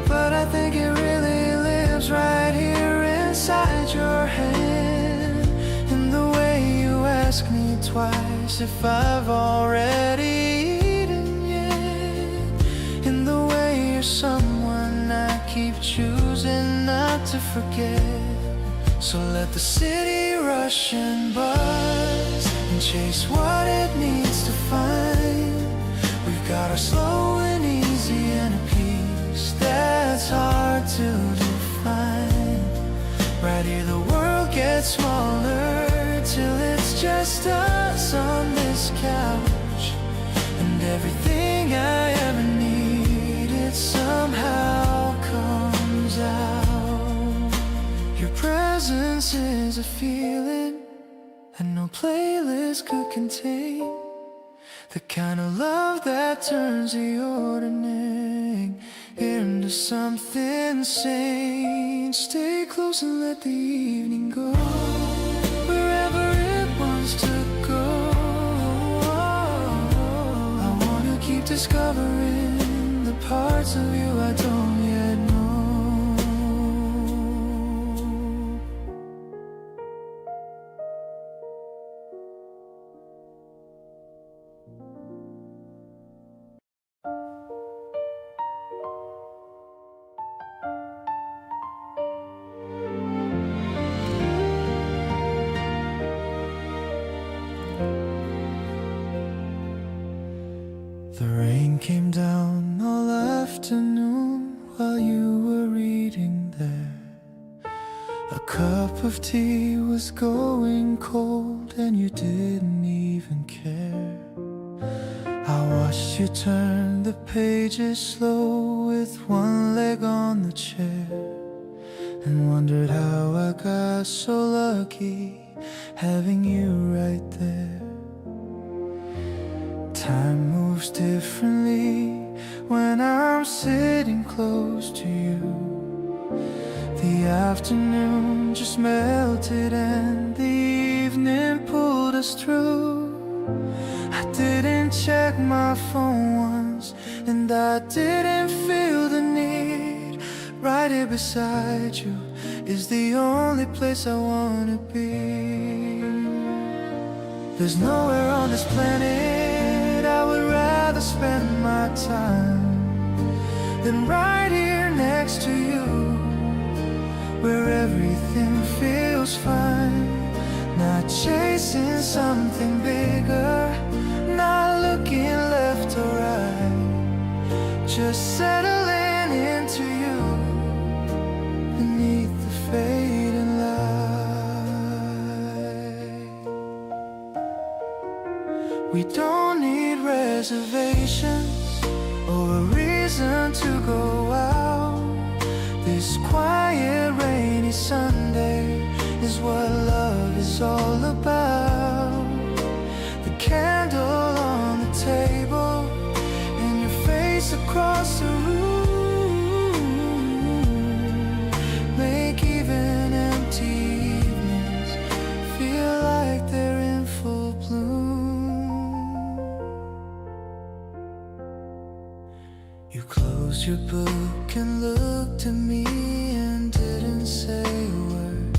but I think it really lives right here inside your hand. In the way you ask me twice if I've already eaten yet, in the way you're someone forget. So let the city rush and buzz and chase what it needs to find. We've got our slow and easy and a peace that's hard to define. Right here the world gets smaller till it's just us on this couch. And everything I ever needed somehow comes out. Your presence is a feeling and no playlist could contain. The kind of love that turns the ordinary into something sane. Stay close and let the evening go wherever it wants to go. I wanna keep discovering the parts of you I don't yet know. The rain came down all afternoon while you were reading there. A cup of tea was going cold and you didn't even care. I watched you turn the pages slow with one leg on the chair, and wondered how I got so lucky having you right there. Time moves differently when I'm sitting close to you. The afternoon just melted and the evening pulled us through. I didn't check my phone once and I didn't feel the need. Right here beside you is the only place I wanna be. There's nowhere on this planet I would rather spend my time than right here next to you, where everything feels fine. Not chasing something bigger, not looking left or right, just settling into you beneath the fading light. We don't need reservations or a reason to go out. This quiet rainy Sunday is what love is all about. The candle on the table and your face across the room make even empty evenings feel like they're in full bloom. You closed your book and looked at me and didn't say a word,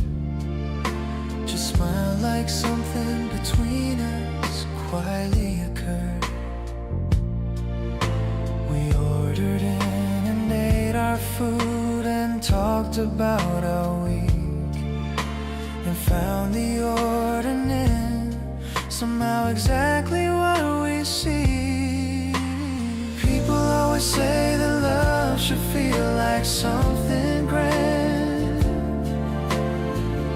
just smiled like something between us quietly occurred. We ordered in and ate our food and talked about our week, and found the ordinary somehow exactly what we see. People always say that love should feel like something grand,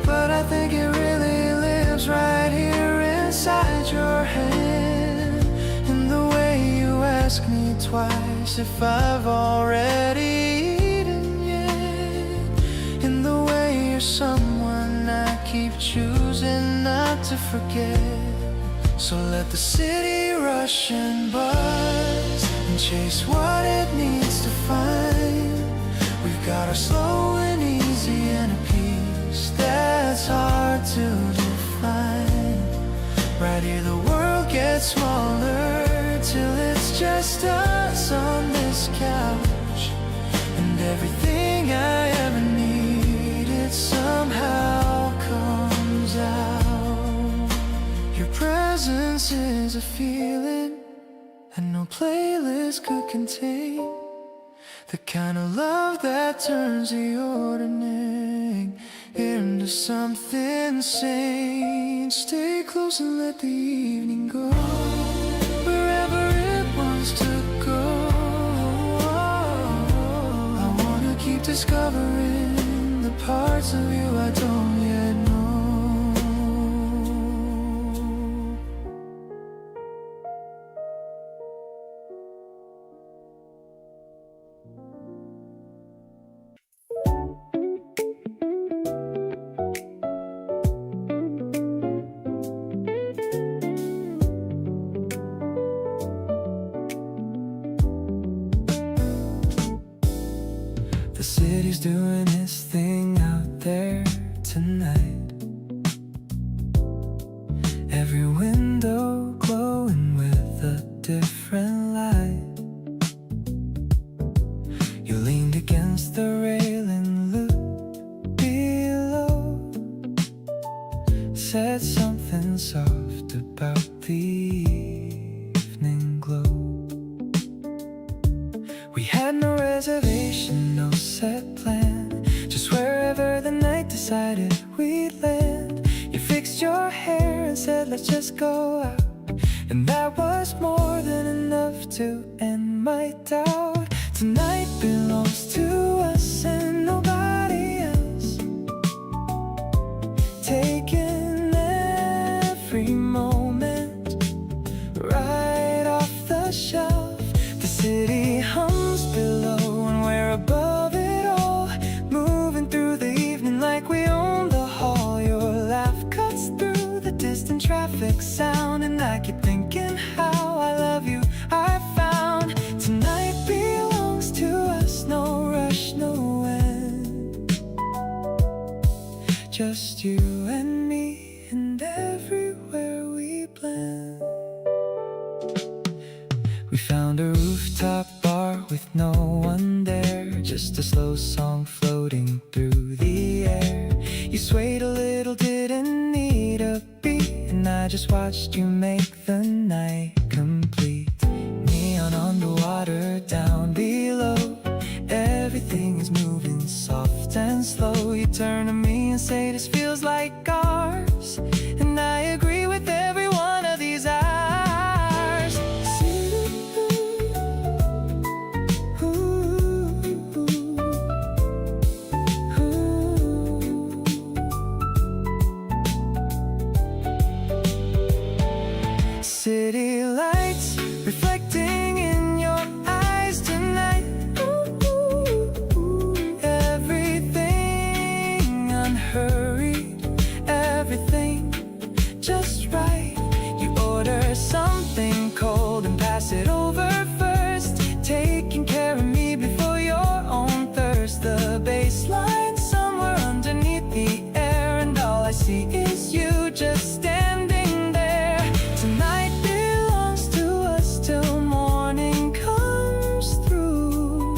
but I think it really lives right here inside your hand. In the way you ask me twice if I've already eaten yet, in the way you're someone I keep choosing not to forget. So let the city rush and buzz and chase what it needs to find. We've got our slow and easy and a peace that's hard to define. Right here the world gets smaller till it's just us on this couch, and everything I ever needed somehow comes out. Your presence is a feeling and no playlist could contain. The kind of love that turns the ordinary everything. Hear him do something sane. Stay close and let the evening go wherever it wants to go. I wanna keep discovering the parts of you I don't yet know. The city's doing its thing out there tonight. Every window glowing with a different light. You leaned against the railing, looked below, said something soft about the evening glow. We had no reservation, no set plan, just wherever the night decided we'd land. You fixed your hair and said let's just go out, and that was more than enough to end my doubt. Tonight belongs to us and nobody else, taking every moment right off the shelf. The city hums below and we're above it all, moving through the evening like we own the hall. Your laugh cuts through the distant traffic sound, and I keep thinking how I love you. I found tonight belongs to us, no rush, no end, just you and me, and everywhere we blend. We found a rooftop bar with no one there, just a slow song floating through the air. You swayed a little, didn't need a beat, and I just watched you make the night complete. Neon underwater down below, everything is moving soft and slow. You turn to me and say this feels like ours, and I agree with every one of these hours. City lights reflecting in your eyes tonight. Everything unhurried, everything just right. You order something cold and pass it over first, taking care of me before your own thirst. The baseline somewhere underneath the air, and all I see is you just standing there. Tonight belongs to us till morning comes through.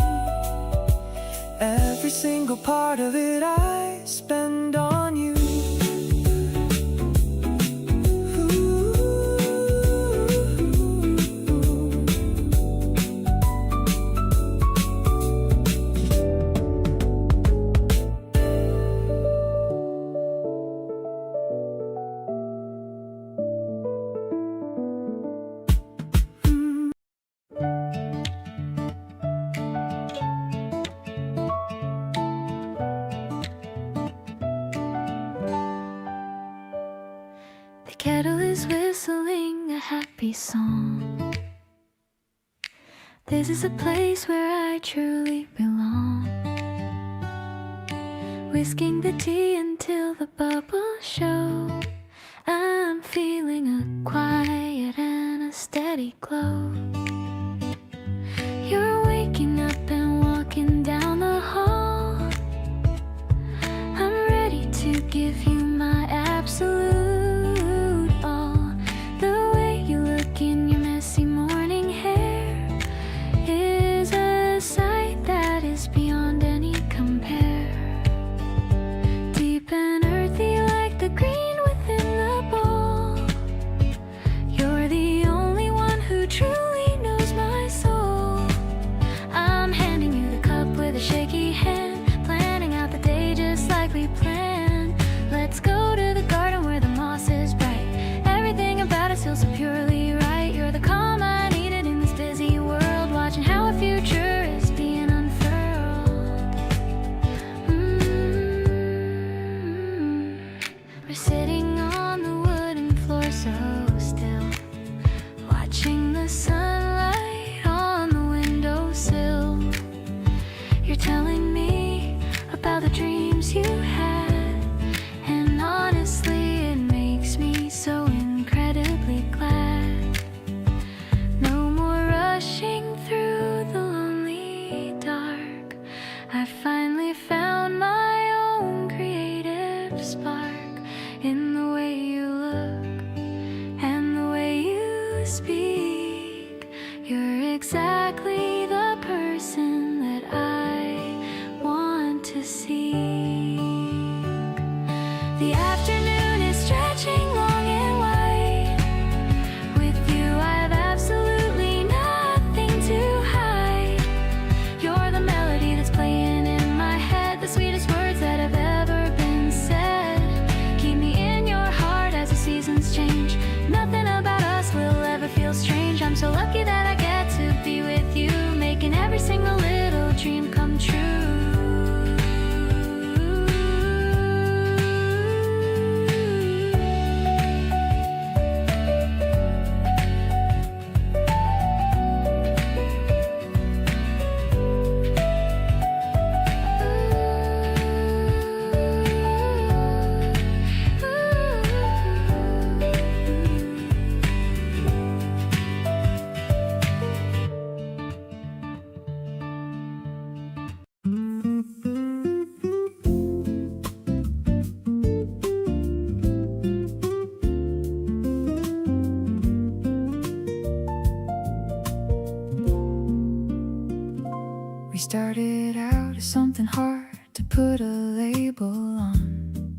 Every single part of it I spend on you. The kettle is whistling a happy song. This is a place where I truly belong. Whisking the tea until the bubbles show. I'm feeling a quiet and a steady glow. You're waking up and walking down the hall. I'm ready to give you my absolute all. The way you look in your messy morning hair is a sight that is beyond any compare. Deep and earthy like the green within the bowl. the sunlight on the windowsill. You're telling me about the dreams you had, and honestly it makes me so incredibly glad. No more rushing through the lonely dark. I finally found my own creative spark in the way you look and the way you speak. You're exactly the person that I want to seek. The afternoon is stretching long and wide. With you I've absolutely nothing to hide. You're the melody that's playing in my head, the sweetest words that have ever been said. Keep me in your heart as the seasons change. Nothing about us will ever feel strange. I'm so lucky that I get to be with you, making every single little dream come true. We started out as something hard to put a label on.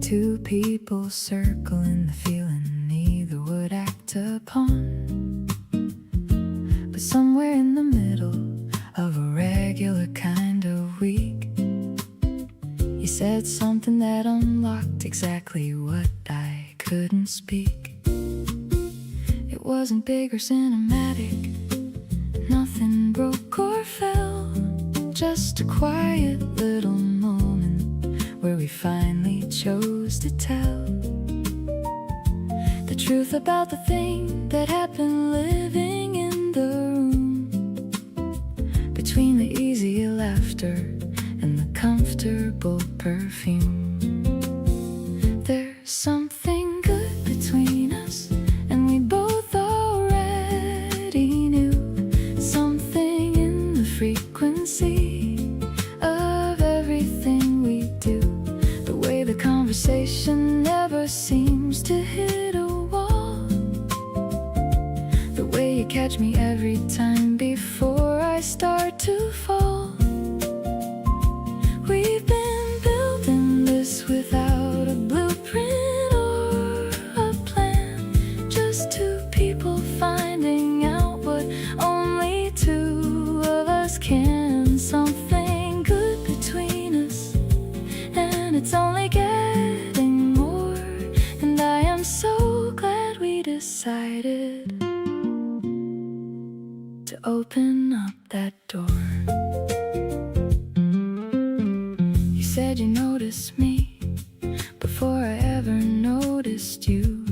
Two people circling the feeling neither would act upon. But somewhere in the middle of a regular kind of week, you said something that unlocked exactly what I couldn't speak. It wasn't big or cinematic, nothing broke or fell, just a quiet little moment where we finally chose to tell the truth about the thing that had been living in the room, between the easy laughter and the comfortable perfume. There's something good between us, and we both already knew. Something in the frequency of everything we do, the way the conversation never seems to hit a wall, the way you catch me every time before I start to fall. We've been building this without a blueprint or a plan, just two people finding out what only two of us can. Something good between us, and it's only getting more. And I am so glad we decided to open up that door. You said you noticed me before I ever noticed you.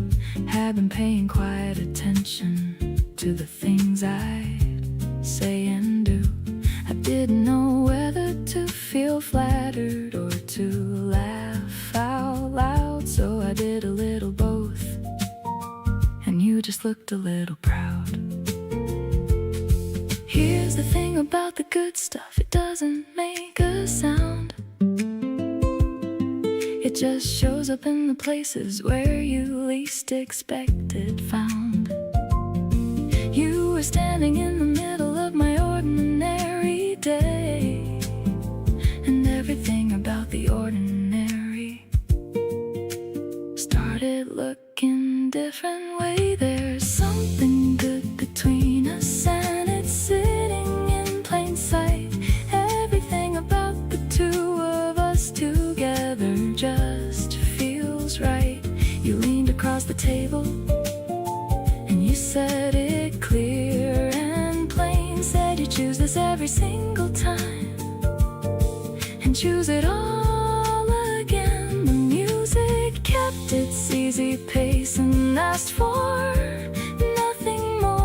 Had been paying quiet attention to the things I'd say and do. I didn't know whether to feel flattered or to laugh out loud, so I did a little both, and you just looked a little proud. Here's the thing about the good stuff, it doesn't make a sound. It just shows up in the places where you least expected found. You were standing in the middle of my ordinary day, and everything about the ordinary started looking different way. There's something good between us, and it's sitting in plain sight. Everything about the two of us together just feels right. You leaned across the table and you said it clear and plain. Said you choose this every single time and choose it all again. The music kept its easy pace and asked for nothing more.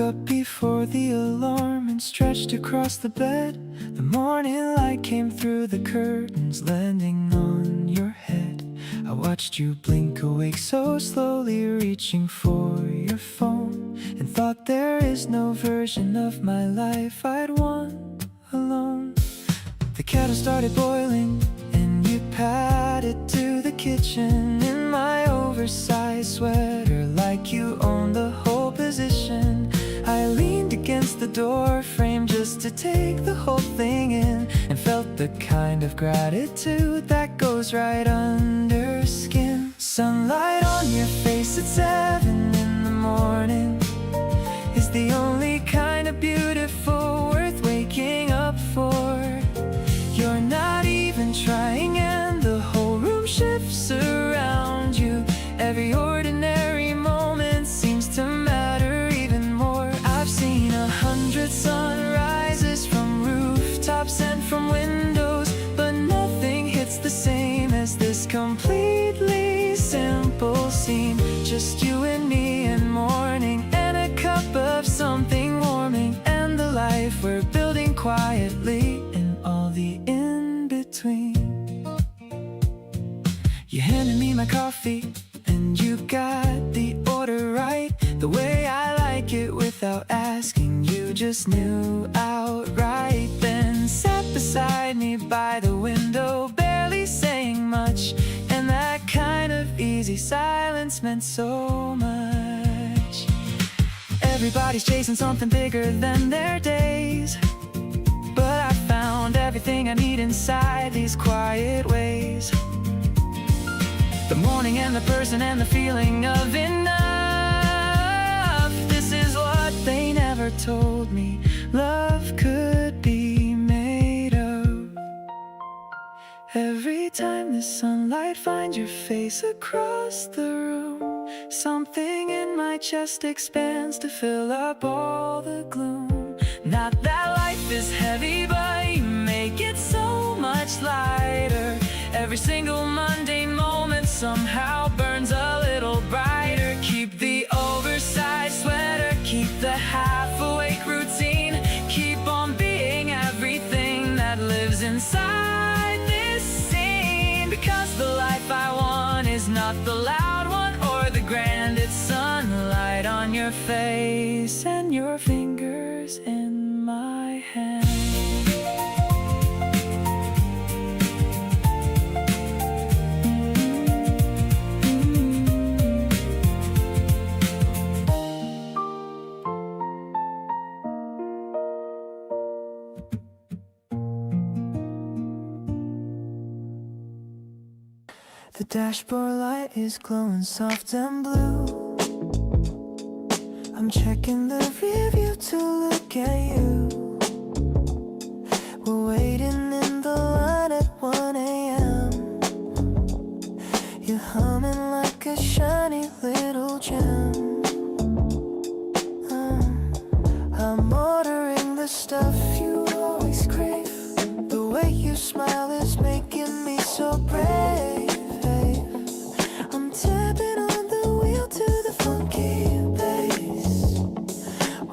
woke up before the alarm and stretched across the bed. The morning light came through the curtains, landing on your head. I watched you blink awake so slowly, reaching for your phone, and thought there is no version of my life I'd want alone. The kettle started boiling and you padded to the kitchen in my oversized sweater, like you owned the whole position. I leaned against the door frame just to take the whole thing in, and felt the kind of gratitude that goes right under skin. Sunlight on your face at 7 in the morning is the only kind of beautiful worth waking up for. You're not even trying and the whole room shifts around you. Every ordinary moment seems to matter even more. I've seen 100 sunrises from rooftops and from windows, but nothing hits the same as this completely simple scene. Just you and me in morning, and a cup of something warming, and the life we're building quietly in all the in-between. You handed me my coffee and you got the order right, the way I like it without asking. You just knew outright, then sat beside me by the window, barely saying much, and that kind of easy silence meant so much. Everybody's chasing something bigger than their days, but I found everything I need inside these quiet ways. The morning and the person and the feeling of enough. This is what they never told me love could be made of. Every time the sunlight finds your face across the room, something in my chest expands to fill up all the gloom. Not that life is heavy, but you make it so much lighter. Every single mundane moment somehow burns a little brighter. Keep the oversized sweater, keep the half-awake routine, keep on being everything that lives inside this scene. Because the life I want is not the loud one or the grand, it's sunlight on your face and your fingers in my hand. The dashboard light is glowing soft and blue. I'm checking the rear view to look at you. We're waiting in the line at 1 a.m. You're humming like a shiny little gem. I'm ordering the stuff you always crave. The way you smile is making me so brave. Tapping on the wheel to the funky bass,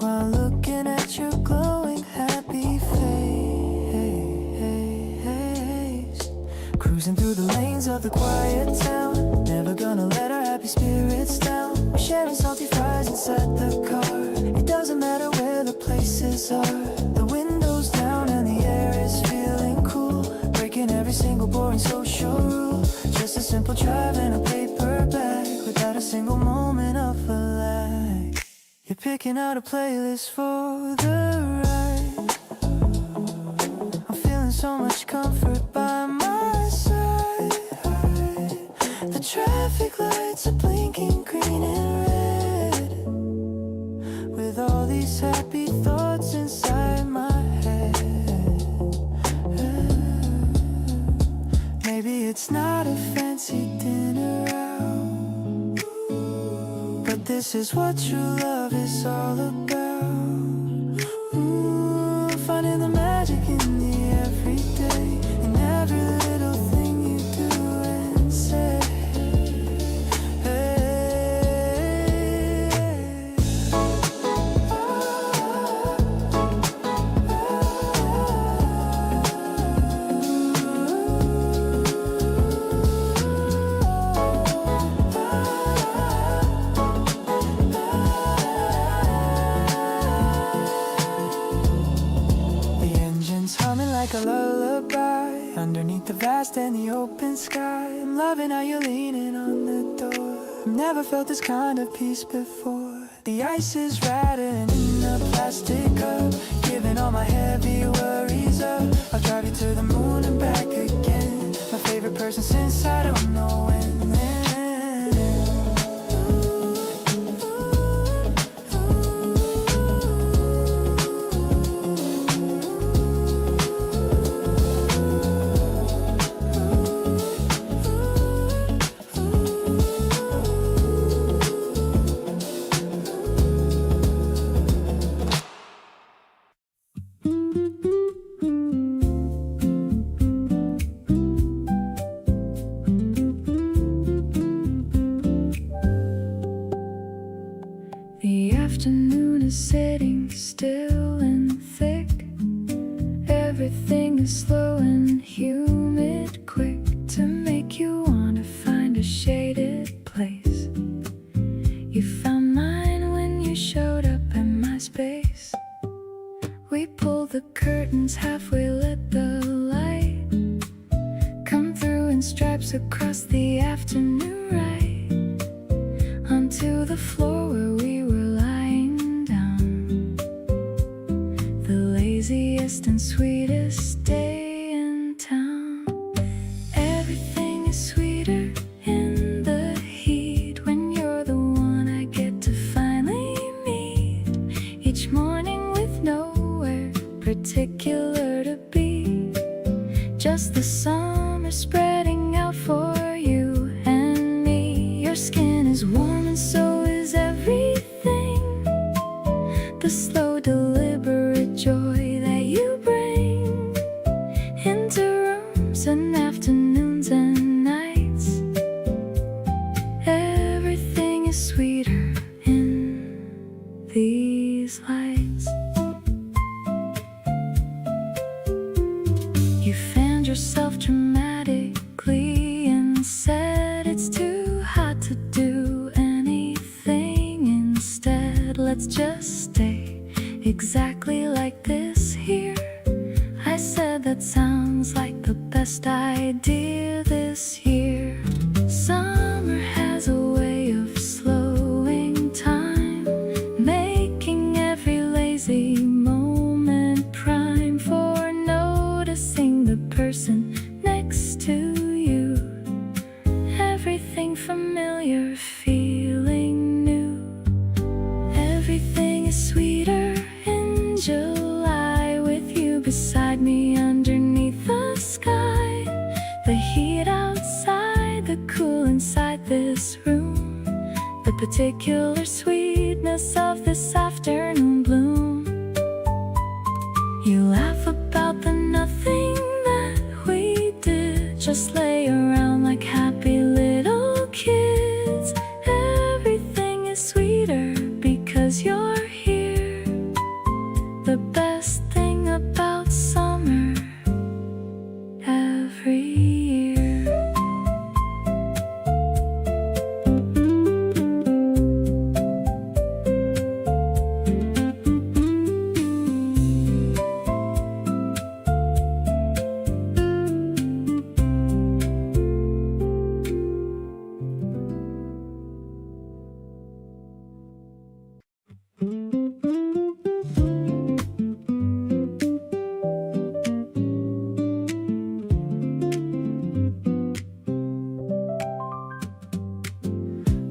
while looking at your glowing happy face. Cruising through the lanes of the quiet town, never gonna let our happy spirits down. We're sharing salty fries inside the car. It doesn't matter where the places are. The windows down and the air is feeling cool, breaking every single boring social rule. Just a simple drive and a paper bag, without a single moment of a lag. You're picking out a playlist for the ride. I'm feeling so much comfort by my side. The traffic lights are blinking green and red, with all these happy thoughts inside my head. Maybe it's not a fancy dinner out, but this is what true love is all about. Finding the magic in the everyday, in every little thing you do and say. Hey, Dreams humming like a lullaby underneath the vast and the open sky. I'm loving how you're leaning on the door. I've never felt this kind of peace before. The ice is rattling in a plastic cup, giving all my heavy worries up. I'll drive you to the moon and back again. My favorite person since I don't know when. The afternoon is sitting still and thick. Everything is slow and humid, quick to make you wanna find a shaded place. You found mine when you showed up in my space. We pulled the curtains halfway, let the light come through in stripes across the afternoon, right onto the floor where we were lying down. The laziest and sweetest day in town. Everything is sweeter in the heat when you're the one I get to finally meet. Each morning with nowhere particular to be, just the summer spreading out for you and me. Your skin is warm and so is everything. The slow deliberate joy that you bring into rooms and afternoons and nights. Everything is sweeter in these lights. You fanned yourself dramatically and said it's too hot to do anything instead. Let's just stay exactly like this here. I said that sounds like the best idea this year. Summer has a way of slowing time, making every lazy moment prime for noticing the person next to you. Everything familiar, feeling new. Everything is sweeter in July with you beside me underneath the sky. The heat outside, the cool inside this room, the particular sweetness of this afternoon bloom. You laugh about the nothing that we did, just lay around like happy little kids. Everything is sweeter because you're here. The best thing about summer every year.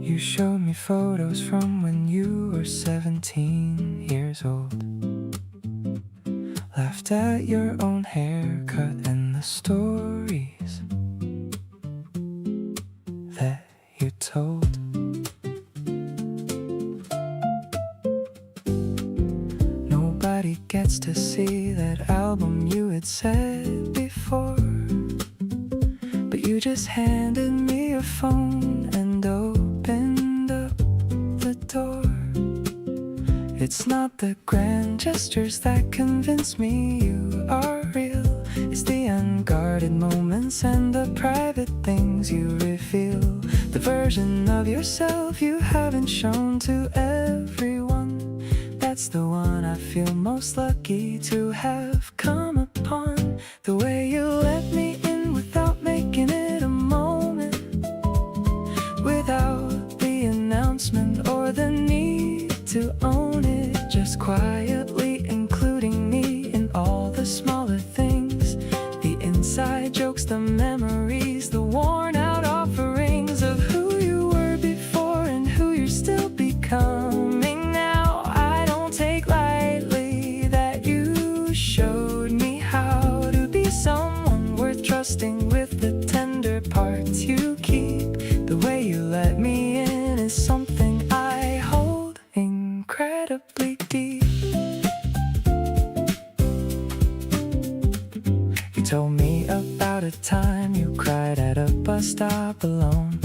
You showed me photos from when you were 17 years old. Laughed at your own haircut and the stories that you told. Nobody gets to see that album you had said before, but you just handed me your phone and opened up the door. It's not the grand gestures that convince me you are real. It's the unguarded moments and the private things you reveal. The version of yourself you haven't shown to everyone. That's the one I feel most lucky to have come upon. The way you let me in without making it a moment, without the announcement or the need to own it, just quietly including me in all the smaller things, the inside jokes, the memories, the worn out offerings of who you were before and who you're still becoming now. I don't take lightly that you showed me how to be someone worth trusting with the tender parts you keep. The way you let me in is something I hold incredibly deep. You told me about a time you cried at a bus stop alone,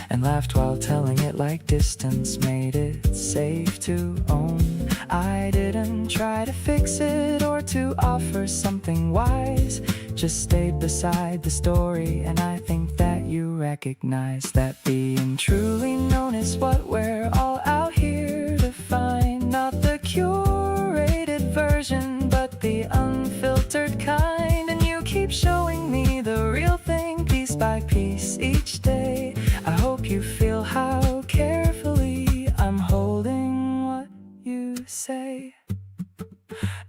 and laughed while telling it like distance made it safe to own. I didn't try to fix it or to offer something wise, just stayed beside the story, and I think that you recognize that being truly known is what we're all out here to find. Not the curated version, but the unfiltered kind. And you keep showing me the real thing piece by piece each day. I hope you feel how carefully I'm holding what you say.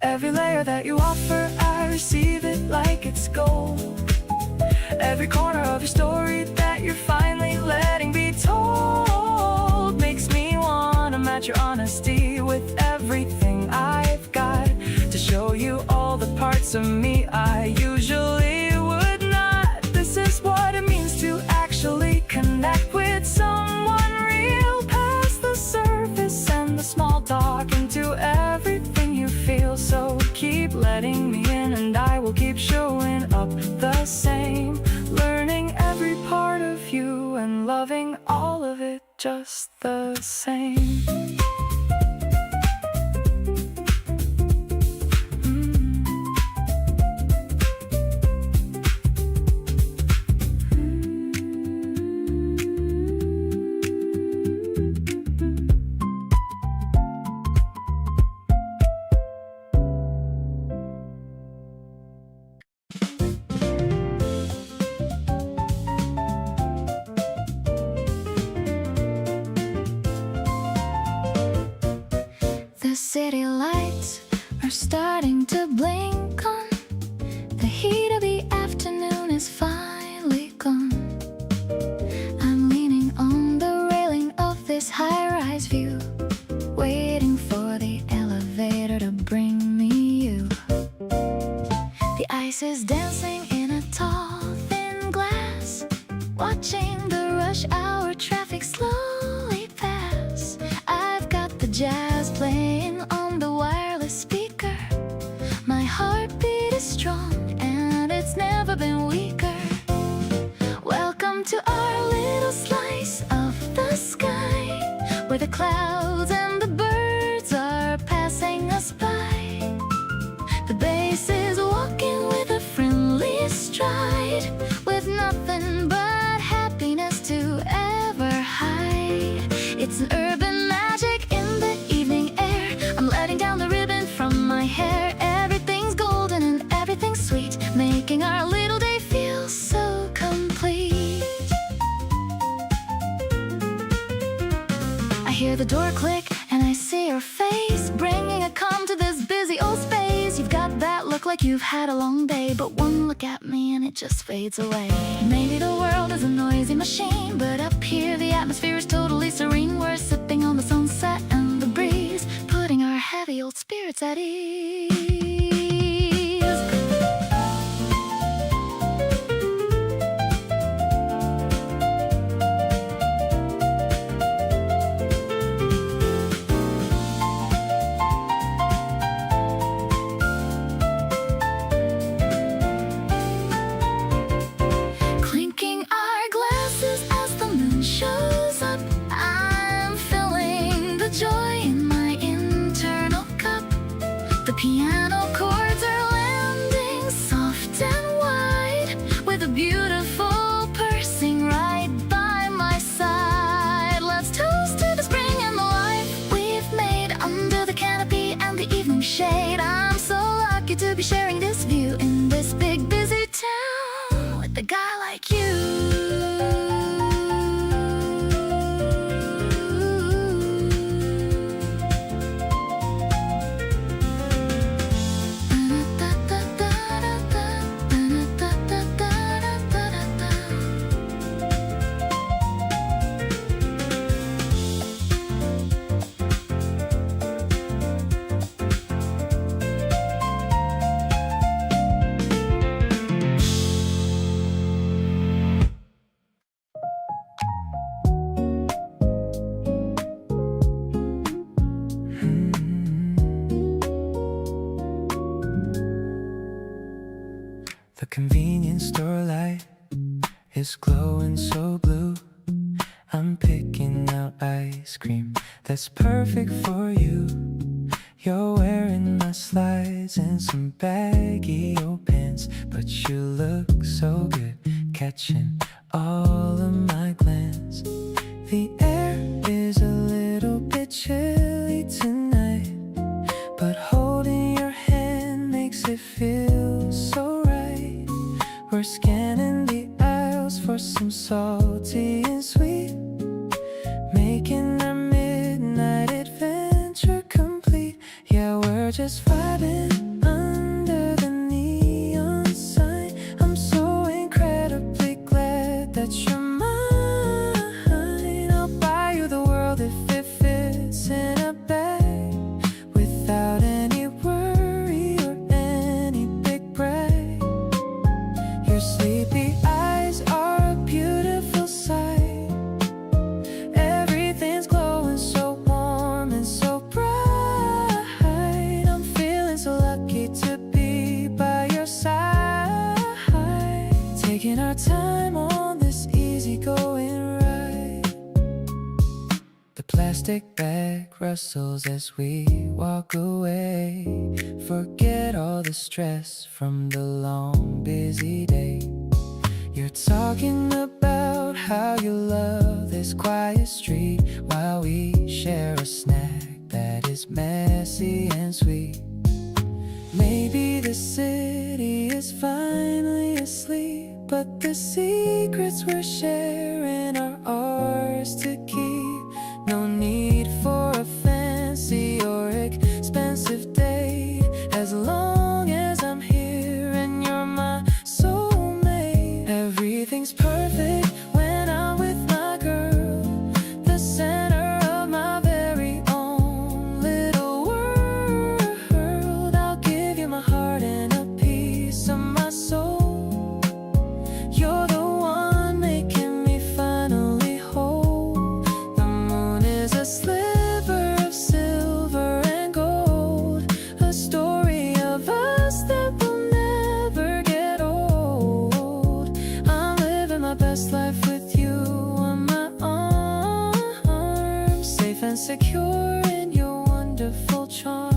Every layer that you offer, I receive it like it's gold. Every corner of your story that you're finally letting be told makes me wanna match your honesty with everything I've got, to show you all the parts of me I usually would not. This is what it means to actually connect with someone real, past the surface and the small talk, into everything you feel. So keep letting me in and I will keep showing up the same, learning every part of you and loving all of it just the same. The city lights are starting to blink on. The heat of the afternoon is finally gone. I'm leaning on the railing of this high-rise view, waiting for the elevator to bring me you. The ice is dancing in a tall, thin glass, watching the rush hour traffic slowly pass. I've got the jazz playing on the wireless speaker. My heartbeat is strong and it's never been weaker. Welcome to our little slice of the sky, where the clouds and the birds are passing us by. The bass is walking with a friendly stride, with nothing but happiness to ever hide. It's an urban magic in the evening air. I'm letting down the ribbon from my hair. Everything's golden and everything's sweet, making our little day feel so complete. I hear the door click and I see your face, bringing a calm to this busy old space. You've got that look like you've had a long day, but one look at me and it just fades away. Maybe the world is a noisy machine, but up here the atmosphere is totally serene. We're sipping on the sunset and the breeze, putting our heavy old spirits at ease. Clinking our glasses as the moon shows up, I'm feeling the joy in my internal cup. The piano chords are landing soft and wide, with a beautiful pursing right by my side. Let's toast to the spring and the life we've made under the canopy and the evening shade. I'm so lucky to be sharing this view in this big The convenience store light is glowing so blue. I'm picking out ice cream that's perfect for you. You're wearing my slides and some baggy old pants, but you look so good, catching all of my glance. The air is a little bit chilly tonight, but holding your hand makes it feel so right. We're scanning the aisles for some salty and sweet, making our midnight adventure complete. Yeah, we're just vibing under the neon sign. I'm so incredibly glad that you're mine. I'll buy you the world if it fits in a bag, without any worry or any big brag. Your sleepy eyes are a beautiful sight. Everything's glowing so warm and so bright. I'm feeling so lucky to be by your side, taking our time on this easygoing ride. The plastic bag rustles as we walk away. Forget all the stress from the long busy day. You're talking about how you love this quiet street, while we share a snack that is messy and sweet. Maybe the city is finally asleep, but the secrets we're sharing are ours to keep. No need for a fancy or expensive date, as long as I'm here and you're my soulmate. Everything's perfect when I'm with my girl, the center of my very own little world. I'll give you my heart and a piece of my soul. You're the one making me finally whole. The moon is a sliver of silver and gold, a story of us that will never get old. I'm living my best life with you on my arm, safe and secure in your wonderful charm.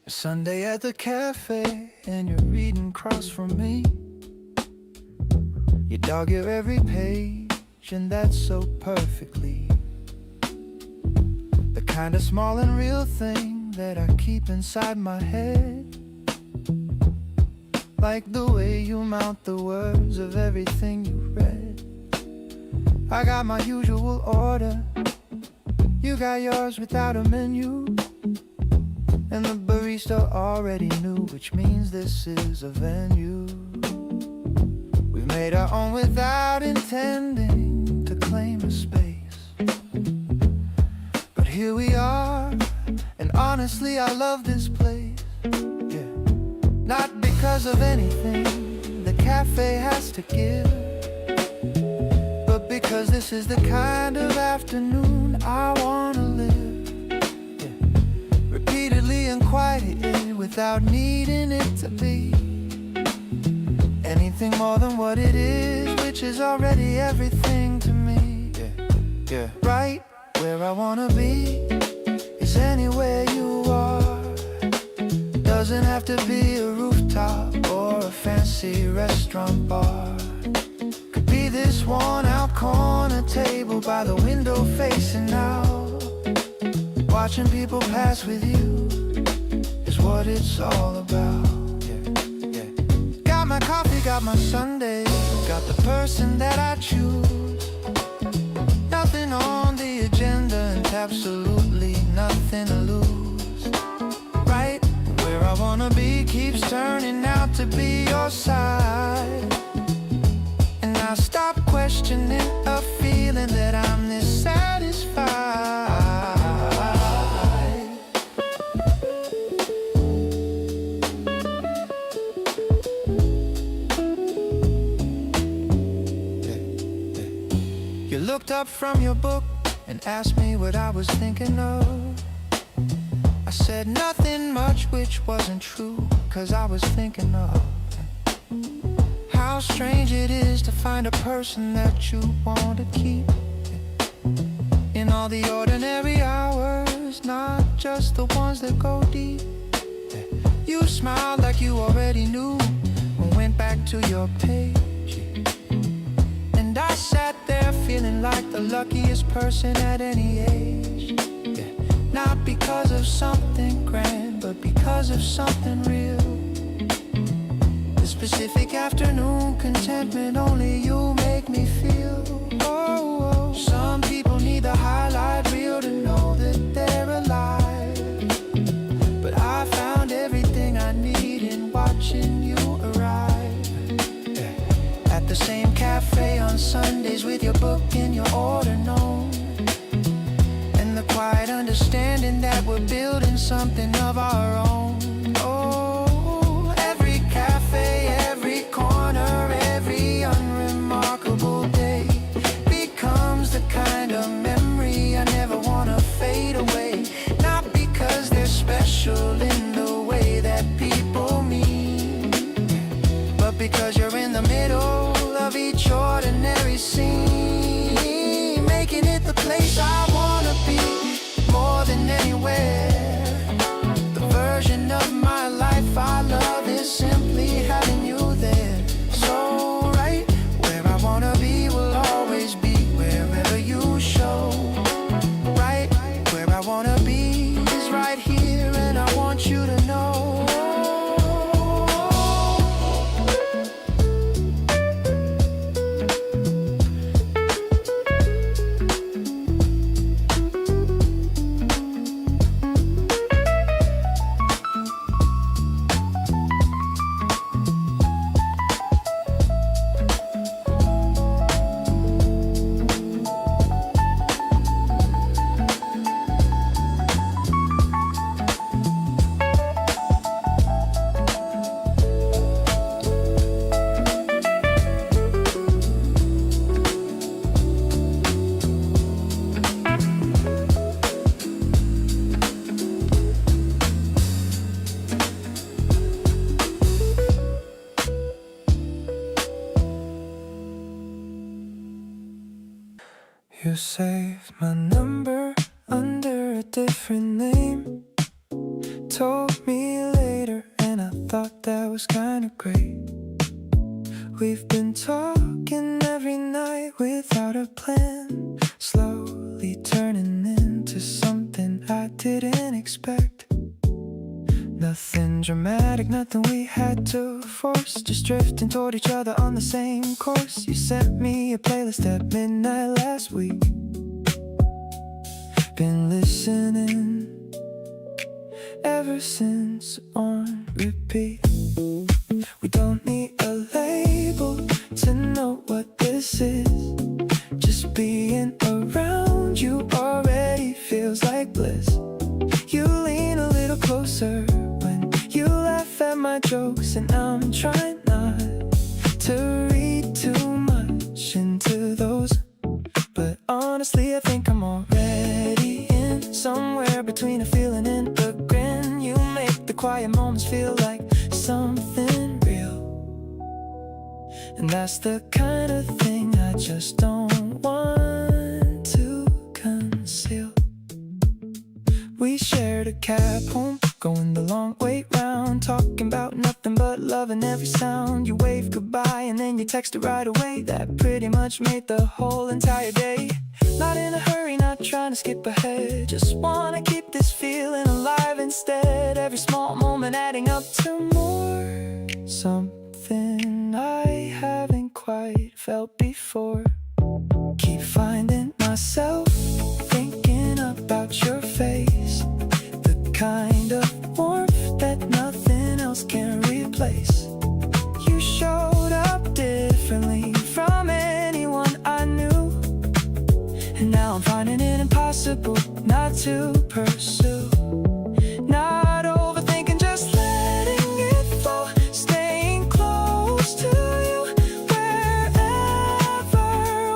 Sunday at the cafe and you're reading across from me. You dog your every page and that's so perfectly the kind of small and real thing that I keep inside my head. Like the way you mount the words of everything you read. I got my usual order, you got yours without a menu. And the barista already knew, which means this is a venue. We've made our own without intending to claim a space. But here we are, and honestly I love this place. Yeah. Not because of anything the cafe has to give, but because this is the kind of afternoon I wanna live. Repeatedly and quietly without needing it to be anything more than what it is, which is already everything to me. Yeah. Right where I wanna be is anywhere you are. Doesn't have to be a rooftop or a fancy restaurant bar. Could be this worn out corner table by the window facing out. Watching people pass with you is what it's all about. Yeah. Got my coffee, got my Sundays. Got the person that I choose. Nothing on the agenda and absolutely nothing to lose. Right where I wanna be keeps turning out to be your side. And I stop questioning a feeling that I'm this satisfied. You looked up from your book and asked me what I was thinking of. I said nothing much, which wasn't true, 'cause I was thinking of how strange it is to find a person that you want to keep in all the ordinary hours, not just the ones that go deep. You smiled like you already knew and went back to your page. And I sat there feeling like the luckiest person at any age. Not because of something grand, but because of something real. The specific afternoon contentment only you make me feel. Oh, some people need the highlight reel to know that they're alive. But I found everything I need in watching you arrive. At the same cafe on Sundays with your book and your order known. And the quiet understanding that we're building something of our own. Oh, every cafe, every corner, every unremarkable day becomes the kind of memory I never wanna fade away. Not because they're special in the way that people mean, but because you're in the middle of each ordinary scene, making it the place I wanna be more than anywhere. The version of my life I love is simply having you there. So right where I wanna be will always be wherever you show. Right where I wanna be is right here, and I want you to know. You saved my number under a different name. Told me later, and I thought that was kinda great. We've been talking every night without a plan, slowly turning into something I didn't expect. Nothing dramatic, nothing we had to force, just drifting toward each other on the same course. You sent me a playlist at midnight last week. Been listening ever since, on repeat. We don't need a label to know what this is. Just being around you already feels like bliss. You lean a little closer when you laugh at my jokes, and I'm trying not to read too much into those. But honestly, I think I'm already in somewhere between a feeling and a grin. You make the quiet moments feel like something real, and that's the kind of thing I just don't want to conceal. We shared a cab home, going the long way round, talking about nothing but love and every sound. You waved goodbye and then you texted right away. That pretty much made the whole entire day. Not in a hurry, not trying to skip ahead, just wanna keep this feeling alive instead. Every small moment adding up to more, something I quite felt before. Keep finding myself thinking about your face, the kind of warmth that nothing else can replace. You showed up differently from anyone I knew, and now I'm finding it impossible not to pursue. Not overthinking, just letting it flow, staying close to you wherever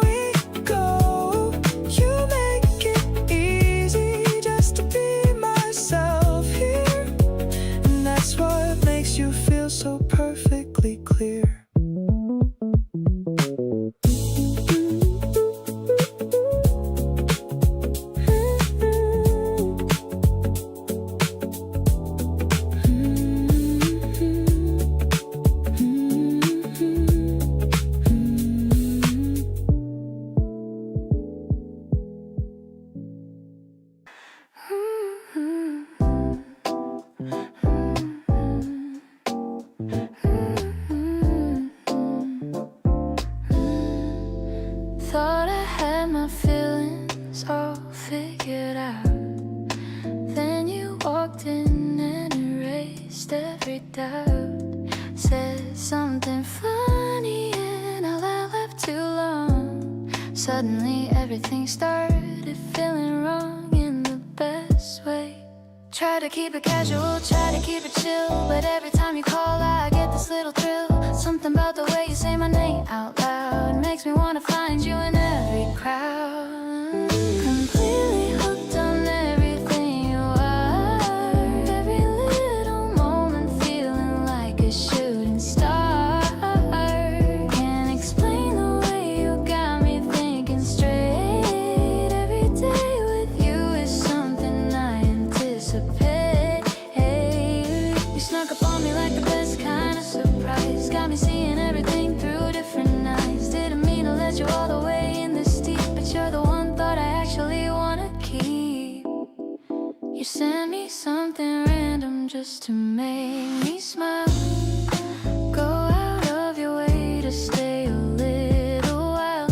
we go. You make it easy just to be myself here, and that's what makes you feel so perfectly clear. Thought I had my feelings all figured out. Then you walked in and erased every doubt. Said something funny and I laughed too long. Suddenly everything started feeling wrong in the best way. Try to keep it casual, try to keep it chill, but every time you call I get this little thrill. Something about the way you say my name out loud makes me wanna find you in every crowd. Completely hooked on everything you are. Every little moment feeling like a shooting star. Can't explain the way you got me thinking straight. Every day with you is something I anticipate. You snuck up on me like the best kind of surprise. Got me seeing everything through different eyes. Didn't mean to let you all the way in this deep, but you're the one thought I actually wanna keep. You sent me something random just to make me smile. Go out of your way to stay a little while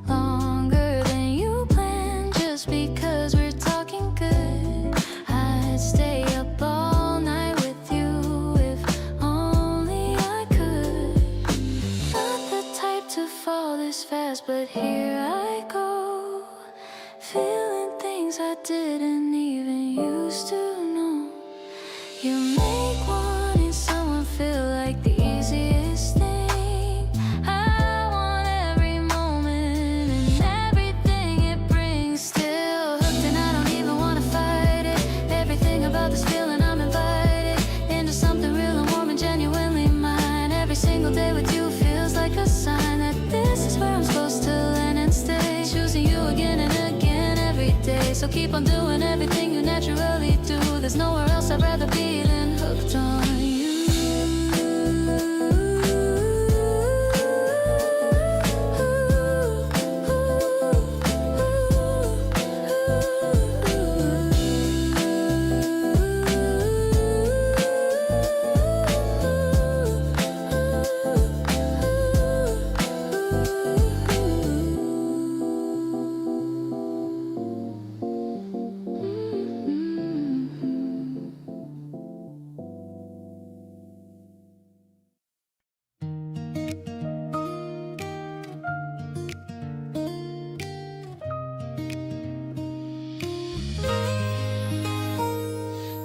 longer than you planned, just because we're talking good. I'd stay up all night with you if only I could. Not the type to fall this fast, but here I go, feeling things I didn't even used to know. You make wanting someone feel like the easiest thing. I want every moment and everything it brings. Still hooked and I don't even wanna fight it. Everything about this feeling, I'm invited into something real and warm and genuinely mine. Every single day with you feels like a sign that this is where I'm supposed to land and stay. Choosing you again and again every day. So keep on doing everything you naturally do. There's nowhere else I'd rather be than hooked on you.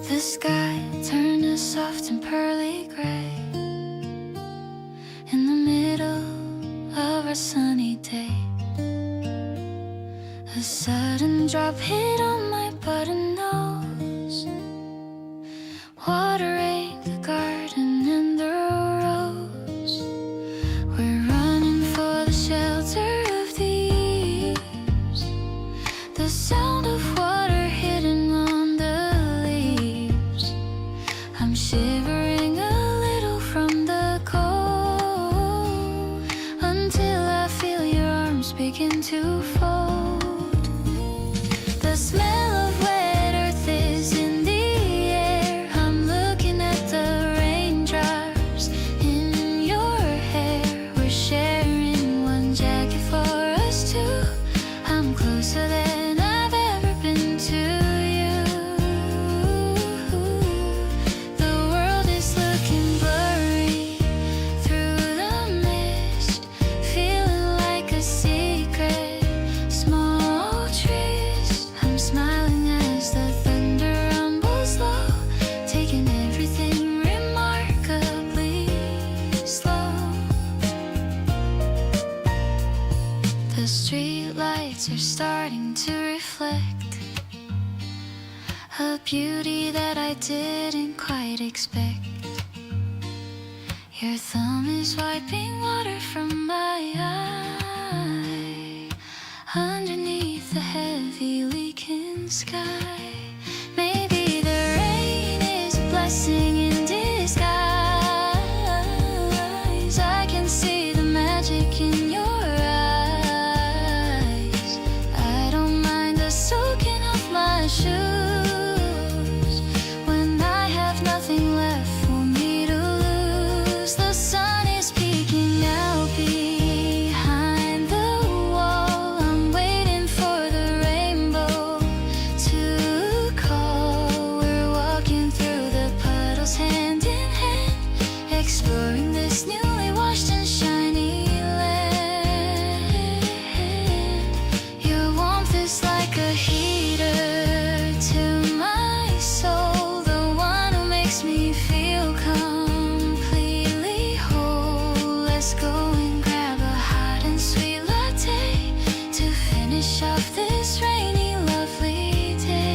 The sky turned to soft and pearly gray in the middle of our sunny day. A sudden drop hit on my button nose, watering the garden and the rose. We're running for the shelter of the eaves, the sound of water hitting on the leaves. I'm shivering a little from the cold until I feel your arms begin to fold. The smell of wet earth is in the air. I'm looking at the raindrops in your hair. We're sharing lights are starting to reflect a beauty that I didn't quite expect. Your thumb is wiping water from my eye underneath the heavy leaking sky. Maybe the rain is a blessing in disguise. I can see the magic in your eyes. I don't mind the soaking of my shoes when I have nothing left for me to lose. The sun is peeking out behind the wall. I'm waiting for the rainbow to call. We're walking through the puddles hand in hand, exploring this newly washed and shiny land. Your warmth is like a heater to my soul, the one who makes me feel completely whole. Let's go and grab a hot and sweet latte to finish off this rainy, lovely day.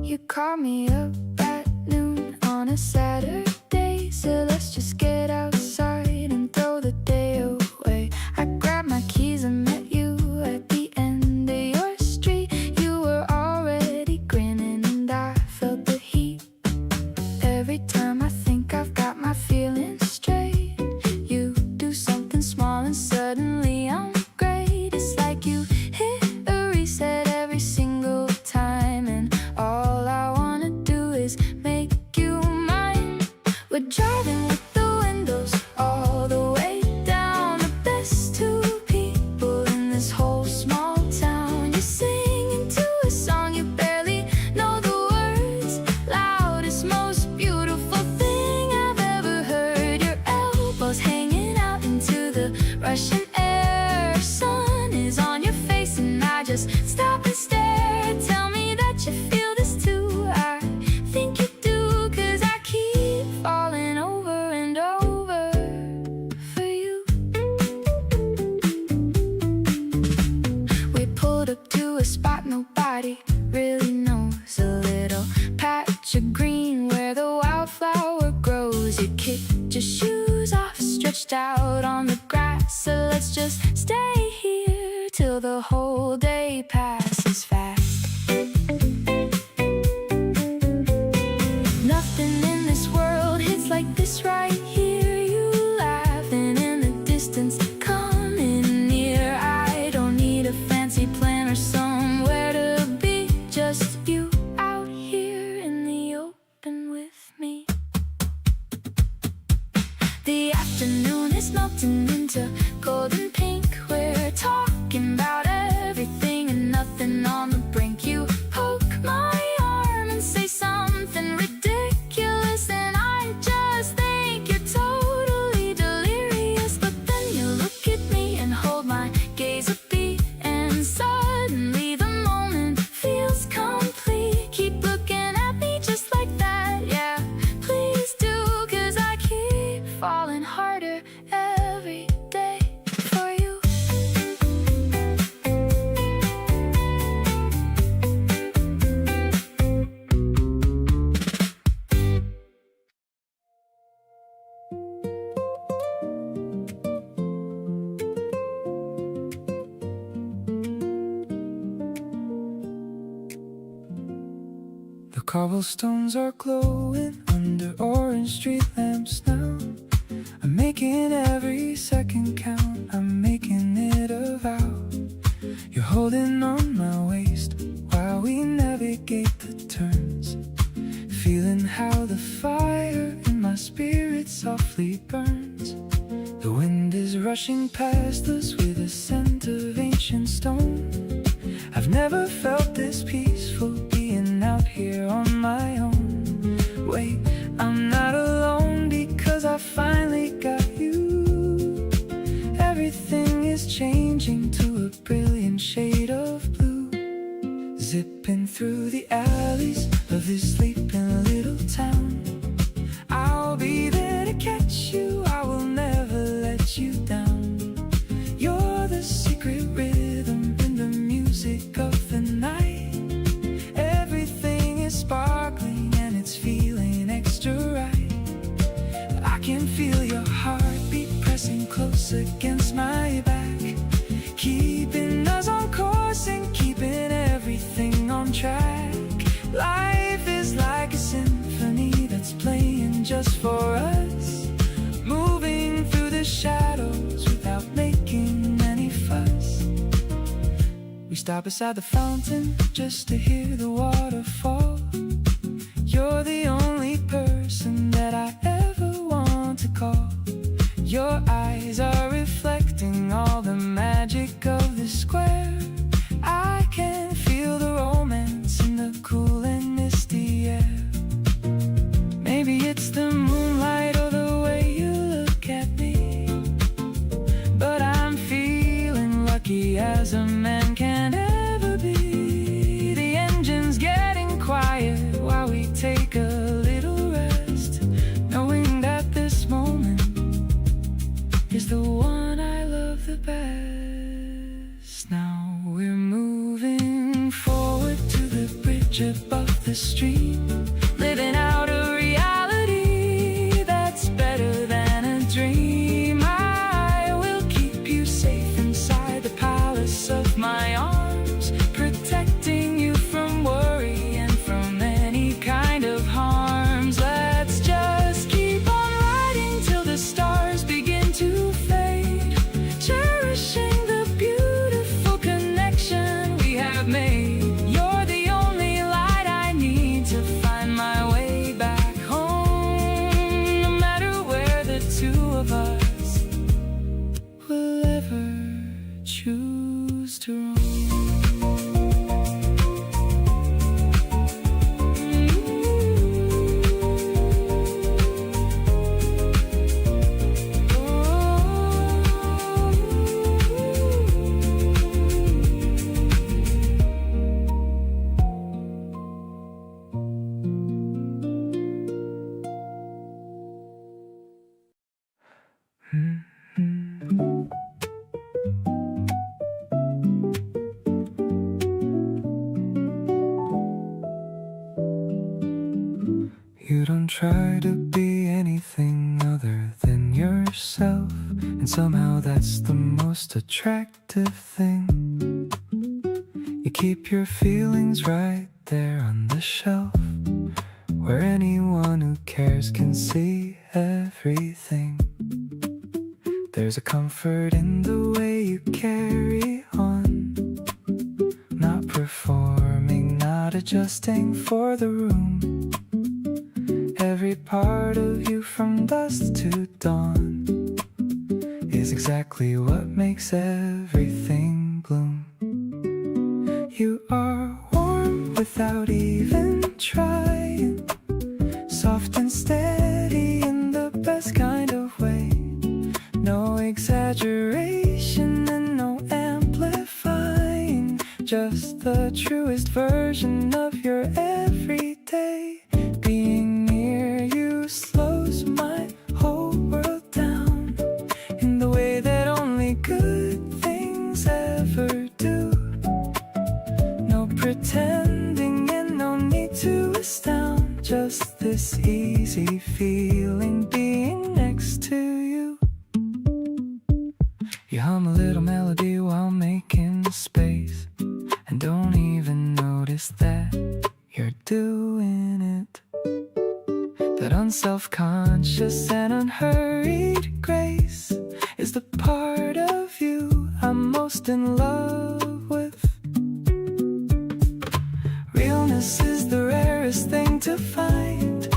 You call me up at noon on a Saturday, so let's just get outside and throw the day away. I grabbed my keys and met you at the end of your street. You were already grinning and I felt the heat. Every time I think I've got my feelings straight, you do something small and suddenly I'm great. It's like you hit a reset every single time, and all I wanna do is make you mine. We're driving with the windows all the way down, the best two people in this whole small town. You're singing to a song you barely know the words, loudest, most beautiful thing I've ever heard. Your elbows hanging out into the Russian air. Sun is on your face and I just stop and stare. Tell me that you feel this too. I think you do, 'cause I keep falling over and over for you. We pulled up to a spot nobody really knows, a little patch of green where the wildflower grows. You kicked your shoes off, stretched out on the grass, so let's just stay here till the whole day passes fast. Nothing in this world hits like this right here. You laughing in the distance, coming near. I don't need a fancy plan or somewhere to be, just you out here in the open with me. The afternoon is melting into golden pink. We're talking about everything and nothing on the brink. You poke my arm and say something ridiculous, and I just think you're totally delirious. But then you look at me and hold my gaze a beat, and suddenly the moment feels complete. Keep looking at me just like that, yeah, please do, 'cause I keep falling harder every day for you. The cobblestones are glowing under orange street lamps now. I'm making every second count, I'm making it a vow. You're holding softly burns. The wind is rushing past us with a scent of ancient stone. I've never felt this peaceful being out here on my own. Wait, I'm not alone because I finally got you. Everything is changing to a brilliant shade of blue. Zipping through the alleys of this sleeping little town. I'll be there to catch you, I will never let you down. You're the secret rhythm in the music of the night. Everything is sparkling and it's feeling extra right. I can feel your heartbeat pressing close against my back, keeping us on course and keeping everything on track. Life is like a symphony that's playing just for us, moving through the shadows without making any fuss. We stop beside the fountain just to hear the waterfall. You're the only person that I ever want to call. Your eyes are reflecting all the magic of the square. I can feel the romance in the cool and misty air. Maybe it's the moonlight or the way you look at me, but I'm feeling lucky as a man can ever be. The engine's getting quiet while we take a little rest, knowing that this moment is the one I love the best. Now we're moving forward to the bridge above the stream, living out a reality that's better than a dream. I will keep you safe inside the palace of my arms, protecting you from worry and from any kind of harms. Let's just keep on riding till the stars begin to fade, cherishing the beautiful connection we have made. You're the only light I need to find my way back home, no matter where the two of us will ever choose to roam. You don't try to be anything other than yourself, and somehow that's the most attractive thing. You keep your feelings right there on the shelf, where anyone who cares can see everything. There's a comfort in the way you carry on, not performing, not adjusting for the room. Every part of you from dusk to dawn is exactly what makes everything bloom. You are warm without even trying, soft and steady in the best kind of way. No exaggeration and no amplifying, just the truest version of your everyday. Being near you slows my whole world down in the way that only good things ever do. No pretending and no need to astound, just this easy feeling being next to you. You hum a little melody while making space, and don't even notice that you're doing it. That unself-conscious and unhurried grace is the part of you I'm most in love with. Realness is the rarest thing to find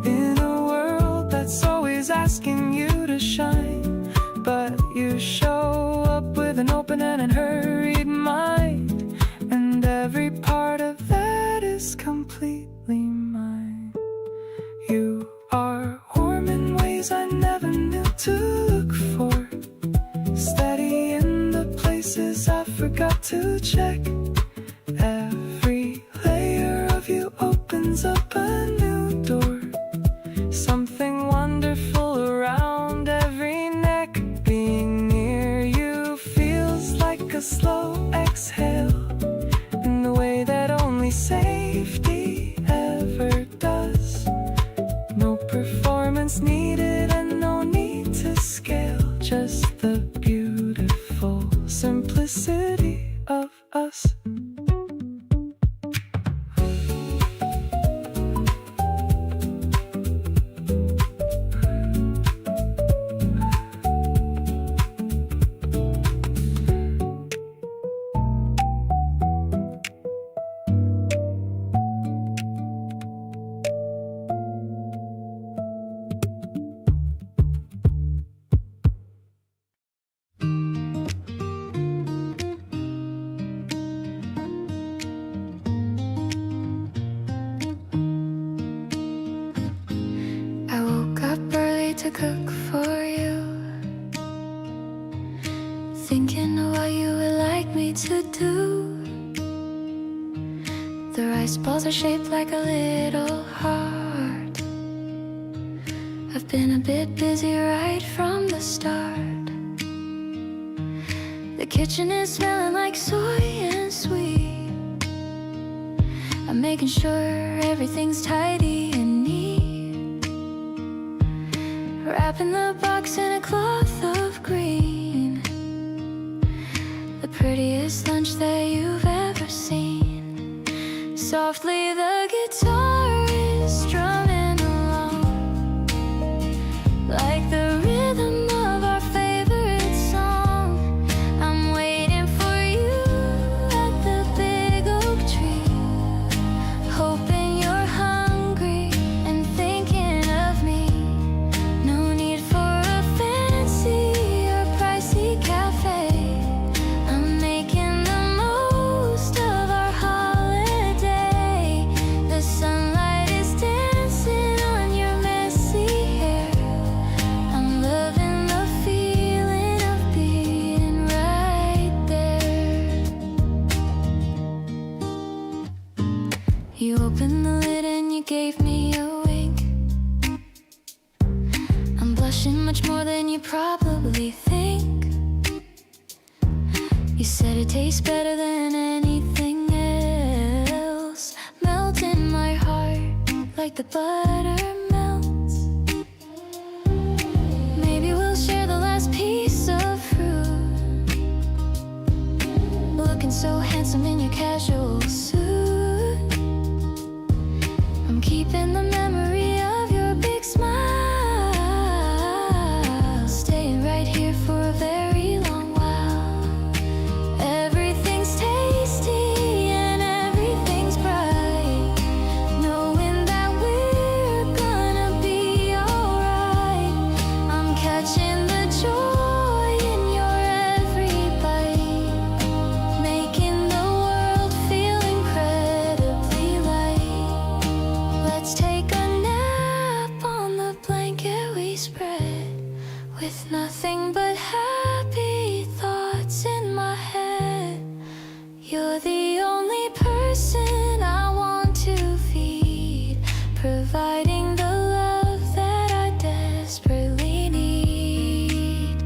in a world that's always is asking you to shine, but you show up with an open and unhurried mind, and every part of that is completely mine. You are warm in ways I never knew to look for, steady in the places I forgot to check. Every layer of you opens up a new door, something wonderful around every neck. Being near you feels like a slow exhale, in the way that only safety ever does. No performance needed and no need to scale, just the beautiful simplicity of us. I woke up early to cook for you, thinking of what you would like me to do. The rice balls are shaped like a little heart. I've been a bit busy right from the start. The kitchen is smelling like soy and sweet. I'm making sure everything's tidy and neat, wrapping the box in a cloth of green, the prettiest lunch that you've ever seen. Softly the guitar is strumming along, like the rhythm of our favorite song. I'm waiting for you at the big oak tree, hoping you're hungry and thinking of me. No need for a fancy or pricey cafe. I'm making the most of our holiday. The sunlight is dancing on your messy hair. I'm loving the feeling of being right there. You opened the lid and you gave me a wink. I'm blushing much more than you probably think. You said it tastes better than anything else. Melt in my heart like the butter melts. Maybe we'll share the last piece of fruit. Looking so handsome in your casual suit. I'm keeping the memory of your big smile, staying right here for a very long while. Everything's tasty and everything's bright, knowing that we're gonna be alright. I'm catching the joy in your every bite, making the world feel incredibly light. Let's take a nap on the blanket we spread, with nothing but happy thoughts in my head. You're the only person I want to feed, providing the love that I desperately need.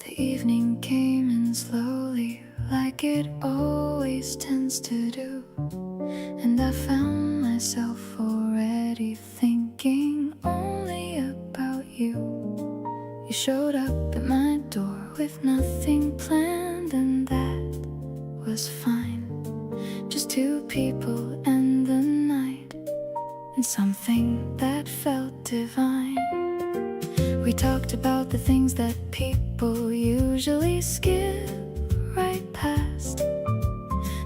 The evening came in slowly, like like it always tends to do. And I found myself already thinking only about you. You showed up at my door with nothing planned, and that was fine. Just two people and the night, and something that felt divine. We talked about the things that people usually skip right past,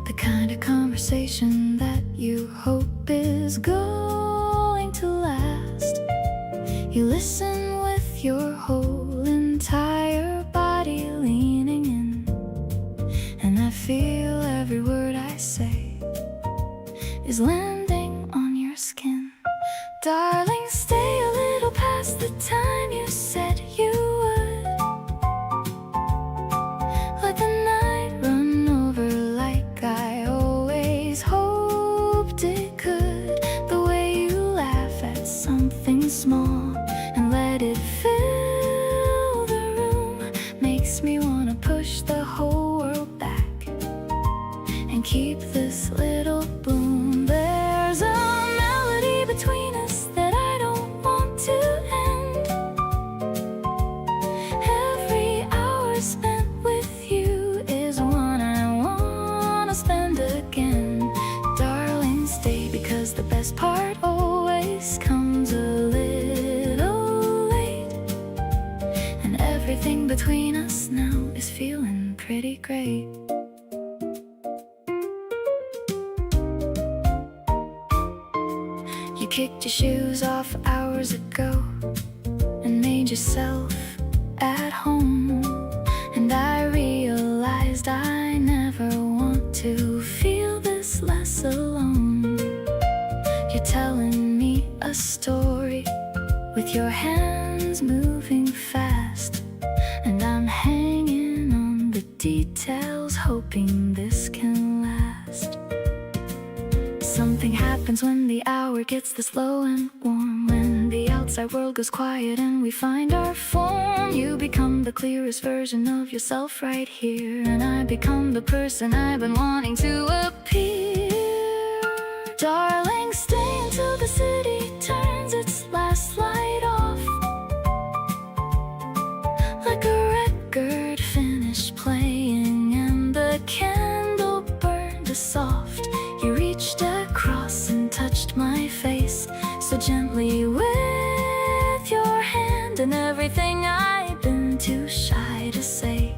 the kind of conversation that you hope is going to last. You listen with your whole entire body leaning in, and I feel every word I say is landing on your skin. Darling, stay a little past the time you said you would. Let the night run over like I always hoped it could. The way you laugh at something small and let it fill the room makes me wanna push the whole world back and keep this little bloom. There's a melody between us that I don't want to end. Every hour spent with you is one I wanna spend again. Darling, stay, because the best part always comes a little late, and everything between us now is feeling pretty great. You kicked your shoes off hours ago and made yourself at home, and I realized I never want to feel this less alone. You're telling me a story with your hands moving fast, and I'm hanging on the details, hoping this can last. Something happens when the hour gets this low and warm, when the outside world goes quiet and we find our form. You become the clearest version of yourself right here, and I become the person I've been wanting to appear. Darling, stay until the city turns its last light off, like a record finished playing and the candle burned soft. You reached across and touched my face so gently with your hand, and everything I've been too shy to say,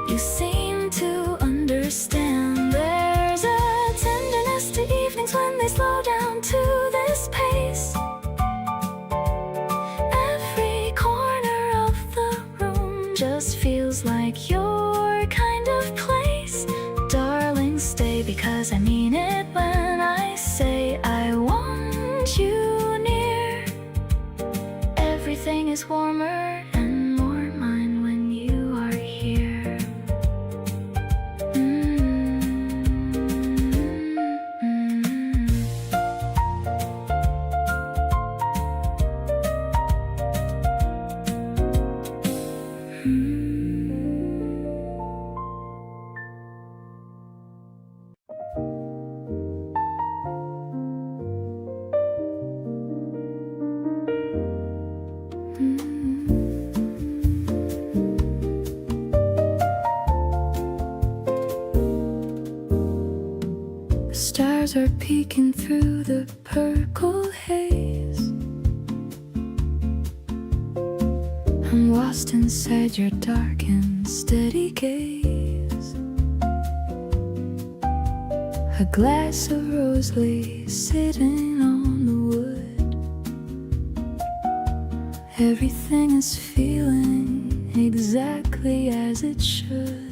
you seem to understand. There's a tenderness to evenings when they slow down to this pace. Every corner of the room just feels like your kind of place. Darling, stay, because I mean it when I say I want you near. Everything is warmer and more mine when you are here. The stars are peeking through the purple haze. I'm lost inside your dark and steady gaze. A glass of rose leaves sitting on the wood. Everything is feeling exactly as it should.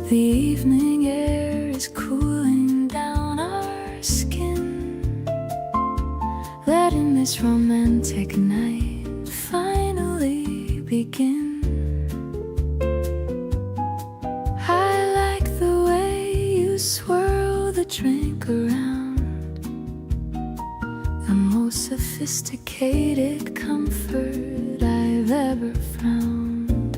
The evening air is cooling down our skin, letting this romantic night finally begin. I like the way you swirl the drink around, the most sophisticated comfort I've ever found.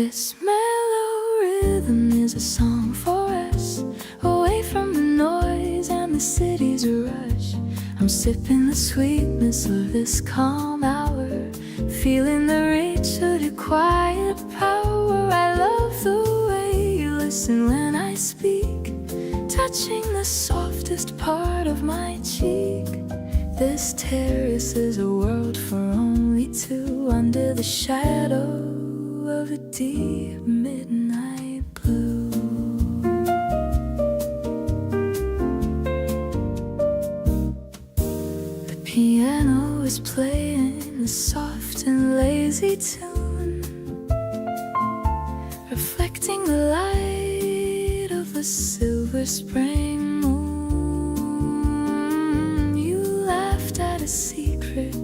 This mellow rhythm is a song for us, away from the noise and the city's rush. I'm sipping the sweetness of this calm hour, feeling the reach of your quiet power. I love the way you listen when I speak, touching the softest part of my cheek. This terrace is a world for only two, under the shadow of a deep midnight blue. The piano is playing a soft and lazy tune, reflecting the light of a silver spring moon. You laughed at a secret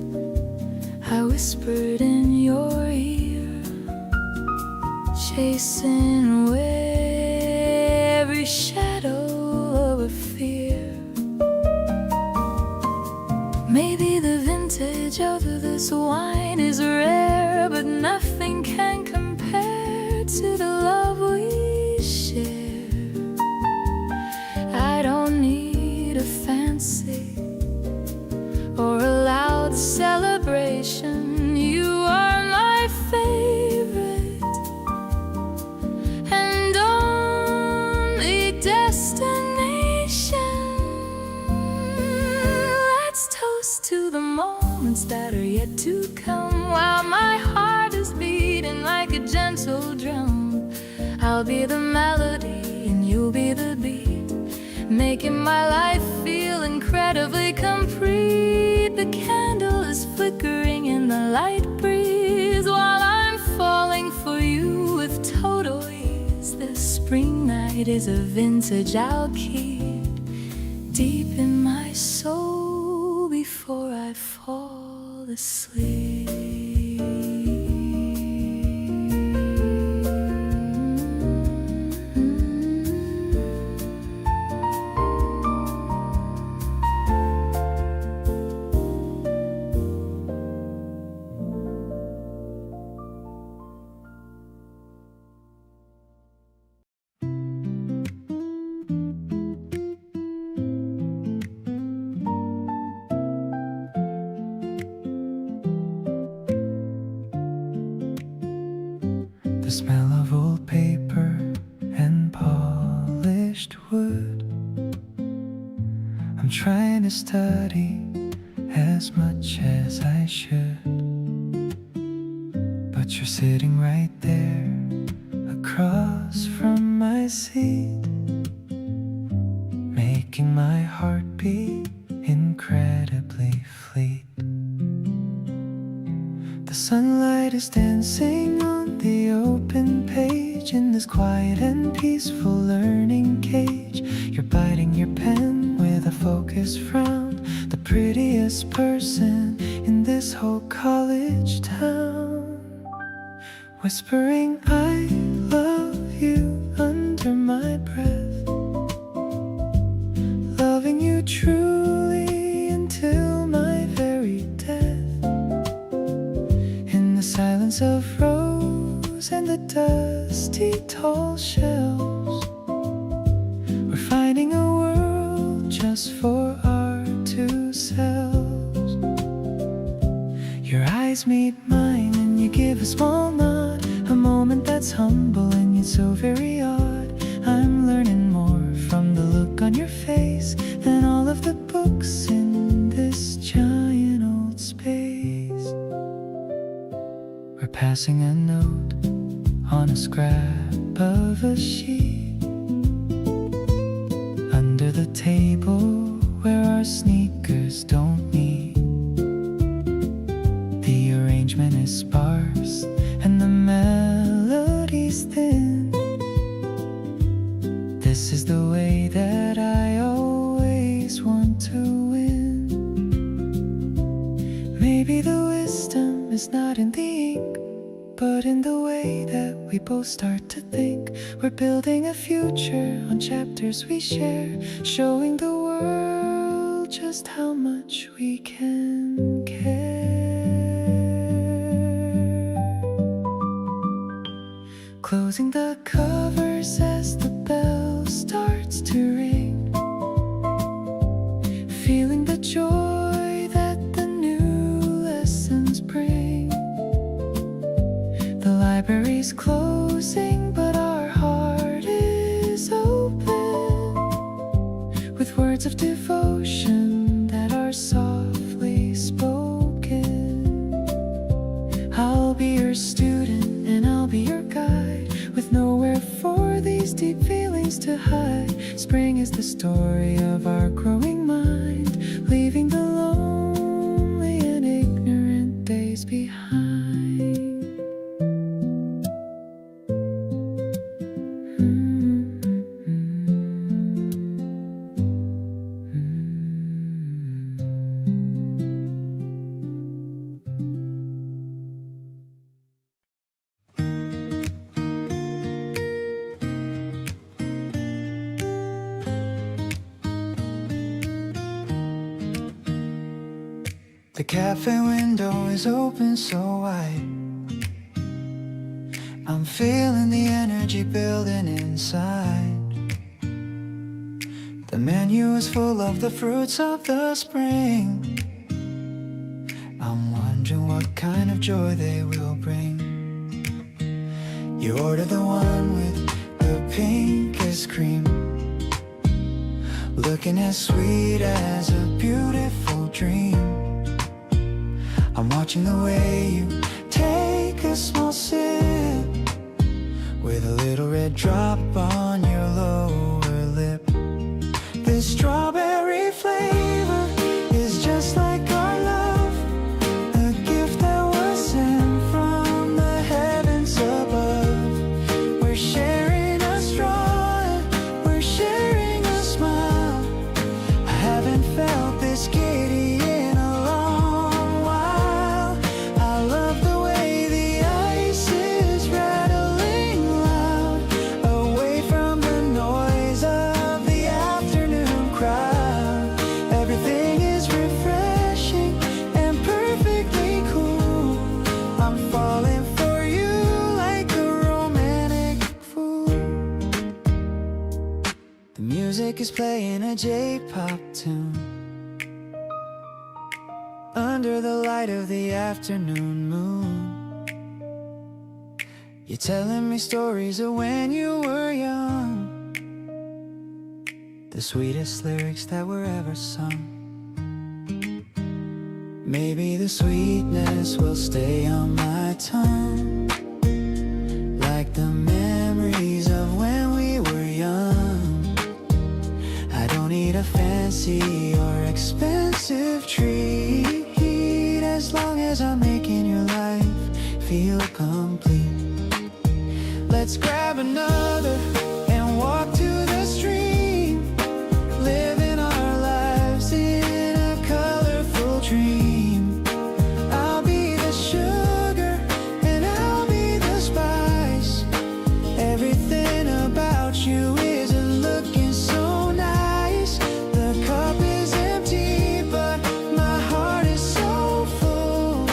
I whispered in your ear, chasing away every shadow of a fear. Maybe the vintage of this wine is rare, but nothing can compare to the love we share. I don't need a fancy or a loud celebration. You are my favorite and only destination. Let's toast to the moments that are yet to come, while my heart is beating like a gentle drum. I'll be the melody and you'll be the beat, making my life feel incredibly complete. The candle is flickering in the light breeze, while I'm falling for you with total ease. This spring night is a vintage I'll keep deep in my soul before I fall asleep. The smell of old paper and polished wood. I'm trying to study as much as I should, but you're sitting right there across from my seat, making my heart beat incredibly fleet. The sunlight is dancing on the open page in this quiet and peaceful learning cage. You're biting your pen with a focused frown, the prettiest person in this whole college town, whispering I love you under my breath, loving you truly until my very death. In the silence of rows and the dusty tall shelves, we're finding a world just for our two selves. Your eyes meet mine and you give a small nod, a moment that's humble and yet so very odd. I'm learning more from the look on your face than all of the books in this giant old space. We're passing a note on a scrap of a sheet under the table where our sneakers don't meet. The arrangement is sparse and the melody's thin. This is the way that I always want to win. Maybe the wisdom is not in the ink, but in the way that we both start to think. We're building a future on chapters we share, showing the world just how much we can care. closing the covers as the bell starts to ring, feeling the joy that the new lessons bring. The library's closing, but our heart is open, with words of devotion that are softly spoken. I'll be your student and I'll be your guide, with nowhere for these deep feelings to hide. Spring is the story of our growing mind, leaving the lonely and ignorant days behind. The cafe window is open so wide. I'm feeling the energy building inside. The menu is full of the fruits of the spring. I'm wondering what kind of joy they will bring. You order the one with the pinkest cream, looking as sweet as a beautiful dream. I'm watching the way you take a small sip, with a little red drop on your lower lip. This strawberry flavor is just like our love, a gift that was sent from the heavens above. We're sharing a straw and we're sharing a smile. I haven't felt this giddy is playing a J-pop tune under the light of the afternoon moon. You're telling me stories of when you were young, the sweetest lyrics that were ever sung. Maybe the sweetness will stay on my tongue, like the memories of when we were young. I don't need a fancy or expensive treat, as long as I'm making your life feel complete. Let's grab another and walk to the stream, living our lives in a colorful dream. I'll be the sugar and I'll be the spice. Everything about you isn't looking so nice. The cup is empty, but my heart is so full,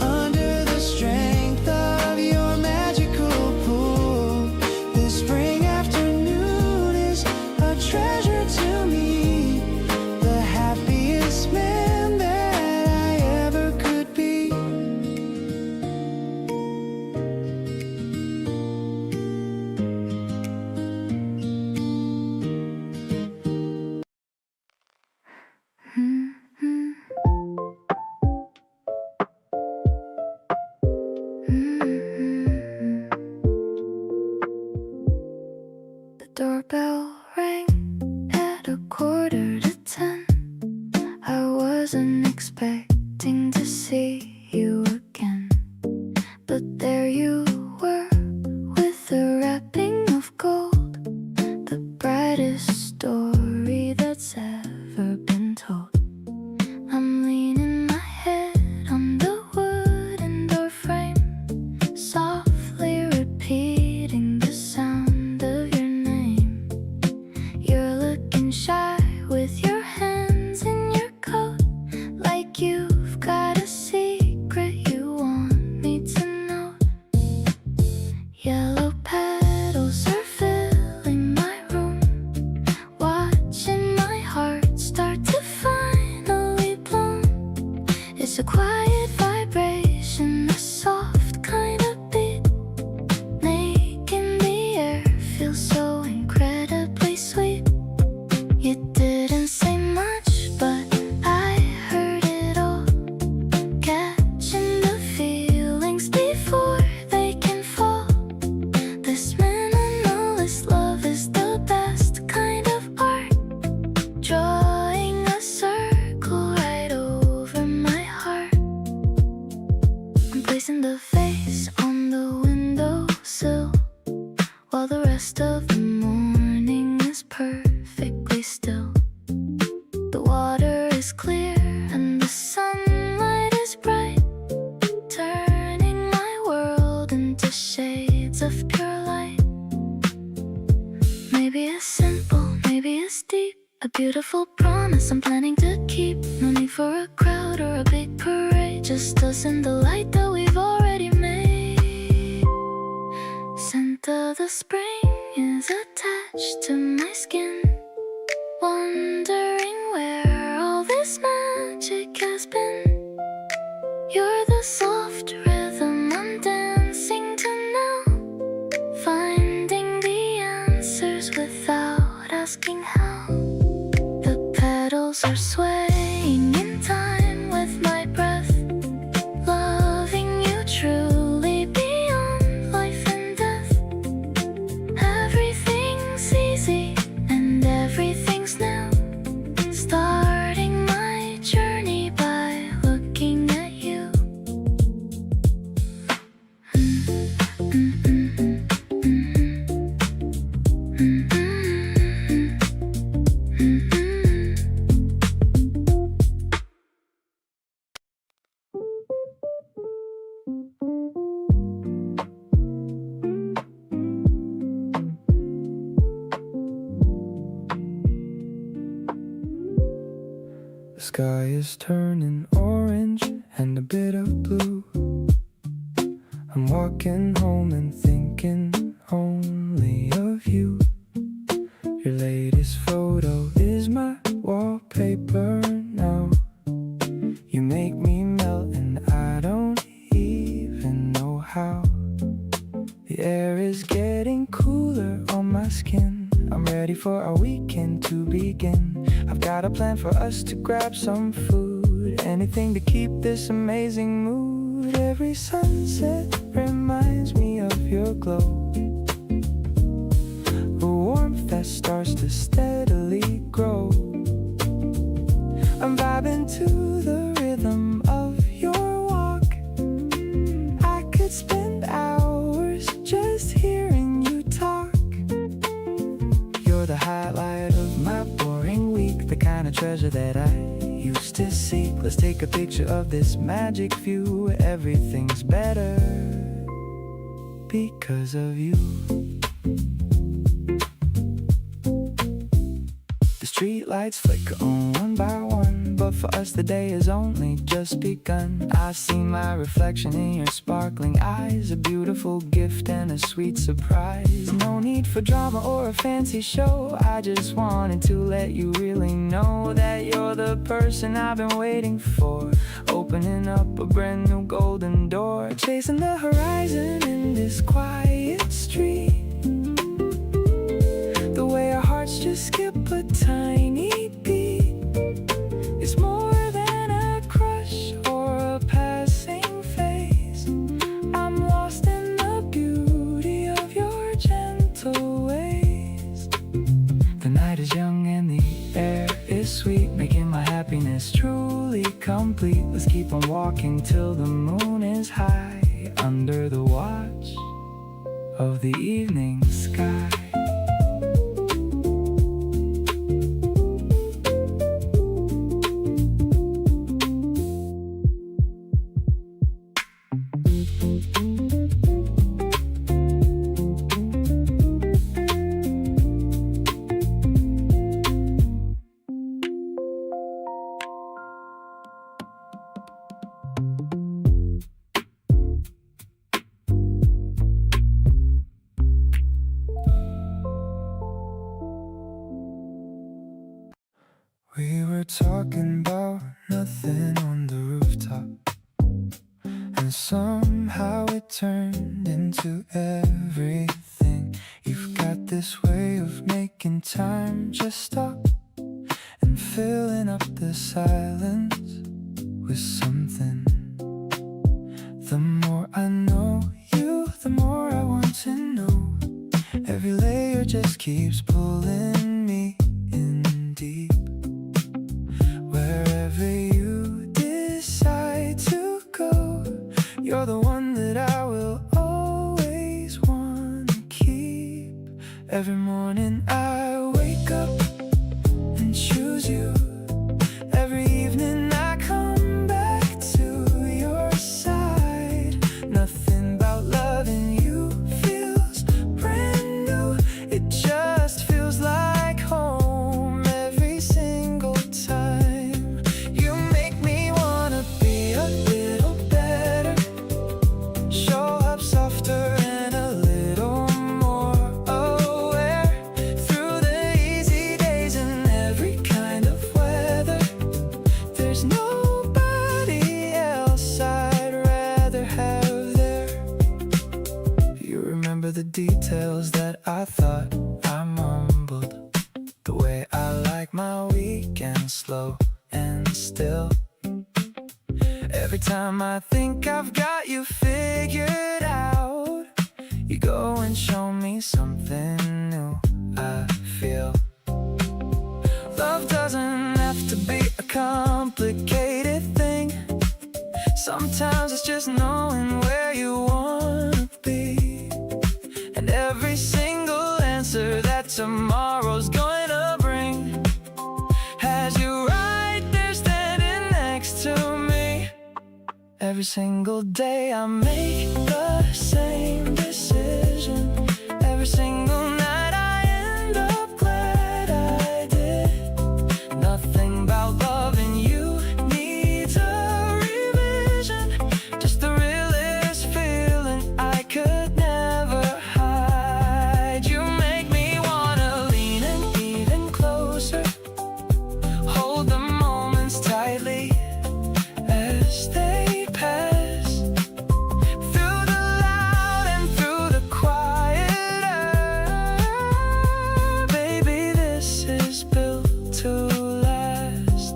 under the strength of your magical pull. This spring afternoon is a treasure to me, the happiest man that I ever could be. The doorbell rang at 9:45. I wasn't expecting to see you again, but there you were, with a wrapping of gold, the brightest story that's ever been told. I'm leaning my head on the wooden door frame, softly repeating the sound of your name. You're looking shy with your hands in your coat, like you've got a secret This love is the best kind of art. Drawing a circle right over my heart. I'm placing the face on the windowsill while the rest of the morning is perfectly still. The water is clear and the sunlight is bright, turning my world into shades of pure light. Maybe it's simple, maybe it's deep, a beautiful promise I'm planning to keep. No need for a crowd or a big parade, just us and the light that we've already made. Scent of the spring is attached to my skin, wondering where all this magic has been. You're the soft rhythm I'm dancing to now, finding the answers without asking how. The petals are swaying in time with my breath, loving you truly beyond life and death. Everything's easy and everything's new, starting my journey by looking at you. The sky is turning orange and a bit of blue. I'm walking home and thinking only of you. Your latest photo is my wallpaper now. You make me melt and I don't even know how. The air is getting cooler on my skin. I'm ready for our weekend to begin. I've got a plan for us to grab some food, anything to keep this amazing mood. Every sunset reminds me of your glow, a warmth that starts to steadily grow. I'm vibing to the rhythm of your walk. I could spend hours just hearing you talk. You're the highlight of my boring week, the kind of treasure that I used to seek. Let's take a picture of this magic view. Everything's better because of you. The street lights flicker on one by one, but for us the day has only just begun. I see my reflection in your sparkling eyes, a beautiful gift and a sweet surprise. No need for drama or a fancy show, I just wanted to let you really know that you're the person I've been waiting for, opening up a brand new golden door, chasing the horizon in this quiet street. The way our hearts just skip a tiny beat, it's more than a crush or a passing phase. I'm lost in the beauty of your gentle ways. The night is young and the air is sweet, making my happiness truly complete. Let's keep on walking till the moon is high, under the watch of the evening sky. We were talking about nothing on the rooftop, and somehow it turned into everything. You've got this way of making time just stop and filling up the silence with something. The more I know you, the more I want to know. Every layer just keeps pulling me in deep. Wherever you decide to go, you're the one that I will always want to keep. Every morning I wake up and choose you. Every evening I come back to your side. Nothing about loving you feels brand new. It just feels like home every single time. You make me wanna be a little better, show up softer and a little more aware. Through the easy days and every kind of weather, there's nobody else I'd rather have there. You remember the details that I thought I mumbled, the way I like my weekend slow and still. Every time I think I've got you figured out, you go and show me something new. I feel love doesn't have to be a complicated thing. Sometimes it's just knowing where you wanna be, and every single answer that tomorrow's going to bring has you right there standing next to me. Every single day I make the same decision. Every single night I end up glad I did. Nothing about loving you needs a revision. Just the realest feeling I could never hide. You make me wanna lean in even closer, hold the moments tightly as they pass. Through the loud and through the quieter, baby, this is built to last.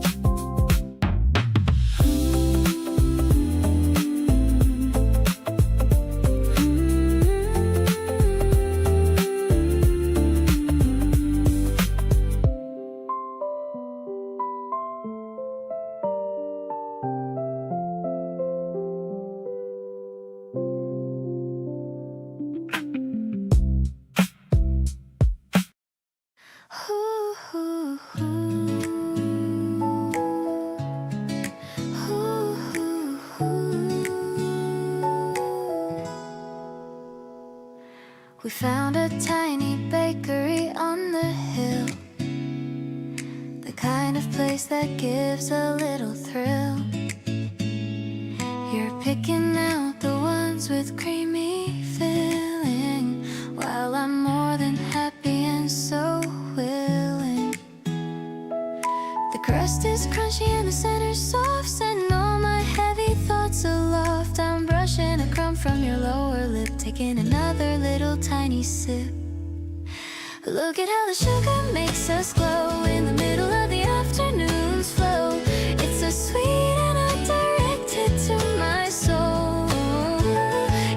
We found a tiny bakery on the hill, the kind of place that gives a little thrill. You're picking out the ones with creamy filling, while I'm more than happy and so willing. The crust is crunchy and the center's soft, sending all my heavy thoughts aloft. I'm brushing a crumb from your lower lip, taking another little tiny sip. Look at how the sugar makes us glow in the middle of the afternoon's flow. It's so sweet and I'm directed to my soul.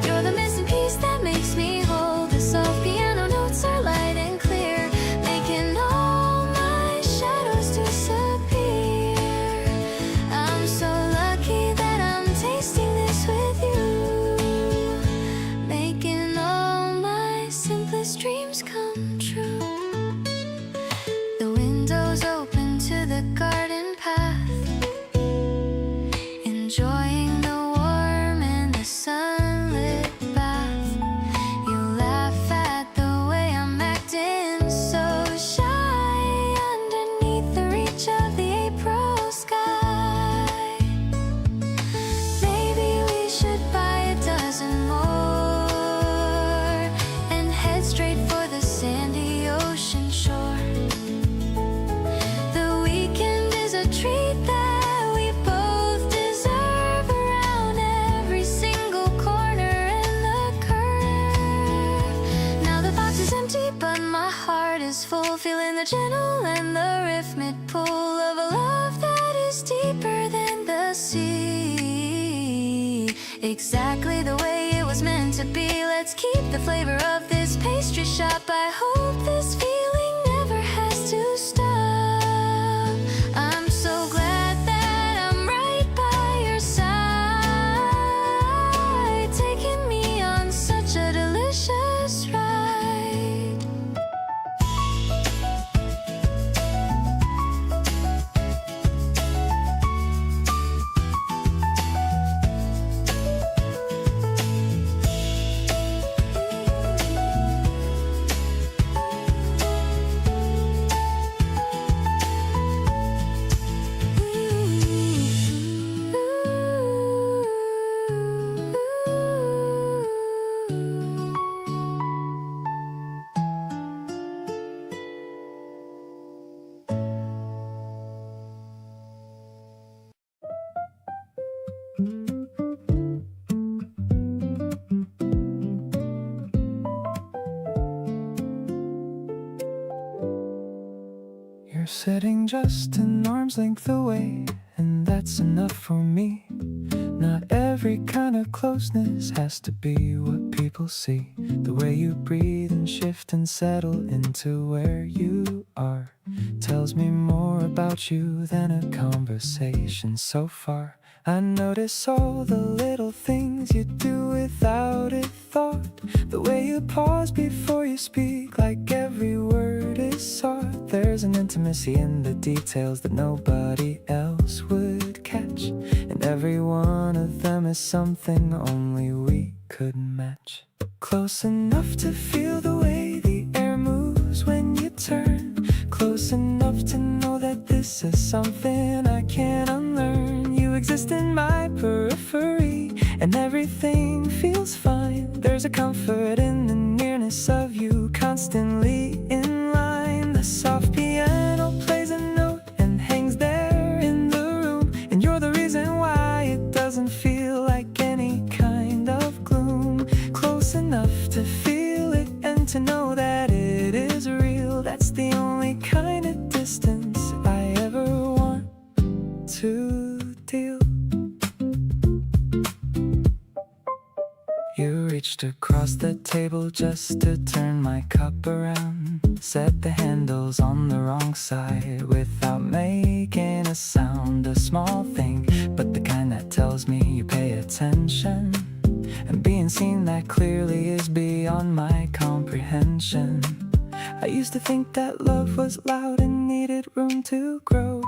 You're the missing piece that makes me whole. The soft piano notes are light and clear, making all my shadows disappear. I'm so lucky that I'm tasting this with you, making all my simplest dreams come true. The window's open to the garden path, enjoying the warm and the sunlit bath. You laugh at the way I'm acting so shy underneath the reach of the April sky. Maybe we should buy a dozen more and head straight for the sandy ocean shore. The weekend is a treat that we both deserve, around every single corner and the curve. Now the box is empty, but my heart is full, feeling the gentle and the rhythmic pull of a love that is deeper than the sea. Exactly the way it was meant to be. Let's keep the flavor of this pastry shop. I hope that You're sitting just an arm's length away, and that's enough for me. Not every kind of closeness has to be what people see. The way you breathe and shift and settle into where you are tells me more about you than a conversation so far. I notice all the little things you do without a thought. The way you pause before you speak, like every word is sought. There's an intimacy in the details that nobody else would catch, and every one of them is something only we could match. Close enough to feel the way the air moves when you turn, close enough to know that this is something I can't unlearn. You exist in my periphery, and everything feels fine. There's a comfort in the nearness of you, constantly in line. The soft piano plays a note and hangs there in the room, and you're the reason why it doesn't feel like any kind of gloom. Close enough to feel it and to know that it is real. That's the only kind of distance I ever want to deal. You reached across the table just to turn my cup around, set the handles on the wrong side without making a sound. A small thing, but the kind that tells me you pay attention, and being seen that clearly is beyond my comprehension. I used to think that love was loud and needed room to grow,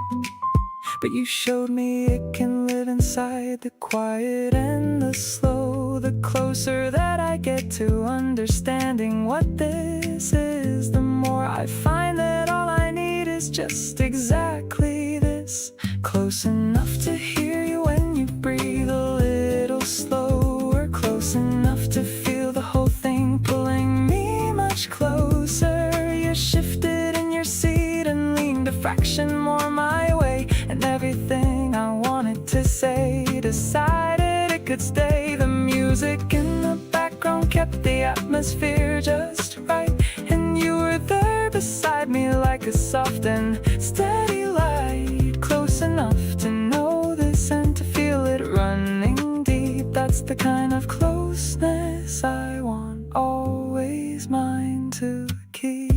but you showed me it can live inside the quiet and the slow. The closer that I get to understanding what this is, the more I find that all I need is just exactly this. Close enough to hear you when you breathe a little slower, close enough to feel the whole thing pulling me much closer. You shifted in your seat and leaned a fraction more my way, and everything I wanted to say decided it could stay. The music in the background kept the atmosphere just right, and you were there beside me like a soft and steady light. Close enough to know this and to feel it running deep. That's the kind of closeness I want, always mine to keep.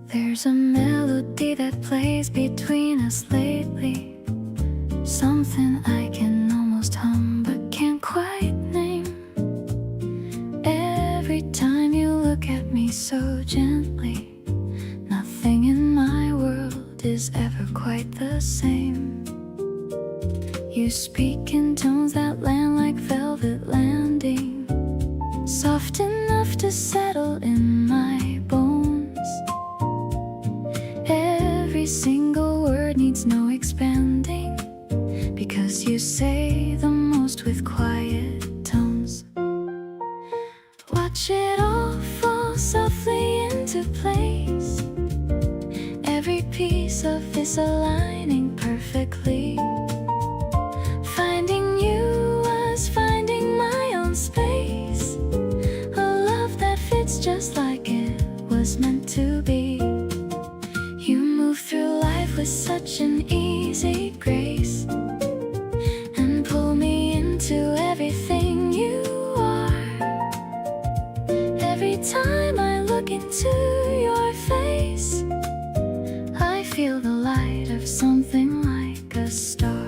There's a melody that plays between us lately, something I can almost hum but can't quite name. Every time you look at me so gently, nothing in my world is ever quite the same. You speak in tones that land like velvet landing, soft enough to settle in my bones. Every single word needs no expanding, because you say the most with quiet tones. Watch it all fall softly into place, every piece of this aligning perfectly. Finding you was finding my own space, a love that fits just like it was meant to be. You move through life with such an easy grace, and pull me into everything you are. Every time I look into your face, I feel the light of something like a star.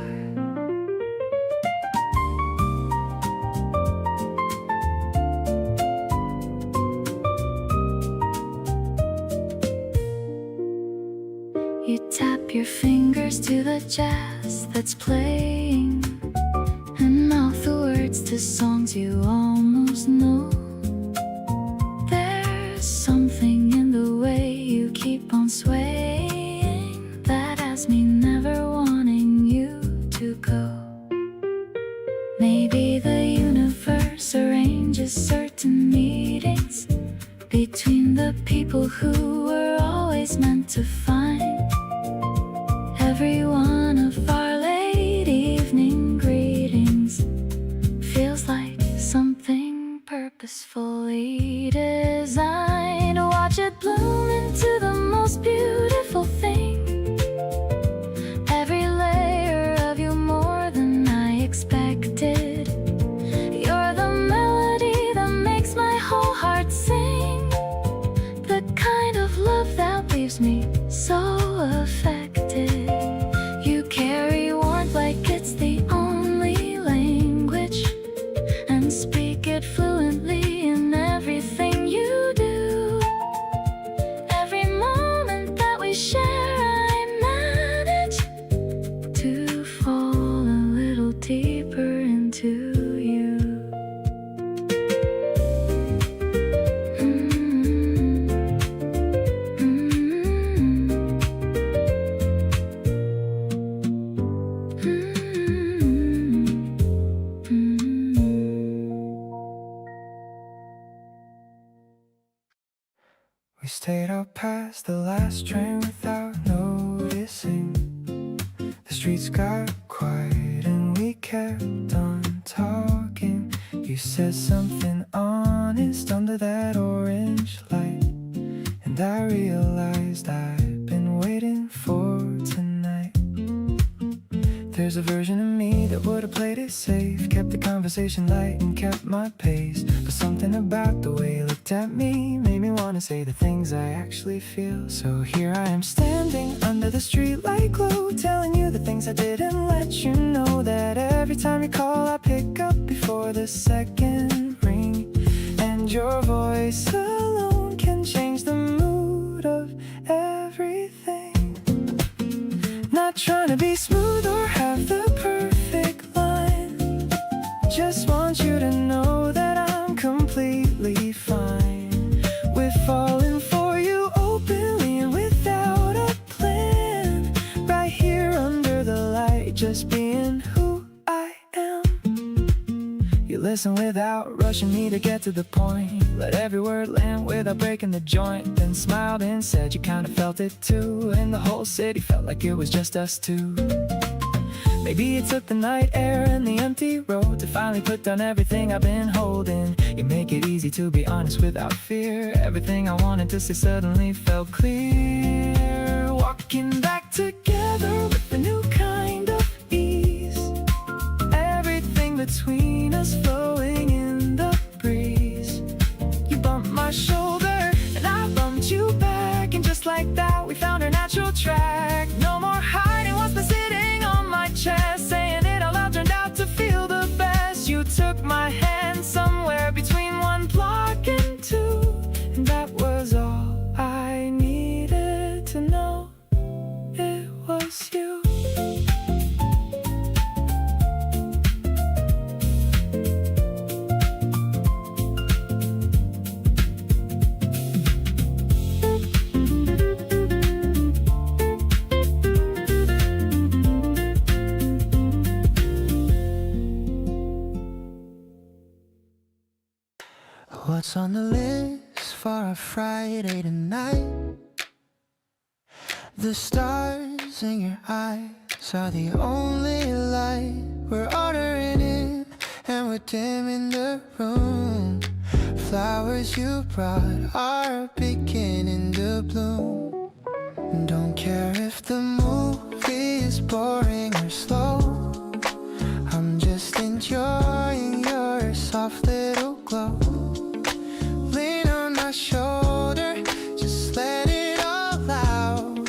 You tap your fingers to the jazz that's playing, and mouth the words to songs you almost know. There's something in the way you keep on swaying that has me never wanting you to go. Maybe the universe arranges certain meetings between the people who were always meant to find. Every one of our late evening greetings feels like something purposefully designed. Watch it bloom into the most beautiful thing. Every layer of you more than I expected. You're the melody that makes my whole heart sing. The kind of love that leaves me so affected. You carry warmth like it's the only language, and speak it fluently in everything you do. Every moment that we share, I manage to fall a little deeper into you. We stayed out past the last train without noticing. The streets got quiet and we kept on talking. You said something honest under that orange light, and I realized I've been waiting for tonight. There's a version of me that would've played it safe, kept the conversation light and kept my pace. But something about the way you looked at me made me wanna say the things I actually feel. So here I am standing under the streetlight glow, telling you the things I didn't let you know. That every time you call I pick up before the second ring, and your voice alone can change the mood of everything. Not trying to be smooth or have the perfect line, just want you to know that I'm completely fine with falling for you openly and without a plan. Right here under the light, just being who I am. You listen without rushing me to get to the point, let every word land without breaking the joint, then smiled and said you kinda felt it too, and the whole city felt like it was just us two. Maybe it took the night air and the empty road to finally put down everything I've been holding. You make it easy to be honest without fear. Everything I wanted to say suddenly felt clear. Walking back together with a new kind of ease, everything between us flowing in the breeze. You bumped my shoulder and I bumped you back, and just like that we found our natural track. No more hiding what's been sitting on my chest, saying it all out turned out to feel the best. You took my hand somewhere between one block and two, and that was all I needed to know. It was you. What's on the list for a Friday tonight? The stars in your eyes are the only light. We're ordering in and we're dimming the room. Flowers you brought are beginning to bloom. Don't care if the movie is boring or slow, I'm just enjoying your soft little glow. Lean on my shoulder, just let it all out.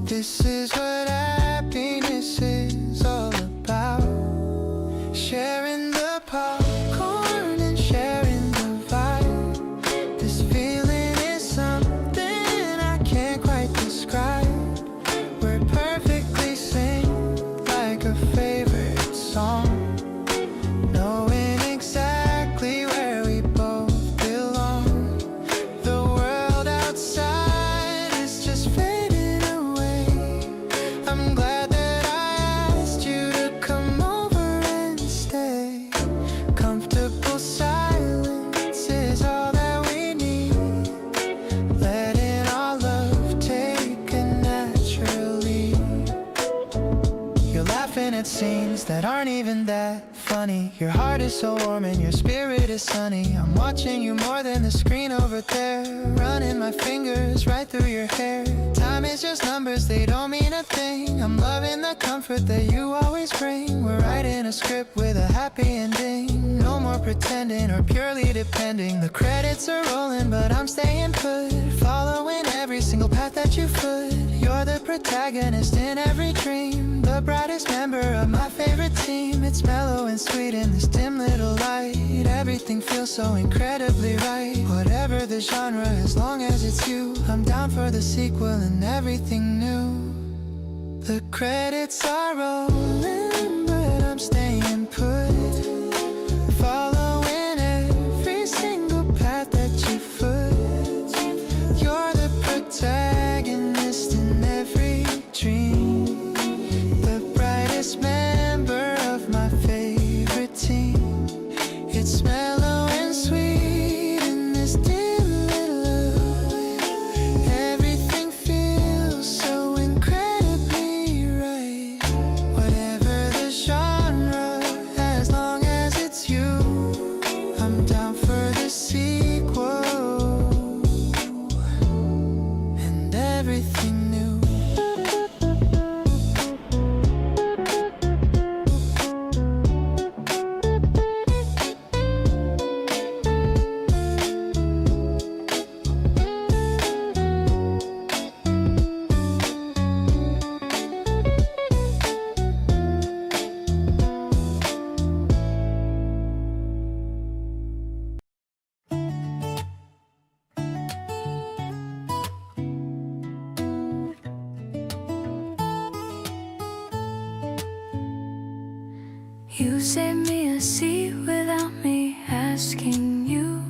This is what happiness is all about. Sharing the popcorn and sharing the vibe. This feeling is something I can't quite describe. We're perfectly synced like a favorite song, knowing moments that aren't even that funny. Your heart is so warm and your spirit is sunny. I'm watching you more than the screen over there, running my fingers right through your hair. Time is just numbers, they don't mean a thing. I'm loving the comfort that you always bring. We're writing a script with a happy ending. No more pretending or purely depending. The credits are rolling but I'm staying put, following every single path that you foot. You're the protagonist in every dream, the brightest member of my favorite team. It's mellow and sweet in this dim little light. Everything feels so incredibly right. Whatever the genre, as long as it's you, I'm down for the sequel and everything new. The credits are rolling but I'm staying put, following every single path that you foot. You're the protagonist in every dream, the brightest member of my favorite team. It's mellow and sweet in this dim little light. Everything feels so incredibly right. Whatever the genre, as long as it's you, I'm down for the sequel and everything new. You saved me a seat without me asking you.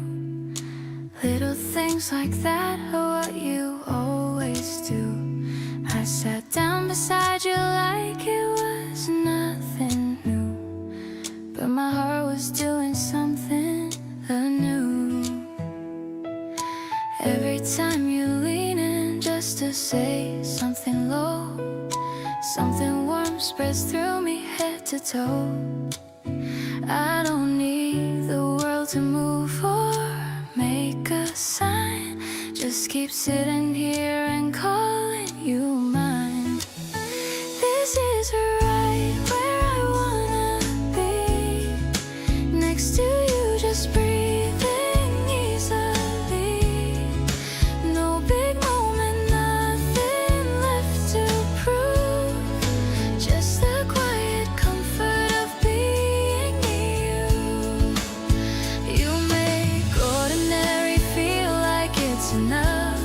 Little things like that are what you always do. I sat down beside you like it was nothing new, but my heart was doing something anew. Every time you lean in just to say something low, something warm spreads through me head to toe. I don't need the world to move or make a sign. Just keep sitting here and calling you mine. This is right where I wanna be, next to you, just breathing easily. No big moment, nothing left to prove, just the quiet comfort of being you. You make ordinary feel like it's enough.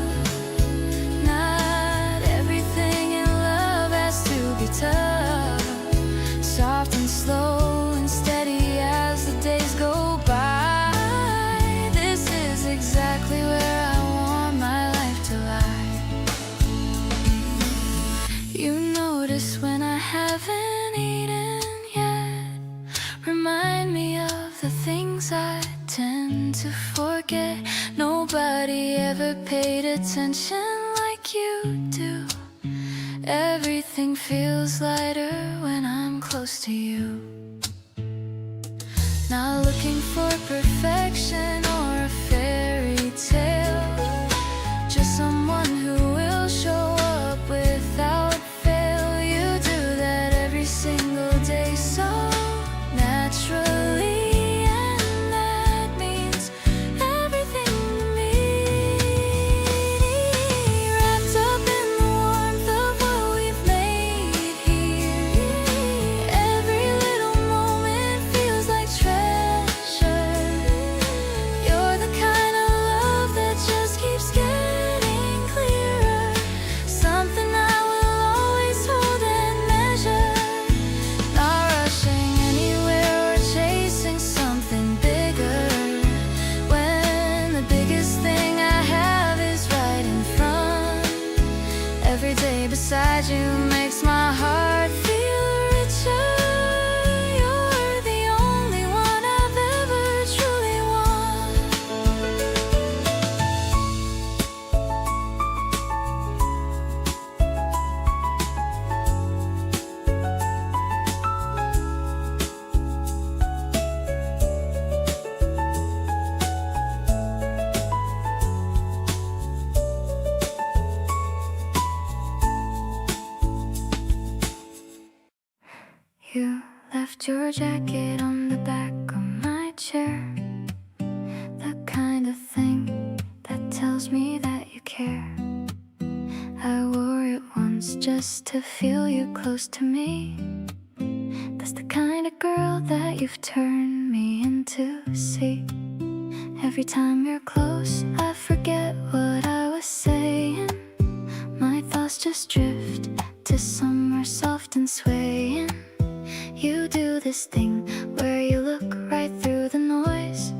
Not everything in love has to be tough. Soft and slow and steady as the days go by. This is exactly where I want my life to lie. You notice when I haven't eaten yet, remind me of the things I tend to forget. Nobody ever paid attention like you do. Everything feels lighter when I'm close to you. Not looking for perfection or a fairy tale, just someone who will show up without fail. You do that every single day so naturally, and that means everything to me. Wrapped up in the warmth of what we've made here, every little moment feels like treasure. your jacket on the back of my chair. The kind of thing that tells me that you care. I wore it once just to feel you close to me. That's the kind of girl that you've turned me into. See, every time you're close, I forget what I was saying. My thoughts just drift to somewhere soft and swaying. You do this thing where you look right through the noise,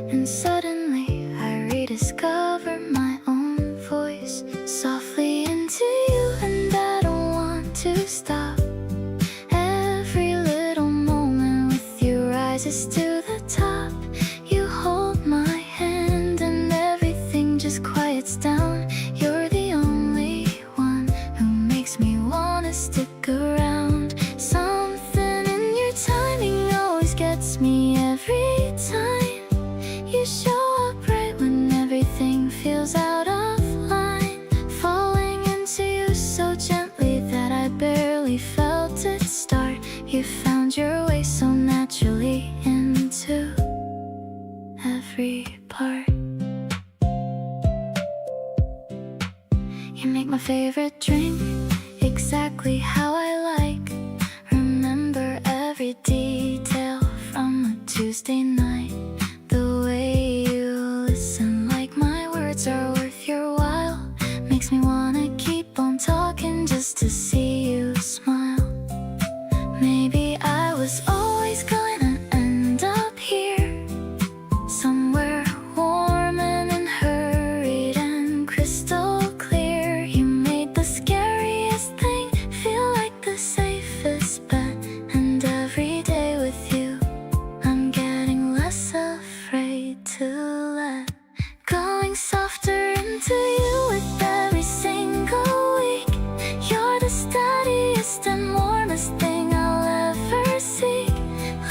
and suddenly I rediscover my own voice. Softly into you, and I don't want to stop. Every little moment with you rises to the top. You hold my hand and everything just quiets down. You're the only one who makes me wanna stick around. Something in your timing always gets me every time. You show up right when everything feels out of line. Falling into you so gently that I barely felt it start. You found your way so naturally into every part. You make my favorite drink exactly how I like. Remember every detail from a Tuesday night. The way you listen like my words are worth your while. Makes me wanna keep on talking just to see you smile. Maybe I was always gonna end up here, somewhere warm and unhurried and crystal clear. You made the scariest thing feel like the safest bet. And every day with you, I'm getting less afraid to let going softer into you with every single week. You're the steadiest and warmest thing I'll ever seek.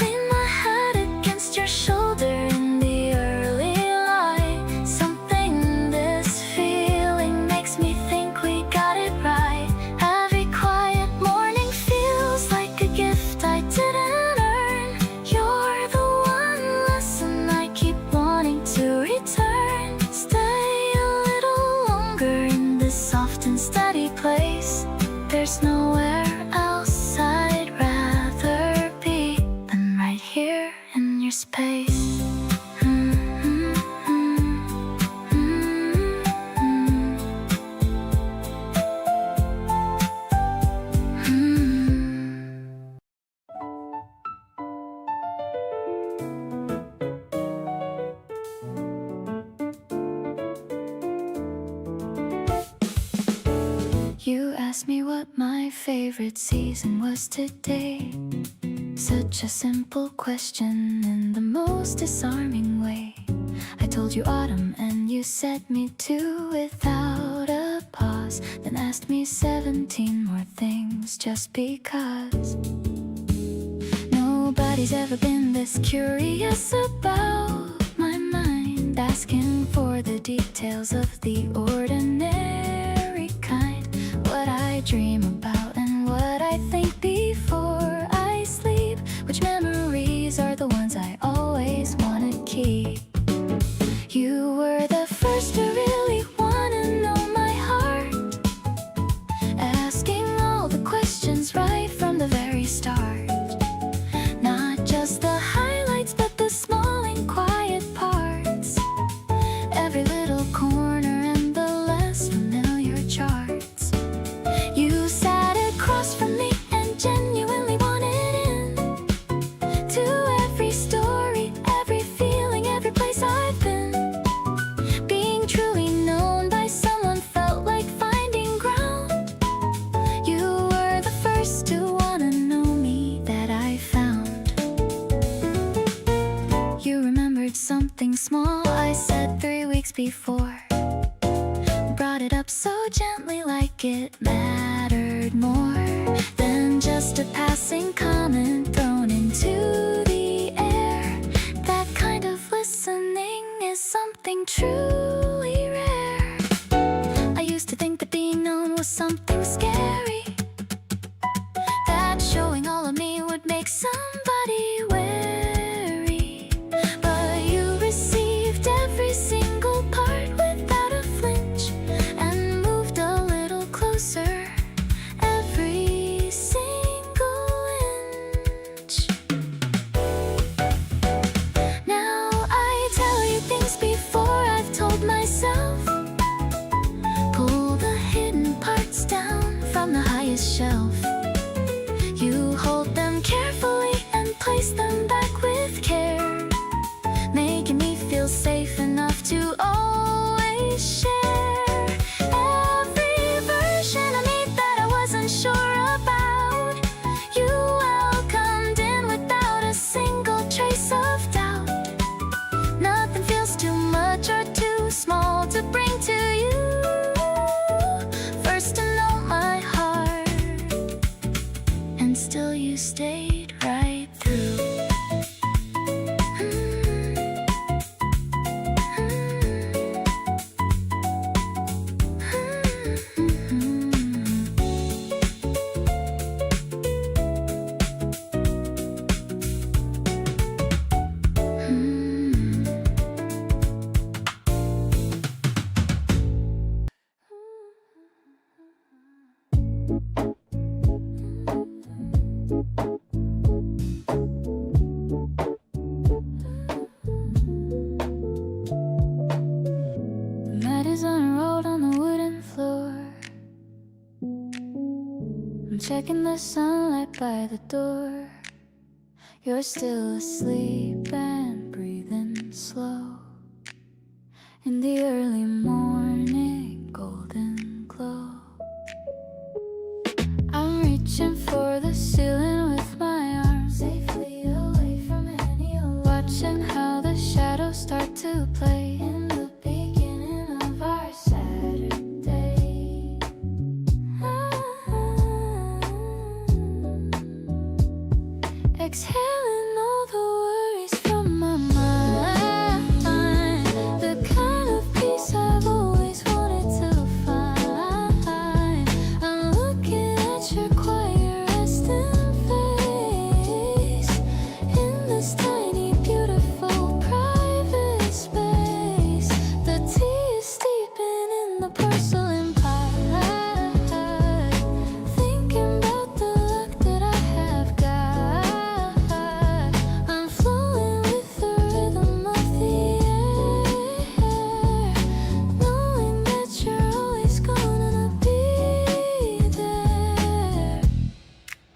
Lean my head against your shoulder in the early light. Something in this feeling makes me think we got it right. Every quiet morning feels like a gift I didn't earn. You're the one lesson I keep wanting to return. Stay a little longer in this soft and steady place. There's nowhere else I'd rather be than right here in your space. You asked me what my favorite season was today. Such a simple question in the most disarming way. I told you autumn and you said me too without a pause. Then asked me 17 more things just because. Nobody's ever been this curious about my mind, asking for the details of the ordinary kind. What I dream about and what I think before I sleep. Which memories are the ones I always wanna keep. You were the first to really wanna know my heart, asking all the questions right from the very start. Not just the highlights but the small and quiet parts. Every little corner and the less familiar charts. You sat across from me and genuinely wanted in to every story, every feeling, every place I've been. Being truly known by someone felt like finding ground. You were the first to wanna know me that I found. You remembered something small I said 3 weeks before. Brought it up so gently like it mattered more than just a passing comment thrown into the air. That kind of listening is something truly rare. I used to think that being known was something scary, that showing all of me would make some place them back with care, making me feel safe enough to always share every version of me that I wasn't sure about. You welcomed in without a single trace of doubt. Nothing feels too much or too small to bring to you. First to know my heart, and still you stayed right through. The mat is unrolled on the wooden floor. I'm checking the sunlight by the door. You're still asleep and breathing slow in the early morning golden glow. I'm reaching for the ceiling with my arms safely away from any alarm, watching how the shadows start to play in the beginning of our Saturday. Exhaling all the worries from my mind, the kind of peace I've always wanted to find. I'm looking at your quiet resting face in this tiny beautiful private space. The tea is steeping in the porcelain pot, thinking about the luck that I have got. I'm flowing with the rhythm of the air, knowing that you're always gonna be there.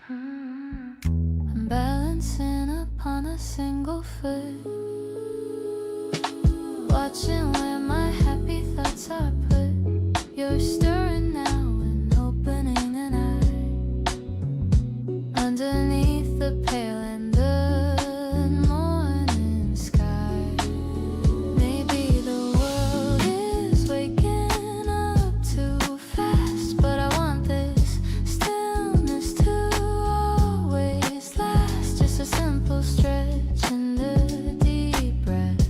I'm balancing upon a single foot, watching where my happy thoughts are put. You're stirring now and opening an eye underneath the pale and good morning sky. Maybe the world is waking up too fast, but I want this stillness to always last. Just a simple stretch and a deep breath,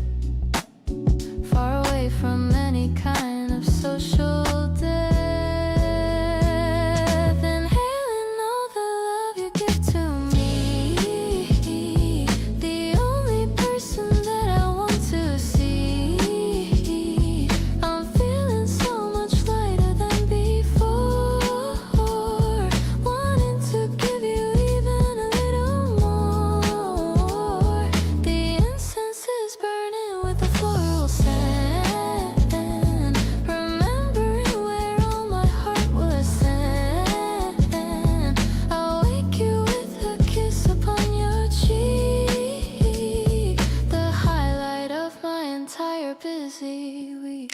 far away from any kind of social death. Inhaling all the love you give to me, the only person that I want to see. I'm feeling so much lighter than before, wanting to give you even a little more. The incense is burning with a floral scent, remembering where all my heart was sent. I'll wake you with a kiss upon your cheek, the highlight of my entire busy week.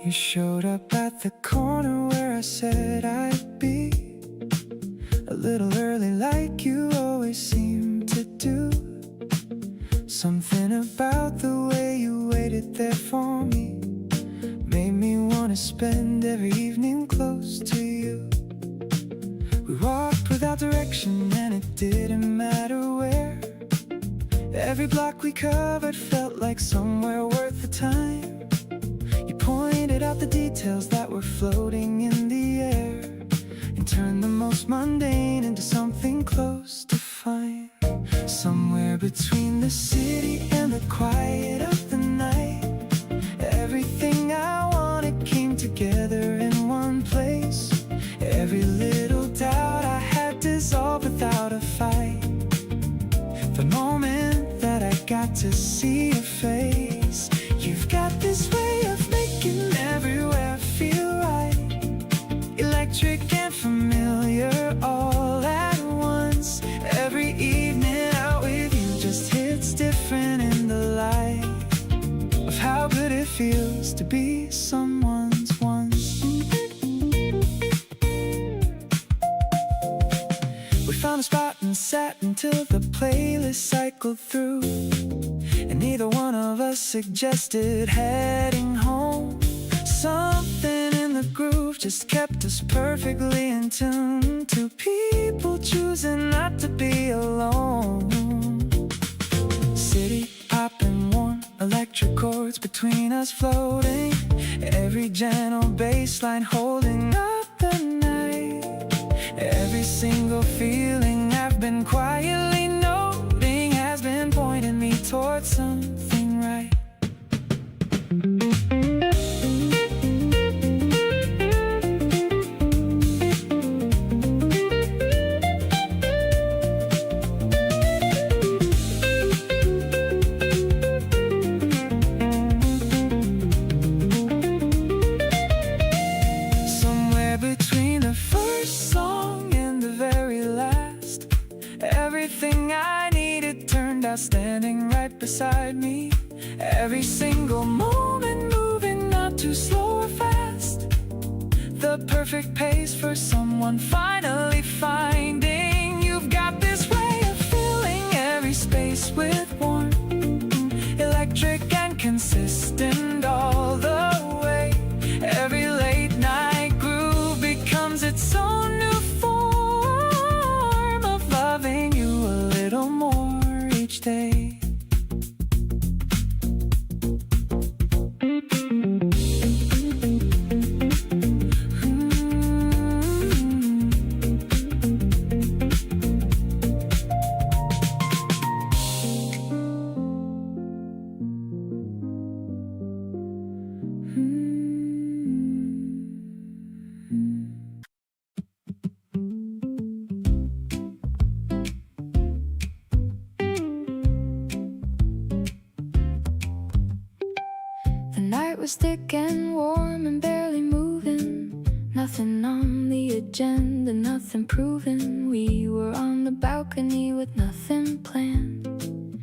You showed up at the corner where I said I'd be, a little early like you always seem to do. Something about the way you waited there for me made me want to spend every evening close to you. We walked without direction and it didn't matter where. Every block we covered felt like somewhere worth the time. You pointed out the details that were floating in the air and turned the most mundane into something close to fun. Somewhere between the city and the quiet of the night, everything I wanted came together in one place. Every little doubt I had dissolved without a fight. The moment that I got to see your face, you've got this way of making everywhere feel right. Electric and familiar all at once. Every evening out with you just hits different in the light of how good it feels to be someone's once. We found a spot and sat until the playlist cycled through, and neither one of us suggested heading home. Something in the groove just kept us perfectly in tune. Two people choosing not to be alone. City pop and warm electric chords between us floating, every gentle bass line holding up the night. Every single feeling I've been quietly noting has been pointing me towards something right. Somewhere between the first song and the very last, everything I needed turned out standing right beside me. Every single moment moving not too slow or fast, the perfect pace for someone finally finding. You've got this way of filling every space with warmth, electric and consistent all the way. Every late night groove becomes its own new form of loving you a little more each day. The night was thick and warm and barely moving. Nothing on the agenda, nothing proven. We were on the balcony with nothing planned.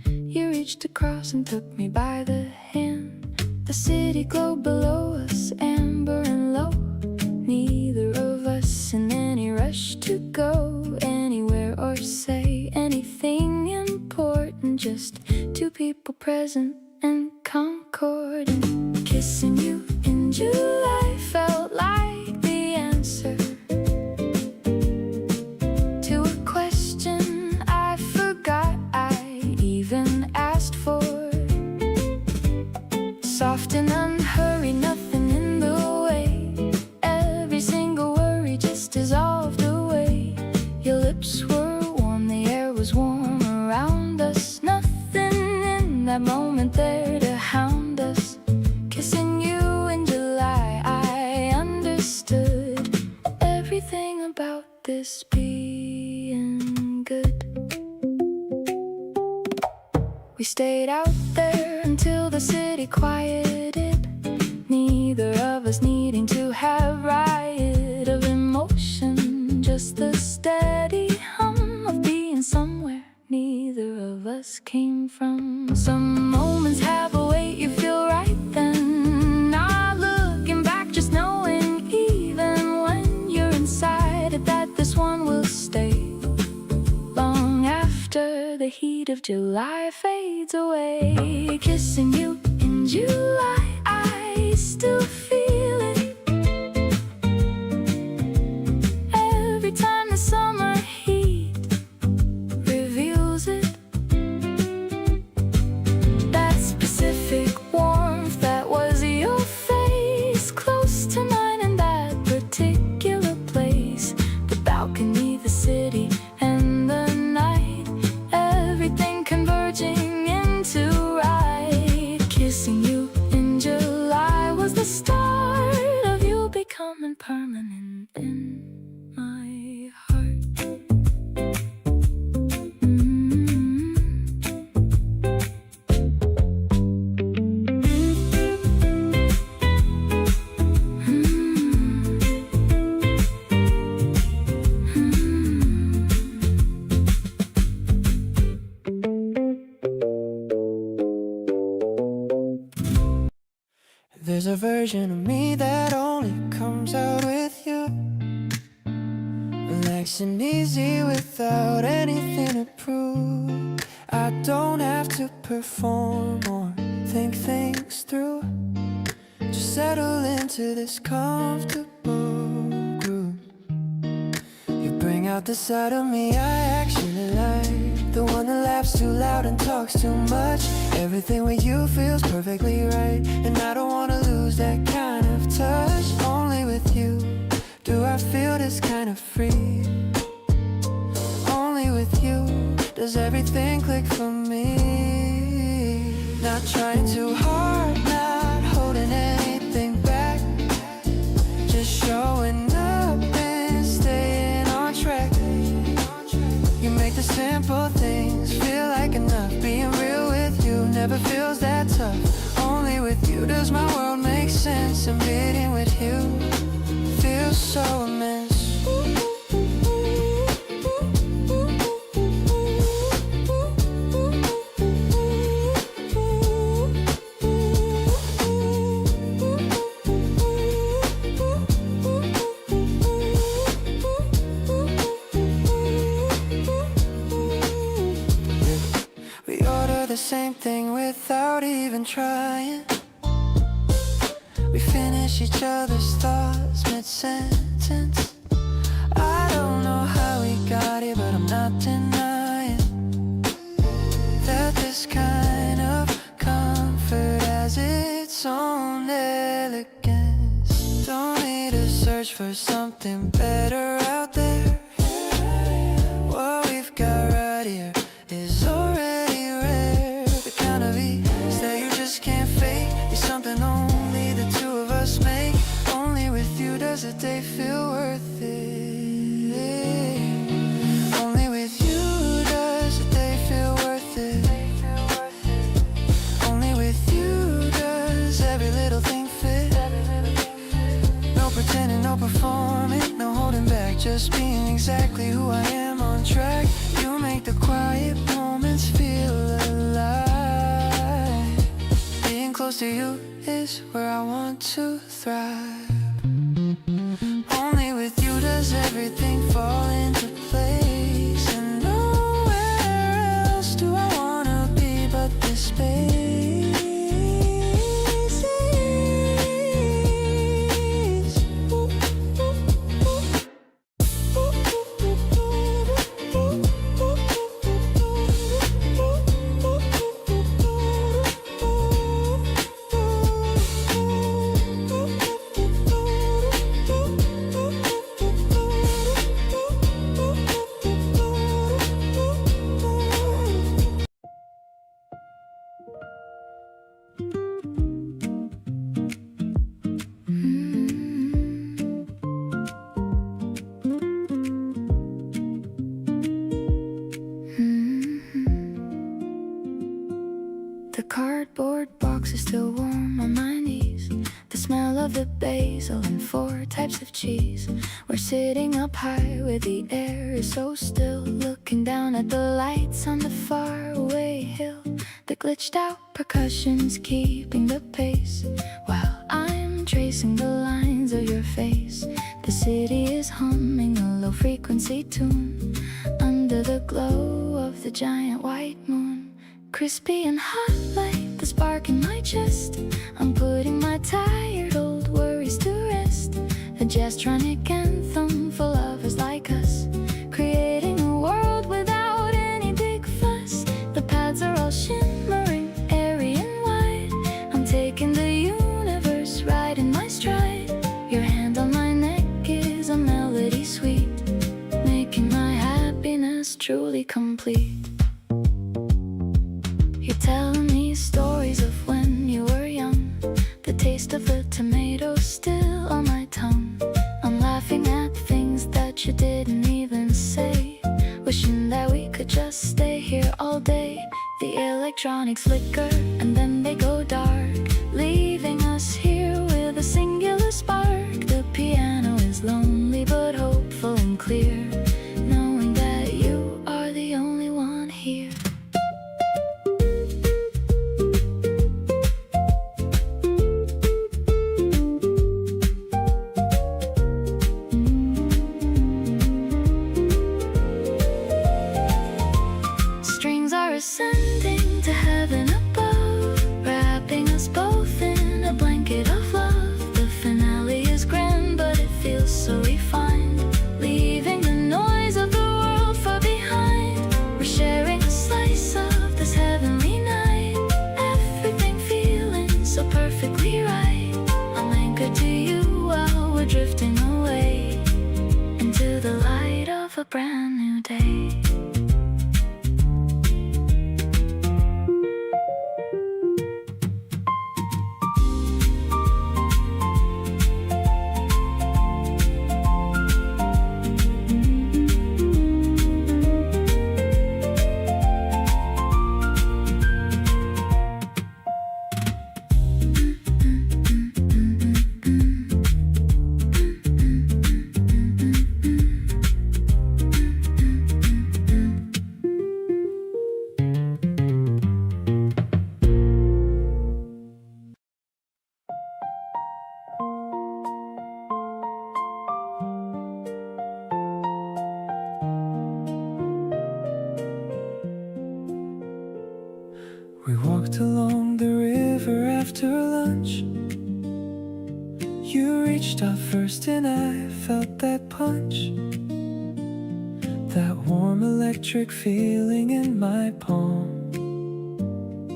You reached across and took me by the hand. The city glowed below us, amber and low. Neither of us in any rush to go anywhere or say anything important. Just two people present and concordant. Kissing you in July felt like the answer to a question I forgot I even asked for. Soft and unhurried, nothing in the way. Every single worry just dissolved away. Your lips were warm, the air was warm around us. Nothing in that moment there to hound us. Kissing you in July, I understood everything about this being good. We stayed out there until the city quieted, neither of us needing to have riot of emotion, just the steady hum of being somewhere neither of us came from. Some moments have a weight, you feel right then, not looking back, just knowing even when you're inside it that this one will stay long after the heat of July fades away. Kissing you in July, I still feel it. Every time the summer heat reveals it, that specific warmth that was your face close to mine in that particular place. The balcony, the city, and the night, everything converged There's a version of me that only comes out with you. Relaxing easy without anything to prove. I don't have to perform or think things through. Just settle into this comfortable groove. You bring out the side of me I actually like, the one that laughs too loud and talks too much. Everything with you feels perfectly right, and I don't wanna lose that kind of touch. Only with you do I feel this kind of free. Only with you does everything click for me. Not trying too hard, not holding anything back, just showing up and staying on track. You make the simple things feel like enough. Being real with you never feels that tough. Only with you does my world make sense, and being with you feels so immense. The same thing without even trying. We finish each other's thoughts mid-sentence. I don't know how we got here, but I'm not denying that this kind of comfort has its own elegance. Don't need to search for something better out there. What we've got right here is already rare. The kind of ease that you just can't fake is something only the two of us make. Only with you does a day feel worth it. Only with you does a day feel worth it. Only with you does every little thing fit. No pretending, no performing, no holding back, just being exactly who I am on track. You make the quiet moments feel alive. Being close to you is where I want to thrive. Only with you does everything fall into place, and nowhere else do I wanna be but this space. The cardboard box is still warm on my knees. The smell of the basil and 4 types of cheese. We're sitting up high where the air is so still, looking down at the lights on the faraway hill. The glitched out percussion's keeping the pace while I'm tracing the lines of your face. The city is humming a low frequency tune under the glow of the giant white moon. Crispy and hot like the spark in my chest. I'm putting my tired old worries to rest. A jazztronic anthem for lovers like us, creating a world without any big fuss. The pads are all shimmering, airy and wide. I'm taking the universe right in my stride. Your hand on my neck is a melody sweet, making my happiness truly complete. You're telling me stories of when you were young, the taste of the tomato still on my tongue. I'm laughing at things that you didn't even say, wishing that we could just stay here all day. The electronics flicker and then they go dark, leaving us here with a singular spark. The piano is lonely but hopeful and clear, knowing that you are the only one here. are ascending to heaven above, wrapping us both in a blanket of love. The finale is grand, but it feels so refined, leaving the noise of the world far behind. We're sharing a slice of this heavenly night, everything feeling so perfectly right. I'm anchored to you while we're drifting away into the light of a brand new day. We walked along the river after lunch. You reached out first and I felt that punch, that warm electric feeling in my palm.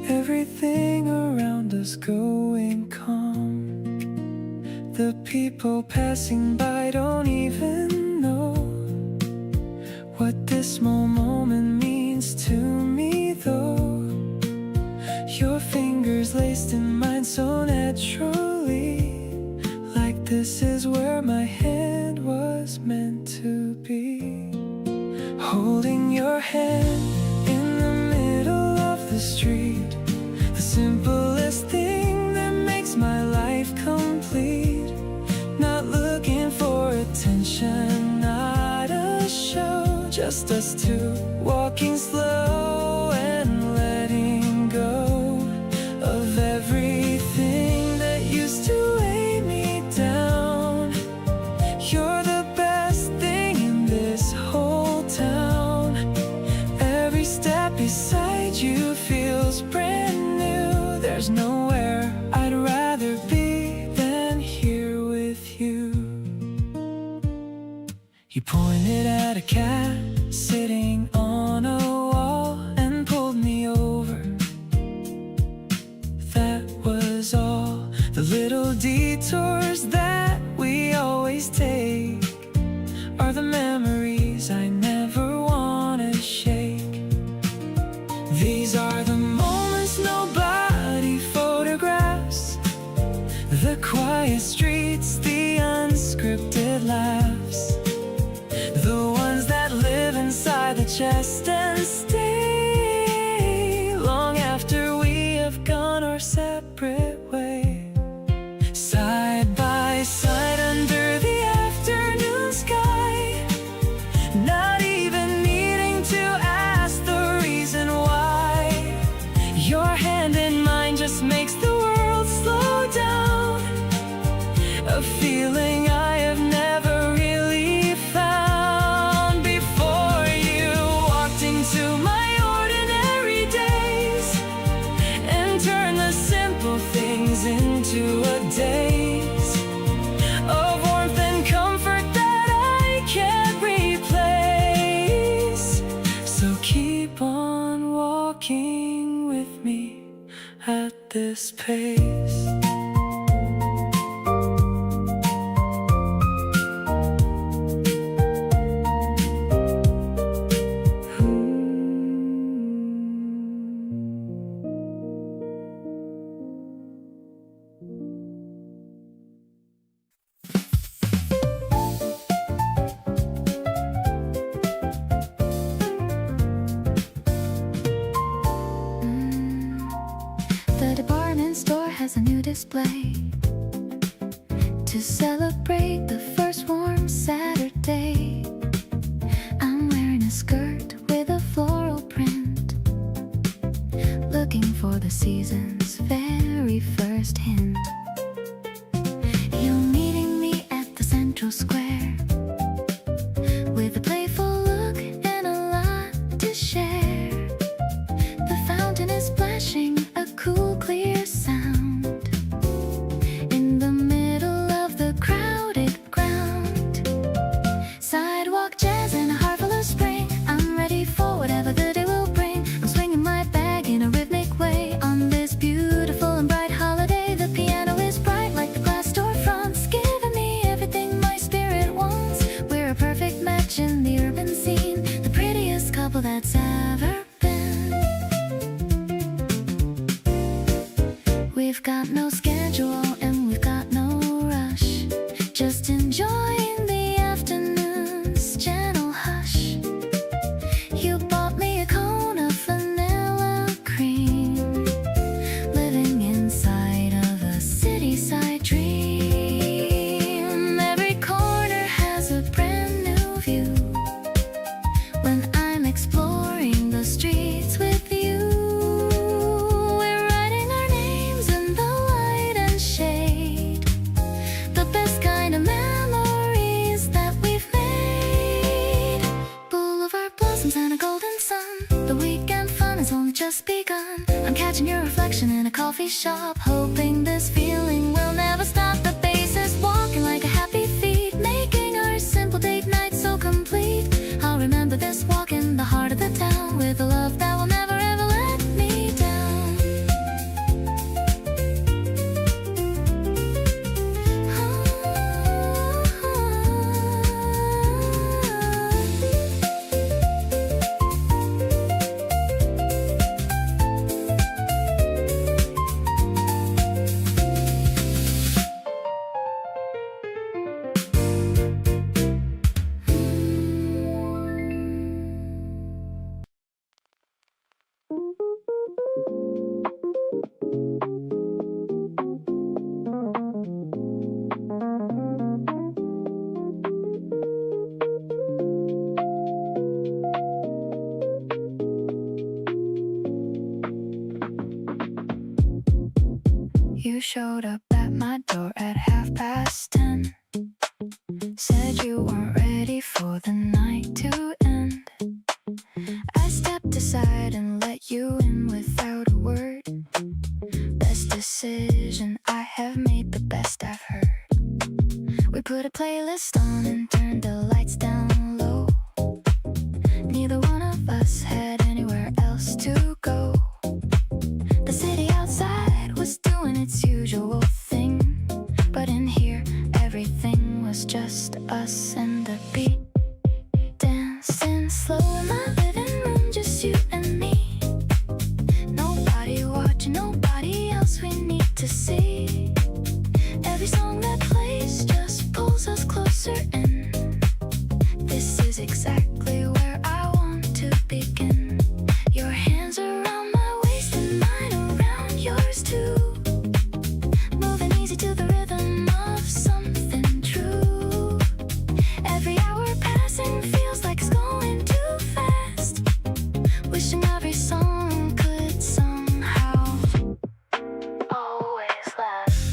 Everything around us going calm. The people passing by don't even know what this moment means to me though. Your fingers laced in mine so naturally, like this is where my hand was meant to be. Holding your hand in the middle of the street, the simplest thing that makes my life complete. Not looking for attention, not a show, just us two walking slow and letting go of everything that used to weigh me down. You're the best thing in this whole town. Every step beside you feels brand new. There's nowhere I'd rather be than here with you. You pointed at a cat sitting on a wall and pulled me over. That was all. The little detours that we always take are the memories I never wanna shake. These are the moments nobody photographs, the quiet streets, the unscripted laughs, the ones that live inside the chest and stay long after we have gone our separate way. Side by side under the afternoon sky, not even needing to ask the reason why. Your hand in mine just makes the world slow down, a feeling I have never really found. Before you walked into my ordinary days and turned the simple things into a daze of warmth and comfort that I can't replace. So keep on walking with me at this pace. The department store has a new display to celebrate the first warm Saturday. I'm wearing a skirt with a floral print, looking for the season's very first hint. You're meeting me at the central square with a playful look and a lot to share. got no schedule and we've got no rush. Just enjoying the afternoon's gentle hush. You bought me a cone of vanilla cream, living inside of a city-side dream. Every corner has a brand new view when I'm exploring the streets with you. We're writing our names in the light and shade, the best kind of memories that we've made. Boulevard blossoms and a golden sun, the weekend fun has only just begun. I'm catching your reflection in a coffee shop, hoping this feeling will never stop. The bass is walking like a happy feet, making our simple date night so complete. I'll remember this walk in the heart of the town, with a love that will never ever let me down. You showed up at my door at 10:30. Said you weren't ready for the night to end. I stepped aside and let you in without a word. Best decision I have made, the best I've heard. We put a playlist on and turned the lights down low. Neither one of us had anywhere else to go. The city outside was doing its usual thing, but in here everything was just us and the beat. Dancing slow in my living room, just you and me. Nobody watching, nobody else we need to see. Every song that plays just pulls us closer in. This is exactly where I want to begin. Your hands around my waist and mine around yours too. Moving easy to the rhythm of something true. Every hour passing feels like it's going too fast. Wishing every song could somehow always last.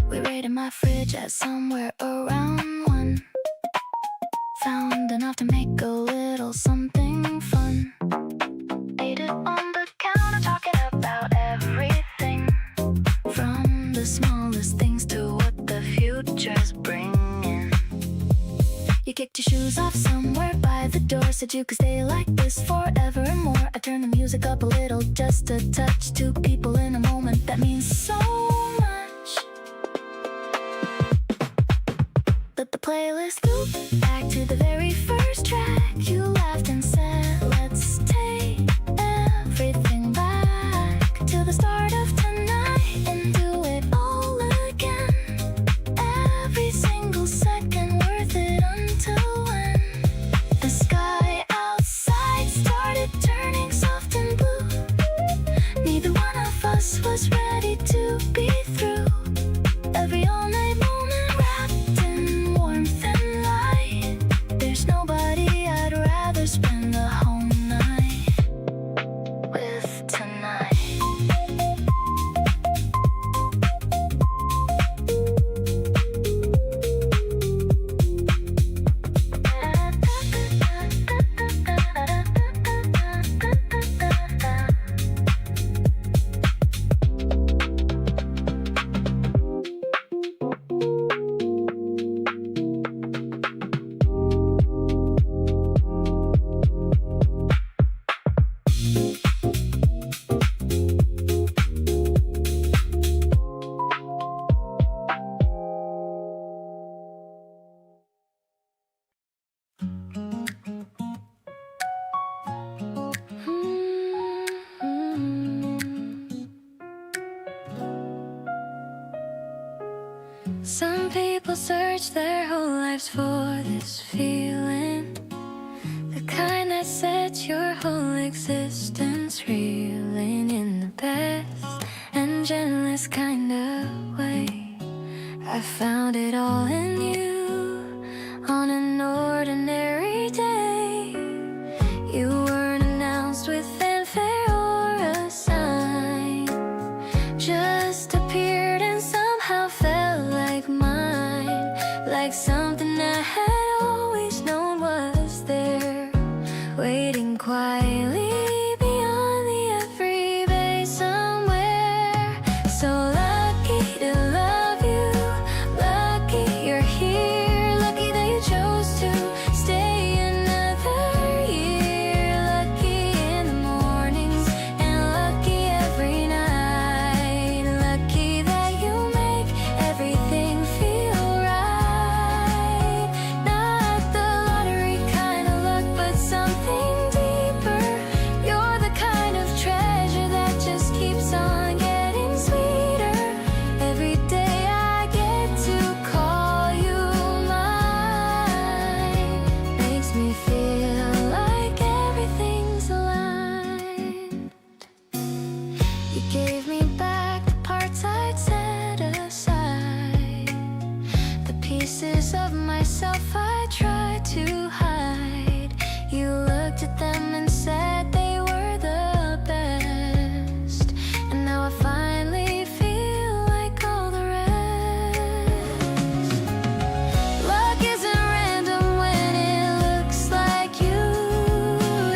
We raided my fridge at somewhere around 1. Found enough to make a little something fun. Ate it on the counter, talking about everything, from the smallest things to what the future's bringing. You kicked your shoes off somewhere by the door, said you could stay like this forever and more. I turned the music up a little, just a touch. Two people in a moment that means so much. Let the playlist loop back to the very first track. You laughed and said, let's take everything back to the start of tonight and do it all again. Every single second worth it until when the sky outside started turning soft and blue. Neither one of us was ready to be through. Every all-night moment wrapped in warmth and light. There's nobody I'd rather spend people search their whole lives for this feeling, the kind that sets your whole existence reeling in the best and gentlest kind of way. I found it all in you on an ordinary day. You weren't announced with fanfare or a sign, just appeared and somehow felt like mine, like something I had always known was there, waiting quietly beyond the everyday somewhere. So lucky to love you, lucky you're here, lucky that you chose to stay another year, lucky in the mornings and lucky every night, lucky that you make everything feel right. Not the lottery kind of luck, but something deeper. You're the kind of treasure that just keeps on getting sweeter. Every day I get to call you mine, makes me feel like everything's aligned. You gave me back the parts I'd set aside, the pieces of myself I tried to hide. You looked at them and said they were the best, and now I finally feel like all the rest. Luck isn't random when it looks like you.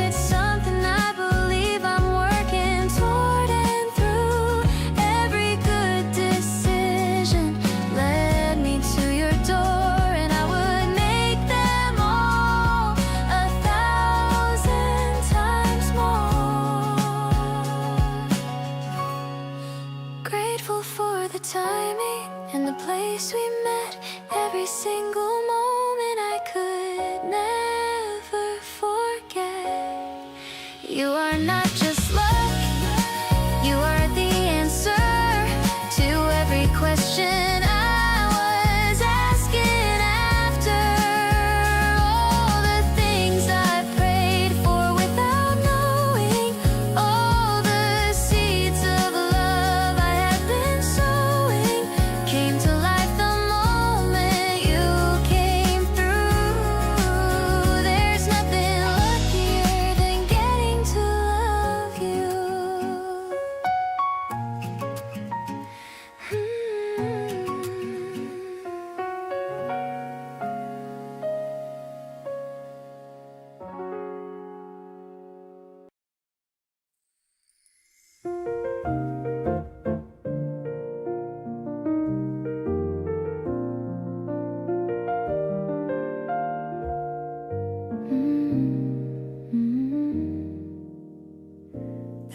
It's something I believe I'm working toward and through. Every good decision led me to your door, and I would make them all 1,000 times more. Grateful for the timing and the place we met. Every single moment I could never forget. You are not just luck, you are the answer to every question I was asking after. All the things I prayed for without knowing, all the seeds of love I had been sowing, came to life the moment you came through. There's nothing luckier than getting to love you.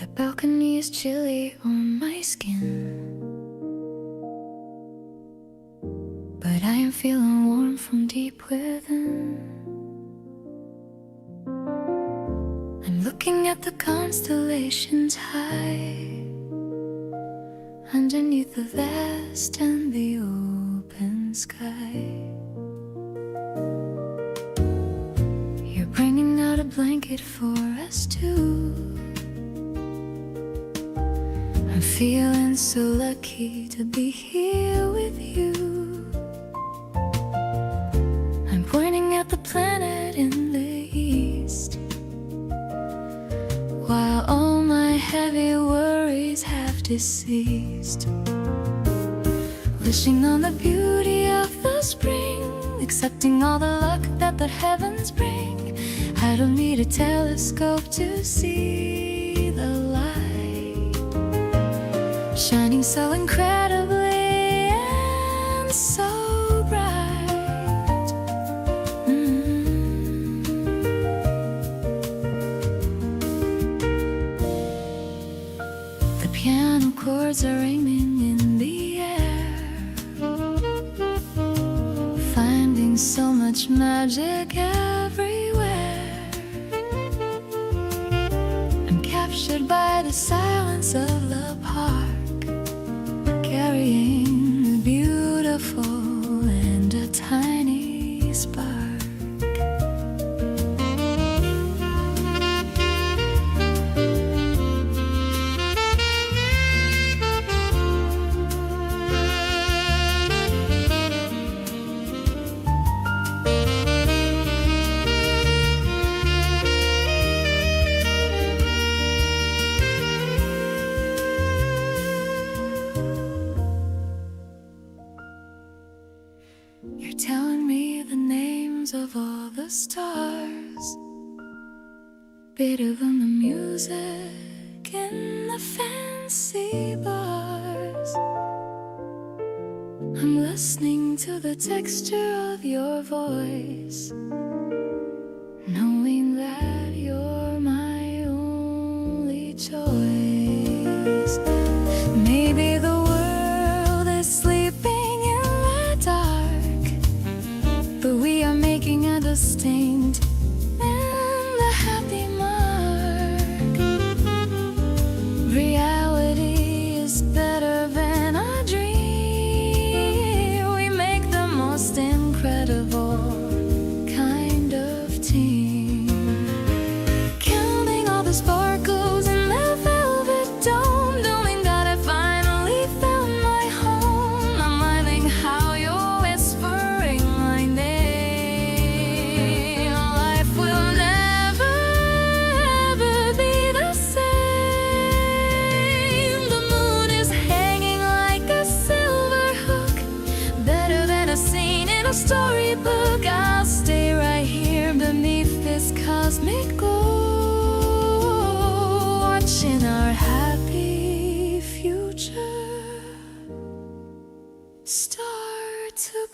The balcony is chilly on my skin, but I am feeling warm from deep within. I'm looking at the constellations high, underneath the vast and the open sky. You're bringing out a blanket for us two. I'm feeling so lucky to be here with you. I'm pointing at the planet in the east, while all my heavy worries have deceased. Wishing on the beauty of the spring, accepting all the luck that the heavens bring. I don't need a telescope to see the light, shining so incredibly and so bright. The piano chords are ringing in the air, finding so much magic everywhere. I'm captured by the silence of the park, carrying the beautiful and telling me the names of all the stars, better than the music in the fancy bars. I'm listening to the texture of your voice, knowing that you're my only choice. Maybe the world is sleeping in the dark, but we are making a distinct and a happy mark. Reality is better than a dream. We make the most incredible kind of team. Counting all the sparkles in the velvet dome, knowing that I finally found my home. I'm loving how you're whispering my name. Life will never ever be the same. The moon is hanging like a silver hook, better than a scene in a storybook. I'll stay right here beneath this cosmic glow, watching our happy future start to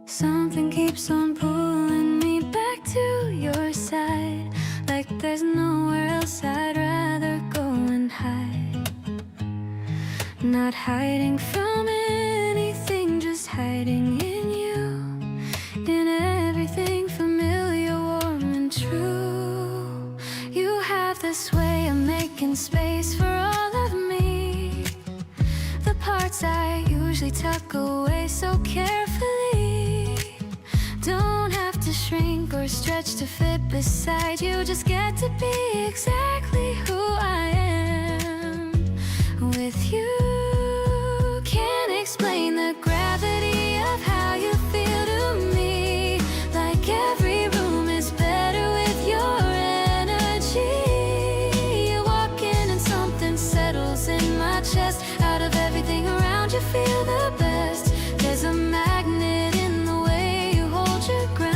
Something keeps on pulling me back to your side, like there's nowhere else I'd rather go and hide. Not hiding from anything, just hiding in you, in everything familiar, warm and true. You have this way of making space for all of me, the parts I usually tuck away so carefully. Don't have to shrink or stretch to fit beside you, just get to be exactly who I am with you. Can't explain the gravity of how you feel to me, like every room is better with your energy. You walk in and something settles in my chest. Out of everything around you, feel the best. There's a magnet in the way you hold your ground,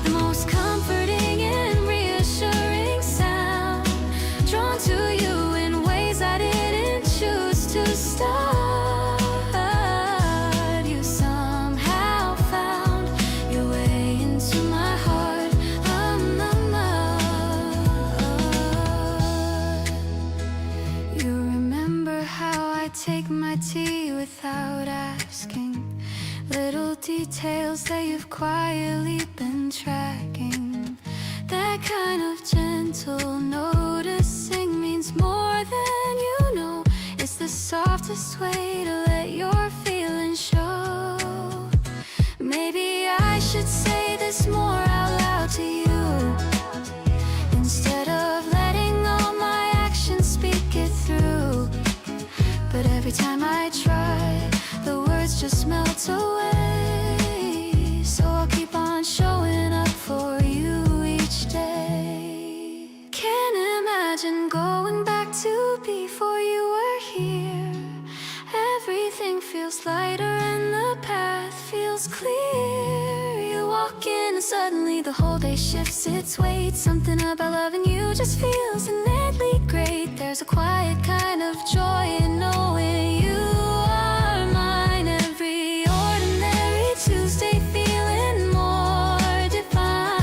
the most comforting and reassuring sound. Drawn to you in ways I didn't choose to start. You somehow found your way into my heart. You remember how I take my tea without asking, little details that you've quietly been tracking. That kind of gentle noticing means more than you know. It's the softest way to let your feelings show. Maybe I should say this more out loud to you, instead of letting all my actions speak it through. But every time I try, the words just melt away. So I'll keep on showing up for you each day. Can't imagine going back to before you were here. Everything feels lighter and the path feels clear. You walk in and suddenly the whole day shifts its weight. Something about loving you just feels innately great. There's a quiet kind of joy in knowing you are mine. Every ordinary Tuesday feeling more divine.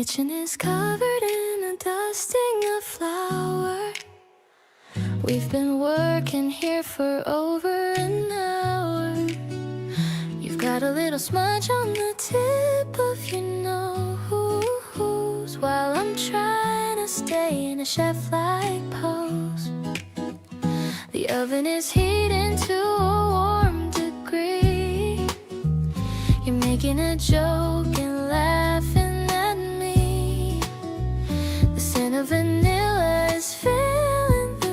kitchen is covered in the dusting of flour. We've been working here for over an hour. You've got a little smudge on the tip of your nose, while I'm trying to stay in a chef-like pose. The oven is heating to a warm degree. You're making a joke and laughing at me. The scent of vanilla is filling the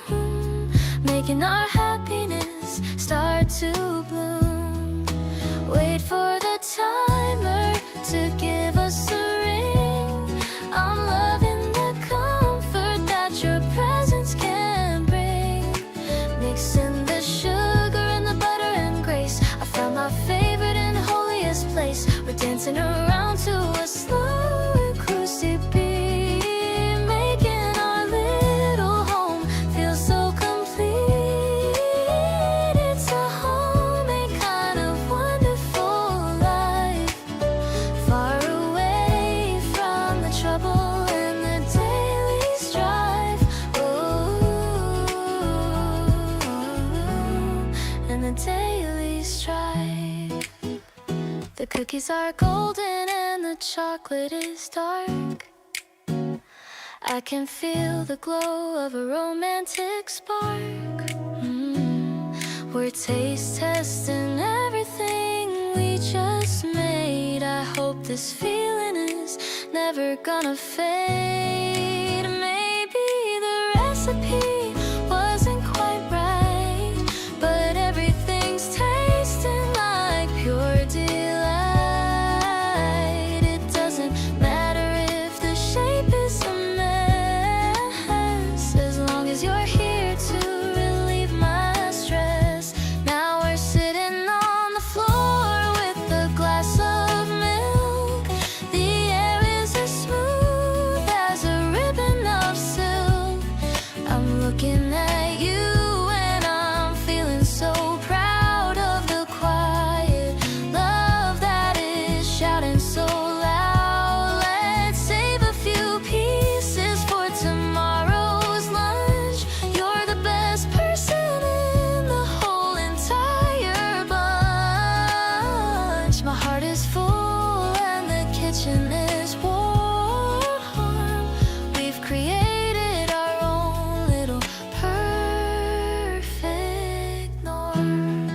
room, making our happiness start to bloom. Wait for the timer to give us a ring. I'm loving the comfort that your presence can bring. Mixing the sugar and the butter and grace, I found my favorite and holiest place. We're dancing around to a slow acoustic beat, making our little home feel so complete. It's a homemade kind of wonderful life, far away from the trouble and the daily strife. And the daily strife. The cookies are golden and the chocolate is dark. I can feel the glow of a romantic spark. We're taste testing everything we just made. I hope this feeling is never gonna fade. Maybe the recipe wasn't quite right, but everything's tasting like pure delight. It doesn't matter if the shape is a mess, as long as you're here to relieve my stress. Now we're sitting on the floor with a glass of milk. The air is as smooth as a ribbon of silk. I'm looking at you and I'm feeling so proud of the quiet love that is shouting so loud. Let's save a few pieces for tomorrow's lunch. You're the best person in the whole entire bunch. My heart is full and the kitchen is warm. We've created our own little perfect norm.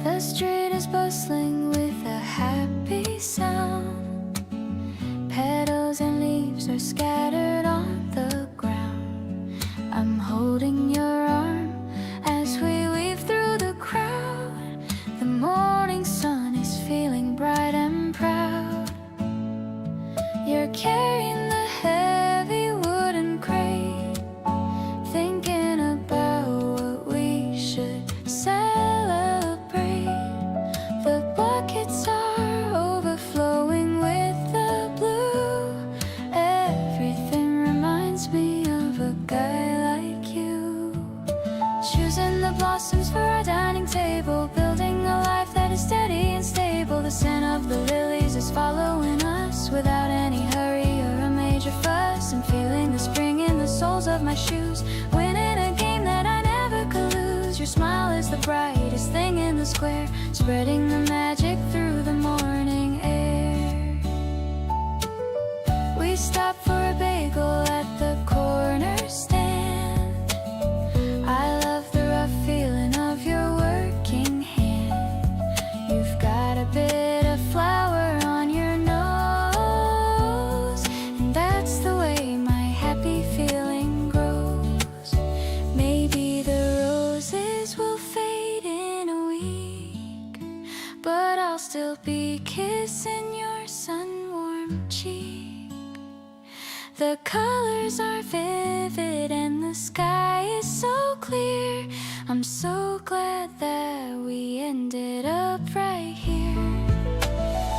The street is bustling with a happy sound. Petals and leaves are scattered on the ground. I'm holding your arm as we weave through the crowd. The morning sun is feeling bright and proud. You're carrying the heavy wooden crate, thinking about what we should celebrate. The buckets are overflowing with the blue. Everything reminds me of a guy like you. Choosing the blossoms for our dining table, building a life that is steady and stable. The scent of the lilies is following us without any hurry or a major fuss. I'm feeling the spring in the soles of my shoes, winning a game that I never could lose. Your smile is the brightest thing in the square, spreading the magic through the morning air. We stop for a bagel at the corner stand. I love the rough feeling of your working hand. You've got a bit of flour on your nose, and that's the way my happy feeling grows. Maybe the roses will fade in colors are vivid and the sky is so clear. I'm so glad that we ended up right here.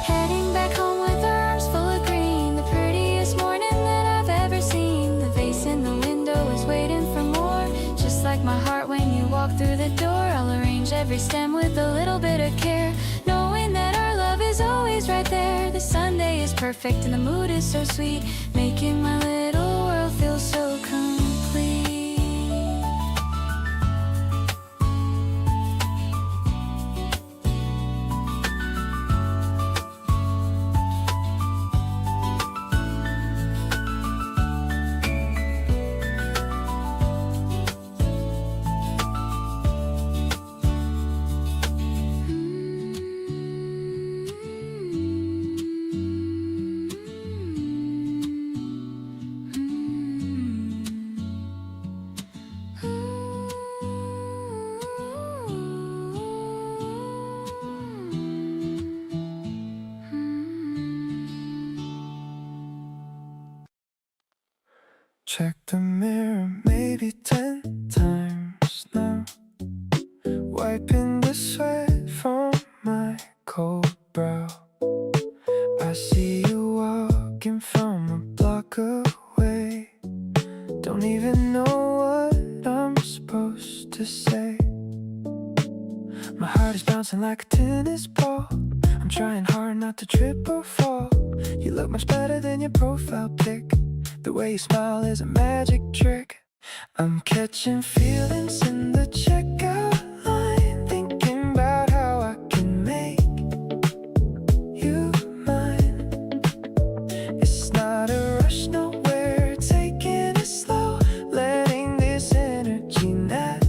Heading back home with our arms full of green, the prettiest morning that I've ever seen. The vase in the window is waiting for more. Just like my heart when you walk through the door, I'll arrange every stem with a little bit of care, knowing that our love is always right there. The Sunday is perfect and the mood is so sweet, making my little world feel so complete. Check the mirror maybe 10 times now, wiping the sweat from my cold brow. I see you walking from a block away, don't even know what I'm supposed to say. My heart is bouncing like a tennis ball, I'm trying hard not to trip or fall. You look much better than your profile pic, the way you smile is a magic trick. I'm catching feelings in the checkout line, thinking about how I can make you mine. It's not a rush, no, we're taking it slow, letting this energy naturally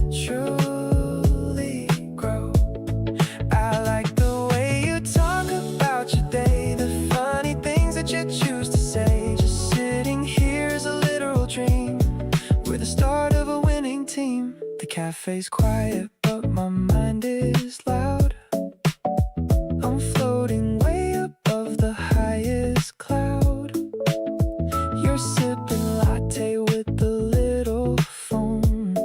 grow. I like the way you talk about your day, the funny things that you choose to say. Just sitting here is a literal dream, we're the start of a winning team. The cafe's quiet, but my mind is loud. I'm floating way above the highest cloud. You're sipping latte with a little foam.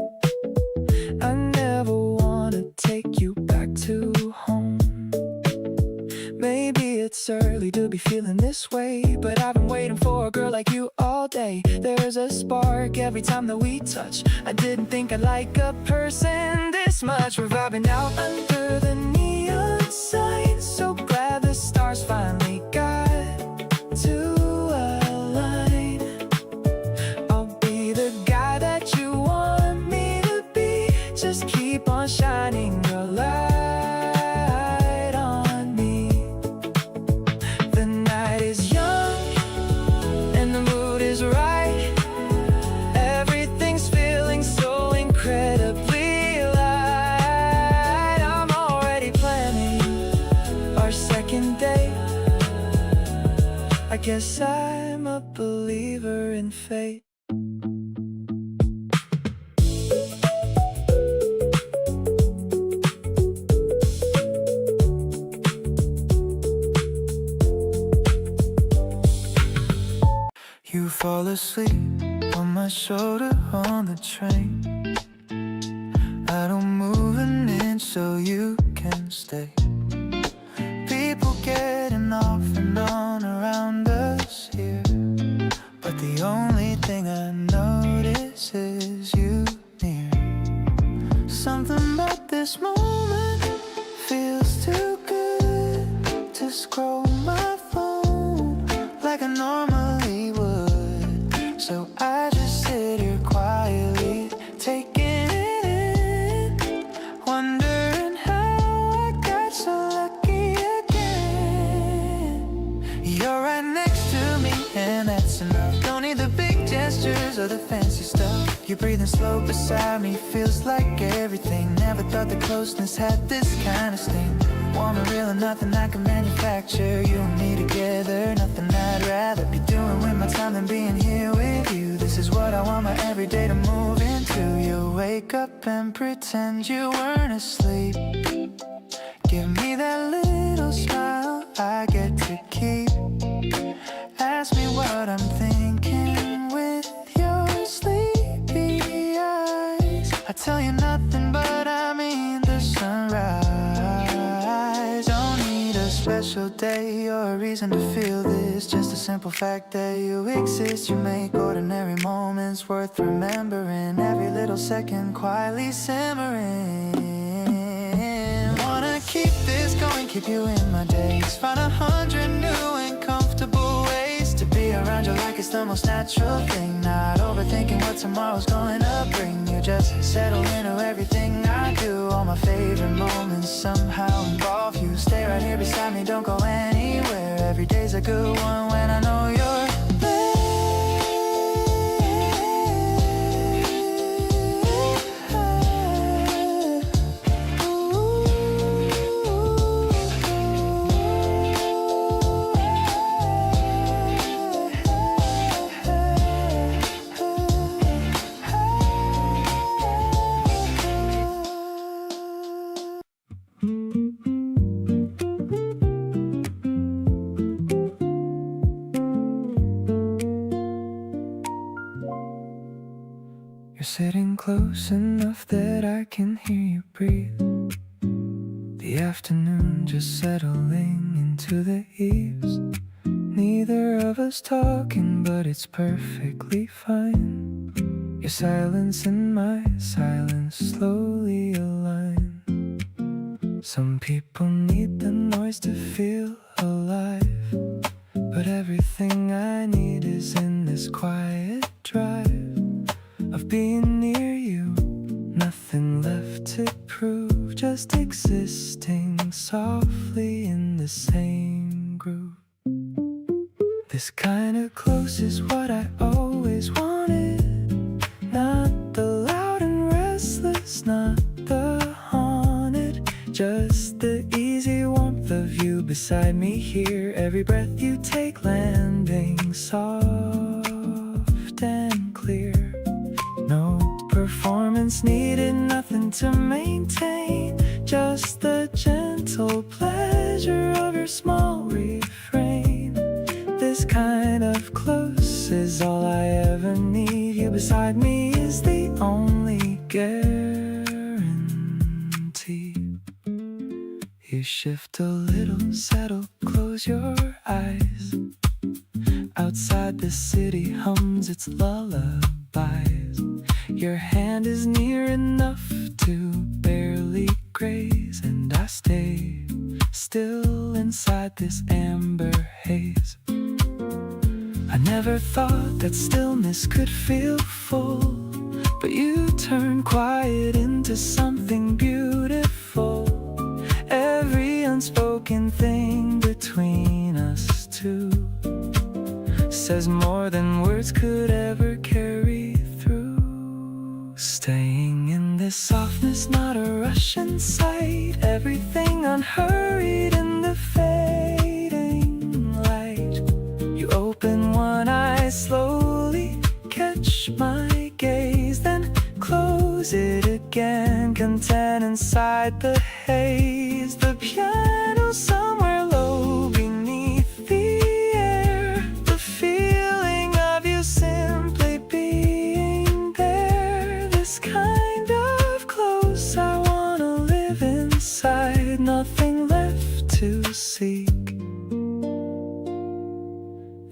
I never wanna take you back to home. Maybe it's early to be feeling this way, but I've been waiting for a girl like you all day. There's a spark every time that we touch. I didn't think I'd like a person this much. We're vibing out under the neon sign, so glad the stars finally got to align. I'll be the guy that you want me to be, just keep on shining your light on me. The night is young and the mood is right, everything's feeling so incredibly light. I'm already planning our second date. I guess I'm a believer in fate. You fall asleep on my shoulder on the train. I don't move an inch so you can stay. People getting off and on around us here, but the only thing I notice is you near. Something about this moment feels too good to scroll my phone like I normally would. So I just sit here quietly, taking it in, wondering how I got so lucky again. You're right next to me and that's enough. Don't need the big gestures or the fancy stuff. You're breathing slow beside me, feels like everything. Never thought the closeness had this kind of sting. Warm and real and nothing I can manufacture. You and me together, nothing I'd rather be doing with my time than being here with you. This is what I want my everyday to move into. You wake up and pretend you weren't asleep. Give me that little smile I get to keep. Ask me what I'm thinking when special day. You're a reason to feel this. Just a simple fact that you exist. You make ordinary moments worth remembering. Every little second quietly simmering. Wanna keep this going, keep you in my days. Find 100 new and comfortable ways to be around you like it's the most natural thing. Not overthinking what tomorrow's gonna bring. You just settle into everything I do. All my favorite moments somehow involve you. Stay right here beside me, don't go anywhere. Every day's a good one when I know you're You're sitting close enough that I can hear you breathe. The afternoon just settling into the eaves. Neither of us talking, but it's perfectly fine. Your silence and my silence slowly align. Some people need the noise to feel alive, but everything I need is in this quiet drive of being near you. Nothing left to prove, just existing softly in the same groove. This kind of close is what I always wanted. Not the loud and restless, not the haunted, just the easy warmth of you beside me here. Every breath you take landing soft and clear. No performance needed, nothing to maintain, just the gentle pleasure of your small refrain. This kind of close is all I ever need. You beside me is the only guarantee. You shift a little, settle, close your eyes. Outside the city hums its lullabies. Your hand is near enough to barely graze, and I stay still inside this amber haze. I never thought that stillness could feel full, but you turn quiet into something beautiful. Every unspoken thing between us two says more than words could ever carry through. Staying in this softness, not a rush in sight. Everything unhurried in the fading light. You open one eye slowly, catch my gaze, then close it again, content inside the haze. The piano somewhere low beneath the air. The feeling of you simply being there. This kind of close I wanna live inside. Nothing left to seek,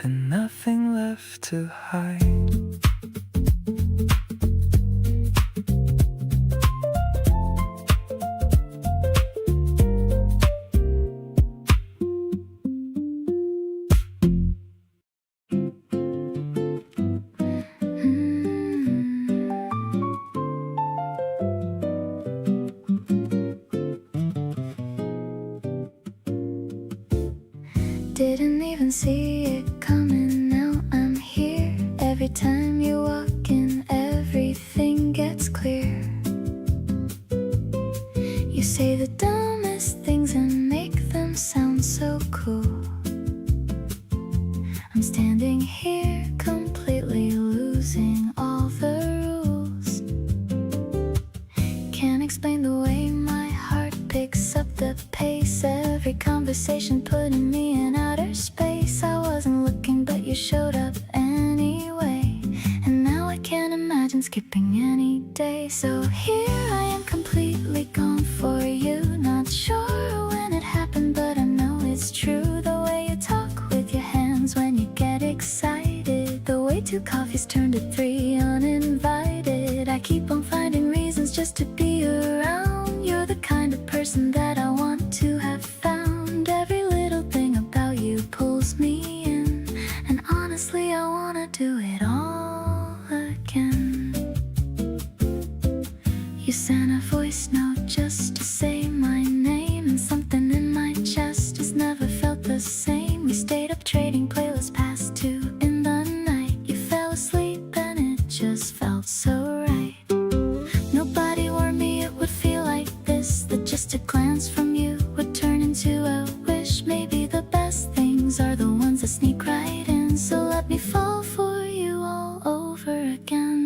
and nothing left to hide. Didn't even see it coming, now I'm here. Every time you walk in, everything gets clear. You say the dumbest things and make them sound so cool. I'm standing here completely losing all the rules. Can't explain the way my heart picks up the pace. Every conversation putting me in outer space. I wasn't looking, but you showed up anyway, and now I can't imagine skipping any day. So here I am completely gone for you. Not sure when it happened, but I know it's true. The way you talk with your hands when you get excited, the way 2 coffees turn to 3 uninvited. I keep on finding reasons just to be around. You're the kind of person that I want to have found. Every little thing about you pulls me in, and honestly I wanna do it all again. You sent a voice note just to say my name, and something in my chest has never felt the same. We stayed up trading playlists past 2 in the night. You fell asleep and it just felt so right. Nobody warned me it would feel like this, that just a glance from you would turn into a wish. Maybe the best things are the ones that sneak right in, so let me fall for you all over again.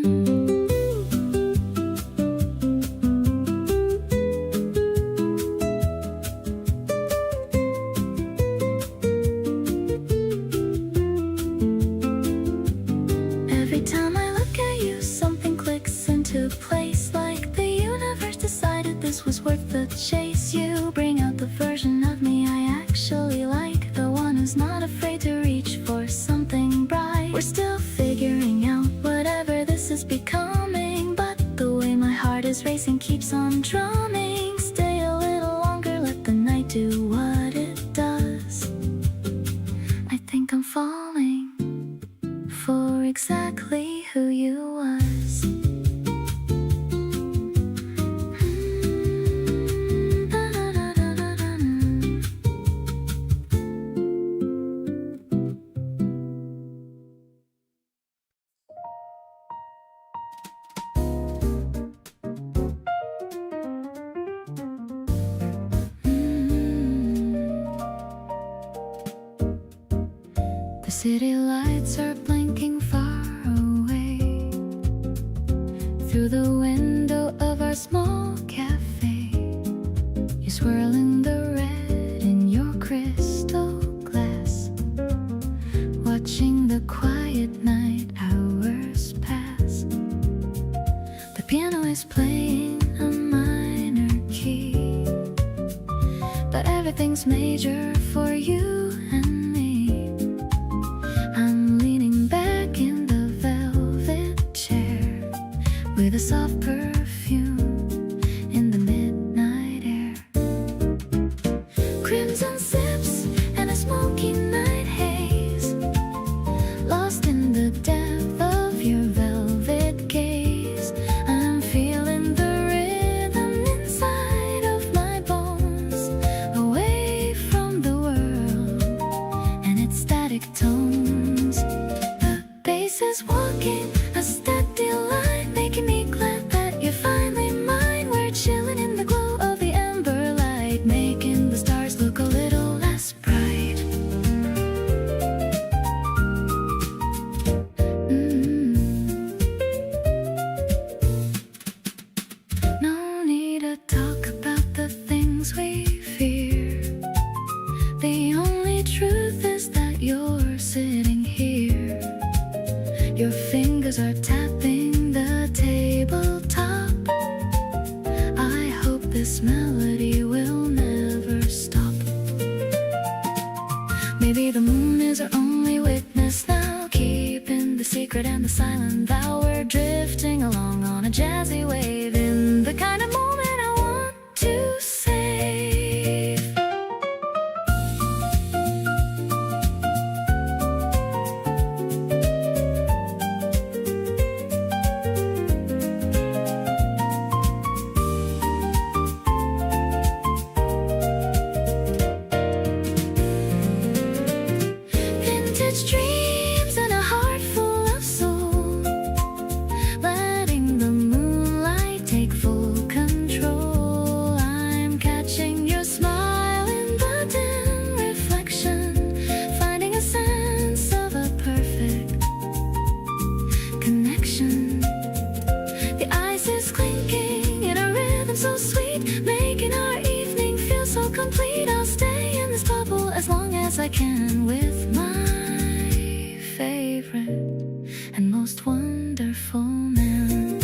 Every time I look at you, something clicks into place, like the universe decided this was worth the chase. You bring out the version of me I actually like, the one who's not afraid to reach for something bright. We're still figuring out whatever this is becoming, but the way my heart is racing keeps on drumming. Stay a little longer, let the night do what it does. I think I'm falling for exactly who you was. The city lights are blinking far away through the window of our small cafe. You swirl in the red in your crystal glass, watching the quiet night hours pass. The piano is playing a minor key, but everything's major for you and me. I'm leaning back in the velvet chair with a soft perfume in the midnight air. Crimson sips and a smoky night haze, lost in the depth of your velvet gaze. I'm feeling the rhythm inside of my bones, away from the world and its static tones. The bass is walking a steady line, making me glad that you're finally mine. We're chilling in the glow of the ember light, making the stars look a little less bright. No need to talk about the things we fear. The only truth is that you're sitting here. Your fingers are tapping the tabletop. I hope this melody will never stop. Maybe the moon is our only witness now, keeping the secret and the silent vow. We're drifting along on a jazzy wave, in the kind of moment I want to save. Vintage dreams and a heart full of soul, letting the moonlight take full control. I'm catching your smile in the dim reflection, finding a sense of a perfect connection. The ice is clinking in a rhythm so sweet, making our evening feel so complete. I'll stay in this bubble as long as I can with my favorite and most wonderful man.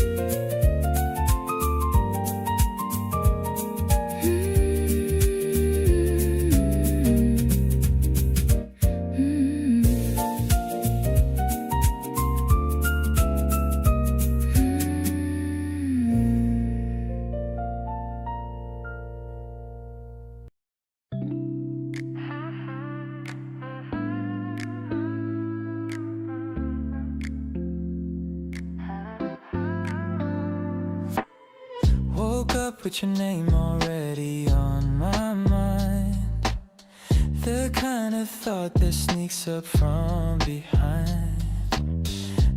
up with your name already on my mind. The kind of thought that sneaks up from behind.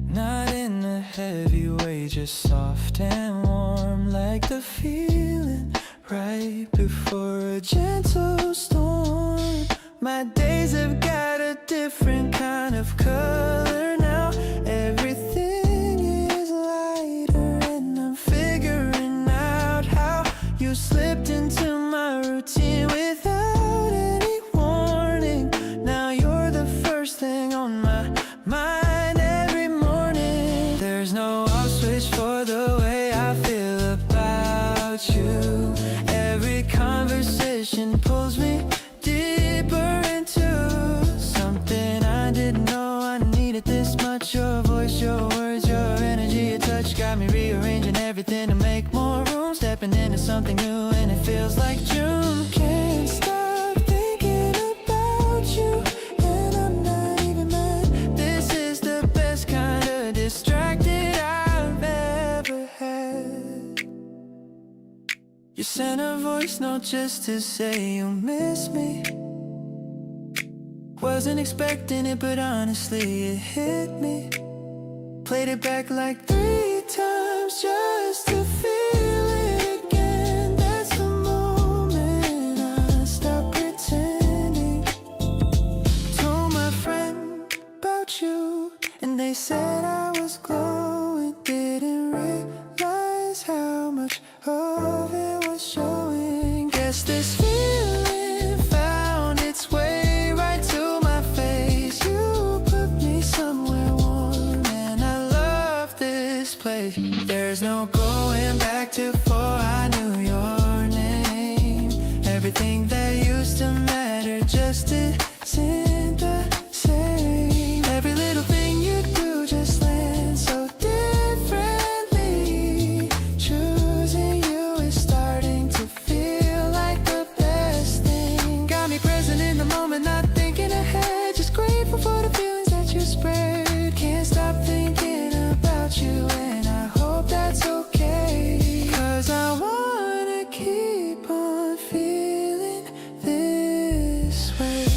Not in a heavy way, just soft and warm, like the feeling right before a gentle storm. My days have got a different kind of color now. Everything is lighter and I'm figuring out how you slipped into my routine without any warning. Now you're the first thing on my mind every morning. There's no off switch for the way I feel about you. Every conversation pulls me deeper into something I didn't know I needed this much. Your voice, your words, your energy, your touch got me rearranging everything to make more room. Stepping into something new and it feels like June. Can't stop thinking about you, and I'm not even mad. This is the best kind of distracted I've ever had. You sent a voice note just to say you miss me. Wasn't expecting it, but honestly it hit me. Played it back like 3 times just to feel it again. That's the moment I stopped pretending. Told my friend about you, and they said I was glowing. Didn't realize how much of it was showing. Guess this feeling found its way right to my face. You put me somewhere warm, and I love this place. There's no going back to before I knew your name. Everything that used to matter just isn't the same. Every little thing you do just lands so differently. Choosing you is starting to feel like the best thing. Got me present in the moment, not thinking ahead. Just grateful for the feelings that you spread. Can't stop thinking about you, and I hope that's okay. 'Cause I wanna keep on feeling this way.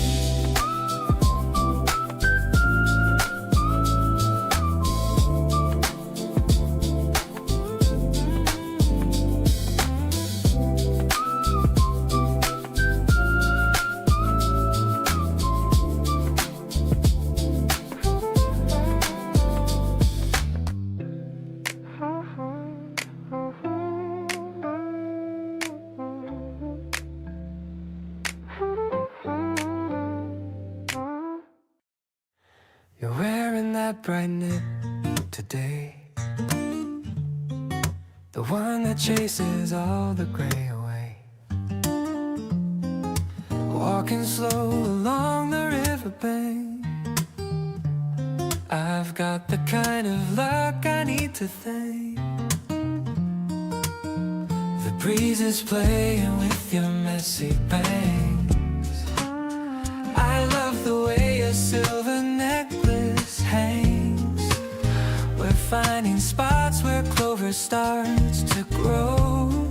You're wearing that bright knit today, the one that chases all the gray away. Walking slow along the riverbank, I've got the kind of luck I need to thank. The breeze is playing with your messy bangs. I love the way your silver necklace hangs. We're finding spots where clover starts to grow,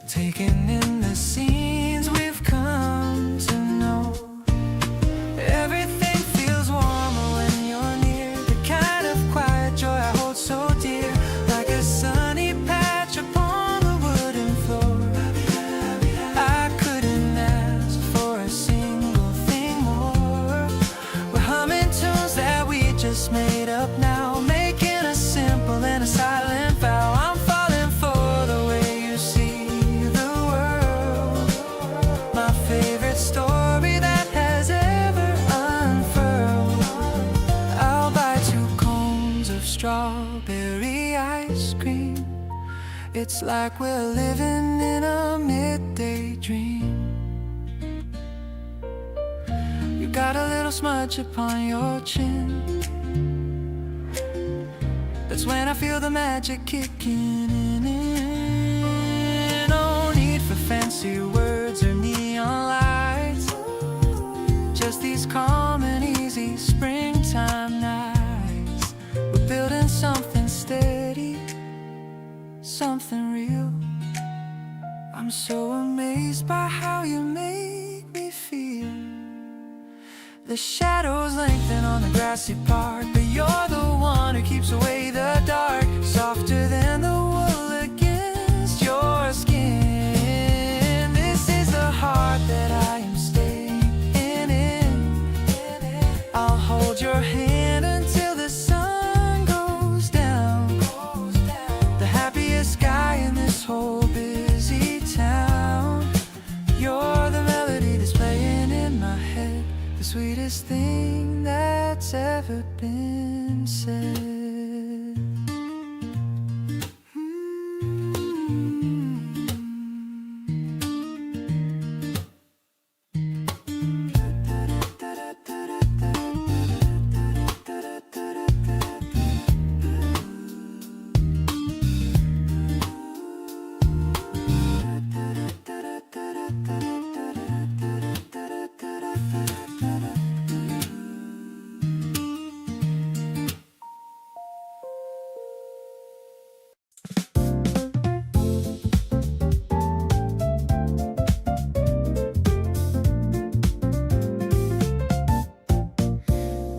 taking in the scenes we've come to know. Everything feels warmer when you're near, the kind of quiet joy I hold so dear, like a sunny patch upon the wooden floor. I couldn't ask for a single thing more. We're humming tunes that we just made up now, making a simple and a silent vow. I'm falling for the way you see the world, my favorite story that has ever unfurled. I'll buy 2 cones of strawberry ice cream. It's like we're living in a midday dream. You got a little smudge upon your chin. That's when I feel the magic kicking in. No need for fancy words or neon lights, just these calm and easy springtime nights. We're building something steady, something real. The shadows lengthen on the grassy park, but you're the one who keeps away the dark. Softer than the wool against your skin. This is the heart that I am staying in. I'll hold your hand until the sun goes down. The happiest guy in this whole busy town. You're the melody that's playing in my head, the sweetest thing that's ever been said.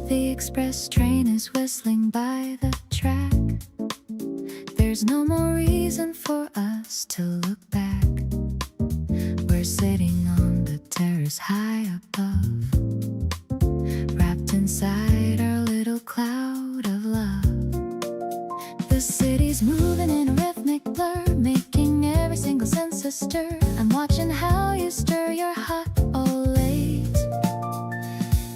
The express train is whistling by the track. There's no more reason for us to look back. We're sitting on the terrace high above, wrapped inside our little cloud of love. The city's moving in a rhythmic blur, making every single sense a stir. I'm watching how you stir your hot Olate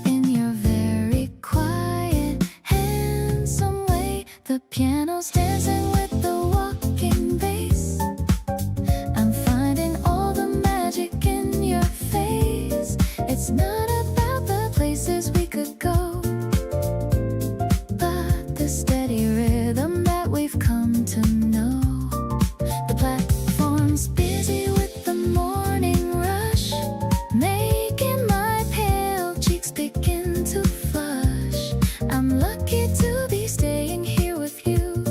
in your very quiet, handsome way. The piano's dancing with the walking bass. I'm finding all the magic in your face. It's not about the places we could go, but the steady rhythm that we've come to know. The platform's busy with the morning rush, making my pale cheeks begin to flush. I'm lucky to be staying here with you,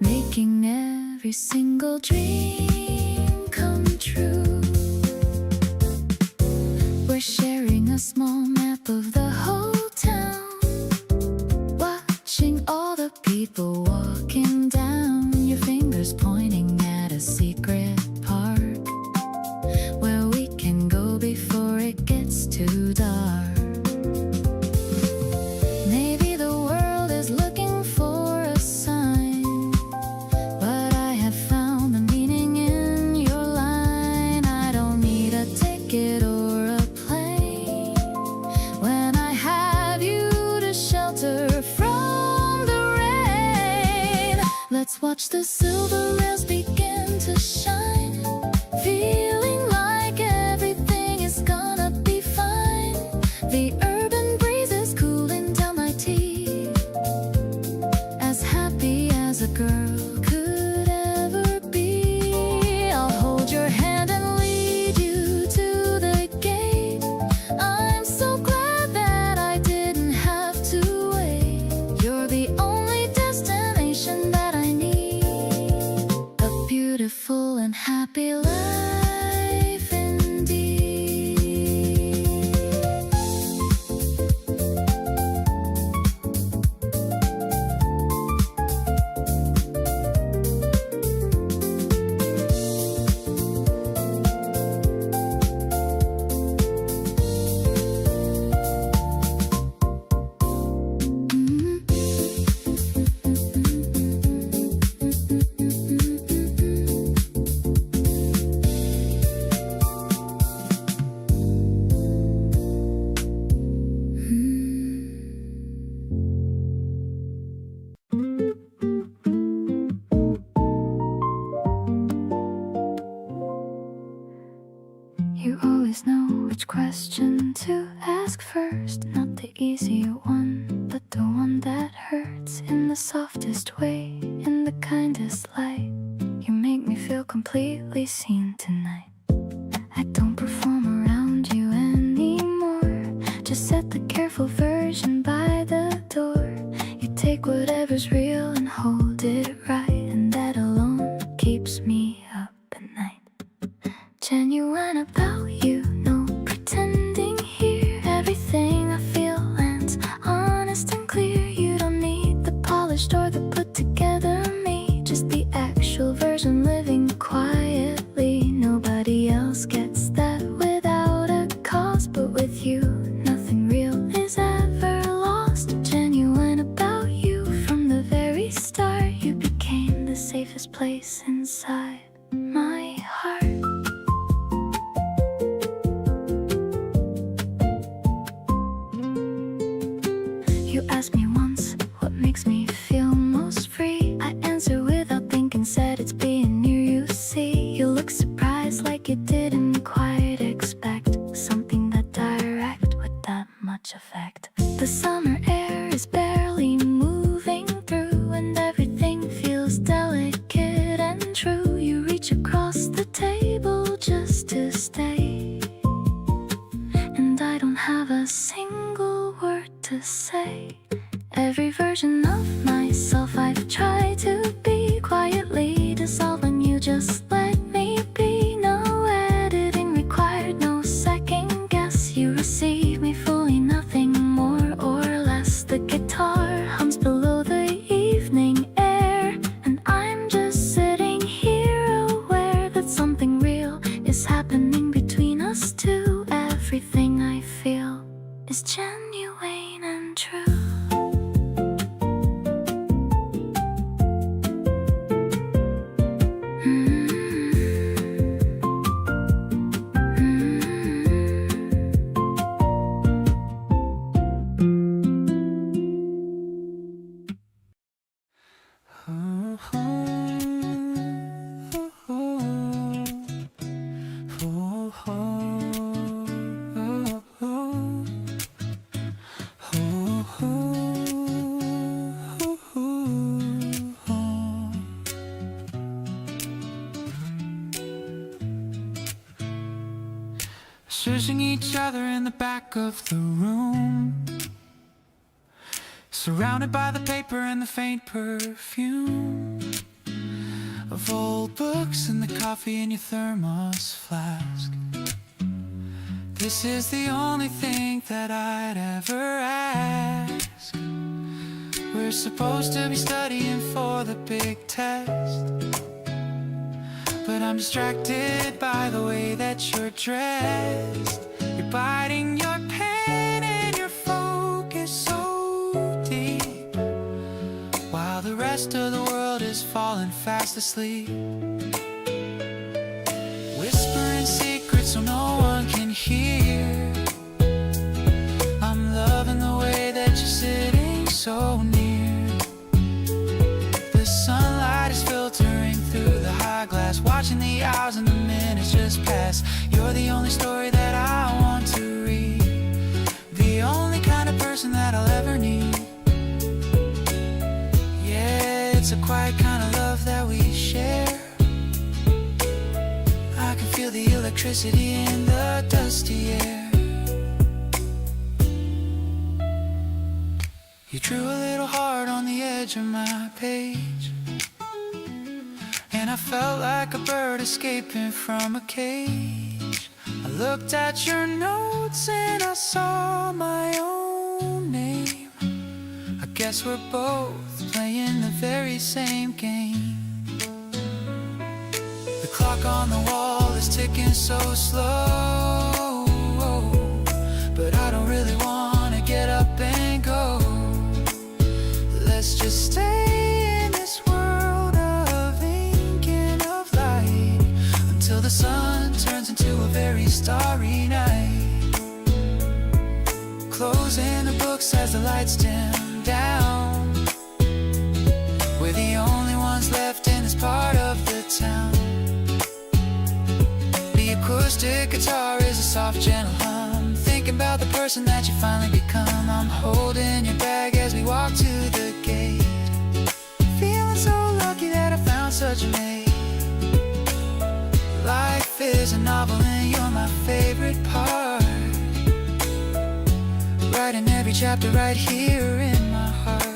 making every single dream come true. We're sharing a small map of the whole town, watching all the people walking down. Your fingers pointing at a secret park where we can go before it gets too dark. Maybe the world is looking for a sign, but I have found the meaning in your line. I don't need a ticket or a plane when I have you to shelter from the rain. Let's watch the silver rails begin to shine, feeling like everything is gonna be fine. The urban breeze is cooling down my tea, as happy as a girl could ever be. I'll hold your hand and lead you to the gate. I'm so glad that I didn't have to wait. You're the only destination that I need, a beautiful and happy life indeed. You always know which question to ask first, not the easier one, but the one that hurts in the softest way, in the kindest light. You make me feel completely seen tonight. I don't perform around you anymore, just set the careful version by the door. You take whatever's real and hold it right, and that alone keeps me up at night. Genuine about you, no pretending here. Everything I this place inside my heart. You asked me once what makes me feel most free. I answered without thinking, said it's being near you. See, you look surprised like you didn't quite expect something that direct with that much effect. The summer air is barely moving through, and everything feels delicate and true. You reach across the table just to stay, and I don't have a single word to say. Every version of myself I've tried to be quietly dissolve when you just let me be. No editing required, no second guess. You receive me fully, nothing more or less. The guitar hums below the evening air, and I'm just sitting here aware that something real is happening between us two. Everything I feel is genuine and true. Searching each other in the back of the room, surrounded by the paper and the faint perfume of old books and the coffee in your thermos flask. This is the only thing that I'd ever ask. We're supposed to be studying for the big test, but I'm distracted by the way that you're dressed. You're biting your pen and your focus so deep, while the rest of the world is falling fast asleep. Whispering secrets so no one can hear. I'm loving the way that you're sitting so near. The sunlight is filtering through the high glass, watching the hours and the minutes just pass. You're the only story that I want to read, the only kind of person that I'll ever need. Yeah, it's a quiet kind of love that we share. I can feel the electricity in the dusty air. You drew a little heart on the edge of my page, and I felt like a bird escaping from a cage. I looked at your notes and I saw my own name. I guess we're both playing the very same game. The clock on the wall is ticking so slow, but I don't really want to get up and go. Let's just stay in this world of ink and of light until the sun turns into a very starry night. Closing the books as the lights dim down. We're the only ones left in this part of the town. The acoustic guitar is a soft, gentle hum, thinking about the person that you finally become. I'm holding your bag as we walk to the gate, feeling so lucky that I found such a mate. Life is a novel and you're my favorite part, writing every chapter right here in my heart.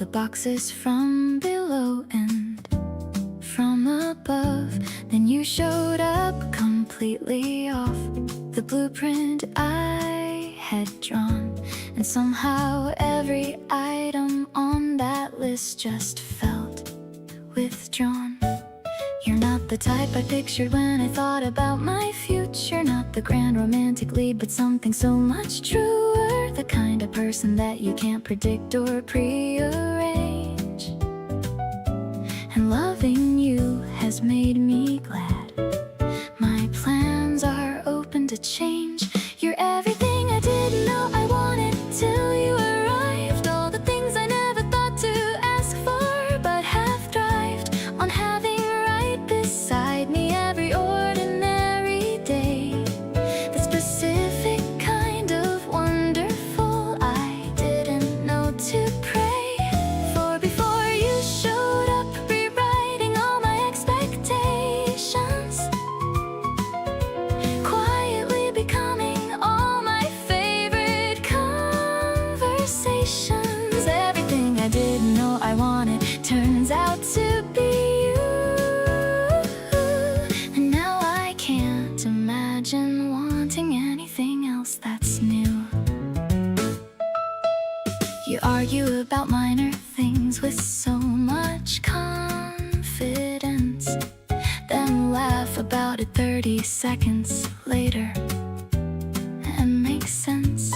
the boxes from below and from above. Then you showed up completely off the blueprint I had drawn, and somehow every item on that list just felt withdrawn. You're not the type I pictured when I thought about my future. Not the grand romantic lead, but something so much truer. The kind of person that you can't predict or prearrange. And loving you has made me glad. My plans are open to change. You're everything I didn't know I wanted till you arrived. All the things I never thought to ask for, but have thrived on having beside me every ordinary day. The specific kind of wonderful I didn't know to pray for before you showed up, rewriting all my expectations, quietly becoming all my favorite conversations. Everything I didn't know I wanted turns out to be wanting anything else that's new. You argue about minor things with so much confidence, then laugh about it 30 seconds later and make sense.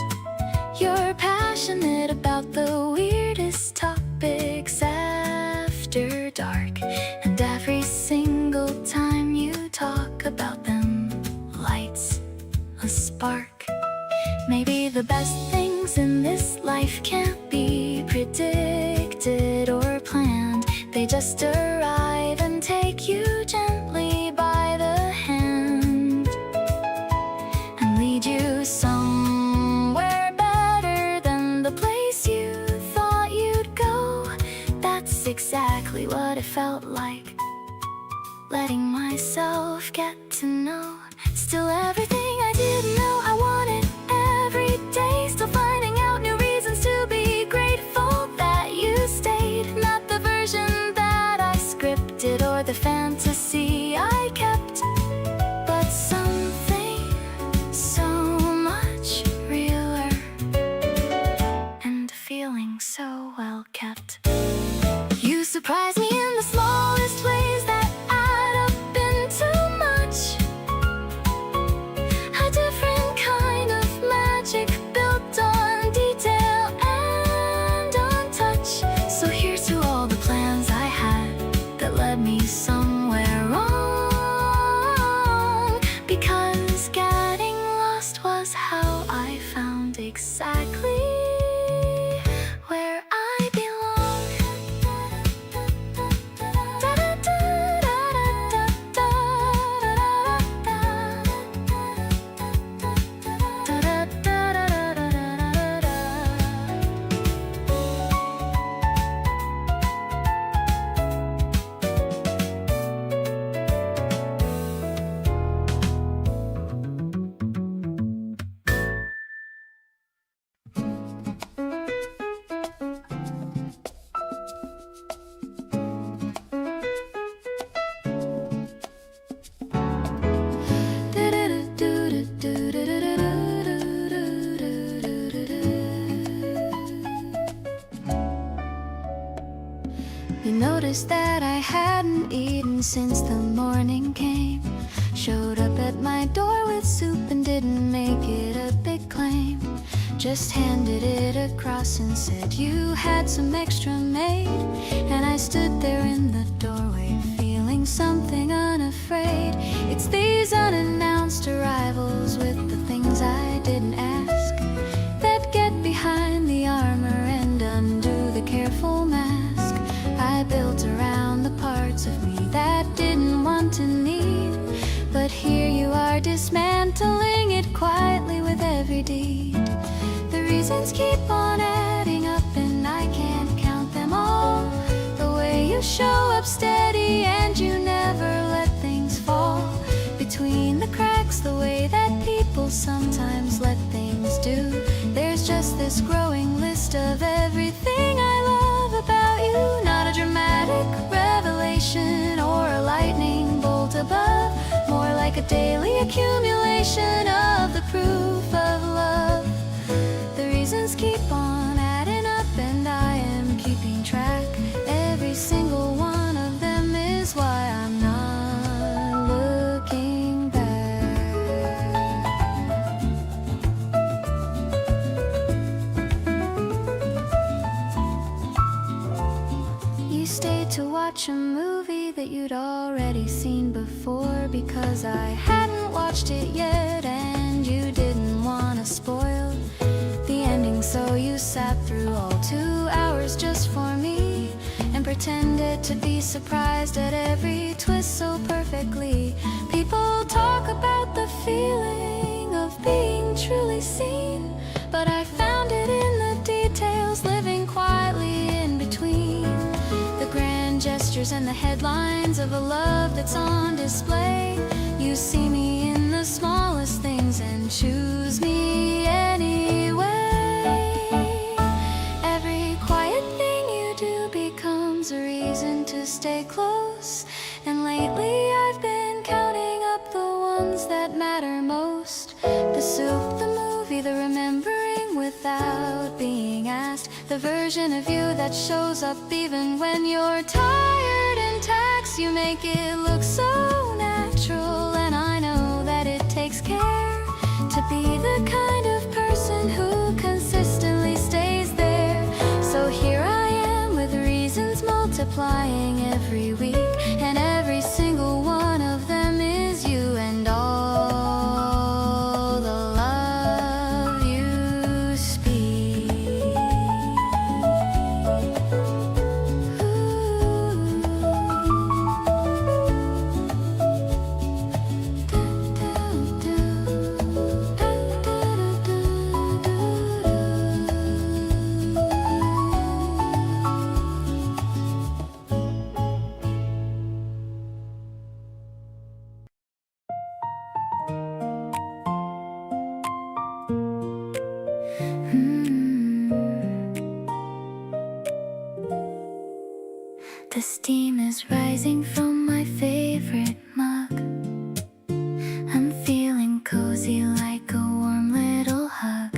You're passionate about the weirdest topics after dark, and every single time you talk about them lights a spark. Maybe the best things in this life can't be predicted or planned. They just arrive and take you gently by the hand and lead you somewhere better than the place you thought you'd go. That's exactly what it felt like, letting myself get to know. Still everything I didn't know I wanted every day. Still finding out new reasons to be grateful that you stayed. Not the version that I scripted or the fantasy I kept, but something so much realer and a feeling so well kept. You surprise me in the smallest ways that add up into much. A different kind of magic built on detail and on touch. So here's to all the plans I had that led me somewhere wrong, because getting lost was how I found exactly where I belong. You noticed that I hadn't eaten since the morning came. Showed up at my door with soup and didn't make it a big claim. Just handed it across and said you had some extra made. And I stood there in the doorway feeling something unafraid. It's these unannounced arrivals with the things I didn't ask that get behind the armor and undo the careful mask I built around the parts of me that didn't want to need. But here you are dismantling it quietly with every deed. The reasons keep on adding up and I can't count them all. The way you show up steady and you never let things fall between the cracks, the way that people sometimes let things do. There's just this growing list of everything I love about not a dramatic revelation or a lightning bolt above, more like a daily accumulation of the proof of love. The reasons keep on adding up and I am keeping track. Every single one of them is why I'm not looking back. You stayed to watch a movie that you'd already seen before because I hadn't watched it yet and you didn't want to spoil the ending, so you sat through all 2 hours just for me and pretended to be surprised at every twist so perfectly. People talk about the feeling of being truly seen, but I found it in the details, living quietly in between the grand gestures and the headlines of a love that's on display. You see me in the smallest things and choose me anyway. Every quiet thing you do becomes a reason to stay close, and lately I've been counting up the ones that matter most. The soup, the movie, the remembering without being asked, the version of you that shows up even when you're tired and taxed. You make it look so natural, and I know that it takes care to be the kind of person who consistently stays there. So here I am with reasons multiplying every week, and every single one of them is you and all the love you speak. The steam is rising from my favorite mug. I'm feeling cozy like a warm little hug.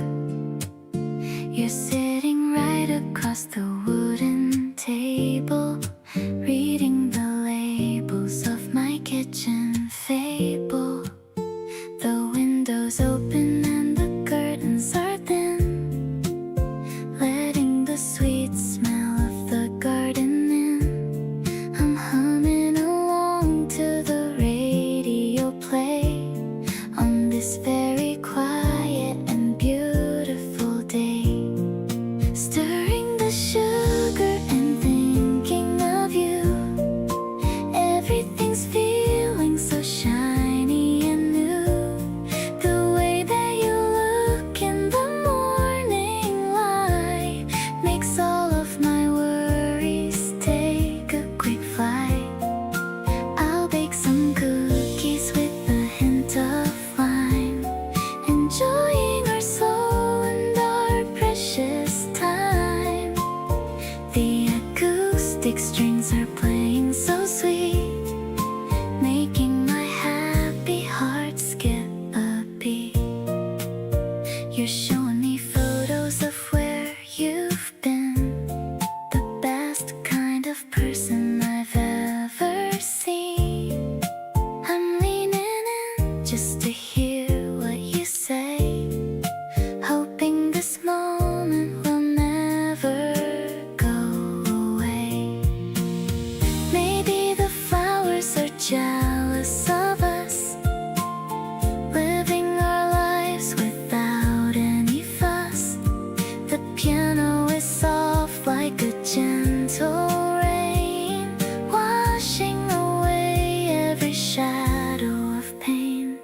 You're sitting right across the wooden table, reading the labels of my kitchen fable. The windows open and the curtains are thin, letting the sweet smell of the garden in. I'm humming along to the radio play on this very quiet and beautiful day, stirring the sugar and thinking of you. Everything's feeling so shiny and new. The way that you look in the morning light makes all of my worries take a quick flight. I'll bake some cookies with a hint of lime, enjoying our slow and our precious time. The acoustic strings are playing so sweet, making my happy heart skip a beat. You're showing me photos of where you've been, the best kind of person I've ever seen. I'm leaning in just to hear what you say, hoping this moment will never go away. Maybe the flowers are jealous of us, living our lives without any fuss. The piano is soft like a gentle rain, washing away every shadow of pain.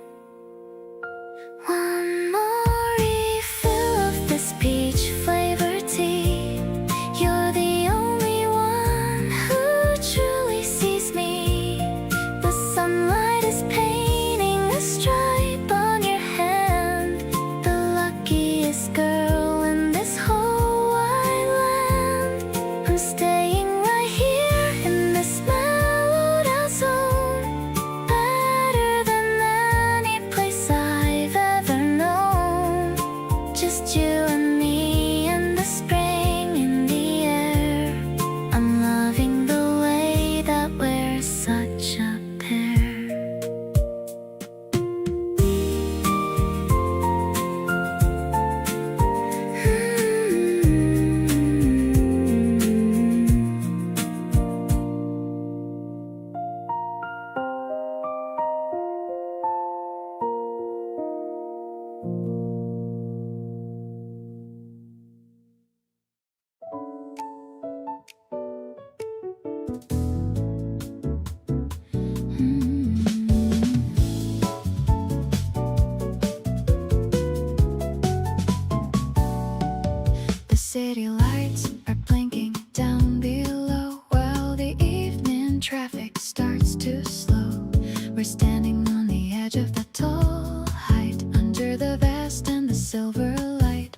edge of that tall height, under the vast and the silver light.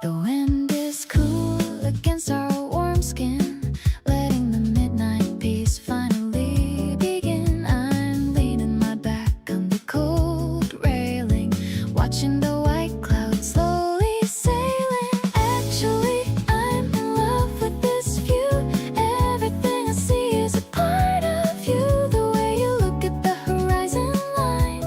The wind is cool against our warm skin, letting the midnight peace finally begin. I'm leaning my back on the cold railing, watching the white clouds slowly sailing. Actually, I'm in love with this view. Everything I see is a part of you. The way you look at the horizon line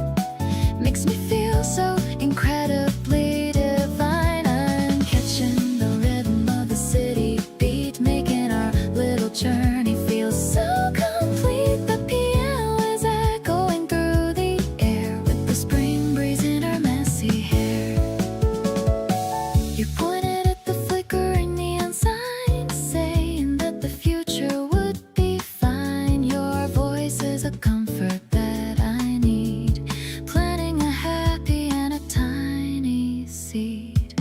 makes me feel so incredibly divine. I'm catching the rhythm of the city beat, making our little journey feel so complete. The piano is echoing through the air with the spring breeze in our messy hair. You pointed at the flickering neon sign, saying that the future would be fine. Your voice is a comfort that I need, planting a happy and a tiny seed.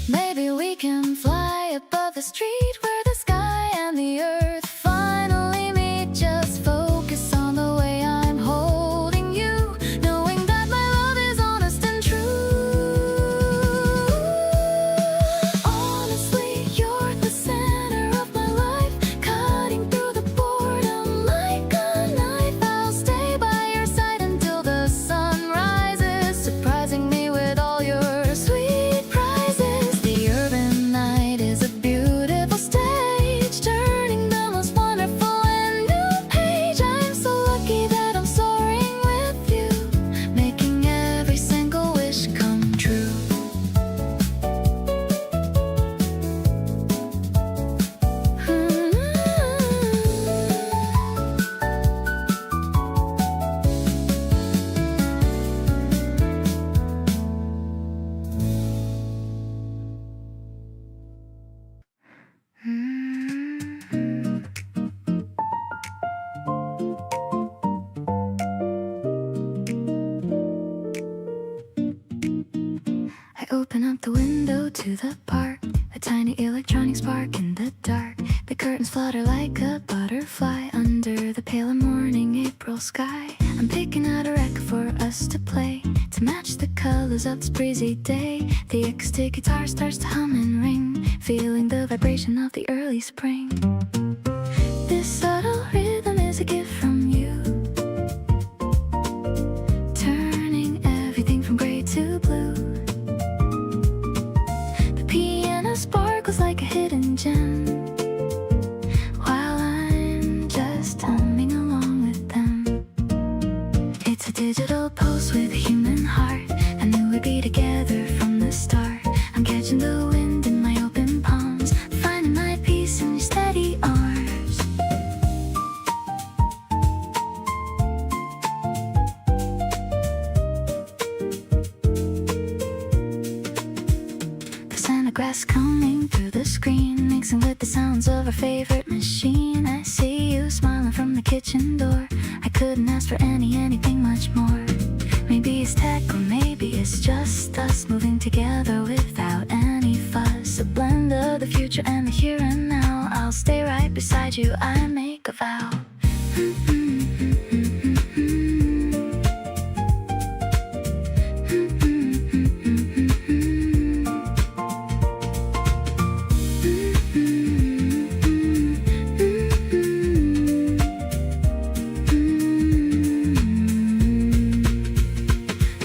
Maybe we can fly above the street where the sky and the earth finally meet. Just focus on the way I'm holding you, knowing that my love is honest and true. Honestly, you're the center of my life, cutting through the boredom like a knife. I'll stay by your side until the sun rises, surprising me with all your sweet prizes. The urban night is a beautiful stage, turning the most wonderful and new page. I'm so lucky that I'm soaring with you, making every single wish come true. I open up the window to the park, a tiny electronic spark in the dark. The curtains flutter like a butterfly under the pale morning April sky. I'm picking out a record for us to play, to match the colors of this breezy day. The acoustic guitar starts to hum and ring, feeling the vibration of the early spring. This subtle rhythm is a gift from you, turning everything from gray to blue. The piano sparkles like a hidden gem, while I'm just humming along with them. It's a digital pulse with a human heart. I knew we'd be together from the start. I'm catching the wind in my open palms, finding my peace in your steady arms. The scent of grass coming through the screen, mixing with the sounds of our favorite machine. I see you smiling from the kitchen door. I couldn't ask for anything much more. Maybe it's tech or maybe it's just us moving together without any fuss. A blend of the future and the here and now. I'll stay right beside you, I make a vow.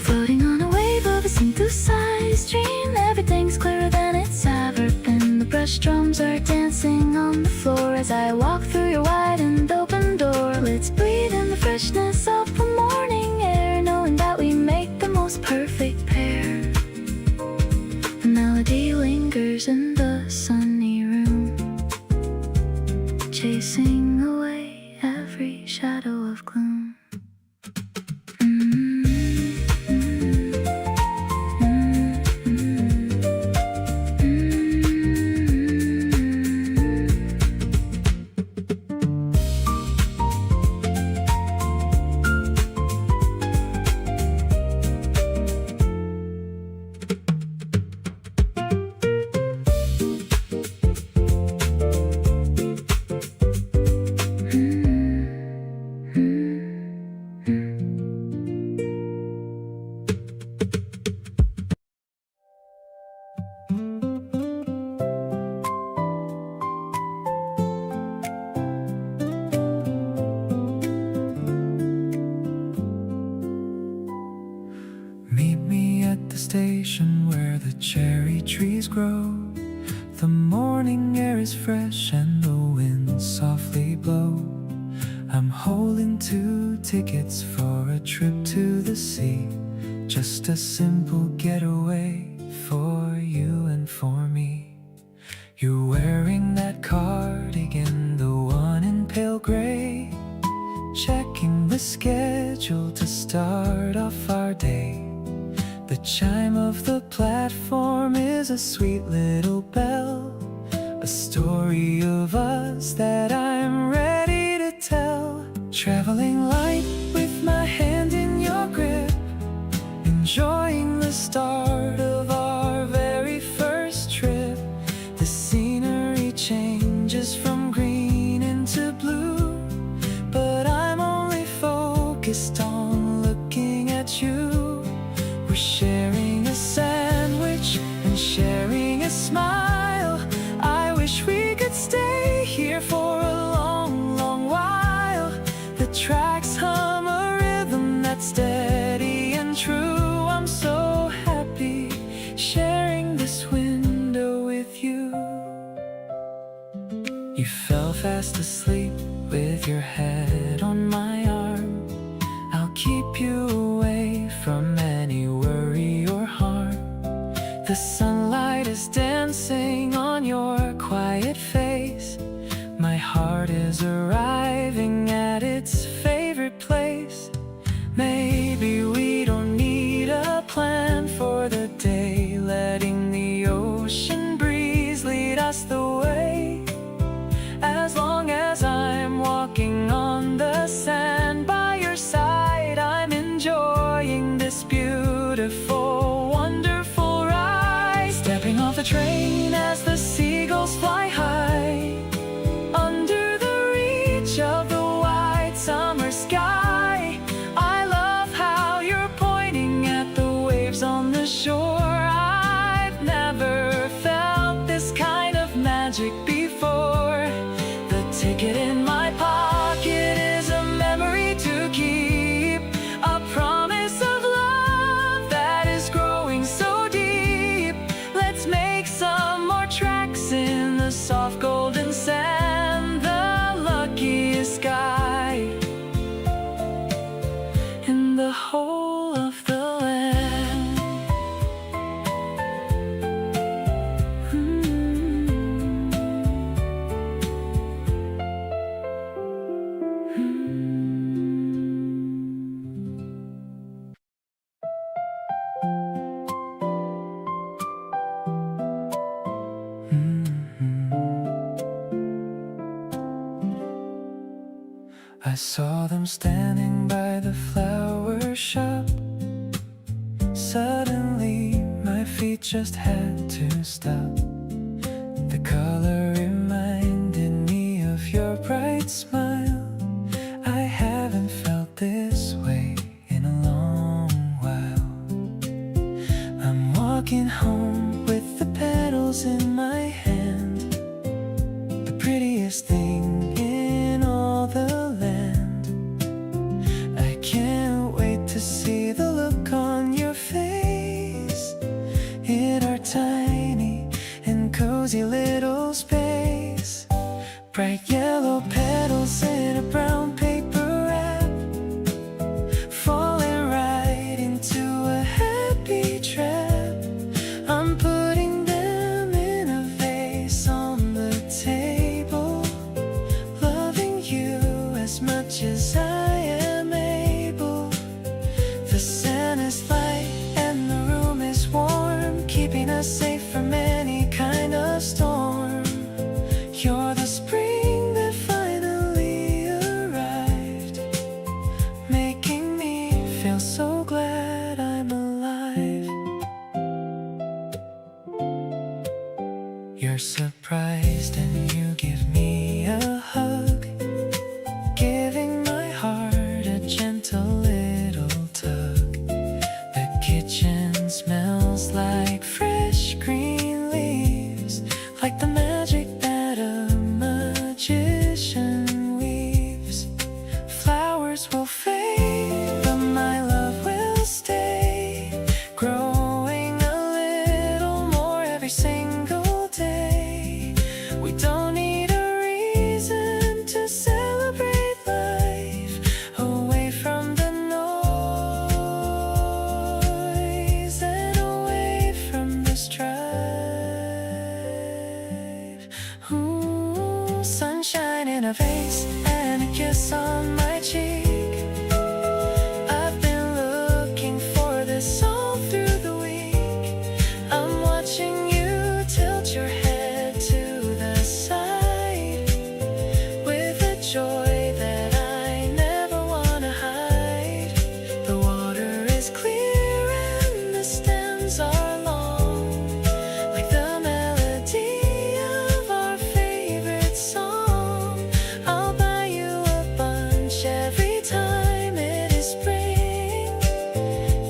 Floating on a wave of a synthesized dream, everything's clearer than it's ever been. The brush drums are dancing on the floor as I walk through your wide and open door. Let's breathe in the fresh conversation where the cherry trees grow. The morning air is fresh and the winds softly blow. I'm holding 2 tickets for a trip to the sea. Just a simple getaway for you and for me. You're wearing that cardigan, the one in pale gray. Checking the schedule to start off our day. The chime of the platform is a sweet little bell, a story of us that I'm ready to tell. Traveling light with my hand in your grip, enjoying the start of our very first trip. The scenery changes from green into blue, but I'm only focused on looking at you. We're sharing a sandwich and sharing a smile. I wish we could stay here for a long, long while. The tracks hum a rhythm that's steady and true. I'm so happy sharing this window with you. You fell fast asleep with your head on my arm. I'll keep you away from any worry or harm. The sunlight is dancing on your quiet face. My heart is arriving at its favorite place. Maybe we don't need a plan for the day, letting the ocean breeze lead us the way. As long as I'm walking on the sand by your side, I'm enjoying this beautiful, wonderful ride. Stepping off the train as the seagulls fly high, under the reach of the wide summer sky. I love how you're pointing at the waves on the shore. I've never felt this kind of magic before. The ticket in my pocket is a memory to keep, a promise of love that is growing so deep. Let's make some more tracks in the soft golden sand, the luckiest guy in the whole of the land. I saw them standing by the flower shop. Suddenly my feet just had to stop. The color reminded me of your bright smile. I haven't felt this way in a long while. I'm walking home with the petals in my hand, the prettiest thing in all the land. I can't wait to see the look on your face in our tiny and cozy little space. Bright yellow petals in a brown paper wrap, falling right into a happy trap. I'm putting them in a vase on the table, loving you as much as I am able. The sun is light and the room is warm, keeping us safe from any kind of storm. You're the spring that finally arrived, making me feel so glad I'm alive. You're surprised and you give me a hug, giving my heart a gentle little tug. The kitchen smells like fresh green leaves, like the magic that a magician weaves. Flowers will fade, but my love will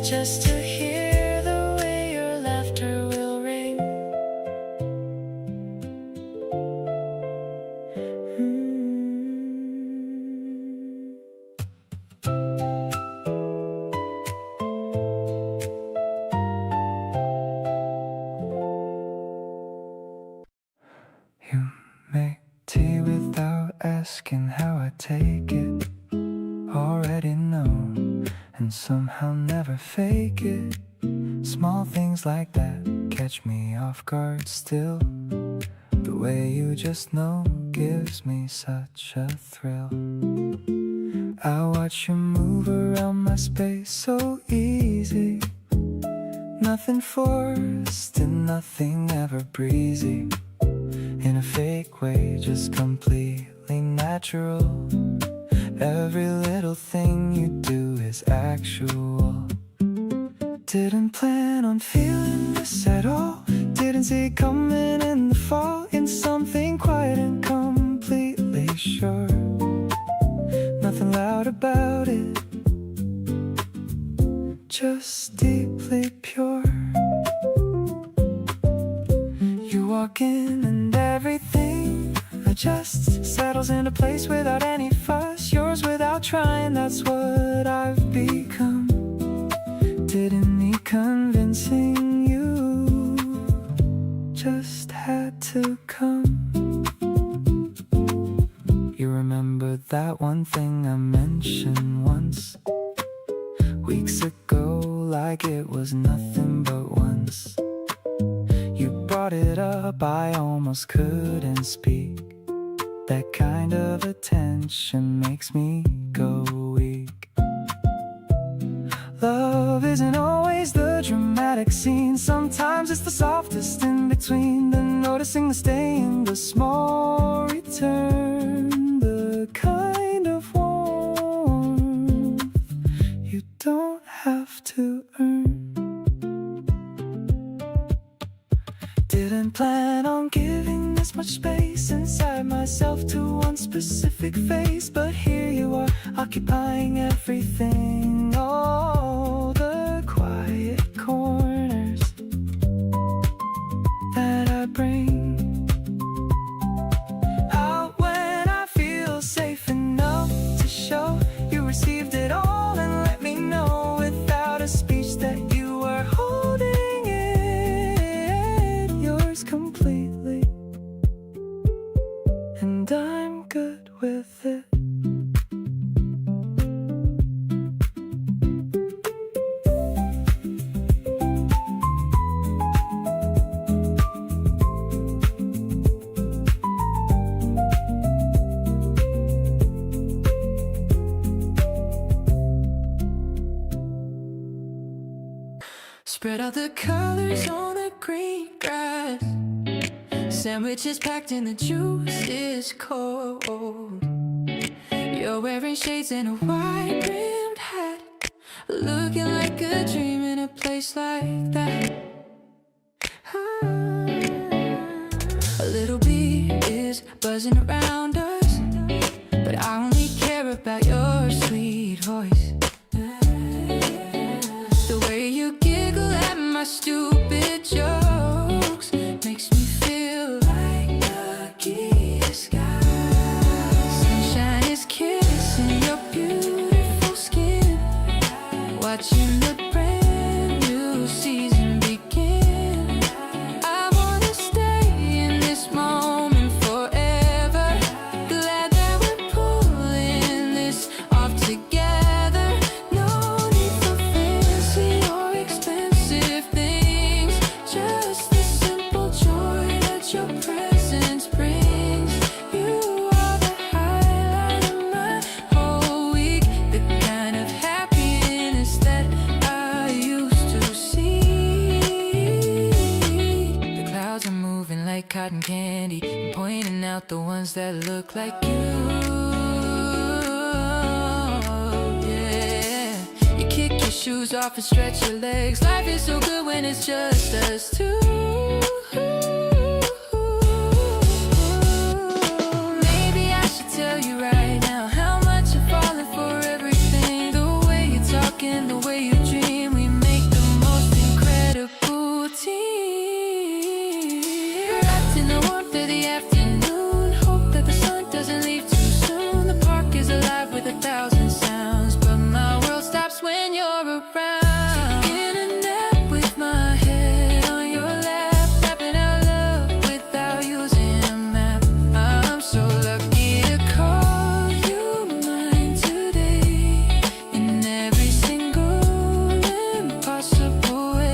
just to hear the way your laughter will ring. You make tea without asking how I take it. Already know, and somehow never fake it. Small things like that catch me off guard still. The way you just know gives me such a thrill. I watch you move around my space so easy. Nothing forced and nothing ever breezy. In a fake way, just completely natural. Every little thing you do is actual. Didn't plan on feeling this at all. Didn't see it coming in the fall. In something quiet and completely sure. Nothing loud about it, just deeply pure. You walk in and everything adjusts, settles into place without any fuss. Yours without trying, that's what I've become. Didn't need convincing, you just had to come. You remember that one thing I mentioned once, weeks ago, like it was nothing but once. You brought it up, I almost couldn't speak. That kind of attention makes me go weak. Love isn't always the dramatic scene. Sometimes it's the softest in between. The noticing, the staying, the small return. The kind of warmth you don't have to earn. Didn't plan on giving this much space inside myself to one specific face, but here you are, occupying everything. All the quiet corners that I bring out when I feel safe enough to show. You received it all and let me know without a speech that you were holding it, yours completely, and I'm good with it. Spread out the colors on the green grass. Sandwiches packed and the juice is cold. You're wearing shades and a wide-brimmed hat, looking like a dream in a place like that. A little bee is buzzing around us, but I only care about your sweet voice. The way you giggle at my stupid jokes makes me feel like the key to sky. Sunshine is kissing your beautiful skin, watching the brand new season begin. I wanna stay in this moment forever. Glad that we're pulling this off together. No need for fancy or expensive things, just the simple joy that your presence brings. You are the highlight of my whole week, the kind of happiness that I used to see. The clouds are moving like cotton candy, pointing out the ones that look like you. Yeah, you kick your shoes off and stretch your legs. Life is so good when it's just us two. Maybe I should tell you right now how much I've fallen for everything. The way you talk and the way you dream, we around. Taking a nap with my head on your lap, mapping out love without using a map. I'm so lucky to call you mine today, in every single impossible way.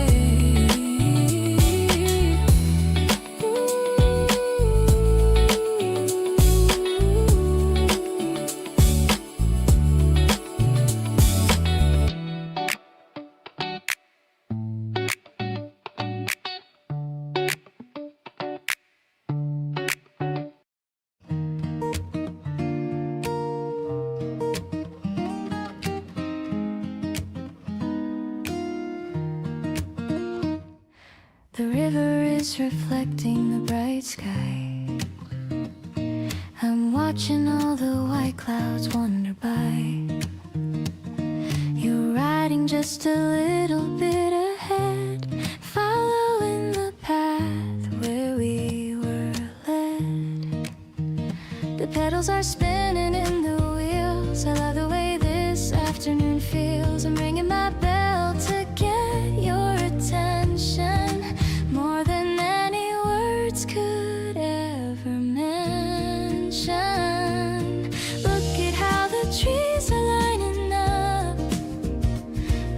The river is reflecting the bright sky. I'm watching all the white clouds wander by. You're riding just a little bit ahead, following the path where we were led. The pedals are spinning in the wheels. I love the way this afternoon feels. I'm ringing my bell to get your attention, more than any words could ever mention. Look at how the trees are lining up,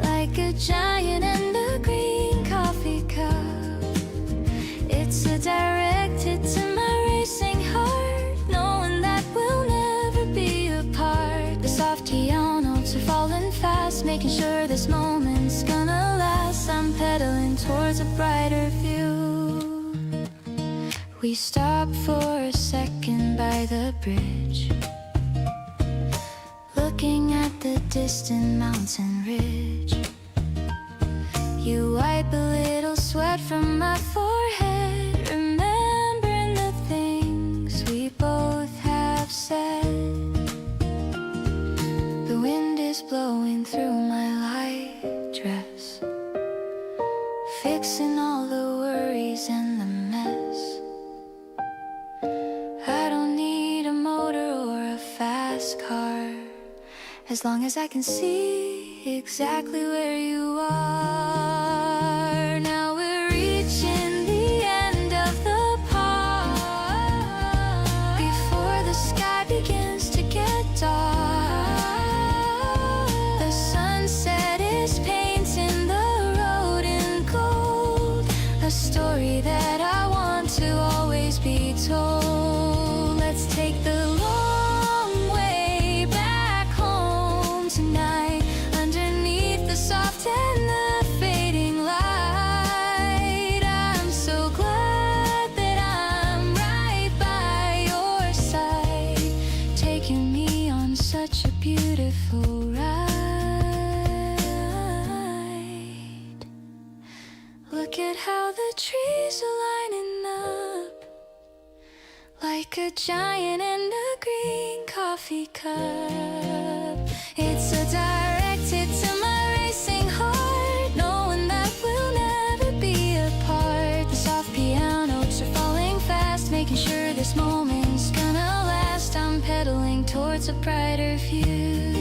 like a giant and a green coffee cup. It's a direct hit to my racing heart, knowing that we'll never be apart. The soft piano notes are falling fast, making sure this moment's gonna last. I'm pedaling towards a brighter view. We stop for a second by the bridge, looking at the distant mountain ridge. You wipe a little sweat from my forehead, remembering the things we both have said. The wind is blowing through my light dress, fixing all the worries and the mess. I don't need a motor or a fast car, as long as I can see exactly where you are. Now we're reaching the end of the park, before the sky begins to get dark. The sunset is painting the road in gold, a story that I want to always be told. Let's take the long way back home tonight, underneath the soft and the fading light. I'm so glad that I'm right by your side, taking me on such a beautiful ride. Look at how the trees are lining up, like a giant and a green coffee cup. It's a direct hit to my racing heart, knowing that we'll never be apart. The soft piano notes are falling fast, making sure this moment's gonna last. I'm pedaling towards a brighter view.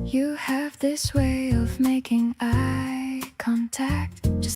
You have this way of making eye contact,